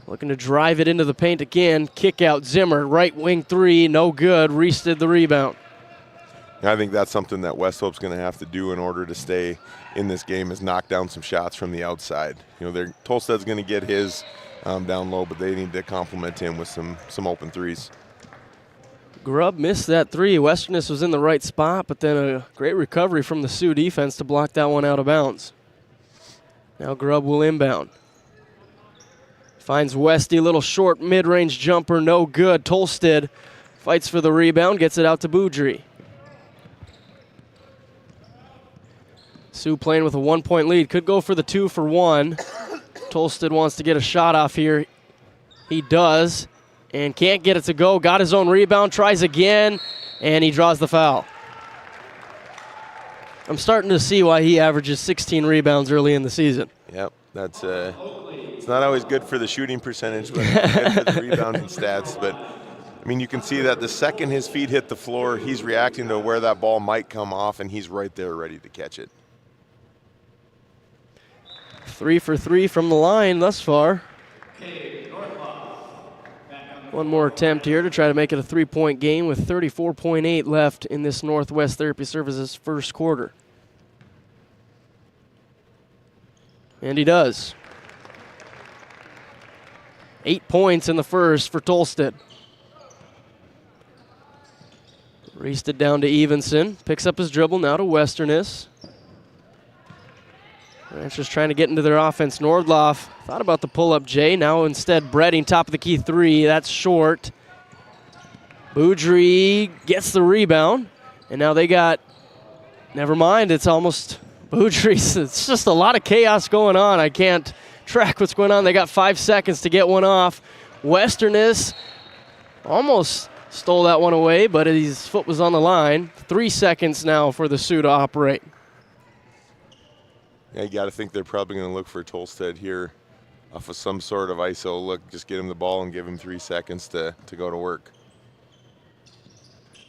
Speaker 17: Looking to drive it into the paint again. Kick out Zimmer, right wing three, no good. Reested the rebound.
Speaker 22: I think that's something that West Hope's going to have to do in order to stay in this game, is knock down some shots from the outside. You know, Tolstead's going to get his down low, but they need to complement him with some open threes.
Speaker 17: Grubb missed that three. Westerness was in the right spot, but then a great recovery from the Sioux defense to block that one out of bounds. Now Grubb will inbound. Finds Westy, little short mid-range jumper, no good. Tolstead fights for the rebound, gets it out to Boudry. Sioux playing with a 1-point lead. Could go for the 2 for 1. Tolstead wants to get a shot off here. He does, and can't get it to go. Got his own rebound, tries again, and he draws the foul. I'm starting to see why he averages 16 rebounds early in the season.
Speaker 22: Yep, that's it's not always good for the shooting percentage, but it's good for the rebounding stats. But I mean, you can see that the second his feet hit the floor, he's reacting to where that ball might come off, and he's right there ready to catch it.
Speaker 17: 3 for 3 from the line thus far. One more attempt here to try to make it a 3-point game with 34.8 left in this Northwest Therapy Services first quarter. And he does. 8 points in the first for Tolstead. Raced it down to Evenson. Picks up his dribble now to Westerness. Ranchers trying to get into their offense. Nordloff thought about the pull-up J. Now instead Bredding, top of the key three. That's short. Boudry gets the rebound. And now they got, never mind, it's almost Boudry's. It's just a lot of chaos going on. I can't track what's going on. They got 5 seconds to get one off. Westerness almost stole that one away, but his foot was on the line. 3 seconds now for the Sioux to operate.
Speaker 22: Yeah, you got to think they're probably going to look for Tolstead here off of some sort of ISO look. Just get him the ball and give him 3 seconds to go to work.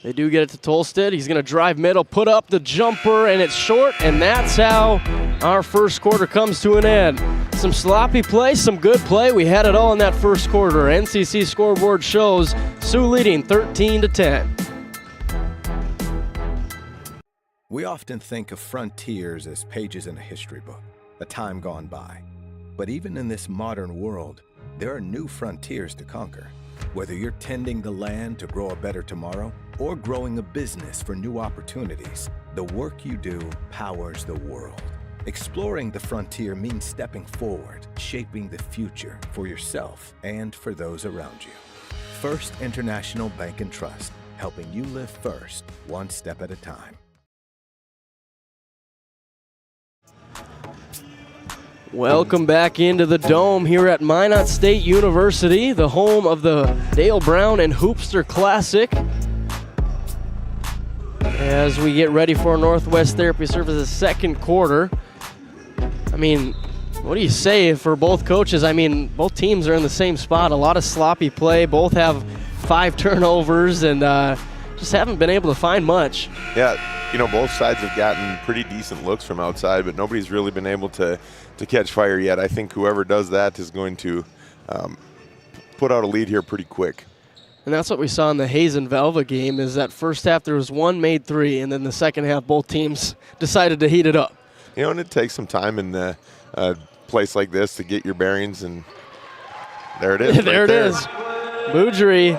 Speaker 17: They do get it to Tolstead. He's going to drive middle, put up the jumper, and it's short, and that's how our first quarter comes to an end. Some sloppy play, some good play. We had it all in that first quarter. NCC scoreboard shows Sioux leading 13-10.
Speaker 20: We often think of frontiers as pages in a history book, a time gone by. But even in this modern world, there are new frontiers to conquer. Whether you're tending the land to grow a better tomorrow or growing a business for new opportunities, the work you do powers the world. Exploring the frontier means stepping forward, shaping the future for yourself and for those around you. First International Bank and Trust, helping you live first, one step at a time.
Speaker 17: Welcome back into the Dome here at Minot State University, the home of the Dale Brown and Hoopster Classic. As we get ready for Northwest Therapy Services' second quarter. I mean, what do you say for both coaches? I mean, both teams are in the same spot. A lot of sloppy play. Both have 5 turnovers and just haven't been able to find much.
Speaker 22: Yeah, both sides have gotten pretty decent looks from outside, but nobody's really been able to catch fire yet. I think whoever does that is going to put out a lead here pretty quick.
Speaker 17: And that's what we saw in the Hayes and Velva game, is that first half there was one made three, and then the second half both teams decided to heat it up.
Speaker 22: And it takes some time in a place like this to get your bearings, and there it is.
Speaker 17: There it is. Boudry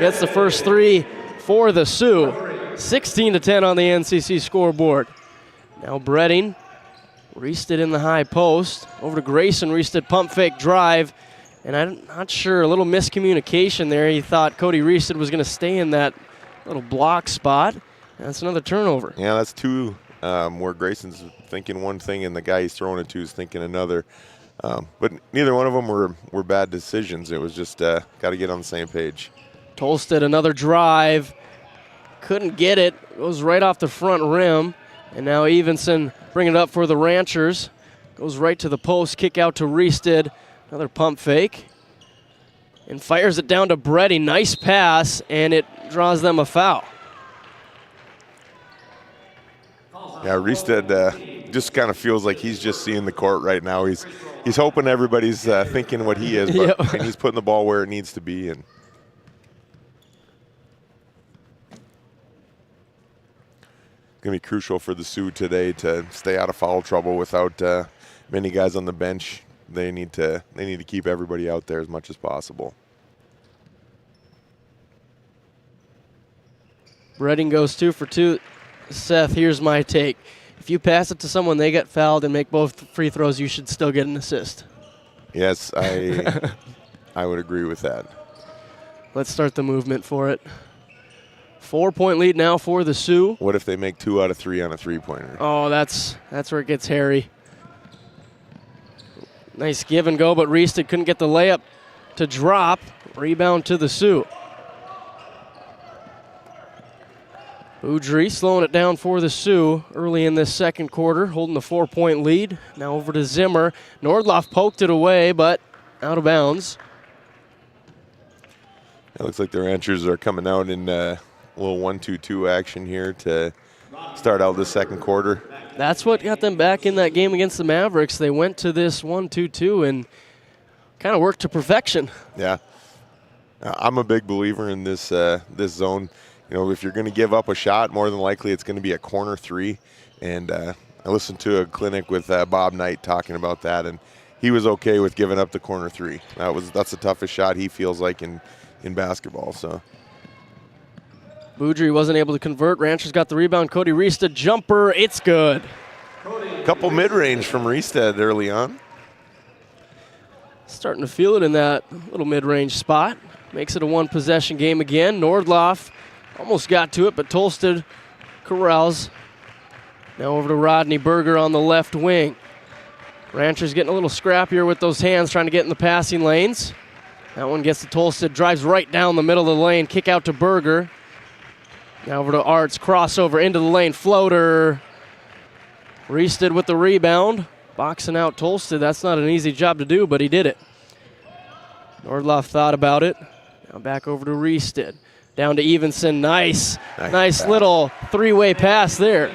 Speaker 17: gets the first three for the Sioux. 16-10 on the NCC scoreboard. Now Bredding, Reested in the high post. Over to Grayson, Reested pump fake drive. And I'm not sure, a little miscommunication there. He thought Cody Reested was going to stay in that little block spot. That's another turnover.
Speaker 22: Yeah, that's two where Grayson's thinking one thing and the guy he's throwing it to is thinking another. But neither one of them were bad decisions. It was just got to get on the same page.
Speaker 17: Tolstead, another drive. Couldn't get it. Goes right off the front rim. And now Evenson bringing it up for the Ranchers. Goes right to the post. Kick out to Reested. Another pump fake. And fires it down to Brady. Nice pass, and it draws them a foul.
Speaker 22: Yeah, Reested just kind of feels like he's just seeing the court right now. He's hoping everybody's thinking what he is, but and he's putting the ball where it needs to be. And going to be crucial for the Sioux today to stay out of foul trouble without many guys on the bench. They need to keep everybody out there as much as possible.
Speaker 17: Redding goes 2 for 2. Seth, here's my take. If you pass it to someone, they get fouled and make both free throws, you should still get an assist.
Speaker 22: Yes, I would agree with that.
Speaker 17: Let's start the movement for it. 4-point lead now for the Sioux.
Speaker 22: What if they make 2 out of 3 on a three-pointer?
Speaker 17: Oh, that's where it gets hairy. Nice give and go, but Reested couldn't get the layup to drop. Rebound to the Sioux. Boudry slowing it down for the Sioux early in this second quarter, holding the 4-point lead. Now over to Zimmer. Nordloff poked it away, but out of bounds.
Speaker 22: It looks like the Ranchers are coming out in a little 1-2-2 action here to start out the second quarter.
Speaker 17: That's what got them back in that game against the Mavericks. They went to this 1-2-2 and kind of worked to perfection.
Speaker 22: Yeah. I'm a big believer in this this zone. If you're going to give up a shot, more than likely it's going to be a corner three. And I listened to a clinic with Bob Knight talking about that, and he was okay with giving up the corner three. That's the toughest shot he feels like in basketball. So
Speaker 17: Boudry wasn't able to convert. Ranchers got the rebound. Cody Reested jumper. It's good.
Speaker 22: Couple mid-range from Reested early on.
Speaker 17: Starting to feel it in that little mid-range spot. Makes it a one-possession game again. Nordloff almost got to it, but Tolstead corrals. Now over to Rodney Berger on the left wing. Ranchers getting a little scrappier with those hands, trying to get in the passing lanes. That one gets to Tolstead, drives right down the middle of the lane. Kick out to Berger. Now over to Arts, crossover into the lane, floater. Reested with the rebound. Boxing out Tolstead. That's not an easy job to do, but he did it. Nordloff thought about it. Now back over to Reested. Down to Evenson. Nice little three-way pass there.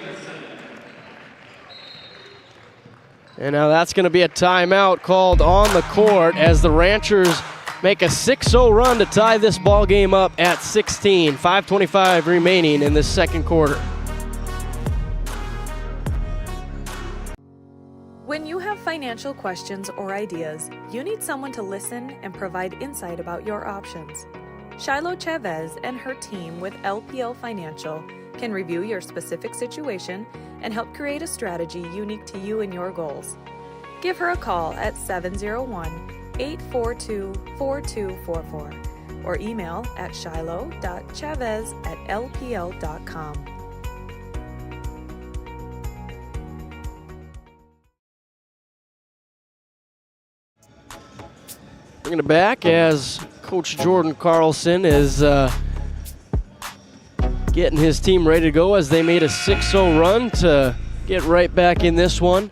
Speaker 17: And now that's going to be a timeout called on the court as the Ranchers make a 6-0 run to tie this ball game up at 16. 5:25 remaining in this second quarter.
Speaker 10: When you have financial questions or ideas, you need someone to listen and provide insight about your options. Shiloh Chavez and her team with LPL Financial can review your specific situation and help create a strategy unique to you and your goals. Give her a call at 701-842-4244 or email at shiloh.chavez@lpl.com.
Speaker 17: Bringing it back as Coach Jordan Carlson is getting his team ready to go as they made a 6-0 run to get right back in this one.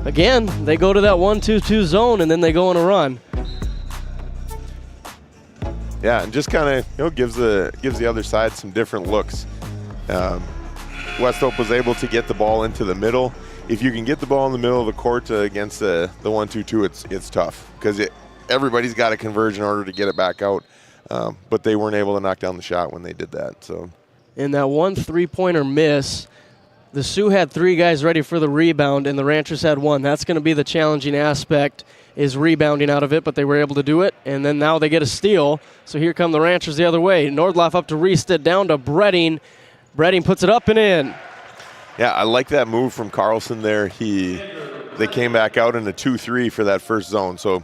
Speaker 17: Again, they go to that 1-2-2 zone and then they go on a run.
Speaker 22: Yeah, and just kind of gives the other side some different looks. West Hope was able to get the ball into the middle. If you can get the ball in the middle of the court against the 1-2-2, it's tough because everybody's got to converge in order to get it back out. But they weren't able to knock down the shot when they did that. So,
Speaker 17: in that one three-pointer miss, the Sioux had 3 guys ready for the rebound, and the Ranchers had 1. That's going to be the challenging aspect, is rebounding out of it, but they were able to do it, and then now they get a steal. So here come the Ranchers the other way. Nordloff up to Reested, down to Bredding. Bredding puts it up and in.
Speaker 22: Yeah, I like that move from Carlson there. They came back out in a 2-3 for that first zone. So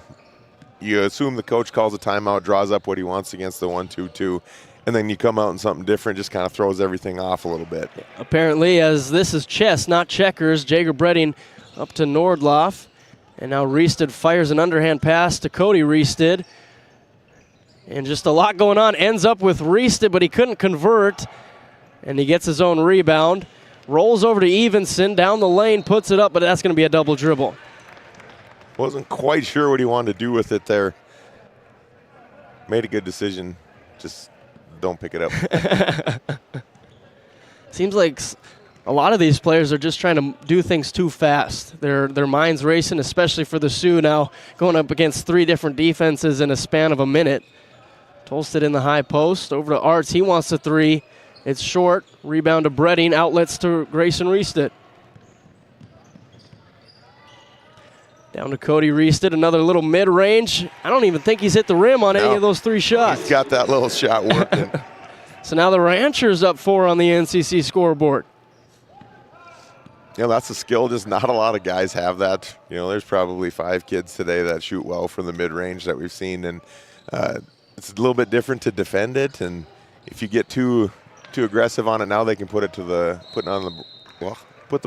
Speaker 22: you assume the coach calls a timeout, draws up what he wants against the 1-2-2, and then you come out in something different, just kind of throws everything off a little bit.
Speaker 17: Apparently, as this is chess, not checkers, Jager Bredding up to Nordloff. And now Reested fires an underhand pass to Cody Reested. And just a lot going on. Ends up with Reested, but he couldn't convert. And he gets his own rebound. Rolls over to Evenson, down the lane, puts it up, but that's going to be a double dribble.
Speaker 22: Wasn't quite sure what he wanted to do with it there. Made a good decision. Just don't pick it up.
Speaker 17: Seems like a lot of these players are just trying to do things too fast. Their minds racing, especially for the Sioux now, going up against 3 different defenses in a span of a minute. Tolsted in the high post, over to Arts. He wants the 3. It's short. Rebound to Bredding. Outlets to Grayson Reested. Down to Cody Reested. Another little mid-range. I don't even think he's hit the rim on any of those 3 shots.
Speaker 22: He's got that little shot working.
Speaker 17: So now the Ranchers up 4 on the NCC scoreboard.
Speaker 22: That's a skill. Just not a lot of guys have that. There's probably 5 kids today that shoot well from the mid-range that we've seen, and it's a little bit different to defend it. And if you get too aggressive on it, now they can put the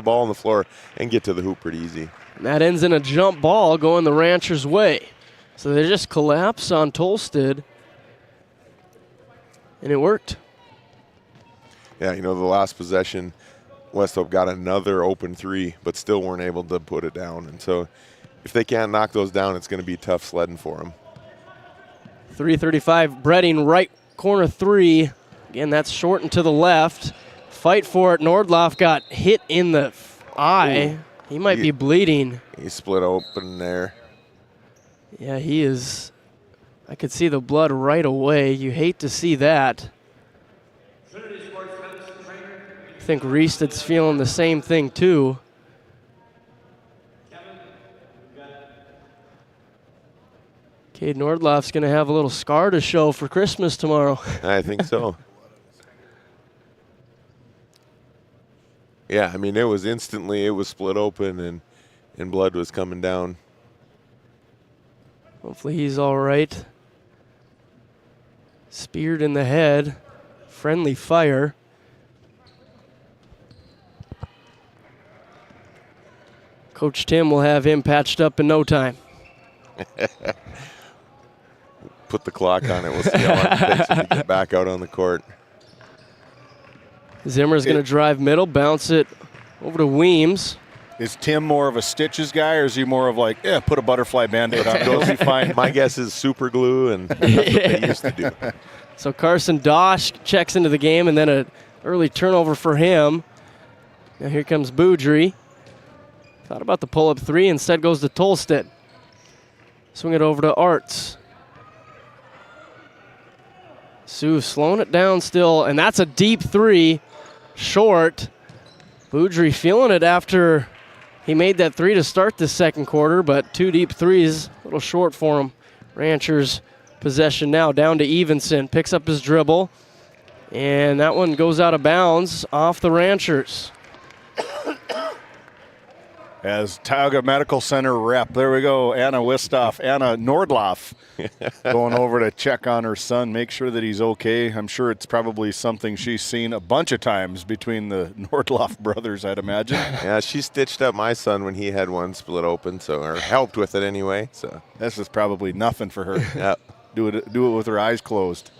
Speaker 22: ball on the floor and get to the hoop pretty easy.
Speaker 17: And that ends in a jump ball going the Ranchers' way. So they just collapse on Tolsted, and it worked.
Speaker 22: Yeah, the last possession, West Hope got another open 3, but still weren't able to put it down. And so if they can't knock those down, it's going to be tough sledding for them.
Speaker 17: 3:35, Bredding, right corner 3. Again, that's short and to the left. Fight for it. Nordloff got hit in the eye. Ooh. He might be bleeding.
Speaker 22: He split open there.
Speaker 17: Yeah, he is. I could see the blood right away. You hate to see that. I think Reested's feeling the same thing too. Cade Nordloff's going to have a little scar to show for Christmas tomorrow.
Speaker 22: I think so. Yeah, it was instantly, it was split open and blood was coming down.
Speaker 17: Hopefully he's all right. Speared in the head. Friendly fire. Coach Tim will have him patched up in no time.
Speaker 22: Put the clock on it. We'll see how long it takes him to get back out on the court.
Speaker 17: Zimmer's going to drive middle, bounce it over to Weems.
Speaker 24: Is Tim more of a stitches guy, or is he more of like, put a butterfly Band-Aid on, it'll be fine?
Speaker 22: My guess is super glue, and that's what they used to do.
Speaker 17: So Carson Dosh checks into the game, and then an early turnover for him. Now here comes Boudry. Thought about the pull-up 3, instead goes to Tolsted. Swing it over to Arts. Sioux slowing it down still, and that's a deep 3. Short. Boudry feeling it after he made that 3 to start the second quarter, but 2 deep 3s, a little short for him. Ranchers possession now, down to Evenson. Picks up his dribble, and that one goes out of bounds off the Ranchers.
Speaker 24: As Tioga Medical Center rep, there we go, Anna Nordloff, going over to check on her son, make sure that he's okay. I'm sure it's probably something she's seen a bunch of times between the Nordloff brothers, I'd imagine.
Speaker 22: Yeah, she stitched up my son when he had one split open, or helped with it anyway. So
Speaker 24: this is probably nothing for her.
Speaker 22: Yeah,
Speaker 24: do it with her eyes closed.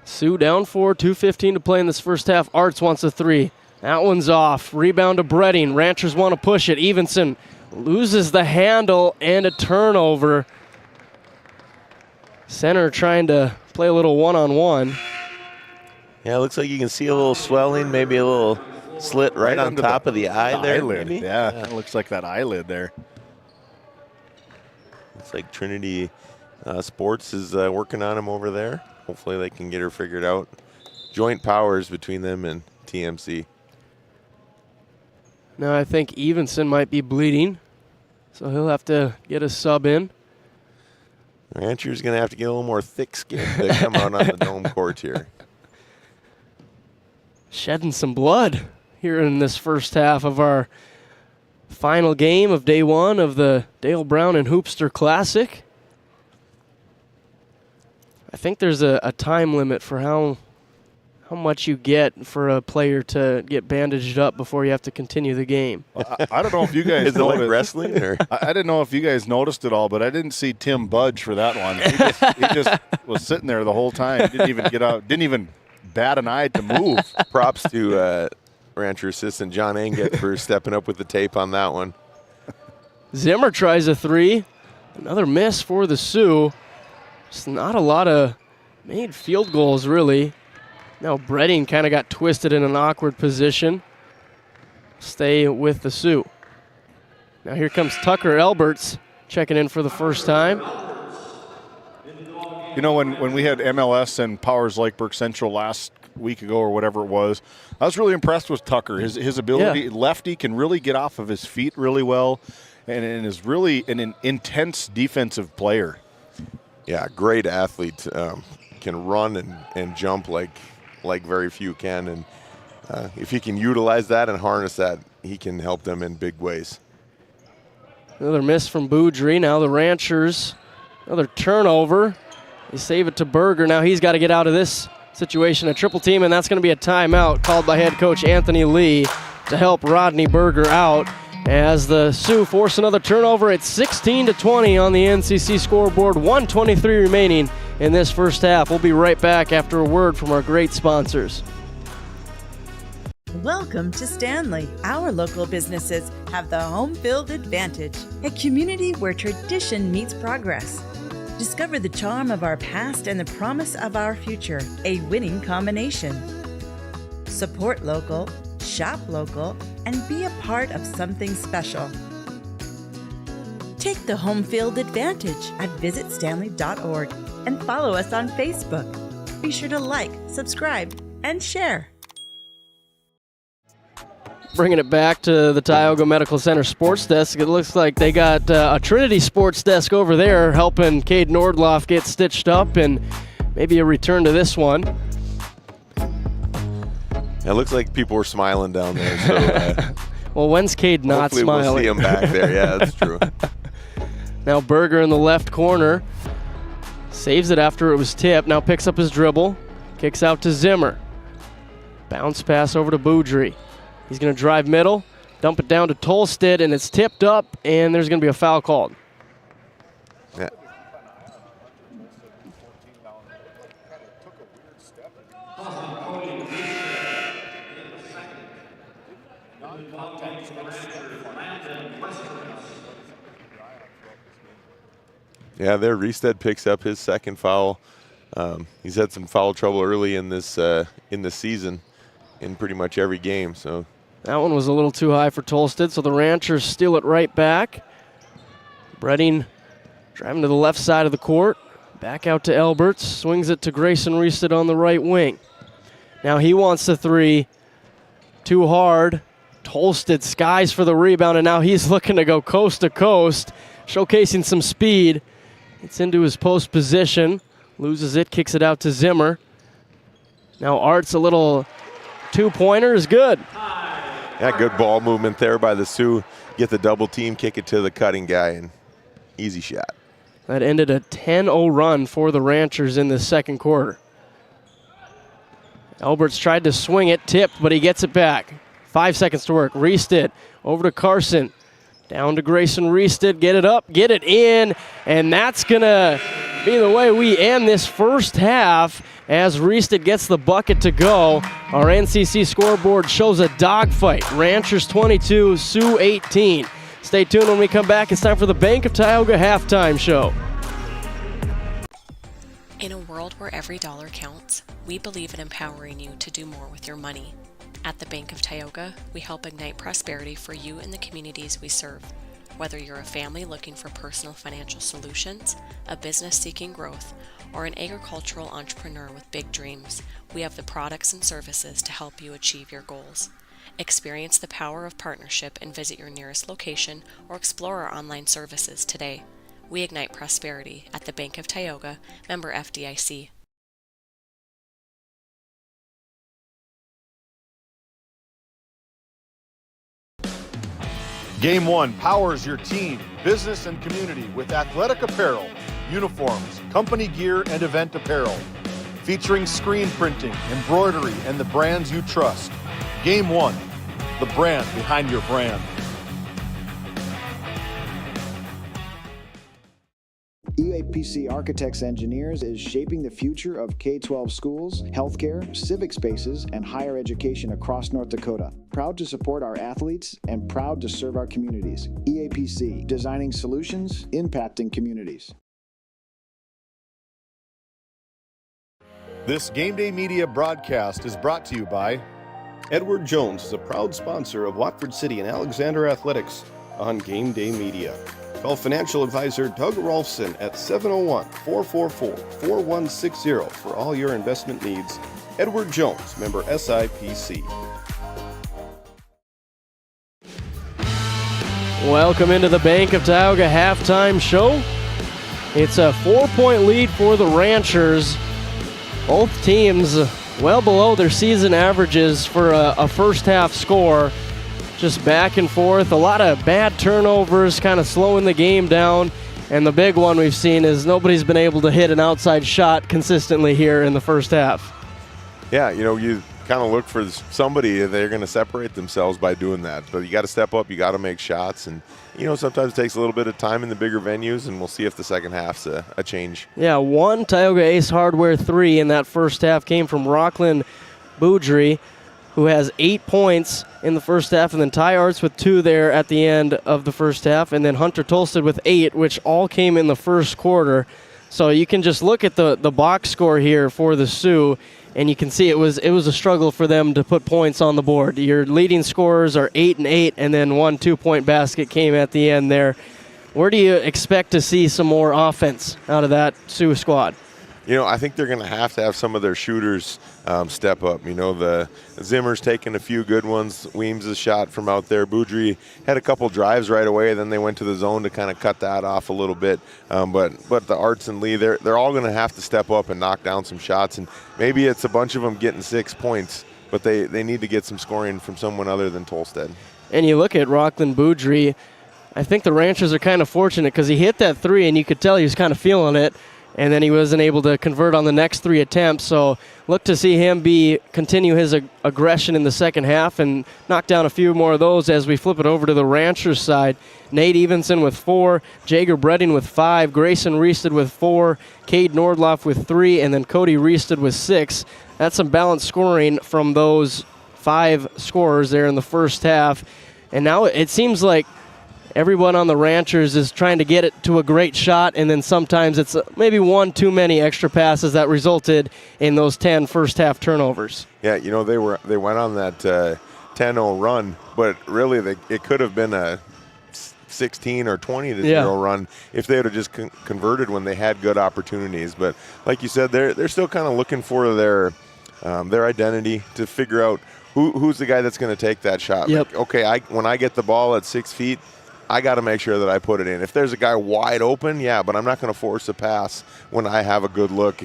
Speaker 17: Sioux down 4, 2:15 to play in this first half. Arts wants a 3. That one's off. Rebound to Bredding. Ranchers want to push it. Evenson loses the handle and a turnover. Center trying to play a little one-on-one.
Speaker 5: Yeah, it looks like you can see a little swelling, maybe a little slit right on top of the eye there.
Speaker 16: Eyelid.
Speaker 5: Maybe?
Speaker 16: Yeah, it looks like that eyelid there.
Speaker 5: Looks like Trinity Sports is working on him over there. Hopefully they can get her figured out. Joint powers between them and TMC.
Speaker 17: Now I think Evenson might be bleeding, so he'll have to get a sub in.
Speaker 5: Rancher's going to have to get a little more thick skin to come out on the dome court here.
Speaker 17: Shedding some blood here in this first half of our final game of day one of the Dale Brown and Hoopster Classic. I think there's a time limit for how much you get for a player to get bandaged up before you have to continue the game.
Speaker 16: I don't know if you guys
Speaker 5: Is it like wrestling? Or?
Speaker 16: I didn't know if you guys noticed it all, but I didn't see Tim budge for that one. He just was sitting there the whole time. Didn't even get out. Didn't even bat an eye to move.
Speaker 5: Props to Rancher assistant John Anget for stepping up with the tape on that one.
Speaker 17: Zimmer tries a three. Another miss for the Sioux. Just not a lot of made field goals, really. Now Bredding kind of got twisted in an awkward position. Stay with the Sioux. Now here comes Tucker Elberts checking in for the first time.
Speaker 16: You know, when we had MLS and Powers Lakeburg Central last week ago or whatever it was, I was really impressed with Tucker. His ability, lefty, can really get off of his feet really well and is really an intense defensive player.
Speaker 5: Yeah, great athlete. Can run and jump like very few can. And if he can utilize that and harness that, he can help them in big ways.
Speaker 17: Another miss from Boudry. Now the Ranchers, another turnover. They save it to Berger. Now he's got to get out of this situation, a triple team, and that's going to be a timeout called by head coach Anthony Lee to help Rodney Berger out as the Sioux force another turnover. It's 16-20 on the NCC scoreboard, 1:23 remaining in this first half. We'll be right back after a word from our great sponsors.
Speaker 6: Welcome to Stanley. Our local businesses have the home field advantage, a community where tradition meets progress. Discover the charm of our past and the promise of our future, a winning combination. Support local, shop local, and be a part of something special. Take the home field advantage at visitstanley.org and follow us on Facebook. Be sure to like, subscribe, and share.
Speaker 17: Bringing it back to the Tioga Medical Center sports desk, it looks like they got a Trinity sports desk over there helping Cade Nordloff get stitched up and maybe a return to this one.
Speaker 5: It looks like people were smiling down there. So,
Speaker 17: well, when's Cade not smiling?
Speaker 5: We'll see him back there. Yeah, that's true.
Speaker 17: Now Berger in the left corner. Saves it after it was tipped. Now picks up his dribble. Kicks out to Zimmer. Bounce pass over to Boudry. He's going to drive middle, dump it down to Tolstead, and it's tipped up, and there's going to be a foul called.
Speaker 5: Yeah. Yeah, there Reestead picks up his second foul. He's had some foul trouble early in this season in pretty much every game. So
Speaker 17: that one was a little too high for Tolstead, so the Ranchers steal it right back. Bredding driving to the left side of the court. Back out to Elberts. Swings it to Grayson Reestead on the right wing. Now he wants the three. Too hard. Tolstead skies for the rebound, and now he's looking to go coast to coast, showcasing some speed. It's into his post position. Loses it, kicks it out to Zimmer. Now Art's a little two-pointer is good.
Speaker 5: Yeah, good ball movement there by the Sioux. Get the double team, kick it to the cutting guy, and easy shot.
Speaker 17: That ended a 10-0 run for the Ranchers in the second quarter. Elberts tried to swing it, tipped, but he gets it back. 5 seconds to work. Reestead over to Carson. Down to Grayson Reestead. Get it up, get it in, and that's going to be the way we end this first half as Reestead gets the bucket to go. Our NCC scoreboard shows a dogfight. Ranchers 22, Sioux 18. Stay tuned when we come back. It's time for the Bank of Tioga halftime show.
Speaker 3: In a world where every dollar counts, we believe in empowering you to do more with your money. At the Bank of Tioga, we help ignite prosperity for you and the communities we serve. Whether you're a family looking for personal financial solutions, a business seeking growth, or an agricultural entrepreneur with big dreams, we have the products and services to help you achieve your goals. Experience the power of partnership and visit your nearest location or explore our online services today. We ignite prosperity at the Bank of Tioga, member FDIC.
Speaker 24: Game One powers your team, business, and community with athletic apparel, uniforms, company gear, and event apparel. Featuring screen printing, embroidery, and the brands you trust. Game One, the brand behind your brand.
Speaker 8: EAPC Architects Engineers is shaping the future of K-12 schools, healthcare, civic spaces, and higher education across North Dakota. Proud to support our athletes and proud to serve our communities. EAPC, designing solutions, impacting communities.
Speaker 24: This GameDay Media broadcast is brought to you by
Speaker 12: Edward Jones is a proud sponsor of Watford City and Alexander Athletics on GameDay Media. Call financial advisor Doug Rolfson at 701-444-4160 for all your investment needs. Edward Jones, member SIPC.
Speaker 17: Welcome into the Bank of Tioga halftime show. It's a 4-point lead for the Ranchers. Both teams well below their season averages for a first half score. Just back and forth, a lot of bad turnovers, kind of slowing the game down. And the big one we've seen is nobody's been able to hit an outside shot consistently here in the first half.
Speaker 5: Yeah, you kind of look for somebody, they're going to separate themselves by doing that. But you got to step up, you got to make shots. And, sometimes it takes a little bit of time in the bigger venues, and we'll see if the second half's a change. Yeah,
Speaker 17: one Tioga Ace Hardware 3 in that first half came from Rockland Boudry, who has 8 points in the first half, and then Ty Arts with 2 there at the end of the first half, and then Hunter Tolsted with 8, which all came in the first quarter. So you can just look at the box score here for the Sioux, and you can see it was a struggle for them to put points on the board. Your leading scorers are 8 and 8, and then 1 2-point basket came at the end there. Where do you expect to see some more offense out of that Sioux squad?
Speaker 5: I think they're going to have some of their shooters step up. The Zimmer's taking a few good ones. Weems' shot from out there. Boudry had a couple drives right away. Then they went to the zone to kind of cut that off a little bit. But the Arts and Lee, they're all going to have to step up and knock down some shots. And maybe it's a bunch of them getting 6 points, but they need to get some scoring from someone other than Tolsted. And
Speaker 17: you look at Rockland Boudry, I think the Ranchers are kind of fortunate because he hit that 3, and you could tell he was kind of feeling it. And then he wasn't able to convert on the next 3 attempts. So look to see him continue his aggression in the second half and knock down a few more of those as we flip it over to the Ranchers side. Nate Evenson with 4, Jager Bredding with 5, Grayson Reested with 4, Cade Nordloff with 3, and then Cody Reested with 6. That's some balanced scoring from those 5 scorers there in the first half. And now it seems like everyone on the Ranchers is trying to get it to a great shot, and then sometimes it's maybe one too many extra passes that resulted in those 10 first-half turnovers.
Speaker 5: Yeah, they went on that 10-0 run, but really it could have been a 16 or 20-0 run if they would have just converted when they had good opportunities. But like you said, they're still kind of looking for their identity to figure out who's the guy that's going to take that shot.
Speaker 17: Yep.
Speaker 5: Like, okay, when I get the ball at 6 feet, I got to make sure that I put it in. If there's a guy wide open, yeah, but I'm not going to force a pass when I have a good look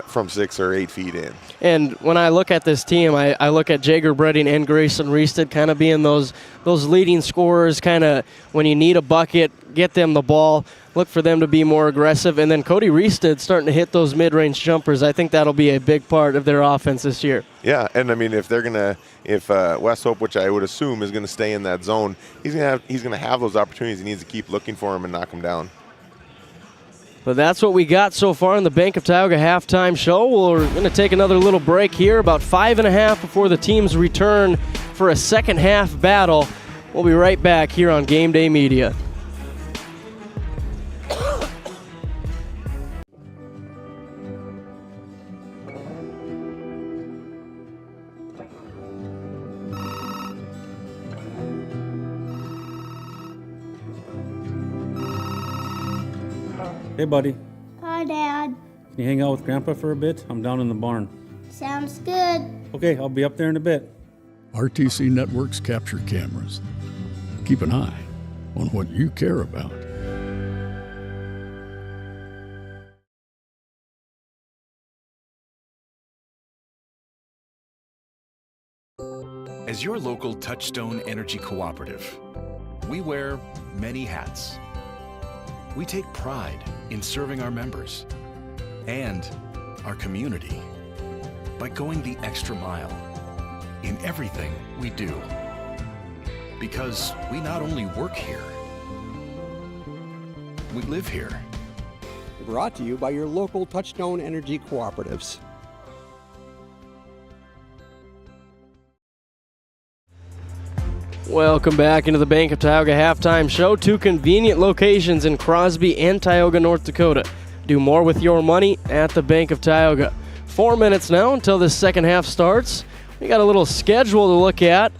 Speaker 5: from 6 or 8 feet in.
Speaker 17: And when I look at this team, I look at Jager Bredding and Grayson Reested kind of being those leading scorers, kind of when you need a bucket, get them the ball, look for them to be more aggressive. And then Cody Reested starting to hit those mid-range jumpers. I think that'll be a big part of their offense this year.
Speaker 5: Yeah, and I mean, if West Hope, which I would assume is going to stay in that zone, he's going to have those opportunities. He needs to keep looking for them and knock them down.
Speaker 17: But that's what we got so far in the Bank of Tioga halftime show. We're going to take another little break here, about 5.5 before the teams return for a second half battle. We'll be right back here on GameDay Media.
Speaker 4: Hey, buddy.
Speaker 14: Hi, Dad.
Speaker 4: Can you hang out with Grandpa for a bit? I'm down in the barn.
Speaker 14: Sounds good.
Speaker 4: Okay, I'll be up there in a bit.
Speaker 21: RTC Networks capture cameras. Keep an eye on what you care about.
Speaker 9: As your local Touchstone Energy Cooperative, we wear many hats. We take pride in serving our members and our community by going the extra mile in everything we do. Because we not only work here, we live here.
Speaker 13: Brought to you by your local Touchstone Energy Cooperatives.
Speaker 17: Welcome back into the Bank of Tioga halftime show. 2 convenient locations in Crosby and Tioga, North Dakota. Do more with your money at the Bank of Tioga. 4 minutes now until this second half starts. We got a little schedule to look at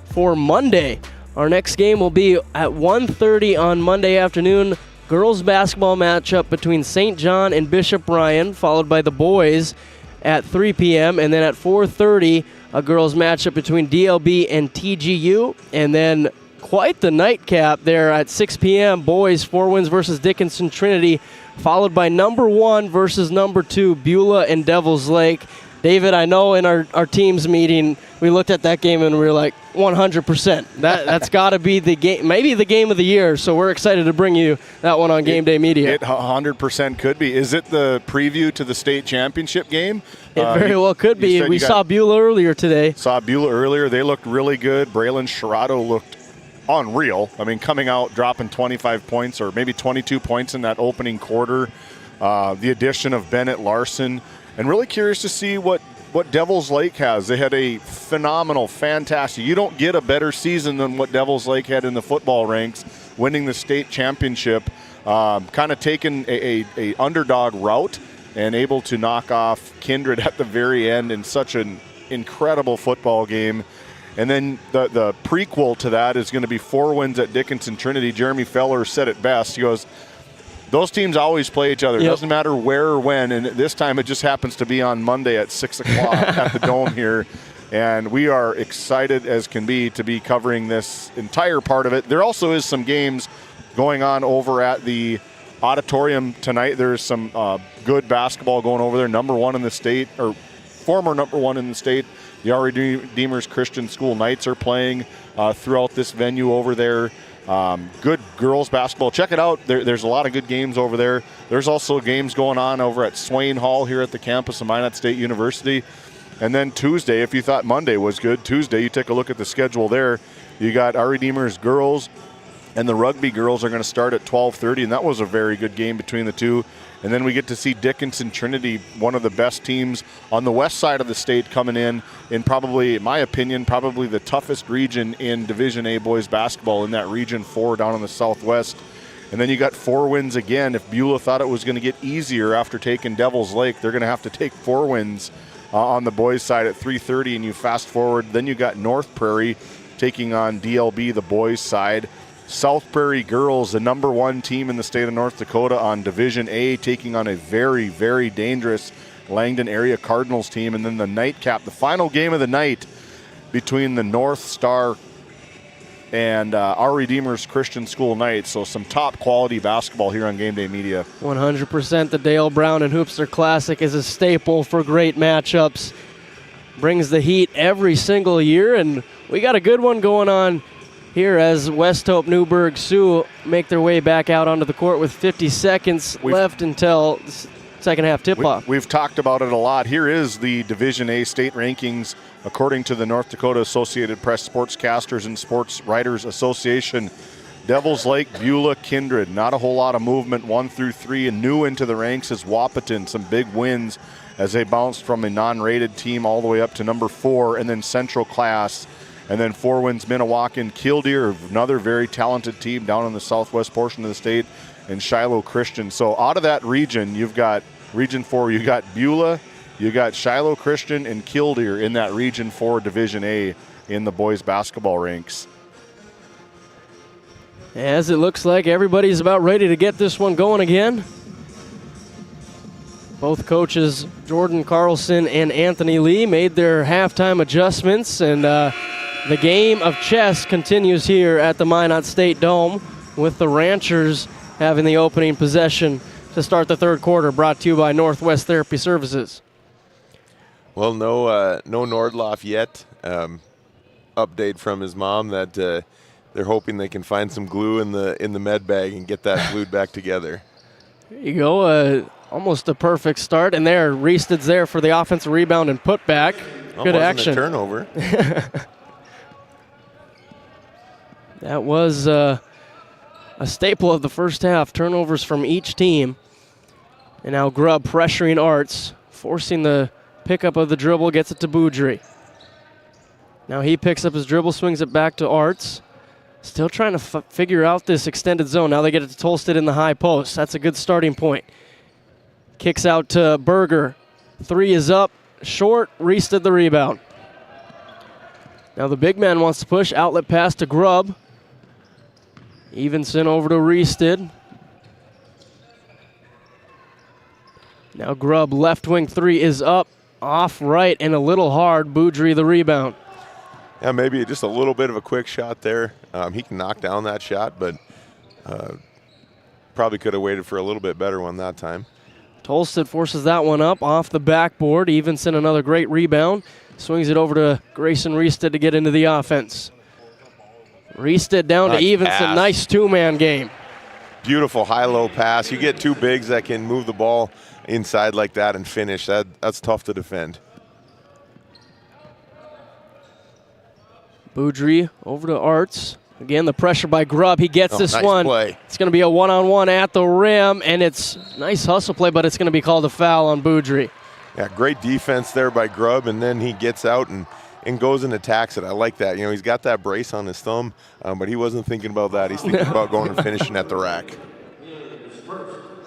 Speaker 17: for Monday. Our next game will be at 1:30 on Monday afternoon. Girls basketball matchup between St. John and Bishop Ryan, followed by the boys at 3 p.m. And then at 4:30, a girls matchup between DLB and TGU. And then quite the nightcap there at 6 p.m. Boys, Four Winds versus Dickinson Trinity, followed by number 1 versus number 2, Beulah and Devils Lake. David, I know in our team's meeting, we looked at that game and we were like, 100%. That's got to be the game, maybe the game of the year. So we're excited to bring you that one on GameDay Media.
Speaker 16: It 100% could be. Is it the preview to the state championship game?
Speaker 17: It very well could be. We saw Beulah earlier today.
Speaker 16: Saw Beulah earlier. They looked really good. Braylon Sherrato looked unreal. I mean, coming out, dropping 25 points or maybe 22 points in that opening quarter. The addition of Bennett Larson. And really curious to see what Devils Lake has. They had a phenomenal, fantastic. You don't get a better season than what Devils Lake had in the football ranks, winning the state championship, kind of taking a underdog route and able to knock off Kindred at the very end in such an incredible football game. And then the prequel to that is going to be Four Winds at Dickinson Trinity. Jeremy Feller said it best. He goes, those teams always play each other. It doesn't matter where or when, and this time it just happens to be on Monday at 6 o'clock at the Dome here. And we are excited as can be to be covering this entire part of it. There also is some games going on over at the auditorium tonight. There's some good basketball going over there. Number 1 in the state, or former number 1 in the state, the Redeemers Christian School Knights are playing throughout this venue over there. Good girls basketball. Check it out. There's a lot of good games over there. There's also games going on over at Swain Hall here at the campus of Minot State University. And then Tuesday, if you thought Monday was good, Tuesday, you take a look at the schedule there. You got our Redeemers girls and the rugby girls are going to start at 12:30, and that was a very good game between the two. And then we get to see Dickinson Trinity, one of the best teams on the west side of the state, coming in probably, in my opinion, probably the toughest region in Division A boys basketball in that Region 4 down in the southwest. And then you got Four Winds again. If Beulah thought it was going to get easier after taking Devils Lake, they're going to have to take Four Winds on the boys side at 3:30, and you fast forward. Then you got North Prairie taking on DLB, the boys side. South Prairie girls, the number 1 team in the state of North Dakota on Division A, taking on a very, very dangerous Langdon area Cardinals team. And then the nightcap, the final game of the night between the North Star and our Redeemers Christian School Knights. So some top quality basketball here on GameDay Media.
Speaker 17: 100%. The Dale Brown and Hoopster Classic is a staple for great matchups. Brings the heat every single year, and we got a good one going on here as West Hope Newburgh Sioux make their way back out onto the court with 50 seconds left until second half tip-off.
Speaker 16: We've talked about it a lot. Here is the Division A state rankings according to the North Dakota Associated Press Sportscasters and Sports Writers Association. Devils Lake, Beulah, Kindred, not a whole lot of movement 1 through 3, and new into the ranks is Wahpeton, some big wins as they bounced from a non-rated team all the way up to number 4, and then Central Class. And then Four Winds, Minnewacan, Killdeer, another very talented team down in the southwest portion of the state, and Shiloh Christian. So out of that region, you've got Region 4, you got Beulah, you got Shiloh Christian, and Killdeer in that Region 4 Division A in the boys basketball ranks.
Speaker 17: As it looks like everybody's about ready to get this one going again. Both coaches, Jordan Carlson and Anthony Lee, made their halftime adjustments, and the game of chess continues here at the Minot State Dome, with the Ranchers having the opening possession to start the third quarter, brought to you by Northwest Therapy Services.
Speaker 5: Well, no Nordloff yet. Update from his mom that they're hoping they can find some glue in the med bag and get that glued back together.
Speaker 17: There you go. Almost a perfect start, and there, Reested's there for the offensive rebound and putback. Good action.
Speaker 5: A turnover.
Speaker 17: That was a staple of the first half. Turnovers from each team. And now Grubb pressuring Arts, forcing the pickup of the dribble, gets it to Boudry. Now he picks up his dribble, swings it back to Arts. Still trying to figure out this extended zone. Now they get it to Tolstead in the high post. That's a good starting point. Kicks out to Berger. Three is up, short, Reested the rebound. Now the big man wants to push, outlet pass to Grubb. Evenson over to Reested. Now Grubb, left wing three is up, off right and a little hard. Boudry the rebound.
Speaker 5: Yeah, maybe just a little bit of a quick shot there. He can knock down that shot, but probably could have waited for a little bit better one that time.
Speaker 17: Tolstead forces that one up off the backboard. Evenson, another great rebound. Swings it over to Grayson Reested to get into the offense. Reested down to Evenson.
Speaker 5: Pass.
Speaker 17: Nice two-man game.
Speaker 5: Beautiful high-low pass. You get two bigs that can move the ball inside like that and finish. That's tough to defend.
Speaker 17: Boudry over to Arts. Again, the pressure by Grubb. He gets this
Speaker 5: nice
Speaker 17: one.
Speaker 5: Play.
Speaker 17: It's going to be a one-on-one at the rim, and it's nice hustle play, but it's going to be called a foul on Boudry.
Speaker 5: Yeah, great defense there by Grubb, and then he gets out and goes and attacks it. I like that. You know, he's got that brace on his thumb, but he wasn't thinking about that. He's thinking about going and finishing at the rack.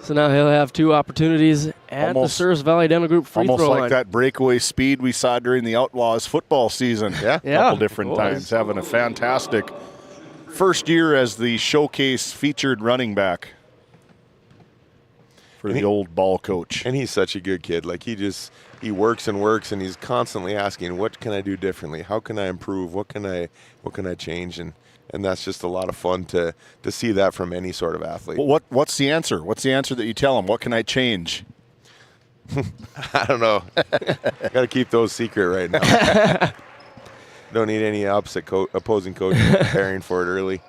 Speaker 1: So now he'll have two opportunities at the Service Valley Dental Group free throw line.
Speaker 16: Almost like that breakaway speed we saw during the Outlaws football season.
Speaker 1: Yeah.
Speaker 16: A couple different times. Having a fantastic first year as the showcase featured running back for the old ball coach.
Speaker 5: And he's such a good kid. Like he works and works, and he's constantly asking, what can I do differently? How can I improve? What can I change? And that's just a lot of fun to see that from any sort of athlete.
Speaker 16: Well, what's the answer? What's the answer that you tell him? What can I change?
Speaker 5: I don't know. Got to keep those secret right now. Don't need any opposing coaches preparing for it early.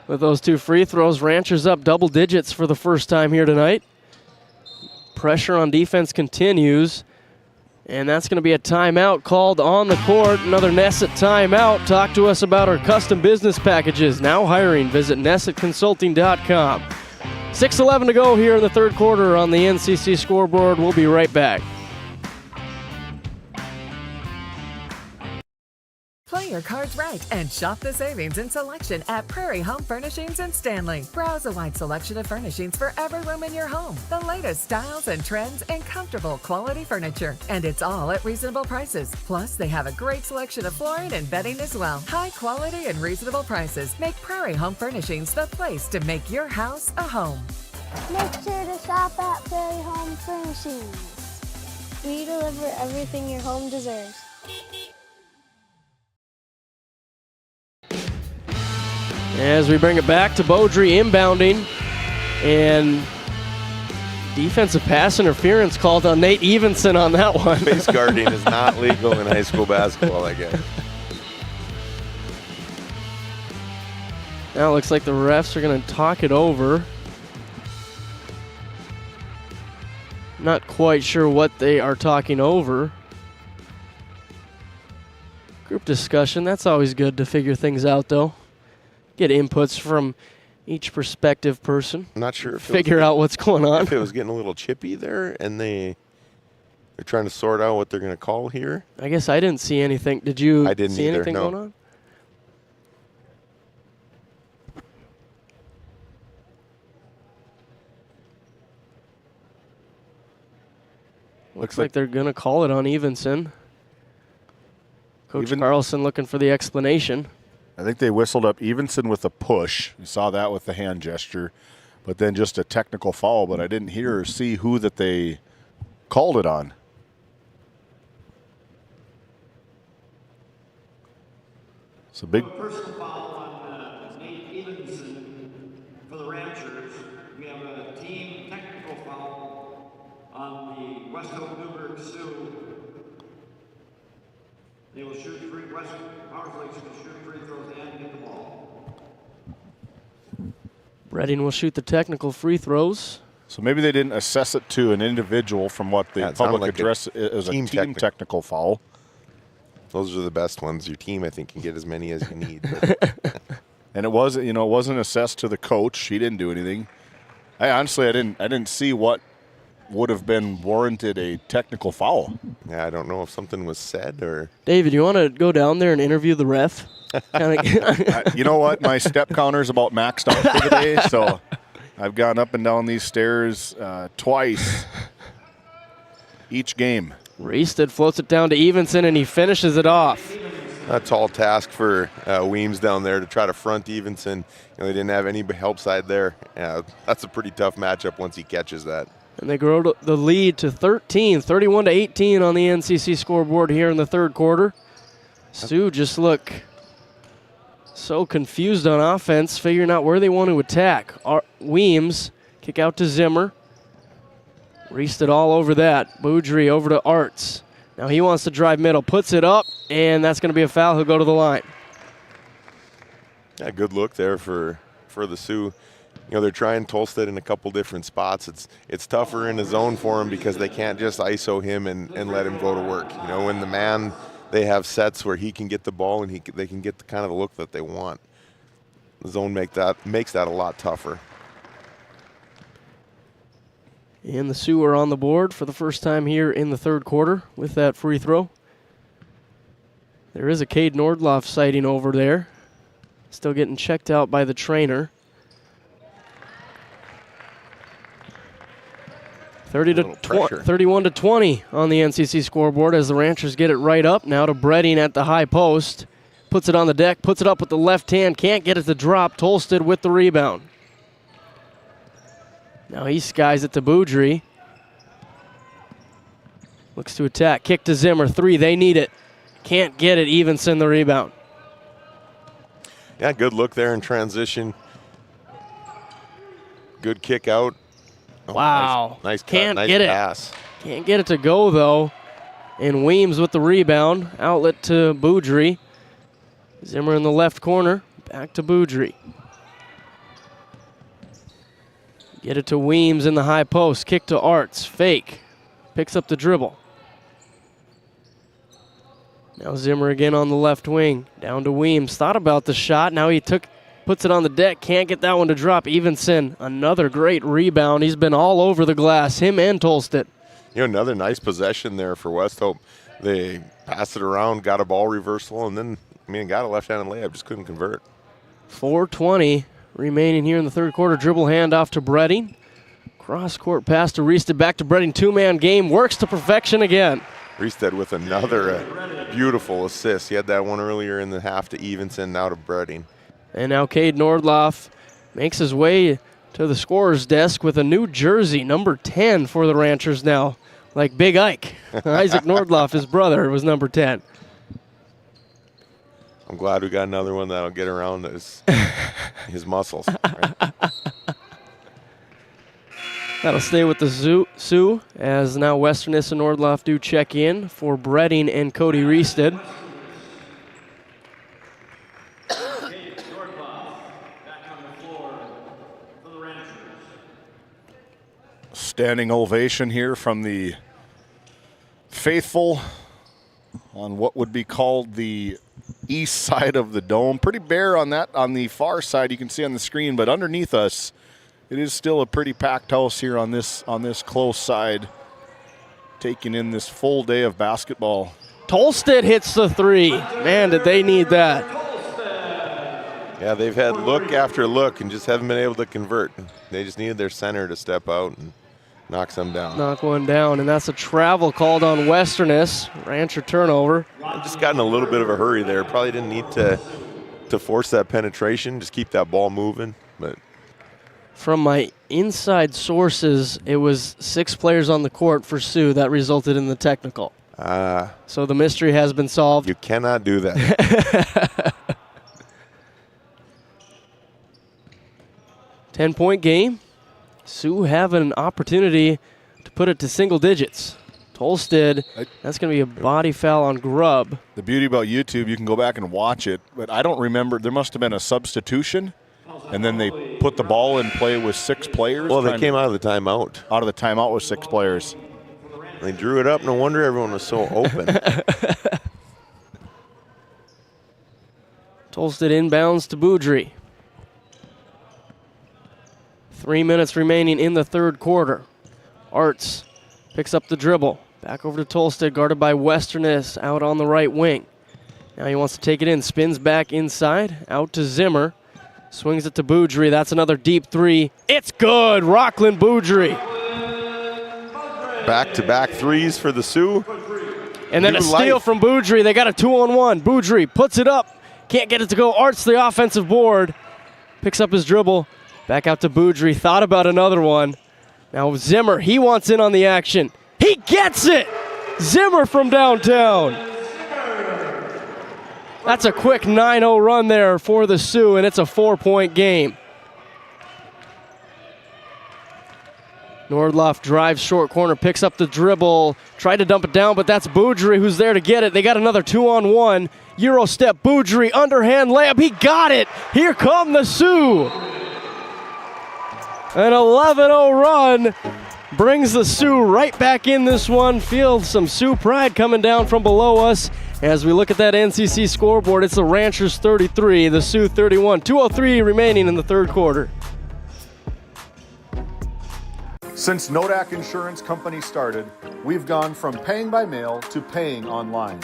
Speaker 1: With those two free throws, Ranchers up double digits for the first time here tonight. Pressure on defense continues. And that's going to be a timeout called on the court. Another Nesset timeout. Talk to us about our custom business packages. Now hiring. Visit nessetconsulting.com. 6:11 to go here in the third quarter on the NCC scoreboard. We'll be right back.
Speaker 15: Play your cards right and shop the savings and selection at Prairie Home Furnishings in Stanley. Browse a wide selection of furnishings for every room in your home. The latest styles and trends and comfortable quality furniture. And it's all at reasonable prices. Plus, they have a great selection of flooring and bedding as well. High quality and reasonable prices make Prairie Home Furnishings the place to make your house a home.
Speaker 14: Make sure to shop at Prairie Home Furnishings. We deliver everything your home deserves.
Speaker 1: As we bring it back to Beaudry inbounding, and defensive pass interference called on Nate Evenson on that one.
Speaker 5: Face guarding is not legal in high school basketball, I guess.
Speaker 1: Now it looks like the refs are going to talk it over. Not quite sure what they are talking over. Group discussion, that's always good to figure things out, though. Get inputs from each prospective person.
Speaker 5: I'm not sure if
Speaker 1: figure out what's going on.
Speaker 5: If it was getting a little chippy there, and they're trying to sort out what they're going to call here.
Speaker 1: I guess I didn't see anything. Did you
Speaker 5: I didn't
Speaker 1: see
Speaker 5: either,
Speaker 1: anything
Speaker 5: no.
Speaker 1: going on? Looks like they're going to call it on Evenson. Coach Carlson looking for the explanation.
Speaker 16: I think they whistled up Evenson with a push. You saw that with the hand gesture, but then just a technical foul. But I didn't hear or see who that they called it on. It's a big.
Speaker 7: Personal foul on Nate Evenson for the Ranchers. We have a team technical foul on the West Hope Newburgh Sioux. They will shoot free. West Powers Lakes will shoot free throws and get the ball.
Speaker 1: Reading will shoot the technical free throws.
Speaker 16: So maybe they didn't assess it to an individual from what the public address is a team technical foul.
Speaker 5: Those are the best ones. Your team, I think, can get as many as you need.
Speaker 16: And it wasn't assessed to the coach. He didn't do anything. I didn't see what would have been warranted a technical foul.
Speaker 5: Yeah, I don't know if something was said or.
Speaker 1: David, you want to go down there and interview the ref?
Speaker 16: You know what? My step counter's about maxed out for the day, so I've gone up and down these stairs twice each game.
Speaker 1: Reisted floats it down to Evenson, and he finishes it off.
Speaker 5: A tall task for Weems down there to try to front Evenson. They didn't have any help side there. That's a pretty tough matchup once he catches that.
Speaker 1: And they grow the lead to 13, 31-18 on the NCC scoreboard here in the third quarter. Sioux just look so confused on offense, figuring out where they want to attack. Weems kick out to Zimmer. Reisted all over that. Boudry over to Arts. Now he wants to drive middle, puts it up, and that's going to be a foul. He'll go to the line.
Speaker 5: Yeah, good look there for the Sioux. They're trying Tolstead in a couple different spots. It's tougher in his zone for him because they can't just ISO him and let him go to work. When the man, they have sets where he can get the ball and they can get the kind of look that they want. The zone makes that a lot tougher.
Speaker 1: And the Sioux are on the board for the first time here in the third quarter with that free throw. There is a Cade Nordloff sighting over there. Still getting checked out by the trainer. 31-20 on the NCC scoreboard as the Ranchers get it right up now to Bredding at the high post. Puts it on the deck, puts it up with the left hand, can't get it to drop. Tolstead with the rebound. Now he skies it to Boudry. Looks to attack, kick to Zimmer, three, they need it. Can't get it, Evenson the rebound.
Speaker 5: Yeah, good look there in transition. Good kick out.
Speaker 1: Wow.
Speaker 5: Nice
Speaker 1: Can't
Speaker 5: cut, nice
Speaker 1: get
Speaker 5: pass.
Speaker 1: it. Can't get it to go, though. And Weems with the rebound. Outlet to Boudry. Zimmer in the left corner. Back to Boudry. Get it to Weems in the high post. Kick to Arts. Fake. Picks up the dribble. Now Zimmer again on the left wing. Down to Weems. Thought about the shot. Now he puts it on the deck. Can't get that one to drop. Evenson, another great rebound. He's been all over the glass, him and Tolstead.
Speaker 5: Another nice possession there for West Hope. They passed it around, got a ball reversal, and then, got a left-handed layup, just couldn't convert.
Speaker 1: 4:20 remaining here in the third quarter. Dribble handoff to Bredding. Cross-court pass to Reisted, back to Bredding. Two-man game, works to perfection again.
Speaker 5: Reisted with another beautiful assist. He had that one earlier in the half to Evenson, now to Bredding.
Speaker 1: And now Cade Nordloff makes his way to the scorer's desk with a new jersey, number 10 for the Ranchers now, like Big Ike. Isaac Nordloff, his brother, was number 10.
Speaker 5: I'm glad we got another one that'll get around his muscles. Right?
Speaker 1: That'll stay with the Sioux, as now Westerness and Nordloff do check in for Bredding and Cody Reisted.
Speaker 16: Standing ovation here from the faithful on what would be called the east side of the dome. Pretty bare on the far side, you can see on the screen, but underneath us, it is still a pretty packed house here on this close side, taking in this full day of basketball.
Speaker 1: Tolstead hits the three. Man, did they need that.
Speaker 5: Yeah, they've had look after look and just haven't been able to convert. They just needed their center to step out and knock some down.
Speaker 1: Knock one down, and that's a travel called on Westerness. Rancher turnover.
Speaker 5: Just got in a little bit of a hurry there. Probably didn't need to force that penetration, just keep that ball moving. But
Speaker 1: from my inside sources, it was 6 players on the court for Sioux that resulted in the technical. So the mystery has been solved.
Speaker 22: You cannot do that.
Speaker 1: 10-point game. Sioux have an opportunity to put it to single digits. Tolstead, that's going to be a body foul on Grubb.
Speaker 24: The beauty about YouTube, you can go back and watch it, but I don't remember. There must have been a substitution, and then they put the ball in play with 6 players.
Speaker 22: Well, they came out of the timeout.
Speaker 24: Out of the timeout with 6 players.
Speaker 22: They drew it up. No wonder everyone was so open.
Speaker 1: Tolstead inbounds to Boudry. 3 minutes remaining in the third quarter. Arts picks up the dribble. Back over to Tolstead, guarded by Westerness out on the right wing. Now he wants to take it in. Spins back inside. Out to Zimmer. Swings it to Boudry. That's another deep 3. It's good. Rockland Boudry.
Speaker 22: Back-to-back threes for the Sioux.
Speaker 1: And then a steal from Boudry. They got a 2-on-1. Boudry puts it up. Can't get it to go. Arts the offensive board. Picks up his dribble. Back out to Boudry. Thought about another one. Now Zimmer, he wants in on the action. He gets it! Zimmer from downtown. That's a quick 9-0 run there for the Sioux, and it's a 4-point game. Nordloff drives short corner, picks up the dribble, tried to dump it down, but that's Boudry who's there to get it. They got another 2-on-1. Euro step, Boudry, underhand layup. He got it! Here come the Sioux! An 11-0 run brings the Sioux right back in this one. Feel some Sioux pride coming down from below us. As we look at that NCC scoreboard, it's the Ranchers 33, the Sioux 31. 2:03 remaining in the third quarter.
Speaker 24: Since Nodak Insurance Company started, we've gone from paying by mail to paying online.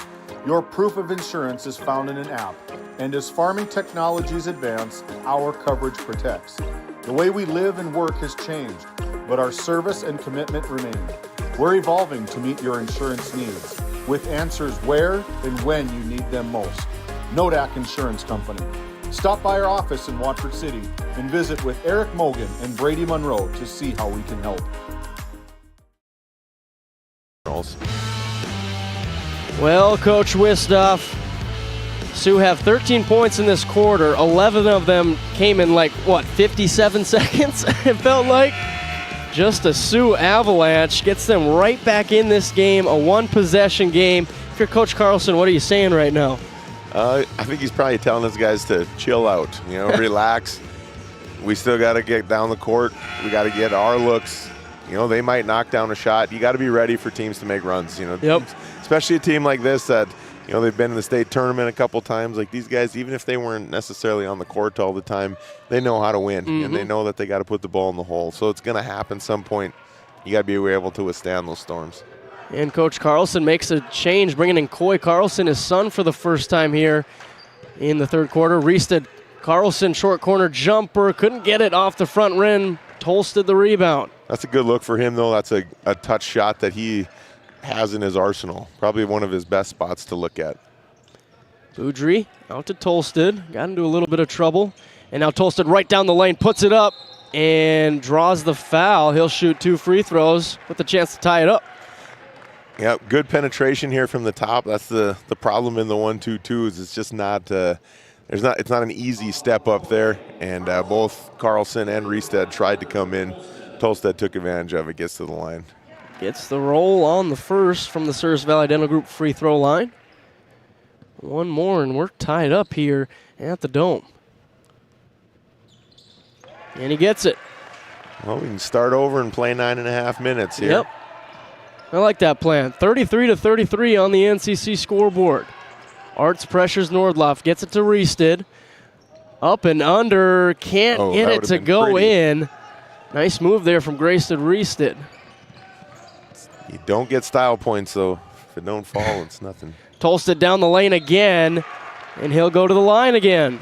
Speaker 24: Your proof of insurance is found in an app, and as farming technologies advance, our coverage protects. The way we live and work has changed, but our service and commitment remain. We're evolving to meet your insurance needs, with answers where and when you need them most. Nodak Insurance Company. Stop by our office in Watford City and visit with Eric Mogan and Brady Monroe to see how we can help.
Speaker 1: Well, Coach Wistoff, Sioux have 13 points in this quarter. 11 of them came in 57 seconds, it felt like. Just a Sioux avalanche gets them right back in this game, a one-possession game. If you're Coach Carlson, what are you saying right now?
Speaker 22: I think he's probably telling his guys to chill out, relax. We still got to get down the court. We got to get our looks. They might knock down a shot. You got to be ready for teams to make runs.
Speaker 1: Yep.
Speaker 22: Especially a team like this that, they've been in the state tournament a couple times. Like these guys, even if they weren't necessarily on the court all the time, they know how to win, and they know that they got to put the ball in the hole. So it's going to happen some point. You got to be able to withstand those storms.
Speaker 1: And Coach Carlson makes a change, bringing in Coy Carlson, his son, for the first time here in the third quarter. Reested Carlson, short corner jumper, couldn't get it off the front rim. Tolstead the rebound.
Speaker 22: That's a good look for him, though. That's a touch shot that he has in his arsenal. Probably one of his best spots to look at.
Speaker 1: Boudry out to Tolstead. Got into a little bit of trouble. And now Tolstead right down the lane, puts it up, and draws the foul. He'll shoot 2 free throws with the chance to tie it up.
Speaker 22: Yeah, good penetration here from the top. That's the problem in the 1-2-2s. It's just not it's not an easy step up there. And both Carlson and Reested tried to come in. Tolstead took advantage of it, gets to the line.
Speaker 1: Gets the roll on the first from the Service Valley Dental Group free throw line. One more, and we're tied up here at the Dome. And he gets it.
Speaker 22: Well, we can start over and play 9.5 minutes here.
Speaker 1: Yep. I like that plan. 33-33 on the NCC scoreboard. Arts pressures Nordloff, gets it to Reested. Up and under, can't get it to go in. Nice move there from Grayson Reested.
Speaker 22: You don't get style points, though. If it don't fall, it's nothing.
Speaker 1: Tolstead down the lane again, and he'll go to the line again.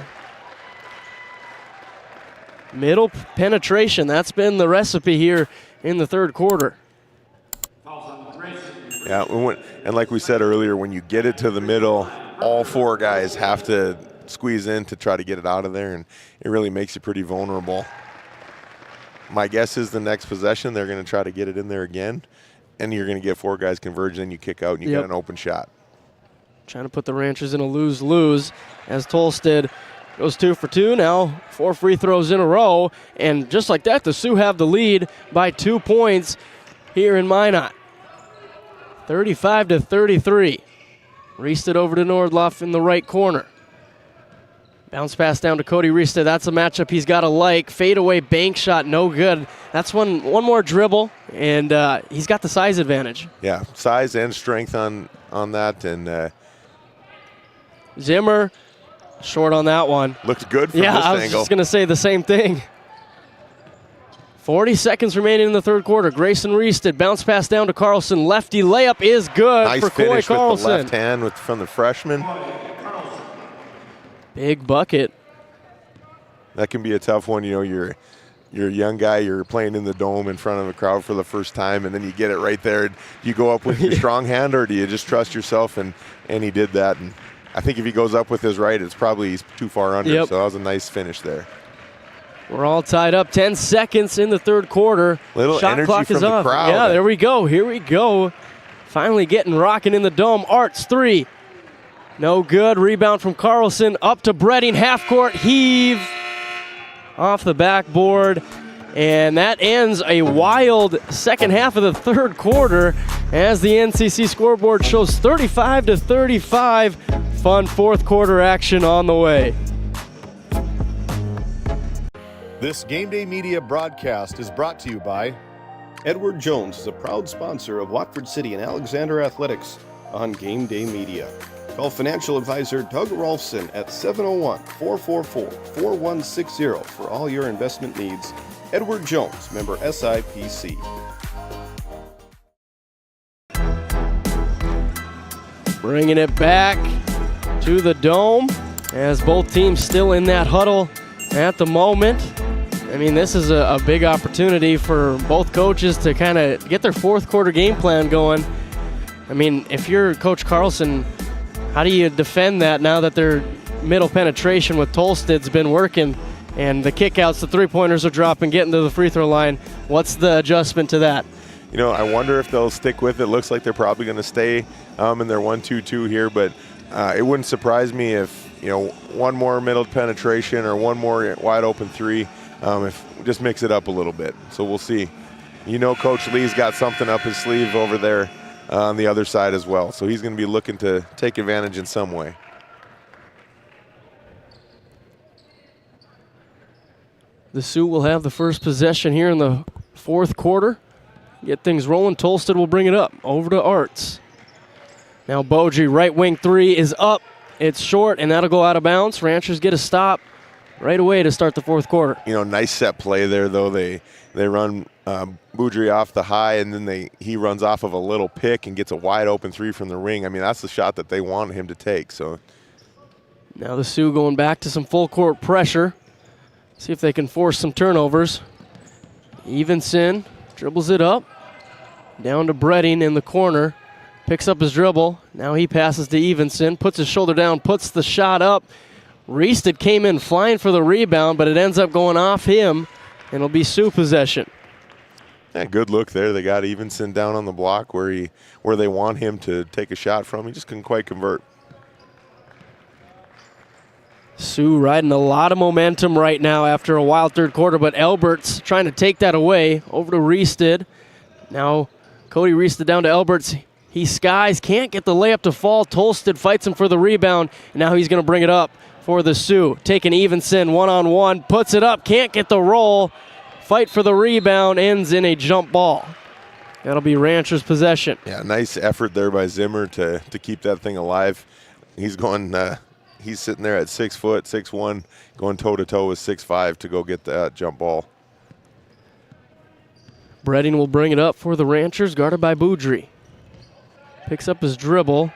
Speaker 1: Middle penetration, that's been the recipe here in the third quarter.
Speaker 22: Yeah, and like we said earlier, when you get it to the middle, all 4 guys have to squeeze in to try to get it out of there, and it really makes you pretty vulnerable. my guess is the next possession they're going to try to get it in there again, and you're going to get 4 guys converged, and you kick out, and you get an open shot.
Speaker 1: Trying to put the Ranchers in a lose-lose as Tolstead goes 2 for 2. Now 4 free throws in a row, and just like that, the Sioux have the lead by 2 points here in Minot. 35-33. Reested over to Nordloff in the right corner. Bounce pass down to Cody Reested. That's a matchup he's got to like. Fadeaway bank shot, no good. That's one more dribble, and he's got the size advantage.
Speaker 22: Yeah, size and strength on that, and
Speaker 1: Zimmer short on that one.
Speaker 22: Looked good from this angle.
Speaker 1: Yeah, I was just going to say the same thing. 40 seconds remaining in the third quarter. Grayson Reested, bounce pass down to Carlson. Lefty layup is good
Speaker 22: nice
Speaker 1: for Coy
Speaker 22: finish
Speaker 1: Carlson.
Speaker 22: with the left hand from the freshman.
Speaker 1: Big bucket.
Speaker 22: That can be a tough one. You know, you're a young guy, you're playing in the Dome in front of a crowd for the first time, and then you get it right there. Do you go up with your strong hand, or do you just trust yourself? And he did that. And I think if he goes up with his right, it's probably he's too far under.
Speaker 1: Yep.
Speaker 22: So that was a nice finish there.
Speaker 1: We're all tied up. 10 seconds in the third quarter.
Speaker 22: Little
Speaker 1: Shot
Speaker 22: energy
Speaker 1: clock
Speaker 22: from
Speaker 1: is
Speaker 22: the
Speaker 1: off.
Speaker 22: crowd.
Speaker 1: Yeah, there we go. Here we go. Finally getting rocking in the Dome. Arts 3. No good. Rebound from Carlson. Up to Bredding. Half court heave. Off the backboard. And that ends a wild second half of the third quarter as the NCC scoreboard shows 35-35. Fun fourth quarter action on the way.
Speaker 24: This Game Day Media broadcast is brought to you by
Speaker 12: Edward Jones is a proud sponsor of Watford City and Alexander Athletics on Game Day Media. Call financial advisor Doug Rolfson at 701-444-4160 for all your investment needs. Edward Jones, member SIPC.
Speaker 1: Bringing it back to the Dome as both teams still in that huddle at the moment. I mean, this is a big opportunity for both coaches to kind of get their fourth quarter game plan going. I mean, if you're Coach Carlson, how do you defend that now that their middle penetration with Tolsted's been working and the kickouts, the three-pointers are dropping, getting to the free throw line? What's the adjustment to that?
Speaker 22: You know, I wonder if they'll stick with it. Looks like they're probably going to stay in their 1-2-2 here, but it wouldn't surprise me if, you know, one more middle penetration or one more wide open three, if just mix it up a little bit. So we'll see. You know, Coach Lee's got something up his sleeve over there on the other side as well. So he's going to be looking to take advantage in some way.
Speaker 1: The Sioux will have the first possession here in the fourth quarter. Get things rolling. Tolsted will bring it up. Over to Arts. Now Beaudry, right wing three is up. It's short, and that'll go out of bounds. Ranchers get a stop right away to start the fourth quarter.
Speaker 22: You know, nice set play there, though. They run Beaudry off the high, and then he runs off of a little pick and gets a wide open three from the ring. I mean, that's the shot that they want him to take. So
Speaker 1: now the Sioux going back to some full court pressure. See if they can force some turnovers. Evenson dribbles it up. Down to Bredding in the corner. Picks up his dribble. Now he passes to Evenson. Puts his shoulder down. Puts the shot up. Reested came in flying for the rebound, but it ends up going off him. And it'll be Sioux possession.
Speaker 22: yeah, good look there. They got Evenson down on the block where they want him to take a shot from. He just couldn't quite convert.
Speaker 1: Sioux riding a lot of momentum right now after a wild third quarter, but Albert's trying to take that away. Over to Reested. Now Cody Reested down to Alberts. He skies, can't get the layup to fall. Tolsted fights him for the rebound, and now he's going to bring it up for the Sioux. Taking Evenson one-on-one, puts it up, can't get the roll. Fight for the rebound, ends in a jump ball. That'll be Ranchers' possession.
Speaker 22: Yeah, nice effort there by Zimmer to keep that thing alive. He's going. He's sitting there at 6 foot, 6'1", going toe-to-toe with 6'5" to go get that jump ball.
Speaker 1: Bredding will bring it up for the Ranchers, guarded by Beaudry. Picks up his dribble.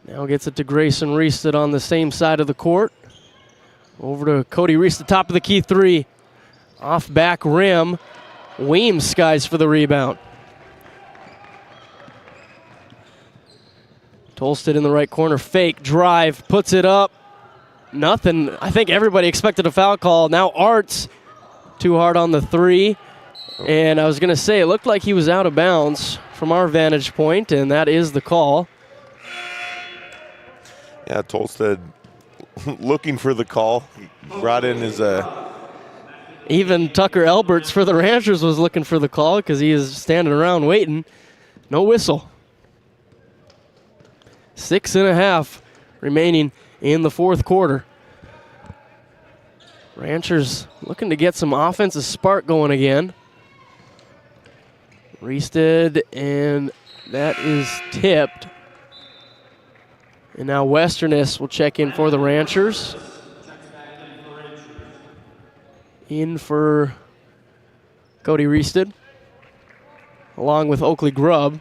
Speaker 1: Now gets it to Grayson Reested on the same side of the court. Over to Cody Reested, top of the key three. Off back rim. Weems skies for the rebound. Tolsted in the right corner, fake, drive, puts it up. Nothing. I think everybody expected a foul call. Now Arts too hard on the three. And I was going to say, it looked like he was out of bounds from our vantage point, and that is the call.
Speaker 22: Yeah, Tolstead looking for the call. He brought in his...
Speaker 1: Even Tucker Alberts for the Ranchers was looking for the call because he is standing around waiting. No whistle. 6.5 remaining in the fourth quarter. Ranchers looking to get some offensive spark going again. Reested, and that is tipped. And now Westerness will check in for the Ranchers. In for Cody Reested, along with Oakley Grubb.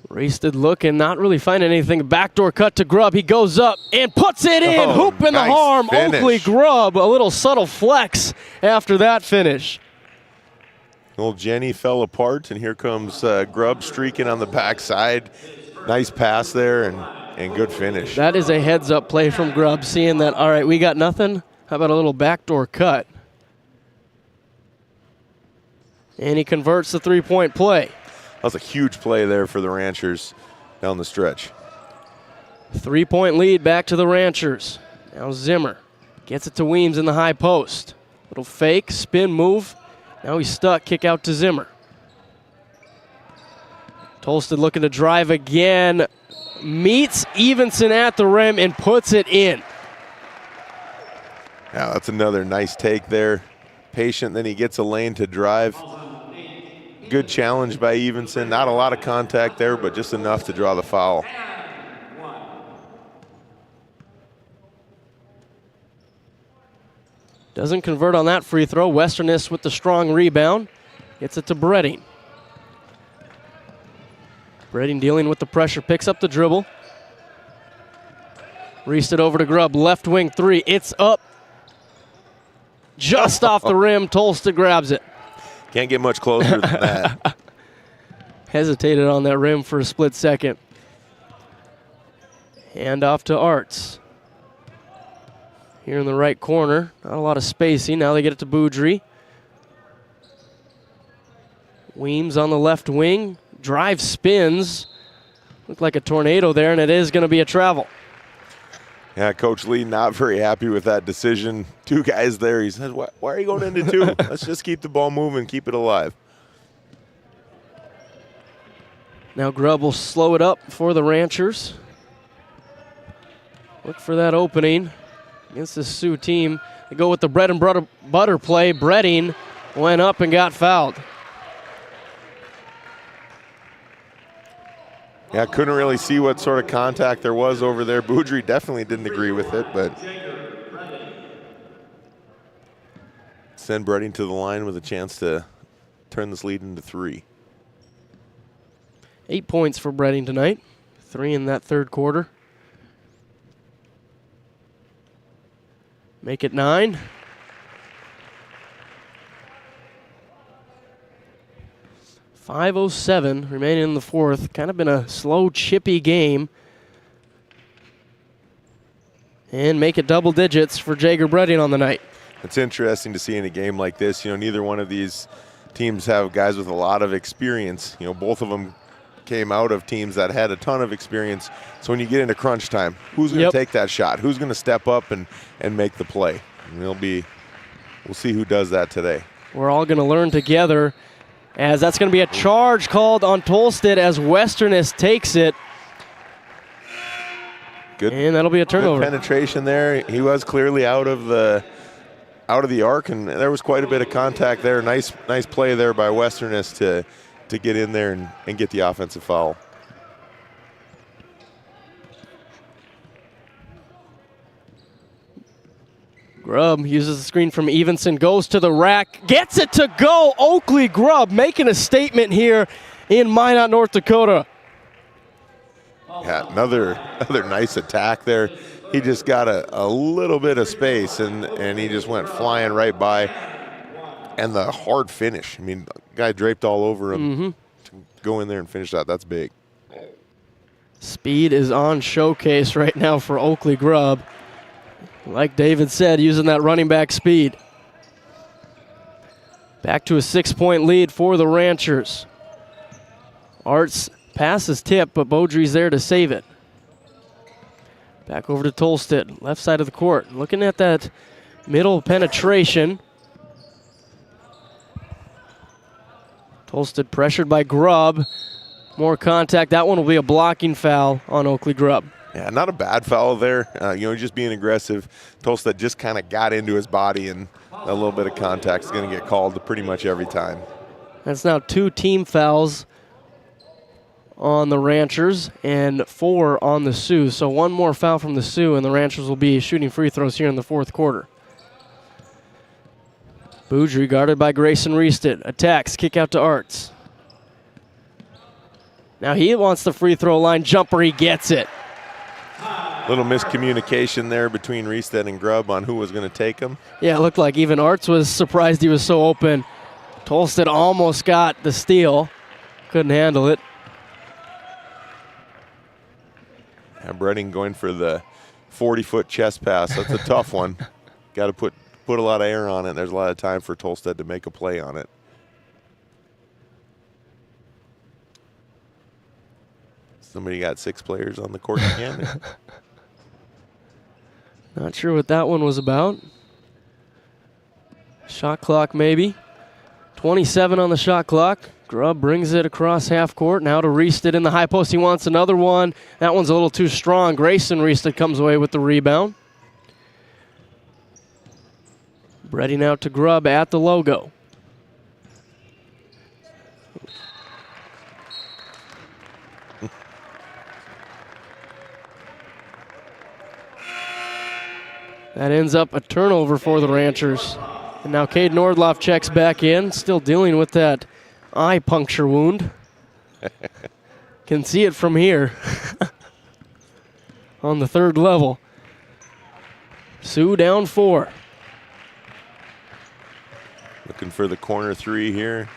Speaker 1: Reested looking, not really finding anything. Backdoor cut to Grubb. He goes up and puts it in. Hoop in the arm. Oakley Grubb, a little subtle flex after that finish.
Speaker 22: Old Jenny fell apart, and here comes Grubb streaking on the backside. Nice pass there and good finish.
Speaker 1: That is a heads-up play from Grubb, seeing that, all right, we got nothing. How about a little backdoor cut? And he converts the three-point play.
Speaker 22: That was a huge play there for the Ranchers down the stretch.
Speaker 1: 3-point lead back to the Ranchers. Now Zimmer gets it to Weems in the high post. Little fake, spin move. Now he's stuck, kick out to Zimmer. Tolstead looking to drive again. Meets Evenson at the rim and puts it in.
Speaker 22: Yeah, that's another nice take there. Patient, then he gets a lane to drive. Good challenge by Evenson. Not a lot of contact there, but just enough to draw the foul.
Speaker 1: Doesn't convert on that free throw. Westerness with the strong rebound. Gets it to Bredding. Bredding dealing with the pressure, picks up the dribble. Reested over to Grubb, left wing three. It's up. Just off the rim, Tolstead grabs it.
Speaker 22: Can't get much closer than that.
Speaker 1: Hesitated on that rim for a split second. Hand off to Arts. Here in the right corner, not a lot of spacing. Now they get it to Boudry. Weems on the left wing. Drive spins. Looked like a tornado there, and it is going to be a travel.
Speaker 22: Yeah, Coach Lee not very happy with that decision. Two guys there. He says, why are you going into two? Let's just keep the ball moving, keep it alive.
Speaker 1: Now Grubb will slow it up for the Ranchers. Look for that opening against the Sioux team. They go with the bread and butter play. Bredding went up and got fouled.
Speaker 22: Yeah, couldn't really see what sort of contact there was over there. Boudry definitely didn't agree with it, but send Bredding to the line with a chance to turn this lead into 3.
Speaker 1: 8 points for Bredding tonight. 3 in that third quarter. Make it 9. .507 remaining in the fourth. Kind of been a slow, chippy game. And make it double digits for Jager Bredding on the night.
Speaker 22: It's interesting to see in a game like this. You know, neither one of these teams have guys with a lot of experience. You know, both of them came out of teams that had a ton of experience. So when you get into crunch time, who's going to take that shot? Who's going to step up and make the play? And we'll see who does that today.
Speaker 1: We're all going to learn together, as that's going to be a charge called on Tolstead as Westerness takes it.
Speaker 22: Good,
Speaker 1: and that'll be a turnover.
Speaker 22: Good penetration there. He was clearly out of the arc, and there was quite a bit of contact there. Nice play there by Westerness to get in there and get the offensive foul.
Speaker 1: Grubb uses the screen from Evenson, goes to the rack, gets it to go. Oakley Grubb making a statement here in Minot, North Dakota.
Speaker 22: Yeah, another nice attack there. He just got a little bit of space, and he just went flying right by. And the hard finish. I mean, guy draped all over him to go in there and finish that. That's big.
Speaker 1: Speed is on showcase right now for Oakley Grubb. Like David said, using that running back speed. Back to a 6-point lead for the Ranchers. Arts pass is tipped, but Beaudry's there to save it. Back over to Tolstead, left side of the court. Looking at that middle penetration. Tolstead pressured by Grubb. More contact. That one will be a blocking foul on Oakley Grubb.
Speaker 5: Yeah, not a bad foul there. Just being aggressive. Tolstead just kind of got into his body, and a little bit of contact is going to get called pretty much every time.
Speaker 1: That's now 2 team fouls on the Ranchers and 4 on the Sioux. So 1 more foul from the Sioux, and the Ranchers will be shooting free throws here in the fourth quarter. Beaudry guarded by Grayson Reested. Attacks, kick out to Arts. Now he wants the free throw line jumper. He gets it.
Speaker 5: Little miscommunication there between Reested and Grubb on who was going to take him.
Speaker 1: Yeah, it looked like even Arts was surprised he was so open. Tolstead almost got the steal. Couldn't handle it.
Speaker 5: And Brenning going for the 40-foot chest pass. That's a tough one. Got to put a lot of air on it. There's a lot of time for Tolstead to make a play on it. Somebody got 6 players on the court again.
Speaker 1: Not sure what that one was about. Shot clock maybe. 27 on the shot clock. Grubb brings it across half court. Now to Reested in the high post. He wants another one. That one's a little too strong. Grayson Reested comes away with the rebound. Breading out to Grubb at the logo. That ends up a turnover for the Ranchers. And now Cade Nordloff checks back in, still dealing with that eye puncture wound. Can see it from here on the 3rd level. Sioux down 4.
Speaker 5: Looking for the corner 3 here.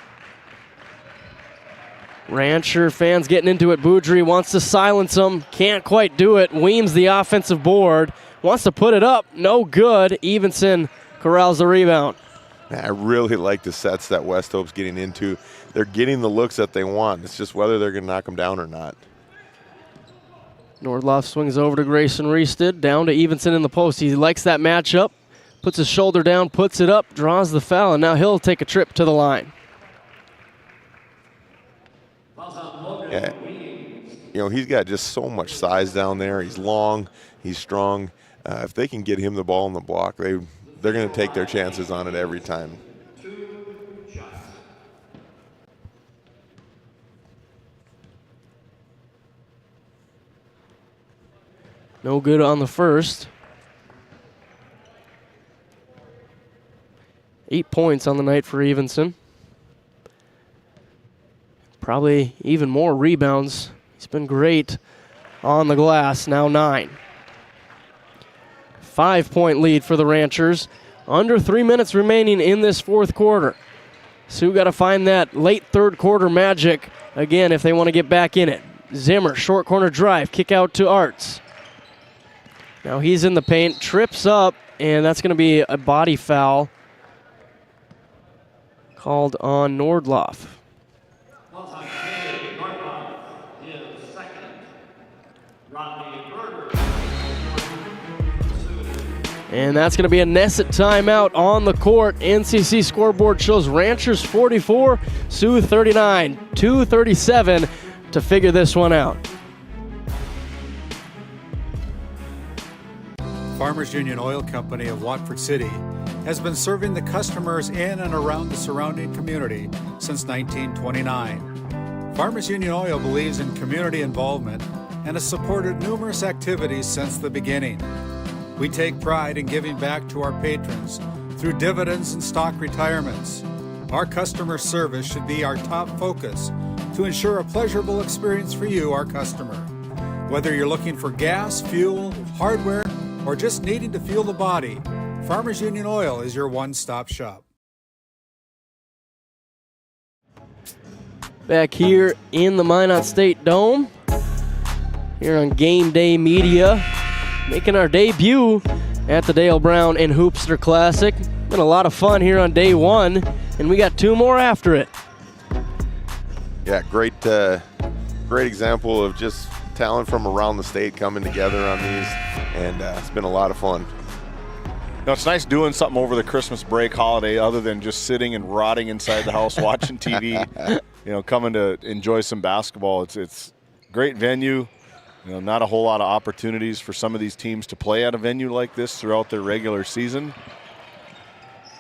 Speaker 1: Rancher fans getting into it. Beaudry wants to silence them. Can't quite do it. Weems the offensive board. Wants to put it up. No good. Evenson corrals the rebound.
Speaker 5: I really like the sets that West Hope's getting into. They're getting the looks that they want. It's just whether they're going to knock them down or not.
Speaker 1: Nordloff swings over to Grayson Reested. Down to Evenson in the post. He likes that matchup. Puts his shoulder down, puts it up, draws the foul, and now he'll take a trip to the line.
Speaker 5: Yeah. He's got just so much size down there. He's long, he's strong. If they can get him the ball in the block, they're going to take their chances on it every time.
Speaker 1: No good on the first. 8 points on the night for Evenson. Probably even more rebounds. He's been great on the glass, now 9. 5-point lead for the Ranchers. Under 3 minutes remaining in this fourth quarter. Sioux got to find that late third quarter magic again if they want to get back in it. Zimmer, short corner drive, kick out to Arts. Now he's in the paint, trips up, and that's going to be a body foul called on Nordloff. And that's going to be a Nesset timeout on the court. NCC scoreboard shows Ranchers 44, Sioux 39. 2:37 to figure this one out.
Speaker 24: Farmers Union Oil Company of Watford City has been serving the customers in and around the surrounding community since 1929. Farmers Union Oil believes in community involvement and has supported numerous activities since the beginning. We take pride in giving back to our patrons through dividends and stock retirements. Our customer service should be our top focus to ensure a pleasurable experience for you, our customer. Whether you're looking for gas, fuel, hardware, or just needing to fuel the body, Farmers Union Oil is your one-stop shop.
Speaker 1: Back here in the Minot State Dome. here on GameDay Media, making our debut at the Dale Brown and Hoopster Classic. Been a lot of fun here on day one, and we got 2 more after it.
Speaker 5: Yeah, great example of just talent from around the state coming together on these, and it's been a lot of fun.
Speaker 24: No, it's nice doing something over the Christmas break holiday other than just sitting and rotting inside the house watching TV. Coming to enjoy some basketball. It's great venue. Not a whole lot of opportunities for some of these teams to play at a venue like this throughout their regular season.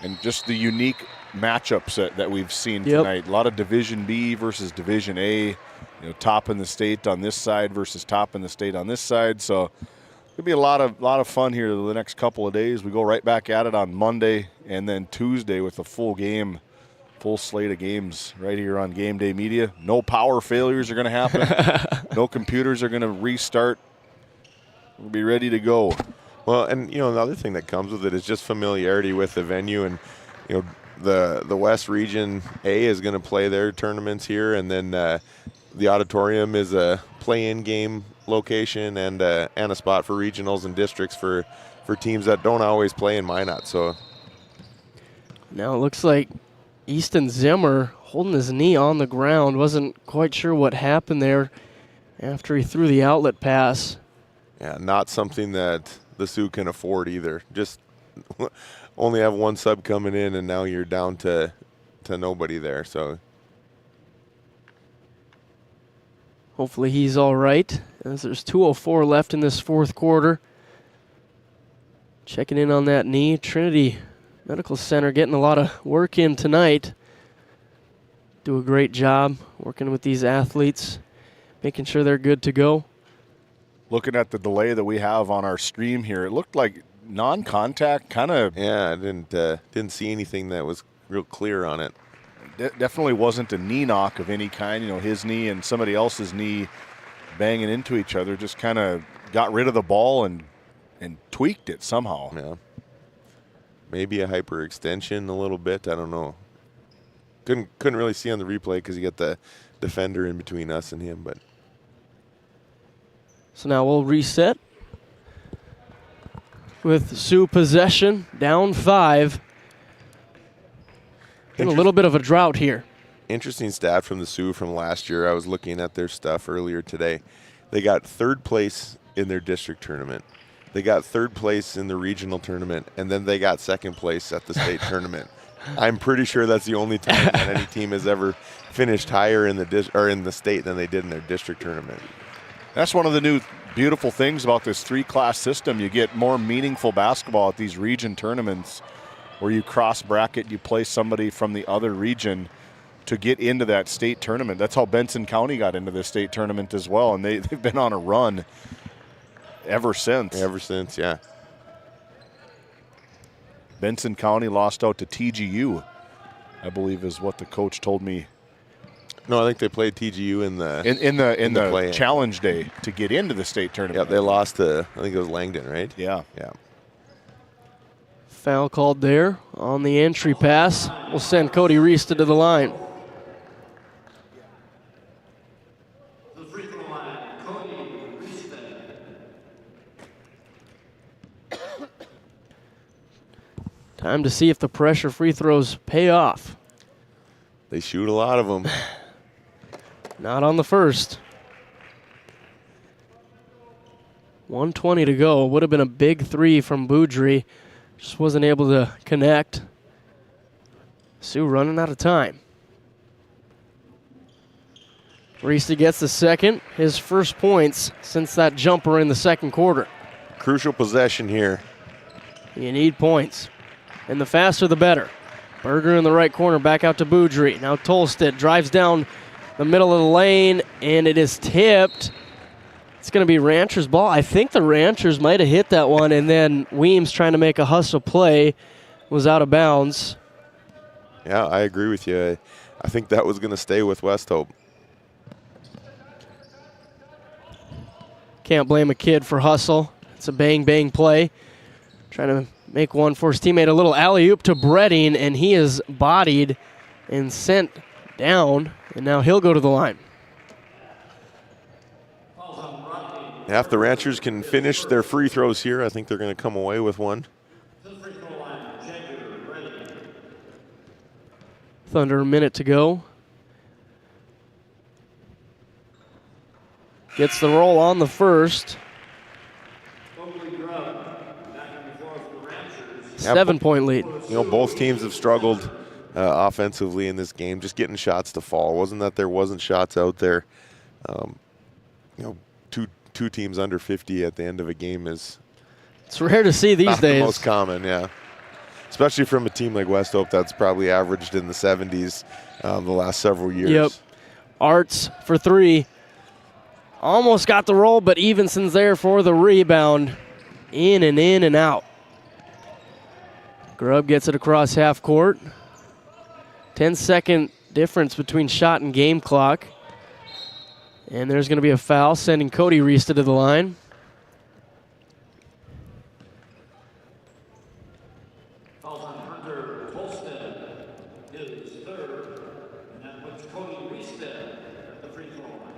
Speaker 24: And just the unique matchups that we've seen tonight. A lot of Division B versus Division A. Top in the state on this side versus top in the state on this side. So it'll be a lot of fun here the next couple of days. We go right back at it on Monday and then Tuesday with a full slate of games right here on GameDay Media. No power failures are going to happen. No computers are going to restart. We'll be ready to go.
Speaker 5: Well, and the other thing that comes with it is just familiarity with the venue, and the West Region A is going to play their tournaments here, and then the auditorium is a play-in game location and a spot for regionals and districts for teams that don't always play in Minot. So
Speaker 1: now it looks like Easton Zimmer holding his knee on the ground. Wasn't quite sure what happened there after he threw the outlet pass.
Speaker 5: Yeah, not something that the Sioux can afford either. Just only have one sub coming in, and now you're down to nobody there. So
Speaker 1: hopefully he's all right, as there's 2:04 left in this fourth quarter. Checking in on that knee. Trinity Medical Center getting a lot of work in tonight. Do a great job working with these athletes, making sure they're good to go.
Speaker 24: Looking at the delay that we have on our stream here, it looked like non-contact kind of.
Speaker 5: Yeah, I didn't see anything that was real clear on it.
Speaker 24: Definitely wasn't a knee knock of any kind. His knee and somebody else's knee banging into each other. Just kind of got rid of the ball and tweaked it somehow.
Speaker 5: Yeah. Maybe a hyperextension a little bit. I don't know. Couldn't really see on the replay because you got the defender in between us and him. But
Speaker 1: so now we'll reset with Sioux possession, down 5. In a little bit of a drought here.
Speaker 5: Interesting stat from the Sioux from last year. I was looking at their stuff earlier today. They got 3rd place in their district tournament. They got 3rd place in the regional tournament, and then they got 2nd place at the state tournament. I'm pretty sure that's the only time that any team has ever finished higher in the state than they did in their district tournament.
Speaker 24: That's one of the new beautiful things about this 3-class system. You get more meaningful basketball at these region tournaments where you cross bracket, you play somebody from the other region to get into that state tournament. That's how Benson County got into the state tournament as well, and they've been on a run ever since.
Speaker 5: Yeah.
Speaker 24: Benson County lost out to TGU, I believe is what the coach told me.
Speaker 5: No, I think they played TGU in the
Speaker 24: challenge day to get into the state tournament.
Speaker 5: Yeah, they lost to, I think it was Langdon, right?
Speaker 24: Yeah.
Speaker 1: Foul called there on the entry pass. We'll send Cody Reese to the line.
Speaker 7: The free throw line, Cody Reese.
Speaker 1: Time to see if the pressure free throws pay off.
Speaker 5: They shoot a lot of them.
Speaker 1: Not on the first. 1:20 to go. Would have been a big 3 from Boudry. Just wasn't able to connect. Sioux running out of time. Reese gets the second. His first points since that jumper in the second quarter.
Speaker 5: Crucial possession here.
Speaker 1: You need points. And the faster the better. Berger in the right corner, back out to Boudry. Now Tolstead drives down the middle of the lane, and it is tipped. It's going to be Ranchers' ball. I think the Ranchers might have hit that one, and then Weems trying to make a hustle play was out of bounds.
Speaker 5: Yeah, I agree with you. I think that was going to stay with West Hope.
Speaker 1: Can't blame a kid for hustle. It's a bang-bang play. Trying to make one for his teammate. A little alley-oop to Bredding, and he is bodied and sent down, and now he'll go to the line.
Speaker 7: Falls on Rodney
Speaker 5: Yeah, if the Ranchers can finish their free throws here, I think they're going to come away with one.
Speaker 1: Thunder, a minute to go. Gets the roll on the first. 7-point lead.
Speaker 5: You know, both teams have struggled offensively in this game, just getting shots to fall. It wasn't that there wasn't shots out there. You know, two teams under 50 at the end of a game is
Speaker 1: it's rare to see these
Speaker 5: not
Speaker 1: days.
Speaker 5: The most common, yeah. Especially from a team like West Hope that's probably averaged in the 70s the last several years.
Speaker 1: Yep. Arts for three. Almost got the roll, but Evenson's there for the rebound. In and out. Grubb gets it across half court. 10-second difference between shot and game clock. And there's going to be a foul, sending Cody Riesta to the line.
Speaker 7: Foul on Hunter Tolstead, his third, and that puts Cody Riesta at the free throw line.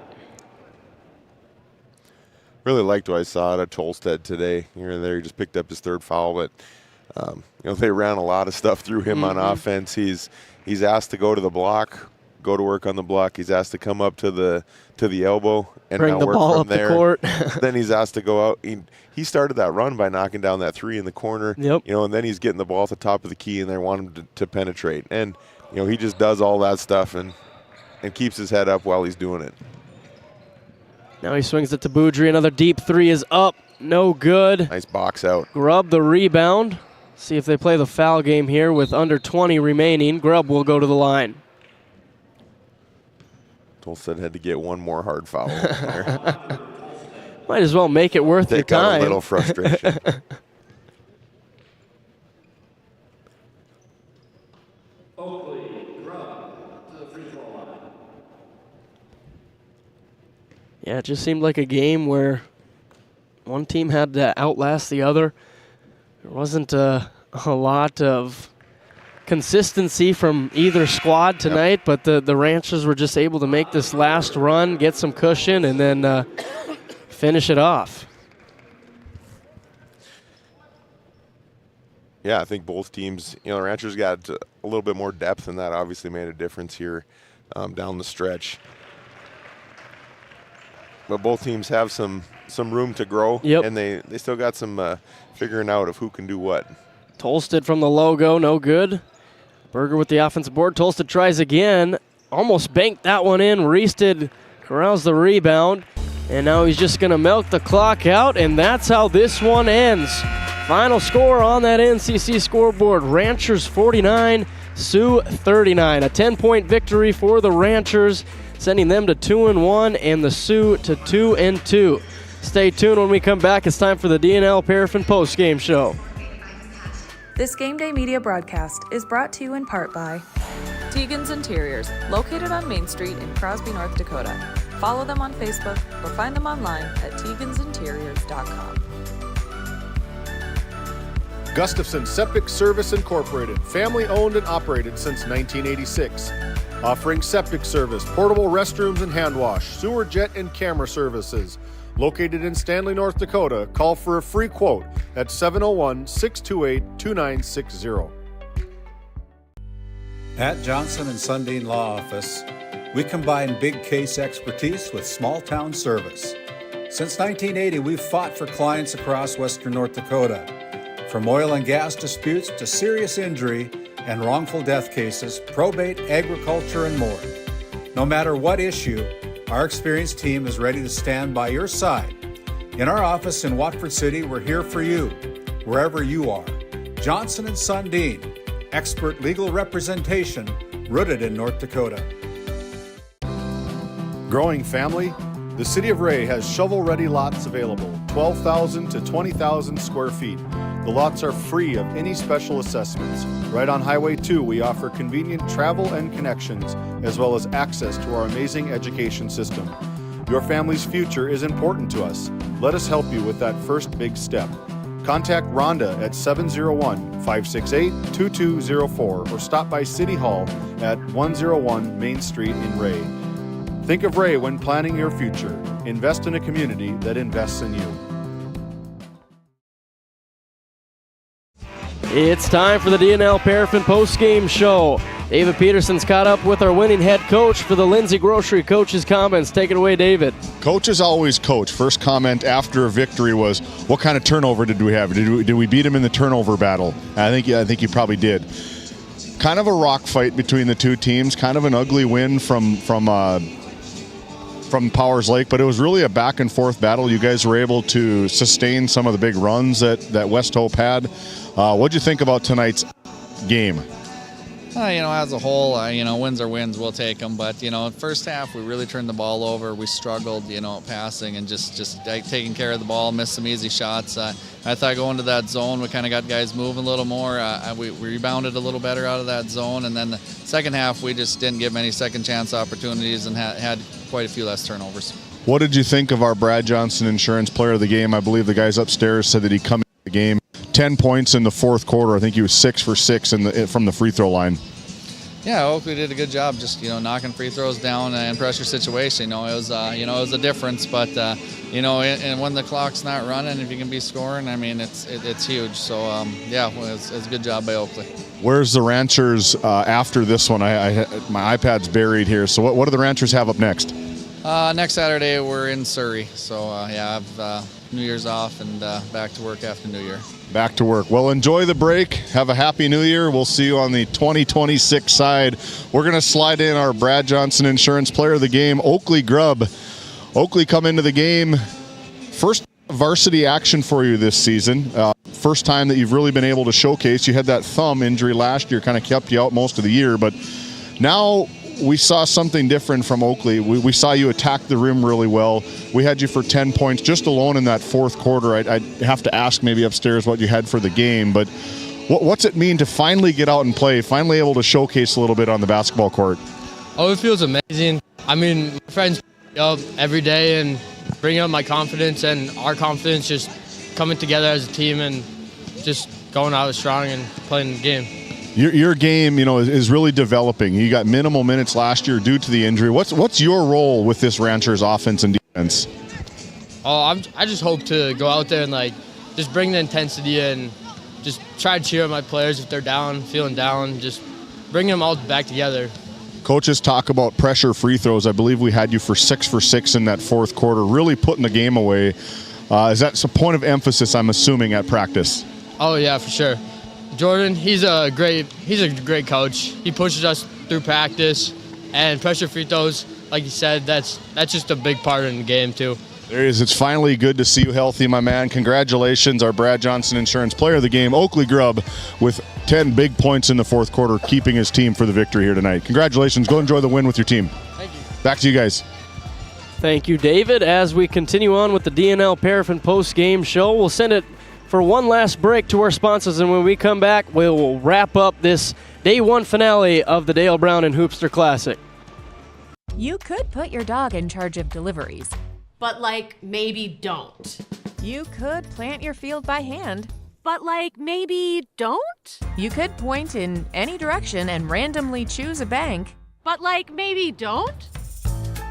Speaker 5: Really liked what I saw out of Tolstead today. Here and there, he just picked up his third foul, but you know, they ran a lot of stuff through him on offense. He's asked to go to the block, go to work on the block. He's asked to come up to the elbow and
Speaker 1: bring
Speaker 5: now
Speaker 1: the
Speaker 5: work
Speaker 1: ball
Speaker 5: from
Speaker 1: up
Speaker 5: there.
Speaker 1: the court.
Speaker 5: Then he's asked to go out. He started that run by knocking down that three in the corner.
Speaker 1: Yep.
Speaker 5: You know, and then he's getting the ball at the top of the key, and they want him to penetrate. And you know, he just does all that stuff and keeps his head up while he's doing it.
Speaker 1: Now he swings it to Boudry. Another deep three is up. No good.
Speaker 5: Nice box out.
Speaker 1: Grubb the rebound. See if they play the foul game here with under 20 remaining. Grubb will go to the line.
Speaker 5: Tolstead had to get one more hard foul there.
Speaker 1: Might as well make it worth your time.
Speaker 5: Take out a little frustration. Yeah, it just seemed like a game where one team had to outlast the other. There wasn't a lot of consistency from either squad tonight, but the Ranchers were just able to make this last run, get some cushion, and then finish it off. Yeah, I think both teams, you know, the Ranchers got a little bit more depth, and that obviously made a difference here down the stretch. But both teams have some room to grow, and they still got some figuring out of who can do what.
Speaker 1: Tolstead from the logo, no good. Berger with the offensive board. Tolstead tries again. Almost banked that one in. Riesta corrals the rebound. And now he's just going to milk the clock out, and that's how this one ends. Final score on that NCC scoreboard, Ranchers 49, Sioux 39. A 10-point victory for the Ranchers, sending them to 2-1 and the Sioux to 2-2. Stay tuned when we come back. It's time for the D&L Paraffin postgame show.
Speaker 10: This Game Day Media broadcast is brought to you in part by Tegan's Interiors, located on Main Street in Crosby, North Dakota. Follow them on Facebook or find them online at tegansinteriors.com.
Speaker 24: Gustafson Septic Service Incorporated, family owned and operated since 1986. Offering septic service, portable restrooms and hand wash, sewer jet and camera services. Located in Stanley, North Dakota, call for a free quote at 701-628-2960.
Speaker 2: At Johnson & Sundin Law Office, we combine big case expertise with small town service. Since 1980, we've fought for clients across western North Dakota. From oil and gas disputes to serious injury and wrongful death cases, probate, agriculture, and more. No matter what issue, our experienced team is ready to stand by your side. In our office in Watford City, we're here for you, wherever you are. Johnson & Sundin, expert legal representation rooted in North Dakota.
Speaker 24: Growing family? The City of Ray has shovel-ready lots available, 12,000 to 20,000 square feet. The lots are free of any special assessments. Right on Highway 2, we offer convenient travel and connections, as well as access to our amazing education system. Your family's future is important to us. Let us help you with that first big step. Contact Rhonda at 701-568-2204 or stop by City Hall at 101 Main Street in Ray. Think of Ray when planning your future. Invest in a community that invests in you.
Speaker 1: It's time for the DNL Paraffin Postgame Show. David Peterson's caught up with our winning head coach for the Lindsay Grocery Coach's comments. Take it away, David.
Speaker 16: Coach is always coach. First comment after a victory was, what kind of turnover did we have? Did we beat him in the turnover battle? I think you probably did. Kind of a rock fight between the two teams. Kind of an ugly win from Powers Lake, but it was really a back and forth battle. You guys were able to sustain some of the big runs that West Hope had. What'd you think about tonight's game?
Speaker 11: As a whole, wins are wins. We'll take them. But, first half, we really turned the ball over. We struggled, passing and just taking care of the ball, missed some easy shots. I thought going to that zone, we kind of got guys moving a little more. We rebounded a little better out of that zone. And then the second half, we just didn't give many second chance opportunities and had quite a few less turnovers.
Speaker 16: What did you think of our Brad Johnson Insurance Player of the Game? I believe the guys upstairs said that he come into the game 10 points in the fourth quarter. I think he was 6 for 6 from the free throw line.
Speaker 11: Yeah, Oakley did a good job just, knocking free throws down in pressure situation. It was a difference, but, and when the clock's not running, if you can be scoring, it's huge. So, it's a good job by Oakley.
Speaker 16: Where's the Ranchers after this one? My iPad's buried here. So what do the Ranchers have up next?
Speaker 11: Next Saturday, we're in Surrey. So, I have New Year's off and back to work after New Year.
Speaker 16: Back to work. Well, enjoy the break. Have a happy New Year. We'll see you on the 2026 side. We're going to slide in our Brad Johnson Insurance Player of the Game, Oakley Grubb. Oakley come into the game. First varsity action for you this season. First time that you've really been able to showcase. You had that thumb injury last year, kind of kept you out most of the year, but now we saw something different from Oakley. We saw you attack the rim really well. We had you for 10 points just alone in that fourth quarter. I'd have to ask maybe upstairs what you had for the game, but what's it mean to finally get out and play, finally able to showcase a little bit on the basketball court?
Speaker 18: Oh, it feels amazing. My friends pick me up every day and bring up my confidence and our confidence, just coming together as a team and just going out strong and playing the game.
Speaker 16: Your game, is really developing. You got minimal minutes last year due to the injury. What's your role with this Ranchers offense and defense?
Speaker 18: Oh, I just hope to go out there and just bring the intensity and just try to cheer on my players if they're down, feeling down, just bring them all back together.
Speaker 16: Coaches talk about pressure free throws. I believe we had you for 6 for 6 in that fourth quarter, really putting the game away. Is that a point of emphasis, I'm assuming, at practice?
Speaker 18: Oh yeah, for sure. Jordan, he's a great coach. He pushes us through practice, and pressure free throws, like you said, that's just a big part in the game too.
Speaker 16: There he is. It's finally good to see you healthy, my man. Congratulations, our Brad Johnson Insurance Player of the Game, Oakley Grubb, with 10 big points in the fourth quarter, keeping his team for the victory here tonight. Congratulations. Go enjoy the win with your team.
Speaker 18: Thank you.
Speaker 16: Back to you guys.
Speaker 1: Thank you, David. As we continue on with the DNL Paraffin Post-Game Show, we'll send it for one last break to our sponsors, and when we come back, we'll wrap up this day one finale of the Dale Brown and Hoopster Classic.
Speaker 19: You could put your dog in charge of deliveries,
Speaker 23: but maybe don't.
Speaker 19: You could plant your field by hand,
Speaker 23: but maybe don't.
Speaker 19: You could point in any direction and randomly choose a bank,
Speaker 23: but maybe don't.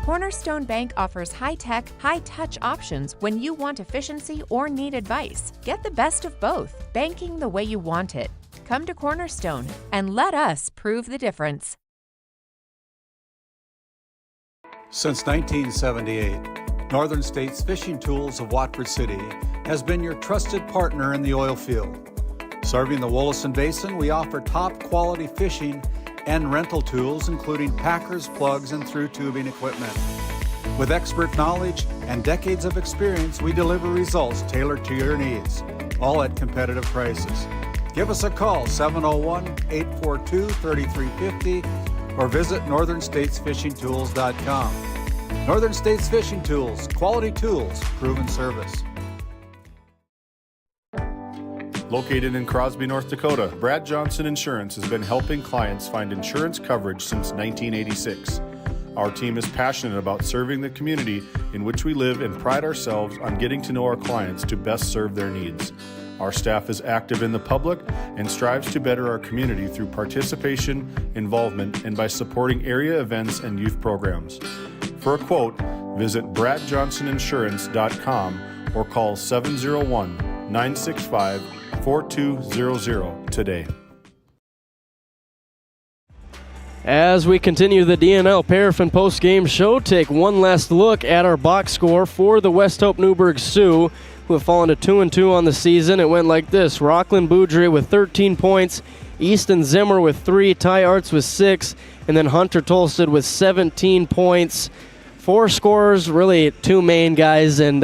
Speaker 19: Cornerstone Bank offers high-tech, high-touch options when you want efficiency or need advice. Get the best of both, banking the way you want it. Come to Cornerstone and let us prove the difference.
Speaker 2: Since 1978, Northern States Fishing Tools of Watford City has been your trusted partner in the oil field. Serving the Wollaston Basin, we offer top-quality fishing and rental tools, including packers, plugs, and through tubing equipment. With expert knowledge and decades of experience, we deliver results tailored to your needs, all at competitive prices. Give us a call, 701-842-3350, or visit northernstatesfishingtools.com. Northern States Fishing Tools, quality tools, proven service.
Speaker 24: Located in Crosby, North Dakota, Brad Johnson Insurance has been helping clients find insurance coverage since 1986. Our team is passionate about serving the community in which we live and pride ourselves on getting to know our clients to best serve their needs. Our staff is active in the public and strives to better our community through participation, involvement, and by supporting area events and youth programs. For a quote, visit bradjohnsoninsurance.com or call 701-965-4200 today.
Speaker 1: As we continue the DNL Paraffin post-game show, take one last look at our box score for the West Hope Newburgh Sioux, who have fallen to 2-2 on the season. It went like this: Rockland Boudry with 13 points, Easton Zimmer with 3, Ty Arts with 6, and then Hunter Tolsted with 17 points. 4 scorers, really 2 main guys, and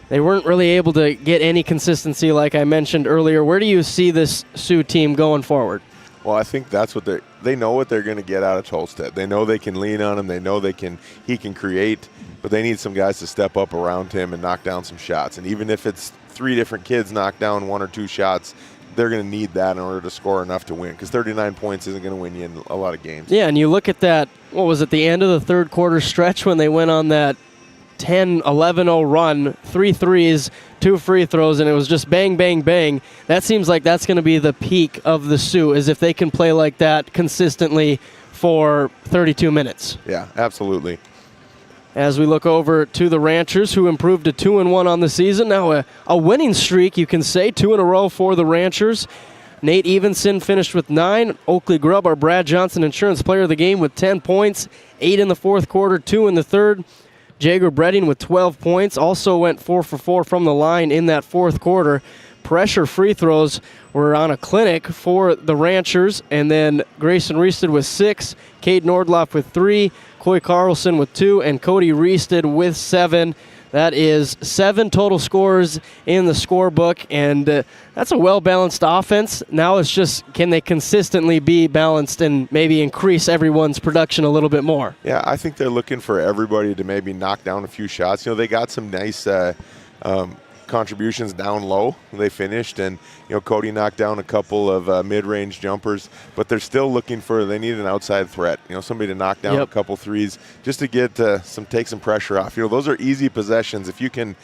Speaker 1: they weren't really able to get any consistency like I mentioned earlier. Where do you see this Sioux team going forward?
Speaker 5: Well, I think that's what they know what they're going to get out of Tolstead. They know they can lean on him. They know he can create, but they need some guys to step up around him and knock down some shots. And even if it's 3 different kids knock down 1 or 2 shots, they're going to need that in order to score enough to win, because 39 points isn't going to win you in a lot of games.
Speaker 1: Yeah, and you look at that, what was it, the end of the third quarter stretch when they went on that 10-11-0 run, 3 threes, 2 free throws, and it was just bang, bang, bang. That seems like that's going to be the peak of the Sioux, is if they can play like that consistently for 32 minutes.
Speaker 5: Yeah, absolutely.
Speaker 1: As we look over to the Ranchers, who improved to 2-1 on the season. Now a winning streak, you can say, 2 in a row for the Ranchers. Nate Evenson finished with 9. Oakley Grubb, our Brad Johnson Insurance Player of the Game, with 10 points, 8 in the fourth quarter, 2 in the third. Jager Bredding with 12 points, also went 4 for 4 from the line in that fourth quarter. Pressure free throws were on a clinic for the Ranchers, and then Grayson Reested with 6, Cade Nordloff with 3, Coy Carlson with 2, and Cody Reested with 7. That is 7 total scores in the scorebook, and that's a well-balanced offense. Now it's just, can they consistently be balanced and maybe increase everyone's production a little bit more?
Speaker 5: Yeah, I think they're looking for everybody to maybe knock down a few shots. They got some nice contributions down low. They finished, and Cody knocked down a couple of mid-range jumpers, but they're still looking they need an outside threat, somebody to knock down a couple threes just to get take some pressure off. Those are easy possessions. If you can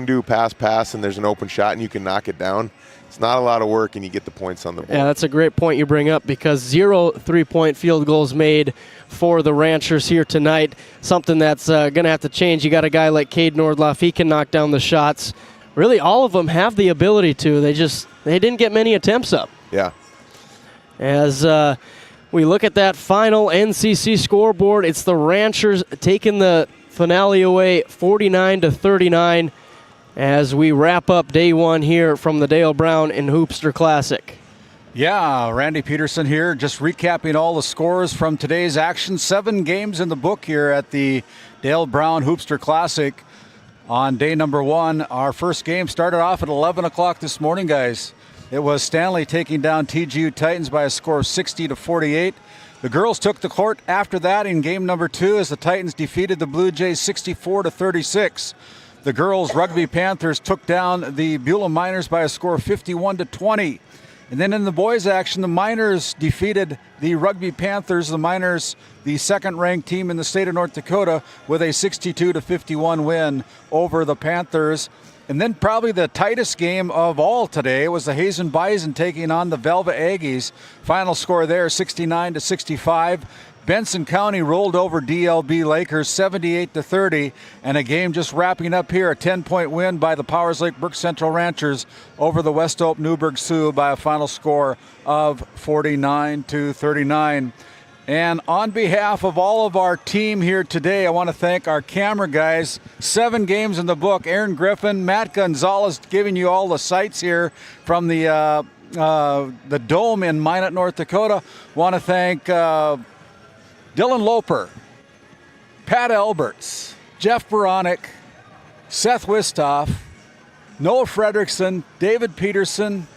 Speaker 5: do pass and there's an open shot and you can knock it down, it's not a lot of work and you get the points on the board.
Speaker 1: Yeah, that's a great point you bring up, because 0 3-point field goals made for the Ranchers here tonight. Something that's going to have to change. You got a guy like Cade Nordloff. He can knock down the shots. Really, all of them have the ability to. They didn't get many attempts up.
Speaker 5: Yeah.
Speaker 1: As we look at that final NCC scoreboard, it's the Ranchers taking the finale away 49-39 as we wrap up day 1 here from the Dale Brown and Hoopster Classic.
Speaker 3: Yeah, Randy Peterson here, just recapping all the scores from today's action. 7 games in the book here at the Dale Brown Hoopster Classic. On day number 1, our first game started off at 11 o'clock this morning, guys. It was Stanley taking down TGU Titans by a score of 60-48. The girls took the court after that in game number 2 as the Titans defeated the Blue Jays 64-36. The girls Rugby Panthers took down the Beulah Miners by a score of 51-20. And then in the boys' action, the Miners defeated the Rugby Panthers, the Miners, the second-ranked team in the state of North Dakota, with a 62-51 win over the Panthers. And then probably the tightest game of all today was the Hazen Bison taking on the Velva Aggies. Final score there, 69-65. Benson County rolled over DLB Lakers 78-30, and a game just wrapping up here, a 10-point win by the Powers Lake Brook Central Ranchers over the West Hope Newburgh Sioux by a final score of 49-39. And on behalf of all of our team here today, I want to thank our camera guys. 7 games in the book. Aaron Griffin, Matt Gonzalez giving you all the sights here from the Dome in Minot, North Dakota. Want to thank Dylan Loper, Pat Alberts, Jeff Veronic, Seth Wistoff, Noah Fredrickson, David Peterson,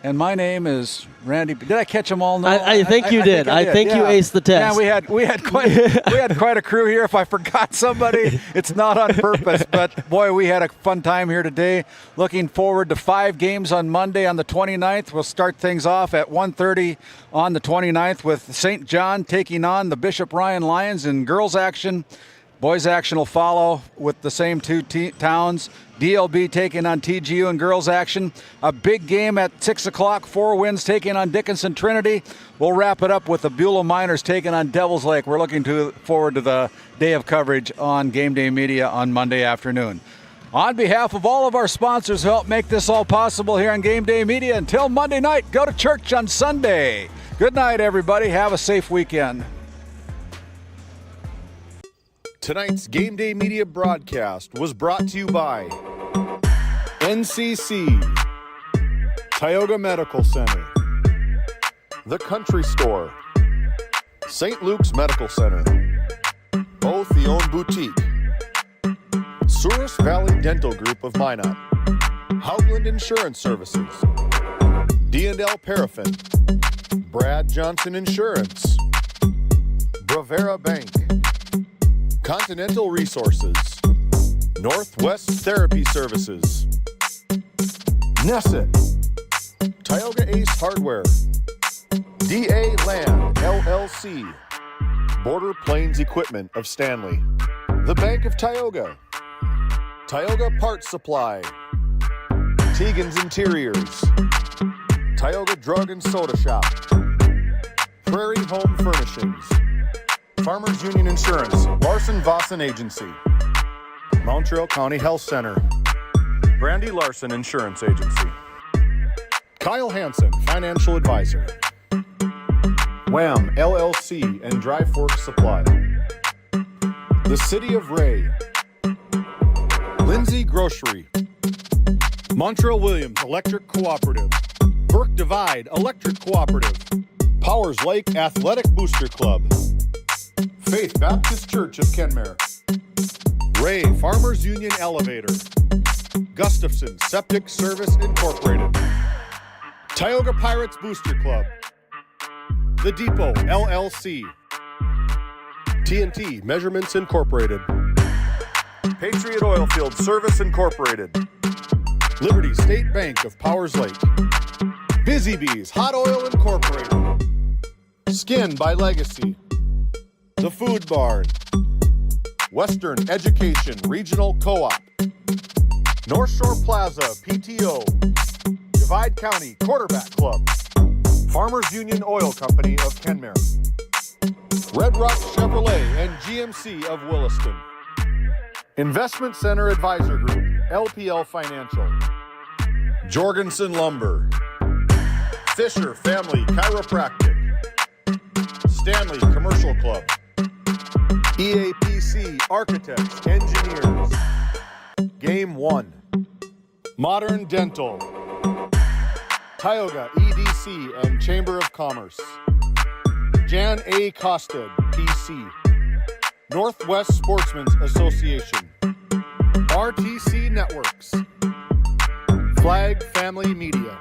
Speaker 3: and my name is Randy. Did I catch them all? No,
Speaker 1: I think you did. I think you aced the test.
Speaker 3: Yeah, we had quite a crew here. If I forgot somebody, it's not on purpose. But boy, we had a fun time here today. Looking forward to 5 games on Monday on the 29th. We'll start things off at 1:30 on the 29th with St. John taking on the Bishop Ryan Lions in girls action. Boys action will follow with the same two towns. DLB taking on TGU in girls action. A big game at 6 o'clock. 4 Winds taking on Dickinson Trinity. We'll wrap it up with the Beulah Miners taking on Devils Lake. We're looking forward to the day of coverage on Game Day Media on Monday afternoon. On behalf of all of our sponsors who help make this all possible here on Game Day Media, until Monday night, go to church on Sunday. Good night, everybody. Have a safe weekend.
Speaker 24: Tonight's Game Day Media broadcast was brought to you by NCC, Tioga Medical Center, The Country Store, St. Luke's Medical Center, Both the Own Boutique, Souris Valley Dental Group of Minot, Haugland Insurance Services, D&L Paraffin, Brad Johnson Insurance, Bravera Bank, Continental Resources, Northwest Therapy Services, Nesset, Tioga Ace Hardware, DA Land LLC, Border Plains Equipment of Stanley, the Bank of Tioga, Tioga Parts Supply, Tegan's Interiors, Tioga Drug and Soda Shop, Prairie Home Furnishings, Farmers Union Insurance, Larson Vossen Agency, Montreal County Health Center, Brandy Larson Insurance Agency, Kyle Hansen, Financial Advisor, Wham LLC and Dry Fork Supply, the City of Ray, Lindsay Grocery, Montreal Williams Electric Cooperative, Burke Divide Electric Cooperative, Powers Lake Athletic Booster Club, Faith Baptist Church of Kenmare, Ray Farmers Union Elevator, Gustafson Septic Service Incorporated, Tioga Pirates Booster Club, The Depot LLC, TNT Measurements Incorporated, Patriot Oilfield Service Incorporated, Liberty State Bank of Powers Lake, Busy Bees Hot Oil Incorporated, Skin by Legacy, The Food Barn, Western Education Regional Co-op, North Shore Plaza PTO, Divide County Quarterback Club, Farmers Union Oil Company of Kenmare, Red Rock Chevrolet and GMC of Williston, Investment Center Advisor Group, LPL Financial, Jorgensen Lumber, Fisher Family Chiropractic, Stanley Commercial Club, EAPC Architects, Engineers, Game 1, Modern Dental, Tioga EDC and Chamber of Commerce, Jan A. Costed, PC, Northwest Sportsmen's Association, RTC Networks, Flag Family Media.